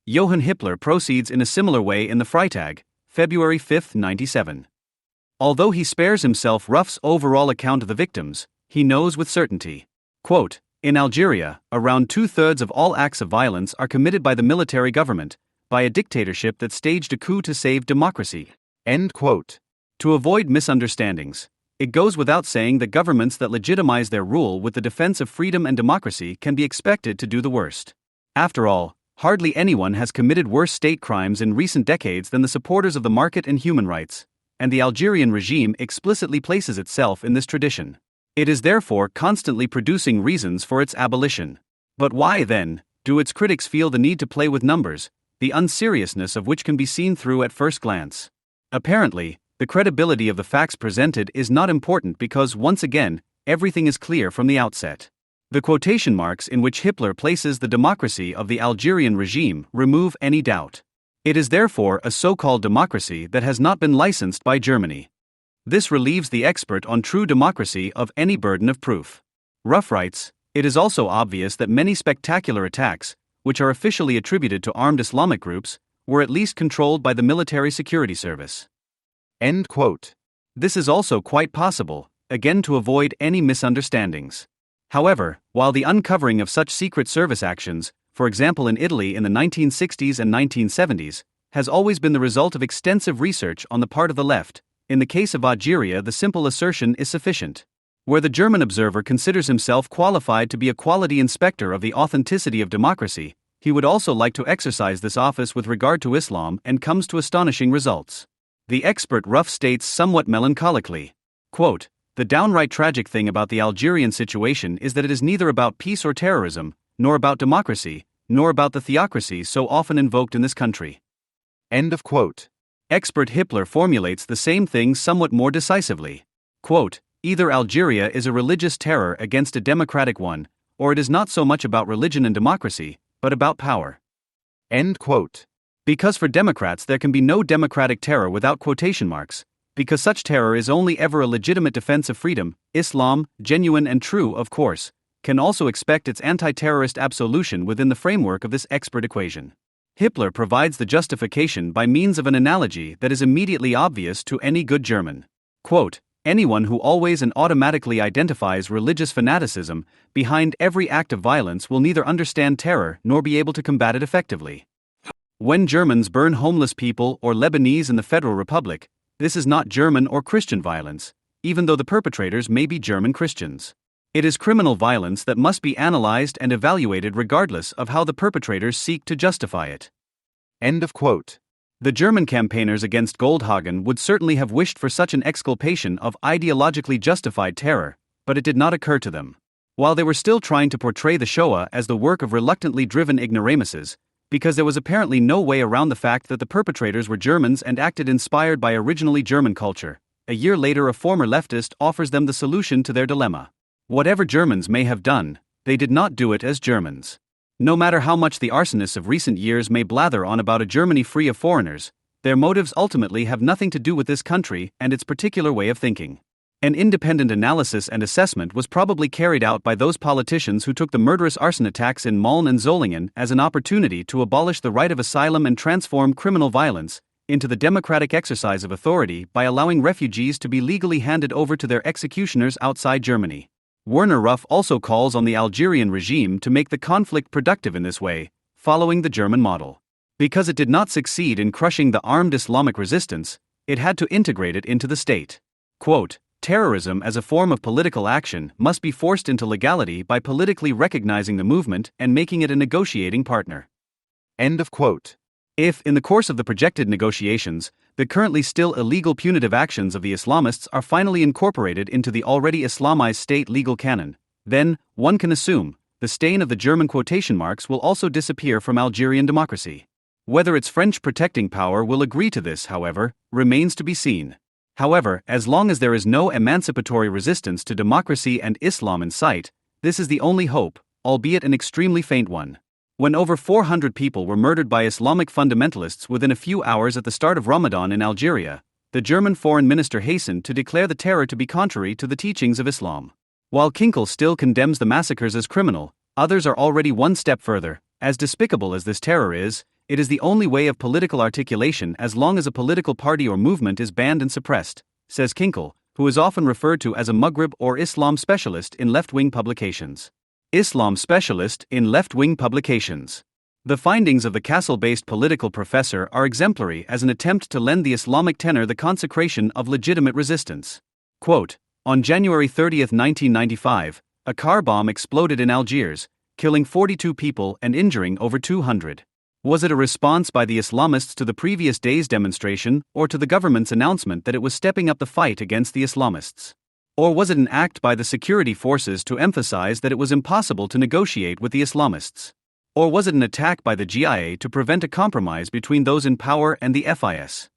[SPEAKER 1] Johann Hippler proceeds in a similar way in the Freitag, February 5, 1997. Although he spares himself Ruff's overall account of the victims, he knows with certainty, quote, in Algeria, around 2/3 of all acts of violence are committed by the military government, by a dictatorship that staged a coup to save democracy.
[SPEAKER 2] End quote.
[SPEAKER 1] To avoid misunderstandings, it goes without saying that governments that legitimize their rule with the defense of freedom and democracy can be expected to do the worst. After all, hardly anyone has committed worse state crimes in recent decades than the supporters of the market and human rights, and the Algerian regime explicitly places itself in this tradition. It is therefore constantly producing reasons for its abolition. But why, then, do its critics feel the need to play with numbers, the unseriousness of which can be seen through at first glance? Apparently, the credibility of the facts presented is not important because, once again, everything is clear from the outset. The quotation marks in which Hitler places the democracy of the Algerian regime remove any doubt. It is therefore a so-called democracy that has not been licensed by Germany. This relieves the expert on true democracy of any burden of proof. Ruff writes, it is also obvious that many spectacular attacks, which are officially attributed to armed Islamic groups, were at least controlled by the military security service.
[SPEAKER 2] End quote.
[SPEAKER 1] This is also quite possible, again to avoid any misunderstandings. However, while the uncovering of such secret service actions, for example in Italy in the 1960s and 1970s, has always been the result of extensive research on the part of the left, in the case of Algeria the simple assertion is sufficient. Where the German observer considers himself qualified to be a quality inspector of the authenticity of democracy, he would also like to exercise this office with regard to Islam and comes to astonishing results. The expert Ruff states somewhat melancholically, quote, the downright tragic thing about the Algerian situation is that it is neither about peace or terrorism, nor about democracy, nor about the theocracy so often invoked in this country.
[SPEAKER 2] End of quote.
[SPEAKER 1] Expert Hitler formulates the same thing somewhat more decisively. Quote, either Algeria is a religious terror against a democratic one, or it is not so much about religion and democracy, but about power.
[SPEAKER 2] End quote.
[SPEAKER 1] Because for Democrats there can be no democratic terror without quotation marks, because such terror is only ever a legitimate defense of freedom, Islam, genuine and true of course, can also expect its anti-terrorist absolution within the framework of this expert equation. Hitler provides the justification by means of an analogy that is immediately obvious to any good German. Quote, anyone who always and automatically identifies religious fanaticism behind every act of violence will neither understand terror nor be able to combat it effectively. When Germans burn homeless people or Lebanese in the Federal Republic, this is not German or Christian violence, even though the perpetrators may be German Christians. It is criminal violence that must be analyzed and evaluated regardless of how the perpetrators seek to justify it.
[SPEAKER 2] End of quote.
[SPEAKER 1] The German campaigners against Goldhagen would certainly have wished for such an exculpation of ideologically justified terror, but it did not occur to them. While they were still trying to portray the Shoah as the work of reluctantly driven ignoramuses, because there was apparently no way around the fact that the perpetrators were Germans and acted inspired by originally German culture, a year later a former leftist offers them the solution to their dilemma. Whatever Germans may have done, they did not do it as Germans. No matter how much the arsonists of recent years may blather on about a Germany free of foreigners, their motives ultimately have nothing to do with this country and its particular way of thinking. An independent analysis and assessment was probably carried out by those politicians who took the murderous arson attacks in Mölln and Solingen as an opportunity to abolish the right of asylum and transform criminal violence into the democratic exercise of authority by allowing refugees to be legally handed over to their executioners outside Germany. Werner Ruff also calls on the Algerian regime to make the conflict productive in this way, following the German model. Because it did not succeed in crushing the armed Islamic resistance, it had to integrate it into the state. Quote, terrorism as a form of political action must be forced into legality by politically recognizing the movement and making it a negotiating partner.
[SPEAKER 2] End of quote.
[SPEAKER 1] If, in the course of the projected negotiations, the currently still illegal punitive actions of the Islamists are finally incorporated into the already Islamized state legal canon, then, one can assume, the stain of the German quotation marks will also disappear from Algerian democracy. Whether its French protecting power will agree to this, however, remains to be seen. However, as long as there is no emancipatory resistance to democracy and Islam in sight, this is the only hope, albeit an extremely faint one. When over 400 people were murdered by Islamic fundamentalists within a few hours at the start of Ramadan in Algeria, the German foreign minister hastened to declare the terror to be contrary to the teachings of Islam. While Kinkel still condemns the massacres as criminal, others are already one step further. As despicable as this terror is, it is the only way of political articulation as long as a political party or movement is banned and suppressed, says Kinkel, who is often referred to as a Maghreb or Islam specialist in left-wing publications. Islam specialist in left-wing publications. The findings of the Kassel-based political professor are exemplary as an attempt to lend the Islamic tenor the consecration of legitimate resistance. Quote, on January 30, 1995, a car bomb exploded in Algiers, killing 42 people and injuring over 200. Was it a response by the Islamists to the previous day's demonstration, or to the government's announcement that it was stepping up the fight against the Islamists? Or was it an act by the security forces to emphasize that it was impossible to negotiate with the Islamists? Or was it an attack by the GIA to prevent a compromise between those in power and the FIS?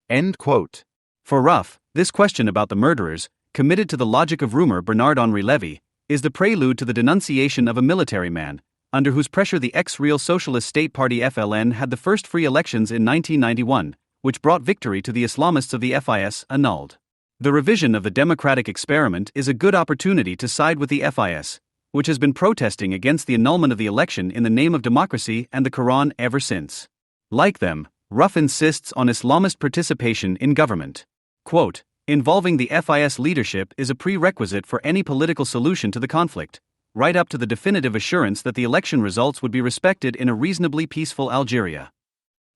[SPEAKER 2] End quote.
[SPEAKER 1] For Ruff, this question about the murderers, committed to the logic of rumor Bernard-Henri Lévy, is the prelude to the denunciation of a military man, under whose pressure the ex-Real Socialist State Party FLN had the first free elections in 1991, which brought victory to the Islamists of the FIS, annulled. The revision of the democratic experiment is a good opportunity to side with the FIS, which has been protesting against the annulment of the election in the name of democracy and the Quran ever since. Like them, Ruff insists on Islamist participation in government. Quote, involving the FIS leadership is a prerequisite for any political solution to the conflict, right up to the definitive assurance that the election results would be respected in a reasonably peaceful Algeria.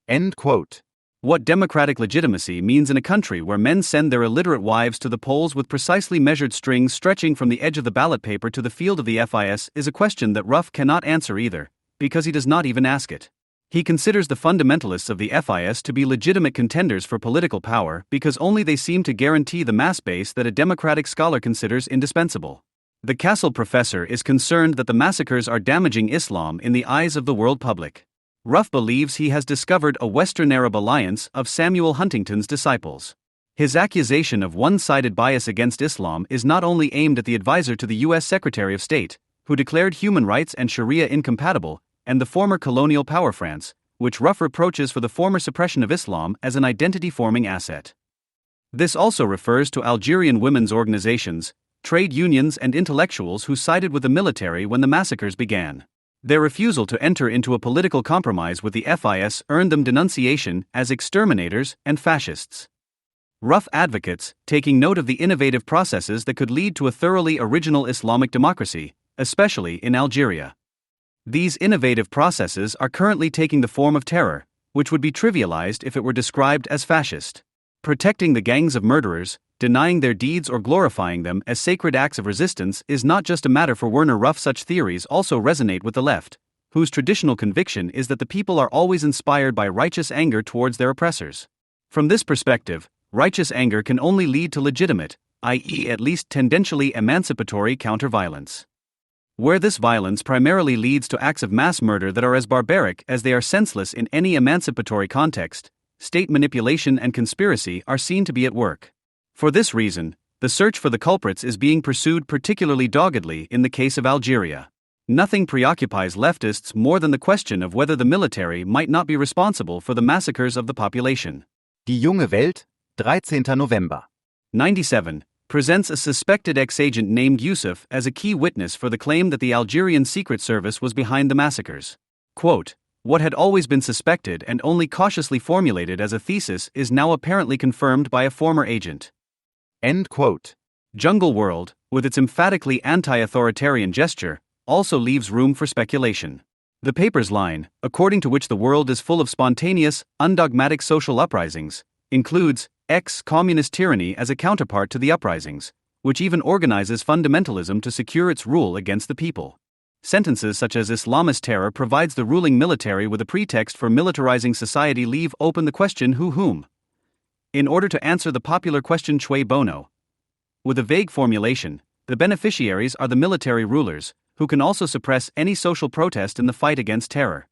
[SPEAKER 2] End quote.
[SPEAKER 1] What democratic legitimacy means in a country where men send their illiterate wives to the polls with precisely measured strings stretching from the edge of the ballot paper to the field of the FIS is a question that Ruff cannot answer either, because he does not even ask it. He considers the fundamentalists of the FIS to be legitimate contenders for political power because only they seem to guarantee the mass base that a democratic scholar considers indispensable. The Kassel professor is concerned that the massacres are damaging Islam in the eyes of the world public. Ruff believes he has discovered a Western Arab alliance of Samuel Huntington's disciples. His accusation of one-sided bias against Islam is not only aimed at the advisor to the U.S. Secretary of State, who declared human rights and Sharia incompatible, and the former colonial power France, which Ruff reproaches for the former suppression of Islam as an identity-forming asset. This also refers to Algerian women's organizations, trade unions and intellectuals who sided with the military when the massacres began. Their refusal to enter into a political compromise with the FIS earned them denunciation as exterminators and fascists. Ruff advocates taking note of the innovative processes that could lead to a thoroughly original Islamic democracy, especially in Algeria. These innovative processes are currently taking the form of terror, which would be trivialized if it were described as fascist. Protecting the gangs of murderers, denying their deeds or glorifying them as sacred acts of resistance is not just a matter for Werner Ruff. Such theories also resonate with the left, whose traditional conviction is that the people are always inspired by righteous anger towards their oppressors. From this perspective, righteous anger can only lead to legitimate, i.e. at least tendentially emancipatory counter-violence. Where this violence primarily leads to acts of mass murder that are as barbaric as they are senseless in any emancipatory context, state manipulation and conspiracy are seen to be at work. For this reason, the search for the culprits is being pursued particularly doggedly in the case of Algeria. Nothing preoccupies leftists more than the question of whether the military might not be responsible for the massacres of the population.
[SPEAKER 2] Die junge Welt, 13. November.
[SPEAKER 1] 97, presents a suspected ex-agent named Yusuf as a key witness for the claim that the Algerian Secret Service was behind the massacres. Quote, what had always been suspected and only cautiously formulated as a thesis is now apparently confirmed by a former agent.
[SPEAKER 2] End quote.
[SPEAKER 1] Jungle World, with its emphatically anti-authoritarian gesture, also leaves room for speculation. The paper's line, according to which the world is full of spontaneous, undogmatic social uprisings, includes ex-communist tyranny as a counterpart to the uprisings, which even organizes fundamentalism to secure its rule against the people. Sentences such as Islamist terror provides the ruling military with a pretext for militarizing society leave open the question whom. In order to answer the popular question cui bono. With a vague formulation, the beneficiaries are the military rulers, who can also suppress any social protest in the fight against terror.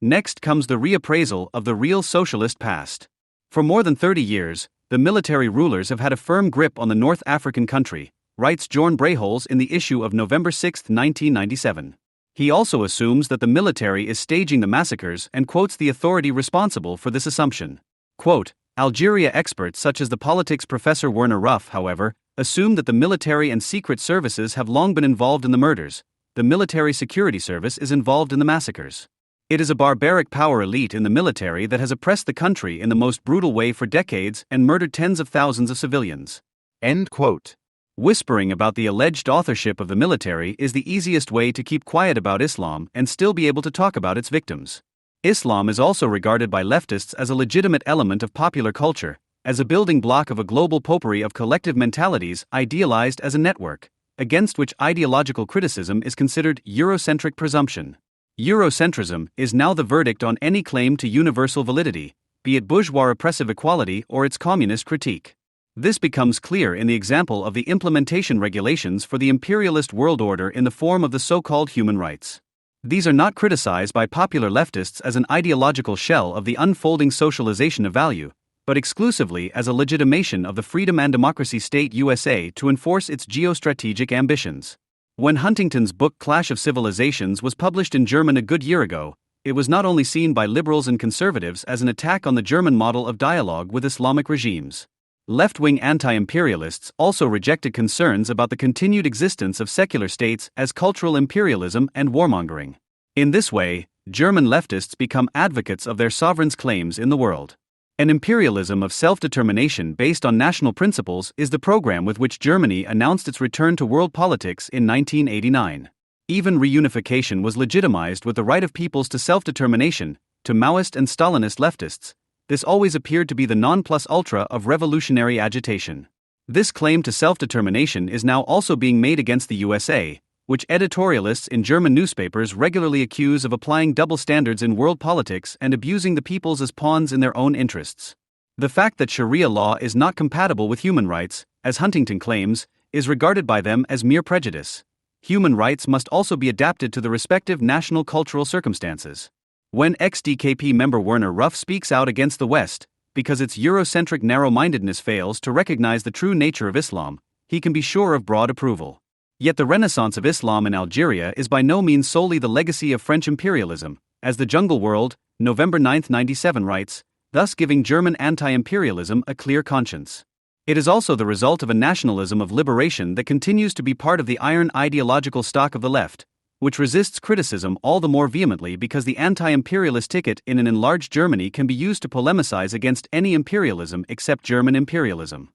[SPEAKER 1] Next comes the reappraisal of the real socialist past. For more than 30 years, the military rulers have had a firm grip on the North African country, writes Jorn Breholz in the issue of November 6, 1997. He also assumes that the military is staging the massacres and quotes the authority responsible for this assumption. Quote, Algeria experts such as the politics professor Werner Ruff, however, assume that the military and secret services have long been involved in the murders. The military security service is involved in the massacres. It is a barbaric power elite in the military that has oppressed the country in the most brutal way for decades and murdered tens of thousands of civilians.
[SPEAKER 2] End quote.
[SPEAKER 1] Whispering about the alleged authorship of the military is the easiest way to keep quiet about Islam and still be able to talk about its victims. Islam is also regarded by leftists as a legitimate element of popular culture, as a building block of a global potpourri of collective mentalities idealized as a network, against which ideological criticism is considered Eurocentric presumption. Eurocentrism is now the verdict on any claim to universal validity, be it bourgeois oppressive equality or its communist critique. This becomes clear in the example of the implementation regulations for the imperialist world order in the form of the so-called human rights. These are not criticized by popular leftists as an ideological shell of the unfolding socialization of value, but exclusively as a legitimation of the freedom and democracy state USA to enforce its geostrategic ambitions. When Huntington's book Clash of Civilizations was published in German a good year ago, it was not only seen by liberals and conservatives as an attack on the German model of dialogue with Islamic regimes. Left-wing anti-imperialists also rejected concerns about the continued existence of secular states as cultural imperialism and warmongering. In this way, German leftists become advocates of their sovereign's claims in the world. An imperialism of self-determination based on national principles is the program with which Germany announced its return to world politics in 1989. Even reunification was legitimized with the right of peoples to self-determination. To Maoist and Stalinist leftists, this always appeared to be the non plus ultra of revolutionary agitation. This claim to self-determination is now also being made against the USA, which editorialists in German newspapers regularly accuse of applying double standards in world politics and abusing the peoples as pawns in their own interests. The fact that Sharia law is not compatible with human rights, as Huntington claims, is regarded by them as mere prejudice. Human rights must also be adapted to the respective national cultural circumstances. When ex-DKP member Werner Ruff speaks out against the West, because its Eurocentric narrow-mindedness fails to recognize the true nature of Islam, he can be sure of broad approval. Yet the renaissance of Islam in Algeria is by no means solely the legacy of French imperialism, as the Jungle World, November 9, 1997 writes, thus giving German anti-imperialism a clear conscience. It is also the result of a nationalism of liberation that continues to be part of the iron ideological stock of the left, which resists criticism all the more vehemently because the anti-imperialist ticket in an enlarged Germany can be used to polemicize against any imperialism except German imperialism.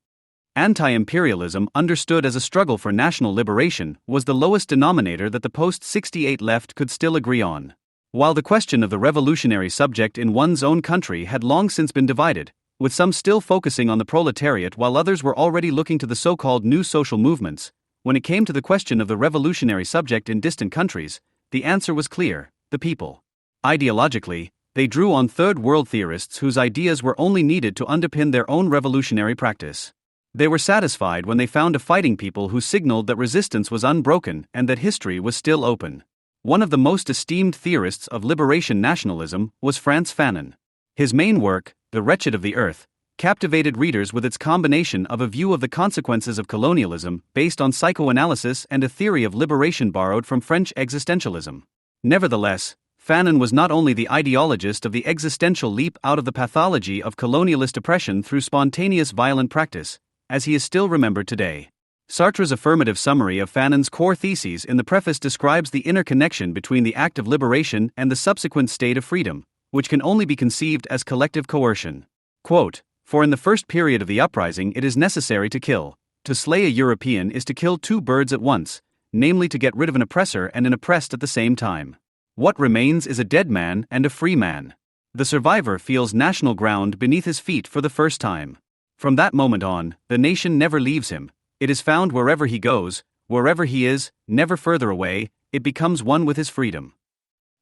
[SPEAKER 1] Anti-imperialism, understood as a struggle for national liberation, was the lowest denominator that the post-68 left could still agree on. While the question of the revolutionary subject in one's own country had long since been divided, with some still focusing on the proletariat while others were already looking to the so-called new social movements, when it came to the question of the revolutionary subject in distant countries, the answer was clear: the people. Ideologically, they drew on Third World theorists whose ideas were only needed to underpin their own revolutionary practice. They were satisfied when they found a fighting people who signaled that resistance was unbroken and that history was still open. One of the most esteemed theorists of liberation nationalism was Frantz Fanon. His main work, The Wretched of the Earth, captivated readers with its combination of a view of the consequences of colonialism based on psychoanalysis and a theory of liberation borrowed from French existentialism. Nevertheless, Fanon was not only the ideologist of the existential leap out of the pathology of colonialist oppression through spontaneous violent practice, as he is still remembered today. Sartre's affirmative summary of Fanon's core theses in the preface describes the inner connection between the act of liberation and the subsequent state of freedom, which can only be conceived as collective coercion. Quote, "For in the first period of the uprising it is necessary to kill. To slay a European is to kill two birds at once, namely to get rid of an oppressor and an oppressed at the same time. What remains is a dead man and a free man. The survivor feels national ground beneath his feet for the first time. From that moment on, the nation never leaves him. It is found wherever he goes, wherever he is, never further away, it becomes one with his freedom."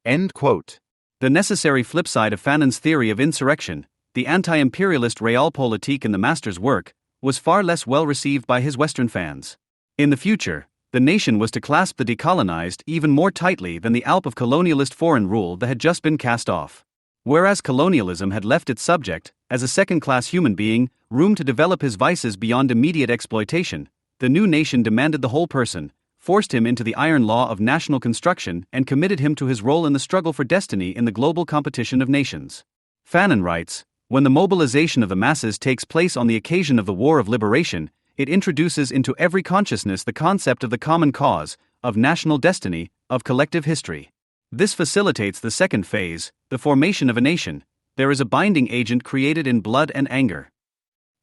[SPEAKER 2] End quote.
[SPEAKER 1] The necessary flip side of Fanon's theory of insurrection, the anti-imperialist realpolitik in the master's work, was far less well received by his Western fans. In the future, The nation was to clasp the decolonized even more tightly than the alp of colonialist foreign rule that had just been cast off. Whereas colonialism had left its subject, as a second-class human being, room to develop his vices beyond immediate exploitation, the new nation demanded the whole person, forced him into the iron law of national construction, and committed him to his role in the struggle for destiny in the global competition of nations. Fanon writes, "When the mobilization of the masses takes place on the occasion of the war of liberation, it introduces into every consciousness the concept of the common cause, of national destiny, of collective history. This facilitates the second phase, the formation of a nation. There is a binding agent created in blood and anger."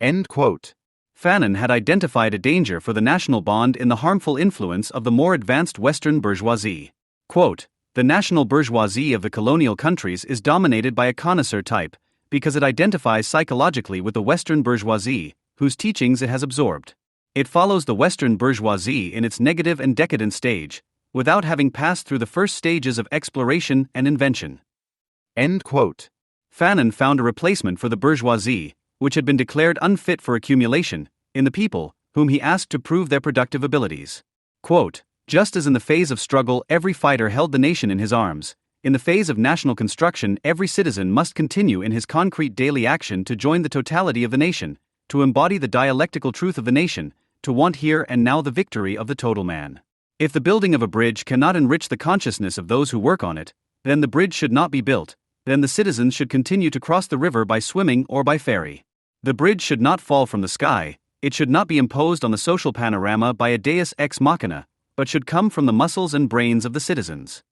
[SPEAKER 2] End quote.
[SPEAKER 1] Fanon had identified a danger for the national bond in the harmful influence of the more advanced Western bourgeoisie. Quote, "The national bourgeoisie of the colonial countries is dominated by a connoisseur type, because it identifies psychologically with the Western bourgeoisie, whose teachings it has absorbed. It follows the Western bourgeoisie in its negative and decadent stage, without having passed through the first stages of exploration and invention."
[SPEAKER 2] End quote.
[SPEAKER 1] Fanon found a replacement for the bourgeoisie, which had been declared unfit for accumulation, in the people, whom he asked to prove their productive abilities. Quote, "Just as in the phase of struggle every fighter held the nation in his arms, in the phase of national construction every citizen must continue in his concrete daily action to join the totality of the nation, to embody the dialectical truth of the nation, to want here and now the victory of the total man. If the building of a bridge cannot enrich the consciousness of those who work on it, then the bridge should not be built, then the citizens should continue to cross the river by swimming or by ferry. The bridge should not fall from the sky, it should not be imposed on the social panorama by a deus ex machina, but should come from the muscles and brains of the citizens."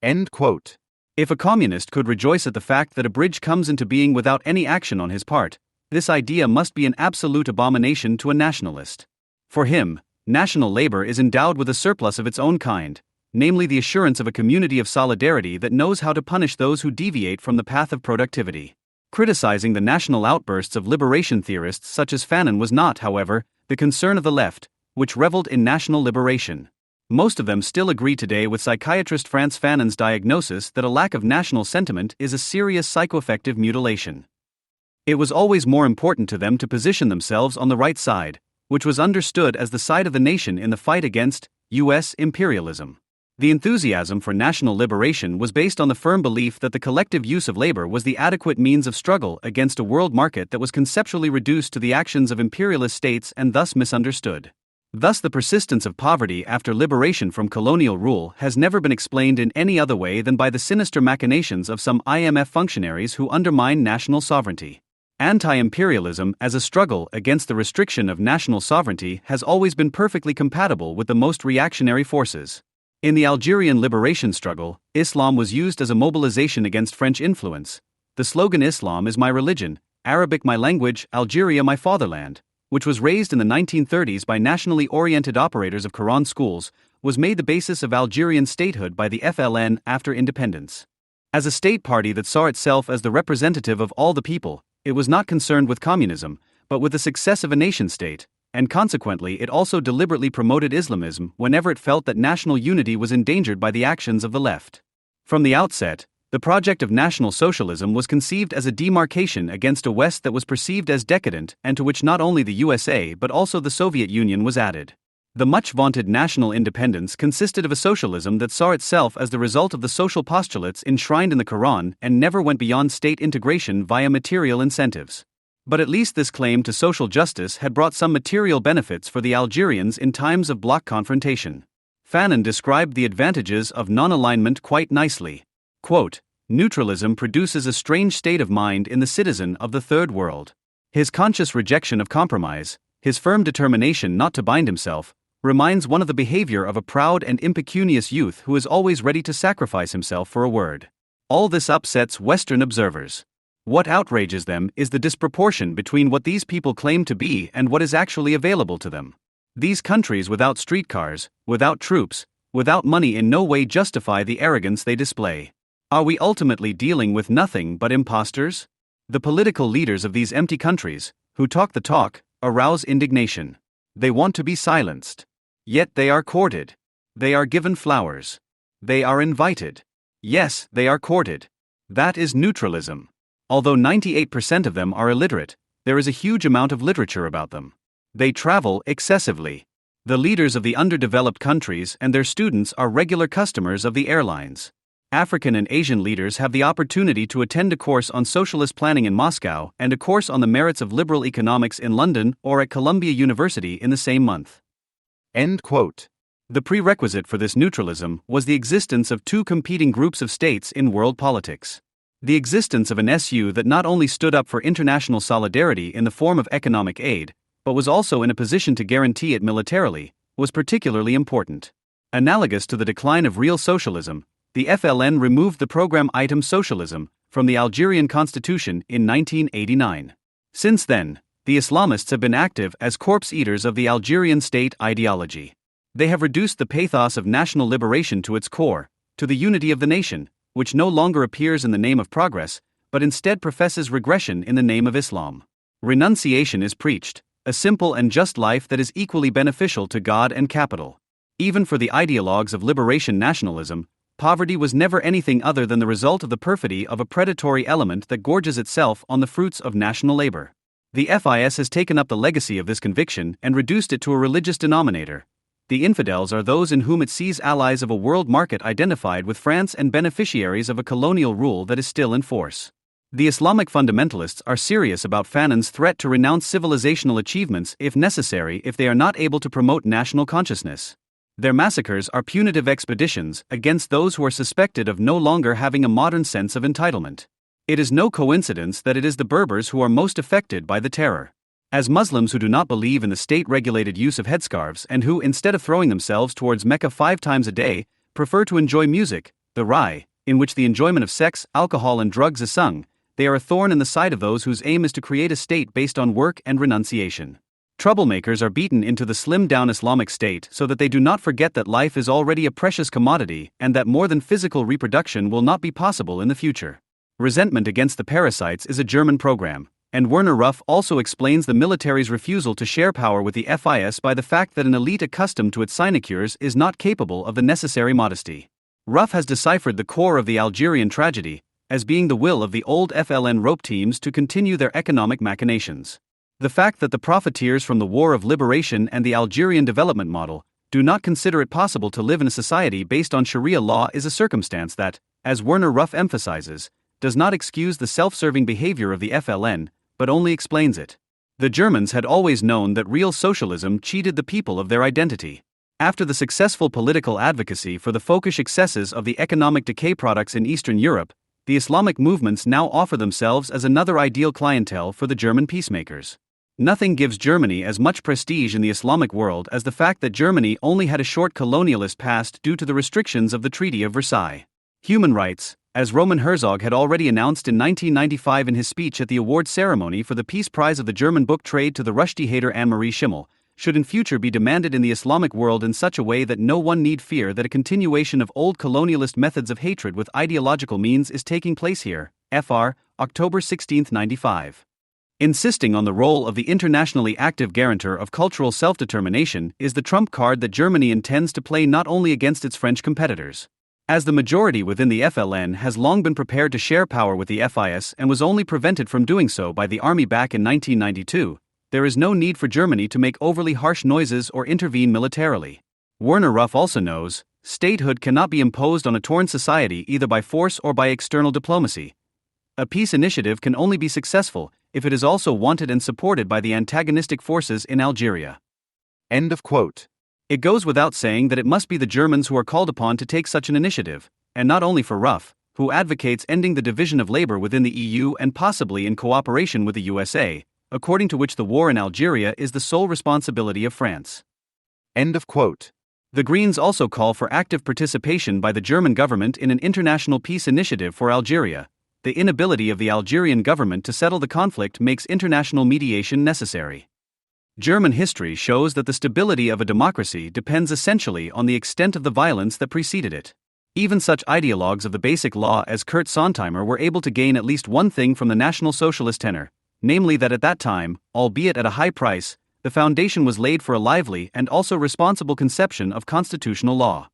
[SPEAKER 2] End quote.
[SPEAKER 1] If a communist could rejoice at the fact that a bridge comes into being without any action on his part, this idea must be an absolute abomination to a nationalist. For him, national labor is endowed with a surplus of its own kind, namely the assurance of a community of solidarity that knows how to punish those who deviate from the path of productivity. Criticizing the national outbursts of liberation theorists such as Fanon was not, however, the concern of the left, which reveled in national liberation. Most of them still agree today with psychiatrist Frantz Fanon's diagnosis that a lack of national sentiment is a serious psychoaffective mutilation. It was always more important to them to position themselves on the right side, which was understood as the side of the nation in the fight against U.S. imperialism. The enthusiasm for national liberation was based on the firm belief that the collective use of labor was the adequate means of struggle against a world market that was conceptually reduced to the actions of imperialist states and thus misunderstood. Thus, the persistence of poverty after liberation from colonial rule has never been explained in any other way than by the sinister machinations of some IMF functionaries who undermine national sovereignty. Anti-imperialism as a struggle against the restriction of national sovereignty has always been perfectly compatible with the most reactionary forces. In the Algerian liberation struggle, Islam was used as a mobilization against French influence. The slogan "Islam is my religion, Arabic my language, Algeria my fatherland," which was raised in the 1930s by nationally oriented operators of Quran schools, was made the basis of Algerian statehood by the FLN after independence. As a state party that saw itself as the representative of all the people, it was not concerned with communism, but with the success of a nation-state, and consequently it also deliberately promoted Islamism whenever it felt that national unity was endangered by the actions of the left. From the outset, the project of National Socialism was conceived as a demarcation against a West that was perceived as decadent and to which not only the USA but also the Soviet Union was added. The much-vaunted national independence consisted of a socialism that saw itself as the result of the social postulates enshrined in the Quran and never went beyond state integration via material incentives. But at least this claim to social justice had brought some material benefits for the Algerians in times of bloc confrontation. Fanon described the advantages of non-alignment quite nicely. Quote, "Neutralism produces a strange state of mind in the citizen of the Third World. His conscious rejection of compromise, his firm determination not to bind himself, reminds one of the behavior of a proud and impecunious youth who is always ready to sacrifice himself for a word. All this upsets Western observers. What outrages them is the disproportion between what these people claim to be and what is actually available to them. These countries without streetcars, without troops, without money in no way justify the arrogance they display. Are we ultimately dealing with nothing but imposters? The political leaders of these empty countries, who talk the talk, arouse indignation. They want to be silenced. Yet they are courted. They are given flowers. They are invited. Yes, they are courted. That is neutralism. Although 98% of them are illiterate, there is a huge amount of literature about them. They travel excessively. The leaders of the underdeveloped countries and their students are regular customers of the airlines. African and Asian leaders have the opportunity to attend a course on socialist planning in Moscow and a course on the merits of liberal economics in London or at Columbia University in the same month.
[SPEAKER 2] End quote.
[SPEAKER 1] The prerequisite for this neutralism was the existence of two competing groups of states in world politics. The existence of an SU that not only stood up for international solidarity in the form of economic aid, but was also in a position to guarantee it militarily, was particularly important. Analogous to the decline of real socialism, the FLN removed the program item socialism from the Algerian constitution in 1989. Since then, the Islamists have been active as corpse eaters of the Algerian state ideology. They have reduced the pathos of national liberation to its core, to the unity of the nation, which no longer appears in the name of progress, but instead professes regression in the name of Islam. Renunciation is preached, a simple and just life that is equally beneficial to God and capital. Even for the ideologues of liberation nationalism, poverty was never anything other than the result of the perfidy of a predatory element that gorges itself on the fruits of national labor. The FIS has taken up the legacy of this conviction and reduced it to a religious denominator. The infidels are those in whom it sees allies of a world market identified with France and beneficiaries of a colonial rule that is still in force. The Islamic fundamentalists are serious about Fanon's threat to renounce civilizational achievements if necessary if they are not able to promote national consciousness. Their massacres are punitive expeditions against those who are suspected of no longer having a modern sense of entitlement. It is no coincidence that it is the Berbers who are most affected by the terror. As Muslims who do not believe in the state-regulated use of headscarves and who, instead of throwing themselves towards Mecca 5 times a day, prefer to enjoy music, the Rai, in which the enjoyment of sex, alcohol and drugs is sung, they are a thorn in the side of those whose aim is to create a state based on work and renunciation. Troublemakers are beaten into the slimmed-down Islamic state so that they do not forget that life is already a precious commodity and that more than physical reproduction will not be possible in the future. Resentment against the parasites is a German program, and Werner Ruff also explains the military's refusal to share power with the FIS by the fact that an elite accustomed to its sinecures is not capable of the necessary modesty. Ruff has deciphered the core of the Algerian tragedy as being the will of the old FLN rope teams to continue their economic machinations. The fact that the profiteers from the War of Liberation and the Algerian development model do not consider it possible to live in a society based on Sharia law is a circumstance that, as Werner Ruff emphasizes, does not excuse the self-serving behavior of the FLN, but only explains it. The Germans had always known that real socialism cheated the people of their identity. After the successful political advocacy for the folkish excesses of the economic decay products in Eastern Europe, the Islamic movements now offer themselves as another ideal clientele for the German peacemakers. Nothing gives Germany as much prestige in the Islamic world as the fact that Germany only had a short colonialist past due to the restrictions of the Treaty of Versailles. Human rights, as Roman Herzog had already announced in 1995 in his speech at the award ceremony for the Peace Prize of the German book trade to the Rushdie hater Anne-Marie Schimmel, should in future be demanded in the Islamic world in such a way that no one need fear that a continuation of old colonialist methods of hatred with ideological means is taking place here. Fr. October 16, 95. Insisting on the role of the internationally active guarantor of cultural self-determination is the trump card that Germany intends to play not only against its French competitors. As the majority within the FLN has long been prepared to share power with the FIS and was only prevented from doing so by the army back in 1992, there is no need for Germany to make overly harsh noises or intervene militarily. Werner Ruff also knows, statehood cannot be imposed on a torn society either by force or by external diplomacy. A peace initiative can only be successful if it is also wanted and supported by the antagonistic forces in Algeria.
[SPEAKER 2] End of quote.
[SPEAKER 1] It goes without saying that it must be the Germans who are called upon to take such an initiative, and not only for Ruff, who advocates ending the division of labor within the EU and possibly in cooperation with the USA, according to which the war in Algeria is the sole responsibility of France.
[SPEAKER 2] End of quote.
[SPEAKER 1] The Greens also call for active participation by the German government in an international peace initiative for Algeria. The inability of the Algerian government to settle the conflict makes international mediation necessary. German history shows that the stability of a democracy depends essentially on the extent of the violence that preceded it. Even such ideologues of the basic law as Kurt Sontheimer were able to gain at least one thing from the National Socialist tenor, namely that at that time, albeit at a high price, the foundation was laid for a lively and also responsible conception of constitutional law.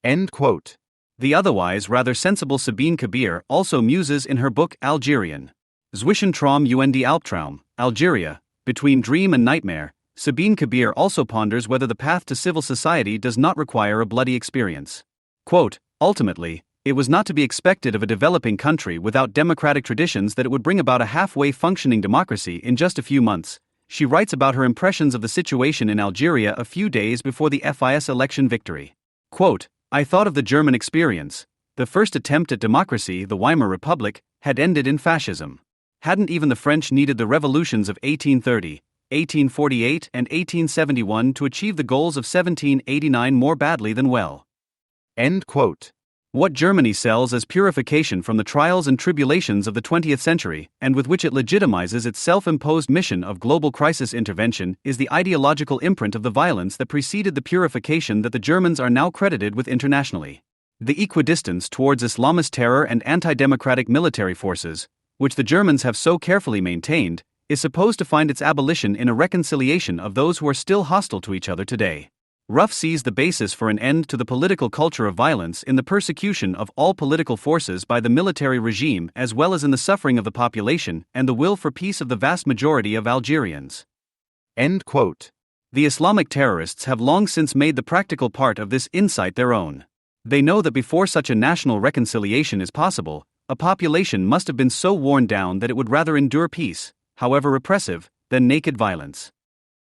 [SPEAKER 2] End quote.
[SPEAKER 1] The otherwise rather sensible Sabine Kabir also muses in her book Algerian. Zwischen Traum und Albtraum, Algeria, Between Dream and Nightmare, Sabine Kabir also ponders whether the path to civil society does not require a bloody experience. Quote, ultimately, it was not to be expected of a developing country without democratic traditions that it would bring about a halfway functioning democracy in just a few months. She writes about her impressions of the situation in Algeria a few days before the FIS election victory. Quote, I thought of the German experience. The first attempt at democracy, the Weimar Republic, had ended in fascism. Hadn't even the French needed the revolutions of 1830, 1848 and 1871 to achieve the goals of 1789 more badly than well.
[SPEAKER 2] End quote.
[SPEAKER 1] What Germany sells as purification from the trials and tribulations of the 20th century, and with which it legitimizes its self-imposed mission of global crisis intervention, is the ideological imprint of the violence that preceded the purification that the Germans are now credited with internationally. The equidistance towards Islamist terror and anti-democratic military forces, which the Germans have so carefully maintained, is supposed to find its abolition in a reconciliation of those who are still hostile to each other today. Rough sees the basis for an end to the political culture of violence in the persecution of all political forces by the military regime as well as in the suffering of the population and the will for peace of the vast majority of Algerians.
[SPEAKER 2] End quote.
[SPEAKER 1] The Islamic terrorists have long since made the practical part of this insight their own. They know that before such a national reconciliation is possible, a population must have been so worn down that it would rather endure peace, however repressive, than naked violence.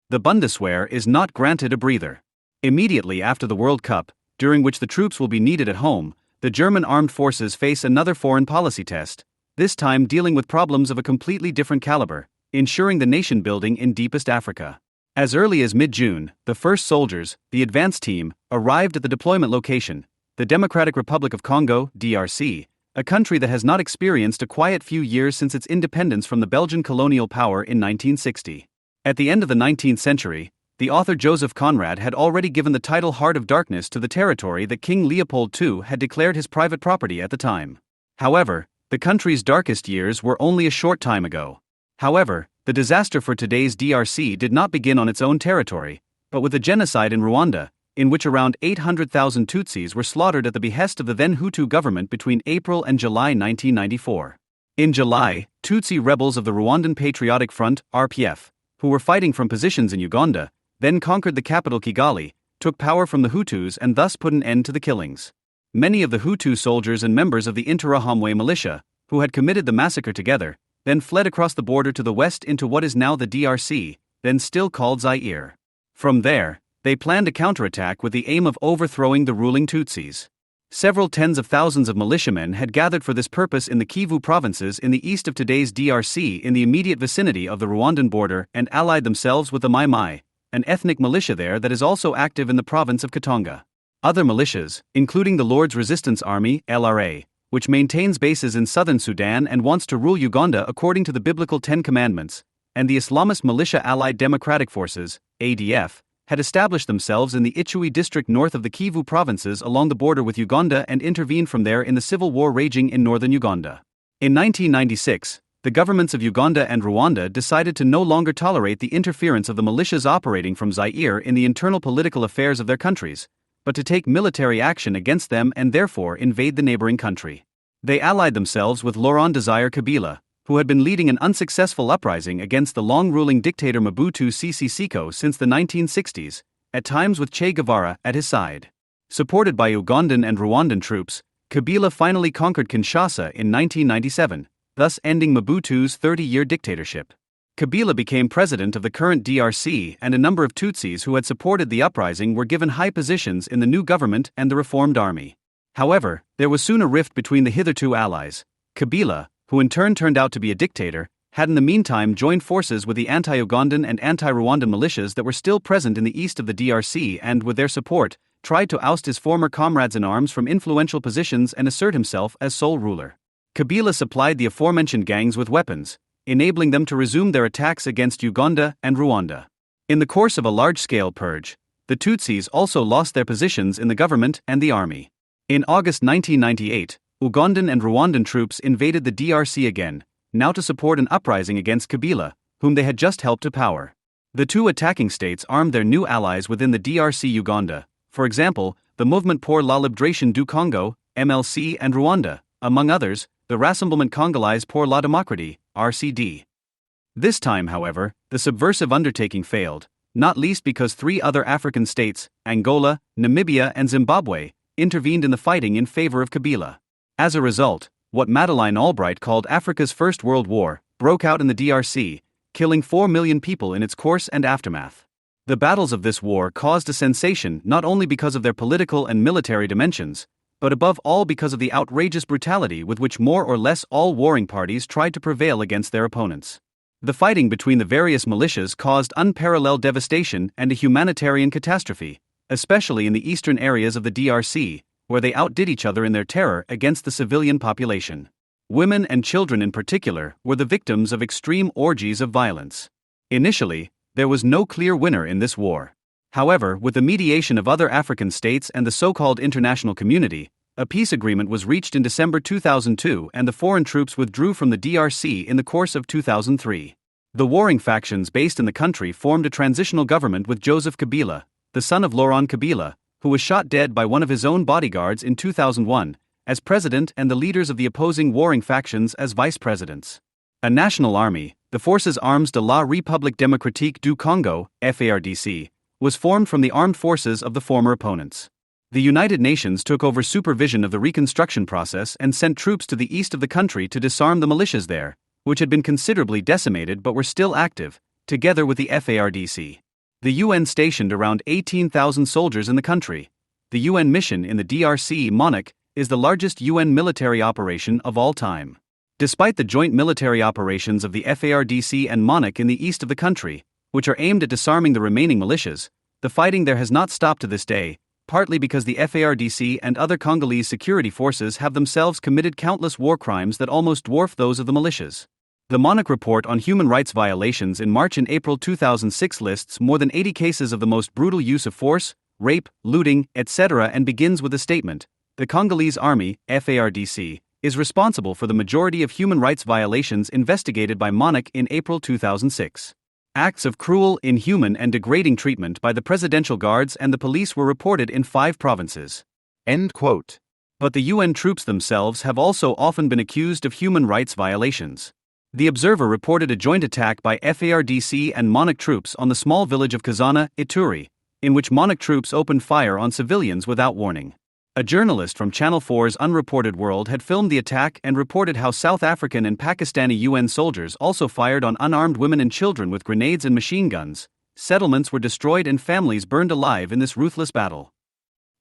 [SPEAKER 1] The Bundeswehr is not granted a breather. Immediately after the World Cup, during which the troops will be needed at home, the German armed forces face another foreign policy test, this time dealing with problems of a completely different caliber, ensuring the nation building in deepest Africa. As early as mid-June, the first soldiers, the advance team, arrived at the deployment location, the Democratic Republic of Congo, DRC, a country that has not experienced a quiet few years since its independence from the Belgian colonial power in 1960. At the end of the 19th century, the author Joseph Conrad had already given the title Heart of Darkness to the territory that King Leopold II had declared his private property at the time. However, the country's darkest years were only a short time ago. However, the disaster for today's DRC did not begin on its own territory, but with the genocide in Rwanda, in which around 800,000 Tutsis were slaughtered at the behest of the then Hutu government between April and July 1994. In July, Tutsi rebels of the Rwandan Patriotic Front, RPF, who were fighting from positions in Uganda, then conquered the capital Kigali, took power from the Hutus and thus put an end to the killings. Many of the Hutu soldiers and members of the Interahamwe militia, who had committed the massacre together, then fled across the border to the west into what is now the DRC, then still called Zaire. From there, they planned a counterattack with the aim of overthrowing the ruling Tutsis. Several tens of thousands of militiamen had gathered for this purpose in the Kivu provinces in the east of today's DRC in the immediate vicinity of the Rwandan border and allied themselves with the Mai Mai, an ethnic militia there that is also active in the province of Katanga. Other militias, including the Lord's Resistance Army, LRA, which maintains bases in southern Sudan and wants to rule Uganda according to the biblical Ten Commandments, and the Islamist Militia Allied Democratic Forces, ADF, had established themselves in the Ituri district north of the Kivu provinces along the border with Uganda and intervened from there in the civil war raging in northern Uganda. In 1996, the governments of Uganda and Rwanda decided to no longer tolerate the interference of the militias operating from Zaire in the internal political affairs of their countries, but to take military action against them and therefore invade the neighboring country. They allied themselves with Laurent Desire Kabila, who had been leading an unsuccessful uprising against the long-ruling dictator Mobutu Sese Seko since the 1960s, at times with Che Guevara at his side. Supported by Ugandan and Rwandan troops, Kabila finally conquered Kinshasa in 1997, thus ending Mobutu's 30-year dictatorship. Kabila became president of the current DRC, and a number of Tutsis who had supported the uprising were given high positions in the new government and the reformed army. However, there was soon a rift between the hitherto allies. Kabila, who in turn turned out to be a dictator, had in the meantime joined forces with the anti-Ugandan and anti-Rwandan militias that were still present in the east of the DRC and, with their support, tried to oust his former comrades in arms from influential positions and assert himself as sole ruler. Kabila supplied the aforementioned gangs with weapons, enabling them to resume their attacks against Uganda and Rwanda. In the course of a large-scale purge, the Tutsis also lost their positions in the government and the army. In August 1998, Ugandan and Rwandan troops invaded the DRC again, now to support an uprising against Kabila, whom they had just helped to power. The two attacking states armed their new allies within the DRC Uganda, for example, the Mouvement pour la Libération du Congo, MLC, and Rwanda, among others, the Rassemblement Congolais pour la Démocratie, RCD. This time, however, the subversive undertaking failed, not least because 3 other African states, Angola, Namibia, and Zimbabwe, intervened in the fighting in favor of Kabila. As a result, what Madeleine Albright called Africa's First World War broke out in the DRC, killing 4 million people in its course and aftermath. The battles of this war caused a sensation not only because of their political and military dimensions, but above all because of the outrageous brutality with which more or less all warring parties tried to prevail against their opponents. The fighting between the various militias caused unparalleled devastation and a humanitarian catastrophe, especially in the eastern areas of the DRC, where they outdid each other in their terror against the civilian population. Women and children in particular were the victims of extreme orgies of violence. Initially, there was no clear winner in this war. However, with the mediation of other African states and the so-called international community, a peace agreement was reached in December 2002 and the foreign troops withdrew from the DRC in the course of 2003. The warring factions based in the country formed a transitional government with Joseph Kabila, the son of Laurent Kabila, who was shot dead by one of his own bodyguards in 2001, as president and the leaders of the opposing warring factions as vice presidents. A national army, the Forces Armées de la République démocratique du Congo, FARDC, was formed from the armed forces of the former opponents. The United Nations took over supervision of the reconstruction process and sent troops to the east of the country to disarm the militias there, which had been considerably decimated but were still active, together with the FARDC. The UN stationed around 18,000 soldiers in the country. The UN mission in the DRC, MONUC, is the largest UN military operation of all time. Despite the joint military operations of the FARDC and MONUC in the east of the country, which are aimed at disarming the remaining militias, the fighting there has not stopped to this day, partly because the FARDC and other Congolese security forces have themselves committed countless war crimes that almost dwarf those of the militias. The MONUC report on human rights violations in March and April 2006 lists more than 80 cases of the most brutal use of force, rape, looting, etc. and begins with a statement: the Congolese Army, FARDC, is responsible for the majority of human rights violations investigated by MONUC in April 2006. Acts of cruel, inhuman and degrading treatment by the presidential guards and the police were reported in 5 provinces.
[SPEAKER 2] End quote.
[SPEAKER 1] But the UN troops themselves have also often been accused of human rights violations. The Observer reported a joint attack by FARDC and MONUC troops on the small village of Kazana, Ituri, in which MONUC troops opened fire on civilians without warning. A journalist from Channel 4's Unreported World had filmed the attack and reported how South African and Pakistani UN soldiers also fired on unarmed women and children with grenades and machine guns. Settlements were destroyed and families burned alive in this ruthless battle.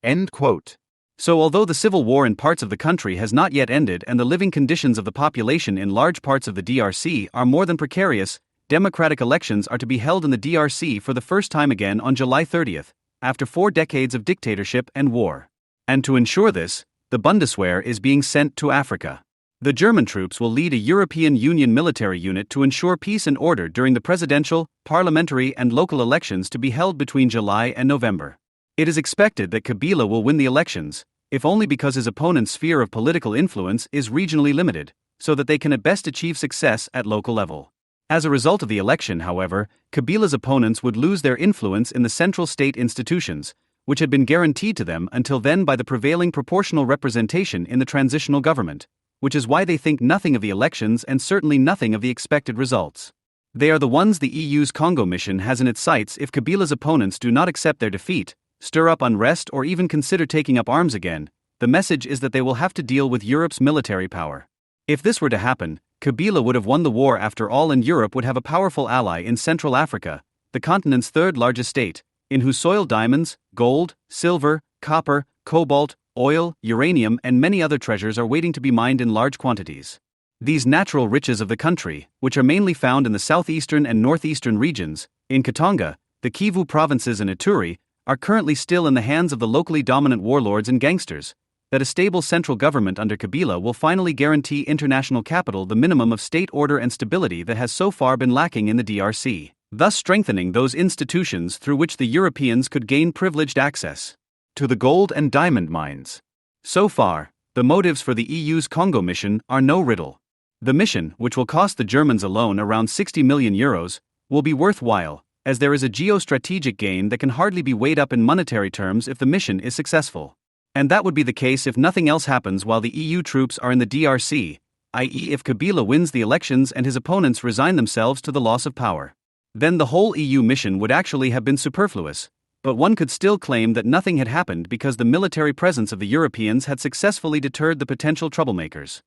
[SPEAKER 2] End quote.
[SPEAKER 1] So although the civil war in parts of the country has not yet ended and the living conditions of the population in large parts of the DRC are more than precarious, democratic elections are to be held in the DRC for the first time again on July 30th, after 4 decades of dictatorship and war. And to ensure this, the Bundeswehr is being sent to Africa. The German troops will lead a European Union military unit to ensure peace and order during the presidential, parliamentary and local elections to be held between July and November. It is expected that Kabila will win the elections, if only because his opponent's sphere of political influence is regionally limited, so that they can at best achieve success at local level. As a result of the election, however, Kabila's opponents would lose their influence in the central state institutions, which had been guaranteed to them until then by the prevailing proportional representation in the transitional government, which is why they think nothing of the elections and certainly nothing of the expected results. They are the ones the EU's Congo mission has in its sights if Kabila's opponents do not accept their defeat, stir up unrest or even consider taking up arms again. The message is that they will have to deal with Europe's military power. If this were to happen, Kabila would have won the war after all and Europe would have a powerful ally in Central Africa, the continent's 3rd largest state, in whose soil diamonds, gold, silver, copper, cobalt, oil, uranium and many other treasures are waiting to be mined in large quantities. These natural riches of the country, which are mainly found in the southeastern and northeastern regions, in Katanga, the Kivu provinces and Ituri, are currently still in the hands of the locally dominant warlords and gangsters. That a stable central government under Kabila will finally guarantee international capital the minimum of state order and stability that has so far been lacking in the DRC, thus strengthening those institutions through which the Europeans could gain privileged access to the gold and diamond mines. So far, the motives for the EU's Congo mission are no riddle. The mission, which will cost the Germans alone around 60 million euros, will be worthwhile, as there is a geostrategic gain that can hardly be weighed up in monetary terms if the mission is successful. And that would be the case if nothing else happens while the EU troops are in the DRC, i.e. if Kabila wins the elections and his opponents resign themselves to the loss of power. then the whole EU mission would actually have been superfluous, but one could still claim that nothing had happened because the military presence of the Europeans had successfully deterred the potential troublemakers.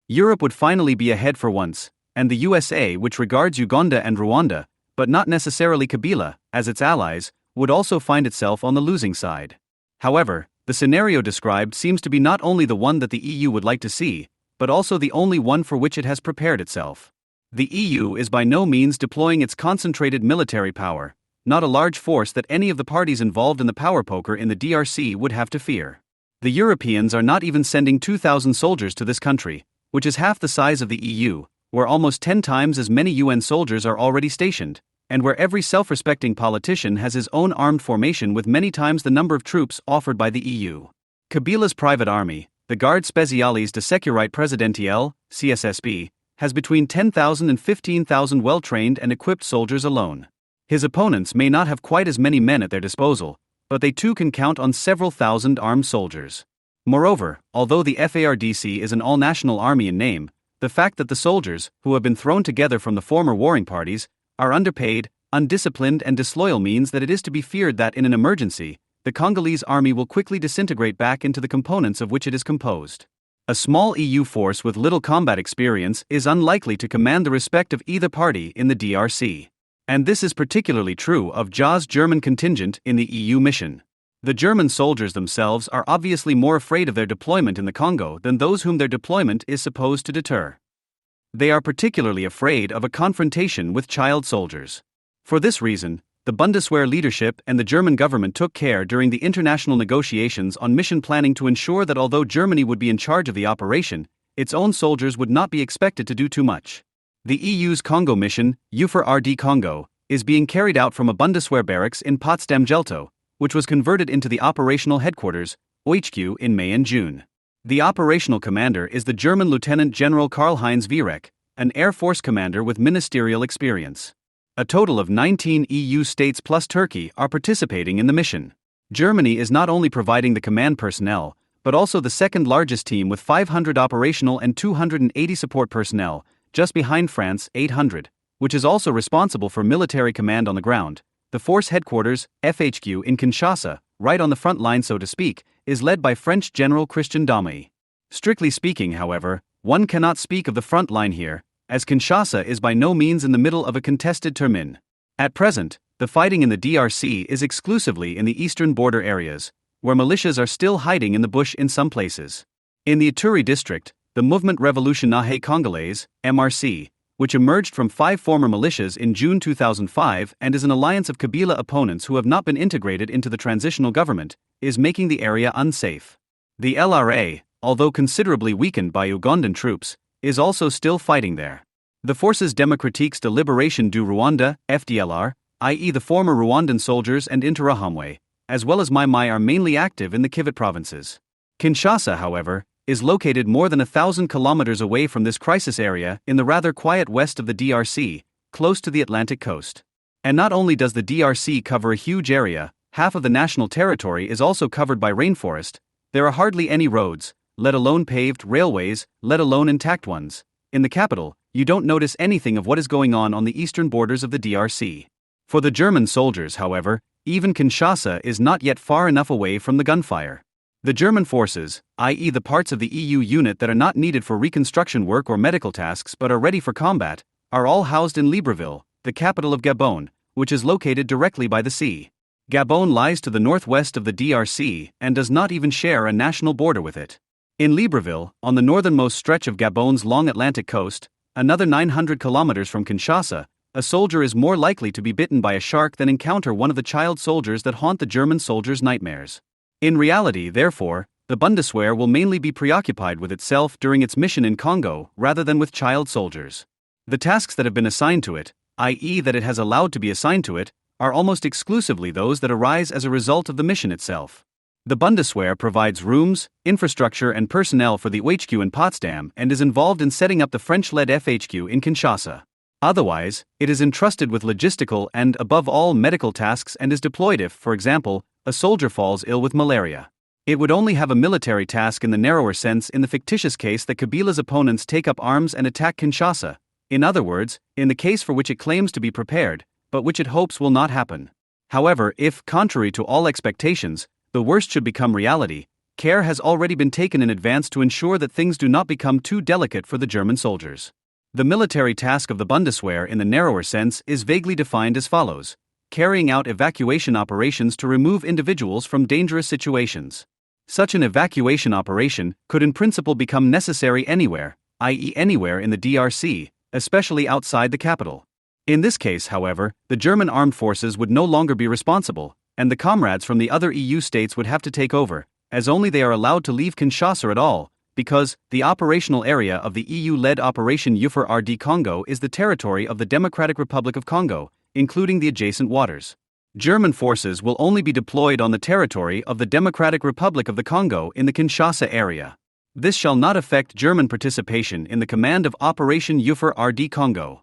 [SPEAKER 1] Europe would finally be ahead for once, and the USA, which regards Uganda and Rwanda, but not necessarily Kabila, as its allies, would also find itself on the losing side. However, the scenario described seems to be not only the one that the EU would like to see, but also the only one for which it has prepared itself. The EU is by no means deploying its concentrated military power, not a large force that any of the parties involved in the power poker in the DRC would have to fear. The Europeans are not even sending 2,000 soldiers to this country, which is half the size of the EU, where almost 10 times as many UN soldiers are already stationed, and where every self-respecting politician has his own armed formation with many times the number of troops offered by the EU. Kabila's private army, the Garde Spéciales de Sécurité Présidentielle, CSSP, has between 10,000 and 15,000 well-trained and equipped soldiers alone. His opponents may not have quite as many men at their disposal, but they too can count on several thousand armed soldiers. Moreover, although the FARDC is an all-national army in name, the fact that the soldiers, who have been thrown together from the former warring parties, are underpaid, undisciplined and disloyal means that it is to be feared that in an emergency, the Congolese army will quickly disintegrate back into the components of which it is composed. A small EU force with little combat experience is unlikely to command the respect of either party in the DRC. And this is particularly true of JA's German contingent in the EU mission. The German soldiers themselves are obviously more afraid of their deployment in the Congo than those whom their deployment is supposed to deter. They are particularly afraid of a confrontation with child soldiers. For this reason, the Bundeswehr leadership and the German government took care during the international negotiations on mission planning to ensure that although Germany would be in charge of the operation, its own soldiers would not be expected to do too much. The EU's Congo mission, EUFOR-RD Congo, is being carried out from a Bundeswehr barracks in Potsdam-Gelto, which was converted into the operational headquarters, OHQ, in May and June. The operational commander is the German Lieutenant General Karl-Heinz Wierek, an Air Force commander with ministerial experience. A total of 19 EU states plus Turkey are participating in the mission. Germany is not only providing the command personnel, but also the second largest team with 500 operational and 280 support personnel, just behind France, 800, which is also responsible for military command on the ground. The force headquarters, FHQ, in Kinshasa, right on the front line so to speak, is led by French General Christian Domey. Strictly speaking, however, one cannot speak of the front line here, as Kinshasa is by no means in the middle of a contested terrain. At present, the fighting in the DRC is exclusively in the eastern border areas, where militias are still hiding in the bush in some places. In the Ituri district, the Mouvement Révolutionnaire Congolais, MRC, which emerged from 5 former militias in June 2005 and is an alliance of Kabila opponents who have not been integrated into the transitional government, is making the area unsafe. The LRA, although considerably weakened by Ugandan troops, is also still fighting there. The Forces Démocratiques de Libération du Rwanda, FDLR, i.e. the former Rwandan soldiers and Interahamwe, as well as Mai Mai are mainly active in the Kivu provinces. Kinshasa, however, is located more than 1,000 kilometers away from this crisis area in the rather quiet west of the DRC, close to the Atlantic coast. And not only does the DRC cover a huge area, half of the national territory is also covered by rainforest. There are hardly any roads, let alone paved railways, let alone intact ones. In the capital, you don't notice anything of what is going on the eastern borders of the DRC. For the German soldiers, however, even Kinshasa is not yet far enough away from the gunfire. The German forces, i.e. the parts of the EU unit that are not needed for reconstruction work or medical tasks but are ready for combat, are all housed in Libreville, the capital of Gabon, which is located directly by the sea. Gabon lies to the northwest of the DRC and does not even share a national border with it. In Libreville, on the northernmost stretch of Gabon's long Atlantic coast, another 900 kilometers from Kinshasa, a soldier is more likely to be bitten by a shark than encounter one of the child soldiers that haunt the German soldiers' nightmares. In reality, therefore, the Bundeswehr will mainly be preoccupied with itself during its mission in Congo rather than with child soldiers. The tasks that have been assigned to it, i.e. that it has allowed to be assigned to it, are almost exclusively those that arise as a result of the mission itself. The Bundeswehr provides rooms, infrastructure and personnel for the OHQ in Potsdam and is involved in setting up the French-led FHQ in Kinshasa. Otherwise, it is entrusted with logistical and, above all, medical tasks and is deployed if, for example, a soldier falls ill with malaria. It would only have a military task in the narrower sense in the fictitious case that Kabila's opponents take up arms and attack Kinshasa. In other words, in the case for which it claims to be prepared, but which it hopes will not happen. However, if, contrary to all expectations, the worst should become reality, care has already been taken in advance to ensure that things do not become too delicate for the German soldiers. The military task of the Bundeswehr in the narrower sense is vaguely defined as follows: carrying out evacuation operations to remove individuals from dangerous situations. Such an evacuation operation could in principle become necessary anywhere, i.e. anywhere in the DRC, especially outside the capital. In this case, however, the German armed forces would no longer be responsible, and the comrades from the other EU states would have to take over, as only they are allowed to leave Kinshasa at all, because the operational area of the EU-led Operation EUFOR-RD Congo is the territory of the Democratic Republic of Congo, including the adjacent waters. German forces will only be deployed on the territory of the Democratic Republic of the Congo in the Kinshasa area. This shall not affect German participation in the command of Operation EUFOR-RD Congo.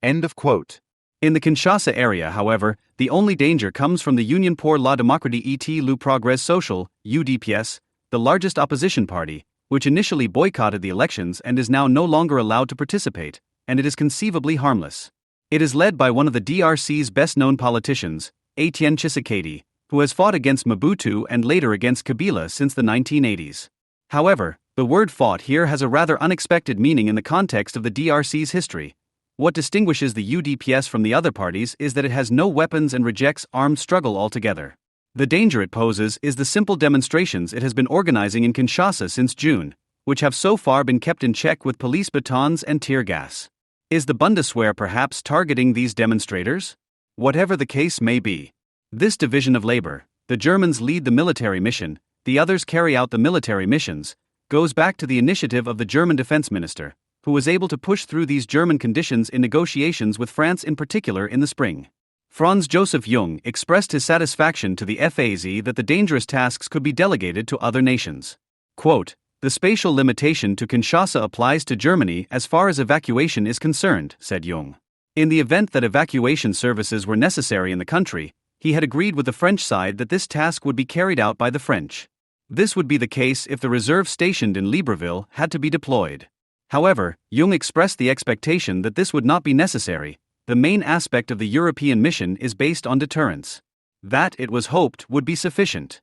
[SPEAKER 2] End of quote.
[SPEAKER 1] In the Kinshasa area, however, the only danger comes from the Union pour la démocratie et le progrès social, UDPS, the largest opposition party, which initially boycotted the elections and is now no longer allowed to participate, and it is conceivably harmless. It is led by one of the DRC's best-known politicians, Etienne Tshisekedi, who has fought against Mobutu and later against Kabila since the 1980s. However, the word fought here has a rather unexpected meaning in the context of the DRC's history. What distinguishes the UDPS from the other parties is that it has no weapons and rejects armed struggle altogether. The danger it poses is the simple demonstrations it has been organizing in Kinshasa since June, which have so far been kept in check with police batons and tear gas. Is the Bundeswehr perhaps targeting these demonstrators? Whatever the case may be, this division of labor, the Germans lead the military mission, the others carry out the military missions, goes back to the initiative of the German defense minister, who was able to push through these German conditions in negotiations with France in particular in the spring. Franz Joseph Jung expressed his satisfaction to the FAZ that the dangerous tasks could be delegated to other nations. Quote, "The spatial limitation to Kinshasa applies to Germany as far as evacuation is concerned," said Jung. In the event that evacuation services were necessary in the country, he had agreed with the French side that this task would be carried out by the French. This would be the case if the reserve stationed in Libreville had to be deployed. However, Jung expressed the expectation that this would not be necessary. The main aspect of the European mission is based on deterrence. That, it was hoped, would be sufficient.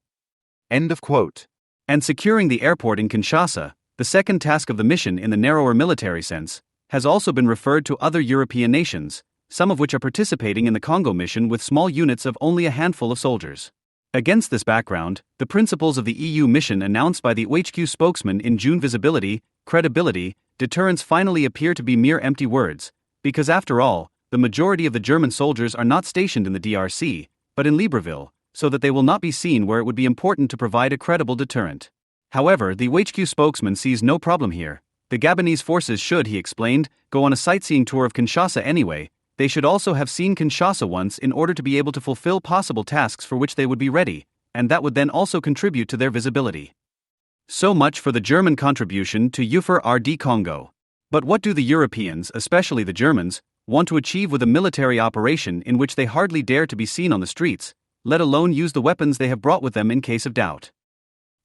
[SPEAKER 2] End of quote.
[SPEAKER 1] And securing the airport in Kinshasa, the second task of the mission in the narrower military sense, has also been referred to other European nations, some of which are participating in the Congo mission with small units of only a handful of soldiers. Against this background, the principles of the EU mission announced by the OHQ spokesman in June, visibility, credibility, deterrence, finally appear to be mere empty words, because after all, the majority of the German soldiers are not stationed in the DRC, but in Libreville, so that they will not be seen where it would be important to provide a credible deterrent. However, the OHQ spokesman sees no problem here. The Gabonese forces should, he explained, go on a sightseeing tour of Kinshasa anyway. They should also have seen Kinshasa once in order to be able to fulfill possible tasks for which they would be ready, and that would then also contribute to their visibility. So much for the German contribution to EUFOR-RD Congo. But what do the Europeans, especially the Germans, want to achieve with a military operation in which they hardly dare to be seen on the streets, let alone use the weapons they have brought with them in case of doubt?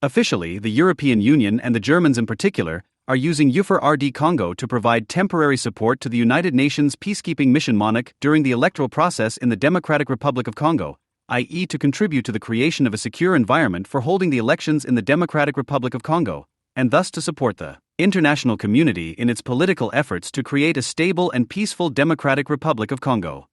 [SPEAKER 1] Officially, the European Union and the Germans in particular are using EUFOR-RD Congo to provide temporary support to the United Nations peacekeeping mission MONUC during the electoral process in the Democratic Republic of Congo, i.e. to contribute to the creation of a secure environment for holding the elections in the Democratic Republic of Congo, and thus to support the international community in its political efforts to create a stable and peaceful Democratic Republic of Congo.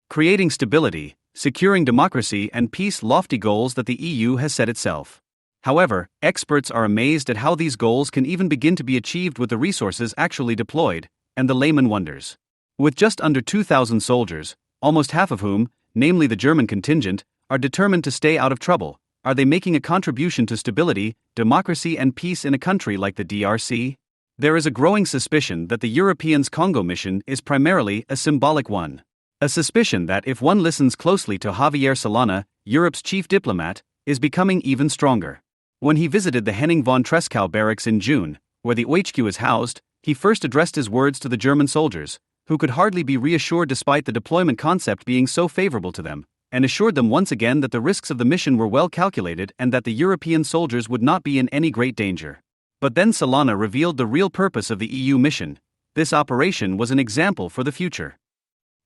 [SPEAKER 1] Creating stability, securing democracy and peace, lofty goals that the EU has set itself. However, experts are amazed at how these goals can even begin to be achieved with the resources actually deployed, and the layman wonders. With just under 2,000 soldiers, almost half of whom, namely the German contingent, are determined to stay out of trouble, are they making a contribution to stability, democracy and peace in a country like the DRC? There is a growing suspicion that the Europeans' Congo mission is primarily a symbolic one. A suspicion that, if one listens closely to Javier Solana, Europe's chief diplomat, is becoming even stronger. When he visited the Henning von Treschow barracks in June, where the OHQ is housed, he first addressed his words to the German soldiers, who could hardly be reassured despite the deployment concept being so favorable to them, and assured them once again that the risks of the mission were well calculated and that the European soldiers would not be in any great danger. But then Solana revealed the real purpose of the EU mission. This operation was an example for the future.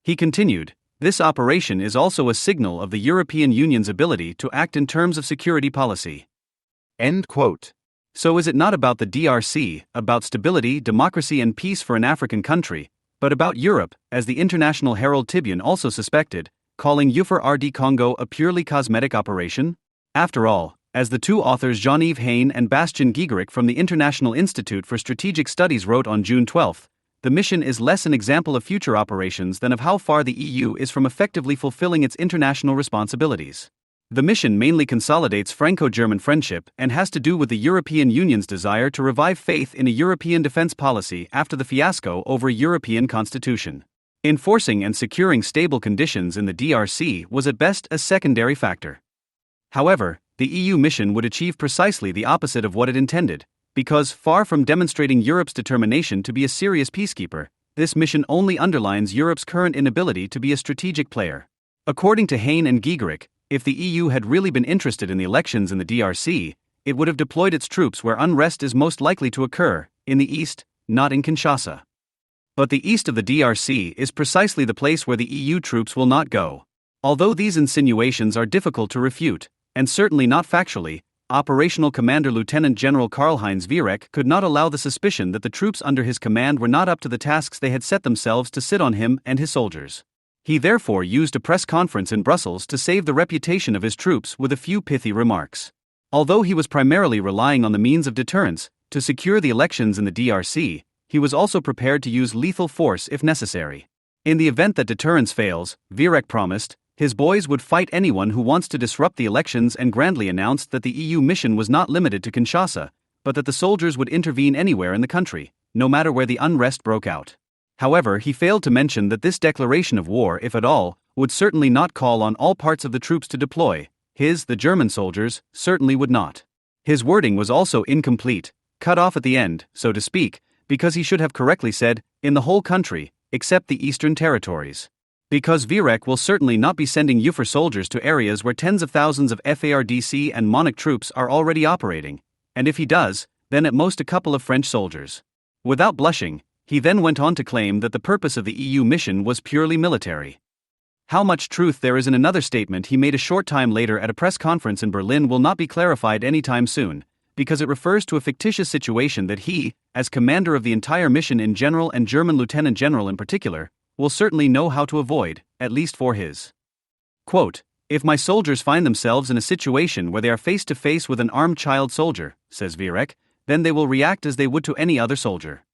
[SPEAKER 1] He continued, This operation is also a signal of the European Union's ability to act in terms of security policy.
[SPEAKER 2] End quote.
[SPEAKER 1] So is it not about the DRC, about stability, democracy and peace for an African country, but about Europe, as the International Herald Tribune also suspected, calling EUFOR-RD Congo a purely cosmetic operation? After all, as the two authors Jean-Yves Hain and Bastien Giegerick from the International Institute for Strategic Studies wrote on June 12, the mission is less an example of future operations than of how far the EU is from effectively fulfilling its international responsibilities. The mission mainly consolidates Franco-German friendship and has to do with the European Union's desire to revive faith in a European defense policy after the fiasco over a European constitution. Enforcing and securing stable conditions in the DRC was at best a secondary factor. However, the EU mission would achieve precisely the opposite of what it intended, because, far from demonstrating Europe's determination to be a serious peacekeeper, this mission only underlines Europe's current inability to be a strategic player. According to Hain and Giegerick, if the EU had really been interested in the elections in the DRC, it would have deployed its troops where unrest is most likely to occur, in the east, not in Kinshasa. But the east of the DRC is precisely the place where the EU troops will not go. Although these insinuations are difficult to refute, and certainly not factually, Operational Commander Lieutenant General Karl-Heinz Vierek could not allow the suspicion that the troops under his command were not up to the tasks they had set themselves to sit on him and his soldiers. He therefore used a press conference in Brussels to save the reputation of his troops with a few pithy remarks. Although he was primarily relying on the means of deterrence to secure the elections in the DRC, he was also prepared to use lethal force if necessary. In the event that deterrence fails, Vierek promised, his boys would fight anyone who wants to disrupt the elections and grandly announced that the EU mission was not limited to Kinshasa, but that the soldiers would intervene anywhere in the country, no matter where the unrest broke out. However, he failed to mention that this declaration of war, if at all, would certainly not call on all parts of the troops to deploy. The German soldiers, certainly would not. His wording was also incomplete, cut off at the end, so to speak, because he should have correctly said, in the whole country, except the eastern territories. Because Vierek will certainly not be sending EUFOR soldiers to areas where tens of thousands of FARDC and MONUC troops are already operating, and if he does, then at most a couple of French soldiers. Without blushing, he then went on to claim that the purpose of the EU mission was purely military. How much truth there is in another statement he made a short time later at a press conference in Berlin will not be clarified anytime soon, because it refers to a fictitious situation that he, as commander of the entire mission in general and German lieutenant general in particular, will certainly know how to avoid, at least for his. Quote, "If my soldiers find themselves in a situation where they are face to face with an armed child soldier," says Vierek, "then they will react as they would to any other soldier."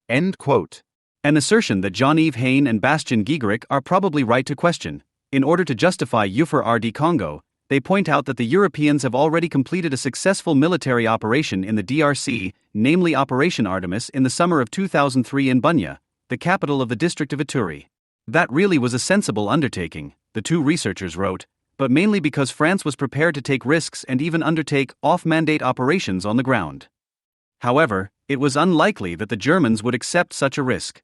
[SPEAKER 2] End quote.
[SPEAKER 1] An assertion that Jean-Yves Hain and Bastien Giegerick are probably right to question. In order to justify EUFOR-RD Congo, they point out that the Europeans have already completed a successful military operation in the DRC, namely Operation Artemis in the summer of 2003 in Bunia, the capital of the district of Ituri. That really was a sensible undertaking, the two researchers wrote, but mainly because France was prepared to take risks and even undertake off-mandate operations on the ground. However, it was unlikely that the Germans would accept such a risk.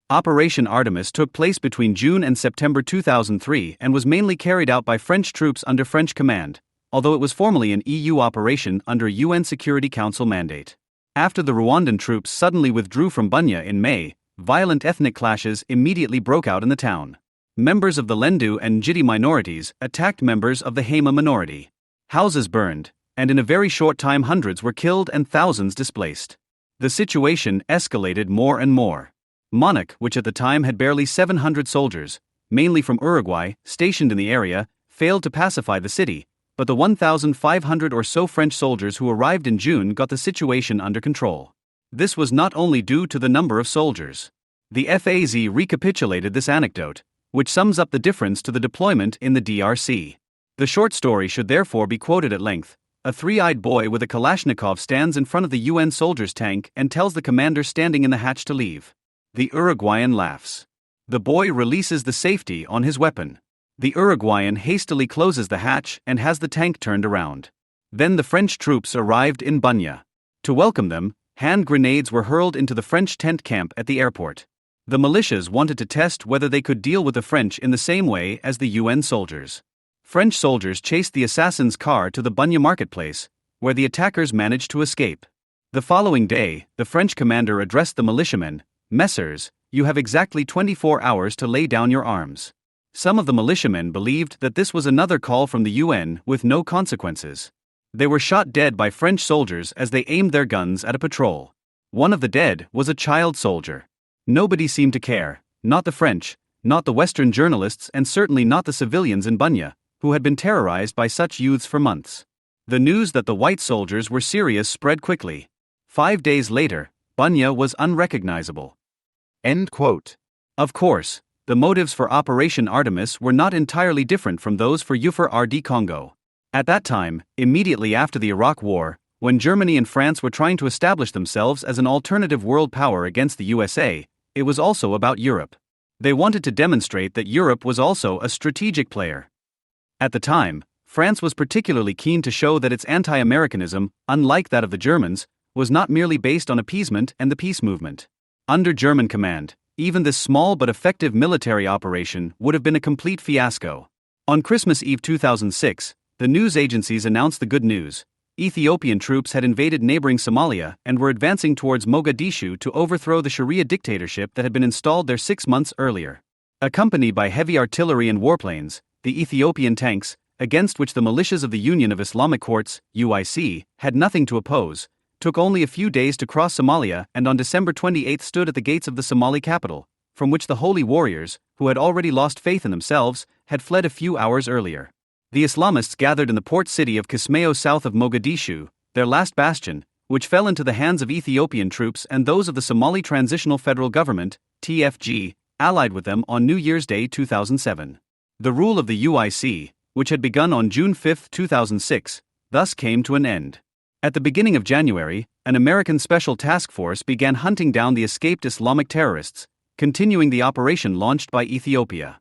[SPEAKER 1] Operation Artemis took place between June and September 2003 and was mainly carried out by French troops under French command, although it was formally an EU operation under UN Security Council mandate. After the Rwandan troops suddenly withdrew from Bunia in May, violent ethnic clashes immediately broke out in the town. Members of the Lendu and Njiti minorities attacked members of the Hema minority. Houses burned, and in a very short time hundreds were killed and thousands displaced. The situation escalated more and more. MONUC, which at the time had barely 700 soldiers, mainly from Uruguay, stationed in the area, failed to pacify the city, but the 1,500 or so French soldiers who arrived in June got the situation under control. This was not only due to the number of soldiers. The FAZ recapitulated this anecdote, which sums up the difference to the deployment in the DRC. The short story should therefore be quoted at length. A three-eyed boy with a Kalashnikov stands in front of the UN soldier's tank and tells the commander standing in the hatch to leave. The Uruguayan laughs. The boy releases the safety on his weapon. The Uruguayan hastily closes the hatch and has the tank turned around. Then the French troops arrived in Bunia. To welcome them, hand grenades were hurled into the French tent camp at the airport. The militias wanted to test whether they could deal with the French in the same way as the UN soldiers. French soldiers chased the assassin's car to the Bunia marketplace, where the attackers managed to escape. The following day, the French commander addressed the militiamen, "Messieurs, you have exactly 24 hours to lay down your arms. Some of the militiamen believed that this was another call from the UN with no consequences. They were shot dead by French soldiers as they aimed their guns at a patrol. One of the dead was a child soldier. Nobody seemed to care, not the French, not the Western journalists, and certainly not the civilians in Bunya, who had been terrorized by such youths for months. The news that the white soldiers were serious spread quickly. 5 days later, Bunya was unrecognizable.
[SPEAKER 2] End quote.
[SPEAKER 1] Of course, the motives for Operation Artemis were not entirely different from those for EUFOR RD Congo. At that time, immediately after the Iraq War, when Germany and France were trying to establish themselves as an alternative world power against the USA, it was also about Europe. They wanted to demonstrate that Europe was also a strategic player. At the time, France was particularly keen to show that its anti-Americanism, unlike that of the Germans, was not merely based on appeasement and the peace movement. Under German command, even this small but effective military operation would have been a complete fiasco. On Christmas Eve 2006, the news agencies announced the good news. Ethiopian troops had invaded neighboring Somalia and were advancing towards Mogadishu to overthrow the Sharia dictatorship that had been installed there 6 months earlier. Accompanied by heavy artillery and warplanes, the Ethiopian tanks, against which the militias of the Union of Islamic Courts, UIC, had nothing to oppose, took only a few days to cross Somalia and on December 28 stood at the gates of the Somali capital, from which the holy warriors, who had already lost faith in themselves, had fled a few hours earlier. The Islamists gathered in the port city of Kismayo south of Mogadishu, their last bastion, which fell into the hands of Ethiopian troops and those of the Somali Transitional Federal Government, TFG, allied with them on New Year's Day 2007. The rule of the UIC, which had begun on June 5, 2006, thus came to an end. At the beginning of January, an American special task force began hunting down the escaped Islamic terrorists, continuing the operation launched by Ethiopia.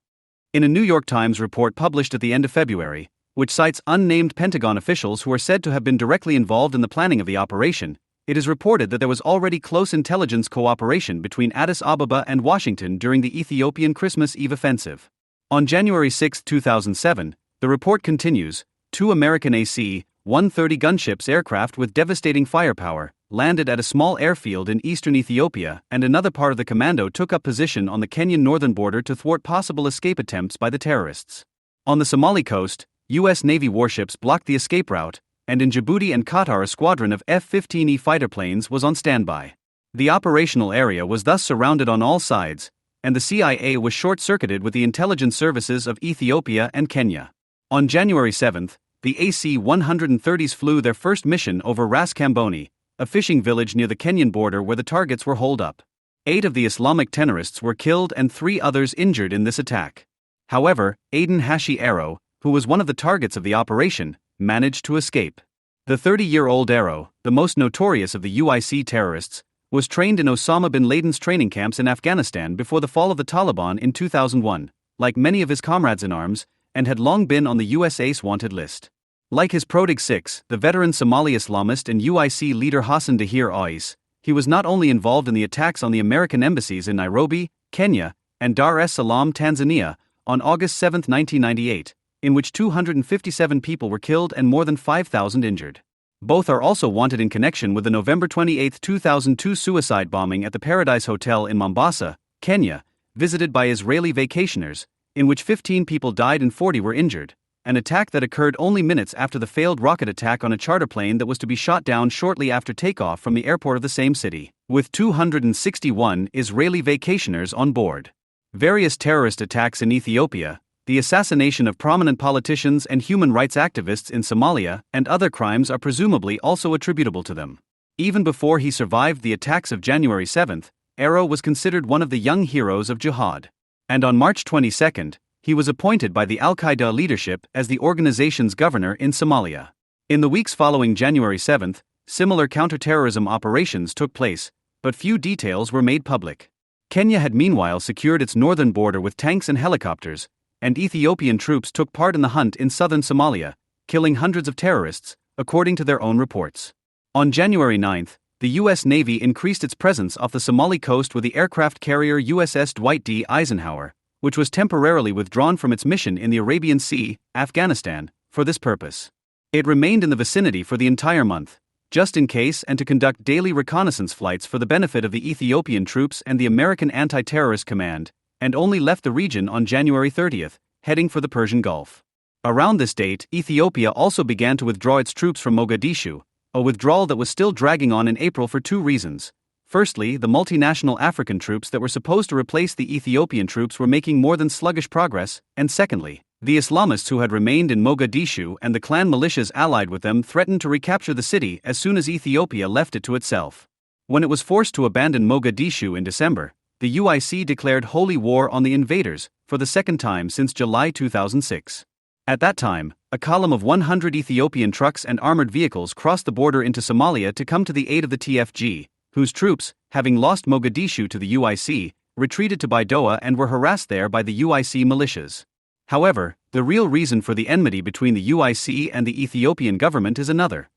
[SPEAKER 1] In a New York Times report published at the end of February, which cites unnamed Pentagon officials who are said to have been directly involved in the planning of the operation, it is reported that there was already close intelligence cooperation between Addis Ababa and Washington during the Ethiopian Christmas Eve offensive. On January 6, 2007, the report continues, 2 American AC-130 gunships aircraft with devastating firepower landed at a small airfield in eastern Ethiopia, and another part of the commando took up position on the Kenyan northern border to thwart possible escape attempts by the terrorists. On the Somali coast, U.S. Navy warships blocked the escape route, and in Djibouti and Qatar a squadron of F-15E fighter planes was on standby. The operational area was thus surrounded on all sides, and the CIA was short-circuited with the intelligence services of Ethiopia and Kenya. On January 7, the AC-130s flew their first mission over Ras Kamboni, a fishing village near the Kenyan border where the targets were holed up. 8 of the Islamic terrorists were killed and 3 others injured in this attack. However, Aden Hashi Arrow, who was one of the targets of the operation, managed to escape. The 30-year-old Arrow, the most notorious of the UIC terrorists, was trained in Osama bin Laden's training camps in Afghanistan before the fall of the Taliban in 2001, like many of his comrades in arms, and had long been on the US Ace wanted list. Like his Prodig 6, the veteran Somali Islamist and UIC leader Hassan Dahir Ois, he was not only involved in the attacks on the American embassies in Nairobi, Kenya, and Dar es Salaam, Tanzania, on August 7, 1998, in which 257 people were killed and more than 5,000 injured. Both are also wanted in connection with the November 28, 2002 suicide bombing at the Paradise Hotel in Mombasa, Kenya, visited by Israeli vacationers, in which 15 people died and 40 were injured, an attack that occurred only minutes after the failed rocket attack on a charter plane that was to be shot down shortly after takeoff from the airport of the same city, with 261 Israeli vacationers on board. Various terrorist attacks in Ethiopia, the assassination of prominent politicians and human rights activists in Somalia, and other crimes are presumably also attributable to them. Even before he survived the attacks of January 7, Arrow was considered one of the young heroes of jihad. And on March 22, he was appointed by the al-Qaeda leadership as the organization's governor in Somalia. In the weeks following January 7, similar counterterrorism operations took place, but few details were made public. Kenya had meanwhile secured its northern border with tanks and helicopters, and Ethiopian troops took part in the hunt in southern Somalia, killing hundreds of terrorists, according to their own reports. On January 9, the U.S. Navy increased its presence off the Somali coast with the aircraft carrier USS Dwight D. Eisenhower, which was temporarily withdrawn from its mission in the Arabian Sea, Afghanistan, for this purpose. It remained in the vicinity for the entire month, just in case and to conduct daily reconnaissance flights for the benefit of the Ethiopian troops and the American Anti-Terrorist Command, and only left the region on January 30, heading for the Persian Gulf. Around this date, Ethiopia also began to withdraw its troops from Mogadishu, a withdrawal that was still dragging on in April for two reasons. Firstly, the multinational African troops that were supposed to replace the Ethiopian troops were making more than sluggish progress, and secondly, the Islamists who had remained in Mogadishu and the clan militias allied with them threatened to recapture the city as soon as Ethiopia left it to itself. When it was forced to abandon Mogadishu in December, the UIC declared holy war on the invaders, for the second time since July 2006. At that time, a column of 100 Ethiopian trucks and armored vehicles crossed the border into Somalia to come to the aid of the TFG, whose troops, having lost Mogadishu to the UIC, retreated to Baidoa and were harassed there by the UIC militias. However, the real reason for the enmity between the UIC and the Ethiopian government is another.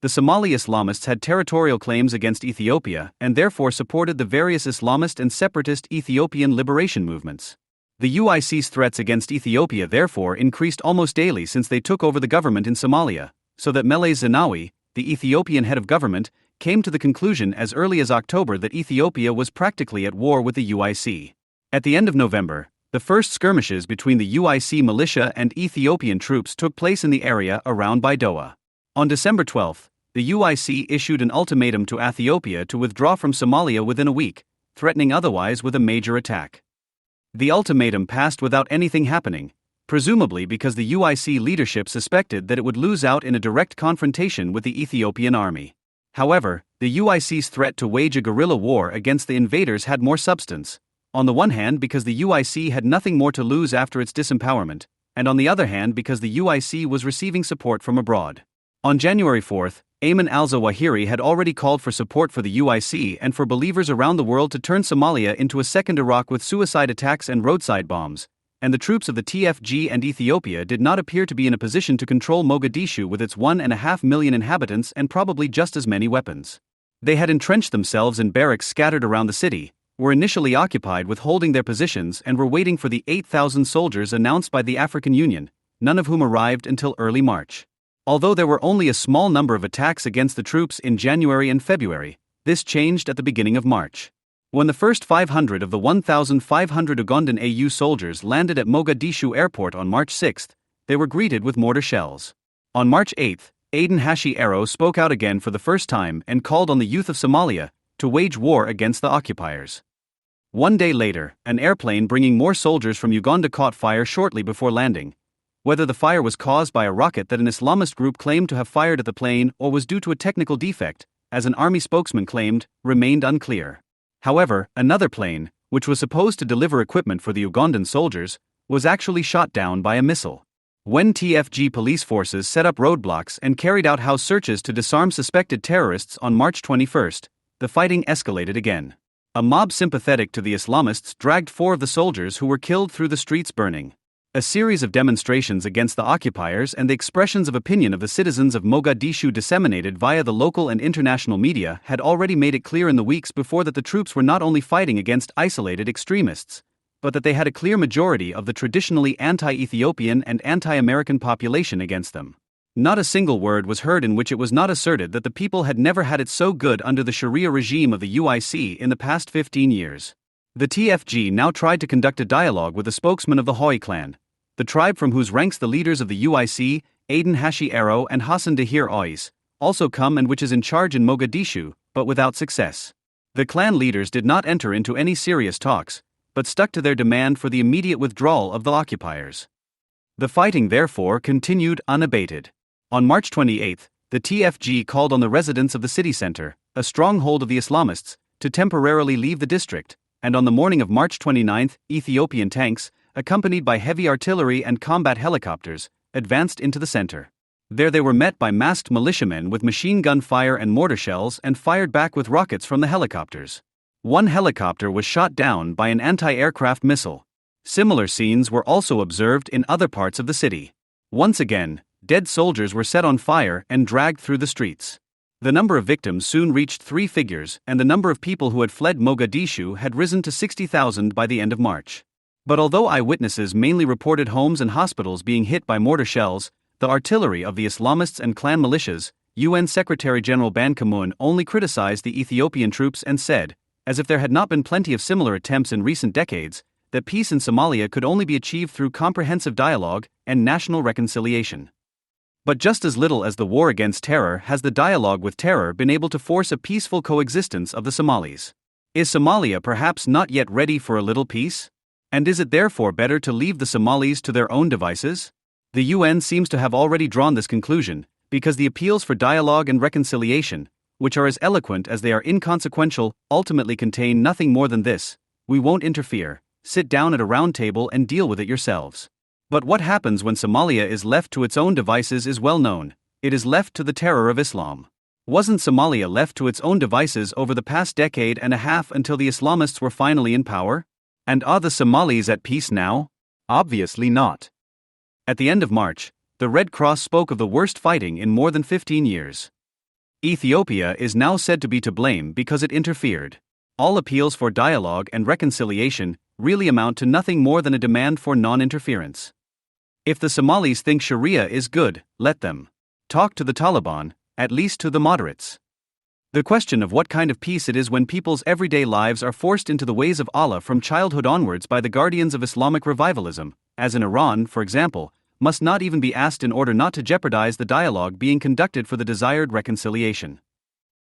[SPEAKER 1] The Somali Islamists had territorial claims against Ethiopia and therefore supported the various Islamist and separatist Ethiopian liberation movements. The UIC's threats against Ethiopia therefore increased almost daily since they took over the government in Somalia, so that Meles Zenawi, the Ethiopian head of government, came to the conclusion as early as October that Ethiopia was practically at war with the UIC. At the end of November, the first skirmishes between the UIC militia and Ethiopian troops took place in the area around Baidoa. On December 12, the UIC issued an ultimatum to Ethiopia to withdraw from Somalia within a week, threatening otherwise with a major attack. The ultimatum passed without anything happening, presumably because the UIC leadership suspected that it would lose out in a direct confrontation with the Ethiopian army. However, the UIC's threat to wage a guerrilla war against the invaders had more substance, on the one hand because the UIC had nothing more to lose after its disempowerment, and on the other hand because the UIC was receiving support from abroad. On January 4, Ayman al-Zawahiri had already called for support for the UIC and for believers around the world to turn Somalia into a second Iraq with suicide attacks and roadside bombs, and the troops of the TFG and Ethiopia did not appear to be in a position to control Mogadishu with its 1.5 million inhabitants and probably just as many weapons. They had entrenched themselves in barracks scattered around the city, were initially occupied with holding their positions and were waiting for the 8,000 soldiers announced by the African Union, none of whom arrived until early March. Although there were only a small number of attacks against the troops in January and February, this changed at the beginning of March. When the first 500 of the 1,500 Ugandan AU soldiers landed at Mogadishu airport on March 6, they were greeted with mortar shells. On March 8, Aden Hashi Ero spoke out again for the first time and called on the youth of Somalia to wage war against the occupiers. One day later, an airplane bringing more soldiers from Uganda caught fire shortly before landing. Whether the fire was caused by a rocket that an Islamist group claimed to have fired at the plane or was due to a technical defect, as an army spokesman claimed, remained unclear. However, another plane, which was supposed to deliver equipment for the Ugandan soldiers, was actually shot down by a missile. When TFG police forces set up roadblocks and carried out house searches to disarm suspected terrorists on March 21, the fighting escalated again. A mob sympathetic to the Islamists dragged 4 of the soldiers who were killed through the streets burning. A series of demonstrations against the occupiers and the expressions of opinion of the citizens of Mogadishu disseminated via the local and international media had already made it clear in the weeks before that the troops were not only fighting against isolated extremists, but that they had a clear majority of the traditionally anti-Ethiopian and anti-American population against them. Not a single word was heard in which it was not asserted that the people had never had it so good under the Sharia regime of the UIC in the past 15 years. The TFG now tried to conduct a dialogue with the spokesman of the Hoi clan, the tribe from whose ranks the leaders of the UIC, Aden Hashi Ero and Hassan Dahir Ois, also come and which is in charge in Mogadishu, but without success. The clan leaders did not enter into any serious talks, but stuck to their demand for the immediate withdrawal of the occupiers. The fighting therefore continued unabated. On March 28, the TFG called on the residents of the city center, a stronghold of the Islamists, to temporarily leave the district, and on the morning of March 29, Ethiopian tanks, accompanied by heavy artillery and combat helicopters, advanced into the center. There they were met by masked militiamen with machine gun fire and mortar shells and fired back with rockets from the helicopters. One helicopter was shot down by an anti-aircraft missile. Similar scenes were also observed in other parts of the city. Once again, dead soldiers were set on fire and dragged through the streets. The number of victims soon reached 3 figures, and the number of people who had fled Mogadishu had risen to 60,000 by the end of March. But although eyewitnesses mainly reported homes and hospitals being hit by mortar shells, the artillery of the Islamists and clan militias, UN Secretary-General Ban Ki-moon only criticized the Ethiopian troops and said, as if there had not been plenty of similar attempts in recent decades, that peace in Somalia could only be achieved through comprehensive dialogue and national reconciliation. But just as little as the war against terror has the dialogue with terror been able to force a peaceful coexistence of the Somalis. Is Somalia perhaps not yet ready for a little peace? And is it therefore better to leave the Somalis to their own devices? The UN seems to have already drawn this conclusion, because the appeals for dialogue and reconciliation, which are as eloquent as they are inconsequential, ultimately contain nothing more than this: we won't interfere, sit down at a round table and deal with it yourselves. But what happens when Somalia is left to its own devices is well known. It is left to the terror of Islam. Wasn't Somalia left to its own devices over the past decade and a half until the Islamists were finally in power? And are the Somalis at peace now?
[SPEAKER 2] Obviously not.
[SPEAKER 1] At the end of March, the Red Cross spoke of the worst fighting in more than 15 years. Ethiopia is now said to be to blame because it interfered. All appeals for dialogue and reconciliation really amount to nothing more than a demand for non-interference. If the Somalis think Sharia is good, let them. Talk to the Taliban, at least to the moderates. The question of what kind of peace it is when people's everyday lives are forced into the ways of Allah from childhood onwards by the guardians of Islamic revivalism, as in Iran, for example, must not even be asked in order not to jeopardize the dialogue being conducted for the desired reconciliation.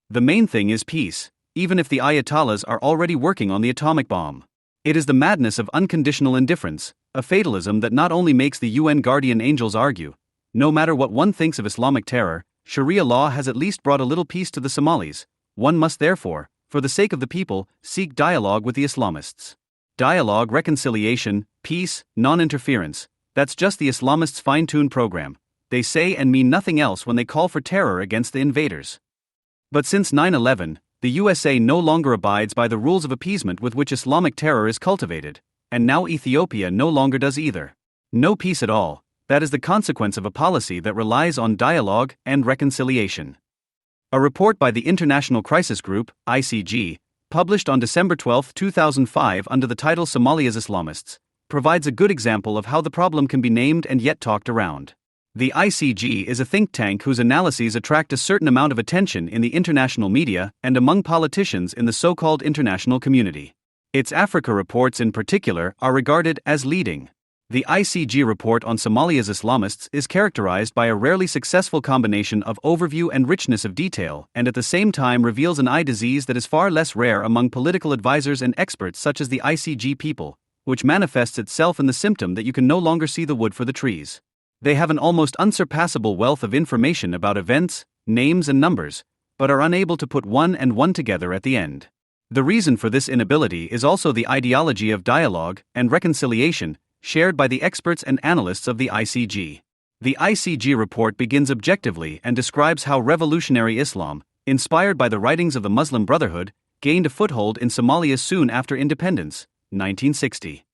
[SPEAKER 1] The main thing is peace, even if the Ayatollahs are already working on the atomic bomb. It is the madness of unconditional indifference, a fatalism that not only makes the UN guardian angels argue, no matter what one thinks of Islamic terror, Sharia law has at least brought a little peace to the Somalis. One must therefore, for the sake of the people, seek dialogue with the Islamists. Dialogue, reconciliation, peace, non-interference, that's just the Islamists' fine-tuned program. They say and mean nothing else when they call for terror against the invaders. But since 9/11, the USA no longer abides by the rules of appeasement with which Islamic terror is cultivated, and now Ethiopia no longer does either. No peace at all. That is the consequence of a policy that relies on dialogue and reconciliation. A report by the International Crisis Group, ICG, published on December 12, 2005 under the title Somalia's Islamists, provides a good example of how the problem can be named and yet talked around. The ICG is a think tank whose analyses attract a certain amount of attention in the international media and among politicians in the so-called international community. Its Africa reports in particular are regarded as leading. The ICG report on Somalia's Islamists is characterized by a rarely successful combination of overview and richness of detail, and at the same time reveals an eye disease that is far less rare among political advisors and experts such as the ICG people, which manifests itself in the symptom that you can no longer see the wood for the trees. They have an almost unsurpassable wealth of information about events, names and numbers, but are unable to put one and one together at the end. The reason for this inability is also the ideology of dialogue and reconciliation, shared by the experts and analysts of the ICG. The ICG report begins objectively and describes how revolutionary Islam, inspired by the writings of the Muslim Brotherhood, gained a foothold in Somalia soon after independence, 1960.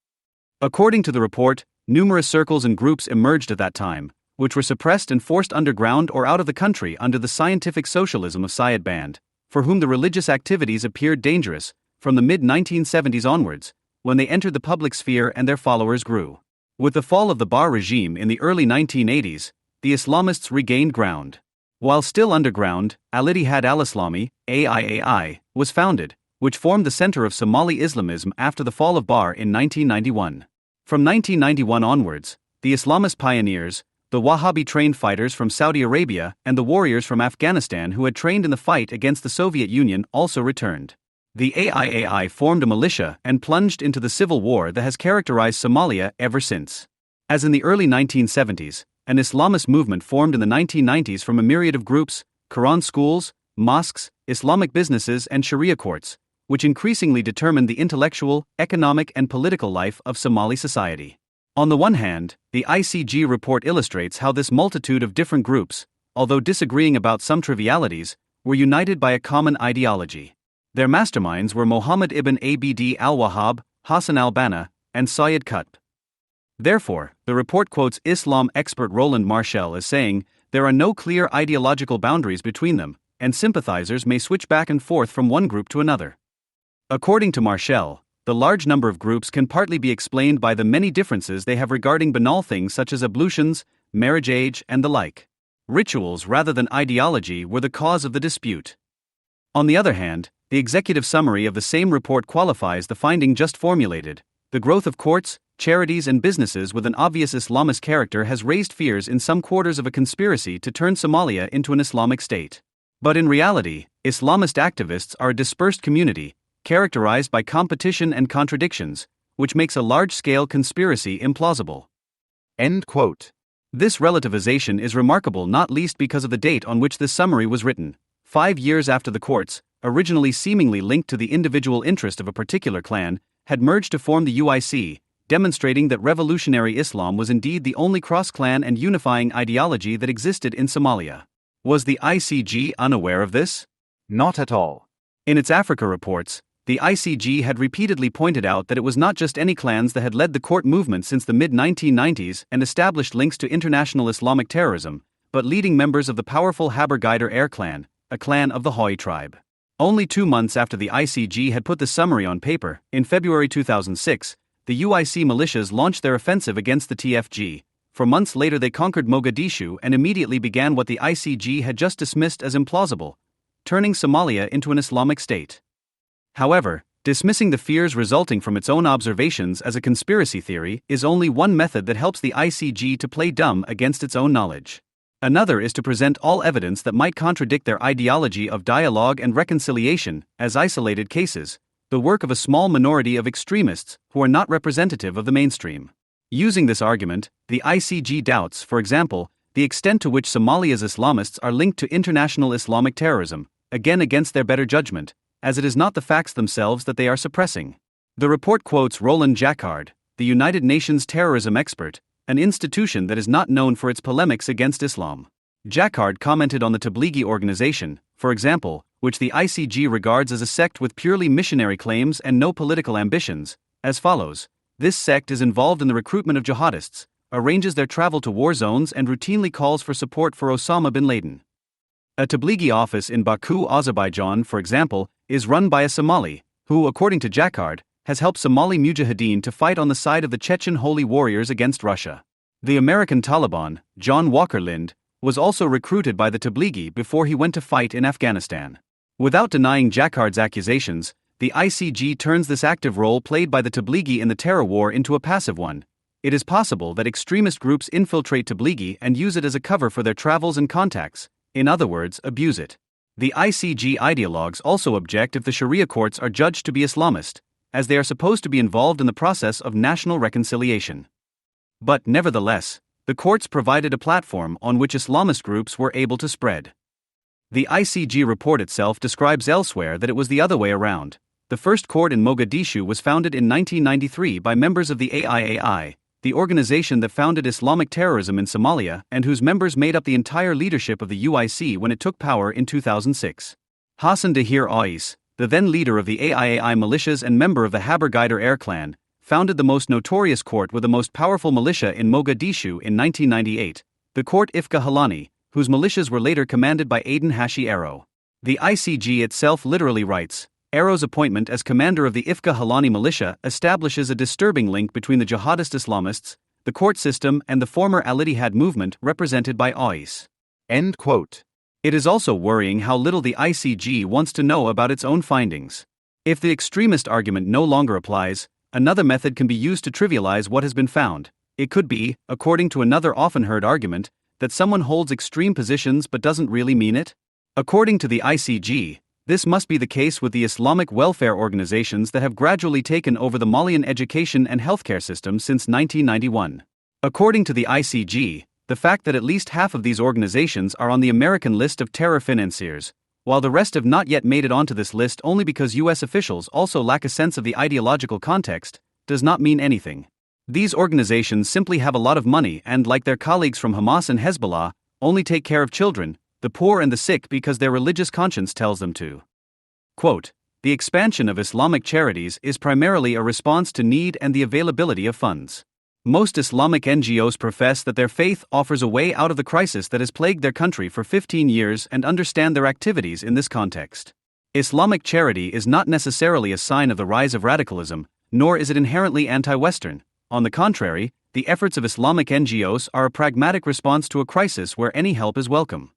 [SPEAKER 1] According to the report, numerous circles and groups emerged at that time, which were suppressed and forced underground or out of the country under the scientific socialism of Syed Band, for whom the religious activities appeared dangerous, from the mid-1970s onwards, when they entered the public sphere and their followers grew. With the fall of the Bar regime in the early 1980s, the Islamists regained ground. While still underground, Al-Ittihad al-Islami, AIAI, was founded, which formed the center of Somali Islamism after the fall of Bar in 1991. From 1991 onwards, the Islamist pioneers, the Wahhabi-trained fighters from Saudi Arabia and the warriors from Afghanistan who had trained in the fight against the Soviet Union also returned. The AIAI formed a militia and plunged into the civil war that has characterized Somalia ever since. As in the early 1970s, an Islamist movement formed in the 1990s from a myriad of groups, Quran schools, mosques, Islamic businesses and Sharia courts, which increasingly determined the intellectual, economic and political life of Somali society. On the one hand, the ICG report illustrates how this multitude of different groups, although disagreeing about some trivialities, were united by a common ideology. Their masterminds were Muhammad ibn Abd al-Wahhab, Hassan al-Banna, and Syed Qutb. Therefore, the report quotes Islam expert Roland Marshall as saying, there are no clear ideological boundaries between them, and sympathizers may switch back and forth from one group to another. According to Marshall, the large number of groups can partly be explained by the many differences they have regarding banal things such as ablutions, marriage age, and the like. Rituals rather than ideology were the cause of the dispute. On the other hand, the executive summary of the same report qualifies the finding just formulated. The growth of courts, charities, and businesses with an obvious Islamist character has raised fears in some quarters of a conspiracy to turn Somalia into an Islamic state. But in reality, Islamist activists are a dispersed community, characterized by competition and contradictions, which makes a large-scale conspiracy implausible.
[SPEAKER 2] End quote.
[SPEAKER 1] This relativization is remarkable not least because of the date on which this summary was written, 5 years after the courts, originally seemingly linked to the individual interest of a particular clan, had merged to form the UIC, demonstrating that revolutionary Islam was indeed the only cross-clan and unifying ideology that existed in Somalia. Was the ICG unaware of this?
[SPEAKER 2] Not at all.
[SPEAKER 1] In its Africa reports, the ICG had repeatedly pointed out that it was not just any clans that had led the court movement since the mid-1990s and established links to international Islamic terrorism, but leading members of the powerful Haber-Geider clan, a clan of the Hoi tribe. Only 2 months after the ICG had put the summary on paper, in February 2006, the UIC militias launched their offensive against the TFG. For months later they conquered Mogadishu and immediately began what the ICG had just dismissed as implausible, turning Somalia into an Islamic state. However, dismissing the fears resulting from its own observations as a conspiracy theory is only one method that helps the ICG to play dumb against its own knowledge. Another is to present all evidence that might contradict their ideology of dialogue and reconciliation as isolated cases, the work of a small minority of extremists who are not representative of the mainstream. Using this argument, the ICG doubts, for example, the extent to which Somalia's Islamists are linked to international Islamic terrorism, again against their better judgment, as it is not the facts themselves that they are suppressing. The report quotes Roland Jacquard, the United Nations terrorism expert, an institution that is not known for its polemics against Islam. Jacquard commented on the Tablighi organization, for example, which the ICG regards as a sect with purely missionary claims and no political ambitions, as follows: "This sect is involved in the recruitment of jihadists, arranges their travel to war zones and routinely calls for support for Osama bin Laden." A Tablighi office in Baku, Azerbaijan, for example, is run by a Somali, who, according to Jacquard, has helped Somali mujahideen to fight on the side of the Chechen holy warriors against Russia. The American Taliban, John Walker Lind, was also recruited by the Tablighi before he went to fight in Afghanistan. Without denying Jacquard's accusations, the ICG turns this active role played by the Tablighi in the terror war into a passive one. It is possible that extremist groups infiltrate Tablighi and use it as a cover for their travels and contacts, in other words, abuse it. The ICG ideologues also object if the Sharia courts are judged to be Islamist, as they are supposed to be involved in the process of national reconciliation. But nevertheless, the courts provided a platform on which Islamist groups were able to spread. The ICG report itself describes elsewhere that it was the other way around. The first court in Mogadishu was founded in 1993 by members of the AIAI, the organization that founded Islamic terrorism in Somalia and whose members made up the entire leadership of the UIC when it took power in 2006. Hassan Dahir Ais, the then leader of the AIAI militias and member of the Haber-Geider clan, founded the most notorious court with the most powerful militia in Mogadishu in 1998, the court Ifka Halani, whose militias were later commanded by Aden Hashi Arrow. The ICG itself literally writes, Arrow's appointment as commander of the Ifka Halani militia establishes a disturbing link between the jihadist Islamists, the court system and the former Al-Ittihad movement represented by Ais.
[SPEAKER 2] End quote.
[SPEAKER 1] It is also worrying how little the ICG wants to know about its own findings. If the extremist argument no longer applies, another method can be used to trivialize what has been found. It could be, according to another often heard argument, that someone holds extreme positions but doesn't really mean it. According to the ICG, this must be the case with the Islamic welfare organizations that have gradually taken over the Malian education and healthcare system since 1991. According to the ICG, the fact that at least half of these organizations are on the American list of terror financiers, while the rest have not yet made it onto this list only because US officials also lack a sense of the ideological context, does not mean anything. These organizations simply have a lot of money and, like their colleagues from Hamas and Hezbollah, only take care of children, the poor and the sick because their religious conscience tells them to. Quote, "The expansion of Islamic charities is primarily a response to need and the availability of funds. Most Islamic NGOs profess that their faith offers a way out of the crisis that has plagued their country for 15 years and understand their activities in this context. Islamic charity is not necessarily a sign of the rise of radicalism, nor is it inherently anti-Western. On the contrary, the efforts of Islamic NGOs are a pragmatic response to a crisis where any help is welcome."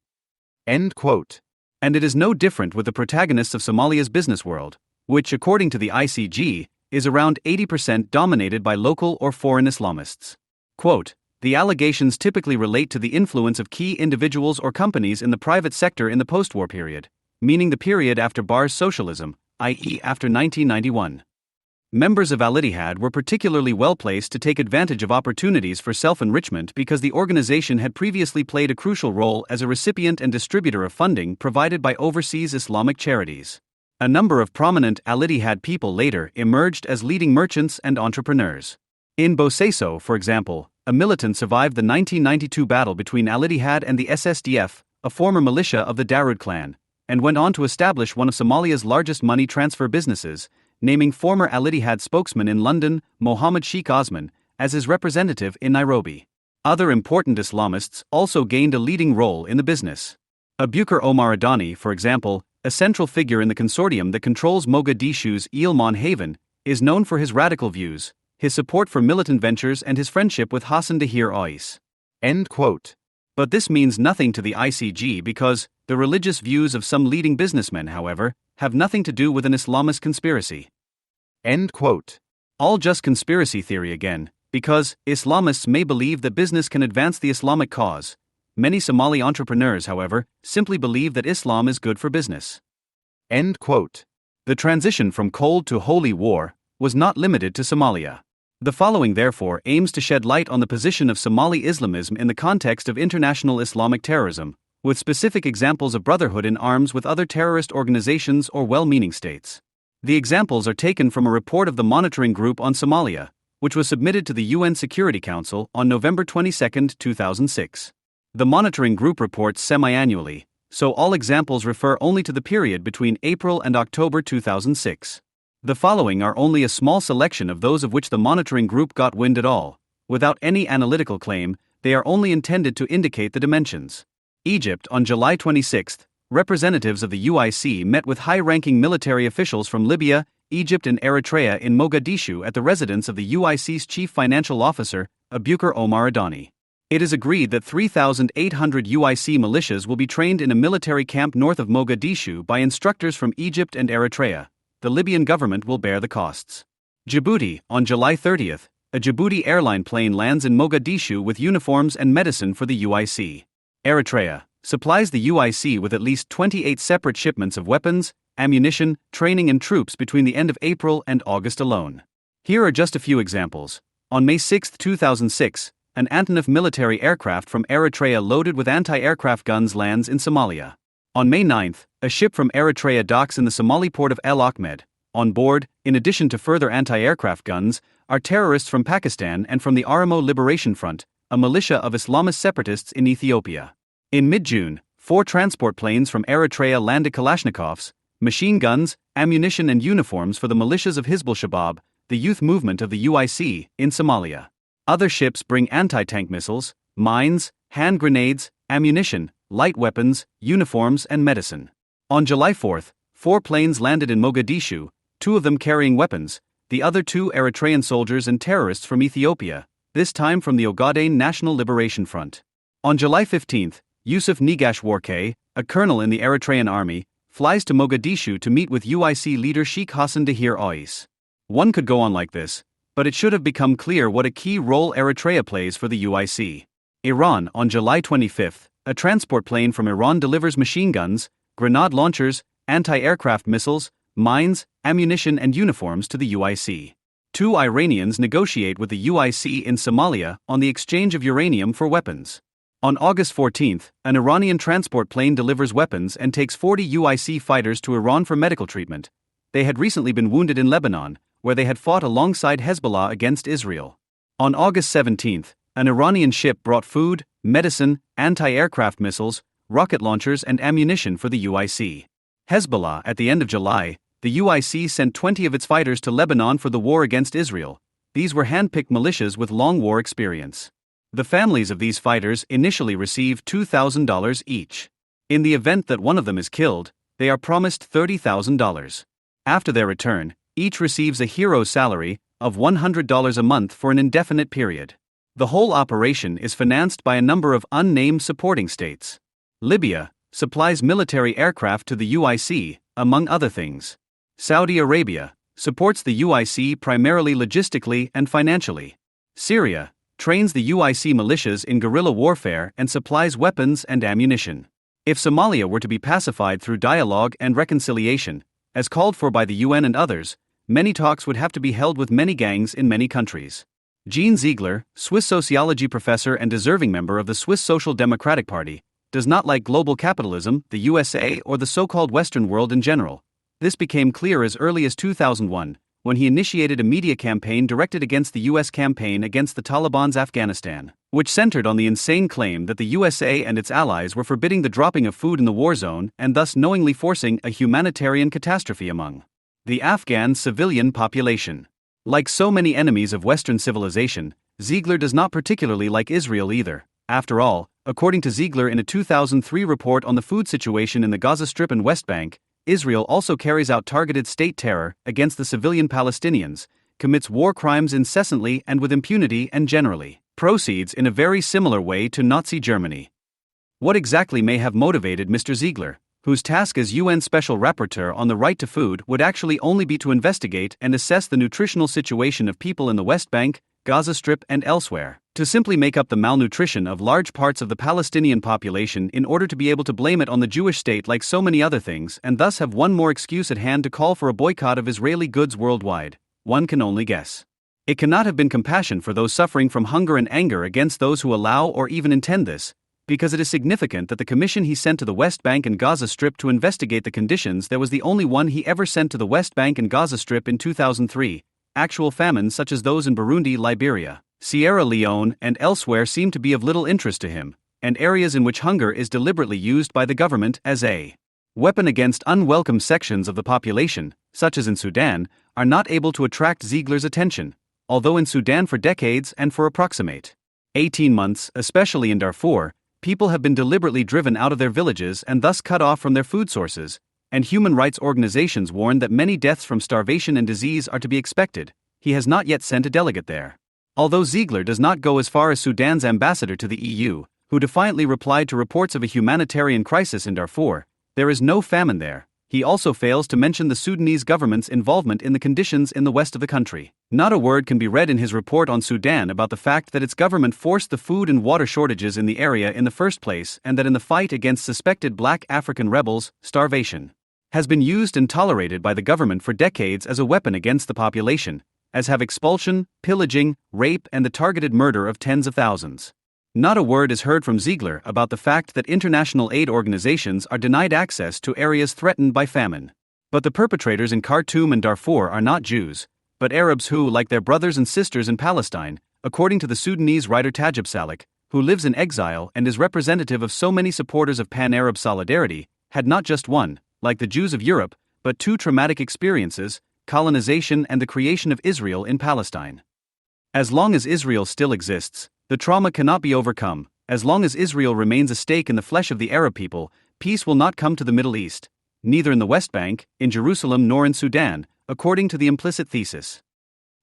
[SPEAKER 2] End quote.
[SPEAKER 1] And it is no different with the protagonists of Somalia's business world, which, according to the ICG, is around 80% dominated by local or foreign Islamists. Quote, the allegations typically relate to the influence of key individuals or companies in the private sector in the post-war period, meaning the period after Barre's socialism, i.e. after 1991. Members of Al-Ittihad were particularly well-placed to take advantage of opportunities for self-enrichment because the organization had previously played a crucial role as a recipient and distributor of funding provided by overseas Islamic charities. A number of prominent Al-Ittihad people later emerged as leading merchants and entrepreneurs. In Bosaso, for example, a militant survived the 1992 battle between Al-Ittihad and the SSDF, a former militia of the Darude clan, and went on to establish one of Somalia's largest money transfer businesses, naming former Al-Ittihad spokesman in London, Mohammed Sheikh Osman, as his representative in Nairobi. Other important Islamists also gained a leading role in the business. Abubakar Omar Adani, for example, a central figure in the consortium that controls Mogadishu's Eelman Haven, is known for his radical views, his support for militant ventures and his friendship with Hassan Dahir Ois.
[SPEAKER 2] End quote.
[SPEAKER 1] But this means nothing to the ICG because the religious views of some leading businessmen, however, have nothing to do with an Islamist conspiracy.
[SPEAKER 2] End quote.
[SPEAKER 1] All just conspiracy theory again, because Islamists may believe that business can advance the Islamic cause. Many Somali entrepreneurs, however, simply believe that Islam is good for business.
[SPEAKER 2] End quote.
[SPEAKER 1] The transition from Cold to Holy War was not limited to Somalia. The following, therefore, aims to shed light on the position of Somali Islamism in the context of international Islamic terrorism, with specific examples of brotherhood in arms with other terrorist organizations or well-meaning states. The examples are taken from a report of the Monitoring Group on Somalia, which was submitted to the UN Security Council on November 22, 2006. The Monitoring Group reports semi-annually, so all examples refer only to the period between April and October 2006. The following are only a small selection of those of which the Monitoring Group got wind at all. Without any analytical claim, they are only intended to indicate the dimensions. Egypt. On July 26, representatives of the UIC met with high-ranking military officials from Libya, Egypt and Eritrea in Mogadishu at the residence of the UIC's chief financial officer, Abubakar Omar Adani. It is agreed that 3,800 UIC militias will be trained in a military camp north of Mogadishu by instructors from Egypt and Eritrea. The Libyan government will bear the costs. Djibouti. On July 30, a Djibouti airline plane lands in Mogadishu with uniforms and medicine for the UIC. Eritrea supplies the UIC with at least 28 separate shipments of weapons, ammunition, training and troops between the end of April and August alone. Here are just a few examples. On May 6, 2006, an Antonov military aircraft from Eritrea loaded with anti-aircraft guns lands in Somalia. On May 9, a ship from Eritrea docks in the Somali port of El Ahmed. On board, in addition to further anti-aircraft guns, are terrorists from Pakistan and from the Oromo Liberation Front, a militia of Islamist separatists in Ethiopia. In mid-June, 4 transport planes from Eritrea landed Kalashnikovs, machine guns, ammunition and uniforms for the militias of Hizbul Shabab, the youth movement of the UIC, in Somalia. Other ships bring anti-tank missiles, mines, hand grenades, ammunition, light weapons, uniforms and medicine. On July 4, 4 planes landed in Mogadishu, 2 of them carrying weapons, the other 2 Eritrean soldiers and terrorists from Ethiopia, this time from the Ogaden National Liberation Front. On July 15, Yusuf Negash Warkay, a colonel in the Eritrean army, flies to Mogadishu to meet with UIC leader Sheikh Hassan Dahir Ois. One could go on like this, but it should have become clear what a key role Eritrea plays for the UIC. Iran. On July 25, a transport plane from Iran delivers machine guns, grenade launchers, anti-aircraft missiles, mines, ammunition and uniforms to the UIC. 2 Iranians negotiate with the UIC in Somalia on the exchange of uranium for weapons. On August 14, an Iranian transport plane delivers weapons and takes 40 UIC fighters to Iran for medical treatment. They had recently been wounded in Lebanon, where they had fought alongside Hezbollah against Israel. On August 17, an Iranian ship brought food, medicine, anti-aircraft missiles, rocket launchers and ammunition for the UIC. Hezbollah. At the end of July, the UIC sent 20 of its fighters to Lebanon for the war against Israel. These were hand-picked militias with long war experience. The families of these fighters initially receive $2,000 each. In the event that one of them is killed, they are promised $30,000. After their return, each receives a hero's salary of $100 a month for an indefinite period. The whole operation is financed by a number of unnamed supporting states. Libya supplies military aircraft to the UIC, among other things. Saudi Arabia supports the UIC primarily logistically and financially. Syria trains the UIC militias in guerrilla warfare and supplies weapons and ammunition. If Somalia were to be pacified through dialogue and reconciliation, as called for by the UN and others, many talks would have to be held with many gangs in many countries. Jean Ziegler, Swiss sociology professor and deserving member of the Swiss Social Democratic Party, does not like global capitalism, the USA, or the so-called Western world in general. This became clear as early as 2001, when he initiated a media campaign directed against the US campaign against the Taliban's Afghanistan, which centered on the insane claim that the USA and its allies were forbidding the dropping of food in the war zone and thus knowingly forcing a humanitarian catastrophe among the Afghan civilian population. Like so many enemies of Western civilization, Ziegler does not particularly like Israel either. After all, according to Ziegler in a 2003 report on the food situation in the Gaza Strip and West Bank, Israel also carries out targeted state terror against the civilian Palestinians, commits war crimes incessantly and with impunity and generally proceeds in a very similar way to Nazi Germany. What exactly may have motivated Mr. Ziegler, whose task as UN Special Rapporteur on the right to food would actually only be to investigate and assess the nutritional situation of people in the West Bank, Gaza Strip and elsewhere, to simply make up the malnutrition of large parts of the Palestinian population in order to be able to blame it on the Jewish state like so many other things and thus have one more excuse at hand to call for a boycott of Israeli goods worldwide? One can only guess. It cannot have been compassion for those suffering from hunger and anger against those who allow or even intend this, because it is significant that the commission he sent to the West Bank and Gaza Strip to investigate the conditions there was the only one he ever sent to the West Bank and Gaza Strip in 2003. Actual famines such as those in Burundi, Liberia, Sierra Leone and elsewhere seem to be of little interest to him, and areas in which hunger is deliberately used by the government as a weapon against unwelcome sections of the population, such as in Sudan, are not able to attract Ziegler's attention, although in Sudan for decades and for approximate 18 months, especially in Darfur, people have been deliberately driven out of their villages and thus cut off from their food sources, and human rights organizations warn that many deaths from starvation and disease are to be expected. He has not yet sent a delegate there. Although Ziegler does not go as far as Sudan's ambassador to the EU, who defiantly replied to reports of a humanitarian crisis in Darfur, there is no famine there, he also fails to mention the Sudanese government's involvement in the conditions in the west of the country. Not a word can be read in his report on Sudan about the fact that its government forced the food and water shortages in the area in the first place and that in the fight against suspected black African rebels, starvation has been used and tolerated by the government for decades as a weapon against the population, as have expulsion, pillaging, rape and the targeted murder of tens of thousands. Not a word is heard from Ziegler about the fact that international aid organizations are denied access to areas threatened by famine. But the perpetrators in Khartoum and Darfur are not Jews, but Arabs who, like their brothers and sisters in Palestine, according to the Sudanese writer Tajib Salik, who lives in exile and is representative of so many supporters of pan-Arab solidarity, had not just one, like the Jews of Europe, but two traumatic experiences, colonization and the creation of Israel in Palestine. As long as Israel still exists, the trauma cannot be overcome. As long as Israel remains a stake in the flesh of the Arab people, peace will not come to the Middle East, neither in the West Bank, in Jerusalem nor in Sudan, according to the implicit thesis.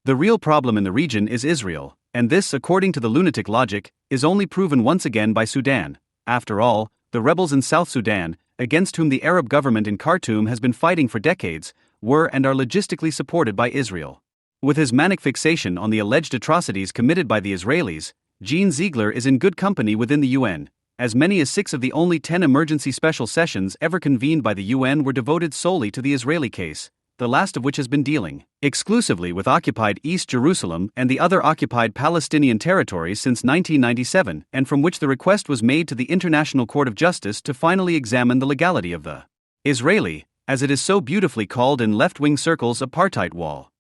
[SPEAKER 1] The real problem in the region is Israel, and this, according to the lunatic logic, is only proven once again by Sudan. After all, the rebels in South Sudan, against whom the Arab government in Khartoum has been fighting for decades, were and are logistically supported by Israel. With his manic fixation on the alleged atrocities committed by the Israelis, Jean Ziegler is in good company within the UN. As many as 6 of the only 10 emergency special sessions ever convened by the UN were devoted solely to the Israeli case, the last of which has been dealing exclusively with occupied East Jerusalem and the other occupied Palestinian territories since 1997, and from which the request was made to the International Court of Justice to finally examine the legality of the Israeli, as it is so beautifully called in left-wing circles, apartheid wall.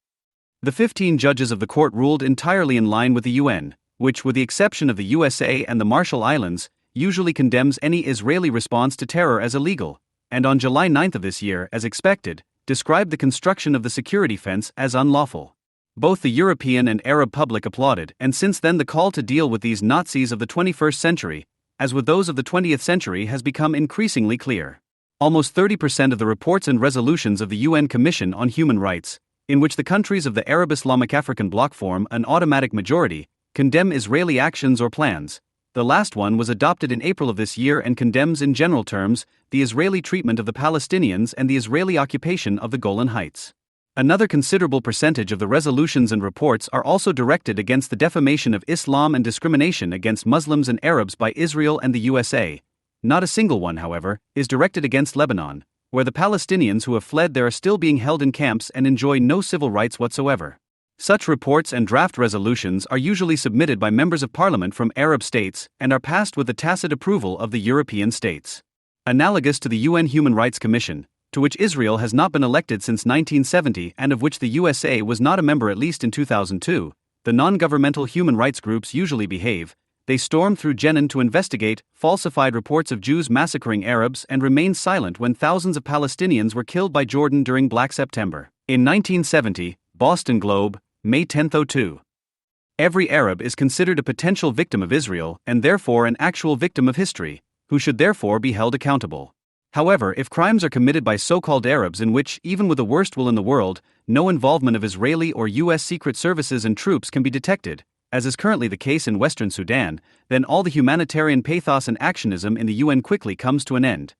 [SPEAKER 1] The 15 judges of the court ruled entirely in line with the UN, which, with the exception of the USA and the Marshall Islands, usually condemns any Israeli response to terror as illegal, and on July 9 of this year, as expected, described the construction of the security fence as unlawful. Both the European and Arab public applauded, and since then the call to deal with these Nazis of the 21st century, as with those of the 20th century, has become increasingly clear. Almost 30% of the reports and resolutions of the UN Commission on Human Rights, in which the countries of the Arab Islamic African bloc form an automatic majority, condemn Israeli actions or plans. The last one was adopted in April of this year and condemns in general terms the Israeli treatment of the Palestinians and the Israeli occupation of the Golan Heights. Another considerable percentage of the resolutions and reports are also directed against the defamation of Islam and discrimination against Muslims and Arabs by Israel and the USA. Not a single one, however, is directed against Lebanon, where the Palestinians who have fled there are still being held in camps and enjoy no civil rights whatsoever. Such reports and draft resolutions are usually submitted by members of parliament from Arab states and are passed with the tacit approval of the European states. Analogous to the UN Human Rights Commission, to which Israel has not been elected since 1970 and of which the USA was not a member at least in 2002, the non-governmental human rights groups usually behave. They storm through Jenin to investigate falsified reports of Jews massacring Arabs and remain silent when thousands of Palestinians were killed by Jordan during Black September. In 1970, Boston Globe, May 10, 2002. Every Arab is considered a potential victim of Israel and therefore an actual victim of history, who should therefore be held accountable. However, if crimes are committed by so-called Arabs in which, even with the worst will in the world, no involvement of Israeli or U.S. Secret Services and troops can be detected, as is currently the case in Western Sudan, then all the humanitarian pathos and actionism in the UN quickly comes to an end.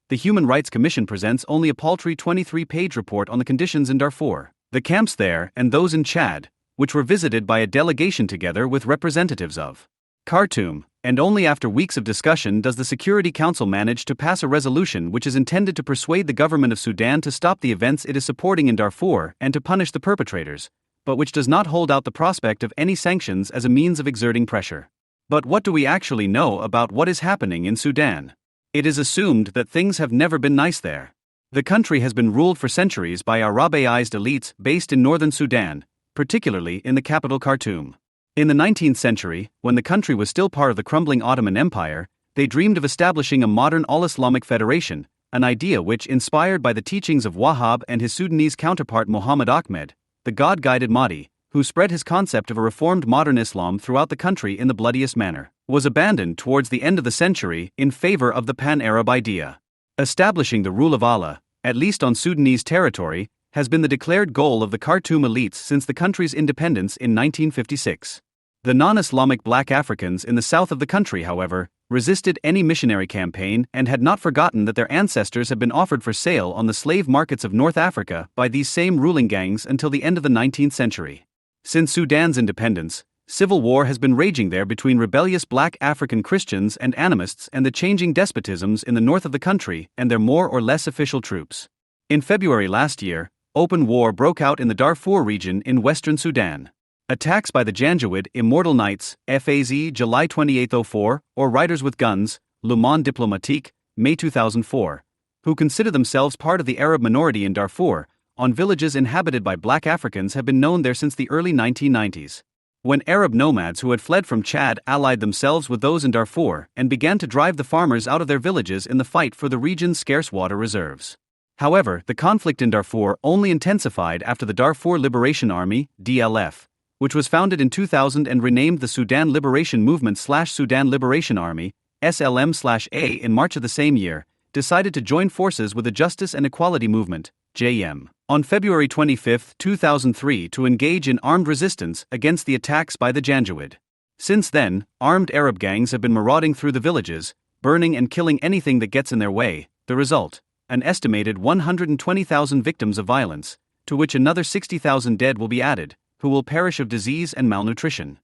[SPEAKER 1] The Human Rights Commission presents only a paltry 23-page report on the conditions in Darfur, the camps there, and those in Chad, which were visited by a delegation together with representatives of Khartoum, and only after weeks of discussion does the Security Council manage to pass a resolution which is intended to persuade the government of Sudan to stop the events it is supporting in Darfur and to punish the perpetrators, but which does not hold out the prospect of any sanctions as a means of exerting pressure. But what do we actually know about what is happening in Sudan? It is assumed that things have never been nice there. The country has been ruled for centuries by Arabiized elites based in northern Sudan, particularly in the capital Khartoum. In the 19th century, when the country was still part of the crumbling Ottoman Empire, they dreamed of establishing a modern all-Islamic federation, an idea which, inspired by the teachings of Wahhab and his Sudanese counterpart Muhammad Ahmed, the God-guided Mahdi, who spread his concept of a reformed modern Islam throughout the country in the bloodiest manner, was abandoned towards the end of the century in favor of the pan-Arab idea. Establishing the rule of Allah, at least on Sudanese territory, has been the declared goal of the Khartoum elites since the country's independence in 1956. The non-Islamic black Africans in the south of the country, however, resisted any missionary campaign and had not forgotten that their ancestors had been offered for sale on the slave markets of North Africa by these same ruling gangs until the end of the 19th century. Since Sudan's independence, civil war has been raging there between rebellious black African Christians and animists and the changing despotisms in the north of the country and their more or less official troops. In February last year, open war broke out in the Darfur region in western Sudan. Attacks by the Janjaweed Immortal Knights, FAZ July 28, 2004, or Riders with Guns, Le Monde Diplomatique, May 2004, who consider themselves part of the Arab minority in Darfur, on villages inhabited by black Africans have been known there since the early 1990s. When Arab nomads who had fled from Chad allied themselves with those in Darfur and began to drive the farmers out of their villages in the fight for the region's scarce water reserves. However, the conflict in Darfur only intensified after the Darfur Liberation Army, DLF, which was founded in 2000 and renamed the Sudan Liberation Movement/Sudan Liberation Army, SLM/A, in March of the same year, decided to join forces with the Justice and Equality Movement, JM, on February 25, 2003 to engage in armed resistance against the attacks by the Janjaweed. Since then, armed Arab gangs have been marauding through the villages, burning and killing anything that gets in their way. The result: an estimated 120,000 victims of violence, to which another 60,000 dead will be added, who will perish of disease and malnutrition.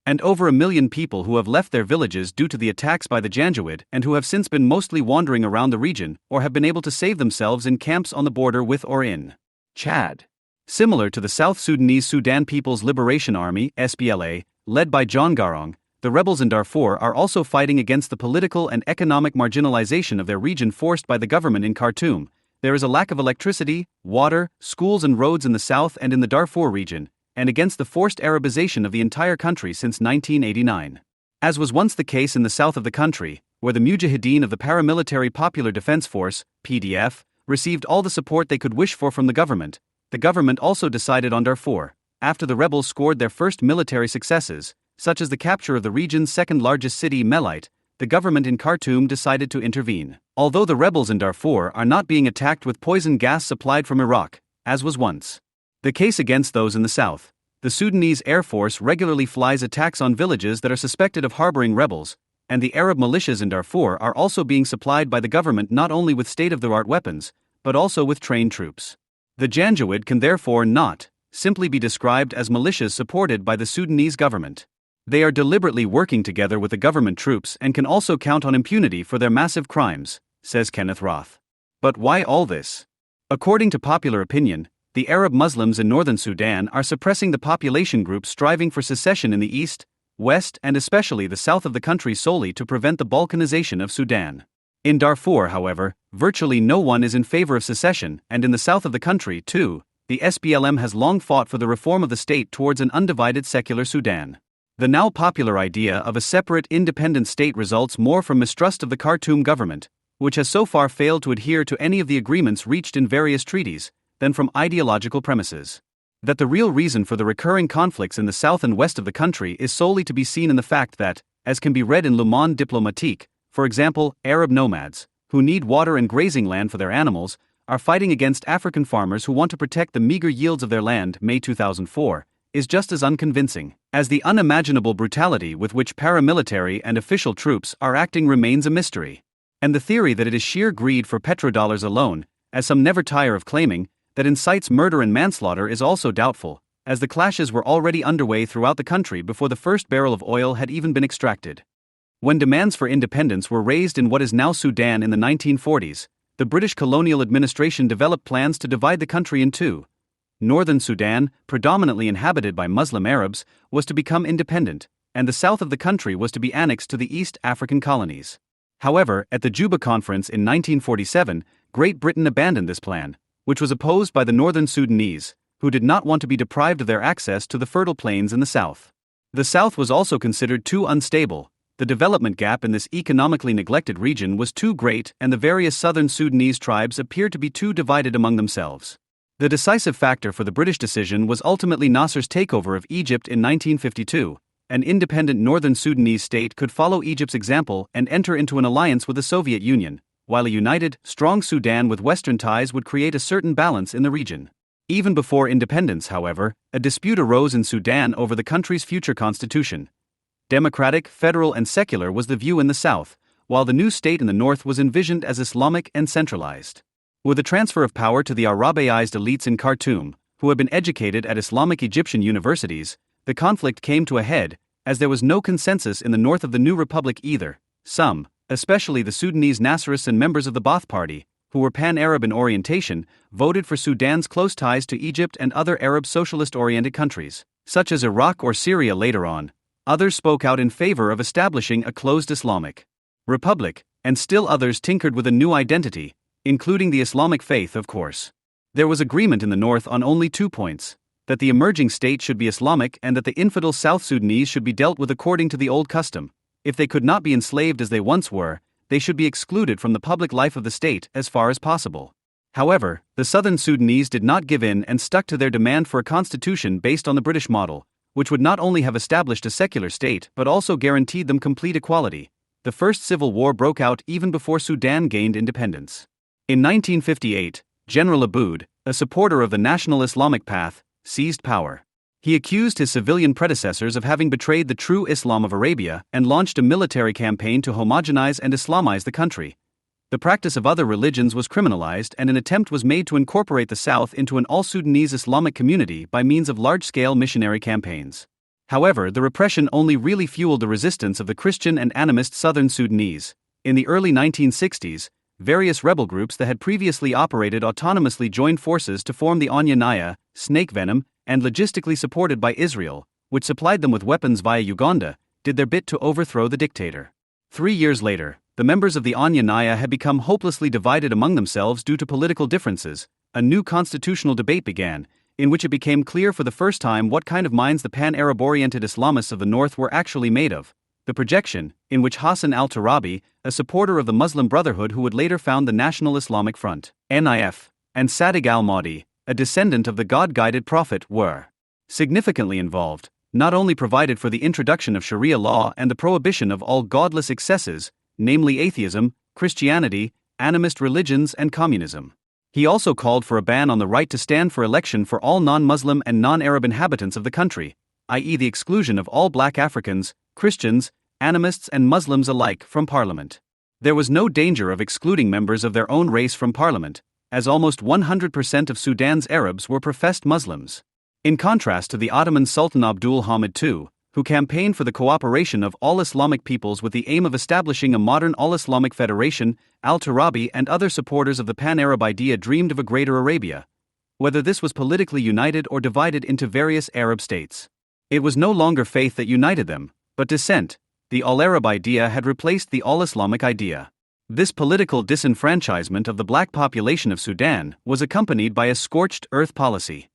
[SPEAKER 1] And over 1 million people who have left their villages due to the attacks by the Janjaweed and who have since been mostly wandering around the region or have been able to save themselves in camps on the border with or in Chad. Similar to the South Sudanese Sudan People's Liberation Army, SPLA, led by John Garang, the rebels in Darfur are also fighting against the political and economic marginalization of their region forced by the government in Khartoum. There is a lack of electricity, water, schools and roads in the south and in the Darfur region, and against the forced Arabization of the entire country since 1989. As was once the case in the south of the country, where the Mujahideen of the Paramilitary Popular Defense Force, PDF, received all the support they could wish for from the government also decided on Darfur, after the rebels scored their first military successes, such as the capture of the region's second-largest city, Melite. The government in Khartoum decided to intervene. Although the rebels in Darfur are not being attacked with poison gas supplied from Iraq, as was once the case against those in the south, the Sudanese Air Force regularly flies attacks on villages that are suspected of harboring rebels, and the Arab militias in Darfur are also being supplied by the government not only with state-of-the-art weapons, but also with trained troops. The Janjaweed can therefore not simply be described as militias supported by the Sudanese government. They are deliberately working together with the government troops and can also count on impunity for their massive crimes, says Kenneth Roth. But why all this? According to popular opinion, the Arab Muslims in northern Sudan are suppressing the population groups striving for secession in the east, west, and especially the south of the country solely to prevent the balkanization of Sudan. In Darfur, however, virtually no one is in favor of secession, and in the south of the country, too, the SPLM has long fought for the reform of the state towards an undivided secular Sudan. The now popular idea of a separate independent state results more from mistrust of the Khartoum government, which has so far failed to adhere to any of the agreements reached in various treaties, than from ideological premises. That the real reason for the recurring conflicts in the south and west of the country is solely to be seen in the fact that, as can be read in Le Monde Diplomatique, for example, Arab nomads, who need water and grazing land for their animals, are fighting against African farmers who want to protect the meager yields of their land, May 2004, is just as unconvincing, as the unimaginable brutality with which paramilitary and official troops are acting remains a mystery. And the theory that it is sheer greed for petrodollars alone, as some never tire of claiming, that incites murder and manslaughter is also doubtful, as the clashes were already underway throughout the country before the first barrel of oil had even been extracted. When demands for independence were raised in what is now Sudan in the 1940s, the British colonial administration developed plans to divide the country in two. Northern Sudan, predominantly inhabited by Muslim Arabs, was to become independent, and the south of the country was to be annexed to the East African colonies. However, at the Juba Conference in 1947, Great Britain abandoned this plan, which was opposed by the northern Sudanese, who did not want to be deprived of their access to the fertile plains in the south. The south was also considered too unstable. The development gap in this economically neglected region was too great, and the various southern Sudanese tribes appeared to be too divided among themselves. The decisive factor for the British decision was ultimately Nasser's takeover of Egypt in 1952. An independent northern Sudanese state could follow Egypt's example and enter into an alliance with the Soviet Union, while a united, strong Sudan with Western ties would create a certain balance in the region. Even before independence, however, a dispute arose in Sudan over the country's future constitution. Democratic, federal, and secular was the view in the south, while the new state in the north was envisioned as Islamic and centralized. With the transfer of power to the Arabiized elites in Khartoum, who had been educated at Islamic Egyptian universities, the conflict came to a head, as there was no consensus in the north of the new republic either. Some, especially the Sudanese Nasserists and members of the Ba'ath Party, who were pan-Arab in orientation, voted for Sudan's close ties to Egypt and other Arab socialist-oriented countries, such as Iraq or Syria later on. Others spoke out in favor of establishing a closed Islamic republic, and still others tinkered with a new identity, including the Islamic faith, of course. There was agreement in the north on only 2 points: that the emerging state should be Islamic and that the infidel South Sudanese should be dealt with according to the old custom. If they could not be enslaved as they once were, they should be excluded from the public life of the state as far as possible. However, the southern Sudanese did not give in and stuck to their demand for a constitution based on the British model, which would not only have established a secular state but also guaranteed them complete equality. The first civil war broke out even before Sudan gained independence. In 1958, General Aboud, a supporter of the National Islamic Path, seized power. He accused his civilian predecessors of having betrayed the true Islam of Arabia and launched a military campaign to homogenize and Islamize the country. The practice of other religions was criminalized, and an attempt was made to incorporate the South into an all-Sudanese Islamic community by means of large-scale missionary campaigns. However, the repression only really fueled the resistance of the Christian and animist southern Sudanese. In the early 1960s, various rebel groups that had previously operated autonomously joined forces to form the Anya Naya, Snake Venom, and logistically supported by Israel, which supplied them with weapons via Uganda, did their bit to overthrow the dictator. 3 years later, the members of the Anya Naya had become hopelessly divided among themselves due to political differences. A new constitutional debate began, in which it became clear for the first time what kind of minds the pan-Arab-oriented Islamists of the north were actually made of. The projection, in which Hassan al-Turabi, a supporter of the Muslim Brotherhood who would later found the National Islamic Front, NIF, and Sadiq al-Mahdi, a descendant of the God-guided prophet, were significantly involved, not only provided for the introduction of Sharia law and the prohibition of all godless excesses, namely atheism, Christianity, animist religions, and communism. He also called for a ban on the right to stand for election for all non-Muslim and non-Arab inhabitants of the country, i.e. the exclusion of all black Africans, Christians, animists, and Muslims alike from parliament. There was no danger of excluding members of their own race from parliament, as almost 100% of Sudan's Arabs were professed Muslims. In contrast to the Ottoman Sultan Abdul Hamid II, who campaigned for the cooperation of all Islamic peoples with the aim of establishing a modern all-Islamic federation, al-Turabi and other supporters of the pan-Arab idea dreamed of a greater Arabia, whether this was politically united or divided into various Arab states. It was no longer faith that united them, but dissent. The all-Arab idea had replaced the all-Islamic idea. This political disenfranchisement of the black population of Sudan was accompanied by a scorched earth policy.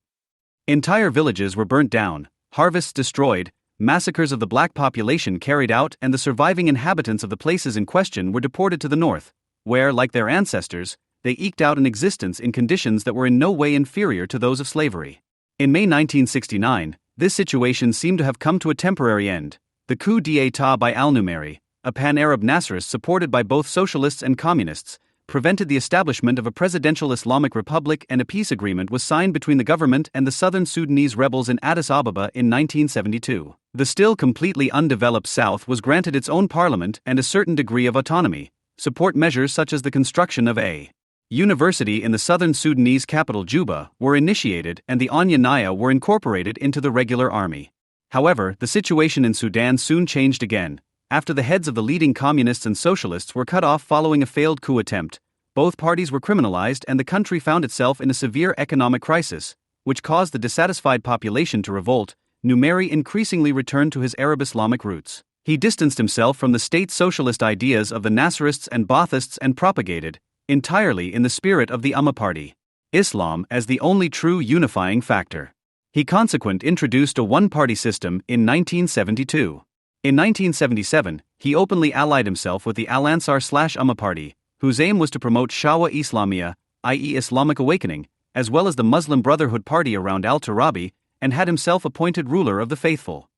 [SPEAKER 1] Entire villages were burnt down, harvests destroyed, massacres of the black population carried out, and the surviving inhabitants of the places in question were deported to the north, where, like their ancestors, they eked out an existence in conditions that were in no way inferior to those of slavery. In May 1969, this situation seemed to have come to a temporary end. The coup d'état by al-Numeri, a pan-Arab Nasserist supported by both socialists and communists, prevented the establishment of a presidential Islamic republic, and a peace agreement was signed between the government and the southern Sudanese rebels in Addis Ababa in 1972. The still completely undeveloped South was granted its own parliament and a certain degree of autonomy. Support measures such as the construction of a university in the southern Sudanese capital Juba were initiated, and the Anya Naya were incorporated into the regular army. However, the situation in Sudan soon changed again. After the heads of the leading communists and socialists were cut off following a failed coup attempt, both parties were criminalized and the country found itself in a severe economic crisis, which caused the dissatisfied population to revolt. Numeri increasingly returned to his Arab Islamic roots. He distanced himself from the state socialist ideas of the Nasserists and Baathists and propagated, entirely in the spirit of the Ummah party, Islam as the only true unifying factor. He consequently introduced a one-party system in 1972. In 1977, he openly allied himself with the Al-Ansar/Ummah party, whose aim was to promote Shawa Islamiyah, i.e. Islamic awakening, as well as the Muslim Brotherhood party around al-Turabi, and had himself appointed ruler of the faithful.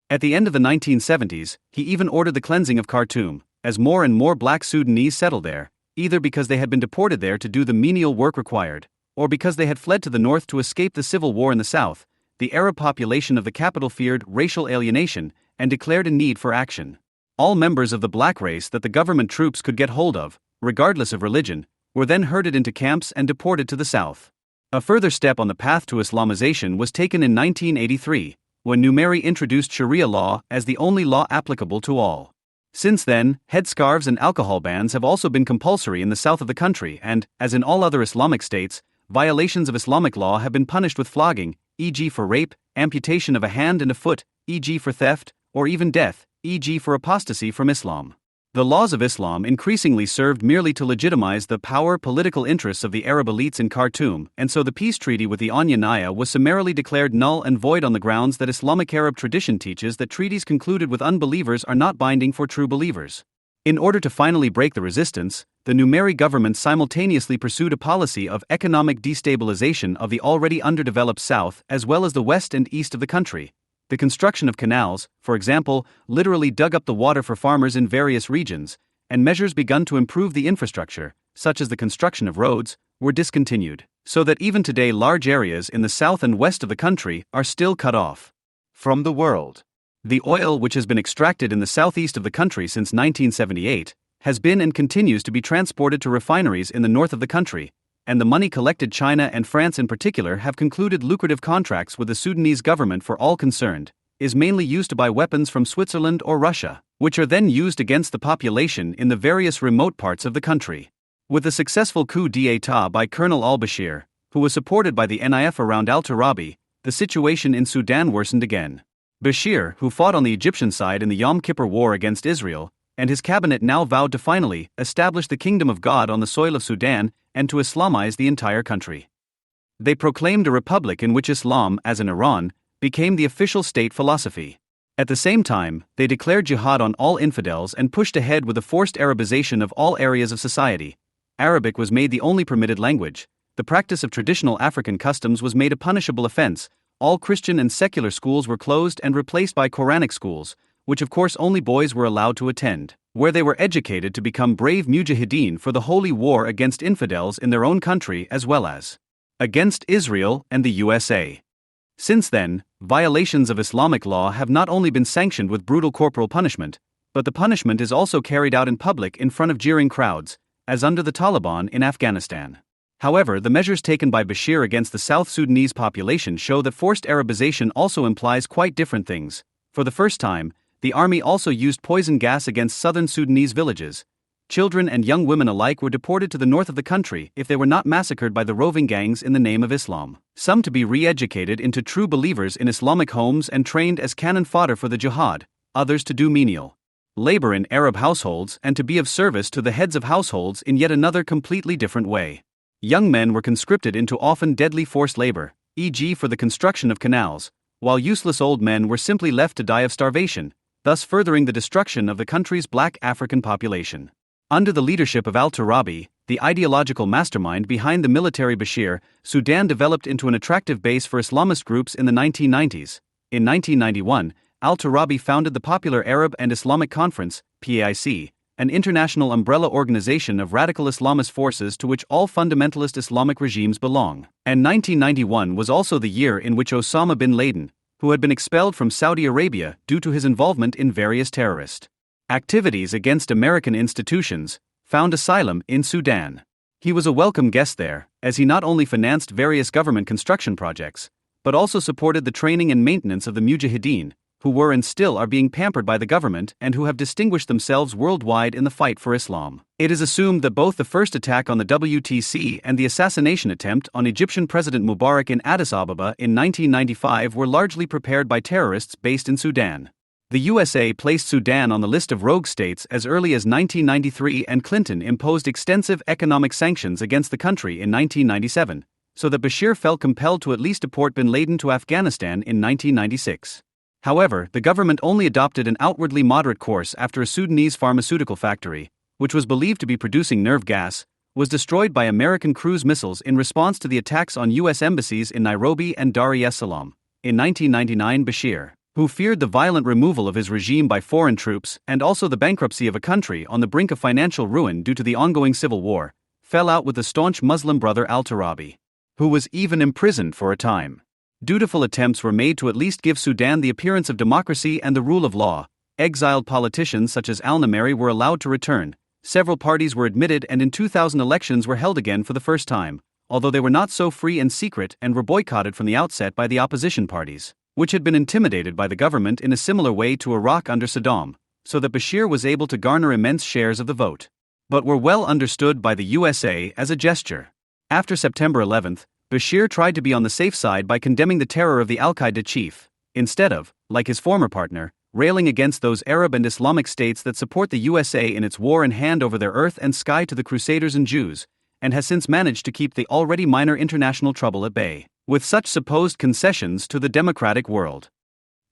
[SPEAKER 1] At the end of the 1970s, he even ordered the cleansing of Khartoum, as more and more black Sudanese settled there, either because they had been deported there to do the menial work required, or because they had fled to the north to escape the civil war in the south. The Arab population of the capital feared racial alienation and declared a need for action. All members of the black race that the government troops could get hold of, regardless of religion, were then herded into camps and deported to the south. A further step on the path to Islamization was taken in 1983, when Numeri introduced Sharia law as the only law applicable to all. Since then, headscarves and alcohol bans have also been compulsory in the south of the country and, as in all other Islamic states, violations of Islamic law have been punished with flogging, e.g. for rape, amputation of a hand and a foot, e.g. for theft, or even death, e.g. for apostasy from Islam. The laws of Islam increasingly served merely to legitimize the political interests of the Arab elites in Khartoum, and so the peace treaty with the Anya Naya was summarily declared null and void on the grounds that Islamic Arab tradition teaches that treaties concluded with unbelievers are not binding for true believers. In order to finally break the resistance, the Numeri government simultaneously pursued a policy of economic destabilization of the already underdeveloped south as well as the west and east of the country. The construction of canals, for example, literally dug up the water for farmers in various regions, and measures begun to improve the infrastructure, such as the construction of roads, were discontinued, so that even today large areas in the south and west of the country are still cut off from the world. The oil which has been extracted in the southeast of the country since 1978 has been and continues to be transported to refineries in the north of the country, and the money collected China and France in particular have concluded lucrative contracts with the Sudanese government for all concerned, is mainly used to buy weapons from Switzerland or Russia, which are then used against the population in the various remote parts of the country. With the successful coup d'état by Colonel al-Bashir, who was supported by the NIF around al-Turabi, the situation in Sudan worsened again. Bashir, who fought on the Egyptian side in the Yom Kippur War against Israel, and his cabinet now vowed to finally establish the kingdom of God on the soil of Sudan and to Islamize the entire country. They proclaimed a republic in which Islam, as in Iran, became the official state philosophy. At the same time, they declared jihad on all infidels and pushed ahead with the forced Arabization of all areas of society. Arabic was made the only permitted language. The practice of traditional African customs was made a punishable offense. All Christian and secular schools were closed and replaced by Quranic schools, which of course only boys were allowed to attend, where they were educated to become brave mujahideen for the holy war against infidels in their own country as well as against Israel and the USA. Since then, violations of Islamic law have not only been sanctioned with brutal corporal punishment, but the punishment is also carried out in public in front of jeering crowds, as under the Taliban in Afghanistan. However, the measures taken by Bashir against the South Sudanese population show that forced Arabization also implies quite different things. For the first time, the army also used poison gas against southern Sudanese villages. Children and young women alike were deported to the north of the country if they were not massacred by the roving gangs in the name of Islam. Some to be re-educated into true believers in Islamic homes and trained as cannon fodder for the jihad, others to do menial labor in Arab households and to be of service to the heads of households in yet another completely different way. Young men were conscripted into often deadly forced labor, e.g. for the construction of canals, while useless old men were simply left to die of starvation, thus furthering the destruction of the country's black African population. Under the leadership of al-Turabi, the ideological mastermind behind the military Bashir, Sudan developed into an attractive base for Islamist groups in the 1990s. In 1991, al-Turabi founded the Popular Arab and Islamic Conference, PAIC, an international umbrella organization of radical Islamist forces to which all fundamentalist Islamic regimes belong. And 1991 was also the year in which Osama bin Laden, who had been expelled from Saudi Arabia due to his involvement in various terrorist activities against American institutions, found asylum in Sudan. He was a welcome guest there, as he not only financed various government construction projects, but also supported the training and maintenance of the Mujahideen, who were and still are being pampered by the government and who have distinguished themselves worldwide in the fight for Islam. It is assumed that both the first attack on the WTC and the assassination attempt on Egyptian President Mubarak in Addis Ababa in 1995 were largely prepared by terrorists based in Sudan. The USA placed Sudan on the list of rogue states as early as 1993, and Clinton imposed extensive economic sanctions against the country in 1997, so that Bashir felt compelled to at least deport bin Laden to Afghanistan in 1996. However, the government only adopted an outwardly moderate course after a Sudanese pharmaceutical factory, which was believed to be producing nerve gas, was destroyed by American cruise missiles in response to the attacks on U.S. embassies in Nairobi and Dar es Salaam. In 1999, Bashir, who feared the violent removal of his regime by foreign troops and also the bankruptcy of a country on the brink of financial ruin due to the ongoing civil war, fell out with the staunch Muslim brother al-Turabi, who was even imprisoned for a time. Dutiful attempts were made to at least give Sudan the appearance of democracy and the rule of law. Exiled politicians such as al-Nameri were allowed to return. Several parties were admitted, and in 2000 elections were held again for the first time, although they were not so free and secret and were boycotted from the outset by the opposition parties, which had been intimidated by the government in a similar way to Iraq under Saddam, so that Bashir was able to garner immense shares of the vote, but were well understood by the USA as a gesture. After September 11th, Bashir tried to be on the safe side by condemning the terror of the al-Qaeda chief, instead of, like his former partner, railing against those Arab and Islamic states that support the USA in its war and hand over their earth and sky to the Crusaders and Jews, and has since managed to keep the already minor international trouble at bay, with such supposed concessions to the democratic world.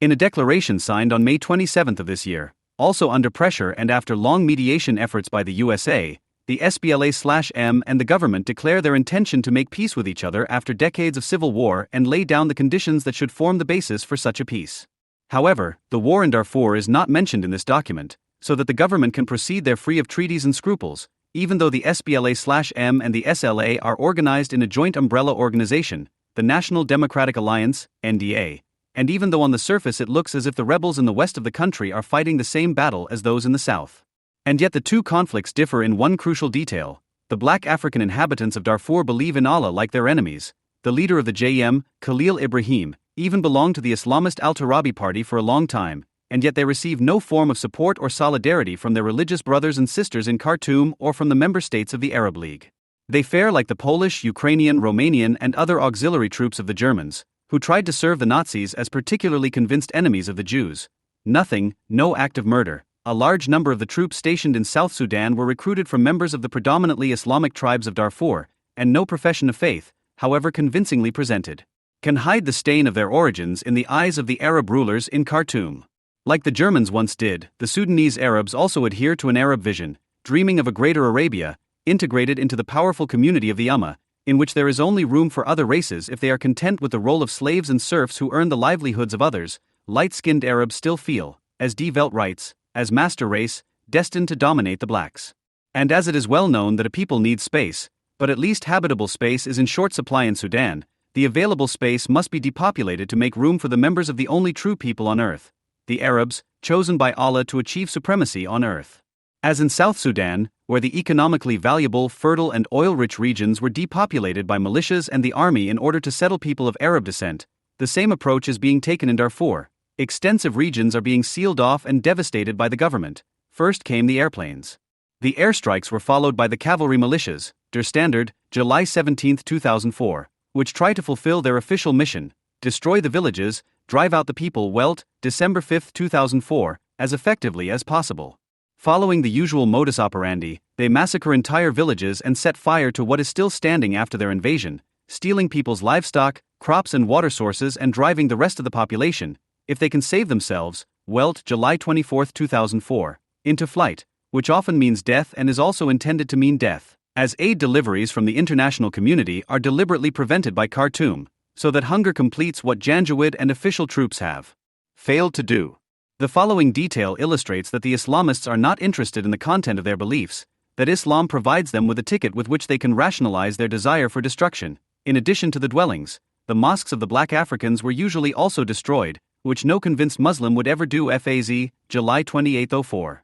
[SPEAKER 1] In a declaration signed on May 27 of this year, also under pressure and after long mediation efforts by the USA, the SPLA/M and the government declare their intention to make peace with each other after decades of civil war and lay down the conditions that should form the basis for such a peace. However, the war in Darfur is not mentioned in this document, so that the government can proceed there free of treaties and scruples, even though the SPLA/M and the SLA are organized in a joint umbrella organization, the National Democratic Alliance, NDA, and even though on the surface it looks as if the rebels in the west of the country are fighting the same battle as those in the south. And yet the two conflicts differ in one crucial detail. The black African inhabitants of Darfur believe in Allah like their enemies. The leader of the JM, Khalil Ibrahim, even belonged to the Islamist al-Turabi party for a long time, and yet they receive no form of support or solidarity from their religious brothers and sisters in Khartoum or from the member states of the Arab League. They fare like the Polish, Ukrainian, Romanian, and other auxiliary troops of the Germans, who tried to serve the Nazis as particularly convinced enemies of the Jews. Nothing, no act of murder. A large number of the troops stationed in South Sudan were recruited from members of the predominantly Islamic tribes of Darfur, and no profession of faith, however convincingly presented, can hide the stain of their origins in the eyes of the Arab rulers in Khartoum. Like the Germans once did, the Sudanese Arabs also adhere to an Arab vision, dreaming of a greater Arabia, integrated into the powerful community of the Ummah, in which there is only room for other races if they are content with the role of slaves and serfs who earn the livelihoods of others. Light-skinned Arabs still feel, as Die Welt writes, as master race, destined to dominate the blacks. And as it is well known that a people needs space, but at least habitable space is in short supply in Sudan, the available space must be depopulated to make room for the members of the only true people on earth, the Arabs, chosen by Allah to achieve supremacy on earth. As in South Sudan, where the economically valuable, fertile and oil-rich regions were depopulated by militias and the army in order to settle people of Arab descent, the same approach is being taken in Darfur. Extensive regions are being sealed off and devastated by the government. First came the airplanes. The airstrikes were followed by the cavalry militias, Der Standard, July 17, 2004, which try to fulfill their official mission, destroy the villages, drive out the people. Welt, December 5, 2004, as effectively as possible. Following the usual modus operandi, they massacre entire villages and set fire to what is still standing after their invasion, stealing people's livestock, crops and water sources and driving the rest of the population, if they can save themselves, Welt, July 24, 2004, into flight, which often means death and is also intended to mean death, as aid deliveries from the international community are deliberately prevented by Khartoum, so that hunger completes what Janjaweed and official troops have failed to do. The following detail illustrates that the Islamists are not interested in the content of their beliefs, that Islam provides them with a ticket with which they can rationalize their desire for destruction. In addition to the dwellings, the mosques of the black Africans were usually also destroyed, which no convinced Muslim would ever do. FAZ, July 28, 04.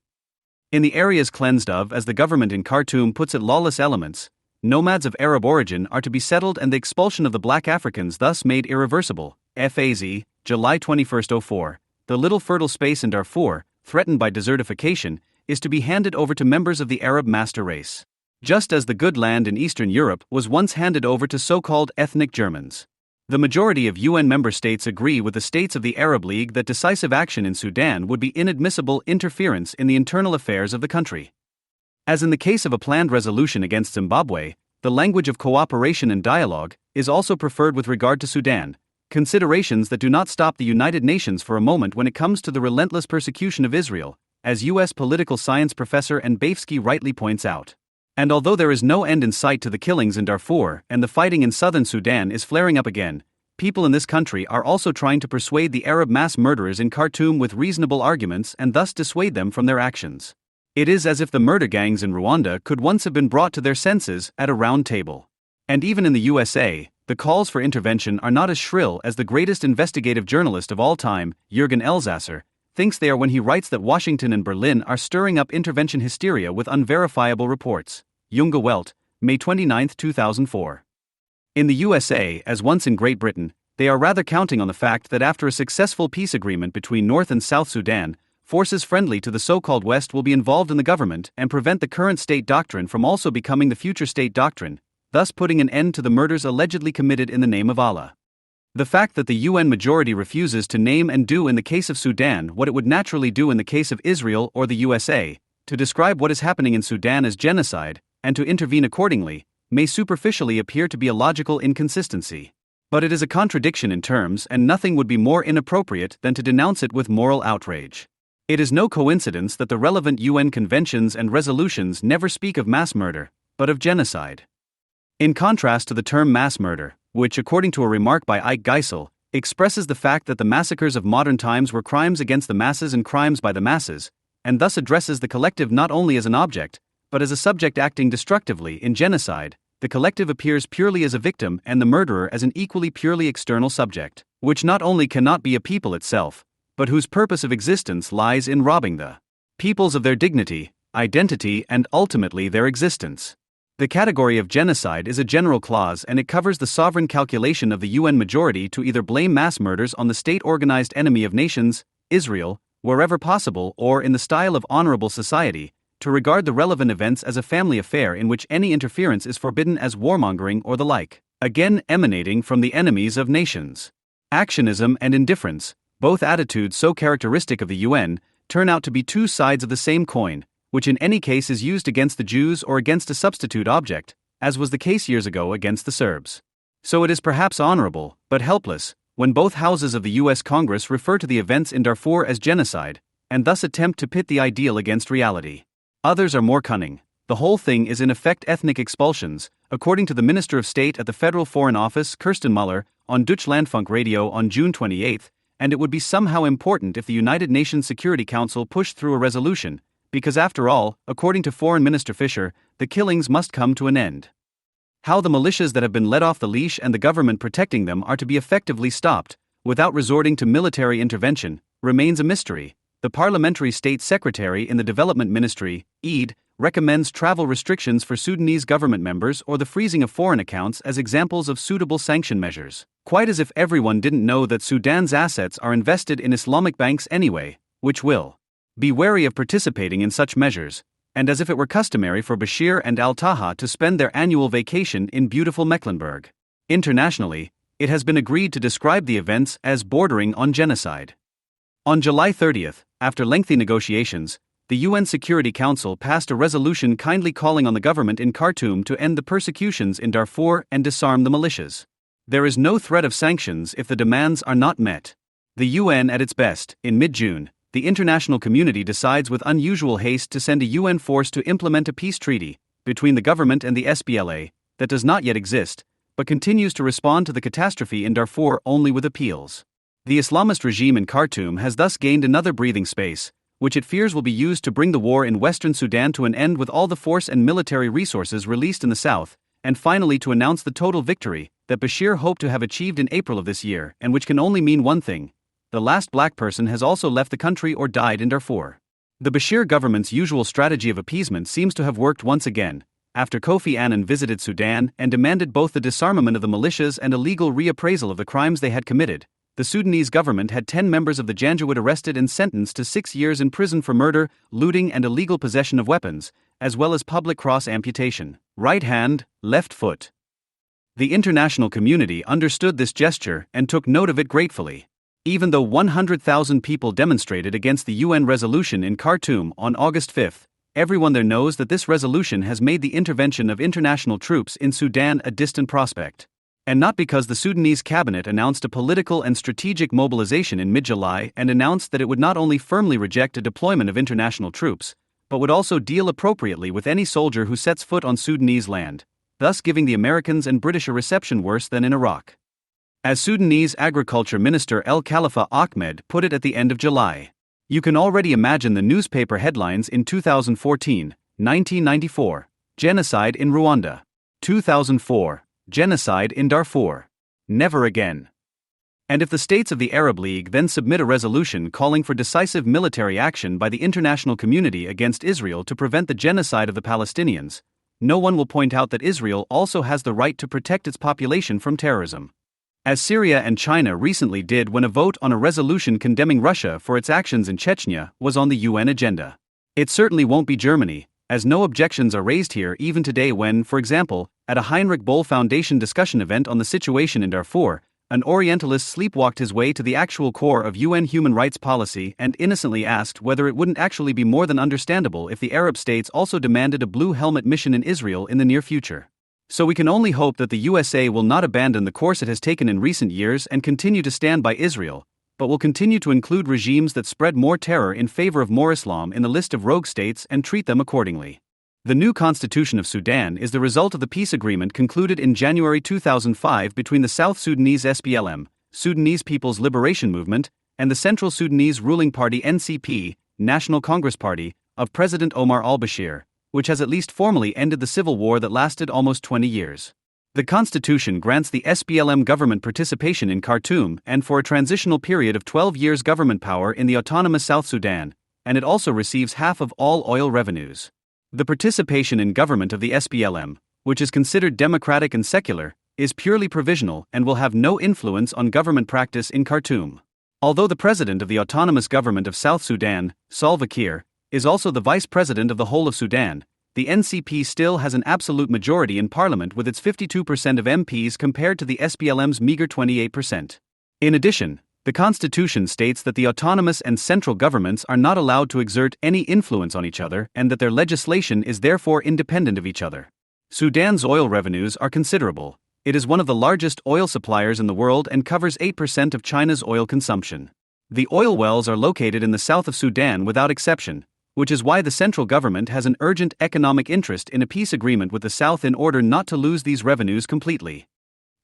[SPEAKER 1] In the areas cleansed of, as the government in Khartoum puts it, lawless elements, nomads of Arab origin are to be settled and the expulsion of the black Africans thus made irreversible. FAZ, July 21, 04. The little fertile space in Darfur, threatened by desertification, is to be handed over to members of the Arab master race. Just as the good land in Eastern Europe was once handed over to so-called ethnic Germans. The majority of UN member states agree with the states of the Arab League that decisive action in Sudan would be inadmissible interference in the internal affairs of the country. As in the case of a planned resolution against Zimbabwe, the language of cooperation and dialogue is also preferred with regard to Sudan, considerations that do not stop the United Nations for a moment when it comes to the relentless persecution of Israel, as U.S. political science professor and Bafsky rightly points out. And although there is no end in sight to the killings in Darfur and the fighting in southern Sudan is flaring up again, people in this country are also trying to persuade the Arab mass murderers in Khartoum with reasonable arguments and thus dissuade them from their actions. It is as if the murder gangs in Rwanda could once have been brought to their senses at a round table. And even in the USA, the calls for intervention are not as shrill as the greatest investigative journalist of all time, Jürgen Elsasser, thinks they are when he writes that Washington and Berlin are stirring up intervention hysteria with unverifiable reports. Junge Welt, May 29, 2004. In the USA, as once in Great Britain, they are rather counting on the fact that after a successful peace agreement between North and South Sudan, forces friendly to the so-called West will be involved in the government and prevent the current state doctrine from also becoming the future state doctrine, thus putting an end to the murders allegedly committed in the name of Allah. The fact that the UN majority refuses to name and do in the case of Sudan what it would naturally do in the case of Israel or the USA, to describe what is happening in Sudan as genocide, and to intervene accordingly, may superficially appear to be a logical inconsistency. But it is a contradiction in terms, and nothing would be more inappropriate than to denounce it with moral outrage. It is no coincidence that the relevant UN conventions and resolutions never speak of mass murder, but of genocide. In contrast to the term mass murder, which, according to a remark by Ike Geisel, expresses the fact that the massacres of modern times were crimes against the masses and crimes by the masses, and thus addresses the collective not only as an object, but as a subject acting destructively. In genocide, the collective appears purely as a victim and the murderer as an equally purely external subject, which not only cannot be a people itself, but whose purpose of existence lies in robbing the peoples of their dignity, identity, and ultimately their existence. The category of genocide is a general clause and it covers the sovereign calculation of the UN majority to either blame mass murders on the state-organized enemy of nations, Israel, wherever possible, or in the style of honorable society, to regard the relevant events as a family affair in which any interference is forbidden as warmongering or the like, again emanating from the enemies of nations. Actionism and indifference, both attitudes so characteristic of the UN, turn out to be two sides of the same coin, which in any case is used against the Jews or against a substitute object, as was the case years ago against the Serbs. So it is perhaps honorable, but helpless, when both houses of the U.S. Congress refer to the events in Darfur as genocide, and thus attempt to pit the ideal against reality. Others are more cunning. The whole thing is in effect ethnic expulsions, according to the Minister of State at the Federal Foreign Office, Kirsten Muller, on Deutschlandfunk Radio on June 28, and it would be somehow important if the United Nations Security Council pushed through a resolution, because after all, according to Foreign Minister Fisher, the killings must come to an end. How the militias that have been let off the leash and the government protecting them are to be effectively stopped, without resorting to military intervention, remains a mystery. The Parliamentary State Secretary in the Development Ministry, EID, recommends travel restrictions for Sudanese government members or the freezing of foreign accounts as examples of suitable sanction measures. Quite as if everyone didn't know that Sudan's assets are invested in Islamic banks anyway, which will be wary of participating in such measures, and as if it were customary for Bashir and al-Taha to spend their annual vacation in beautiful Mecklenburg. Internationally, it has been agreed to describe the events as bordering on genocide. On July 30th, after lengthy negotiations, the UN Security Council passed a resolution kindly calling on the government in Khartoum to end the persecutions in Darfur and disarm the militias. There is no threat of sanctions if the demands are not met. The UN at its best, in mid-June, the international community decides with unusual haste to send a UN force to implement a peace treaty between the government and the SPLA that does not yet exist, but continues to respond to the catastrophe in Darfur only with appeals. The Islamist regime in Khartoum has thus gained another breathing space, which it fears will be used to bring the war in Western Sudan to an end with all the force and military resources released in the south, and finally to announce the total victory that Bashir hoped to have achieved in April of this year, and which can only mean one thing: the last black person has also left the country or died in Darfur. The Bashir government's usual strategy of appeasement seems to have worked once again, after Kofi Annan visited Sudan and demanded both the disarmament of the militias and a legal reappraisal of the crimes they had committed. The Sudanese government had 10 members of the Janjaweed arrested and sentenced to 6 years in prison for murder, looting and illegal possession of weapons, as well as public cross amputation. Right hand, left foot. The international community understood this gesture and took note of it gratefully. Even though 100,000 people demonstrated against the UN resolution in Khartoum on August 5, everyone there knows that this resolution has made the intervention of international troops in Sudan a distant prospect. And not because the Sudanese cabinet announced a political and strategic mobilization in mid-July and announced that it would not only firmly reject a deployment of international troops, but would also deal appropriately with any soldier who sets foot on Sudanese land, thus giving the Americans and British a reception worse than in Iraq. As Sudanese Agriculture Minister El Khalifa Ahmed put it at the end of July, you can already imagine the newspaper headlines in 2014, 1994, genocide in Rwanda. 2004, genocide in Darfur. Never again. And if the states of the Arab League then submit a resolution calling for decisive military action by the international community against Israel to prevent the genocide of the Palestinians, no one will point out that Israel also has the right to protect its population from terrorism, as Syria and China recently did when a vote on a resolution condemning Russia for its actions in Chechnya was on the UN agenda. It certainly won't be Germany, as no objections are raised here even today when, for example, at a Heinrich Böll Foundation discussion event on the situation in Darfur, an Orientalist sleepwalked his way to the actual core of UN human rights policy and innocently asked whether it wouldn't actually be more than understandable if the Arab states also demanded a blue helmet mission in Israel in the near future. So we can only hope that the USA will not abandon the course it has taken in recent years and continue to stand by Israel, but will continue to include regimes that spread more terror in favor of more Islam in the list of rogue states and treat them accordingly. The new constitution of Sudan is the result of the peace agreement concluded in January 2005 between the South Sudanese SPLM, Sudanese People's Liberation Movement, and the Central Sudanese ruling party NCP, National Congress Party, of President Omar al-Bashir, which has at least formally ended the civil war that lasted almost 20 years. The constitution grants the SPLM government participation in Khartoum and for a transitional period of 12 years government power in the autonomous South Sudan, and it also receives half of all oil revenues. The participation in government of the SPLM, which is considered democratic and secular, is purely provisional and will have no influence on government practice in Khartoum. Although the president of the autonomous government of South Sudan, Salva Kiir, is also the vice president of the whole of Sudan, the NCP still has an absolute majority in parliament with its 52% of MPs compared to the SPLM's meager 28%. In addition, the constitution states that the autonomous and central governments are not allowed to exert any influence on each other and that their legislation is therefore independent of each other. Sudan's oil revenues are considerable. It is one of the largest oil suppliers in the world and covers 8% of China's oil consumption. The oil wells are located in the south of Sudan without exception, which is why the central government has an urgent economic interest in a peace agreement with the South in order not to lose these revenues completely.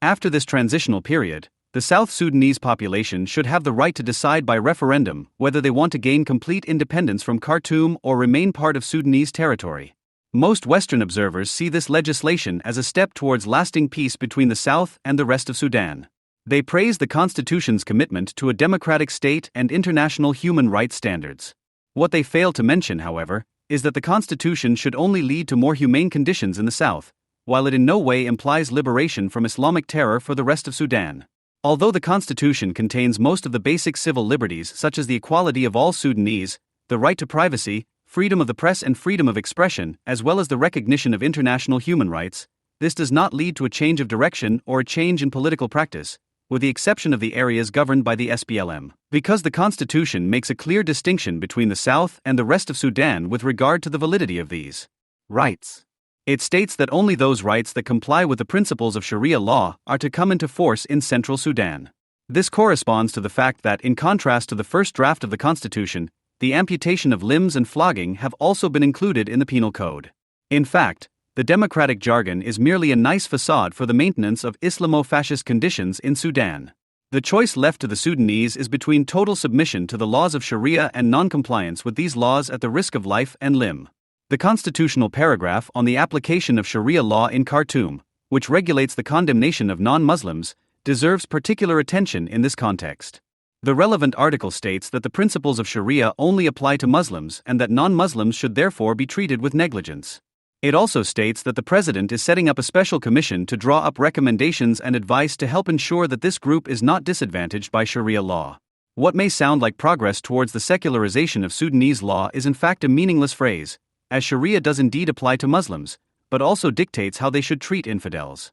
[SPEAKER 1] After this transitional period, the South Sudanese population should have the right to decide by referendum whether they want to gain complete independence from Khartoum or remain part of Sudanese territory. Most Western observers see this legislation as a step towards lasting peace between the South and the rest of Sudan. They praise the Constitution's commitment to a democratic state and international human rights standards. What they fail to mention, however, is that the constitution should only lead to more humane conditions in the south, while it in no way implies liberation from Islamic terror for the rest of Sudan. Although the constitution contains most of the basic civil liberties such as the equality of all Sudanese, the right to privacy, freedom of the press and freedom of expression, as well as the recognition of international human rights, this does not lead to a change of direction or a change in political practice, with the exception of the areas governed by the SPLM. Because the constitution makes a clear distinction between the South and the rest of Sudan with regard to the validity of these rights. It states that only those rights that comply with the principles of Sharia law are to come into force in central Sudan. This corresponds to the fact that, in contrast to the first draft of the constitution, the amputation of limbs and flogging have also been included in the penal code. In fact, the democratic jargon is merely a nice facade for the maintenance of Islamo-fascist conditions in Sudan. The choice left to the Sudanese is between total submission to the laws of Sharia and non-compliance with these laws at the risk of life and limb. The constitutional paragraph on the application of Sharia law in Khartoum, which regulates the condemnation of non-Muslims, deserves particular attention in this context. The relevant article states that the principles of Sharia only apply to Muslims and that non-Muslims should therefore be treated with negligence. It also states that the president is setting up a special commission to draw up recommendations and advice to help ensure that this group is not disadvantaged by Sharia law. What may sound like progress towards the secularization of Sudanese law is in fact a meaningless phrase, as Sharia does indeed apply to Muslims, but also dictates how they should treat infidels.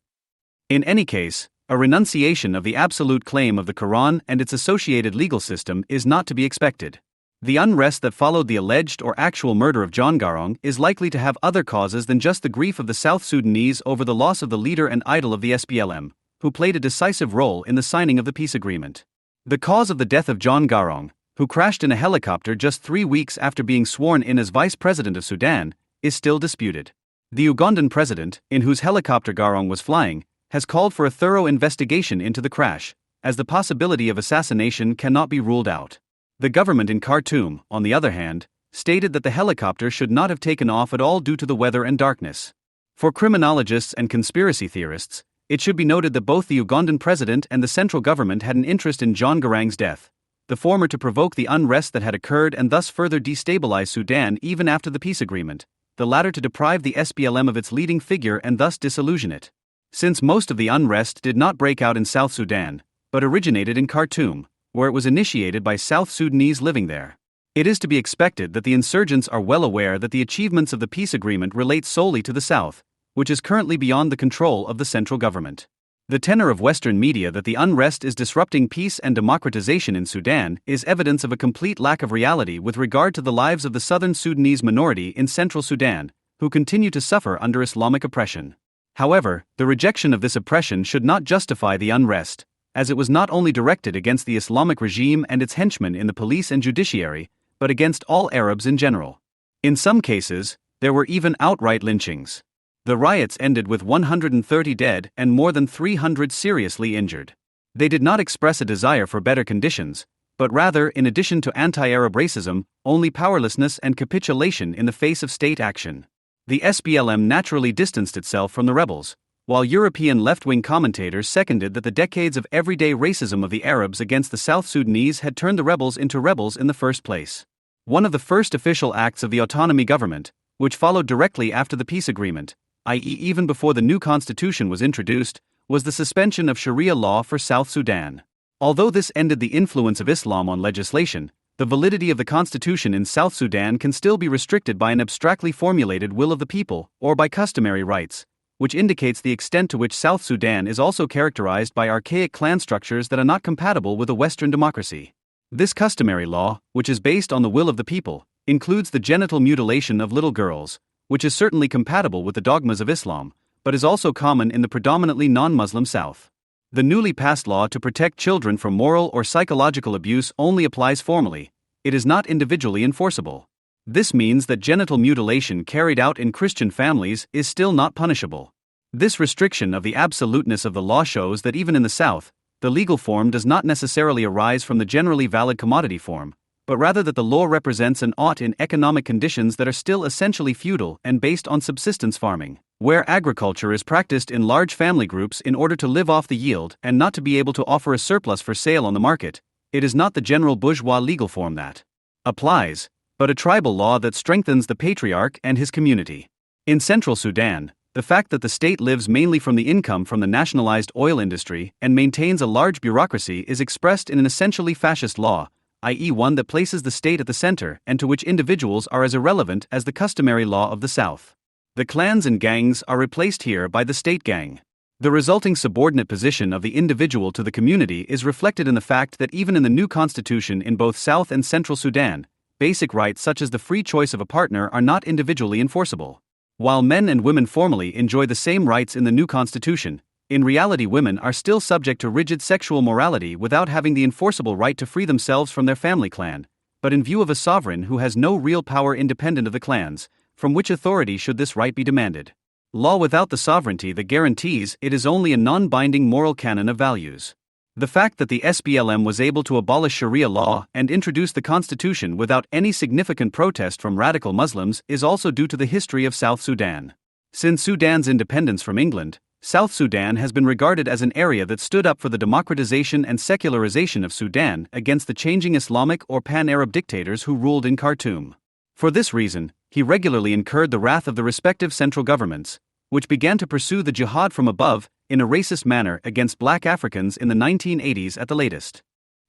[SPEAKER 1] In any case, a renunciation of the absolute claim of the Quran and its associated legal system is not to be expected. The unrest that followed the alleged or actual murder of John Garang is likely to have other causes than just the grief of the South Sudanese over the loss of the leader and idol of the SPLM, who played a decisive role in the signing of the peace agreement. The cause of the death of John Garang, who crashed in a helicopter just 3 weeks after being sworn in as vice president of Sudan, is still disputed. The Ugandan president, in whose helicopter Garang was flying, has called for a thorough investigation into the crash, as the possibility of assassination cannot be ruled out. The government in Khartoum, on the other hand, stated that the helicopter should not have taken off at all due to the weather and darkness. For criminologists and conspiracy theorists, it should be noted that both the Ugandan president and the central government had an interest in John Garang's death, the former to provoke the unrest that had occurred and thus further destabilize Sudan even after the peace agreement, the latter to deprive the SPLM of its leading figure and thus disillusion it. Since most of the unrest did not break out in South Sudan, but originated in Khartoum, where it was initiated by South Sudanese living there, it is to be expected that the insurgents are well aware that the achievements of the peace agreement relate solely to the South, which is currently beyond the control of the central government. The tenor of Western media that the unrest is disrupting peace and democratization in Sudan is evidence of a complete lack of reality with regard to the lives of the southern Sudanese minority in central Sudan, who continue to suffer under Islamic oppression. However, the rejection of this oppression should not justify the unrest, as it was not only directed against the Islamic regime and its henchmen in the police and judiciary, but against all Arabs in general. In some cases, there were even outright lynchings. The riots ended with 130 dead and more than 300 seriously injured. They did not express a desire for better conditions, but rather, in addition to anti-Arab racism, only powerlessness and capitulation in the face of state action. The SPLM naturally distanced itself from the rebels, while European left-wing commentators seconded that the decades of everyday racism of the Arabs against the South Sudanese had turned the rebels into rebels in the first place. One of the first official acts of the autonomy government, which followed directly after the peace agreement, i.e. even before the new constitution was introduced, was the suspension of Sharia law for South Sudan. Although this ended the influence of Islam on legislation, the validity of the constitution in South Sudan can still be restricted by an abstractly formulated will of the people, or by customary rights, which indicates the extent to which South Sudan is also characterized by archaic clan structures that are not compatible with a Western democracy. This customary law, which is based on the will of the people, includes the genital mutilation of little girls, which is certainly compatible with the dogmas of Islam, but is also common in the predominantly non-Muslim South. The newly passed law to protect children from moral or psychological abuse only applies formally. It is not individually enforceable. This means that genital mutilation carried out in Christian families is still not punishable. This restriction of the absoluteness of the law shows that even in the South, the legal form does not necessarily arise from the generally valid commodity form, but rather that the law represents an ought in economic conditions that are still essentially feudal and based on subsistence farming, where agriculture is practiced in large family groups in order to live off the yield and not to be able to offer a surplus for sale on the market. It is not the general bourgeois legal form that applies, but a tribal law that strengthens the patriarch and his community. In Central Sudan, the fact that the state lives mainly from the income from the nationalized oil industry and maintains a large bureaucracy is expressed in an essentially fascist law, i.e., one that places the state at the center and to which individuals are as irrelevant as the customary law of the South. The clans and gangs are replaced here by the state gang. The resulting subordinate position of the individual to the community is reflected in the fact that even in the new constitution in both South and Central Sudan, basic rights such as the free choice of a partner are not individually enforceable. While men and women formally enjoy the same rights in the new constitution, in reality women are still subject to rigid sexual morality without having the enforceable right to free themselves from their family clan, but in view of a sovereign who has no real power independent of the clans, from which authority should this right be demanded? Law without the sovereignty that guarantees it is only a non-binding moral canon of values. The fact that the SPLM was able to abolish Sharia law and introduce the constitution without any significant protest from radical Muslims is also due to the history of South Sudan. Since Sudan's independence from England, South Sudan has been regarded as an area that stood up for the democratization and secularization of Sudan against the changing Islamic or pan-Arab dictators who ruled in Khartoum. For this reason, he regularly incurred the wrath of the respective central governments, which began to pursue the jihad from above in a racist manner against black Africans in the 1980s at the latest.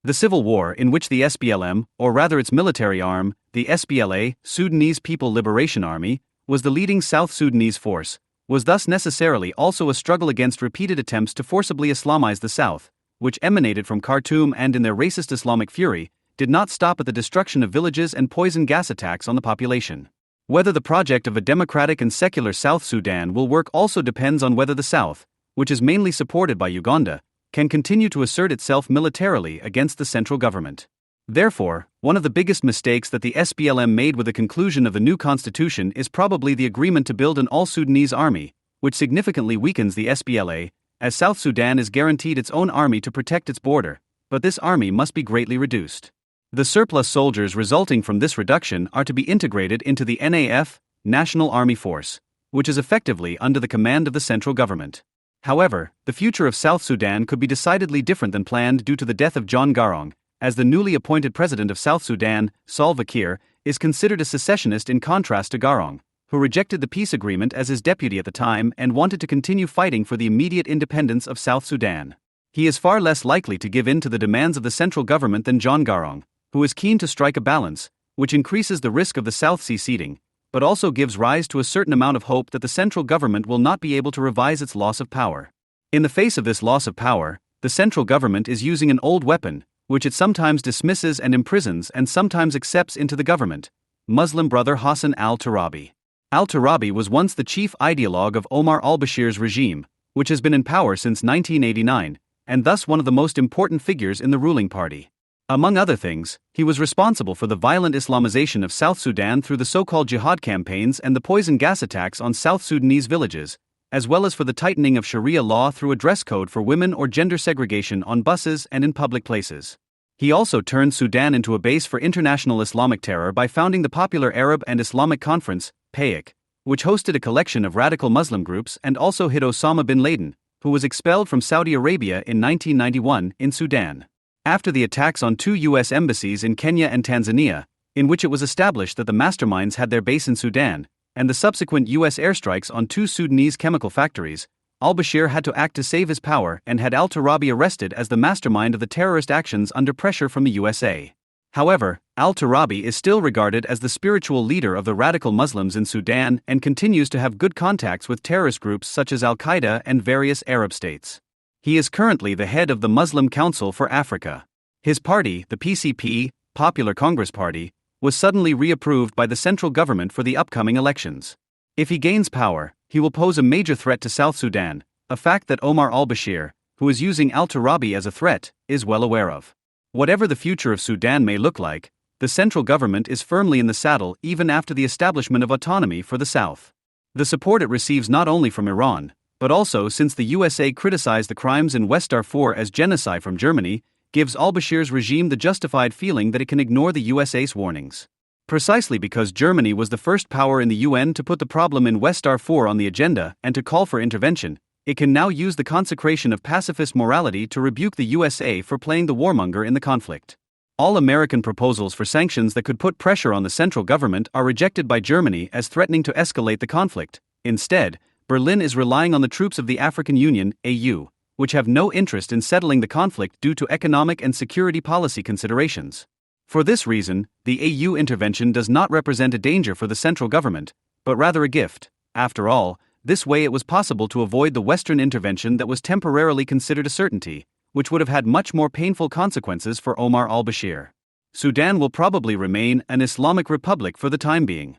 [SPEAKER 1] The civil war in which the SPLM, or rather its military arm, the SPLA, Sudanese People Liberation Army, was the leading South Sudanese force, was thus necessarily also a struggle against repeated attempts to forcibly Islamize the South, which emanated from Khartoum and in their racist Islamic fury, did not stop at the destruction of villages and poison gas attacks on the population. Whether the project of a democratic and secular South Sudan will work also depends on whether the South, which is mainly supported by Uganda, can continue to assert itself militarily against the central government. Therefore, one of the biggest mistakes that the SPLM made with the conclusion of the new constitution is probably the agreement to build an all-Sudanese army, which significantly weakens the SPLA, as South Sudan is guaranteed its own army to protect its border, but this army must be greatly reduced. The surplus soldiers resulting from this reduction are to be integrated into the NAF, National Army Force, which is effectively under the command of the central government. However, the future of South Sudan could be decidedly different than planned due to the death of John Garang, as the newly appointed president of South Sudan, Salva Kiir, is considered a secessionist in contrast to Garang, who rejected the peace agreement as his deputy at the time and wanted to continue fighting for the immediate independence of South Sudan. He is far less likely to give in to the demands of the central government than John Garang, who is keen to strike a balance, which increases the risk of the South seceding, but also gives rise to a certain amount of hope that the central government will not be able to revise its loss of power. In the face of this loss of power, the central government is using an old weapon, which it sometimes dismisses and imprisons and sometimes accepts into the government: Muslim brother Hassan al-Turabi. Al-Turabi was once the chief ideologue of Omar al-Bashir's regime, which has been in power since 1989, and thus one of the most important figures in the ruling party. Among other things, he was responsible for the violent Islamization of South Sudan through the so-called jihad campaigns and the poison gas attacks on South Sudanese villages, as well as for the tightening of Sharia law through a dress code for women or gender segregation on buses and in public places. He also turned Sudan into a base for international Islamic terror by founding the Popular Arab and Islamic Conference, PAIC, which hosted a collection of radical Muslim groups and also hid Osama bin Laden, who was expelled from Saudi Arabia in 1991 in Sudan. After the attacks on 2 U.S. embassies in Kenya and Tanzania, in which it was established that the masterminds had their base in Sudan, and the subsequent U.S. airstrikes on 2 Sudanese chemical factories, al-Bashir had to act to save his power and had al-Turabi arrested as the mastermind of the terrorist actions under pressure from the USA. However, al-Turabi is still regarded as the spiritual leader of the radical Muslims in Sudan and continues to have good contacts with terrorist groups such as al-Qaeda and various Arab states. He is currently the head of the Muslim Council for Africa. His party, the PCP, Popular Congress Party, was suddenly reapproved by the central government for the upcoming elections. If he gains power, he will pose a major threat to South Sudan, a fact that Omar al-Bashir, who is using al-Turabi as a threat, is well aware of. Whatever the future of Sudan may look like, the central government is firmly in the saddle even after the establishment of autonomy for the South. The support it receives not only from Iran, but also since the USA criticized the crimes in West Darfur as genocide from Germany, gives al-Bashir's regime the justified feeling that it can ignore the USA's warnings. Precisely because Germany was the first power in the UN to put the problem in West Darfur on the agenda and to call for intervention, it can now use the consecration of pacifist morality to rebuke the USA for playing the warmonger in the conflict. All American proposals for sanctions that could put pressure on the central government are rejected by Germany as threatening to escalate the conflict. Instead, Berlin is relying on the troops of the African Union, AU, which have no interest in settling the conflict due to economic and security policy considerations. For this reason, the AU intervention does not represent a danger for the central government, but rather a gift. After all, this way it was possible to avoid the Western intervention that was temporarily considered a certainty, which would have had much more painful consequences for Omar al-Bashir. Sudan will probably remain an Islamic republic for the time being.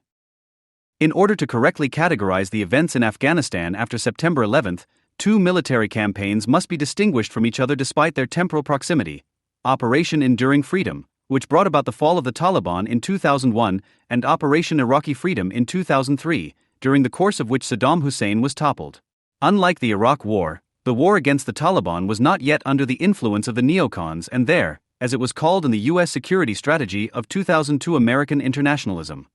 [SPEAKER 1] In order to correctly categorize the events in Afghanistan after September 11, two military campaigns must be distinguished from each other despite their temporal proximity. Operation Enduring Freedom, which brought about the fall of the Taliban in 2001, and Operation Iraqi Freedom in 2003, during the course of which Saddam Hussein was toppled. Unlike the Iraq War, the war against the Taliban was not yet under the influence of the neocons and their, as it was called in the U.S. security strategy of 2002, American internationalism.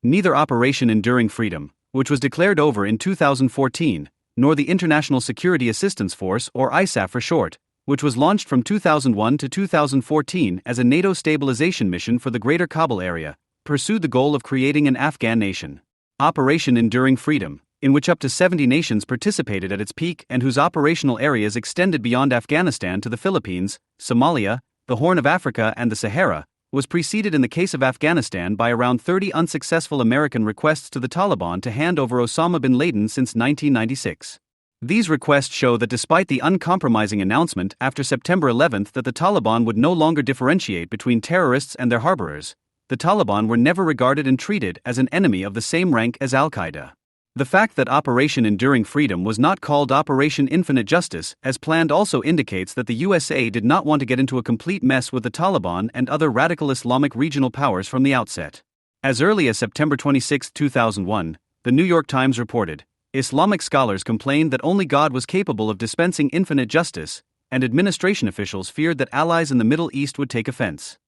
[SPEAKER 1] Neither Operation Enduring Freedom, which was declared over in 2014, nor the International Security Assistance Force, or ISAF for short, which was launched from 2001 to 2014 as a NATO stabilization mission for the Greater Kabul area, pursued the goal of creating an Afghan nation. Operation Enduring Freedom, in which up to 70 nations participated at its peak and whose operational areas extended beyond Afghanistan to the Philippines, Somalia, the Horn of Africa and the Sahara, was preceded in the case of Afghanistan by around 30 unsuccessful American requests to the Taliban to hand over Osama bin Laden since 1996. These requests show that despite the uncompromising announcement after September 11 that the Taliban would no longer differentiate between terrorists and their harborers, the Taliban were never regarded and treated as an enemy of the same rank as Al-Qaeda. The fact that Operation Enduring Freedom was not called Operation Infinite Justice as planned also indicates that the USA did not want to get into a complete mess with the Taliban and other radical Islamic regional powers from the outset. As early as September 26, 2001, the New York Times reported, Islamic scholars complained that only God was capable of dispensing infinite justice, and administration officials feared that allies in the Middle East would take offense.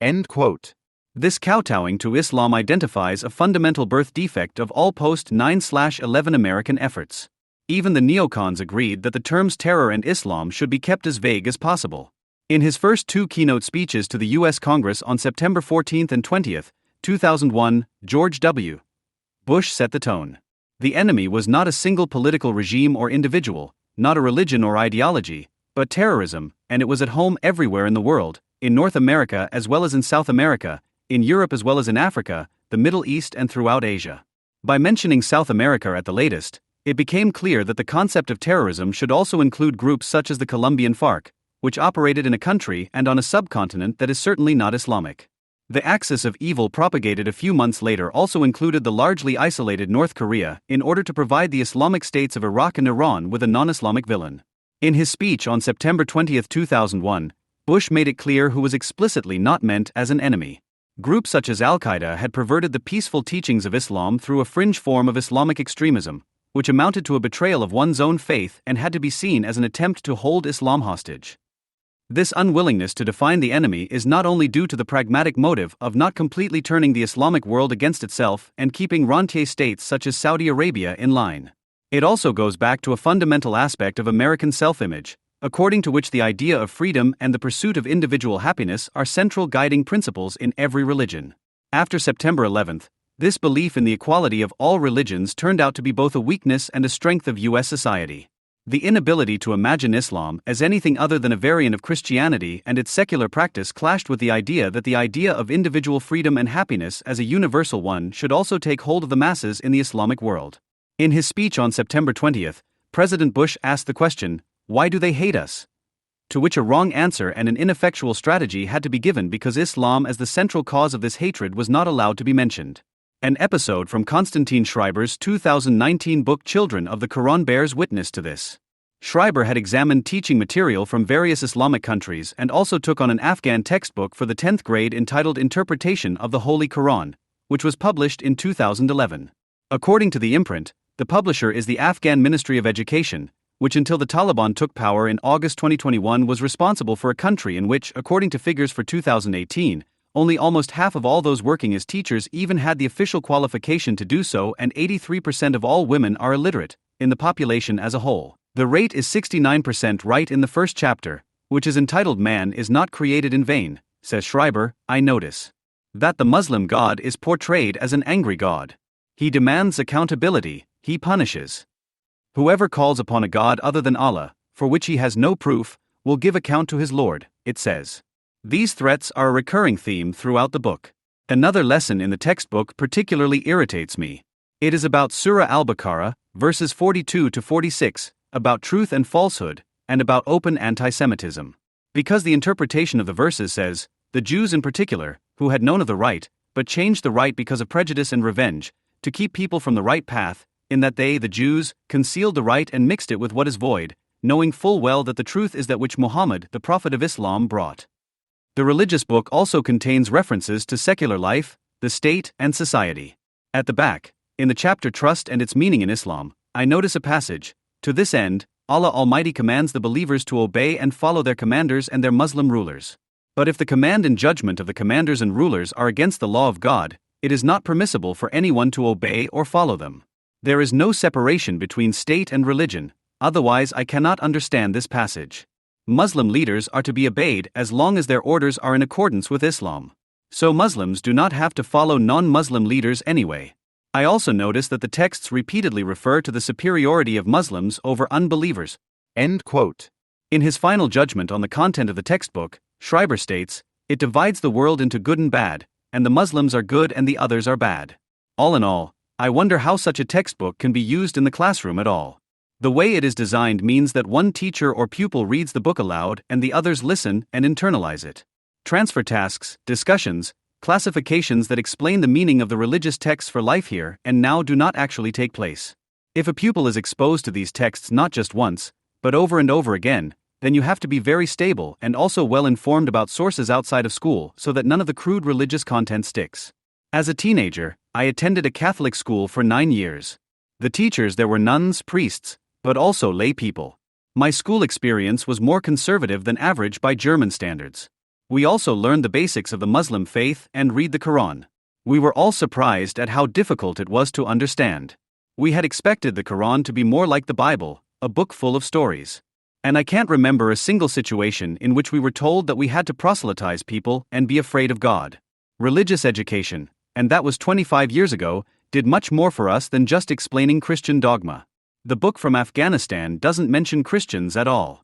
[SPEAKER 2] End quote.
[SPEAKER 1] This kowtowing to Islam identifies a fundamental birth defect of all post-9/11 American efforts. Even the neocons agreed that the terms terror and Islam should be kept as vague as possible. In his first two keynote speeches to the U.S. Congress on September 14 and 20, 2001, George W. Bush set the tone. The enemy was not a single political regime or individual, not a religion or ideology, but terrorism, and it was at home everywhere in the world, in North America as well as in South America, in Europe as well as in Africa, the Middle East and throughout Asia. By mentioning South America at the latest, it became clear that the concept of terrorism should also include groups such as the Colombian FARC, which operated in a country and on a subcontinent that is certainly not Islamic. The axis of evil propagated a few months later also included the largely isolated North Korea in order to provide the Islamic states of Iraq and Iran with a non-Islamic villain. In his speech on September 20, 2001, Bush made it clear who was explicitly not meant as an enemy. Groups such as Al-Qaeda had perverted the peaceful teachings of Islam through a fringe form of Islamic extremism, which amounted to a betrayal of one's own faith and had to be seen as an attempt to hold Islam hostage. This unwillingness to define the enemy is not only due to the pragmatic motive of not completely turning the Islamic world against itself and keeping rentier states such as Saudi Arabia in line. It also goes back to a fundamental aspect of American self-image, according to which the idea of freedom and the pursuit of individual happiness are central guiding principles in every religion. After September 11, this belief in the equality of all religions turned out to be both a weakness and a strength of U.S. society. The inability to imagine Islam as anything other than a variant of Christianity and its secular practice clashed with the idea that the idea of individual freedom and happiness as a universal one should also take hold of the masses in the Islamic world. In his speech on September 20, President Bush asked the question, "Why do they hate us?" To which a wrong answer and an ineffectual strategy had to be given because Islam as the central cause of this hatred was not allowed to be mentioned. An episode from Konstantin Schreiber's 2019 book Children of the Quran bears witness to this. Schreiber had examined teaching material from various Islamic countries and also took on an Afghan textbook for the 10th grade entitled Interpretation of the Holy Quran, which was published in 2011. According to the imprint, the publisher is the Afghan Ministry of Education, which until the Taliban took power in August 2021 was responsible for a country in which, according to figures for 2018, only almost half of all those working as teachers even had the official qualification to do so, and 83% of all women are illiterate, in the population as a whole. The rate is 69% right in the first chapter, which is entitled Man is Not Created in Vain, says Schreiber, I notice that the Muslim God is portrayed as an angry God. He demands accountability, he punishes. Whoever calls upon a God other than Allah, for which he has no proof, will give account to his Lord, it says. These threats are a recurring theme throughout the book. Another lesson in the textbook particularly irritates me. It is about Surah Al-Baqarah, verses 42 to 46, about truth and falsehood, and about open anti-Semitism. Because the interpretation of the verses says, the Jews in particular, who had known of the right, but changed the right because of prejudice and revenge, to keep people from the right path, in that they, the Jews, concealed the right and mixed it with what is void, knowing full well that the truth is that which Muhammad, the Prophet of Islam, brought. The religious book also contains references to secular life, the state, and society. At the back, in the chapter Trust and its Meaning in Islam, I notice a passage, to this end, Allah Almighty commands the believers to obey and follow their commanders and their Muslim rulers. But if the command and judgment of the commanders and rulers are against the law of God, it is not permissible for anyone to obey or follow them. There is no separation between state and religion, otherwise I cannot understand this passage. Muslim leaders are to be obeyed as long as their orders are in accordance with Islam. So Muslims do not have to follow non-Muslim leaders anyway. I also notice that the texts repeatedly refer to the superiority of Muslims over unbelievers.
[SPEAKER 2] End quote.
[SPEAKER 1] In his final judgment on the content of the textbook, Schreiber states, it divides the world into good and bad, and the Muslims are good and the others are bad. All in all, I wonder how such a textbook can be used in the classroom at all. The way it is designed means that one teacher or pupil reads the book aloud and the others listen and internalize it. Transfer tasks, discussions, classifications that explain the meaning of the religious texts for life here and now do not actually take place. If a pupil is exposed to these texts not just once, but over and over again, then you have to be very stable and also well informed about sources outside of school so that none of the crude religious content sticks. As a teenager, I attended a Catholic school for 9 years. The teachers there were nuns, priests, but also lay people. My school experience was more conservative than average by German standards. We also learned the basics of the Muslim faith and read the Quran. We were all surprised at how difficult it was to understand. We had expected the Quran to be more like the Bible, a book full of stories. And I can't remember a single situation in which we were told that we had to proselytize people and be afraid of God. Religious education, and that was 25 years ago, did much more for us than just explaining Christian dogma. The book from Afghanistan doesn't mention Christians at all.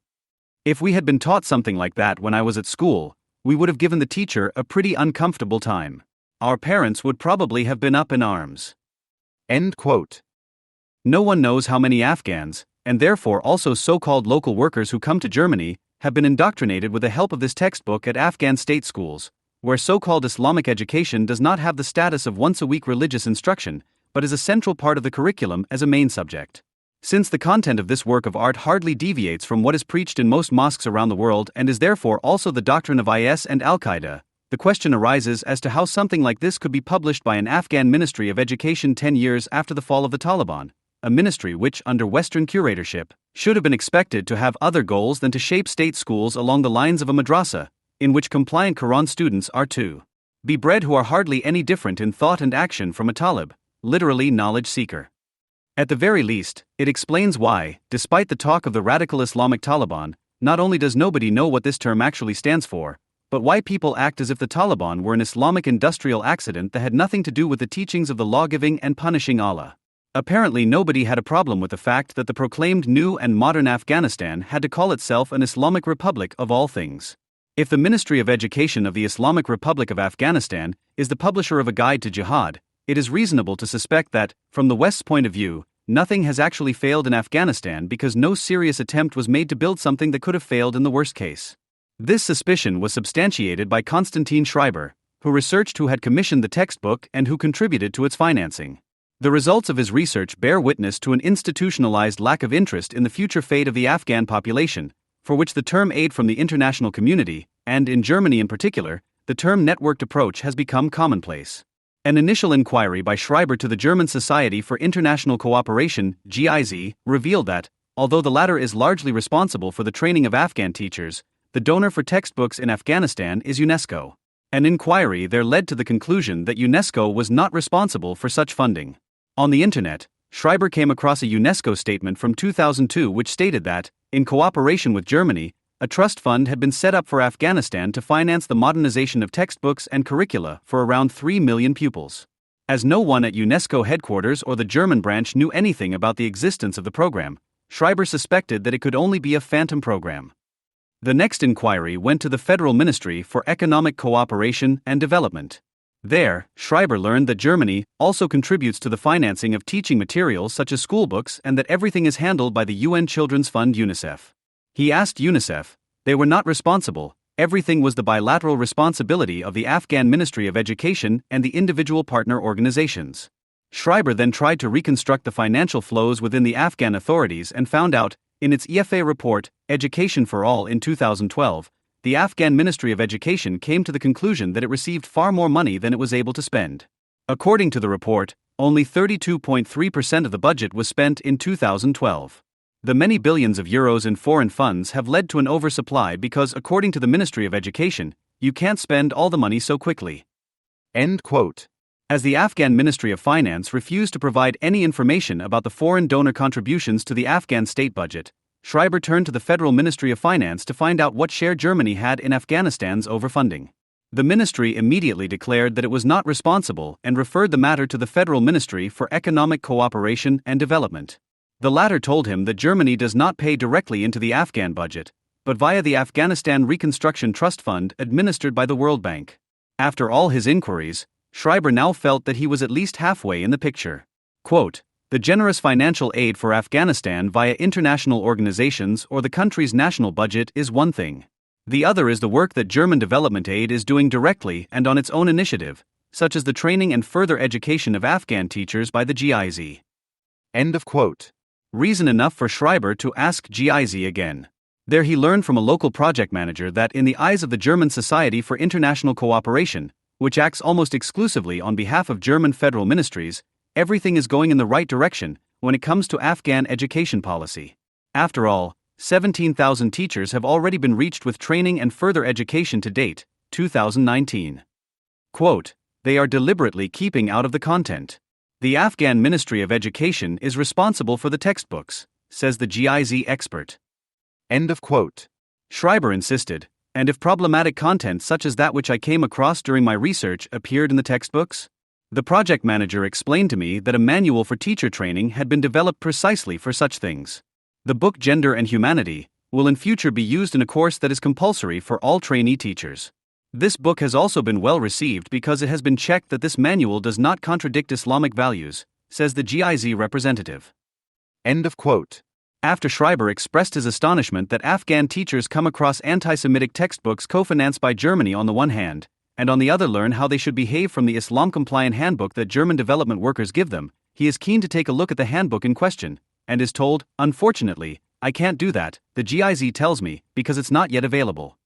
[SPEAKER 1] If we had been taught something like that when I was at school, we would have given the teacher a pretty uncomfortable time. Our parents would probably have been up in arms.
[SPEAKER 2] End quote.
[SPEAKER 1] No one knows how many Afghans, and therefore also so-called local workers who come to Germany, have been indoctrinated with the help of this textbook at Afghan state schools, where so-called Islamic education does not have the status of once-a-week religious instruction, but is a central part of the curriculum as a main subject. Since the content of this work of art hardly deviates from what is preached in most mosques around the world and is therefore also the doctrine of IS and Al-Qaeda, the question arises as to how something like this could be published by an Afghan Ministry of Education 10 years after the fall of the Taliban, a ministry which, under Western curatorship, should have been expected to have other goals than to shape state schools along the lines of a madrasa, in which compliant Quran students are to be bred who are hardly any different in thought and action from a talib, literally knowledge seeker. At the very least, it explains why, despite the talk of the radical Islamic Taliban, not only does nobody know what this term actually stands for, but why people act as if the Taliban were an Islamic industrial accident that had nothing to do with the teachings of the law-giving and punishing Allah. Apparently nobody had a problem with the fact that the proclaimed new and modern Afghanistan had to call itself an Islamic Republic of all things. If the Ministry of Education of the Islamic Republic of Afghanistan is the publisher of a guide to jihad, it is reasonable to suspect that, from the West's point of view, nothing has actually failed in Afghanistan because no serious attempt was made to build something that could have failed in the worst case. This suspicion was substantiated by Konstantin Schreiber, who researched who had commissioned the textbook and who contributed to its financing. The results of his research bear witness to an institutionalized lack of interest in the future fate of the Afghan population, for which the term aid from the international community, and in Germany in particular, the term networked approach has become commonplace. An initial inquiry by Schreiber to the German Society for International Cooperation, GIZ, revealed that, although the latter is largely responsible for the training of Afghan teachers, the donor for textbooks in Afghanistan is UNESCO. An inquiry there led to the conclusion that UNESCO was not responsible for such funding. On the internet, Schreiber came across a UNESCO statement from 2002 which stated that, in cooperation with Germany, A trust fund had been set up for Afghanistan to finance the modernization of textbooks and curricula for around 3 million pupils. As no one at UNESCO headquarters or the German branch knew anything about the existence of the program, Schreiber suspected that it could only be a phantom program. The next inquiry went to the Federal Ministry for Economic Cooperation and Development. There, Schreiber learned that Germany also contributes to the financing of teaching materials such as schoolbooks and that everything is handled by the UN Children's Fund UNICEF. He asked UNICEF. They were not responsible, everything was the bilateral responsibility of the Afghan Ministry of Education and the individual partner organizations. Schreiber then tried to reconstruct the financial flows within the Afghan authorities and found out, in its EFA report, Education for All in 2012, the Afghan Ministry of Education came to the conclusion that it received far more money than it was able to spend. According to the report, only 32.3% of the budget was spent in 2012. The many billions of euros in foreign funds have led to an oversupply because, according to the Ministry of Education, you can't spend all the money so quickly.
[SPEAKER 2] End quote.
[SPEAKER 1] As the Afghan Ministry of Finance refused to provide any information about the foreign donor contributions to the Afghan state budget, Schreiber turned to the Federal Ministry of Finance to find out what share Germany had in Afghanistan's overfunding. The ministry immediately declared that it was not responsible and referred the matter to the Federal Ministry for Economic Cooperation and Development. The latter told him that Germany does not pay directly into the Afghan budget, but via the Afghanistan Reconstruction Trust Fund administered by the World Bank. After all his inquiries, Schreiber now felt that he was at least halfway in the picture. Quote, the generous financial aid for Afghanistan via international organizations or the country's national budget is one thing. The other is the work that German development aid is doing directly and on its own initiative, such as the training and further education of Afghan teachers by the GIZ.
[SPEAKER 2] End of quote.
[SPEAKER 1] Reason enough for Schreiber to ask GIZ again. There he learned from a local project manager that in the eyes of the German Society for International Cooperation, which acts almost exclusively on behalf of German federal ministries, everything is going in the right direction when it comes to Afghan education policy. After all, 17,000 teachers have already been reached with training and further education to date, 2019. Quote, they are deliberately keeping out of the content. The Afghan Ministry of Education is responsible for the textbooks, says the GIZ expert.
[SPEAKER 2] End of quote.
[SPEAKER 1] Schreiber insisted, and if problematic content such as that which I came across during my research appeared in the textbooks? The project manager explained to me that a manual for teacher training had been developed precisely for such things. The book Gender and Humanity will in future be used in a course that is compulsory for all trainee teachers. This book has also been well received because it has been checked that this manual does not contradict Islamic values, says the GIZ representative.
[SPEAKER 2] End of quote.
[SPEAKER 1] After Schreiber expressed his astonishment that Afghan teachers come across anti-Semitic textbooks co-financed by Germany on the one hand, and on the other learn how they should behave from the Islam-compliant handbook that German development workers give them, he is keen to take a look at the handbook in question, and is told, unfortunately, I can't do that, the GIZ tells me, because it's not yet available.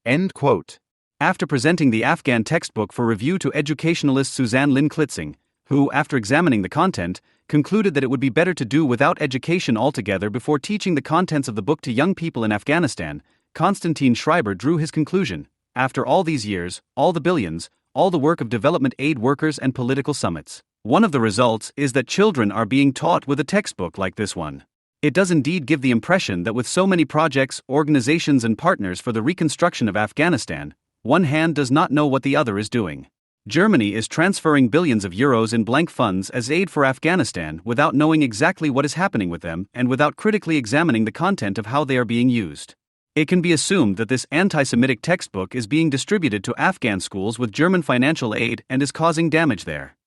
[SPEAKER 2] End quote.
[SPEAKER 1] After presenting the Afghan textbook for review to educationalist Suzanne Lynn Klitzing, who, after examining the content, concluded that it would be better to do without education altogether before teaching the contents of the book to young people in Afghanistan, Konstantin Schreiber drew his conclusion. After all these years, all the billions, all the work of development aid workers and political summits, one of the results is that children are being taught with a textbook like this one. It does indeed give the impression that with so many projects, organizations and partners for the reconstruction of Afghanistan, one hand does not know what the other is doing. Germany is transferring billions of euros in blank funds as aid for Afghanistan without knowing exactly what is happening with them and without critically examining the content of how they are being used. It can be assumed that this anti-Semitic textbook is being distributed to Afghan schools with German financial aid and is causing damage there.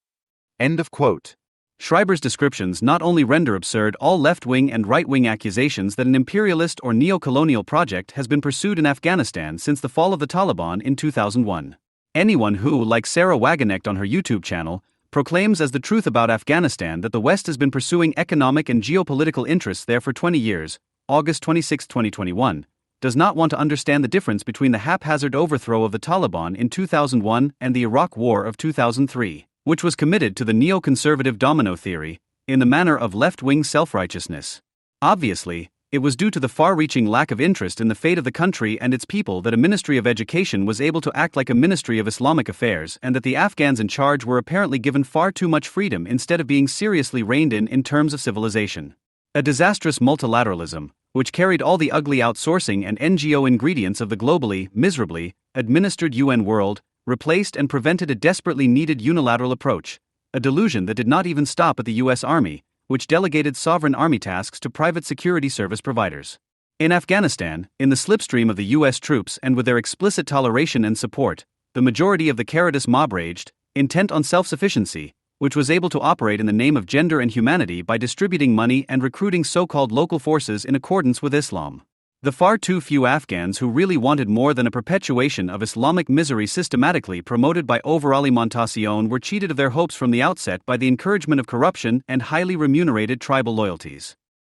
[SPEAKER 2] End of quote.
[SPEAKER 1] Schreiber's descriptions not only render absurd all left-wing and right-wing accusations that an imperialist or neo-colonial project has been pursued in Afghanistan since the fall of the Taliban in 2001. Anyone who, like Sarah Wagenknecht on her YouTube channel, proclaims as the truth about Afghanistan that the West has been pursuing economic and geopolitical interests there for 20 years, August 26, 2021, does not want to understand the difference between the haphazard overthrow of the Taliban in 2001 and the Iraq War of 2003, which was committed to the neoconservative domino theory, in the manner of left-wing self-righteousness. Obviously, it was due to the far-reaching lack of interest in the fate of the country and its people that a Ministry of Education was able to act like a Ministry of Islamic Affairs and that the Afghans in charge were apparently given far too much freedom instead of being seriously reined in terms of civilization. A disastrous multilateralism, which carried all the ugly outsourcing and NGO ingredients of the globally, miserably, administered UN world, replaced and prevented a desperately needed unilateral approach, a delusion that did not even stop at the US Army, which delegated sovereign army tasks to private security service providers. In Afghanistan, in the slipstream of the US troops and with their explicit toleration and support, the majority of the Caritas mob raged, intent on self-sufficiency, which was able to operate in the name of gender and humanity by distributing money and recruiting so-called local forces in accordance with Islam. The far too few Afghans who really wanted more than a perpetuation of Islamic misery systematically promoted by over-alimentation were cheated of their hopes from the outset by the encouragement of corruption and highly remunerated tribal loyalties.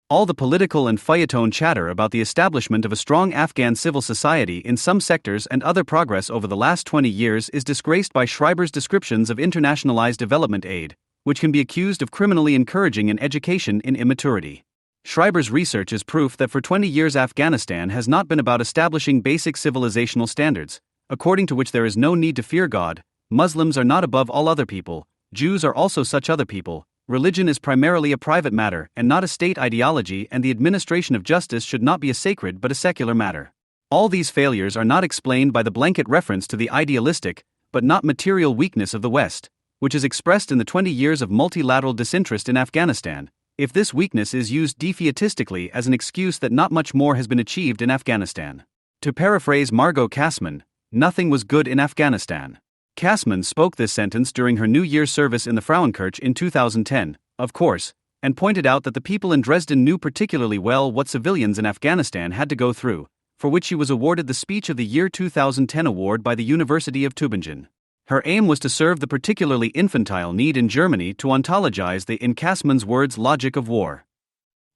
[SPEAKER 1] All the political and feuilleton chatter about the establishment of a strong Afghan civil society in some sectors and other progress over the last 20 years is disgraced by Schreiber's descriptions of internationalized development aid, which can be accused of criminally encouraging an education in immaturity. Schreiber's research is proof that for 20 years Afghanistan has not been about establishing basic civilizational standards, according to which there is no need to fear God, Muslims are not above all other people, Jews are also such other people, religion is primarily a private matter and not a state ideology, and the administration of justice should not be a sacred but a secular matter. All these failures are not explained by the blanket reference to the idealistic, but not material weakness of the West, which is expressed in the 20 years of multilateral disinterest in Afghanistan, if this weakness is used defeatistically as an excuse that not much more has been achieved in Afghanistan. To paraphrase Margot Kassmann, nothing was good in Afghanistan. Kassmann spoke this sentence during her New Year's service in the Frauenkirche in 2010, of course, and pointed out that the people in Dresden knew particularly well what civilians in Afghanistan had to go through, for which she was awarded the Speech of the Year 2010 award by the University of Tübingen. Her aim was to serve the particularly infantile need in Germany to ontologize the, in Kassmann's words, logic of war.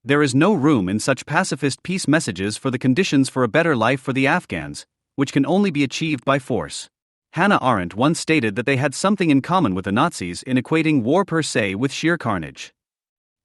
[SPEAKER 1] There is no room in such pacifist peace messages for the conditions for a better life for the Afghans, which can only be achieved by force. Hannah Arendt once stated that they had something in common with the Nazis in equating war per se with sheer carnage.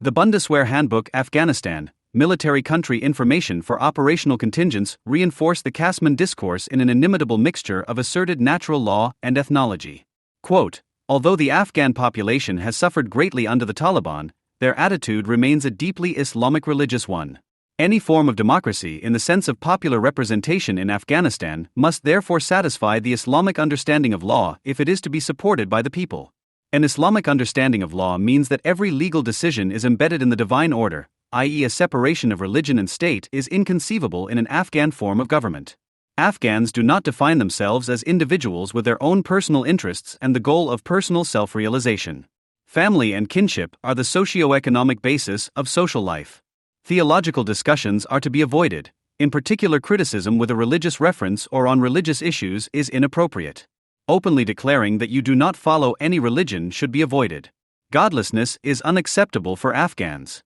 [SPEAKER 1] The Bundeswehr Handbuch Afghanistan, Military Country Information for Operational Contingents reinforced the Kassmann discourse in an inimitable mixture of asserted natural law and ethnology. Quote, although the Afghan population has suffered greatly under the Taliban, their attitude remains a deeply Islamic religious one. Any form of democracy in the sense of popular representation in Afghanistan must therefore satisfy the Islamic understanding of law if it is to be supported by the people. An Islamic understanding of law means that every legal decision is embedded in the divine order, i.e., a separation of religion and state is inconceivable in an Afghan form of government. Afghans do not define themselves as individuals with their own personal interests and the goal of personal self-realization. Family and kinship are the socio-economic basis of social life. Theological discussions are to be avoided, in particular criticism with a religious reference or on religious issues is inappropriate. Openly declaring that you do not follow any religion should be avoided. Godlessness is unacceptable for Afghans.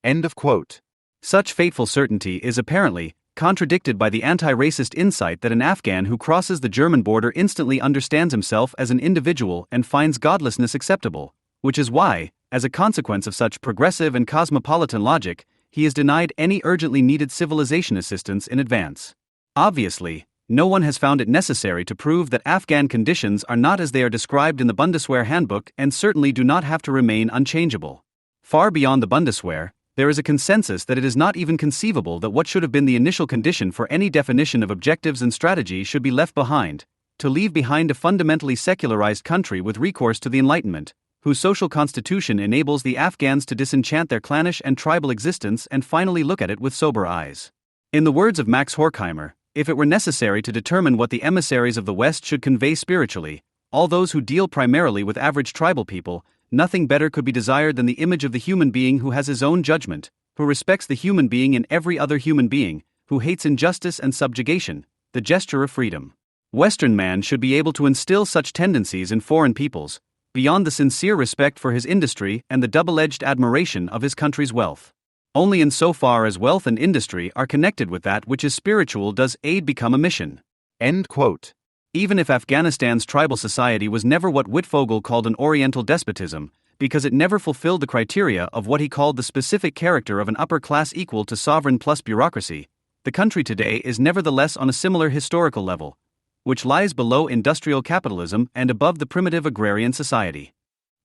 [SPEAKER 2] End of quote.
[SPEAKER 1] Such fateful certainty is apparently contradicted by the anti-racist insight that an Afghan who crosses the German border instantly understands himself as an individual and finds godlessness acceptable, which is why, as a consequence of such progressive and cosmopolitan logic, he is denied any urgently needed civilization assistance in advance. Obviously, no one has found it necessary to prove that Afghan conditions are not as they are described in the Bundeswehr Handbook and certainly do not have to remain unchangeable. Far beyond the Bundeswehr, there is a consensus that it is not even conceivable that what should have been the initial condition for any definition of objectives and strategy should be left behind, to leave behind a fundamentally secularized country with recourse to the Enlightenment, whose social constitution enables the Afghans to disenchant their clannish and tribal existence and finally look at it with sober eyes. In the words of Max Horkheimer, if it were necessary to determine what the emissaries of the West should convey spiritually, all those who deal primarily with average tribal people, nothing better could be desired than the image of the human being who has his own judgment, who respects the human being in every other human being, who hates injustice and subjugation, the gesture of freedom. Western man should be able to instill such tendencies in foreign peoples, beyond the sincere respect for his industry and the double-edged admiration of his country's wealth. Only insofar as wealth and industry are connected with that which is spiritual does aid become a mission.
[SPEAKER 2] End quote.
[SPEAKER 1] Even if Afghanistan's tribal society was never what Wittfogel called an Oriental despotism, because it never fulfilled the criteria of what he called the specific character of an upper class equal to sovereign plus bureaucracy, the country today is nevertheless on a similar historical level, which lies below industrial capitalism and above the primitive agrarian society.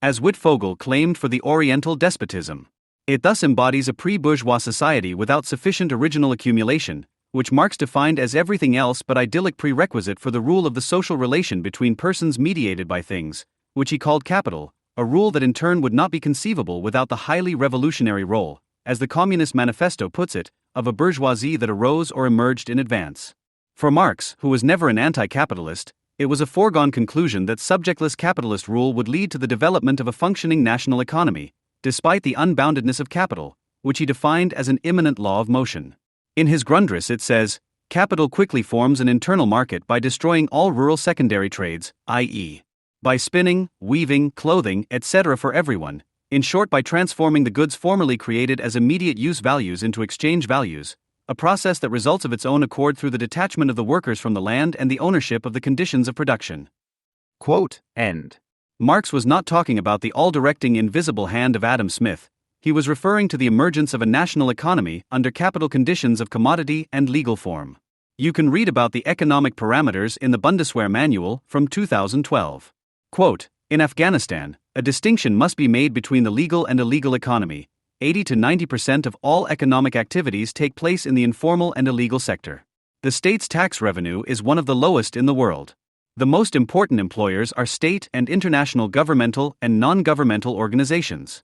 [SPEAKER 1] As Wittfogel claimed for the Oriental despotism. It thus embodies a pre-bourgeois society without sufficient original accumulation, which Marx defined as everything else but idyllic prerequisite for the rule of the social relation between persons mediated by things, which he called capital, a rule that in turn would not be conceivable without the highly revolutionary role, as the Communist Manifesto puts it, of a bourgeoisie that arose or emerged in advance. For Marx, who was never an anti-capitalist, it was a foregone conclusion that subjectless capitalist rule would lead to the development of a functioning national economy, despite the unboundedness of capital, which he defined as an immanent law of motion. In his Grundriss it says, capital quickly forms an internal market by destroying all rural secondary trades, i.e., by spinning, weaving, clothing, etc. for everyone, in short by transforming the goods formerly created as immediate use values into exchange values, a process that results of its own accord through the detachment of the workers from the land and the ownership of the conditions of production.
[SPEAKER 2] Quote, end.
[SPEAKER 1] Marx was not talking about the all-directing invisible hand of Adam Smith. He was referring to the emergence of a national economy under capital conditions of commodity and legal form. You can read about the economic parameters in the Bundeswehr Manual from 2012. Quote, in Afghanistan, a distinction must be made between the legal and illegal economy. 80 to 90% of all economic activities take place in the informal and illegal sector. The state's tax revenue is one of the lowest in the world. The most important employers are state and international governmental and non-governmental organizations.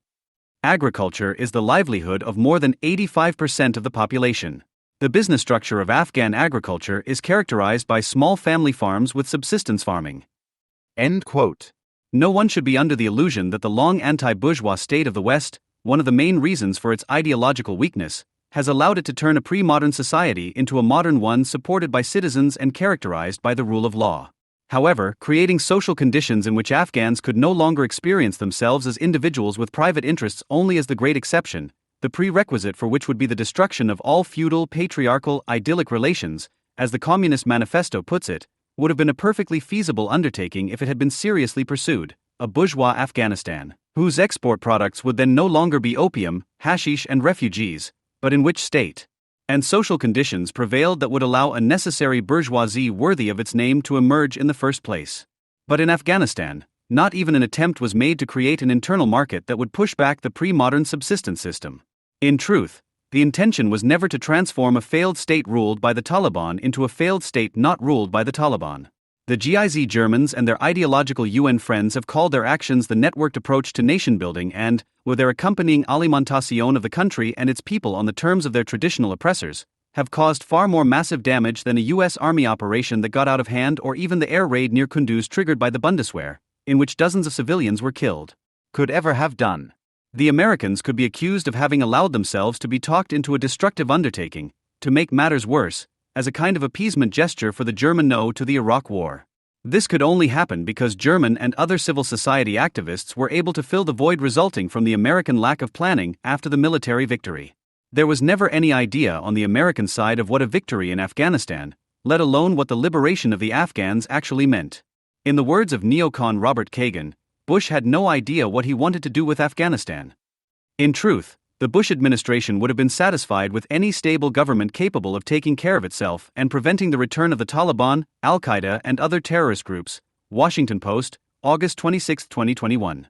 [SPEAKER 1] Agriculture is the livelihood of more than 85% of the population. The business structure of Afghan agriculture is characterized by small family farms with subsistence farming.
[SPEAKER 2] End quote.
[SPEAKER 1] No one should be under the illusion that the long anti-bourgeois state of the West, one of the main reasons for its ideological weakness, has allowed it to turn a pre-modern society into a modern one supported by citizens and characterized by the rule of law. However, creating social conditions in which Afghans could no longer experience themselves as individuals with private interests only as the great exception, the prerequisite for which would be the destruction of all feudal, patriarchal, idyllic relations, as the Communist Manifesto puts it, would have been a perfectly feasible undertaking if it had been seriously pursued, a bourgeois Afghanistan, whose export products would then no longer be opium, hashish and refugees, but in which state and social conditions prevailed that would allow a necessary bourgeoisie worthy of its name to emerge in the first place. But in Afghanistan, not even an attempt was made to create an internal market that would push back the pre-modern subsistence system. In truth, the intention was never to transform a failed state ruled by the Taliban into a failed state not ruled by the Taliban. The GIZ Germans and their ideological UN friends have called their actions the networked approach to nation-building and, with their accompanying alimentation of the country and its people on the terms of their traditional oppressors, have caused far more massive damage than a US Army operation that got out of hand or even the air raid near Kunduz triggered by the Bundeswehr, in which dozens of civilians were killed, could ever have done. The Americans could be accused of having allowed themselves to be talked into a destructive undertaking, to make matters worse, as a kind of appeasement gesture for the German no to the Iraq War. This could only happen because German and other civil society activists were able to fill the void resulting from the American lack of planning after the military victory. There was never any idea on the American side of what a victory in Afghanistan, let alone what the liberation of the Afghans actually meant. In the words of neocon Robert Kagan, Bush had no idea what he wanted to do with Afghanistan. In truth, the Bush administration would have been satisfied with any stable government capable of taking care of itself and preventing the return of the Taliban, Al-Qaeda and other terrorist groups. Washington Post, August 26, 2021.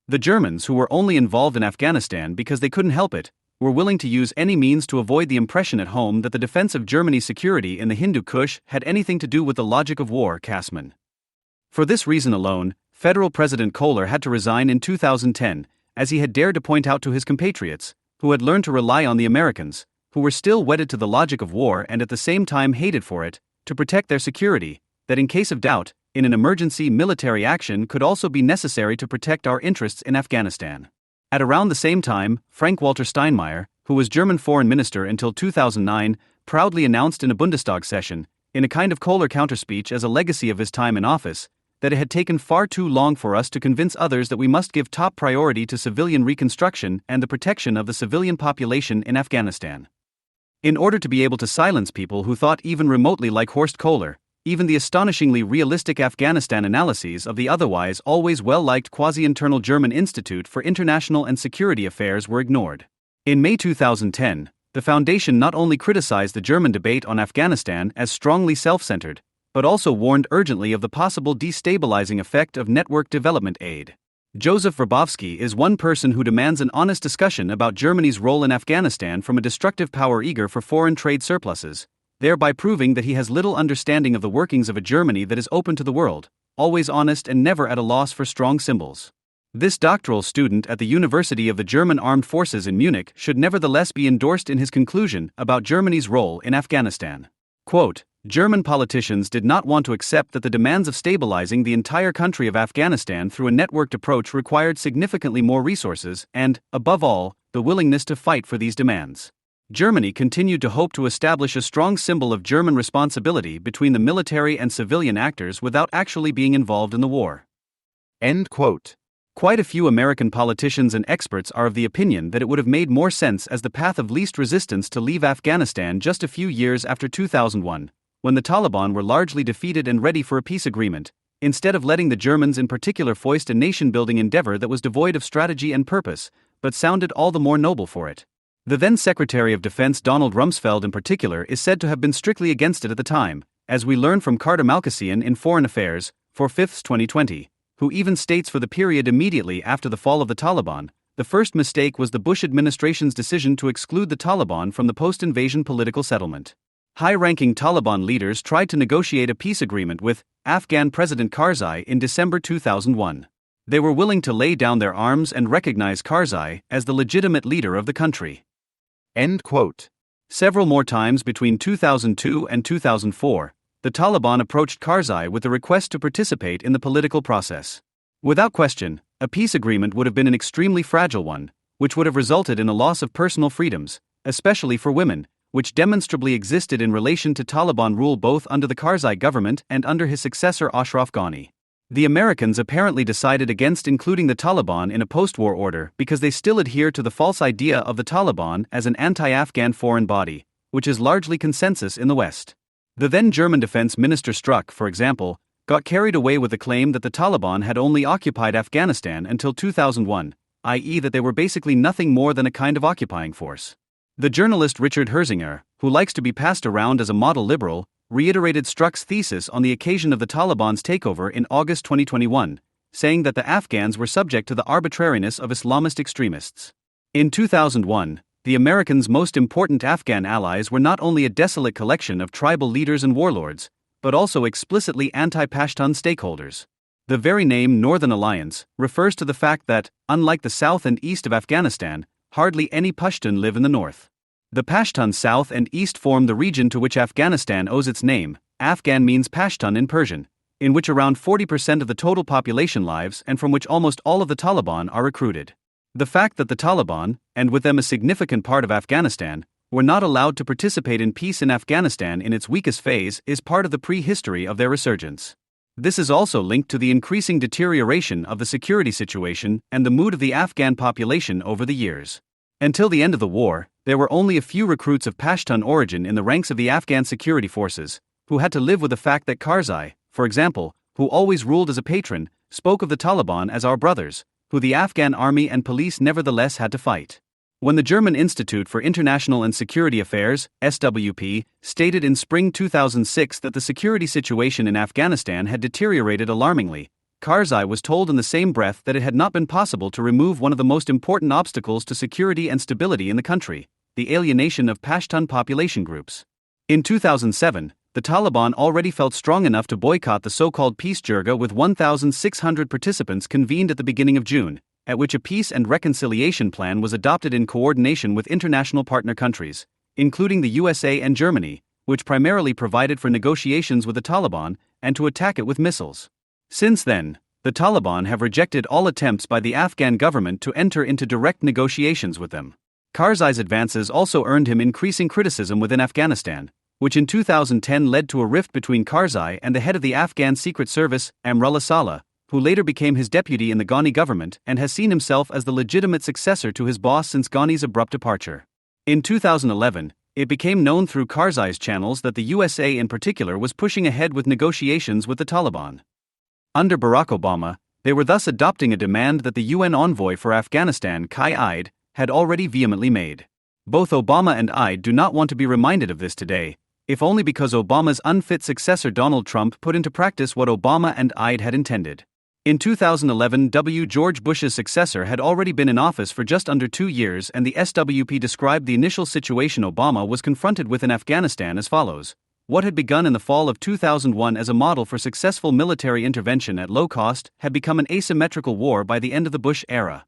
[SPEAKER 1] The Germans, who were only involved in Afghanistan because they couldn't help it, were willing to use any means to avoid the impression at home that the defense of Germany's security in the Hindu Kush had anything to do with the logic of war. Kassmann. For this reason alone, Federal President Kohler had to resign in 2010, as he had dared to point out to his compatriots, who had learned to rely on the Americans, who were still wedded to the logic of war and at the same time hated for it, to protect their security, that in case of doubt, in an emergency military action could also be necessary to protect our interests in Afghanistan. At around the same time, Frank-Walter Steinmeier, who was German foreign minister until 2009, proudly announced in a Bundestag session, in a kind of Kohler counterspeech as a legacy of his time in office, that it had taken far too long for us to convince others that we must give top priority to civilian reconstruction and the protection of the civilian population in Afghanistan. In order to be able to silence people who thought even remotely like Horst Kohler, even the astonishingly realistic Afghanistan analyses of the otherwise always well-liked quasi-internal German Institute for International and Security Affairs were ignored. In May 2010, the Foundation not only criticized the German debate on Afghanistan as strongly self-centered, but also warned urgently of the possible destabilizing effect of network development aid. Joseph Verbowski is one person who demands an honest discussion about Germany's role in Afghanistan from a destructive power eager for foreign trade surpluses, thereby proving that he has little understanding of the workings of a Germany that is open to the world, always honest and never at a loss for strong symbols. This doctoral student at the University of the German Armed Forces in Munich should nevertheless be endorsed in his conclusion about Germany's role in Afghanistan. Quote, German politicians did not want to accept that the demands of stabilizing the entire country of Afghanistan through a networked approach required significantly more resources and, above all, the willingness to fight for these demands. Germany continued to hope to establish a strong symbol of German responsibility between the military and civilian actors without actually being involved in the war.
[SPEAKER 2] End quote.
[SPEAKER 1] Quite a few American politicians and experts are of the opinion that it would have made more sense as the path of least resistance to leave Afghanistan just a few years after 2001, when the Taliban were largely defeated and ready for a peace agreement, instead of letting the Germans in particular foist a nation-building endeavor that was devoid of strategy and purpose, but sounded all the more noble for it. The then Secretary of Defense Donald Rumsfeld in particular is said to have been strictly against it at the time, as we learn from Carter Malkasian in Foreign Affairs, 4/5 2020, who even states for the period immediately after the fall of the Taliban, the first mistake was the Bush administration's decision to exclude the Taliban from the post-invasion political settlement. High-ranking Taliban leaders tried to negotiate a peace agreement with Afghan President Karzai in December 2001. They were willing to lay down their arms and recognize Karzai as the legitimate leader of the country.
[SPEAKER 2] End quote.
[SPEAKER 1] Several more times between 2002 and 2004, the Taliban approached Karzai with a request to participate in the political process. Without question, a peace agreement would have been an extremely fragile one, which would have resulted in a loss of personal freedoms, especially for women, which demonstrably existed in relation to Taliban rule both under the Karzai government and under his successor Ashraf Ghani. The Americans apparently decided against including the Taliban in a post-war order because they still adhere to the false idea of the Taliban as an anti-Afghan foreign body, which is largely consensus in the West. The then German defense minister Struck, for example, got carried away with the claim that the Taliban had only occupied Afghanistan until 2001, i.e. that they were basically nothing more than a kind of occupying force. The journalist Richard Herzinger, who likes to be passed around as a model liberal, reiterated Struck's thesis on the occasion of the Taliban's takeover in August 2021, saying that the Afghans were subject to the arbitrariness of Islamist extremists. In 2001, the Americans' most important Afghan allies were not only a desolate collection of tribal leaders and warlords, but also explicitly anti-Pashtun stakeholders. The very name Northern Alliance refers to the fact that, unlike the south and east of Afghanistan, hardly any Pashtun live in the north. The Pashtun south and east form the region to which Afghanistan owes its name. Afghan means Pashtun in Persian, in which around 40% of the total population lives and from which almost all of the Taliban are recruited. The fact that the Taliban, and with them a significant part of Afghanistan, were not allowed to participate in peace in Afghanistan in its weakest phase is part of the prehistory of their resurgence. This is also linked to the increasing deterioration of the security situation and the mood of the Afghan population over the years. Until the end of the war, there were only a few recruits of Pashtun origin in the ranks of the Afghan security forces, who had to live with the fact that Karzai, for example, who always ruled as a patron, spoke of the Taliban as our brothers, who the Afghan army and police nevertheless had to fight. When the German Institute for International and Security Affairs, SWP, stated in spring 2006 that the security situation in Afghanistan had deteriorated alarmingly, Karzai was told in the same breath that it had not been possible to remove one of the most important obstacles to security and stability in the country, the alienation of Pashtun population groups. In 2007, the Taliban already felt strong enough to boycott the so-called Peace Jirga with 1,600 participants convened at the beginning of June, at which a peace and reconciliation plan was adopted in coordination with international partner countries, including the USA and Germany, which primarily provided for negotiations with the Taliban and to attack it with missiles. Since then, the Taliban have rejected all attempts by the Afghan government to enter into direct negotiations with them. Karzai's advances also earned him increasing criticism within Afghanistan, which in 2010 led to a rift between Karzai and the head of the Afghan Secret Service, Amrullah Saleh, who later became his deputy in the Ghani government and has seen himself as the legitimate successor to his boss since Ghani's abrupt departure. In 2011, it became known through Karzai's channels that the USA in particular was pushing ahead with negotiations with the Taliban. Under Barack Obama, they were thus adopting a demand that the UN envoy for Afghanistan, Kai Eid, had already vehemently made. Both Obama and Eid do not want to be reminded of this today, if only because Obama's unfit successor Donald Trump put into practice what Obama and Eid had intended. In 2011, George Bush's successor had already been in office for just under 2 years, and the SWP described the initial situation Obama was confronted with in Afghanistan as follows. What had begun in the fall of 2001 as a model for successful military intervention at low cost had become an asymmetrical war by the end of the Bush era.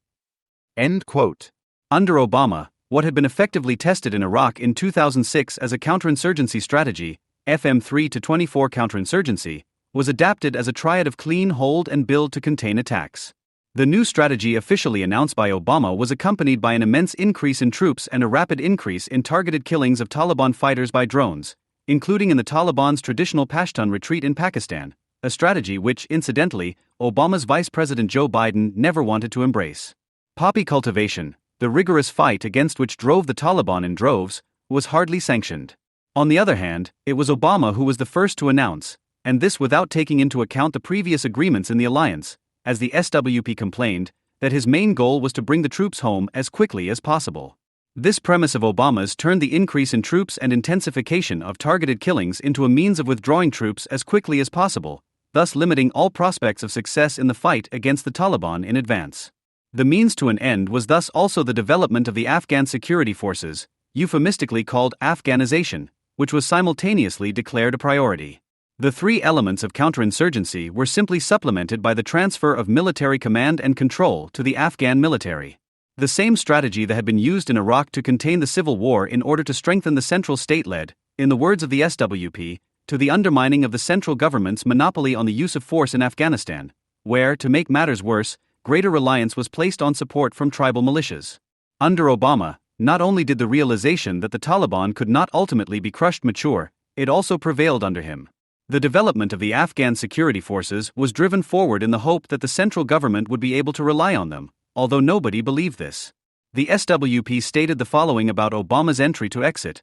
[SPEAKER 2] End quote.
[SPEAKER 1] Under Obama, what had been effectively tested in Iraq in 2006 as a counterinsurgency strategy, FM3-24 counterinsurgency, was adapted as a triad of clean, hold, and build to contain attacks. The new strategy officially announced by Obama was accompanied by an immense increase in troops and a rapid increase in targeted killings of Taliban fighters by drones, including in the Taliban's traditional Pashtun retreat in Pakistan, a strategy which, incidentally, Obama's Vice President Joe Biden never wanted to embrace. Poppy cultivation, the rigorous fight against which drove the Taliban in droves, was hardly sanctioned. On the other hand, it was Obama who was the first to announce, and this without taking into account the previous agreements in the alliance, as the SWP complained, that his main goal was to bring the troops home as quickly as possible. This premise of Obama's turned the increase in troops and intensification of targeted killings into a means of withdrawing troops as quickly as possible, thus limiting all prospects of success in the fight against the Taliban in advance. The means to an end was thus also the development of the Afghan security forces, euphemistically called Afghanization, which was simultaneously declared a priority. The three elements of counterinsurgency were simply supplemented by the transfer of military command and control to the Afghan military. The same strategy that had been used in Iraq to contain the civil war in order to strengthen the central state led, in the words of the SWP, to the undermining of the central government's monopoly on the use of force in Afghanistan, where, to make matters worse, greater reliance was placed on support from tribal militias. Under Obama, not only did the realization that the Taliban could not ultimately be crushed mature, it also prevailed under him. The development of the Afghan security forces was driven forward in the hope that the central government would be able to rely on them, although nobody believed this. The SWP stated the following about Obama's entry to exit.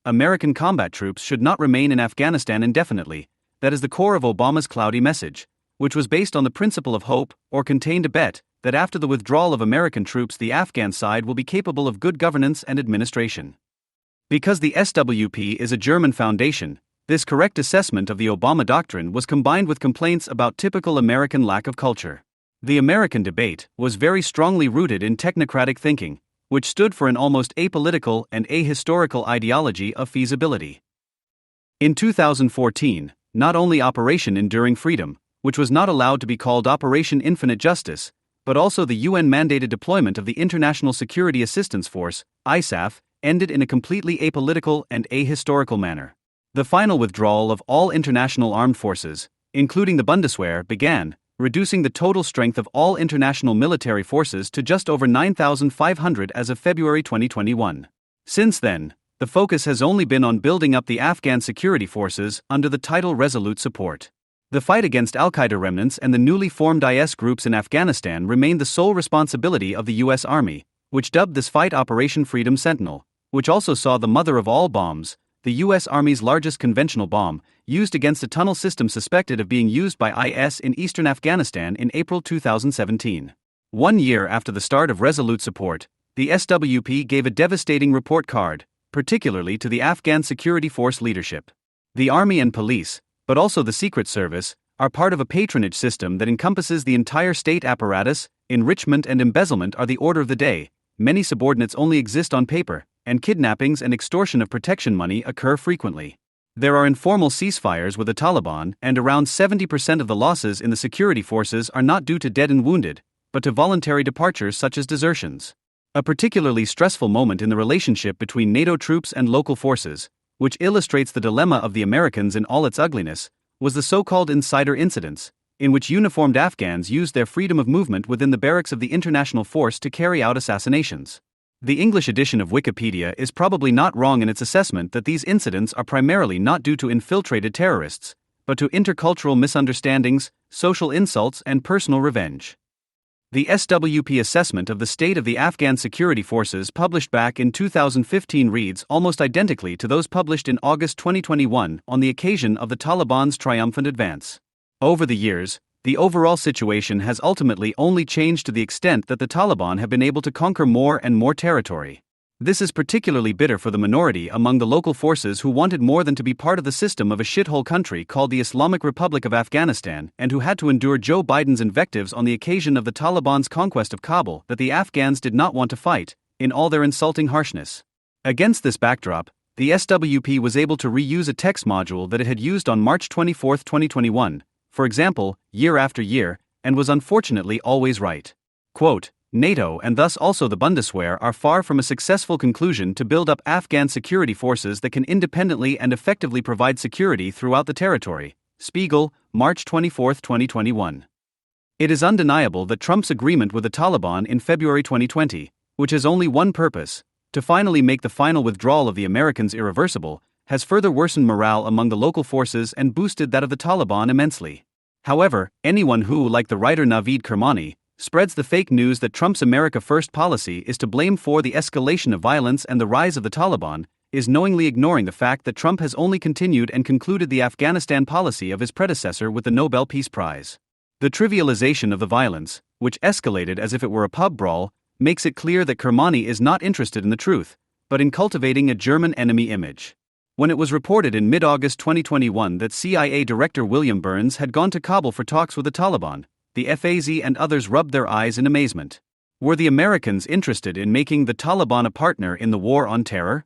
[SPEAKER 1] American combat troops should not remain in Afghanistan indefinitely. That is the core of Obama's cloudy message, which was based on the principle of hope, or contained a bet, that after the withdrawal of American troops the Afghan side will be capable of good governance and administration. Because the SWP is a German foundation, this correct assessment of the Obama doctrine was combined with complaints about typical American lack of culture. The American debate was very strongly rooted in technocratic thinking, which stood for an almost apolitical and ahistorical ideology of feasibility. In 2014, not only Operation Enduring Freedom, which was not allowed to be called Operation Infinite Justice, but also the UN-mandated deployment of the International Security Assistance Force, ISAF, ended in a completely apolitical and ahistorical manner. The final withdrawal of all international armed forces, including the Bundeswehr, began, reducing the total strength of all international military forces to just over 9,500 as of February 2021. Since then, the focus has only been on building up the Afghan security forces under the title Resolute Support. The fight against al-Qaeda remnants and the newly formed IS groups in Afghanistan remained the sole responsibility of the U.S. Army, which dubbed this fight Operation Freedom Sentinel, which also saw the mother of all bombs, the U.S. Army's largest conventional bomb, used against a tunnel system suspected of being used by IS in eastern Afghanistan in April 2017. 1 year after the start of Resolute Support, the SWP gave a devastating report card, particularly to the Afghan security force leadership. The Army and police, but also the Secret Service, are part of a patronage system that encompasses the entire state apparatus. Enrichment and embezzlement are the order of the day, many subordinates only exist on paper, and kidnappings and extortion of protection money occur frequently. There are informal ceasefires with the Taliban, and around 70% of the losses in the security forces are not due to dead and wounded, but to voluntary departures such as desertions. A particularly stressful moment in the relationship between NATO troops and local forces, which illustrates the dilemma of the Americans in all its ugliness, was the so-called insider incidents, in which uniformed Afghans used their freedom of movement within the barracks of the international force to carry out assassinations. The English edition of Wikipedia is probably not wrong in its assessment that these incidents are primarily not due to infiltrated terrorists, but to intercultural misunderstandings, social insults, and personal revenge. The SWP assessment of the state of the Afghan security forces published back in 2015 reads almost identically to those published in August 2021 on the occasion of the Taliban's triumphant advance. Over the years, the overall situation has ultimately only changed to the extent that the Taliban have been able to conquer more and more territory. This is particularly bitter for the minority among the local forces who wanted more than to be part of the system of a shithole country called the Islamic Republic of Afghanistan and who had to endure Joe Biden's invectives on the occasion of the Taliban's conquest of Kabul that the Afghans did not want to fight, in all their insulting harshness. Against this backdrop, the SWP was able to reuse a text module that it had used on March 24, 2021, for example, year after year, and was unfortunately always right. Quote, NATO and thus also the Bundeswehr are far from a successful conclusion to build up Afghan security forces that can independently and effectively provide security throughout the territory. Spiegel, March 24, 2021. It is undeniable that Trump's agreement with the Taliban in February 2020, which has only one purpose, to finally make the final withdrawal of the Americans irreversible, has further worsened morale among the local forces and boosted that of the Taliban immensely. However, anyone who, like the writer Naveed Kermani, spreads the fake news that Trump's America First policy is to blame for the escalation of violence and the rise of the Taliban, is knowingly ignoring the fact that Trump has only continued and concluded the Afghanistan policy of his predecessor with the Nobel Peace Prize. The trivialization of the violence, which escalated as if it were a pub brawl, makes it clear that Kermani is not interested in the truth, but in cultivating a German enemy image. When it was reported in mid-August 2021 that CIA Director William Burns had gone to Kabul for talks with the Taliban, the FAZ and others rubbed their eyes in amazement. Were the Americans interested in making the Taliban a partner in the war on terror?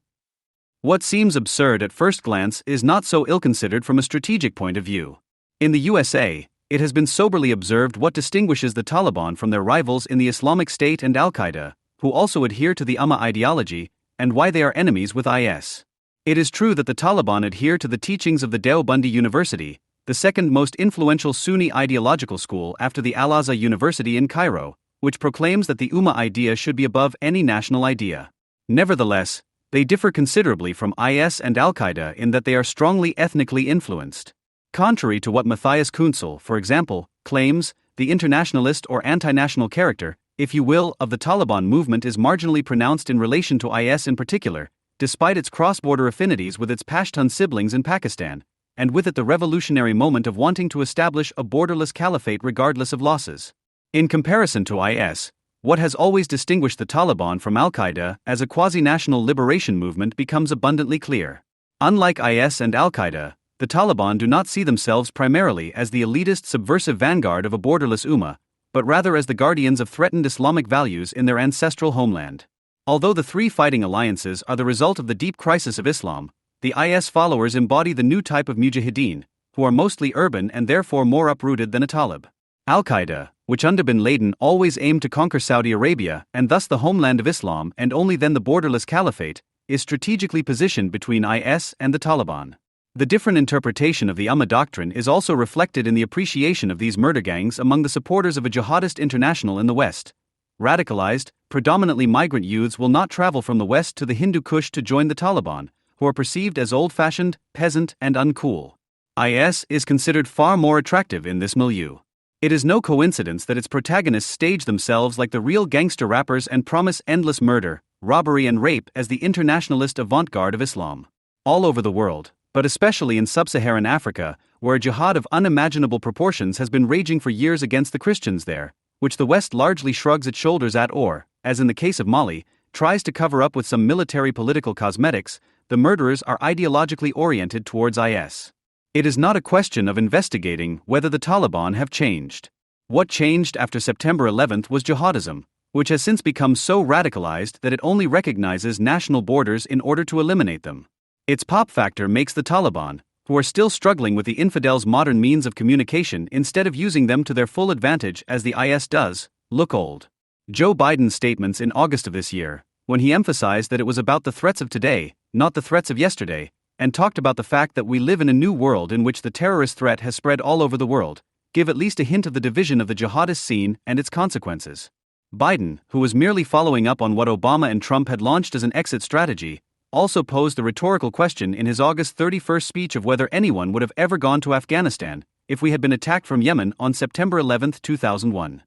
[SPEAKER 1] What seems absurd at first glance is not so ill-considered from a strategic point of view. In the USA, it has been soberly observed what distinguishes the Taliban from their rivals in the Islamic State and Al-Qaeda, who also adhere to the Ummah ideology, and why they are enemies with IS. It is true that the Taliban adhere to the teachings of the Deobandi University, the second most influential Sunni ideological school after the Al-Azhar University in Cairo, which proclaims that the Ummah idea should be above any national idea. Nevertheless, they differ considerably from IS and Al-Qaeda in that they are strongly ethnically influenced. Contrary to what Matthias Kunzel, for example, claims, the internationalist or anti-national character, if you will, of the Taliban movement is marginally pronounced in relation to IS in particular, despite its cross-border affinities with its Pashtun siblings in Pakistan, and with it the revolutionary moment of wanting to establish a borderless caliphate regardless of losses. In comparison to IS, what has always distinguished the Taliban from Al-Qaeda as a quasi-national liberation movement becomes abundantly clear. Unlike IS and Al-Qaeda, the Taliban do not see themselves primarily as the elitist subversive vanguard of a borderless ummah, but rather as the guardians of threatened Islamic values in their ancestral homeland. Although the three fighting alliances are the result of the deep crisis of Islam, the IS followers embody the new type of mujahideen, who are mostly urban and therefore more uprooted than a Talib. Al-Qaeda, which under bin Laden always aimed to conquer Saudi Arabia and thus the homeland of Islam and only then the borderless caliphate, is strategically positioned between IS and the Taliban. The different interpretation of the Ummah doctrine is also reflected in the appreciation of these murder gangs among the supporters of a jihadist international in the West. Radicalized, predominantly migrant youths will not travel from the West to the Hindu Kush to join the Taliban, who are perceived as old-fashioned, peasant, and uncool. IS is considered far more attractive in this milieu. It is no coincidence that its protagonists stage themselves like the real gangster rappers and promise endless murder, robbery and rape as the internationalist avant-garde of Islam. All over the world, but especially in sub-Saharan Africa, where a jihad of unimaginable proportions has been raging for years against the Christians there, which the West largely shrugs its shoulders at or, as in the case of Mali, tries to cover up with some military political cosmetics, the murderers are ideologically oriented towards IS. It is not a question of investigating whether the Taliban have changed. What changed after September 11th was jihadism, which has since become so radicalized that it only recognizes national borders in order to eliminate them. Its pop factor makes the Taliban, who are still struggling with the infidels' modern means of communication instead of using them to their full advantage as the IS does, look old. Joe Biden's statements in August of this year, when he emphasized that it was about the threats of today, not the threats of yesterday, and talked about the fact that we live in a new world in which the terrorist threat has spread all over the world, give at least a hint of the division of the jihadist scene and its consequences. Biden, who was merely following up on what Obama and Trump had launched as an exit strategy, also posed the rhetorical question in his August 31st speech of whether anyone would have ever gone to Afghanistan if we had been attacked from Yemen on September 11, 2001.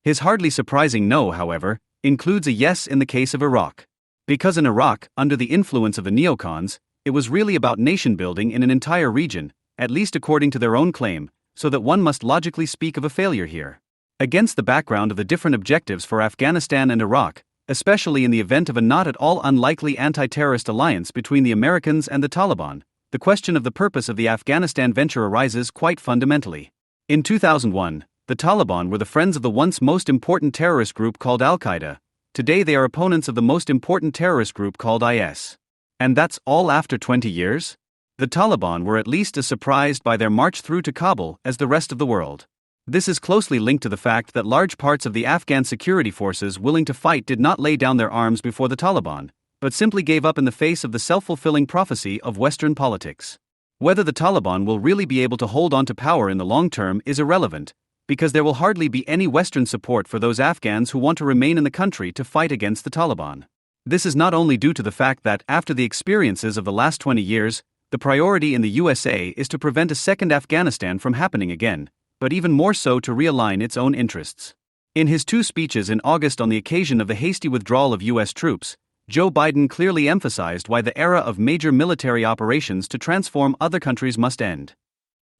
[SPEAKER 1] His hardly surprising no, however, includes a yes in the case of Iraq. Because in Iraq, under the influence of the neocons, it was really about nation-building in an entire region, at least according to their own claim, so that one must logically speak of a failure here. Against the background of the different objectives for Afghanistan and Iraq, Especially in the event of a not at all unlikely anti-terrorist alliance between the Americans and the Taliban, the question of the purpose of the Afghanistan venture arises quite fundamentally. In 2001, the Taliban were the friends of the once most important terrorist group called Al-Qaeda. Today they are opponents of the most important terrorist group called IS. And that's all after 20 years? The Taliban were at least as surprised by their march through to Kabul as the rest of the world. This is closely linked to the fact that large parts of the Afghan security forces willing to fight did not lay down their arms before the Taliban, but simply gave up in the face of the self-fulfilling prophecy of Western politics. Whether the Taliban will really be able to hold on to power in the long term is irrelevant, because there will hardly be any Western support for those Afghans who want to remain in the country to fight against the Taliban. This is not only due to the fact that, after the experiences of the last 20 years, the priority in the USA is to prevent a second Afghanistan from happening again, but even more so to realign its own interests. In his two speeches in August on the occasion of the hasty withdrawal of U.S. troops, Joe Biden clearly emphasized why the era of major military operations to transform other countries must end.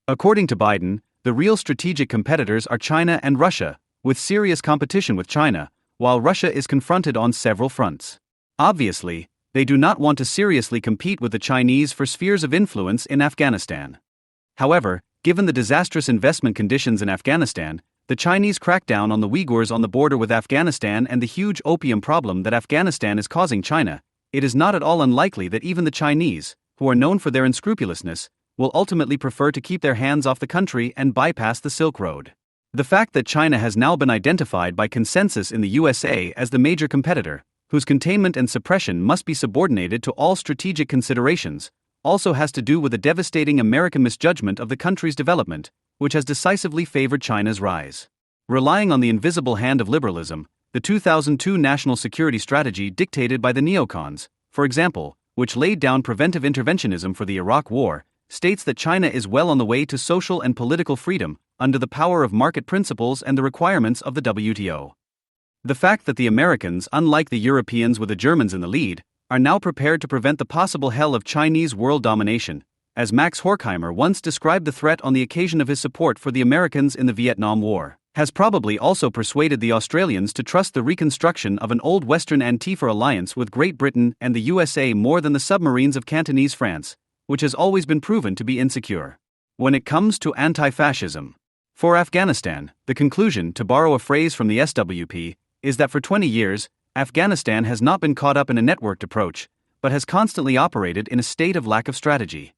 [SPEAKER 1] According to Biden, the real strategic competitors are China and Russia, with serious competition with China, while Russia is confronted on several fronts. Obviously, they do not want to seriously compete with the Chinese for spheres of influence in Afghanistan. However, given the disastrous investment conditions in Afghanistan, the Chinese crackdown on the Uyghurs on the border with Afghanistan and the huge opium problem that Afghanistan is causing China, it is not at all unlikely that even the Chinese, who are known for their unscrupulousness, will ultimately prefer to keep their hands off the country and bypass the Silk Road. The fact that China has now been identified by consensus in the USA as the major competitor, whose containment and suppression must be subordinated to all strategic considerations, also has to do with the devastating American misjudgment of the country's development, which has decisively favored China's rise. Relying on the invisible hand of liberalism, the 2002 national security strategy dictated by the neocons, for example, which laid down preventive interventionism for the Iraq War, states that China is well on the way to social and political freedom under the power of market principles and the requirements of the WTO. The fact that the Americans, unlike the Europeans with the Germans in the lead, are now prepared to prevent the possible hell of Chinese world domination, as Max Horkheimer once described the threat on the occasion of his support for the Americans in the Vietnam War, has probably also persuaded the Australians to trust the reconstruction of an old Western Antifa alliance with Great Britain and the USA more than the submarines of Cantonese France, which has always been proven to be insecure. When it comes to anti-fascism. For Afghanistan, the conclusion, to borrow a phrase from the SWP, is that for 20 years, Afghanistan has not been caught up in a networked approach, but has constantly operated in a state of lack of strategy.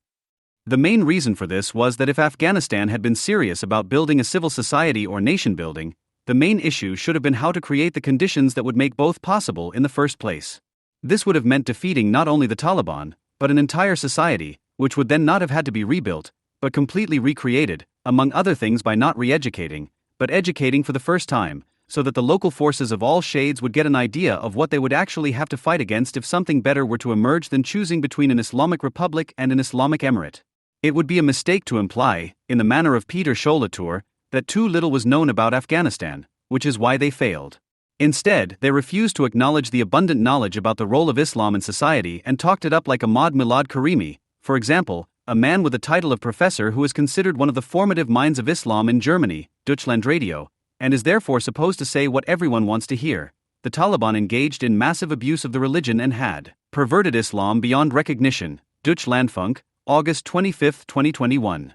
[SPEAKER 1] The main reason for this was that if Afghanistan had been serious about building a civil society or nation building, the main issue should have been how to create the conditions that would make both possible in the first place. This would have meant defeating not only the Taliban, but an entire society, which would then not have had to be rebuilt, but completely recreated, among other things by not re-educating, but educating for the first time, so that the local forces of all shades would get an idea of what they would actually have to fight against if something better were to emerge than choosing between an Islamic Republic and an Islamic Emirate. It would be a mistake to imply, in the manner of Peter Schollatur, that too little was known about Afghanistan, which is why they failed. Instead, they refused to acknowledge the abundant knowledge about the role of Islam in society and talked it up like Ahmad Milad Karimi, for example, a man with the title of professor who is considered one of the formative minds of Islam in Germany, Deutschland Radio, and is therefore supposed to say what everyone wants to hear. The Taliban engaged in massive abuse of the religion and had perverted Islam beyond recognition. Deutschlandfunk, August 25, 2021.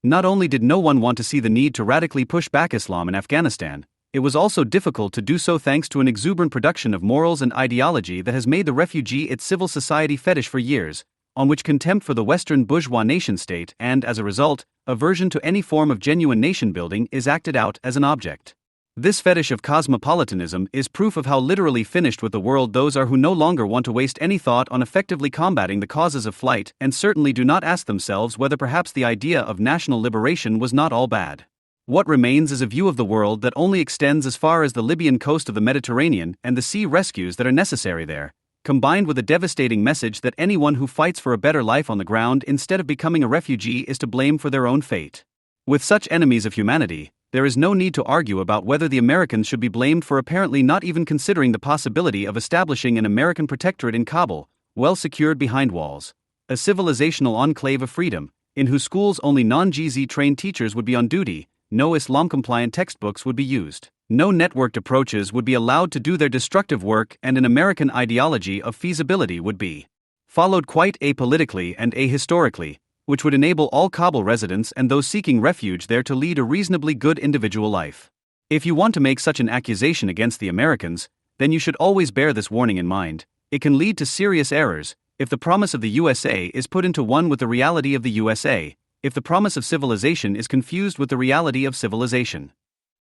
[SPEAKER 1] Not only did no one want to see the need to radically push back Islam in Afghanistan, it was also difficult to do so thanks to an exuberant production of morals and ideology that has made the refugee its civil society fetish for years, on which contempt for the Western bourgeois nation-state and, as a result, aversion to any form of genuine nation-building is acted out as an object. This fetish of cosmopolitanism is proof of how literally finished with the world those are who no longer want to waste any thought on effectively combating the causes of flight and certainly do not ask themselves whether perhaps the idea of national liberation was not all bad. What remains is a view of the world that only extends as far as the Libyan coast of the Mediterranean and the sea rescues that are necessary there, combined with a devastating message that anyone who fights for a better life on the ground instead of becoming a refugee is to blame for their own fate. With such enemies of humanity, there is no need to argue about whether the Americans should be blamed for apparently not even considering the possibility of establishing an American protectorate in Kabul, well secured behind walls, a civilizational enclave of freedom, in whose schools only non-GZ trained teachers would be on duty, no Islam-compliant textbooks would be used. No networked approaches would be allowed to do their destructive work, and an American ideology of feasibility would be followed quite apolitically and ahistorically, which would enable all Kabul residents and those seeking refuge there to lead a reasonably good individual life. If you want to make such an accusation against the Americans, then you should always bear this warning in mind. It can lead to serious errors if the promise of the USA is put into one with the reality of the USA, if the promise of civilization is confused with the reality of civilization.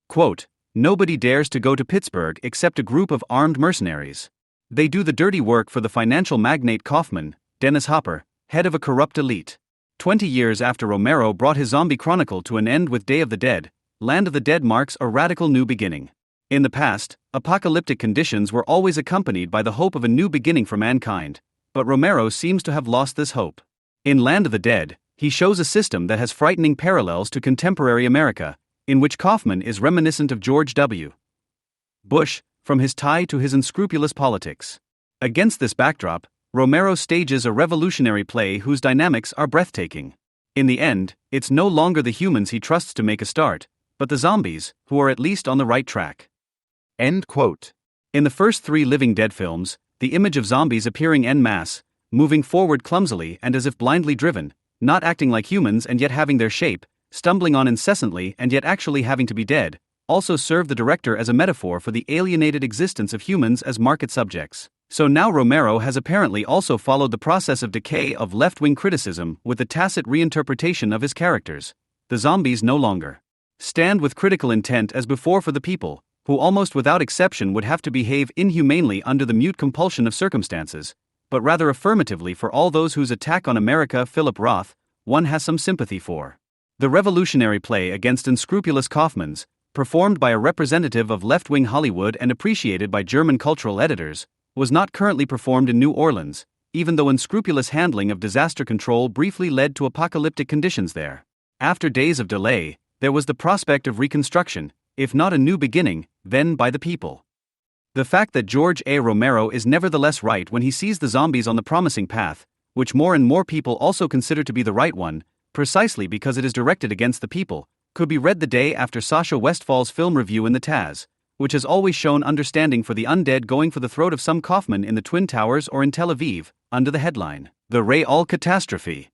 [SPEAKER 1] Quote, "Nobody dares to go to Pittsburgh except a group of armed mercenaries. They do the dirty work for the financial magnate Kaufman, Dennis Hopper, head of a corrupt elite." 20 years after Romero brought his zombie chronicle to an end with Day of the Dead, Land of the Dead marks a radical new beginning. In the past, apocalyptic conditions were always accompanied by the hope of a new beginning for mankind, but Romero seems to have lost this hope. In Land of the Dead, he shows a system that has frightening parallels to contemporary America, in which Kaufman is reminiscent of George W. Bush, from his tie to his unscrupulous politics. Against this backdrop, Romero stages a revolutionary play whose dynamics are breathtaking. In the end, it's no longer the humans he trusts to make a start, but the zombies, who are at least on the right track.
[SPEAKER 2] End quote.
[SPEAKER 1] In the first 3 Living Dead films, the image of zombies appearing en masse, moving forward clumsily and as if blindly driven, not acting like humans and yet having their shape, stumbling on incessantly and yet actually having to be dead, also served the director as a metaphor for the alienated existence of humans as market subjects. So now Romero has apparently also followed the process of decay of left-wing criticism with the tacit reinterpretation of his characters. The zombies no longer stand with critical intent as before for the people, who almost without exception would have to behave inhumanely under the mute compulsion of circumstances, but rather affirmatively for all those whose attack on America Philip Roth, one has some sympathy for. The revolutionary play against unscrupulous Kaufmans, performed by a representative of left-wing Hollywood and appreciated by German cultural editors, was not currently performed in New Orleans, even though unscrupulous handling of disaster control briefly led to apocalyptic conditions there. After days of delay, there was the prospect of reconstruction, if not a new beginning, then by the people. The fact that George A. Romero is nevertheless right when he sees the zombies on the promising path, which more and more people also consider to be the right one, precisely because it is directed against the people, could be read the day after Sasha Westfall's film review in the Taz, which has always shown understanding for the undead going for the throat of some Kaufman in the Twin Towers or in Tel Aviv, under the headline, "The Real Catastrophe."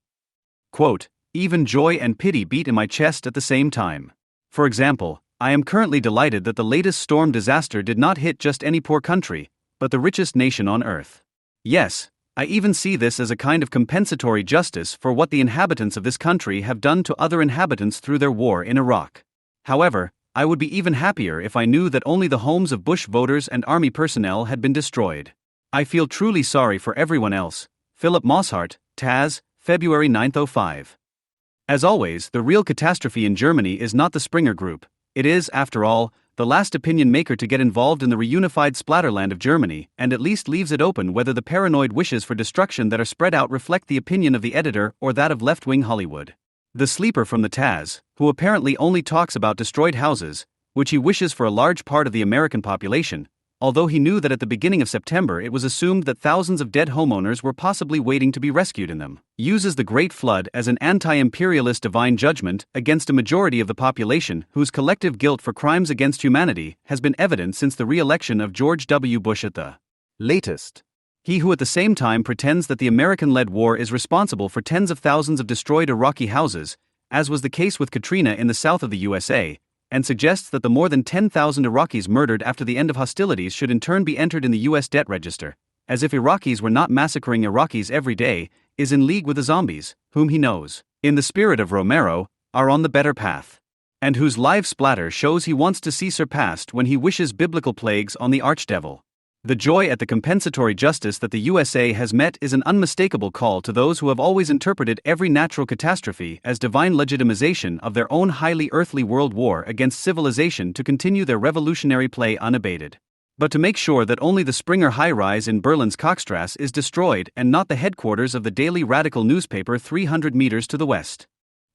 [SPEAKER 1] Quote, "Even joy and pity beat in my chest at the same time. For example, I am currently delighted that the latest storm disaster did not hit just any poor country, but the richest nation on earth. Yes, I even see this as a kind of compensatory justice for what the inhabitants of this country have done to other inhabitants through their war in Iraq. However, I would be even happier if I knew that only the homes of Bush voters and army personnel had been destroyed. I feel truly sorry for everyone else." Philip Mosshart, Taz, February 9, 2005. As always, the real catastrophe in Germany is not the Springer Group. It is, after all, the last opinion maker to get involved in the reunified splatterland of Germany, and at least leaves it open whether the paranoid wishes for destruction that are spread out reflect the opinion of the editor or that of left-wing Hollywood. The sleeper from the Taz, who apparently only talks about destroyed houses, which he wishes for a large part of the American population, although he knew that at the beginning of September it was assumed that thousands of dead homeowners were possibly waiting to be rescued in them, uses the Great Flood as an anti-imperialist divine judgment against a majority of the population whose collective guilt for crimes against humanity has been evident since the re-election of George W. Bush at the latest. He who at the same time pretends that the American-led war is responsible for tens of thousands of destroyed Iraqi houses, as was the case with Katrina in the south of the USA, and suggests that the more than 10,000 Iraqis murdered after the end of hostilities should in turn be entered in the U.S. debt register, as if Iraqis were not massacring Iraqis every day, is in league with the zombies, whom he knows, in the spirit of Romero, are on the better path, and whose live splatter shows he wants to see surpassed when he wishes biblical plagues on the archdevil. The joy at the compensatory justice that the USA has met is an unmistakable call to those who have always interpreted every natural catastrophe as divine legitimization of their own highly earthly world war against civilization to continue their revolutionary play unabated. But to make sure that only the Springer high-rise in Berlin's Kochstrasse is destroyed and not the headquarters of the daily radical newspaper 300 meters to the west.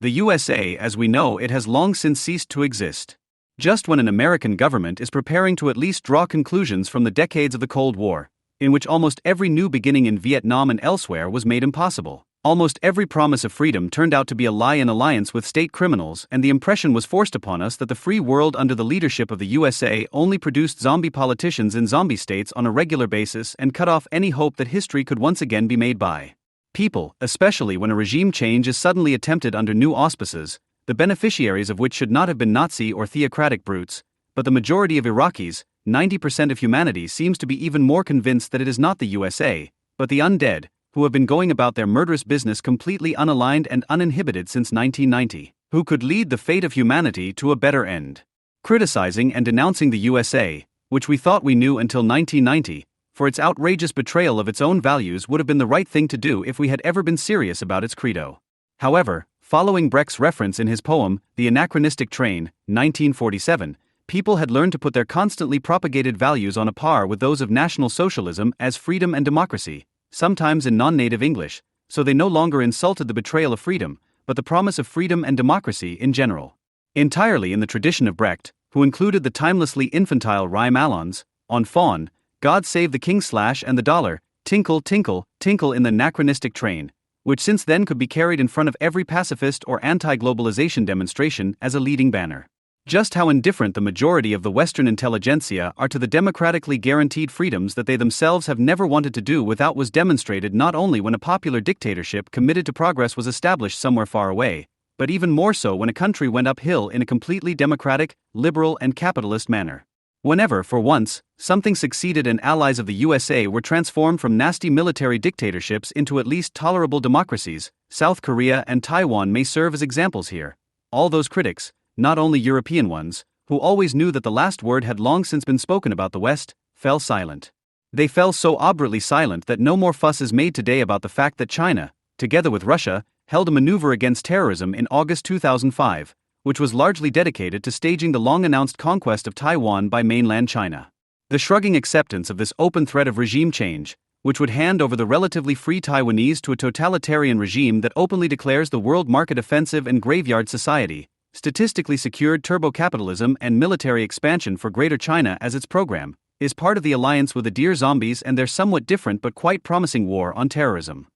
[SPEAKER 1] The USA, as we know it, has long since ceased to exist. Just when an American government is preparing to at least draw conclusions from the decades of the Cold War, in which almost every new beginning in Vietnam and elsewhere was made impossible, Almost every promise of freedom turned out to be a lie in alliance with state criminals, and the impression was forced upon us that the free world under the leadership of the USA only produced zombie politicians in zombie states on a regular basis and cut off any hope that history could once again be made by people, especially when a regime change is suddenly attempted under new auspices, the beneficiaries of which should not have been Nazi or theocratic brutes, but the majority of Iraqis. 90% of humanity seems to be even more convinced that it is not the USA, but the undead, who have been going about their murderous business completely unaligned and uninhibited since 1990, who could lead the fate of humanity to a better end. Criticizing and denouncing the USA, which we thought we knew until 1990, for its outrageous betrayal of its own values would have been the right thing to do if we had ever been serious about its credo. However, following Brecht's reference in his poem, The Anachronistic Train, 1947, people had learned to put their constantly propagated values on a par with those of National Socialism as freedom and democracy, sometimes in non-native English, so they no longer insulted the betrayal of freedom, but the promise of freedom and democracy in general. Entirely in the tradition of Brecht, who included the timelessly infantile rhyme Allons, on fawn, God save the king and the dollar, tinkle, tinkle, tinkle in the anachronistic train, which since then could be carried in front of every pacifist or anti-globalization demonstration as a leading banner. Just how indifferent the majority of the Western intelligentsia are to the democratically guaranteed freedoms that they themselves have never wanted to do without was demonstrated not only when a popular dictatorship committed to progress was established somewhere far away, but even more so when a country went uphill in a completely democratic, liberal, and capitalist manner. Whenever, for once, something succeeded and allies of the USA were transformed from nasty military dictatorships into at least tolerable democracies, South Korea and Taiwan may serve as examples here. All those critics, not only European ones, who always knew that the last word had long since been spoken about the West, fell silent. They fell so obdurately silent that no more fuss is made today about the fact that China, together with Russia, held a maneuver against terrorism in August 2005, which was largely dedicated to staging the long-announced conquest of Taiwan by mainland China. The shrugging acceptance of this open threat of regime change, which would hand over the relatively free Taiwanese to a totalitarian regime that openly declares the world market offensive and graveyard society, statistically secured turbo-capitalism and military expansion for Greater China as its program, is part of the alliance with the dear zombies and their somewhat different but quite promising war on terrorism.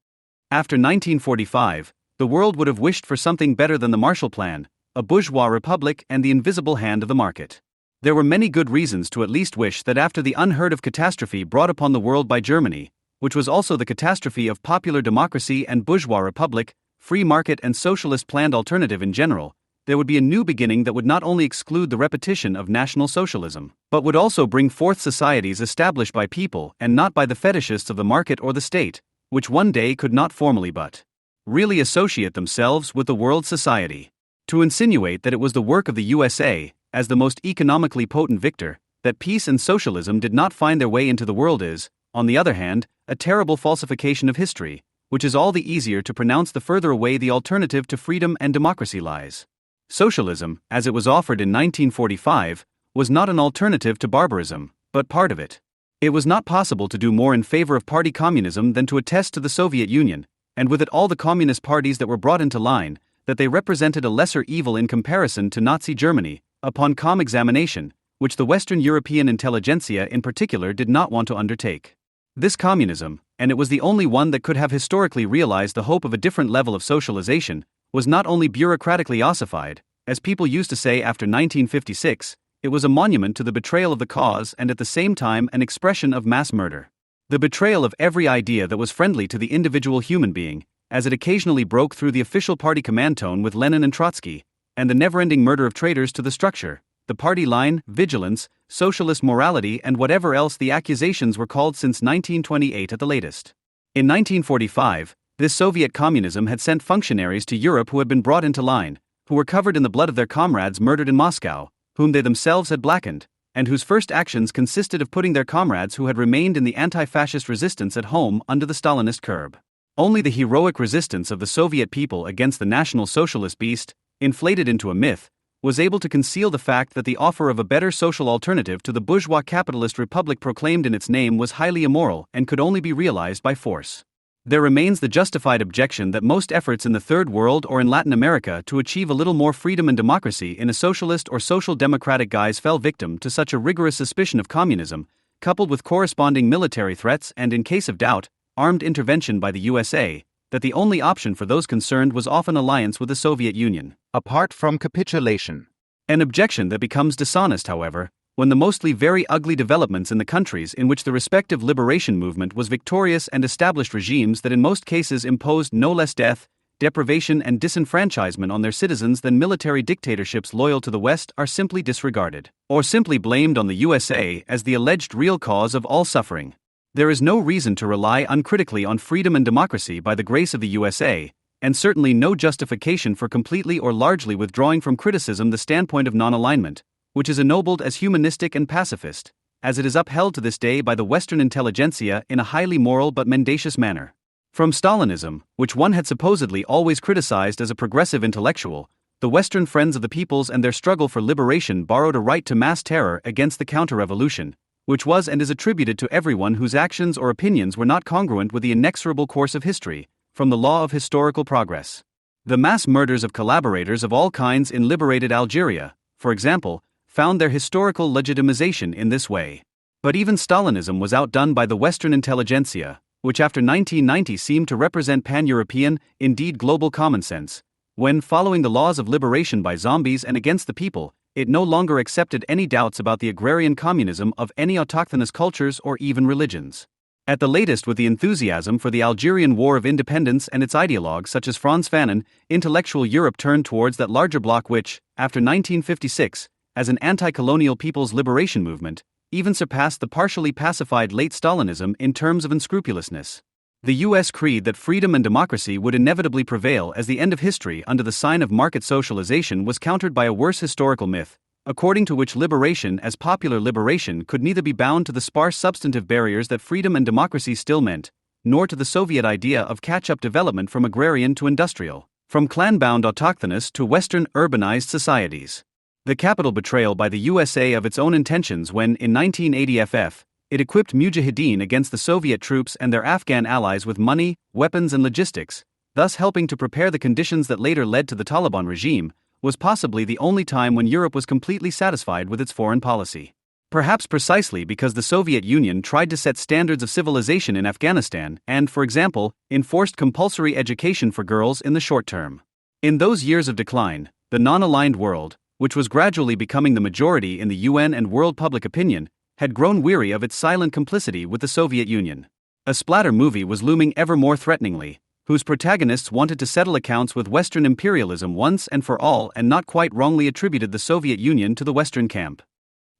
[SPEAKER 1] After 1945, the world would have wished for something better than the Marshall Plan, a bourgeois republic and the invisible hand of the market. There were many good reasons to at least wish that after the unheard-of catastrophe brought upon the world by Germany, which was also the catastrophe of popular democracy and bourgeois republic, free market and socialist planned alternative in general, there would be a new beginning that would not only exclude the repetition of National Socialism, but would also bring forth societies established by people and not by the fetishists of the market or the state, which one day could not formally but really associate themselves with the world society. To insinuate that it was the work of the USA, as the most economically potent victor, that peace and socialism did not find their way into the world is, on the other hand, a terrible falsification of history, which is all the easier to pronounce the further away the alternative to freedom and democracy lies. Socialism, as it was offered in 1945, was not an alternative to barbarism, but part of it. It was not possible to do more in favor of party communism than to attest to the Soviet Union, and with it all the communist parties that were brought into line, that they represented a lesser evil in comparison to Nazi Germany, upon calm examination, which the Western European intelligentsia in particular did not want to undertake. This communism, and it was the only one that could have historically realized the hope of a different level of socialization, was not only bureaucratically ossified, as people used to say after 1956, it was a monument to the betrayal of the cause and at the same time an expression of mass murder. The betrayal of every idea that was friendly to the individual human being, as it occasionally broke through the official party command tone with Lenin and Trotsky, and the never-ending murder of traitors to the structure, the party line, vigilance, socialist morality and whatever else the accusations were called since 1928 at the latest. In 1945, this Soviet communism had sent functionaries to Europe who had been brought into line, who were covered in the blood of their comrades murdered in Moscow, whom they themselves had blackened, and whose first actions consisted of putting their comrades who had remained in the anti-fascist resistance at home under the Stalinist curb. Only the heroic resistance of the Soviet people against the National Socialist beast, inflated into a myth, was able to conceal the fact that the offer of a better social alternative to the bourgeois capitalist republic proclaimed in its name was highly immoral and could only be realized by force. There remains the justified objection that most efforts in the Third World or in Latin America to achieve a little more freedom and democracy in a socialist or social democratic guise fell victim to such a rigorous suspicion of communism, coupled with corresponding military threats and, in case of doubt, armed intervention by the USA, that the only option for those concerned was often alliance with the Soviet Union,
[SPEAKER 2] apart from capitulation.
[SPEAKER 1] An objection that becomes dishonest, however, when the mostly very ugly developments in the countries in which the respective liberation movement was victorious and established regimes that in most cases imposed no less death, deprivation and disenfranchisement on their citizens than military dictatorships loyal to the West are simply disregarded, or simply blamed on the USA as the alleged real cause of all suffering. There is no reason to rely uncritically on freedom and democracy by the grace of the USA, and certainly no justification for completely or largely withdrawing from criticism the standpoint of non-alignment, which is ennobled as humanistic and pacifist, as it is upheld to this day by the Western intelligentsia in a highly moral but mendacious manner. From Stalinism, which one had supposedly always criticized as a progressive intellectual, the Western Friends of the Peoples and their struggle for liberation borrowed a right to mass terror against the counter-revolution, which was and is attributed to everyone whose actions or opinions were not congruent with the inexorable course of history, from the law of historical progress. The mass murders of collaborators of all kinds in liberated Algeria, for example, found their historical legitimization in this way. But even Stalinism was outdone by the Western intelligentsia, which after 1990 seemed to represent pan-European, indeed global common sense, when, following the laws of liberation by zombies and against the people, it no longer accepted any doubts about the agrarian communism of any autochthonous cultures or even religions. At the latest with the enthusiasm for the Algerian War of Independence and its ideologues such as Frantz Fanon, intellectual Europe turned towards that larger bloc which, after 1956, as an anti-colonial people's liberation movement, even surpassed the partially pacified late Stalinism in terms of unscrupulousness. The U.S. creed that freedom and democracy would inevitably prevail as the end of history under the sign of market socialization was countered by a worse historical myth, according to which liberation as popular liberation could neither be bound to the sparse substantive barriers that freedom and democracy still meant, nor to the Soviet idea of catch-up development from agrarian to industrial, from clan-bound autochthonous to Western urbanized societies. The capital betrayal by the USA of its own intentions when, in 1980 FF, it equipped Mujahideen against the Soviet troops and their Afghan allies with money, weapons and logistics, thus helping to prepare the conditions that later led to the Taliban regime, was possibly the only time when Europe was completely satisfied with its foreign policy. Perhaps precisely because the Soviet Union tried to set standards of civilization in Afghanistan and, for example, enforced compulsory education for girls in the short term. In those years of decline, the non-aligned world, which was gradually becoming the majority in the UN and world public opinion, had grown weary of its silent complicity with the Soviet Union. A splatter movie was looming ever more threateningly, whose protagonists wanted to settle accounts with Western imperialism once and for all and not quite wrongly attributed the Soviet Union to the Western camp.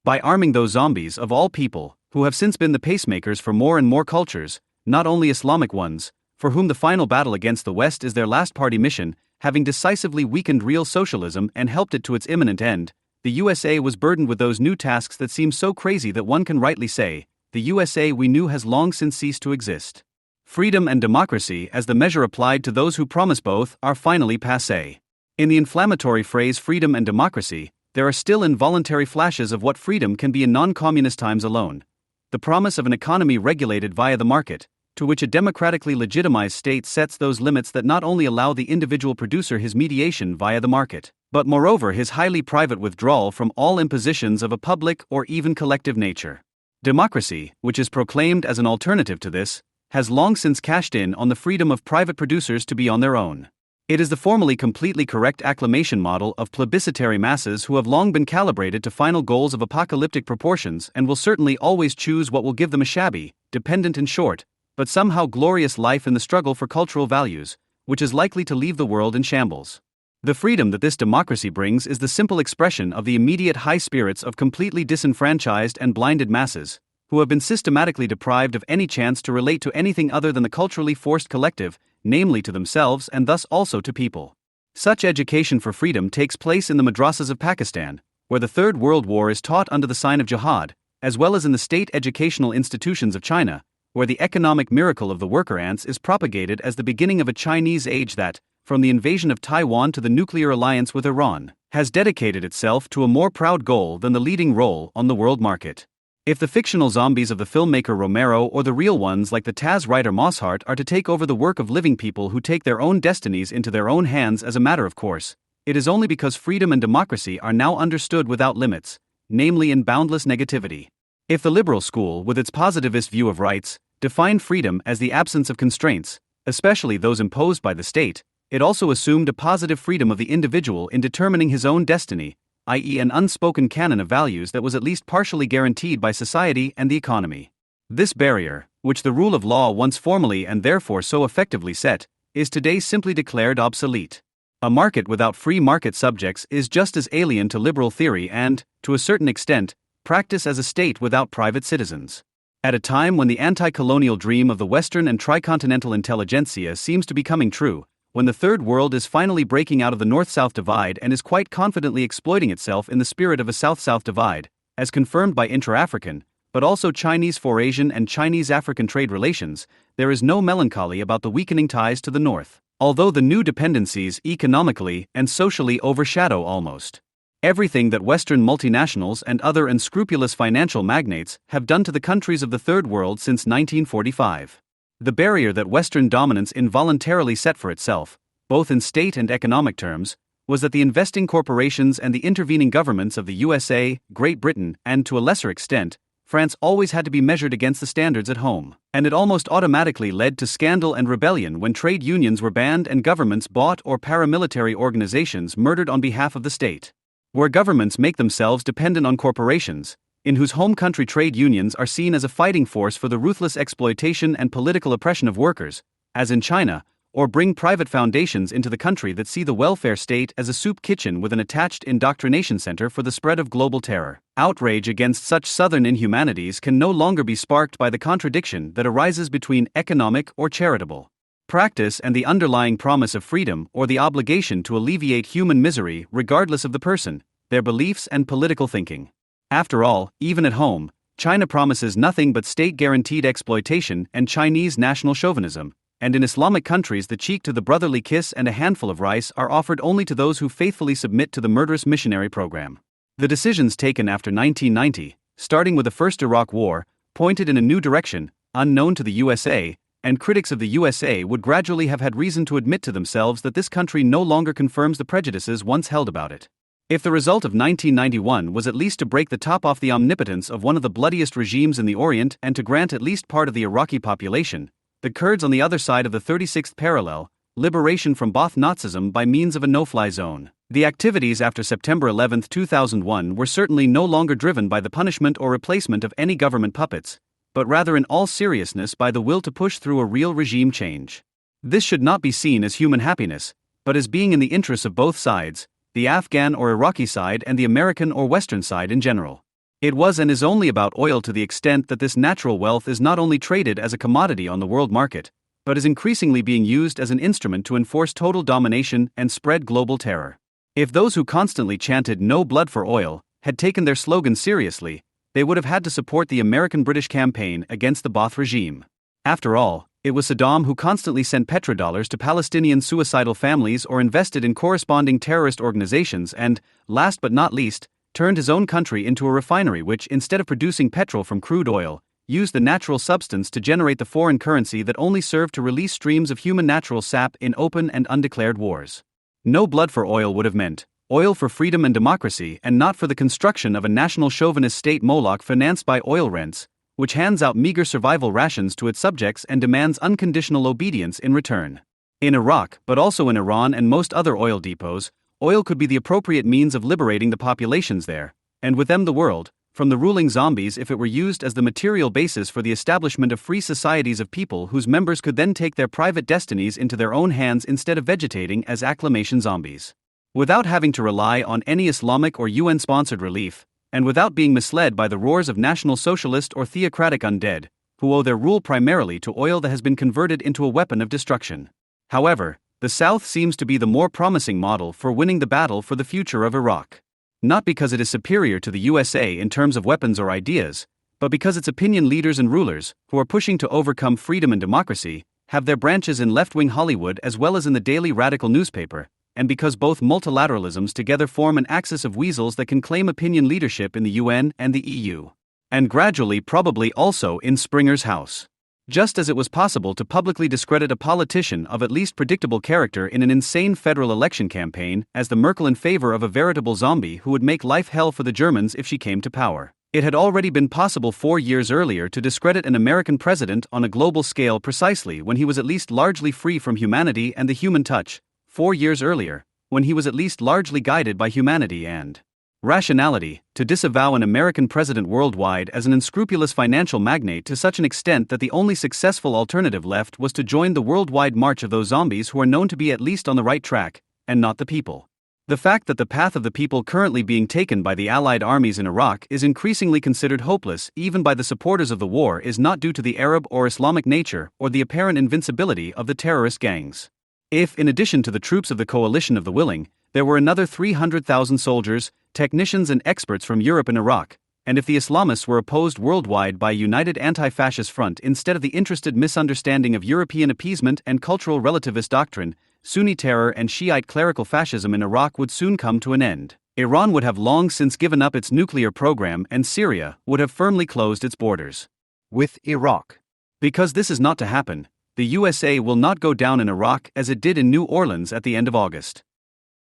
[SPEAKER 1] By arming those zombies of all people, who have since been the pacemakers for more and more cultures, not only Islamic ones, for whom the final battle against the West is their last party mission, having decisively weakened real socialism and helped it to its imminent end, the USA was burdened with those new tasks that seem so crazy that one can rightly say, the USA we knew has long since ceased to exist. Freedom and democracy, as the measure applied to those who promise both, are finally passé. In the inflammatory phrase freedom and democracy, there are still involuntary flashes of what freedom can be in non-communist times alone. The promise of an economy regulated via the market, to which a democratically legitimized state sets those limits that not only allow the individual producer his mediation via the market, but moreover his highly private withdrawal from all impositions of a public or even collective nature. Democracy, which is proclaimed as an alternative to this, has long since cashed in on the freedom of private producers to be on their own. It is the formally completely correct acclamation model of plebiscitary masses who have long been calibrated to final goals of apocalyptic proportions and will certainly always choose what will give them a shabby, dependent and short, but somehow glorious life in the struggle for cultural values, which is likely to leave the world in shambles. The freedom that this democracy brings is the simple expression of the immediate high spirits of completely disenfranchised and blinded masses, who have been systematically deprived of any chance to relate to anything other than the culturally forced collective, namely to themselves and thus also to people. Such education for freedom takes place in the madrasas of Pakistan, where the Third World War is taught under the sign of jihad, as well as in the state educational institutions of China, where the economic miracle of the worker ants is propagated as the beginning of a Chinese age that, from the invasion of Taiwan to the nuclear alliance with Iran, has dedicated itself to a more proud goal than the leading role on the world market. If the fictional zombies of the filmmaker Romero or the real ones like the Taz writer Mosshart are to take over the work of living people who take their own destinies into their own hands as a matter of course, it is only because freedom and democracy are now understood without limits, namely in boundless negativity. If the liberal school, with its positivist view of rights, defined freedom as the absence of constraints, especially those imposed by the state, it also assumed a positive freedom of the individual in determining his own destiny, i.e., an unspoken canon of values that was at least partially guaranteed by society and the economy. This barrier, which the rule of law once formally and therefore so effectively set, is today simply declared obsolete. A market without free market subjects is just as alien to liberal theory and, to a certain extent, practice as a state without private citizens. At a time when the anti-colonial dream of the Western and tricontinental intelligentsia seems to be coming true, when the Third World is finally breaking out of the North-South divide and is quite confidently exploiting itself in the spirit of a South-South divide, as confirmed by intra-African, but also Chinese-Forasian and Chinese-African trade relations, there is no melancholy about the weakening ties to the North, although the new dependencies economically and socially overshadow almost everything that Western multinationals and other unscrupulous financial magnates have done to the countries of the Third World since 1945. The barrier that Western dominance involuntarily set for itself, both in state and economic terms, was that the investing corporations and the intervening governments of the USA, Great Britain, and to a lesser extent, France always had to be measured against the standards at home, and it almost automatically led to scandal and rebellion when trade unions were banned and governments bought or paramilitary organizations murdered on behalf of the state. Where governments make themselves dependent on corporations, in whose home country trade unions are seen as a fighting force for the ruthless exploitation and political oppression of workers, as in China, or bring private foundations into the country that see the welfare state as a soup kitchen with an attached indoctrination center for the spread of global terror. Outrage against such southern inhumanities can no longer be sparked by the contradiction that arises between economic or charitable practice and the underlying promise of freedom or the obligation to alleviate human misery regardless of the person, their beliefs and political thinking. After all, even at home, China promises nothing but state-guaranteed exploitation and Chinese national chauvinism, and in Islamic countries the cheek to the brotherly kiss and a handful of rice are offered only to those who faithfully submit to the murderous missionary program. The decisions taken after 1990, starting with the First Iraq War, pointed in a new direction, unknown to the USA, and critics of the USA would gradually have had reason to admit to themselves that this country no longer confirms the prejudices once held about it. If the result of 1991 was at least to break the top off the omnipotence of one of the bloodiest regimes in the Orient and to grant at least part of the Iraqi population, the Kurds on the other side of the 36th parallel, liberation from Ba'ath Nazism by means of a no-fly zone. The activities after September 11, 2001 were certainly no longer driven by the punishment or replacement of any government puppets, but rather in all seriousness by the will to push through a real regime change. This should not be seen as human happiness, but as being in the interests of both sides, the Afghan or Iraqi side and the American or Western side in general. It was and is only about oil to the extent that this natural wealth is not only traded as a commodity on the world market, but is increasingly being used as an instrument to enforce total domination and spread global terror. If those who constantly chanted "no blood for oil" had taken their slogan seriously, they would have had to support the American-British campaign against the Ba'ath regime. After all, it was Saddam who constantly sent petrodollars to Palestinian suicidal families or invested in corresponding terrorist organizations and, last but not least, turned his own country into a refinery which, instead of producing petrol from crude oil, used the natural substance to generate the foreign currency that only served to release streams of human natural sap in open and undeclared wars. No blood for oil would have meant oil for freedom and democracy and not for the construction of a national chauvinist state Moloch financed by oil rents, which hands out meager survival rations to its subjects and demands unconditional obedience in return. In Iraq, but also in Iran and most other oil depots, oil could be the appropriate means of liberating the populations there, and with them the world, from the ruling zombies if it were used as the material basis for the establishment of free societies of people whose members could then take their private destinies into their own hands instead of vegetating as acclamation zombies. Without having to rely on any Islamic or UN-sponsored relief, and without being misled by the roars of National Socialist or theocratic undead, who owe their rule primarily to oil that has been converted into a weapon of destruction. However, the South seems to be the more promising model for winning the battle for the future of Iraq. Not because it is superior to the USA in terms of weapons or ideas, but because its opinion leaders and rulers, who are pushing to overcome freedom and democracy, have their branches in left-wing Hollywood as well as in the daily radical newspaper, and because both multilateralisms together form an axis of weasels that can claim opinion leadership in the UN and the EU. And gradually probably also in Springer's house. Just as it was possible to publicly discredit a politician of at least predictable character in an insane federal election campaign as the Merkel in favor of a veritable zombie who would make life hell for the Germans if she came to power. It had already been possible 4 years earlier to discredit an American president on a global scale precisely when he was at least largely free from humanity and the human touch, 4 years earlier, when he was at least largely guided by humanity and rationality, to disavow an American president worldwide as an unscrupulous financial magnate to such an extent that the only successful alternative left was to join the worldwide march of those zombies who are known to be at least on the right track, and not the people. The fact that the path of the people currently being taken by the Allied armies in Iraq is increasingly considered hopeless even by the supporters of the war is not due to the Arab or Islamic nature or the apparent invincibility of the terrorist gangs. If, in addition to the troops of the coalition of the willing, there were another 300,000 soldiers, technicians and experts from Europe and Iraq, and if the Islamists were opposed worldwide by a united anti-fascist front instead of the interested misunderstanding of European appeasement and cultural relativist doctrine, Sunni terror and Shiite clerical fascism in Iraq would soon come to an end. Iran would have long since given up its nuclear program and Syria would have firmly closed its borders.
[SPEAKER 2] With Iraq.
[SPEAKER 1] Because this is not to happen, the USA will not go down in Iraq as it did in New Orleans at the end of August.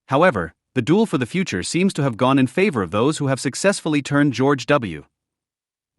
[SPEAKER 1] However, the duel for the future seems to have gone in favor of those who have successfully turned George W.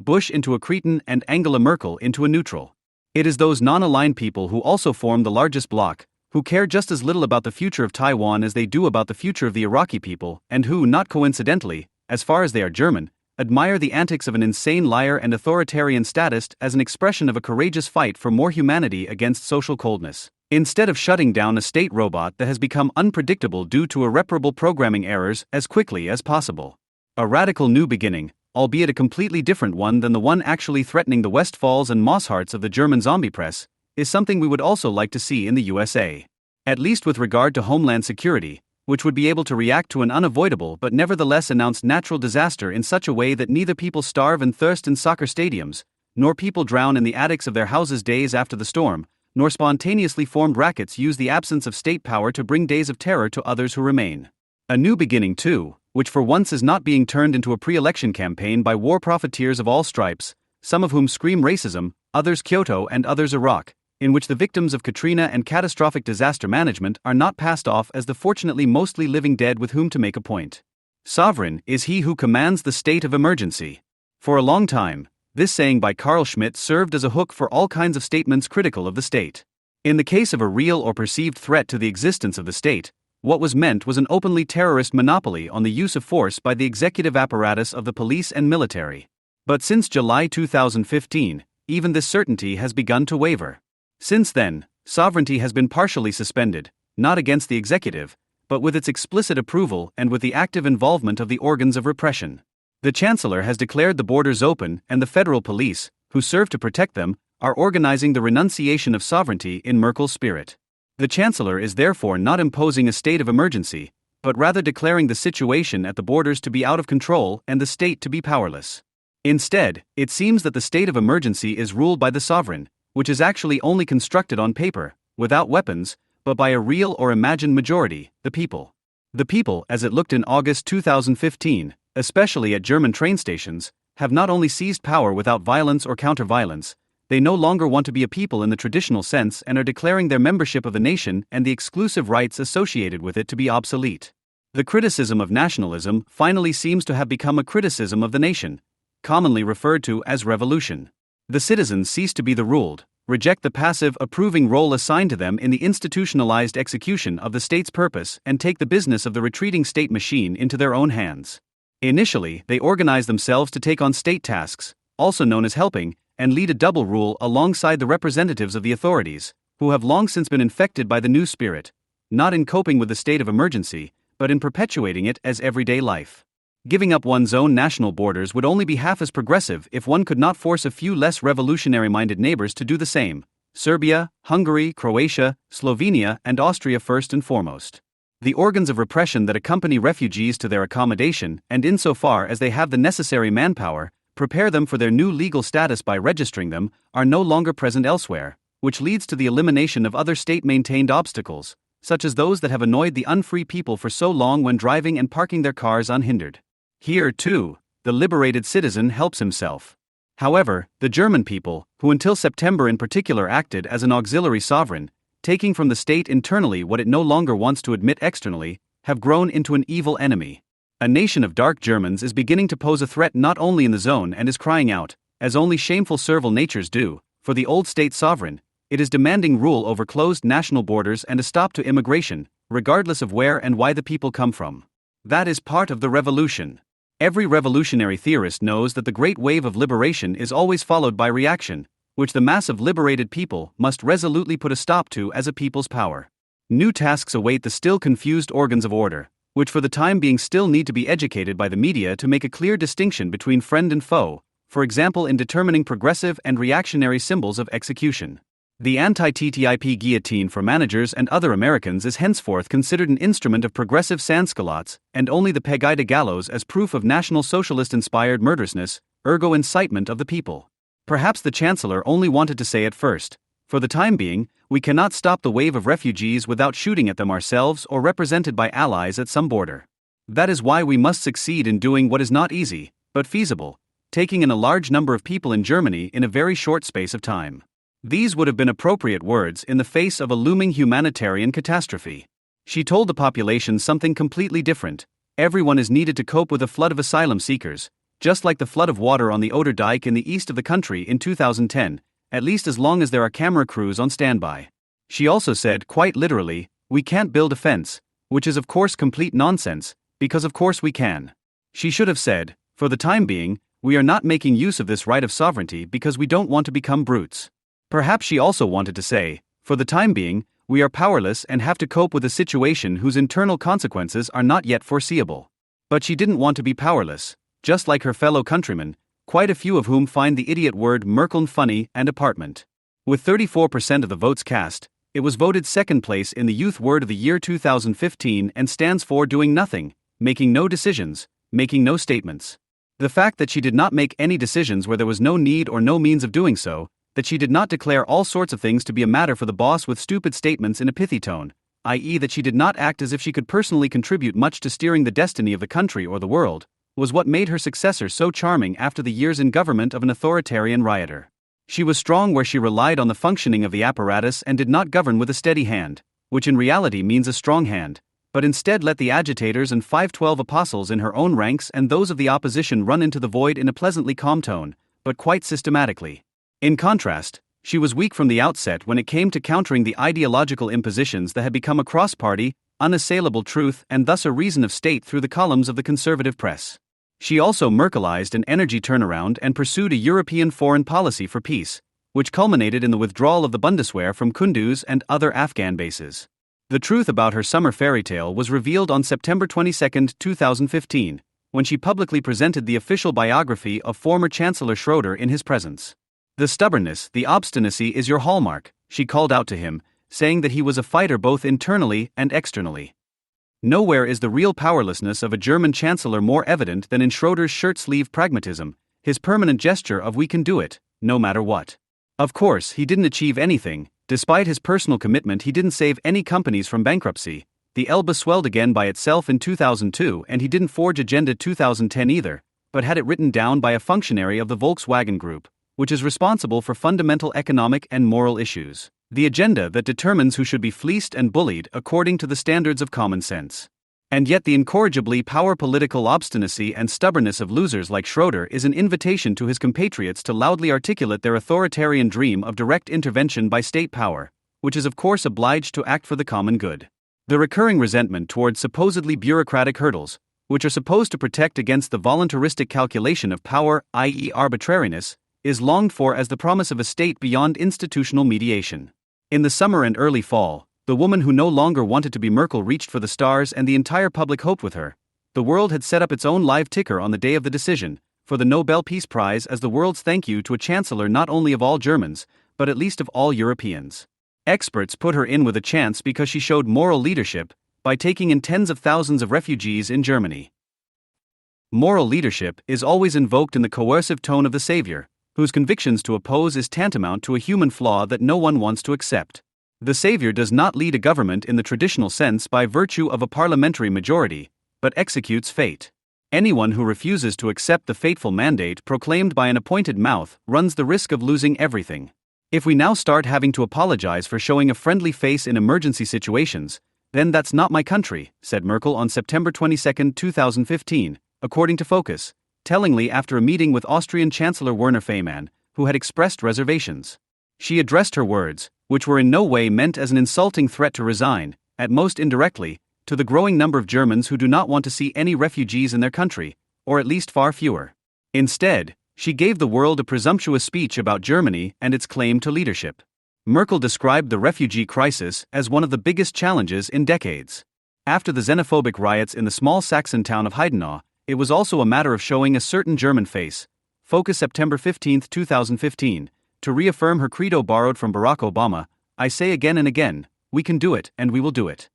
[SPEAKER 1] Bush into a cretin and Angela Merkel into a neutral. It is those non-aligned people who also form the largest bloc, who care just as little about the future of Taiwan as they do about the future of the Iraqi people, and who, not coincidentally, as far as they are German, admire the antics of an insane liar and authoritarian statist as an expression of a courageous fight for more humanity against social coldness, instead of shutting down a state robot that has become unpredictable due to irreparable programming errors as quickly as possible. A radical new beginning, albeit a completely different one than the one actually threatening the Westfalls and Mossharts of the German zombie press, is something we would also like to see in the USA. At least with regard to homeland security, which would be able to react to an unavoidable but nevertheless announced natural disaster in such a way that neither people starve and thirst in soccer stadiums, nor people drown in the attics of their houses days after the storm, nor spontaneously formed rackets use the absence of state power to bring days of terror to others who remain. A new beginning too, which for once is not being turned into a pre-election campaign by war profiteers of all stripes, some of whom scream racism, others Kyoto and others Iraq, in which the victims of Katrina and catastrophic disaster management are not passed off as the fortunately mostly living dead with whom to make a point. Sovereign is he who commands the state of emergency. For a long time, this saying by Carl Schmitt served as a hook for all kinds of statements critical of the state. In the case of a real or perceived threat to the existence of the state, what was meant was an openly terrorist monopoly on the use of force by the executive apparatus of the police and military. But since July 2015, even this certainty has begun to waver. Since then, sovereignty has been partially suspended, not against the executive, but with its explicit approval and with the active involvement of the organs of repression. The Chancellor has declared the borders open, and the federal police, who serve to protect them, are organizing the renunciation of sovereignty in Merkel's spirit. The Chancellor is therefore not imposing a state of emergency, but rather declaring the situation at the borders to be out of control and the state to be powerless. Instead, it seems that the state of emergency is ruled by the sovereign, which is actually only constructed on paper, without weapons, but by a real or imagined majority, the people. The people, as it looked in August 2015, especially at German train stations, have not only seized power without violence or counter-violence, they no longer want to be a people in the traditional sense and are declaring their membership of the nation and the exclusive rights associated with it to be obsolete. The criticism of nationalism finally seems to have become a criticism of the nation, commonly referred to as revolution. The citizens cease to be the ruled, reject the passive, approving role assigned to them in the institutionalized execution of the state's purpose and take the business of the retreating state machine into their own hands. Initially, they organize themselves to take on state tasks, also known as helping, and lead a double rule alongside the representatives of the authorities, who have long since been infected by the new spirit, not in coping with the state of emergency, but in perpetuating it as everyday life. Giving up one's own national borders would only be half as progressive if one could not force a few less revolutionary-minded neighbors to do the same: Serbia, Hungary, Croatia, Slovenia, and Austria first and foremost. The organs of repression that accompany refugees to their accommodation, and insofar as they have the necessary manpower, prepare them for their new legal status by registering them, are no longer present elsewhere, which leads to the elimination of other state-maintained obstacles, such as those that have annoyed the unfree people for so long when driving and parking their cars unhindered. Here, too, the liberated citizen helps himself. However, the German people, who until September in particular acted as an auxiliary sovereign, taking from the state internally what it no longer wants to admit externally, have grown into an evil enemy. A nation of dark Germans is beginning to pose a threat not only in the zone and is crying out, as only shameful servile natures do, for the old state sovereign. It is demanding rule over closed national borders and a stop to immigration, regardless of where and why the people come from. That is part of the revolution. Every revolutionary theorist knows that the great wave of liberation is always followed by reaction, which the mass of liberated people must resolutely put a stop to as a people's power. New tasks await the still confused organs of order, which for the time being still need to be educated by the media to make a clear distinction between friend and foe, for example in determining progressive and reactionary symbols of execution. The anti-TTIP guillotine for managers and other Americans is henceforth considered an instrument of progressive sans-culottes, and only the Pegida gallows as proof of National Socialist-inspired murderousness, ergo incitement of the people. Perhaps the Chancellor only wanted to say at first, for the time being, we cannot stop the wave of refugees without shooting at them ourselves or represented by allies at some border. That is why we must succeed in doing what is not easy, but feasible, taking in a large number of people in Germany in a very short space of time. These would have been appropriate words in the face of a looming humanitarian catastrophe. She told the population something completely different. Everyone is needed to cope with a flood of asylum seekers, just like the flood of water on the Oder Dike in the east of the country in 2010, at least as long as there are camera crews on standby. She also said, quite literally, we can't build a fence, which is of course complete nonsense, because of course we can. She should have said, for the time being, we are not making use of this right of sovereignty because we don't want to become brutes. Perhaps she also wanted to say, for the time being, we are powerless and have to cope with a situation whose internal consequences are not yet foreseeable. But she didn't want to be powerless, just like her fellow countrymen, quite a few of whom find the idiot word Merkeln funny and apartment. With 34% of the votes cast, it was voted second place in the Youth Word of the Year 2015 and stands for doing nothing, making no decisions, making no statements. The fact that she did not make any decisions where there was no need or no means of doing so, that she did not declare all sorts of things to be a matter for the boss with stupid statements in a pithy tone, i.e. that she did not act as if she could personally contribute much to steering the destiny of the country or the world, was what made her successor so charming after the years in government of an authoritarian rioter. She was strong where she relied on the functioning of the apparatus and did not govern with a steady hand, which in reality means a strong hand, but instead let the agitators and 512 apostles in her own ranks and those of the opposition run into the void in a pleasantly calm tone, but quite systematically. In contrast, she was weak from the outset when it came to countering the ideological impositions that had become a cross-party, unassailable truth and thus a reason of state through the columns of the conservative press. She also Merkelized an energy turnaround and pursued a European foreign policy for peace, which culminated in the withdrawal of the Bundeswehr from Kunduz and other Afghan bases. The truth about her summer fairy tale was revealed on September 22, 2015, when she publicly presented the official biography of former Chancellor Schroeder in his presence. The stubbornness, the obstinacy is your hallmark, she called out to him, saying that he was a fighter both internally and externally. Nowhere is the real powerlessness of a German chancellor more evident than in Schroeder's shirt-sleeve pragmatism, his permanent gesture of we can do it, no matter what. Of course, he didn't achieve anything. Despite his personal commitment, he didn't save any companies from bankruptcy. The Elbe swelled again by itself in 2002 and he didn't forge Agenda 2010 either, but had it written down by a functionary of the Volkswagen Group, which is responsible for fundamental economic and moral issues. The agenda that determines who should be fleeced and bullied according to the standards of common sense. And yet the incorrigibly political obstinacy and stubbornness of losers like Schroeder is an invitation to his compatriots to loudly articulate their authoritarian dream of direct intervention by state power, which is of course obliged to act for the common good. The recurring resentment towards supposedly bureaucratic hurdles, which are supposed to protect against the voluntaristic calculation of power, i.e. arbitrariness, is longed for as the promise of a state beyond institutional mediation. In the summer and early fall, the woman who no longer wanted to be Merkel reached for the stars and the entire public hoped with her. The world had set up its own live ticker on the day of the decision, for the Nobel Peace Prize as the world's thank you to a chancellor not only of all Germans, but at least of all Europeans. Experts put her in with a chance because she showed moral leadership, by taking in tens of thousands of refugees in Germany. Moral leadership is always invoked in the coercive tone of the savior, whose convictions to oppose is tantamount to a human flaw that no one wants to accept. The savior does not lead a government in the traditional sense by virtue of a parliamentary majority, but executes fate. Anyone who refuses to accept the fateful mandate proclaimed by an appointed mouth runs the risk of losing everything. If we now start having to apologize for showing a friendly face in emergency situations, Then that's not my country, said Merkel on September 22, 2015, according to Focus, tellingly after a meeting with Austrian Chancellor Werner Faymann, who had expressed reservations. She addressed her words, which were in no way meant as an insulting threat to resign, at most indirectly, to the growing number of Germans who do not want to see any refugees in their country, or at least far fewer. Instead, she gave the world a presumptuous speech about Germany and its claim to leadership. Merkel described the refugee crisis as one of the biggest challenges in decades. After the xenophobic riots in the small Saxon town of Heinlein, it was also a matter of showing a certain German face. Focus September 15, 2015, to reaffirm her credo borrowed from Barack Obama, I say again and again, we can do it and we will do it.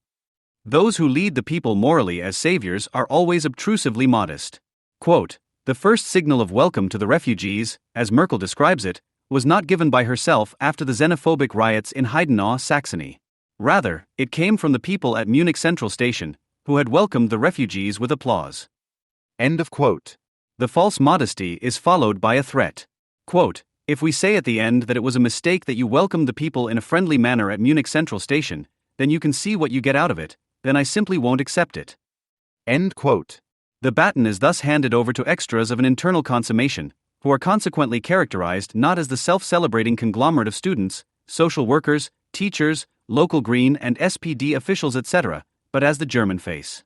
[SPEAKER 1] Those who lead the people morally as saviors are always obtrusively modest. Quote, the first signal of welcome to the refugees, as Merkel describes it, was not given by herself after the xenophobic riots in Heinlein, Saxony. Rather, it came from the people at Munich Central Station, who had welcomed the refugees with applause.
[SPEAKER 2] End of quote.
[SPEAKER 1] The false modesty is followed by a threat. Quote, if we say at the end that it was a mistake that you welcomed the people in a friendly manner at Munich Central Station, then you can see what you get out of it, then I simply won't accept it.
[SPEAKER 2] End quote.
[SPEAKER 1] The baton is thus handed over to extras of an internal consummation, who are consequently characterized not as the self-celebrating conglomerate of students, social workers, teachers, local Green and SPD officials etc., but as the German face.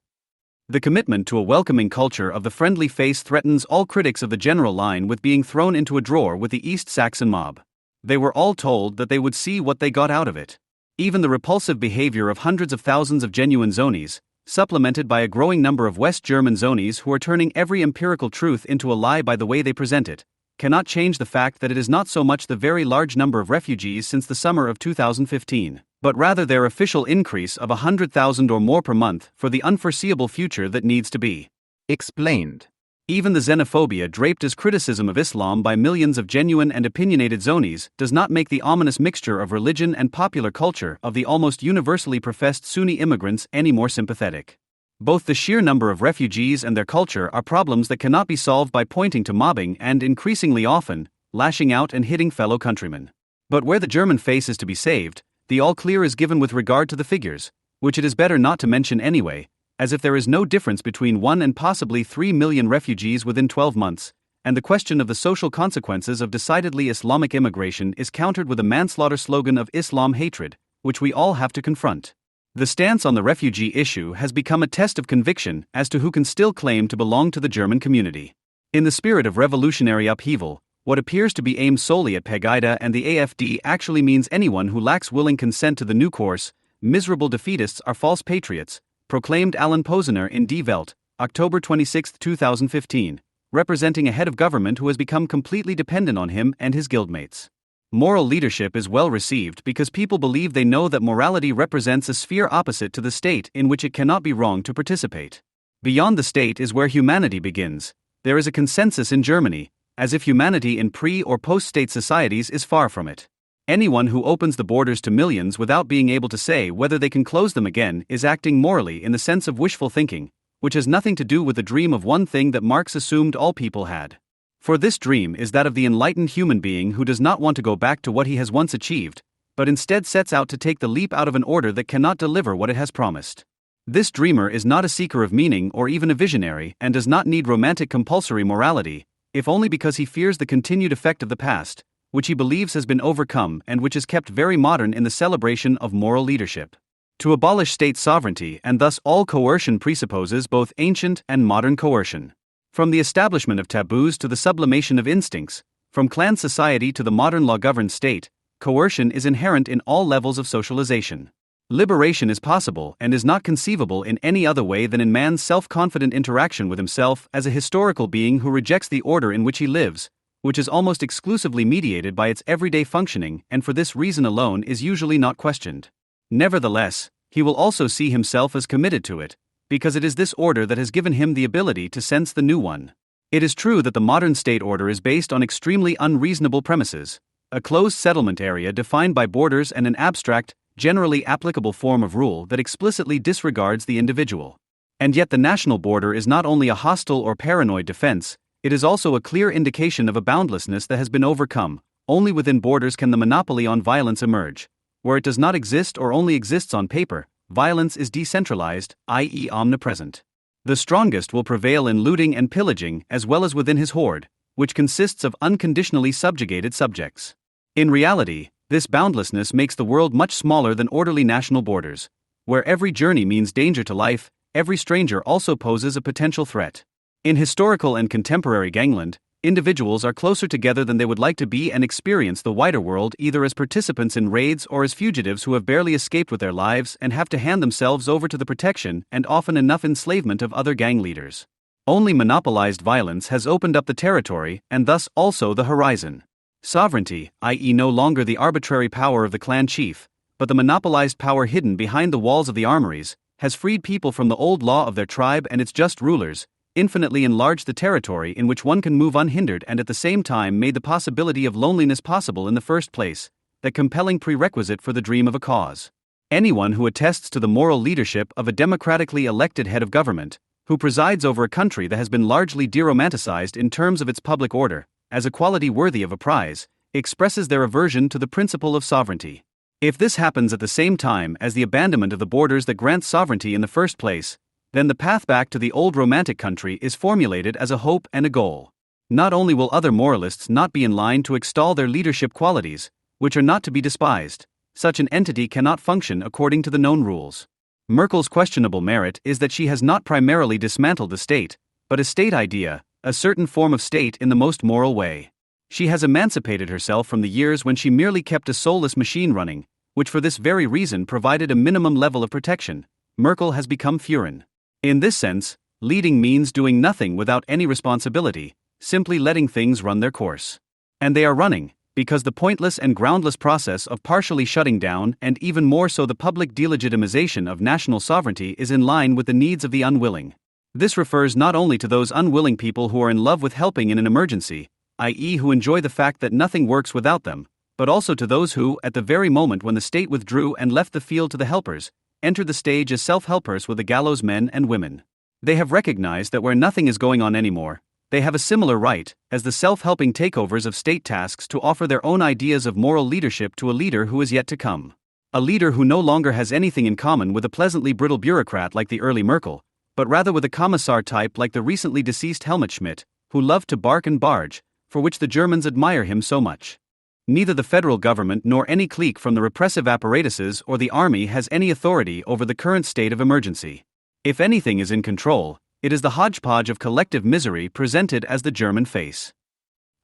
[SPEAKER 1] The commitment to a welcoming culture of the friendly face threatens all critics of the general line with being thrown into a drawer with the East Saxon mob. They were all told that they would see what they got out of it. Even the repulsive behavior of hundreds of thousands of genuine zonies, supplemented by a growing number of West German zonies who are turning every empirical truth into a lie by the way they present it, cannot change the fact that it is not so much the very large number of refugees since the summer of 2015, but rather their official increase of 100,000 or more per month for the unforeseeable future that needs to be
[SPEAKER 2] explained.
[SPEAKER 1] Even the xenophobia draped as criticism of Islam by millions of genuine and opinionated zonies does not make the ominous mixture of religion and popular culture of the almost universally professed Sunni immigrants any more sympathetic. Both the sheer number of refugees and their culture are problems that cannot be solved by pointing to mobbing and, increasingly often, lashing out and hitting fellow countrymen. But where the German face is to be saved, the all-clear is given with regard to the figures, which it is better not to mention anyway, as if there is no difference between 1 and possibly 3 million refugees within 12 months, and the question of the social consequences of decidedly Islamic immigration is countered with a manslaughter slogan of Islam hatred, which we all have to confront. The stance on the refugee issue has become a test of conviction as to who can still claim to belong to the German community. In the spirit of revolutionary upheaval, what appears to be aimed solely at Pegida and the AfD actually means anyone who lacks willing consent to the new course. Miserable defeatists are false patriots, proclaimed Alan Posner in Die Welt, October 26, 2015, representing a head of government who has become completely dependent on him and his guildmates. Moral leadership is well received because people believe they know that morality represents a sphere opposite to the state in which it cannot be wrong to participate. Beyond the state is where humanity begins. There is a consensus in Germany, as if humanity in pre- or post-state societies is far from it. Anyone who opens the borders to millions without being able to say whether they can close them again is acting morally in the sense of wishful thinking, which has nothing to do with the dream of one thing that Marx assumed all people had. For this dream is that of the enlightened human being who does not want to go back to what he has once achieved, but instead sets out to take the leap out of an order that cannot deliver what it has promised. This dreamer is not a seeker of meaning or even a visionary and does not need romantic compulsory morality, if only because he fears the continued effect of the past, which he believes has been overcome and which is kept very modern in the celebration of moral leadership. To abolish state sovereignty and thus all coercion presupposes both ancient and modern coercion. From the establishment of taboos to the sublimation of instincts, from clan society to the modern law-governed state, coercion is inherent in all levels of socialization. Liberation is possible and is not conceivable in any other way than in man's self-confident interaction with himself as a historical being who rejects the order in which he lives, which is almost exclusively mediated by its everyday functioning and for this reason alone is usually not questioned. Nevertheless, he will also see himself as committed to it, because it is this order that has given him the ability to sense the new one. It is true that the modern state order is based on extremely unreasonable premises, a closed settlement area defined by borders and an abstract, generally applicable form of rule that explicitly disregards the individual. And yet the national border is not only a hostile or paranoid defense, it is also a clear indication of a boundlessness that has been overcome. Only within borders can the monopoly on violence emerge. Where it does not exist or only exists on paper, violence is decentralized, i.e., omnipresent. The strongest will prevail in looting and pillaging as well as within his horde, which consists of unconditionally subjugated subjects. In reality, this boundlessness makes the world much smaller than orderly national borders. Where every journey means danger to life, every stranger also poses a potential threat. In historical and contemporary gangland, individuals are closer together than they would like to be and experience the wider world either as participants in raids or as fugitives who have barely escaped with their lives and have to hand themselves over to the protection and often enough enslavement of other gang leaders. Only monopolized violence has opened up the territory and thus also the horizon. Sovereignty, i.e., no longer the arbitrary power of the clan chief, but the monopolized power hidden behind the walls of the armories, has freed people from the old law of their tribe and its just rulers, infinitely enlarged the territory in which one can move unhindered and at the same time made the possibility of loneliness possible in the first place, that compelling prerequisite for the dream of a cause. Anyone who attests to the moral leadership of a democratically elected head of government, who presides over a country that has been largely deromanticized in terms of its public order, as a quality worthy of a prize, expresses their aversion to the principle of sovereignty. If this happens at the same time as the abandonment of the borders that grant sovereignty in the first place, then the path back to the old romantic country is formulated as a hope and a goal. Not only will other moralists not be in line to extol their leadership qualities, which are not to be despised, such an entity cannot function according to the known rules. Merkel's questionable merit is that she has not primarily dismantled the state, but a state idea, a certain form of state in the most moral way. She has emancipated herself from the years when she merely kept a soulless machine running, which for this very reason provided a minimum level of protection. Merkel has become Führen. In this sense, leading means doing nothing without any responsibility, simply letting things run their course. And they are running, because the pointless and groundless process of partially shutting down and even more so the public delegitimization of national sovereignty is in line with the needs of the unwilling. This refers not only to those unwilling people who are in love with helping in an emergency, i.e., who enjoy the fact that nothing works without them, but also to those who, at the very moment when the state withdrew and left the field to the helpers, entered the stage as self-helpers with the gallows men and women. They have recognized that where nothing is going on anymore, they have a similar right, as the self-helping takeovers of state tasks, to offer their own ideas of moral leadership to a leader who is yet to come. A leader who no longer has anything in common with a pleasantly brittle bureaucrat like the early Merkel, but rather with a commissar type like the recently deceased Helmut Schmidt, who loved to bark and barge, for which the Germans admire him so much. Neither the federal government nor any clique from the repressive apparatuses or the army has any authority over the current state of emergency. If anything is in control, it is the hodgepodge of collective misery presented as the German face.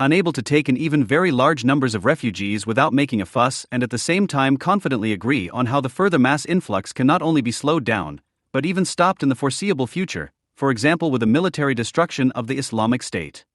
[SPEAKER 1] Unable to take in even very large numbers of refugees without making a fuss and at the same time confidently agree on how the further mass influx can not only be slowed down, but even stopped in the foreseeable future, for example with the military destruction of the Islamic State.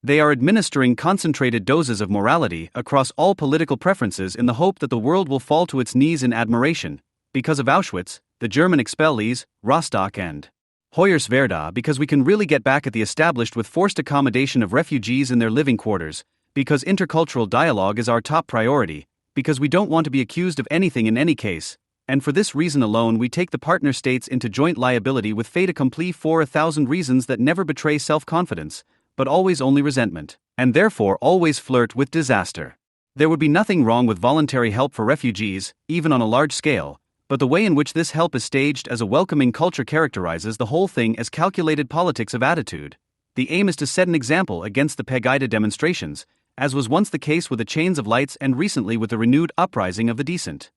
[SPEAKER 1] They are administering concentrated doses of morality across all political preferences in the hope that the world will fall to its knees in admiration, because of Auschwitz, the German expellees, Rostock and Hoyerswerda, because we can really get back at the established with forced accommodation of refugees in their living quarters, because intercultural dialogue is our top priority, because we don't want to be accused of anything in any case, and for this reason alone we take the partner states into joint liability with fait accompli for 1,000 reasons that never betray self-confidence, but always only resentment, and therefore always flirt with disaster. There would be nothing wrong with voluntary help for refugees, even on a large scale, but the way in which this help is staged as a welcoming culture characterizes the whole thing as calculated politics of attitude. The aim is to set an example against the Pegida demonstrations, as was once the case with the chains of lights and recently with the renewed uprising of the decent.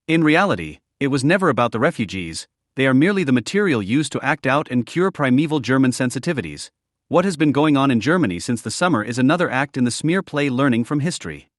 [SPEAKER 1] In reality, it was never about the refugees, they are merely the material used to act out and cure primeval German sensitivities. What has been going on in Germany since the summer is another act in the smear play learning from history.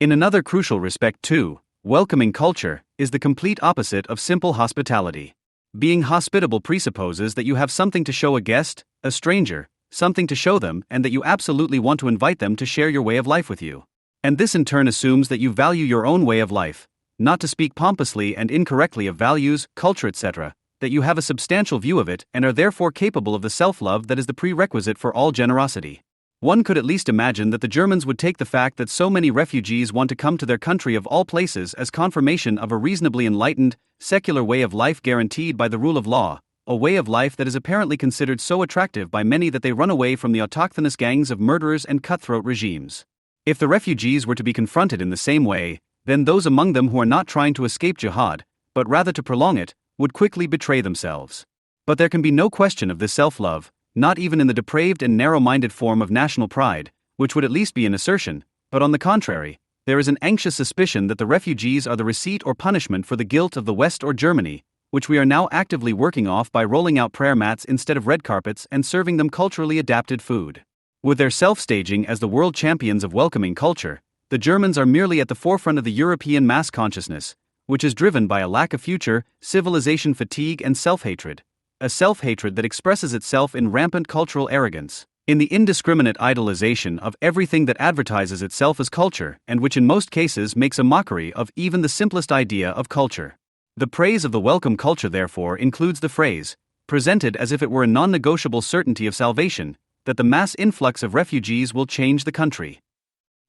[SPEAKER 1] In another crucial respect too, welcoming culture is the complete opposite of simple hospitality. Being hospitable presupposes that you have something to show a guest, a stranger, something to show them and that you absolutely want to invite them to share your way of life with you. And this in turn assumes that you value your own way of life, not to speak pompously and incorrectly of values, culture etc., that you have a substantial view of it and are therefore capable of the self-love that is the prerequisite for all generosity. One could at least imagine that the Germans would take the fact that so many refugees want to come to their country of all places as confirmation of a reasonably enlightened, secular way of life guaranteed by the rule of law, a way of life that is apparently considered so attractive by many that they run away from the autochthonous gangs of murderers and cutthroat regimes. If the refugees were to be confronted in the same way, then those among them who are not trying to escape jihad, but rather to prolong it, would quickly betray themselves. But there can be no question of this self-love, not even in the depraved and narrow-minded form of national pride, which would at least be an assertion, but on the contrary, there is an anxious suspicion that the refugees are the receipt or punishment for the guilt of the West or Germany, which we are now actively working off by rolling out prayer mats instead of red carpets and serving them culturally adapted food. With their self-staging as the world champions of welcoming culture, the Germans are merely at the forefront of the European mass consciousness, which is driven by a lack of future, civilization fatigue and self-hatred. A self-hatred that expresses itself in rampant cultural arrogance, in the indiscriminate idolization of everything that advertises itself as culture and which in most cases makes a mockery of even the simplest idea of culture. The praise of the welcome culture therefore includes the phrase, presented as if it were a non-negotiable certainty of salvation, that the mass influx of refugees will change the country.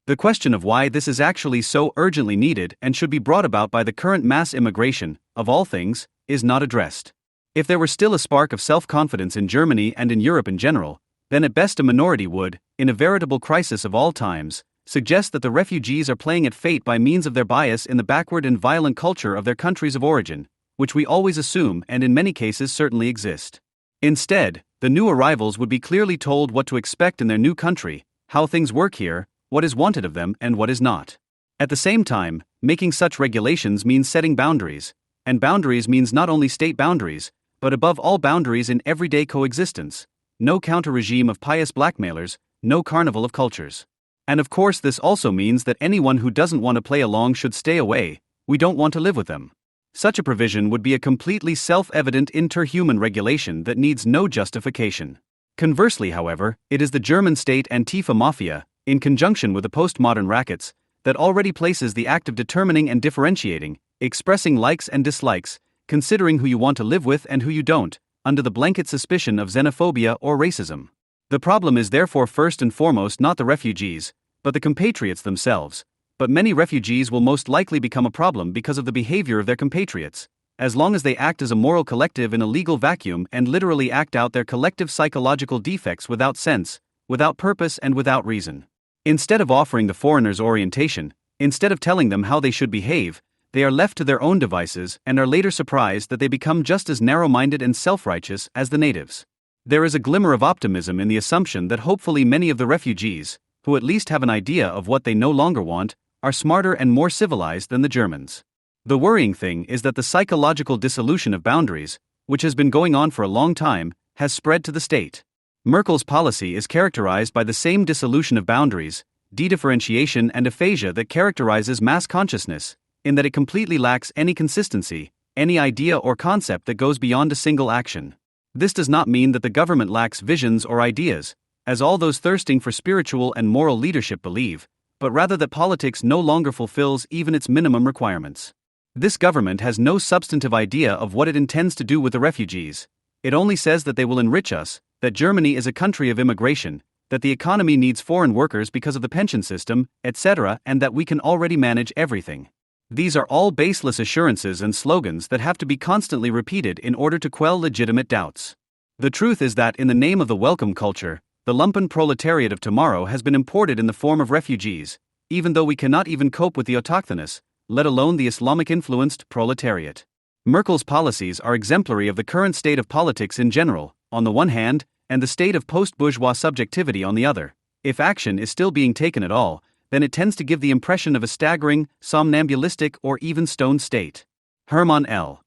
[SPEAKER 1] The question of why this is actually so urgently needed and should be brought about by the current mass immigration, of all things, is not addressed. If there were still a spark of self-confidence in Germany and in Europe in general, then at best a minority would, in a veritable crisis of all times, suggest that the refugees are playing at fate by means of their bias in the backward and violent culture of their countries of origin, which we always assume and in many cases certainly exist. Instead, the new arrivals would be clearly told what to expect in their new country, how things work here, what is wanted of them and what is not. At the same time, making such regulations means setting boundaries, and boundaries means not only state boundaries, but above all boundaries in everyday coexistence. No counter-regime of pious blackmailers, no carnival of cultures. And of course this also means that anyone who doesn't want to play along should stay away, we don't want to live with them. Such a provision would be a completely self-evident interhuman regulation that needs no justification. Conversely, however, it is the German state Antifa mafia, in conjunction with the postmodern rackets, that already places the act of determining and differentiating, expressing likes and dislikes, considering who you want to live with and who you don't, under the blanket suspicion of xenophobia or racism. The problem is therefore first and foremost not the refugees, but the compatriots themselves. But many refugees will most likely become a problem because of the behavior of their compatriots, as long as they act as a moral collective in a legal vacuum and literally act out their collective psychological defects without sense, without purpose and without reason. Instead of offering the foreigners orientation, instead of telling them how they should behave, they are left to their own devices and are later surprised that they become just as narrow-minded and self-righteous as the natives. There is a glimmer of optimism in the assumption that hopefully many of the refugees, who at least have an idea of what they no longer want, are smarter and more civilized than the Germans. The worrying thing is that the psychological dissolution of boundaries, which has been going on for a long time, has spread to the state. Merkel's policy is characterized by the same dissolution of boundaries, de-differentiation and aphasia that characterizes mass consciousness, in that it completely lacks any consistency, any idea or concept that goes beyond a single action. This does not mean that the government lacks visions or ideas, as all those thirsting for spiritual and moral leadership believe, but rather that politics no longer fulfills even its minimum requirements. This government has no substantive idea of what it intends to do with the refugees. It only says that they will enrich us, that Germany is a country of immigration, that the economy needs foreign workers because of the pension system, etc., and that we can already manage everything. These are all baseless assurances and slogans that have to be constantly repeated in order to quell legitimate doubts. The truth is that in the name of the welcome culture, the lumpen proletariat of tomorrow has been imported in the form of refugees, even though we cannot even cope with the autochthonous, let alone the Islamic-influenced proletariat. Merkel's policies are exemplary of the current state of politics in general, on the one hand, and the state of post-bourgeois subjectivity on the other. If action is still being taken at all, then it tends to give the impression of a staggering, somnambulistic or even stoned state. Hermann L.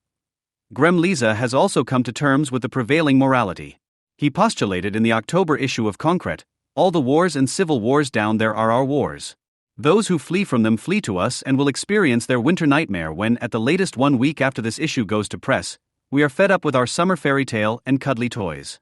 [SPEAKER 1] Gremlise has also come to terms with the prevailing morality. He postulated in the October issue of Concret, all the wars and civil wars down there are our wars. Those who flee from them flee to us and will experience their winter nightmare when, at the latest 1 week after this issue goes to press, we are fed up with our summer fairy tale and cuddly toys.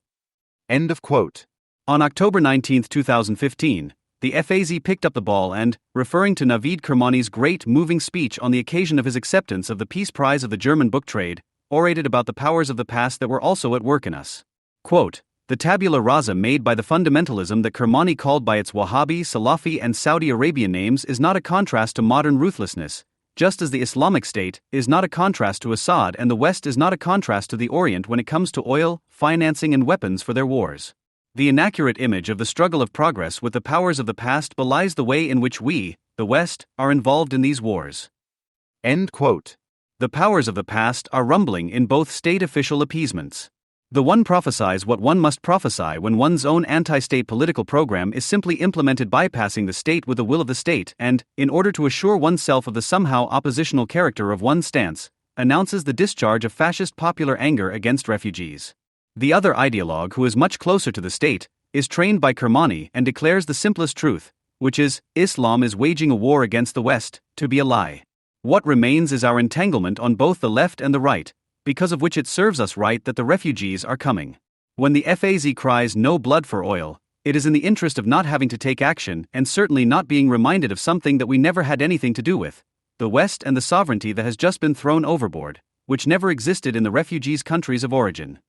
[SPEAKER 2] End of quote.
[SPEAKER 1] On October 19, 2015, the FAZ picked up the ball and, referring to Navid Kermani's great moving speech on the occasion of his acceptance of the Peace Prize of the German book trade, orated about the powers of the past that were also at work in us. Quote, the tabula rasa made by the fundamentalism that Kermani called by its Wahhabi, Salafi and Saudi Arabian names is not a contrast to modern ruthlessness, just as the Islamic State is not a contrast to Assad and the West is not a contrast to the Orient when it comes to oil, financing and weapons for their wars. The inaccurate image of the struggle of progress with the powers of the past belies the way in which we, the West, are involved in these wars.
[SPEAKER 2] End quote.
[SPEAKER 1] The powers of the past are rumbling in both state official appeasements. The one prophesies what one must prophesy when one's own anti-state political program is simply implemented bypassing the state with the will of the state and, in order to assure oneself of the somehow oppositional character of one's stance, announces the discharge of fascist popular anger against refugees. The other ideologue, who is much closer to the state, is trained by Kermani and declares the simplest truth, which is, Islam is waging a war against the West, to be a lie. What remains is our entanglement on both the left and the right, because of which it serves us right that the refugees are coming. When the FAZ cries no blood for oil, it is in the interest of not having to take action and certainly not being reminded of something that we never had anything to do with, the West and the sovereignty that has just been thrown overboard, which never existed in the refugees' countries of origin.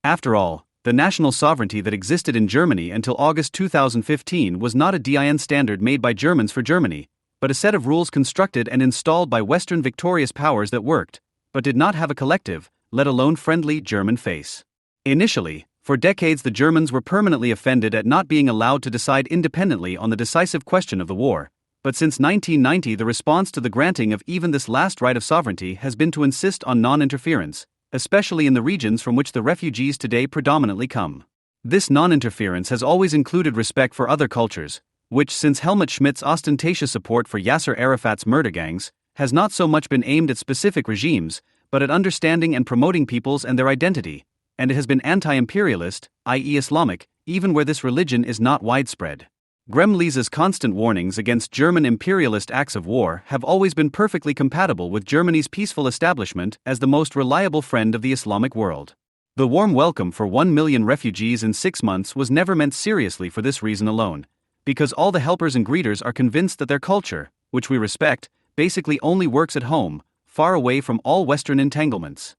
[SPEAKER 1] After all, the national sovereignty that existed in Germany until August 2015 was not a DIN standard made by Germans for Germany, but a set of rules constructed and installed by Western victorious powers that worked, but did not have a collective, let alone friendly, German face. Initially, for decades the Germans were permanently offended at not being allowed to decide independently on the decisive question of the war, but since 1990 the response to the granting of even this last right of sovereignty has been to insist on non-interference, especially in the regions from which the refugees today predominantly come. This non-interference has always included respect for other cultures, which since Helmut Schmidt's ostentatious support for Yasser Arafat's murder gangs, has not so much been aimed at specific regimes, but at understanding and promoting peoples and their identity, and it has been anti-imperialist, i.e. Islamic, even where this religion is not widespread. Gremlise's constant warnings against German imperialist acts of war have always been perfectly compatible with Germany's peaceful establishment as the most reliable friend of the Islamic world. The warm welcome for 1 million refugees in 6 months was never meant seriously for this reason alone, because all the helpers and greeters are convinced that their culture, which we respect, basically only works at home, far away from all Western entanglements.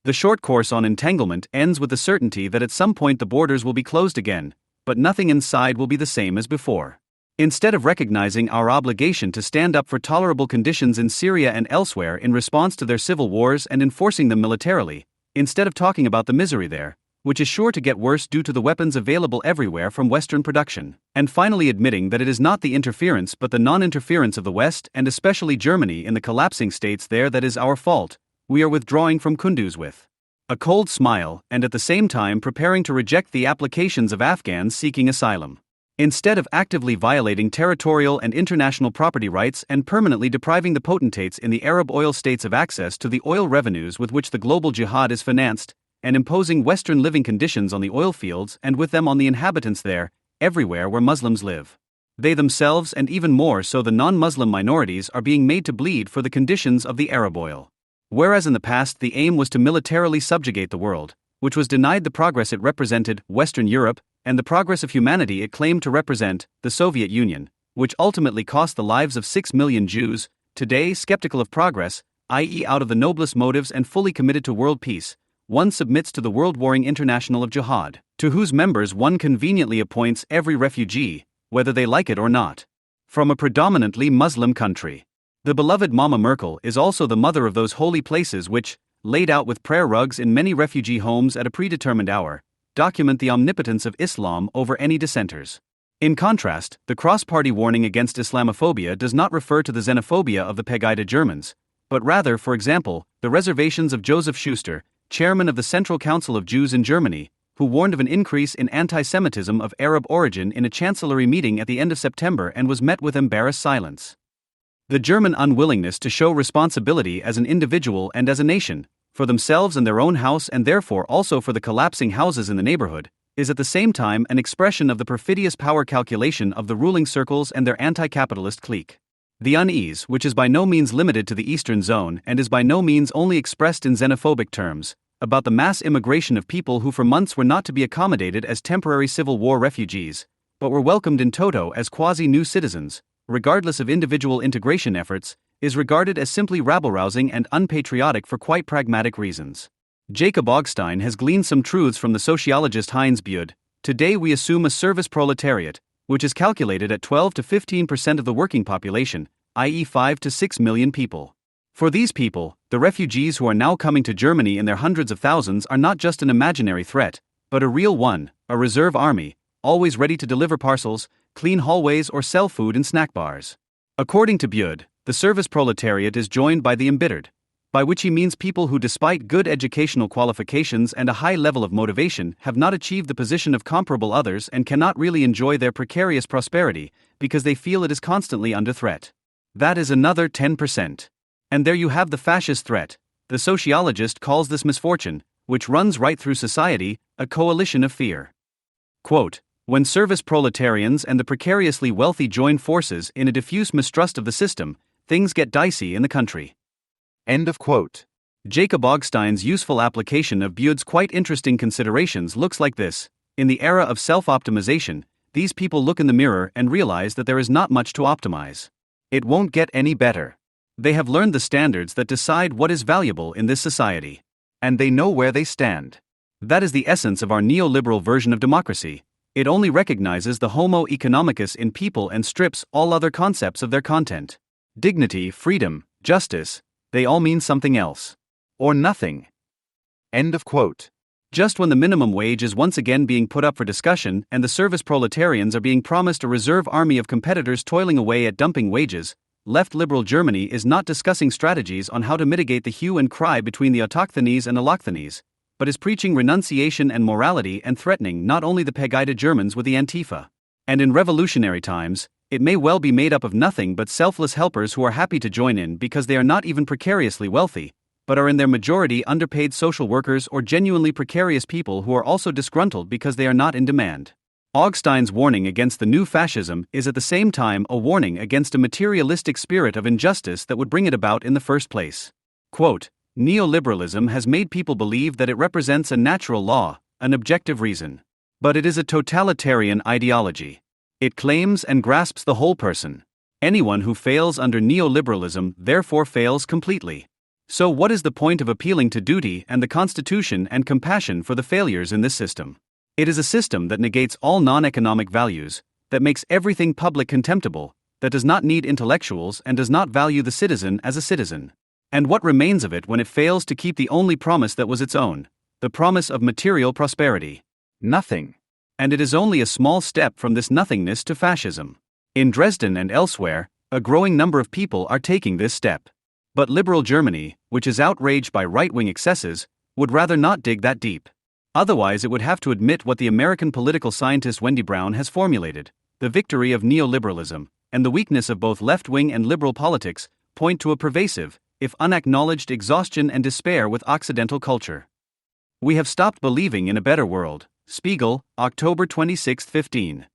[SPEAKER 1] The short course on entanglement ends with the certainty that at some point the borders will be closed again, but nothing inside will be the same as before. Instead of recognizing our obligation to stand up for tolerable conditions in Syria and elsewhere in response to their civil wars and enforcing them militarily, instead of talking about the misery there, which is sure to get worse due to the weapons available everywhere from Western production, and finally admitting that it is not the interference but the non-interference of the West and especially Germany in the collapsing states there that is our fault, we are withdrawing from Kunduz with a cold smile and at the same time preparing to reject the applications of Afghans seeking asylum. Instead of actively violating territorial and international property rights and permanently depriving the potentates in the Arab oil states of access to the oil revenues with which the global jihad is financed, and imposing Western living conditions on the oil fields and with them on the inhabitants there, everywhere where Muslims live. They themselves and even more so the non-Muslim minorities are being made to bleed for the conditions of the Arab oil. Whereas in the past the aim was to militarily subjugate the world, which was denied the progress it represented, Western Europe, and the progress of humanity it claimed to represent, the Soviet Union, which ultimately cost the lives of 6 million Jews, today skeptical of progress, i.e. out of the noblest motives and fully committed to world peace, one submits to the World Warring International of Jihad, to whose members one conveniently appoints every refugee, whether they like it or not, from a predominantly Muslim country. The beloved Mama Merkel is also the mother of those holy places which, laid out with prayer rugs in many refugee homes at a predetermined hour, document the omnipotence of Islam over any dissenters. In contrast, the cross-party warning against Islamophobia does not refer to the xenophobia of the Pegida Germans, but rather, for example, the reservations of Joseph Schuster, chairman of the Central Council of Jews in Germany, who warned of an increase in anti-Semitism of Arab origin in a chancellery meeting at the end of September and was met with embarrassed silence. The German unwillingness to show responsibility as an individual and as a nation, for themselves and their own house and therefore also for the collapsing houses in the neighborhood, is at the same time an expression of the perfidious power calculation of the ruling circles and their anti-capitalist clique. The unease, which is by no means limited to the Eastern Zone and is by no means only expressed in xenophobic terms, about the mass immigration of people who for months were not to be accommodated as temporary Civil War refugees, but were welcomed in toto as quasi-new citizens, regardless of individual integration efforts, is regarded as simply rabble-rousing and unpatriotic for quite pragmatic reasons. Jacob Augstein has gleaned some truths from the sociologist Heinz Bude. Today we assume a service proletariat, which is calculated at 12 to 15% of the working population, i.e. 5 to 6 million people. For these people, the refugees who are now coming to Germany in their hundreds of thousands are not just an imaginary threat, but a real one, a reserve army, always ready to deliver parcels, clean hallways or sell food in snack bars. According to Bude, the service proletariat is joined by the embittered, by which he means people who, despite good educational qualifications and a high level of motivation, have not achieved the position of comparable others and cannot really enjoy their precarious prosperity because they feel it is constantly under threat. That is another 10%. And there you have the fascist threat. The sociologist calls this misfortune, which runs right through society, a coalition of fear. Quote, when service proletarians and the precariously wealthy join forces in a diffuse mistrust of the system, things get dicey in the country.
[SPEAKER 2] End of quote.
[SPEAKER 1] Jacob Augstein's useful application of Bude's quite interesting considerations looks like this. In the era of self-optimization, these people look in the mirror and realize that there is not much to optimize. It won't get any better. They have learned the standards that decide what is valuable in this society.
[SPEAKER 2] And they know where they stand.
[SPEAKER 1] That is the essence of our neoliberal version of democracy. It only recognizes the homo economicus in people and strips all other concepts of their content. Dignity, freedom, justice, they all mean something else. Or nothing.
[SPEAKER 2] End of quote.
[SPEAKER 1] Just when the minimum wage is once again being put up for discussion and the service proletarians are being promised a reserve army of competitors toiling away at dumping wages, left liberal Germany is not discussing strategies on how to mitigate the hue and cry between the autochthones and allochthonies, but is preaching renunciation and morality and threatening not only the Pegida Germans with the Antifa. And in revolutionary times, it may well be made up of nothing but selfless helpers who are happy to join in because they are not even precariously wealthy, but are in their majority underpaid social workers or genuinely precarious people who are also disgruntled because they are not in demand. Augstein's warning against the new fascism is at the same time a warning against a materialistic spirit of injustice that would bring it about in the first place. Quote, neoliberalism has made people believe that it represents a natural law, an objective reason. But it is a totalitarian ideology. It claims and grasps the whole person. Anyone who fails under neoliberalism therefore fails completely. So what is the point of appealing to duty and the Constitution and compassion for the failures in this system? It is a system that negates all non-economic values, that makes everything public contemptible, that does not need intellectuals and does not value the citizen as a citizen. And what remains of it when it fails to keep the only promise that was its own, the promise of material prosperity?
[SPEAKER 2] Nothing.
[SPEAKER 1] And it is only a small step from this nothingness to fascism. In Dresden and elsewhere, a growing number of people are taking this step. But liberal Germany, which is outraged by right-wing excesses, would rather not dig that deep. Otherwise it would have to admit what the American political scientist Wendy Brown has formulated: the victory of neoliberalism, and the weakness of both left-wing and liberal politics, point to a pervasive, if unacknowledged, exhaustion and despair with Occidental culture. We have stopped believing in a better world. Spiegel, October 26, 15.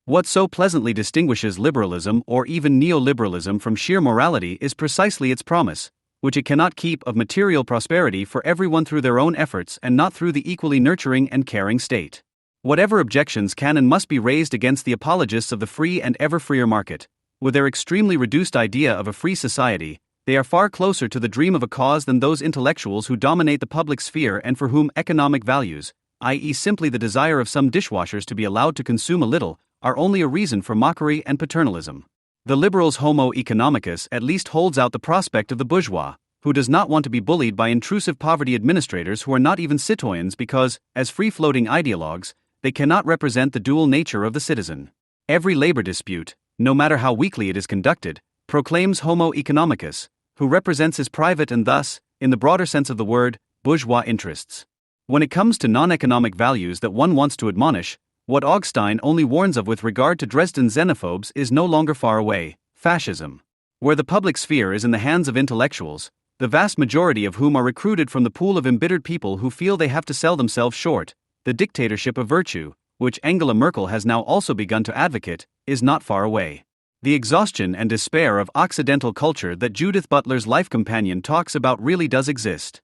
[SPEAKER 1] What so pleasantly distinguishes liberalism or even neoliberalism from sheer morality is precisely its promise, which it cannot keep, of material prosperity for everyone through their own efforts and not through the equally nurturing and caring state. Whatever objections can and must be raised against the apologists of the free and ever freer market, with their extremely reduced idea of a free society, they are far closer to the dream of a cause than those intellectuals who dominate the public sphere and for whom economic values, i.e. simply the desire of some dishwashers to be allowed to consume a little, are only a reason for mockery and paternalism. The liberal's homo economicus at least holds out the prospect of the bourgeois, who does not want to be bullied by intrusive poverty administrators who are not even citoyens because, as free-floating ideologues, they cannot represent the dual nature of the citizen. Every labor dispute, no matter how weakly it is conducted, proclaims homo economicus, who represents his private and thus, in the broader sense of the word, bourgeois interests. When it comes to non-economic values that one wants to admonish, what Augstein only warns of with regard to Dresden xenophobes is no longer far away: fascism. Where the public sphere is in the hands of intellectuals, the vast majority of whom are recruited from the pool of embittered people who feel they have to sell themselves short, the dictatorship of virtue, which Angela Merkel has now also begun to advocate, is not far away. The exhaustion and despair of Occidental culture that Judith Butler's life companion talks about really does exist.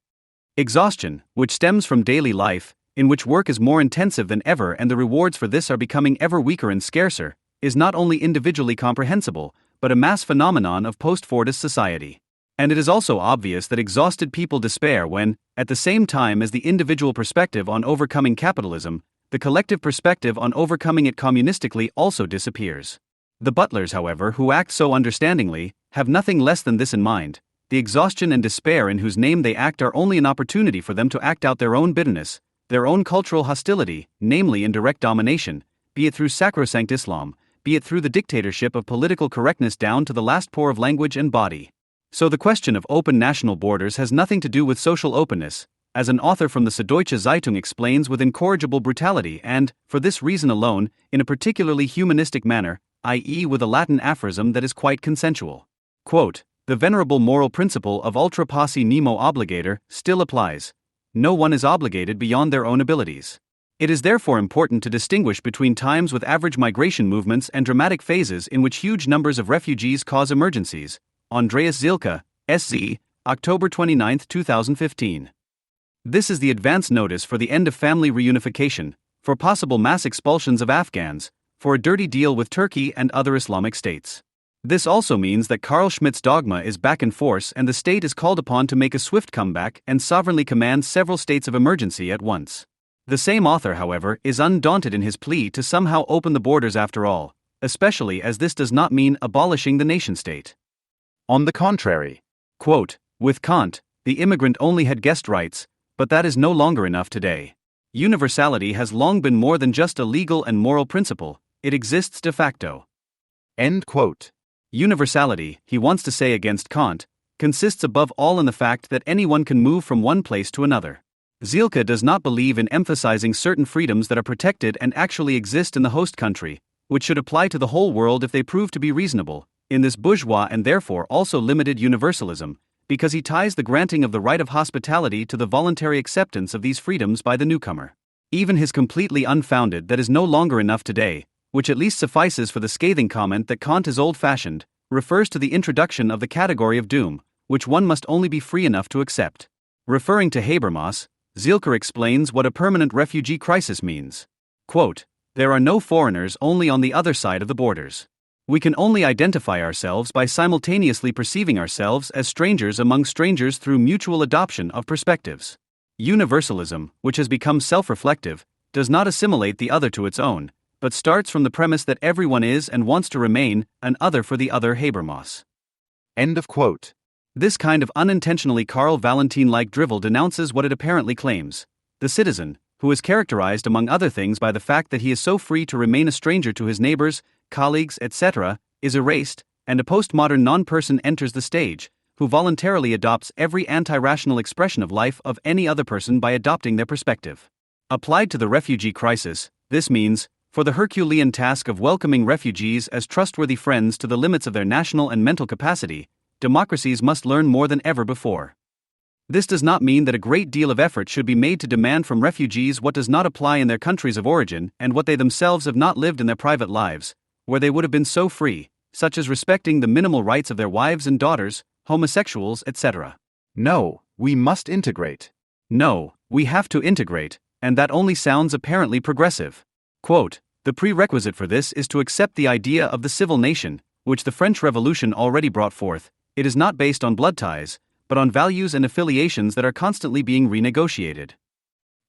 [SPEAKER 1] Exhaustion, which stems from daily life, in which work is more intensive than ever and the rewards for this are becoming ever weaker and scarcer, is not only individually comprehensible, but a mass phenomenon of post-Fordist society. And it is also obvious that exhausted people despair when, at the same time as the individual perspective on overcoming capitalism, the collective perspective on overcoming it communistically also disappears. The Butlers, however, who act so understandingly, have nothing less than this in mind: the exhaustion and despair in whose name they act are only an opportunity for them to act out their own bitterness, their own cultural hostility, namely in direct domination, be it through sacrosanct Islam, be it through the dictatorship of political correctness down to the last pore of language and body. So the question of open national borders has nothing to do with social openness, as an author from the Süddeutsche Zeitung explains with incorrigible brutality and, for this reason alone, in a particularly humanistic manner, i.e. with a Latin aphorism that is quite consensual. Quote, "The venerable moral principle of ultra posse nemo obligator still applies. No one is obligated beyond their own abilities. It is therefore important to distinguish between times with average migration movements and dramatic phases in which huge numbers of refugees cause emergencies." Andreas Zielke, SZ, October 29, 2015. This is the advance notice for the end of family reunification, for possible mass expulsions of Afghans, for a dirty deal with Turkey and other Islamic states. This also means that Carl Schmitt's dogma is back in force and the state is called upon to make a swift comeback and sovereignly command several states of emergency at once. The same author, however, is undaunted in his plea to somehow open the borders after all, especially as this does not mean abolishing the nation-state.
[SPEAKER 2] On the contrary.
[SPEAKER 1] Quote, "With Kant, the immigrant only had guest rights, but that is no longer enough today. Universality has long been more than just a legal and moral principle, it exists de facto."
[SPEAKER 2] End quote.
[SPEAKER 1] Universality, he wants to say against Kant, consists above all in the fact that anyone can move from one place to another. Zielke does not believe in emphasizing certain freedoms that are protected and actually exist in the host country, which should apply to the whole world if they prove to be reasonable, in this bourgeois and therefore also limited universalism, because he ties the granting of the right of hospitality to the voluntary acceptance of these freedoms by the newcomer. Even his completely unfounded "that is no longer enough today," which at least suffices for the scathing comment that Kant is old-fashioned, refers to the introduction of the category of doom, which one must only be free enough to accept. Referring to Habermas, Zielke explains what a permanent refugee crisis means. Quote, "There are no foreigners only on the other side of the borders. We can only identify ourselves by simultaneously perceiving ourselves as strangers among strangers through mutual adoption of perspectives. Universalism, which has become self-reflective, does not assimilate the other to its own, but starts from the premise that everyone is and wants to remain an other for the other." Habermas.
[SPEAKER 2] End of quote.
[SPEAKER 1] This kind of unintentionally Karl Valentin-like drivel denounces what it apparently claims. The citizen, who is characterized among other things by the fact that he is so free to remain a stranger to his neighbors, colleagues, etc., is erased, and a postmodern non-person enters the stage, who voluntarily adopts every anti-rational expression of life of any other person by adopting their perspective. Applied to the refugee crisis, this means, for the Herculean task of welcoming refugees as trustworthy friends to the limits of their national and mental capacity, democracies must learn more than ever before. This does not mean that a great deal of effort should be made to demand from refugees what does not apply in their countries of origin and what they themselves have not lived in their private lives, where they would have been so free, such as respecting the minimal rights of their wives and daughters, homosexuals, etc.
[SPEAKER 2] No, we must integrate.
[SPEAKER 1] No, we have to integrate, and that only sounds apparently progressive. Quote, "The prerequisite for this is to accept the idea of the civil nation, which the French Revolution already brought forth. It is not based on blood ties, but on values and affiliations that are constantly being renegotiated."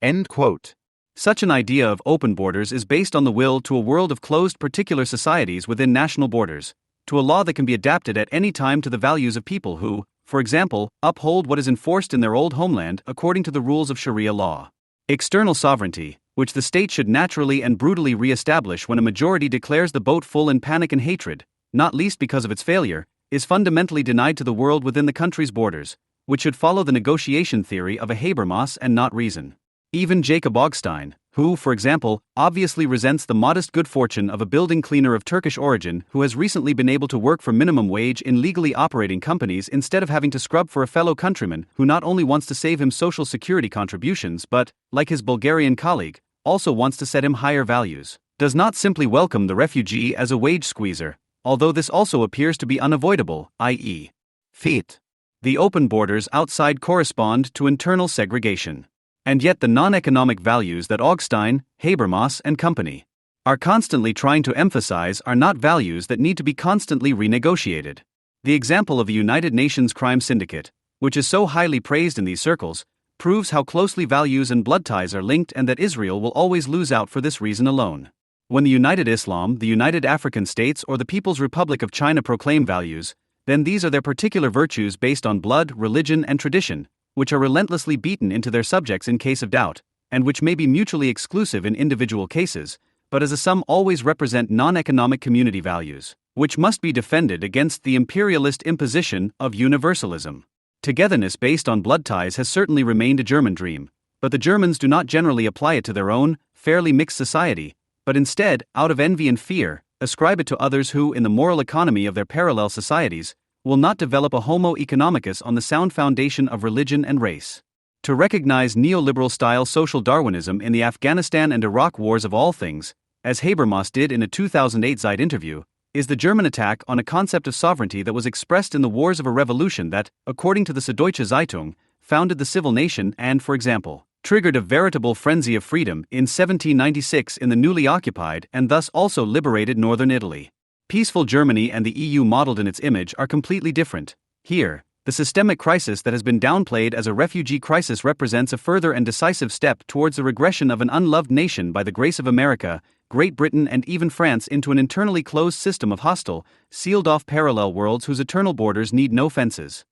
[SPEAKER 2] End quote.
[SPEAKER 1] Such an idea of open borders is based on the will to a world of closed particular societies within national borders, to a law that can be adapted at any time to the values of people who, for example, uphold what is enforced in their old homeland according to the rules of Sharia law. External sovereignty, which the state should naturally and brutally re-establish when a majority declares the boat full in panic and hatred, not least because of its failure, is fundamentally denied to the world within the country's borders, which should follow the negotiation theory of a Habermas and not reason. Even Jacob Augstein, who, for example, obviously resents the modest good fortune of a building cleaner of Turkish origin who has recently been able to work for minimum wage in legally operating companies instead of having to scrub for a fellow countryman who not only wants to save him social security contributions but, like his Bulgarian colleague, also wants to set him higher values, does not simply welcome the refugee as a wage squeezer, although this also appears to be unavoidable, i.e.,
[SPEAKER 2] fate.
[SPEAKER 1] The open borders outside correspond to internal segregation. And yet the non-economic values that Augstein, Habermas and company are constantly trying to emphasize are not values that need to be constantly renegotiated. The example of the United Nations Crime Syndicate, which is so highly praised in these circles, proves how closely values and blood ties are linked and that Israel will always lose out for this reason alone. When the United Islam, the United African States or the People's Republic of China proclaim values, then these are their particular virtues based on blood, religion and tradition, which are relentlessly beaten into their subjects in case of doubt, and which may be mutually exclusive in individual cases, but as a sum always represent non-economic community values, which must be defended against the imperialist imposition of universalism. Togetherness based on blood ties has certainly remained a German dream, but the Germans do not generally apply it to their own, fairly mixed society, but instead, out of envy and fear, ascribe it to others who, in the moral economy of their parallel societies, will not develop a homo economicus on the sound foundation of religion and race. To recognize neoliberal-style social Darwinism in the Afghanistan and Iraq wars of all things, as Habermas did in a 2008 Zeit interview, is the German attack on a concept of sovereignty that was expressed in the wars of a revolution that, according to the Süddeutsche Zeitung, founded the civil nation and, for example, triggered a veritable frenzy of freedom in 1796 in the newly occupied and thus also liberated northern Italy. Peaceful Germany and the EU modeled in its image are completely different. Here, the systemic crisis that has been downplayed as a refugee crisis represents a further and decisive step towards the regression of an unloved nation by the grace of America, Great Britain and even France into an internally closed system of hostile, sealed-off parallel worlds whose eternal borders need no fences.